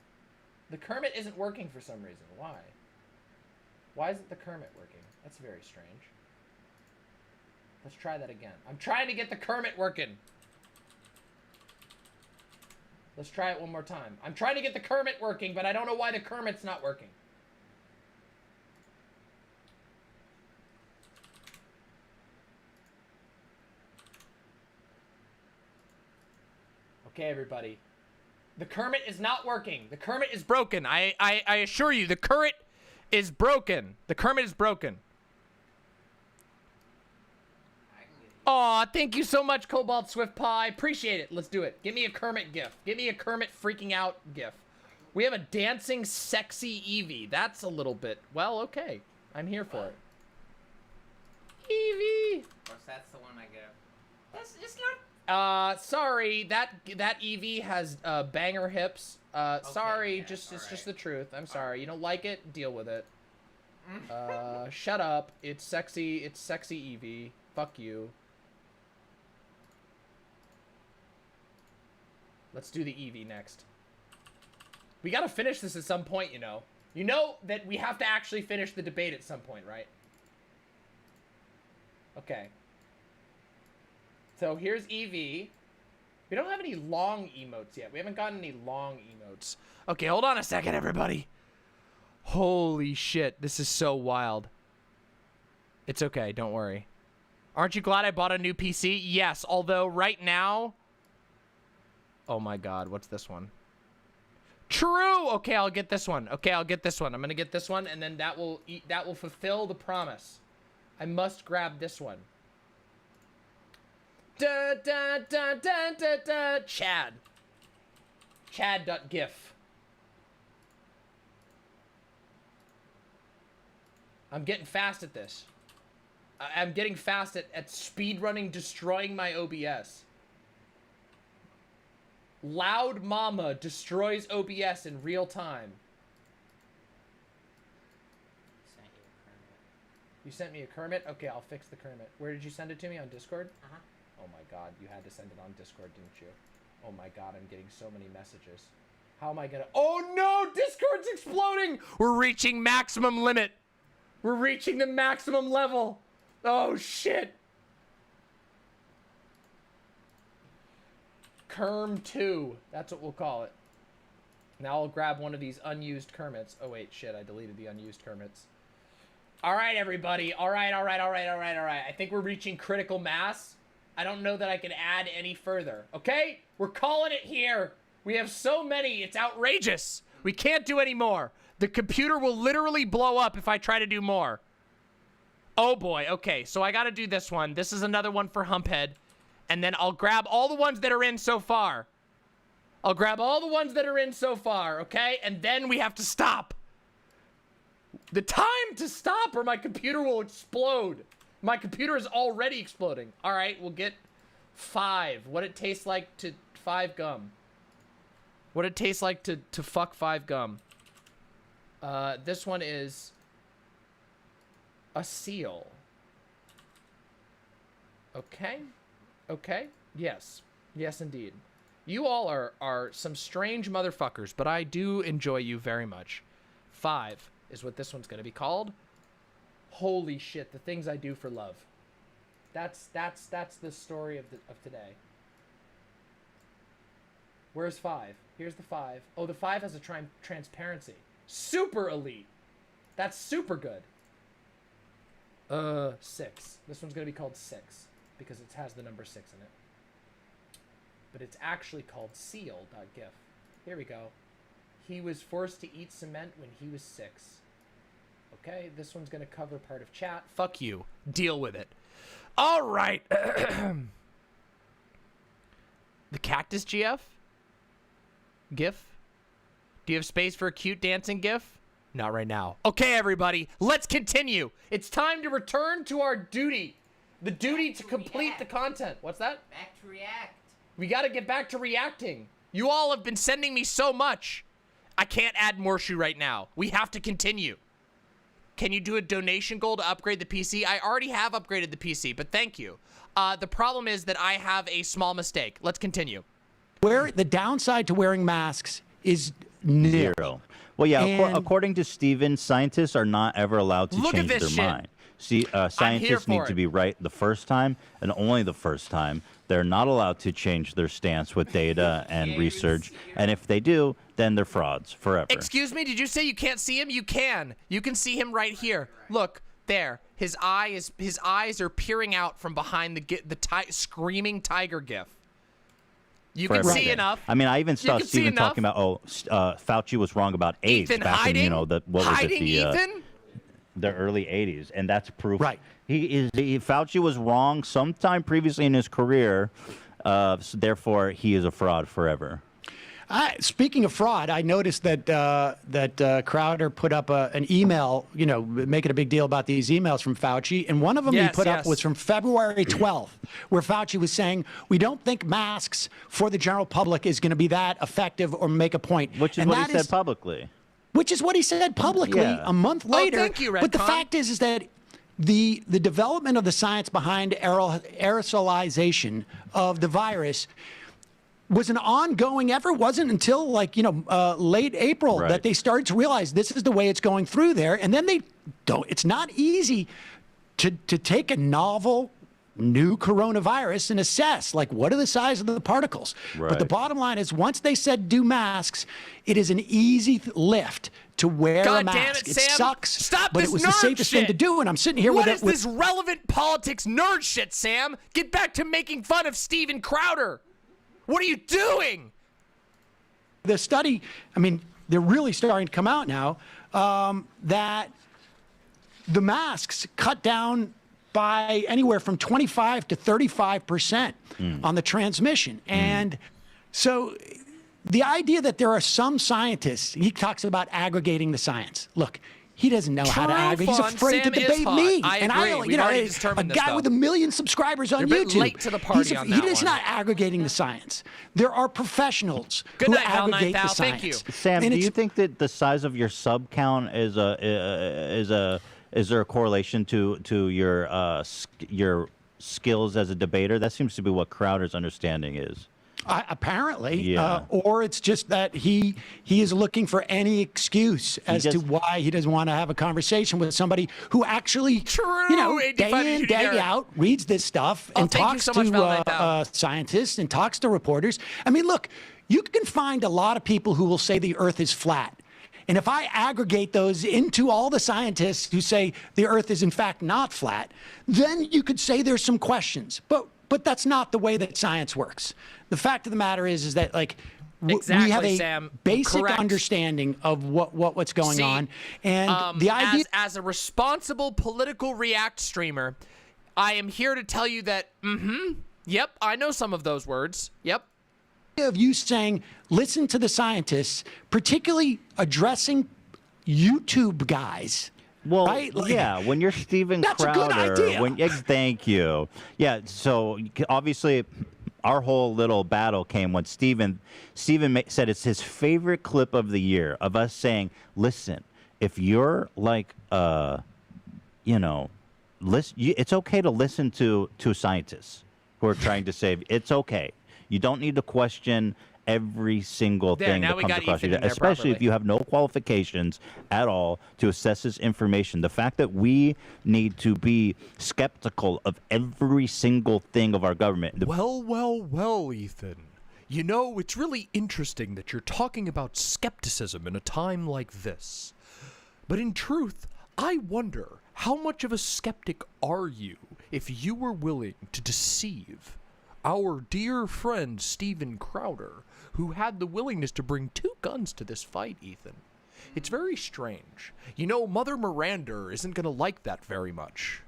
A: The Kermit isn't working for some reason. Why? Why isn't the Kermit working? That's very strange. Let's try that again. I'm trying to get the Kermit working. Let's try it one more time. I'm trying to get the Kermit working, but I don't know why the Kermit's not working. Okay, everybody. The Kermit is not working. The Kermit is broken. I assure you, the Kermit is broken. The Kermit is broken. Aw, thank you so much, Cobalt Swift Pie. Appreciate it. Let's do it. Give me a Kermit gif. Give me a Kermit freaking out gif. We have a dancing sexy Eevee. That's a little bit, well, okay. I'm here for it. Eevee!
F: Of course, that's the one I go. It's not.
A: Sorry, that Eevee has banger hips. Sorry, yeah, it's just the truth. I'm sorry. You don't like it? Deal with it. Shut up. It's sexy Eevee. Fuck you. Let's do the Eevee next. We gotta finish this at some point, you know. You know that we have to actually finish the debate at some point, right? Okay. So here's Eevee. We don't have any long emotes yet. We haven't gotten any long emotes. Okay, hold on a second, everybody. Holy shit, this is so wild. It's okay, don't worry. Aren't you glad I bought a new PC? Yes, although right now... Oh my god, what's this one? True! Okay, I'll get this one. Okay, I'll get this one. I'm gonna get this one, and then that will fulfill the promise. I must grab this one. Da da da da da da. Chad. Chad.gif. I'm getting fast at this. I'm getting fast at speedrunning, destroying my OBS. Loud Mama destroys OBS in real time. You sent me a Kermit? Okay, I'll fix the Kermit. Where did you send it to me? On Discord?
F: Uh-huh.
A: Oh my god, you had to send it on Discord, didn't you? Oh my god, I'm getting so many messages. How am I gonna... Oh no! Discord's exploding! We're reaching maximum limit! We're reaching the maximum level! Oh shit! Kerm 2. That's what we'll call it. Now I'll grab one of these unused Kermits. Oh, wait, shit, I deleted the unused Kermits. All right, everybody. All right. I think we're reaching critical mass. I don't know that I can add any further. Okay? We're calling it here. We have so many. It's outrageous. We can't do any more. The computer will literally blow up if I try to do more. Oh, boy. Okay, so I got to do this one. This is another one for Humphead. And then I'll grab all the ones that are in so far. Okay? And then we have to stop. The time to stop or my computer will explode. My computer is already exploding. All right, we'll get 5. What it tastes like to 5 gum. What it tastes like to fuck 5 gum. This one is a seal. Okay. Yes, indeed. You all are some strange motherfuckers, but I do enjoy you very much. 5 is what this one's gonna be called. Holy shit, the things I do for love. That's the story of today. Where's 5? Here's the 5. Oh, the 5 has a transparency. Super elite. That's super good. 6. This one's gonna be called 6 because it has the number 6 in it. But it's actually called seal.gif. Here we go. He was forced to eat cement when he was 6. Okay, this one's gonna cover part of chat. Fuck you. Deal with it. All right. The cactus GF? GIF? Do you have space for a cute dancing GIF? Not right now. Okay, everybody, let's continue. It's time to return to our duty. The duty to complete the content. What's that?
F: Back to react.
A: We gotta get back to reacting. You all have been sending me so much. I can't add more shoe right now. We have to continue. Can you do a donation goal to upgrade the PC? I already have upgraded the PC, but thank you. The problem is that I have a small mistake. Let's continue.
B: Where the downside to wearing masks is nil.
J: 0. Well, yeah, according to Steven, scientists are not ever allowed to change their mind. See, scientists need to be right the first time and only the first time. They're not allowed to change their stance with data and research. And if they do, then they're frauds forever.
A: Excuse me, did you say you can't see him? You can. You can see him right here. Look, there. His eyes are peering out from behind the screaming tiger gif. You can see enough.
J: I mean, I even saw Steven talking about, Fauci was wrong about AIDS back in, the early 80s, and that's proof.
B: Right.
J: Fauci was wrong sometime previously in his career, so therefore he is a fraud forever.
B: Speaking of fraud, I noticed that Crowder put up an email, making a big deal about these emails from Fauci, and one of them he put up was from February 12th, where Fauci was saying, we don't think masks for the general public is going to be that effective or make a point.
J: Which is what he said publicly.
B: Which is what he said publicly a month later.
A: Oh, thank you, Redcon.
B: But the fact is that the development of the science behind aerosolization of the virus was an ongoing effort. It wasn't until late April that they started to realize this is the way it's going through there. And then it's not easy to take a novel new coronavirus and assess what are the size of the particles. But the bottom line is once they said do masks, it is an easy lift to wear a mask.
A: Damn it, Sam.
B: Sucks,
A: Stop
B: but
A: this
B: it was
A: nerd
B: the safest thing to do, and I'm sitting here
A: What is this relevant politics nerd shit, Sam? Get back to making fun of Steven Crowder. What are you doing?
B: The study, I mean, they're really starting to come out now, that the masks cut down by anywhere from 25 to 35% on the transmission. And so the idea that there are some scientists, he talks about aggregating the science. Look, he doesn't know how to aggregate. He's afraid to debate me.
A: And a
B: guy with 1 million subscribers on
A: You're a
B: YouTube.
A: bit late to the party on that
B: He's
A: one.
B: not aggregating the science. There are professionals
A: Good
B: who
A: night, Val
B: aggregate the
A: Ninthal.
B: science.
A: Thank you.
J: Sam, do you think that the size of your sub count is there a correlation to your skills as a debater? That seems to be what Crowder's understanding is.
B: Apparently,
J: Yeah.
B: Or it's just that he is looking for any excuse as to why he doesn't want to have a conversation with somebody who actually, day in, day out, reads this stuff and talks to scientists and talks to reporters. I mean, look, you can find a lot of people who will say the Earth is flat. And if I aggregate those into all the scientists who say the Earth is in fact not flat, then you could say there's some questions. But that's not the way that science works. The fact of the matter is that we have a basic understanding of what's going on, and the idea.
A: As a responsible political React streamer, I am here to tell you that. Yep, I know some of those words. Yep.
B: Of you saying, listen to the scientists, particularly addressing YouTube guys.
J: Well,
B: right?
J: yeah, when you're Steven
B: that's
J: Crowder.
B: a good idea.
J: Thank you. Yeah, so obviously our whole little battle came when Steven said it's his favorite clip of the year of us saying, listen, if you're like, it's okay to listen to scientists who are trying to save. It's okay. You don't need to question every single thing that comes across you, especially if you have no qualifications at all to assess this information. The fact that we need to be skeptical of every single thing of our government.
K: Well, Ethan. You know, it's really interesting that you're talking about skepticism in a time like this. But in truth, I wonder, how much of a skeptic are you if you were willing to deceive our dear friend Steven Crowder, who had the willingness to bring 2 guns to this fight, Ethan? It's very strange. You know, Mother Miranda isn't going to like that very much.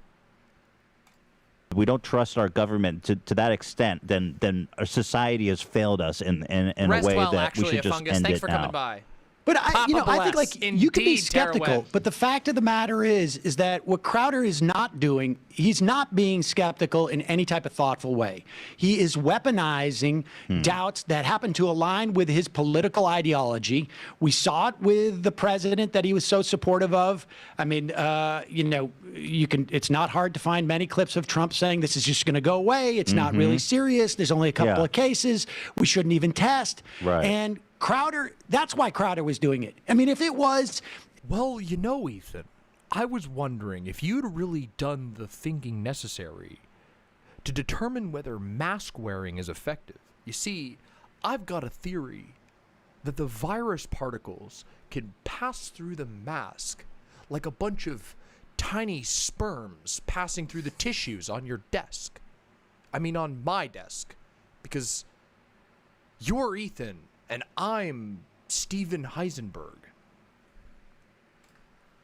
J: We don't trust our government to that extent, then our society has failed us in a way that we should just end
A: Thanks
J: it
A: for
J: now.
A: coming by.
B: But I think you can be skeptical,
A: Terraweb.
B: but the fact of the matter is that what Crowder is not doing, he's not being skeptical in any type of thoughtful way. He is weaponizing doubts that happen to align with his political ideology. We saw it with the president that he was so supportive of. I mean, it's not hard to find many clips of Trump saying this is just going to go away. It's not really serious. There's only a couple of cases. We shouldn't even test.
J: Right.
B: And Crowder, that's why Crowder was doing it. I mean, if it was...
K: Well, you know, Ethan, I was wondering if you'd really done the thinking necessary to determine whether mask wearing is effective. You see, I've got a theory that the virus particles can pass through the mask like a bunch of tiny sperms passing through the tissues on your desk. I mean, on my desk. Because you're Ethan, and I'm Steven Heisenberg.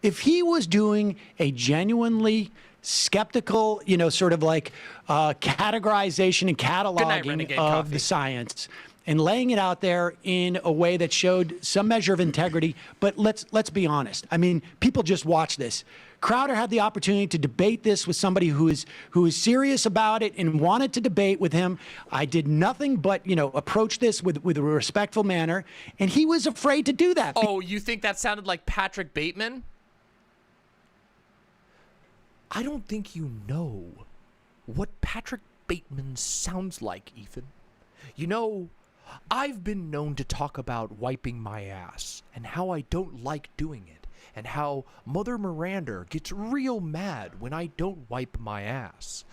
B: If he was doing a genuinely skeptical, sort of like categorization and cataloging of the science and laying it out there in a way that showed some measure of integrity, but let's be honest. I mean, people just watch this. Crowder had the opportunity to debate this with somebody who is serious about it and wanted to debate with him. I did nothing but, approach this with a respectful manner, and he was afraid to do that.
A: Oh, you think that sounded like Patrick Bateman?
K: I don't think you know what Patrick Bateman sounds like, Ethan. You know, I've been known to talk about wiping my ass and how I don't like doing it, and how Mother Miranda gets real mad when I don't wipe my ass.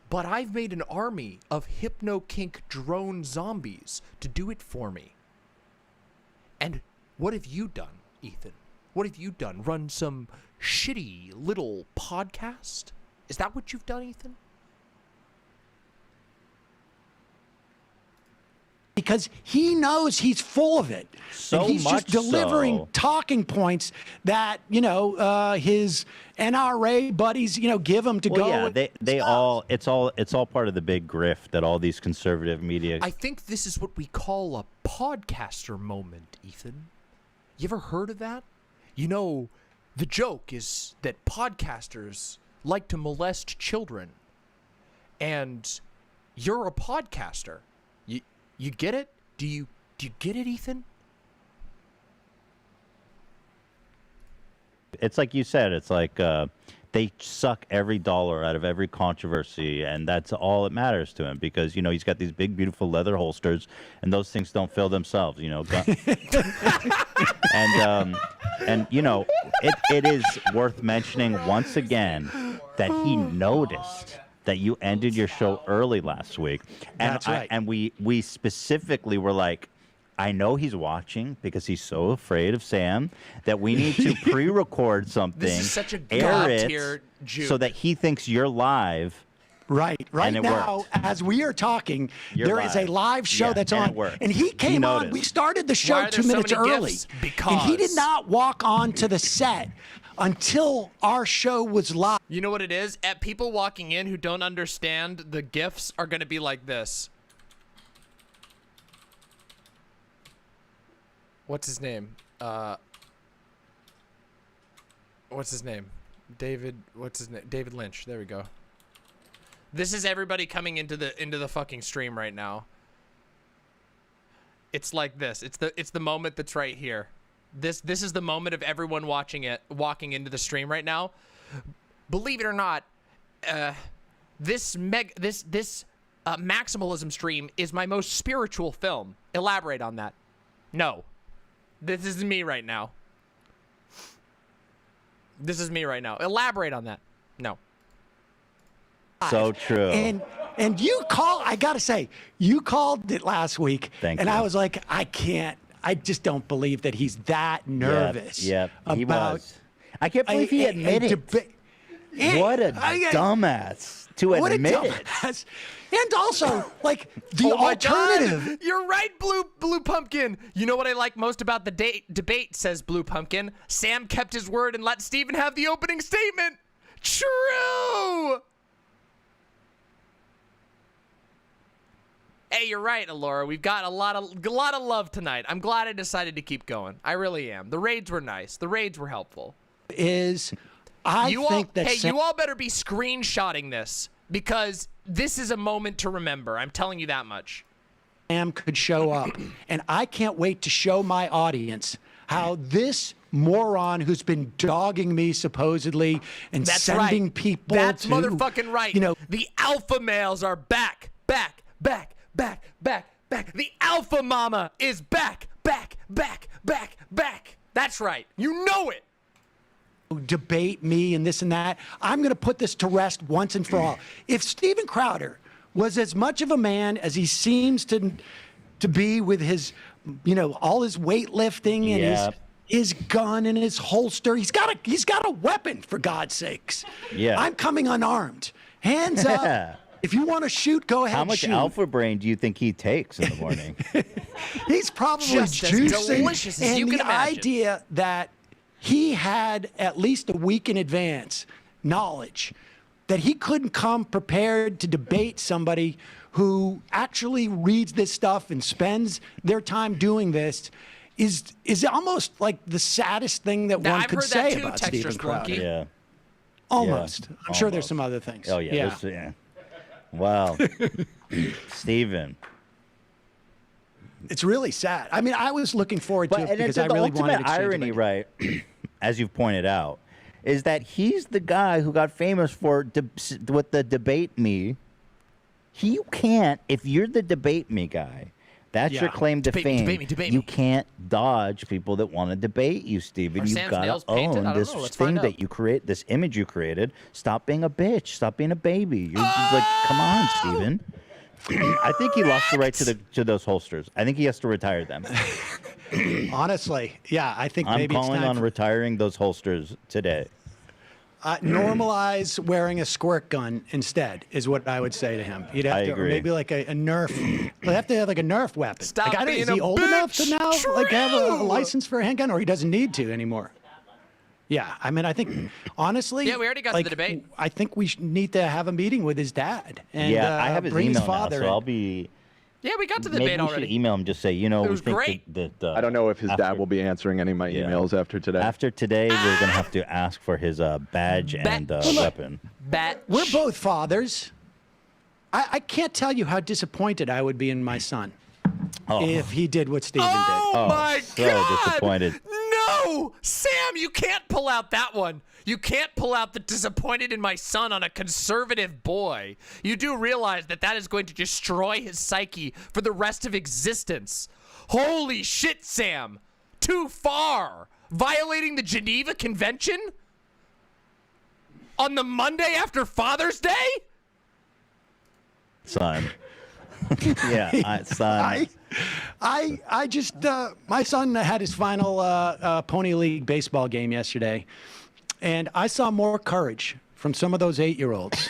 K: But I've made an army of hypno-kink drone zombies to do it for me. And what have you done, Ethan? What have you done? Run some shitty little podcast? Is that what you've done, Ethan?
B: Because he knows he's full of it.
J: So
B: and he's
J: much
B: just delivering
J: so.
B: talking points that, his NRA buddies, give him to go.
J: Yeah, they all it's all part of the big grift that all these conservative media.
K: I think this is what we call a podcaster moment, Ethan. You ever heard of that? You know, the joke is that podcasters like to molest children. And you're a podcaster. You get it? Do you get it, Ethan?
J: It's like you said. It's like they suck every dollar out of every controversy, and that's all that matters to him because, you know, he's got these big, beautiful leather holsters, and those things don't fill themselves, you know. And you know, it is worth mentioning once again that he noticed that you ended your show early last week. And
B: That's right.
J: And we specifically were like, I know he's watching because he's so afraid of Sam that we need to pre-record something,
K: This is such a
J: air
K: god-tier
J: it,
K: juke.
J: so that he thinks you're live.
B: Right
J: and it
B: now,
J: worked.
B: as we are talking,
J: You're
B: there is a
J: live.
B: live show
J: Yeah,
B: that's
J: and
B: on,
J: it worked.
B: and he came on.
J: noticed.
B: We started the
K: Why
B: show
K: are there
B: 2
K: so
B: minutes
K: many
B: early,
K: gifts?
B: and he did
K: Because.
B: not walk on to the set until our show was live.
A: You know what it is? At people walking in who don't understand the gifts are going to be like this. What's his name? What's his name? David. What's his name? David Lynch. There we go. This is everybody coming into the fucking stream right now. It's like this. It's the moment that's right here. This is the moment of everyone walking into the stream right now. Believe it or not, this Maximalism stream is my most spiritual film. Elaborate on that. No. This is me right now. This is me right now. Elaborate on that. No.
J: So true.
B: And you I gotta say, you called it last week,
J: Thank
B: and
J: you.
B: I was like, I just don't believe that he's that nervous.
J: Yep, he
B: about.
J: was. I can't believe he admitted. What a dumbass to
B: What a
J: admit it.
B: dumbass. And also, like, the
A: Oh my
B: alternative.
A: God. You're right, Blue Pumpkin. You know what I like most about the debate, says Blue Pumpkin? Sam kept his word and let Steven have the opening statement. True. Hey, you're right, Alora. We've got a lot of love tonight. I'm glad I decided to keep going. I really am. The raids were nice. The raids were helpful.
B: I think that
A: hey,
B: Sam-
A: you all better be screenshotting this because this is a moment to remember. I'm telling you that much.
B: Sam could show up, and I can't wait to show my audience how this moron who's been dogging me supposedly and
A: That's
B: sending
A: right.
B: people
A: That's
B: to,
A: motherfucking right.
B: You know,
A: the alpha males are back. The alpha mama is back. That's right. You know it.
B: debate me and this and that. I'm going to put this to rest once and for all. If Steven Crowder was as much of a man as he seems to be with his, you know, all his weightlifting and his gun and his holster, he's got a weapon, for God's sakes.
J: Yeah.
B: I'm coming unarmed. Hands up. If you want to shoot, go ahead.
J: How much
B: shoot.
J: alpha brain do you think he takes in the morning?
B: He's probably
A: Just as
B: juicing.
A: delicious as
B: and
A: you can
B: the
A: imagine.
B: idea that he had at least a week in advance knowledge that he couldn't come prepared to debate somebody who actually reads this stuff and spends their time doing this is almost like the saddest thing that
A: Now,
B: one
A: I've
B: could
A: heard that
B: say
A: too,
B: about
A: Texture
B: Steven Crowder.
A: Splunky.
J: Yeah.
B: Almost.
J: Yeah,
B: I'm sure there's
J: almost.
B: some other things.
J: Oh yeah. Wow. Steven.
B: It's really sad. I mean, I was looking forward to it
J: And
B: because
J: it's
B: I really
J: the
B: wanted
J: ultimate
B: to
J: irony, right? As you've pointed out, is that he's the guy who got famous for with the debate me. You can't, if you're the debate me guy, that's your claim to fame.
A: Debate
J: you
A: me.
J: can't dodge people that want to debate you, Steven.
A: Are
J: You've
A: Sam's
J: got
A: nails
J: to
A: painted? I
J: own
A: don't
J: this
A: know. Let's
J: thing
A: find out.
J: that you create, this image you created. Stop being a bitch. Stop being a baby. You're like, come on, Steven. I think he lost the right to those holsters. I think he has to retire them.
B: Honestly, yeah, I think
J: I'm
B: maybe it's
J: calling
B: time
J: on retiring those holsters today.
B: normalize wearing a squirt gun instead is what I would say to him. You'd have
J: I
B: to, or
J: agree.
B: maybe like a Nerf. They'd have to have like a Nerf weapon.
A: Stop
B: like, I don't,
A: being
B: is he
A: a
B: old enough to
A: bitch.
B: now like have a
A: True.
B: license for a handgun, or he doesn't need to anymore? Yeah, I mean, I think honestly,
A: Yeah, we already got to
B: like,
A: the debate.
B: I think we need to have a meeting with his dad and
J: I have his
B: bring
J: email
B: his father.
J: now, so I'll be.
A: Yeah, we got to the
J: Maybe
A: debate
J: we should
A: already.
J: email him, just say, you know,
A: It
J: we
A: was
J: think
A: great.
J: that
G: I don't know if his dad will be answering any of my emails after today.
J: After today, we're gonna have to ask for his badge and weapon.
B: We're both fathers. I can't tell you how disappointed I would be in my son if he did what Steven did.
J: Oh,
A: my
J: so
A: God!
J: disappointed.
A: No! No, Sam, you can't pull out that one. You can't pull out the disappointed in my son on a conservative boy. You do realize that that is going to destroy his psyche for the rest of existence. Holy shit, Sam. Too far. Violating the Geneva Convention? On the Monday after Father's Day?
J: Son. Yeah, son.
B: I just my son had his final Pony League baseball game yesterday, and I saw more courage from some of those 8-year-olds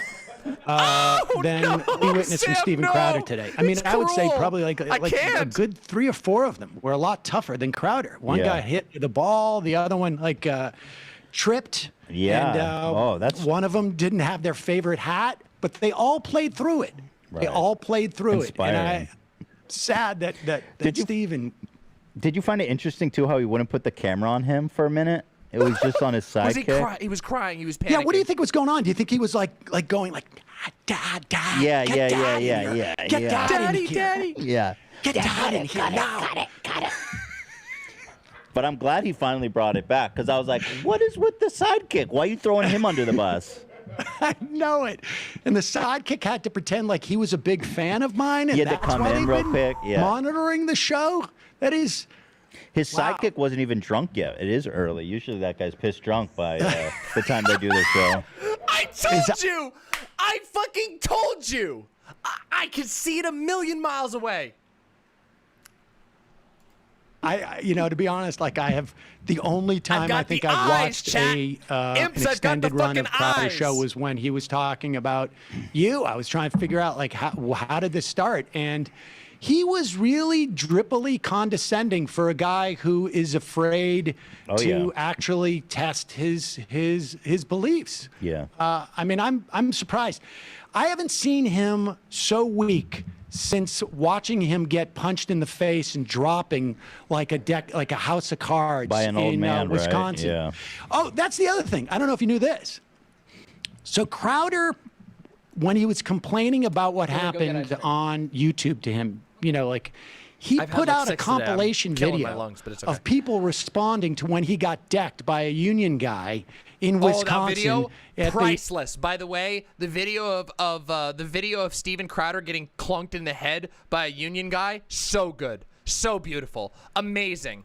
B: than we witnessed from Steven Crowder today. I mean, I would say probably like a good 3 or 4 of them were a lot tougher than Crowder. One guy hit the ball, the other one tripped.
J: Yeah.
B: And one of them didn't have their favorite hat, but they all played through it. Right. They all played through it, and sad that Steven.
J: Did you find it interesting too how he wouldn't put the camera on him for a minute? It was just on his sidekick.
A: He was crying. He was panicking.
B: Yeah. What do you think was going on? Do you think he was like going like, Dad?
J: Yeah.
B: Get Dad in here.
J: Daddy. Yeah.
B: Get Dad in here now.
J: Got it. But I'm glad he finally brought it back because I was like, what is with the sidekick? Why are you throwing him under the bus?
B: I know it. And the sidekick had to pretend like he was a big fan of mine. And
J: he had to come in real quick. Yeah.
B: Monitoring the show. That is.
J: His sidekick wasn't even drunk yet. It is early. Usually that guy's pissed drunk by the time they do the show.
A: I told you. I fucking told you. I could see it a million miles away.
B: To be honest, I have the only time I think I've watched an extended run of Crowder's show was when he was talking about you. I was trying to figure out how did this start, and he was really drippily condescending for a guy who is afraid to actually test his beliefs.
J: Yeah.
B: I'm surprised. I haven't seen him so weak since watching him get punched in the face and dropping like a house of cards
J: by an old man,
B: Wisconsin.
J: Right? Yeah.
B: Oh, that's the other thing. I don't know if you knew this. So Crowder, when he was complaining about what happened on YouTube to him, he put out a compilation video of people responding to when he got decked by a union guy in Wisconsin.
A: That video, priceless. By the way, the video of Steven Crowder getting clunked in the head by a union guy, so good, so beautiful, amazing.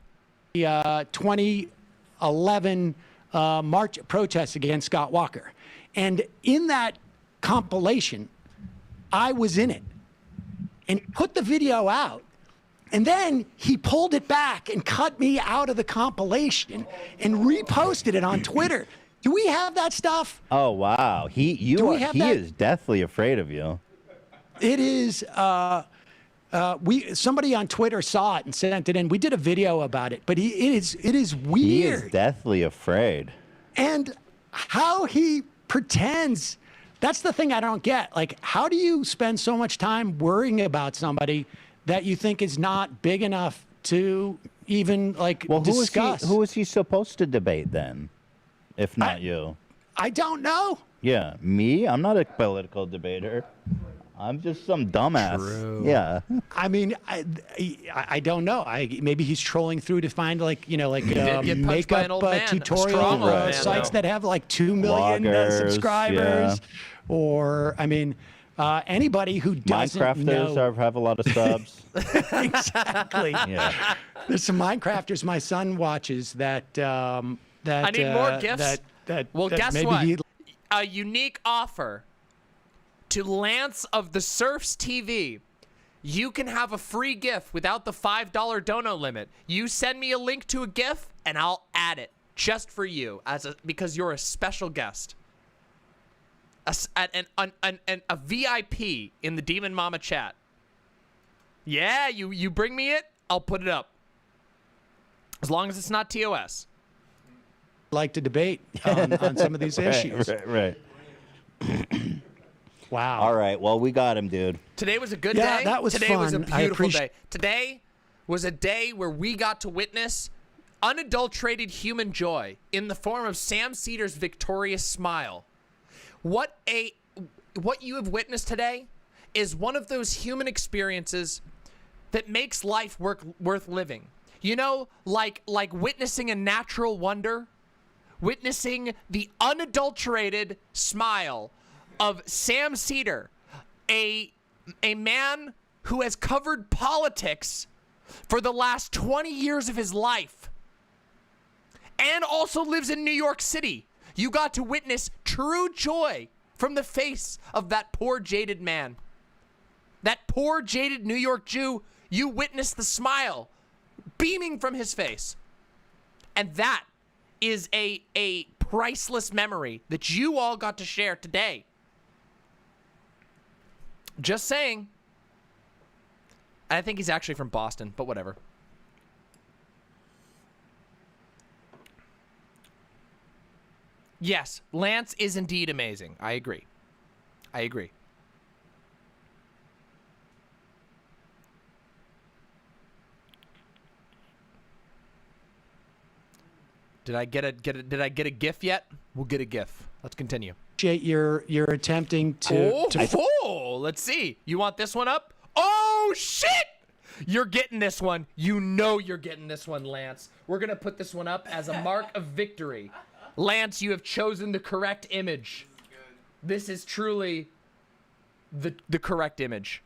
B: The 2011 March protest against Scott Walker, and in that compilation, I was in it, and he put the video out. And then he pulled it back and cut me out of the compilation and reposted it on Twitter. Do we have that stuff?
J: Oh wow, he is deathly afraid of you.
B: It is. Somebody on Twitter saw it and sent it in. We did a video about it, but it is weird.
J: He is deathly afraid.
B: And how he pretends. That's the thing I don't get. How do you spend so much time worrying about somebody that you think is not big enough to even discuss?
J: Who is he supposed to debate then, if not you?
B: I don't know.
J: Yeah, me? I'm not a political debater. I'm just some dumbass.
B: True.
J: Yeah.
B: I mean, I don't know. Maybe he's trolling through to find makeup tutorial sites that have 2 million subscribers, or anybody who doesn't
J: Minecrafters have a lot of subs.
B: Exactly.
J: Yeah.
B: There's some Minecrafters my son watches that I
A: need more gifts. Guess
B: maybe
A: what? A unique offer to Lance of the Surfs TV. You can have a free GIF without the $5 dono limit. You send me a link to a GIF and I'll add it just for you because you're a special guest. A VIP in the Demon Mama chat. Yeah, you bring me it, I'll put it up. As long as it's not TOS.
B: Like to debate on some of these issues.
J: Right.
B: Wow.
J: All right. Well, we got him, dude.
A: Today was a good day.
B: That was
A: Today
B: fun.
A: was a beautiful day. Today was a day where we got to witness unadulterated human joy in the form of Sam Seder's victorious smile. What you have witnessed today is one of those human experiences that makes life worth living.
K: You know, like witnessing a natural wonder, witnessing the unadulterated smile of Sam Seder, a man who has covered politics for the last 20 years of his life and also lives in New York City. You got to witness true joy from the face of that poor jaded man. That poor jaded New York Jew, you witnessed the smile beaming from his face. And that is a priceless memory that you all got to share today. Just saying. I think he's actually from Boston, but whatever. Yes, Lance is indeed amazing. I agree. I agree. Did I get a GIF yet? We'll get a GIF. Let's continue.
B: You're attempting to.
K: Let's see. You want this one up? Oh shit! You're getting this one. You know you're getting this one, Lance. We're gonna put this one up as a mark of victory. Lance, you have chosen the correct image. This is truly the correct image.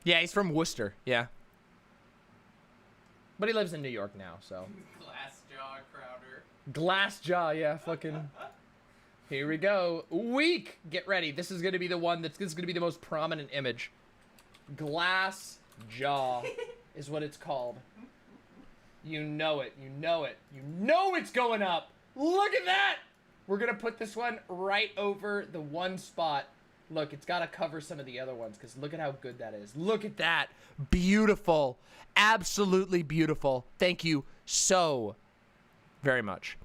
K: Yeah, he's from Worcester. Yeah. But he lives in New York now, so.
A: Glassjaw Crowder.
K: Glassjaw, yeah, fucking. Here we go. Weak. Get ready. This is gonna be the one this is gonna be the most prominent image. Glassjaw is what it's called. You know it. You know it. You know it's going up. Look at that. We're gonna put this one right over the one spot. Look, it's gotta cover some of the other ones because look at how good that is. Look at that. Beautiful. Absolutely beautiful. Thank you so very much.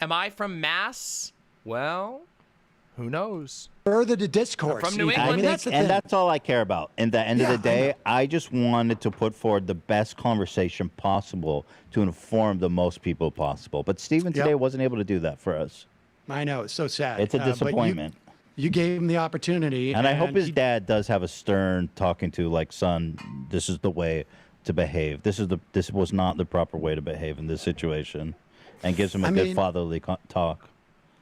K: Am I from Mass? Well, who knows?
B: Further to discourse.
K: From New England.
J: That's all I care about. In the end of the day, I just wanted to put forward the best conversation possible to inform the most people possible. But Steven today wasn't able to do that for us.
B: I know. It's so sad.
J: It's a disappointment.
B: You gave him the opportunity.
J: And I hope his dad does have a stern talking to, like, son, this is the way to behave. This was not the proper way to behave in this situation. And gives him a good fatherly talk.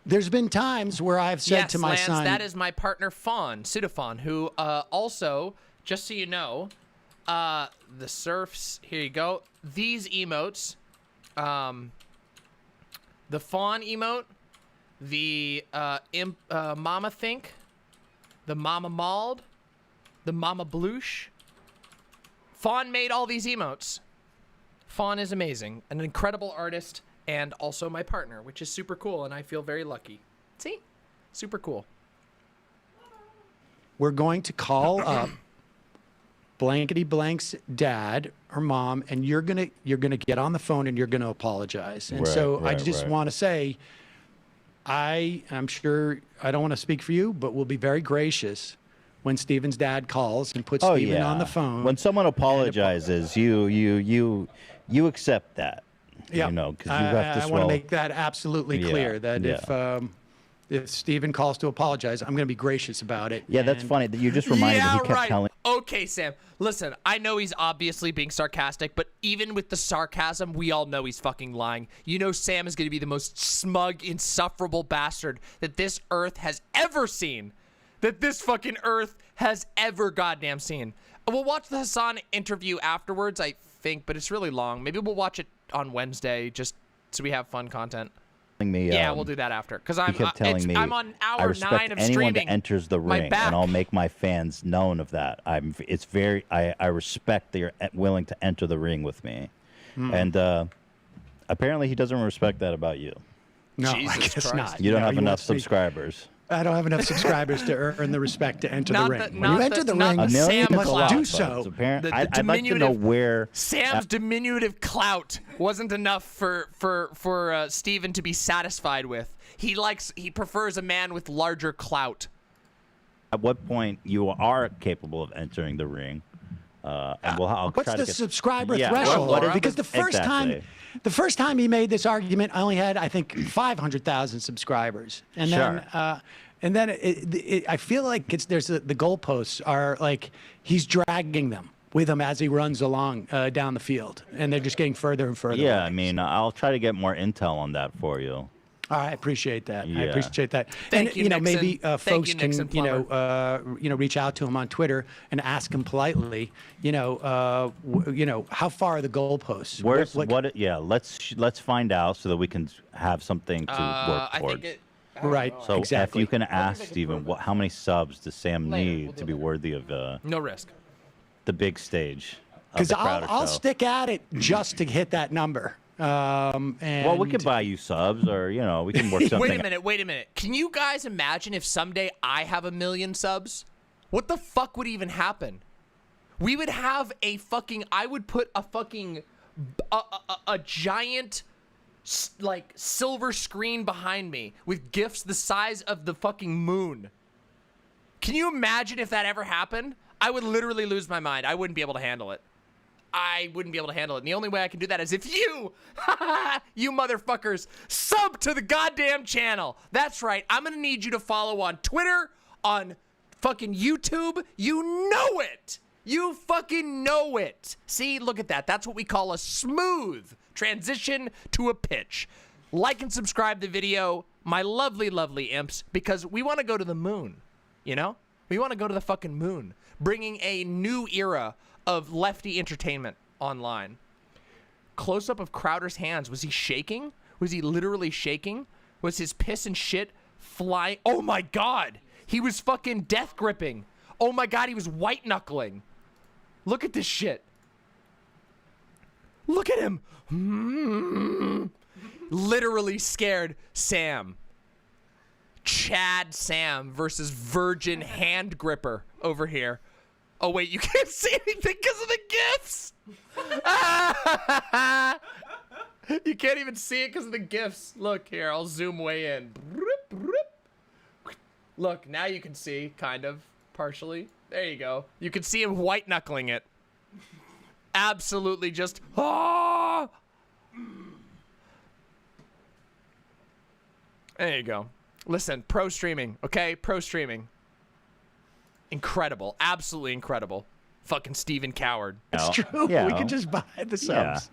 B: There's been times where I've said to my
K: Lance,
B: son...
K: that is my partner, Fawn, Pseudofawn, who also, just so you know, the surfs, here you go. These emotes, the Fawn emote, the Mama Think, the Mama Mauled, the Mama Bloosh. Fawn made all these emotes. Fawn is amazing, an incredible artist, and also my partner, which is super cool, and I feel very lucky. See? Super cool.
B: We're going to call up blankety blank's dad or mom, and you're gonna get on the phone and you're gonna apologize. And I just want to say, I'm sure I don't want to speak for you, but we'll be very gracious when Steven's dad calls and puts Steven on the phone.
J: When someone apologizes, you accept that.
B: Yeah,
J: you know, because you have to
B: I want to make that absolutely clear that if Steven calls to apologize, I'm going to be gracious about it.
J: Yeah, that's funny that you just reminded me. He kept telling.
K: Okay, Sam. Listen, I know he's obviously being sarcastic, but even with the sarcasm, we all know he's fucking lying. You know Sam is going to be the most smug, insufferable bastard that this earth has ever seen. That this fucking earth has ever goddamn seen. We'll watch the Hassan interview afterwards, I think, but it's really long. Maybe we'll watch it on Wednesday just so we have fun content. Yeah, we'll do that after. Because I'm on hour 9 of
J: anyone
K: streaming.
J: that enters the ring, and I'll make my fans known of that. I respect that you're willing to enter the ring with me, and apparently he doesn't respect that about you.
B: No,
K: Jesus
B: I guess
K: Christ.
B: not.
J: You don't have enough subscribers.
B: I don't have enough subscribers to earn the respect to enter the ring. When you
K: not
B: enter the
K: not
B: ring,
K: Sam
B: you must
K: clout.
B: do so.
J: I'd like to know where
K: Sam's diminutive clout wasn't enough for Steven to be satisfied with. He prefers a man with larger clout.
J: At what point you are capable of entering the ring? And I'll
B: what's
J: try
B: the
J: to get,
B: subscriber
J: yeah,
B: threshold?
J: what is
B: Because the first time he made this argument, I only had, I think, 500,000 subscribers, and then I feel like there's the goalposts are like he's dragging them with him as he runs along down the field, and they're just getting further and further.
J: Yeah,
B: away.
J: I mean, I'll try to get more intel on that for you.
B: I appreciate that. I
J: Yeah.
B: appreciate that.
A: Thank
B: and
A: you, Nixon.
B: maybe
A: Thank
B: folks
A: you,
B: can
A: Nixon Plumber.
B: reach out to him on Twitter and ask him politely, how far are the goalposts?
J: Where's let's find out so that we can have something to work
A: I
J: towards.
A: think
B: Right.
J: So
B: exactly.
J: if you can ask Steven, how many subs does Sam need to be worthy of
A: No risk.
J: the big stage?
B: Because I'll
J: show?
B: stick at it just to hit that number. And
J: Well, we could buy you subs, or we can work something.
A: Wait a minute. Can you guys imagine if someday I have 1 million subs? What the fuck would even happen? We would have I would put a fucking, a giant, silver screen behind me with GIFs the size of the fucking moon. Can you imagine if that ever happened? I would literally lose my mind. I wouldn't be able to handle it. And the only way I can do that is if you, you motherfuckers, sub to the goddamn channel. That's right. I'm going to need you to follow on Twitter, on fucking YouTube. You know it. You fucking know it. See, look at that. That's what we call a smooth transition to a pitch. Like and subscribe the video, my lovely, lovely imps, because we want to go to the moon, We want to go to the fucking moon, bringing a new era of lefty entertainment online. Close-up of Crowder's hands. Was he shaking? Was he literally shaking? Was his piss and shit flying? Oh my God. He was fucking death gripping. Oh my God, he was white knuckling. Look at this shit. Look at him. Literally scared Sam. Chad Sam versus Virgin Hand Gripper over here. Oh, wait, you can't see anything because of the GIFs. You can't even see it because of the GIFs. Look here, I'll zoom way in. Look, now you can see, kind of, partially. There you go. You can see him white knuckling it. Absolutely just, ah! There you go. Listen, pro streaming, okay? Pro streaming. Incredible. Absolutely incredible. Fucking Steven Coward.
B: It's true. We could just buy the subs.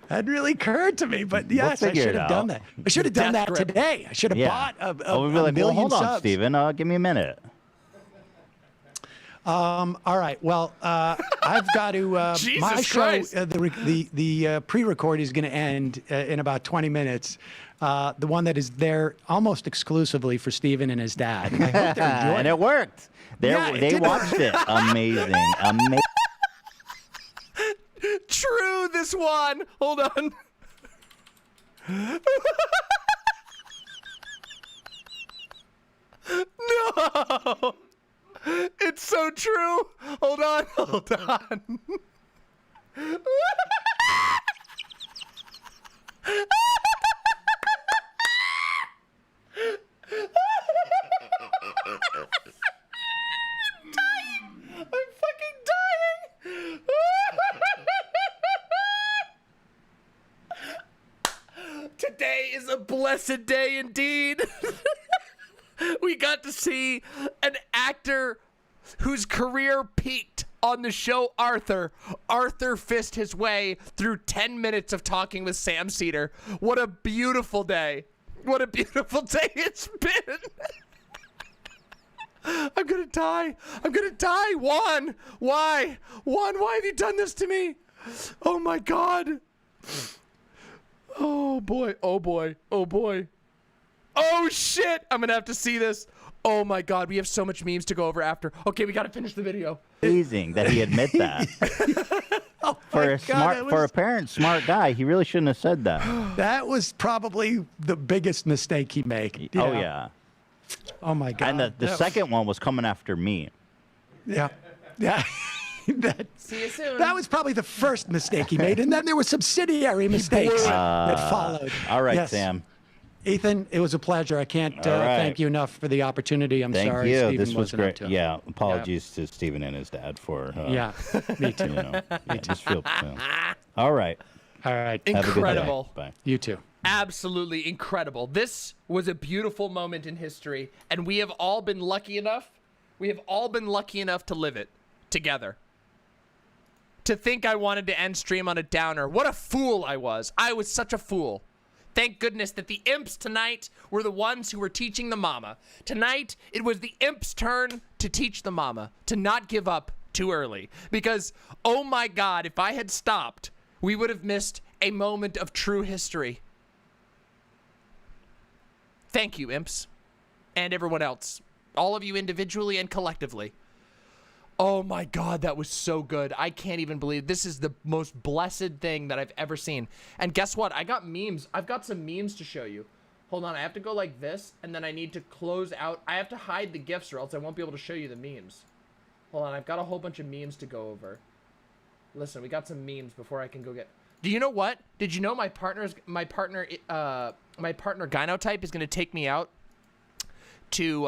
B: That really occurred to me, but yes, I should have done that. I should have done that today. I should have bought a million
J: hold on,
B: subs.
J: Steven. Give me a minute.
B: All right. Well, I've got to. My
A: Jesus
B: show,
A: Christ.
B: the pre-record is going to end in about 20 minutes. The one that is there almost exclusively for Steven and his dad. I hope they're enjoying
J: And it worked. They watched it. Amazing. Amazing.
A: True, this one. Hold on. No. It's so true. Hold on. I'm fucking dying. Today is a blessed day indeed. We got to see an actor whose career peaked on the show Arthur. Arthur fist his way through 10 minutes of talking with Sam Seder. What a beautiful day. What a beautiful day it's been. I'm gonna die. I'm gonna die. Juan, why? Juan, why have you done this to me? Oh my God. Oh boy. Oh boy. Oh boy. Oh shit. I'm gonna have to see this. Oh my God. We have so much memes to go over after. Okay, we gotta finish the video.
J: Amazing that he admit that. For a parent, smart guy, he really shouldn't have said that.
B: That was probably the biggest mistake he made.
J: Oh yeah.
B: Oh my God.
J: And the second one was coming after me.
B: Yeah.
A: See you soon.
B: That was probably the first mistake he made, and then there were subsidiary mistakes that followed.
J: All right,
B: Yes.
J: Sam.
B: Ethan, it was a pleasure. I can't
J: All right.
B: thank you enough for the opportunity. I'm
J: Thank
B: sorry,
J: you.
B: Stephen
J: This was
B: wasn't up
J: great.
B: to it.
J: Yeah. Apologies to Stephen and his dad for.
B: Yeah. Me too.
J: Me too. All right.
B: All right.
J: Have a good day.
A: Incredible.
J: Bye.
B: You too.
A: Absolutely incredible. This was a beautiful moment in history, and we have all been lucky enough. We have all been lucky enough to live it together. to think I wanted to end stream on a downer. What a fool I was. I was such a fool. Thank goodness that the imps tonight were the ones who were teaching the mama. Tonight, it was the imps' turn to teach the mama to not give up too early. Because, oh my God, if I had stopped, we would have missed a moment of true history. Thank you, imps. And everyone else. All of you individually and collectively. Oh my God, that was so good. I can't even believe this is the most blessed thing that I've ever seen. And guess what? I got memes. I've got some memes to show you. Hold on, I have to go like this, and then I need to close out. I have to hide the GIFs or else I won't be able to show you the memes. Hold on, I've got a whole bunch of memes to go over. Listen, we got some memes before I can go get... Do you know what? Did you know my partner Gynotype is going to take me out to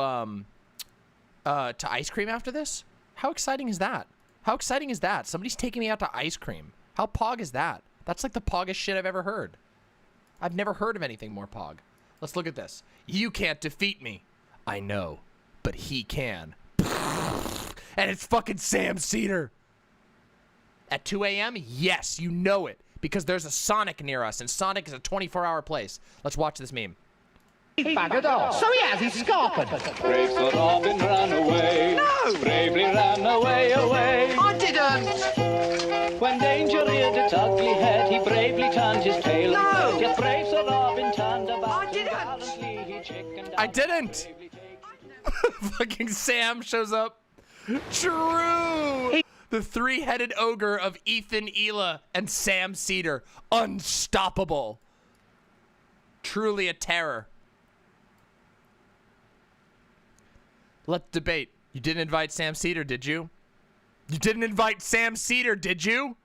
A: ice cream after this? How exciting is that? How exciting is that? Somebody's taking me out to ice cream. How pog is that? That's like the poggest shit I've ever heard. I've never heard of anything more pog. Let's look at this. You can't defeat me. I know, but he can. And it's fucking Sam Cedar. At 2 a.m.? Yes, you know it. Because there's a Sonic near us, and Sonic is a 24-hour place. Let's watch this meme.
F: He buggered off. So he has, he's scarping. Brave Sir Robin ran away. No! Bravely ran away, away. I didn't. When danger reared its ugly head, he bravely turned his tail. No! Yet brave Sir Robin turned about. I didn't.
A: I didn't. Fucking Sam shows up. True. The three-headed ogre of Ethan, Ela, and Sam Cedar. Unstoppable. Truly a terror. Let's debate. You didn't invite Sam Cedar, did you? You didn't invite Sam Cedar, did you?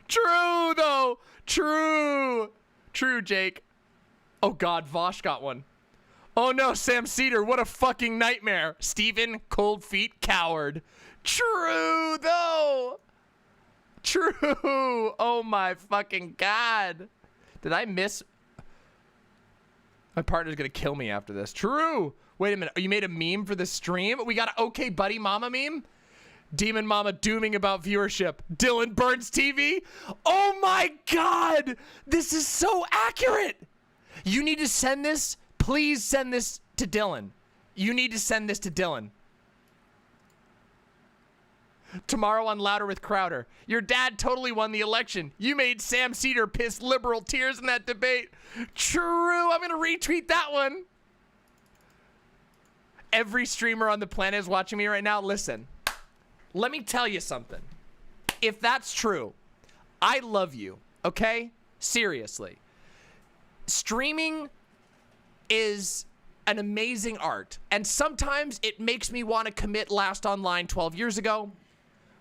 A: True, though. True. True, Jake. Oh, God, Vosh got one. Oh, no, Sam Cedar, what a fucking nightmare. Steven, ColdFeet, coward. True, though. True. Oh, my fucking God. Did I miss... My partner's gonna kill me after this. True. Wait a minute. You made a meme for the stream? We got an okay buddy mama meme? Demon Mama dooming about viewership. Dylan Burns TV? Oh my God. This is so accurate. You need to send this. Please send this to Dylan. You need to send this to Dylan. Tomorrow on Louder with Crowder. Your dad totally won the election. You made Sam Cedar piss liberal tears in that debate. True. I'm going to retweet that one. Every streamer on the planet is watching me right now. Listen, let me tell you something. If that's true, I love you, okay? Seriously. Streaming is an amazing art, and sometimes it makes me want to commit Last Online 12 years ago.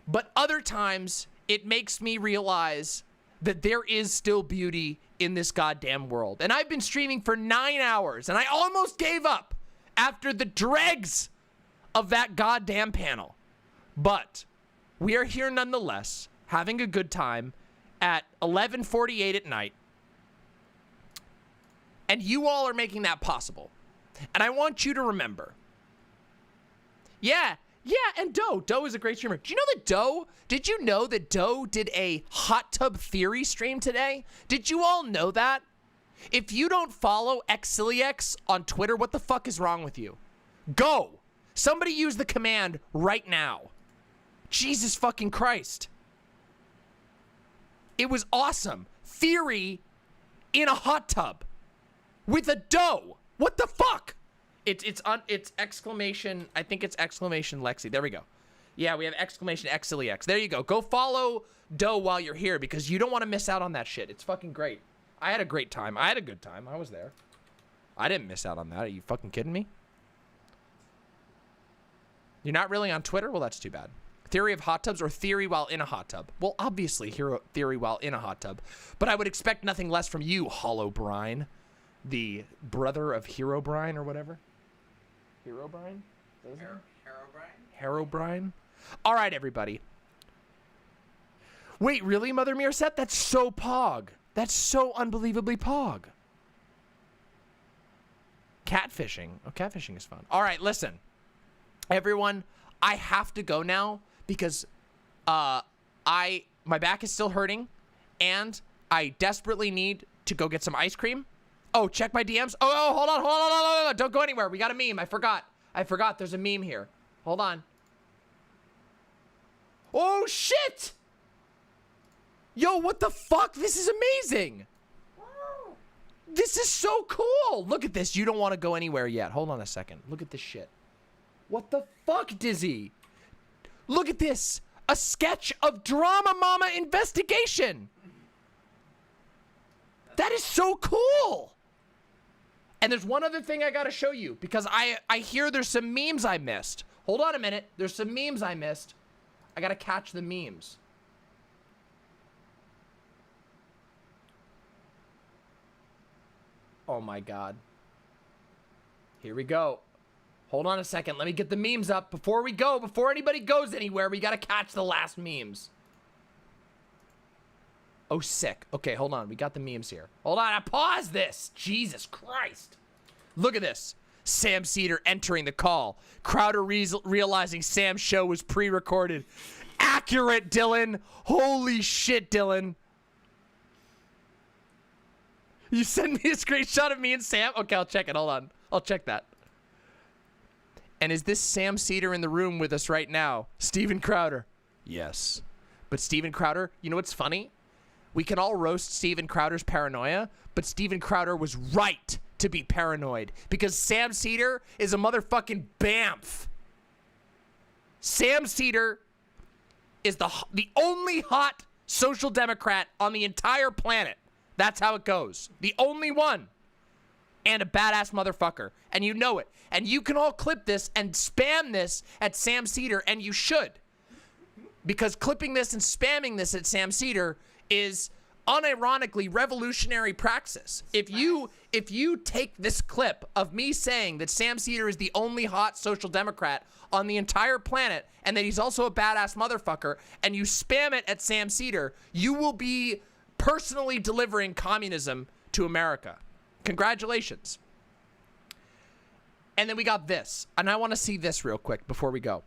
A: But other times, it makes me realize that there is still beauty in this goddamn world. And I've been streaming for 9 hours, and I almost gave up after the dregs of that goddamn panel. But we are here nonetheless, having a good time at 11:48 at night. And you all are making that possible. And I want you to remember. Yeah, and Doe is a great streamer. Do you know that Doe? Did you know that Doe did a hot tub theory stream today? Did you all know that? If you don't follow Acelaces on Twitter, what the fuck is wrong with you? Go! Somebody use the command right now. Jesus fucking Christ. It was awesome. Theory in a hot tub with a Doe. What the fuck? It's exclamation. I think it's exclamation Lexi. There we go. Yeah, we have exclamation Acelaces. There you go. Go follow Doe while you're here because you don't want to miss out on that shit. It's fucking great. I had a great time. I had a good time. I was there. I didn't miss out on that. Are you fucking kidding me? You're not really on Twitter? Well, that's too bad. Theory of hot tubs or theory while in a hot tub? Well, obviously theory while in a hot tub. But I would expect nothing less from you, Hollow Brine. The brother of Hero Brine or whatever. Hero Brine? Hero Brine? All right, everybody. Wait, really, Mother Meerset? That's so pog. That's so unbelievably pog. Catfishing. Oh, catfishing is fun. All right, listen. Everyone, I have to go now because my my back is still hurting, and I desperately need to go get some ice cream. Oh, check my DMs. Oh, hold on. Don't go anywhere. We got a meme. I forgot. There's a meme here. Hold on. Oh, shit! Yo, what the fuck? This is amazing. This is so cool. Look at this. You don't want to go anywhere yet. Hold on a second. Look at this shit. What the fuck, Dizzy? Look at this. A sketch of DramaMama investigation. That is so cool. And there's one other thing I gotta show you, because I hear there's some memes I missed. Hold on a minute. There's some memes I missed. I gotta catch the memes. Oh my God. Here we go. Hold on a second. Let me get the memes up before we go. Before anybody goes anywhere, we gotta catch the last memes. Oh, sick. Okay, hold on. We got the memes here. Hold on. I pause this. Jesus Christ. Look at this. Sam Seder entering the call. Crowder realizing Sam's show was pre-recorded. Accurate, Dylan. Holy shit, Dylan. You send me a screenshot of me and Sam? Okay, I'll check it. Hold on. I'll check that. And is this Sam Seder in the room with us right now? Steven Crowder. Yes. But Steven Crowder, you know what's funny? We can all roast Steven Crowder's paranoia, but Steven Crowder was right to be paranoid because Sam Seder is a motherfucking bamf. Sam Seder is the only hot social democrat on the entire planet. That's how it goes. The only one. And a badass motherfucker. And you know it. And you can all clip this and spam this at Sam Seder, and you should. Because clipping this and spamming this at Sam Seder is unironically revolutionary praxis. If you take this clip of me saying that Sam Seder is the only hot social democrat on the entire planet and that he's also a badass motherfucker, and you spam it at Sam Seder, you will be personally delivering communism to America. Congratulations. And then we got this, and I want to see this real quick before we go.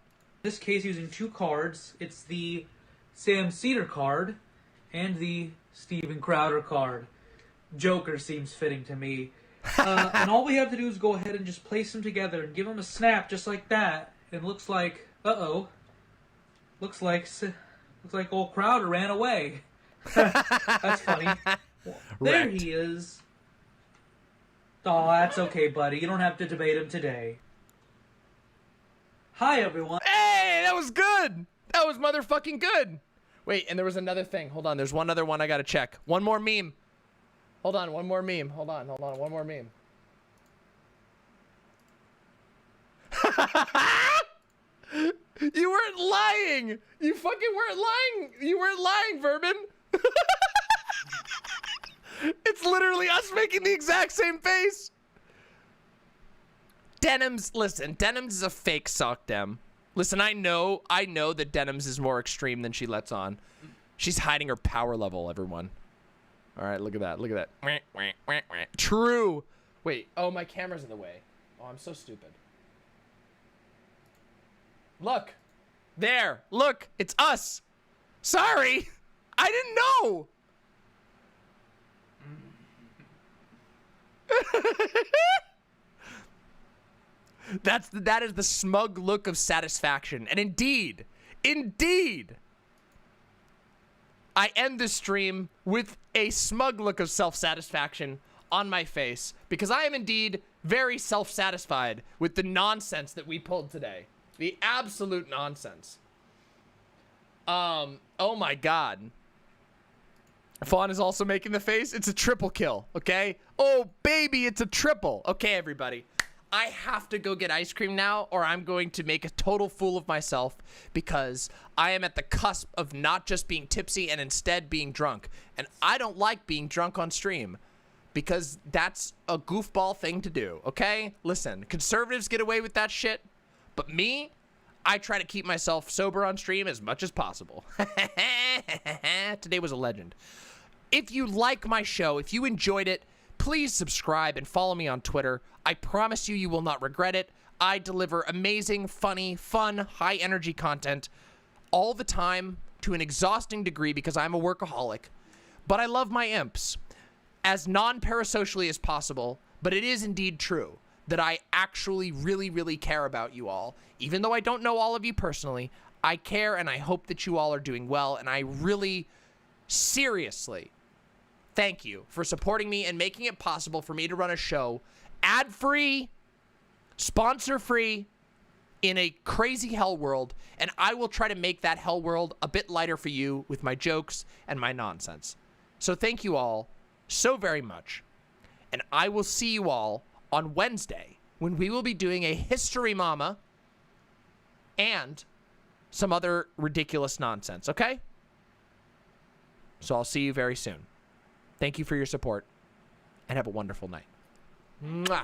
Q: In this case, using two cards. It's the Sam Seder card and the Steven Crowder card. Joker seems fitting to me. And all we have to do is go ahead and just place them together and give them a snap just like that. It looks like, looks like old Crowder ran away. That's funny. There he is. Oh, that's okay, buddy. You don't have to debate him today. Hi, everyone.
A: Hey, that was good. That was motherfucking good. Wait, and there was another thing. Hold on. There's one other one I gotta check. One more meme. Hold on. One more meme. Hold on. One more meme. You weren't lying. You fucking weren't lying. You weren't lying, Vermin. It's literally us making the exact same face. Denims, listen, Denims is a fake sock dem. Listen, I know that Denims is more extreme than she lets on. She's hiding her power level, everyone. All right, look at that. Look at that. True. Wait, oh, my camera's in the way. Oh, I'm so stupid. Look. There. Look, it's us. Sorry. I didn't know. That is the smug look of satisfaction. And indeed, I end this stream with a smug look of self-satisfaction on my face because I am indeed very self-satisfied with the nonsense that we pulled today. The absolute nonsense. Oh my God. Fawn is also making the face. It's a triple kill, okay? Oh, baby, it's a triple. Okay, everybody. I have to go get ice cream now, or I'm going to make a total fool of myself because I am at the cusp of not just being tipsy and instead being drunk. And I don't like being drunk on stream because that's a goofball thing to do, okay? Listen, conservatives get away with that shit, but me, I try to keep myself sober on stream as much as possible. Today was a legend. If you like my show, if you enjoyed it, please subscribe and follow me on Twitter. I promise you, you will not regret it. I deliver amazing, funny, fun, high-energy content all the time,
K: to an exhausting degree because I'm a workaholic, but I love my imps as non-parasocially as possible. But it is indeed true that I actually really, really care about you all. Even though I don't know all of you personally, I care, and I hope that you all are doing well, and I really, seriously, thank you for supporting me and making it possible for me to run a show ad-free, sponsor-free, in a crazy hell world, and I will try to make that hell world a bit lighter for you with my jokes and my nonsense. So thank you all so very much, and I will see you all on Wednesday when we will be doing a History Mama and some other ridiculous nonsense, okay? So I'll see you very soon. Thank you for your support, and have a wonderful night. Mwah.
P: Bye.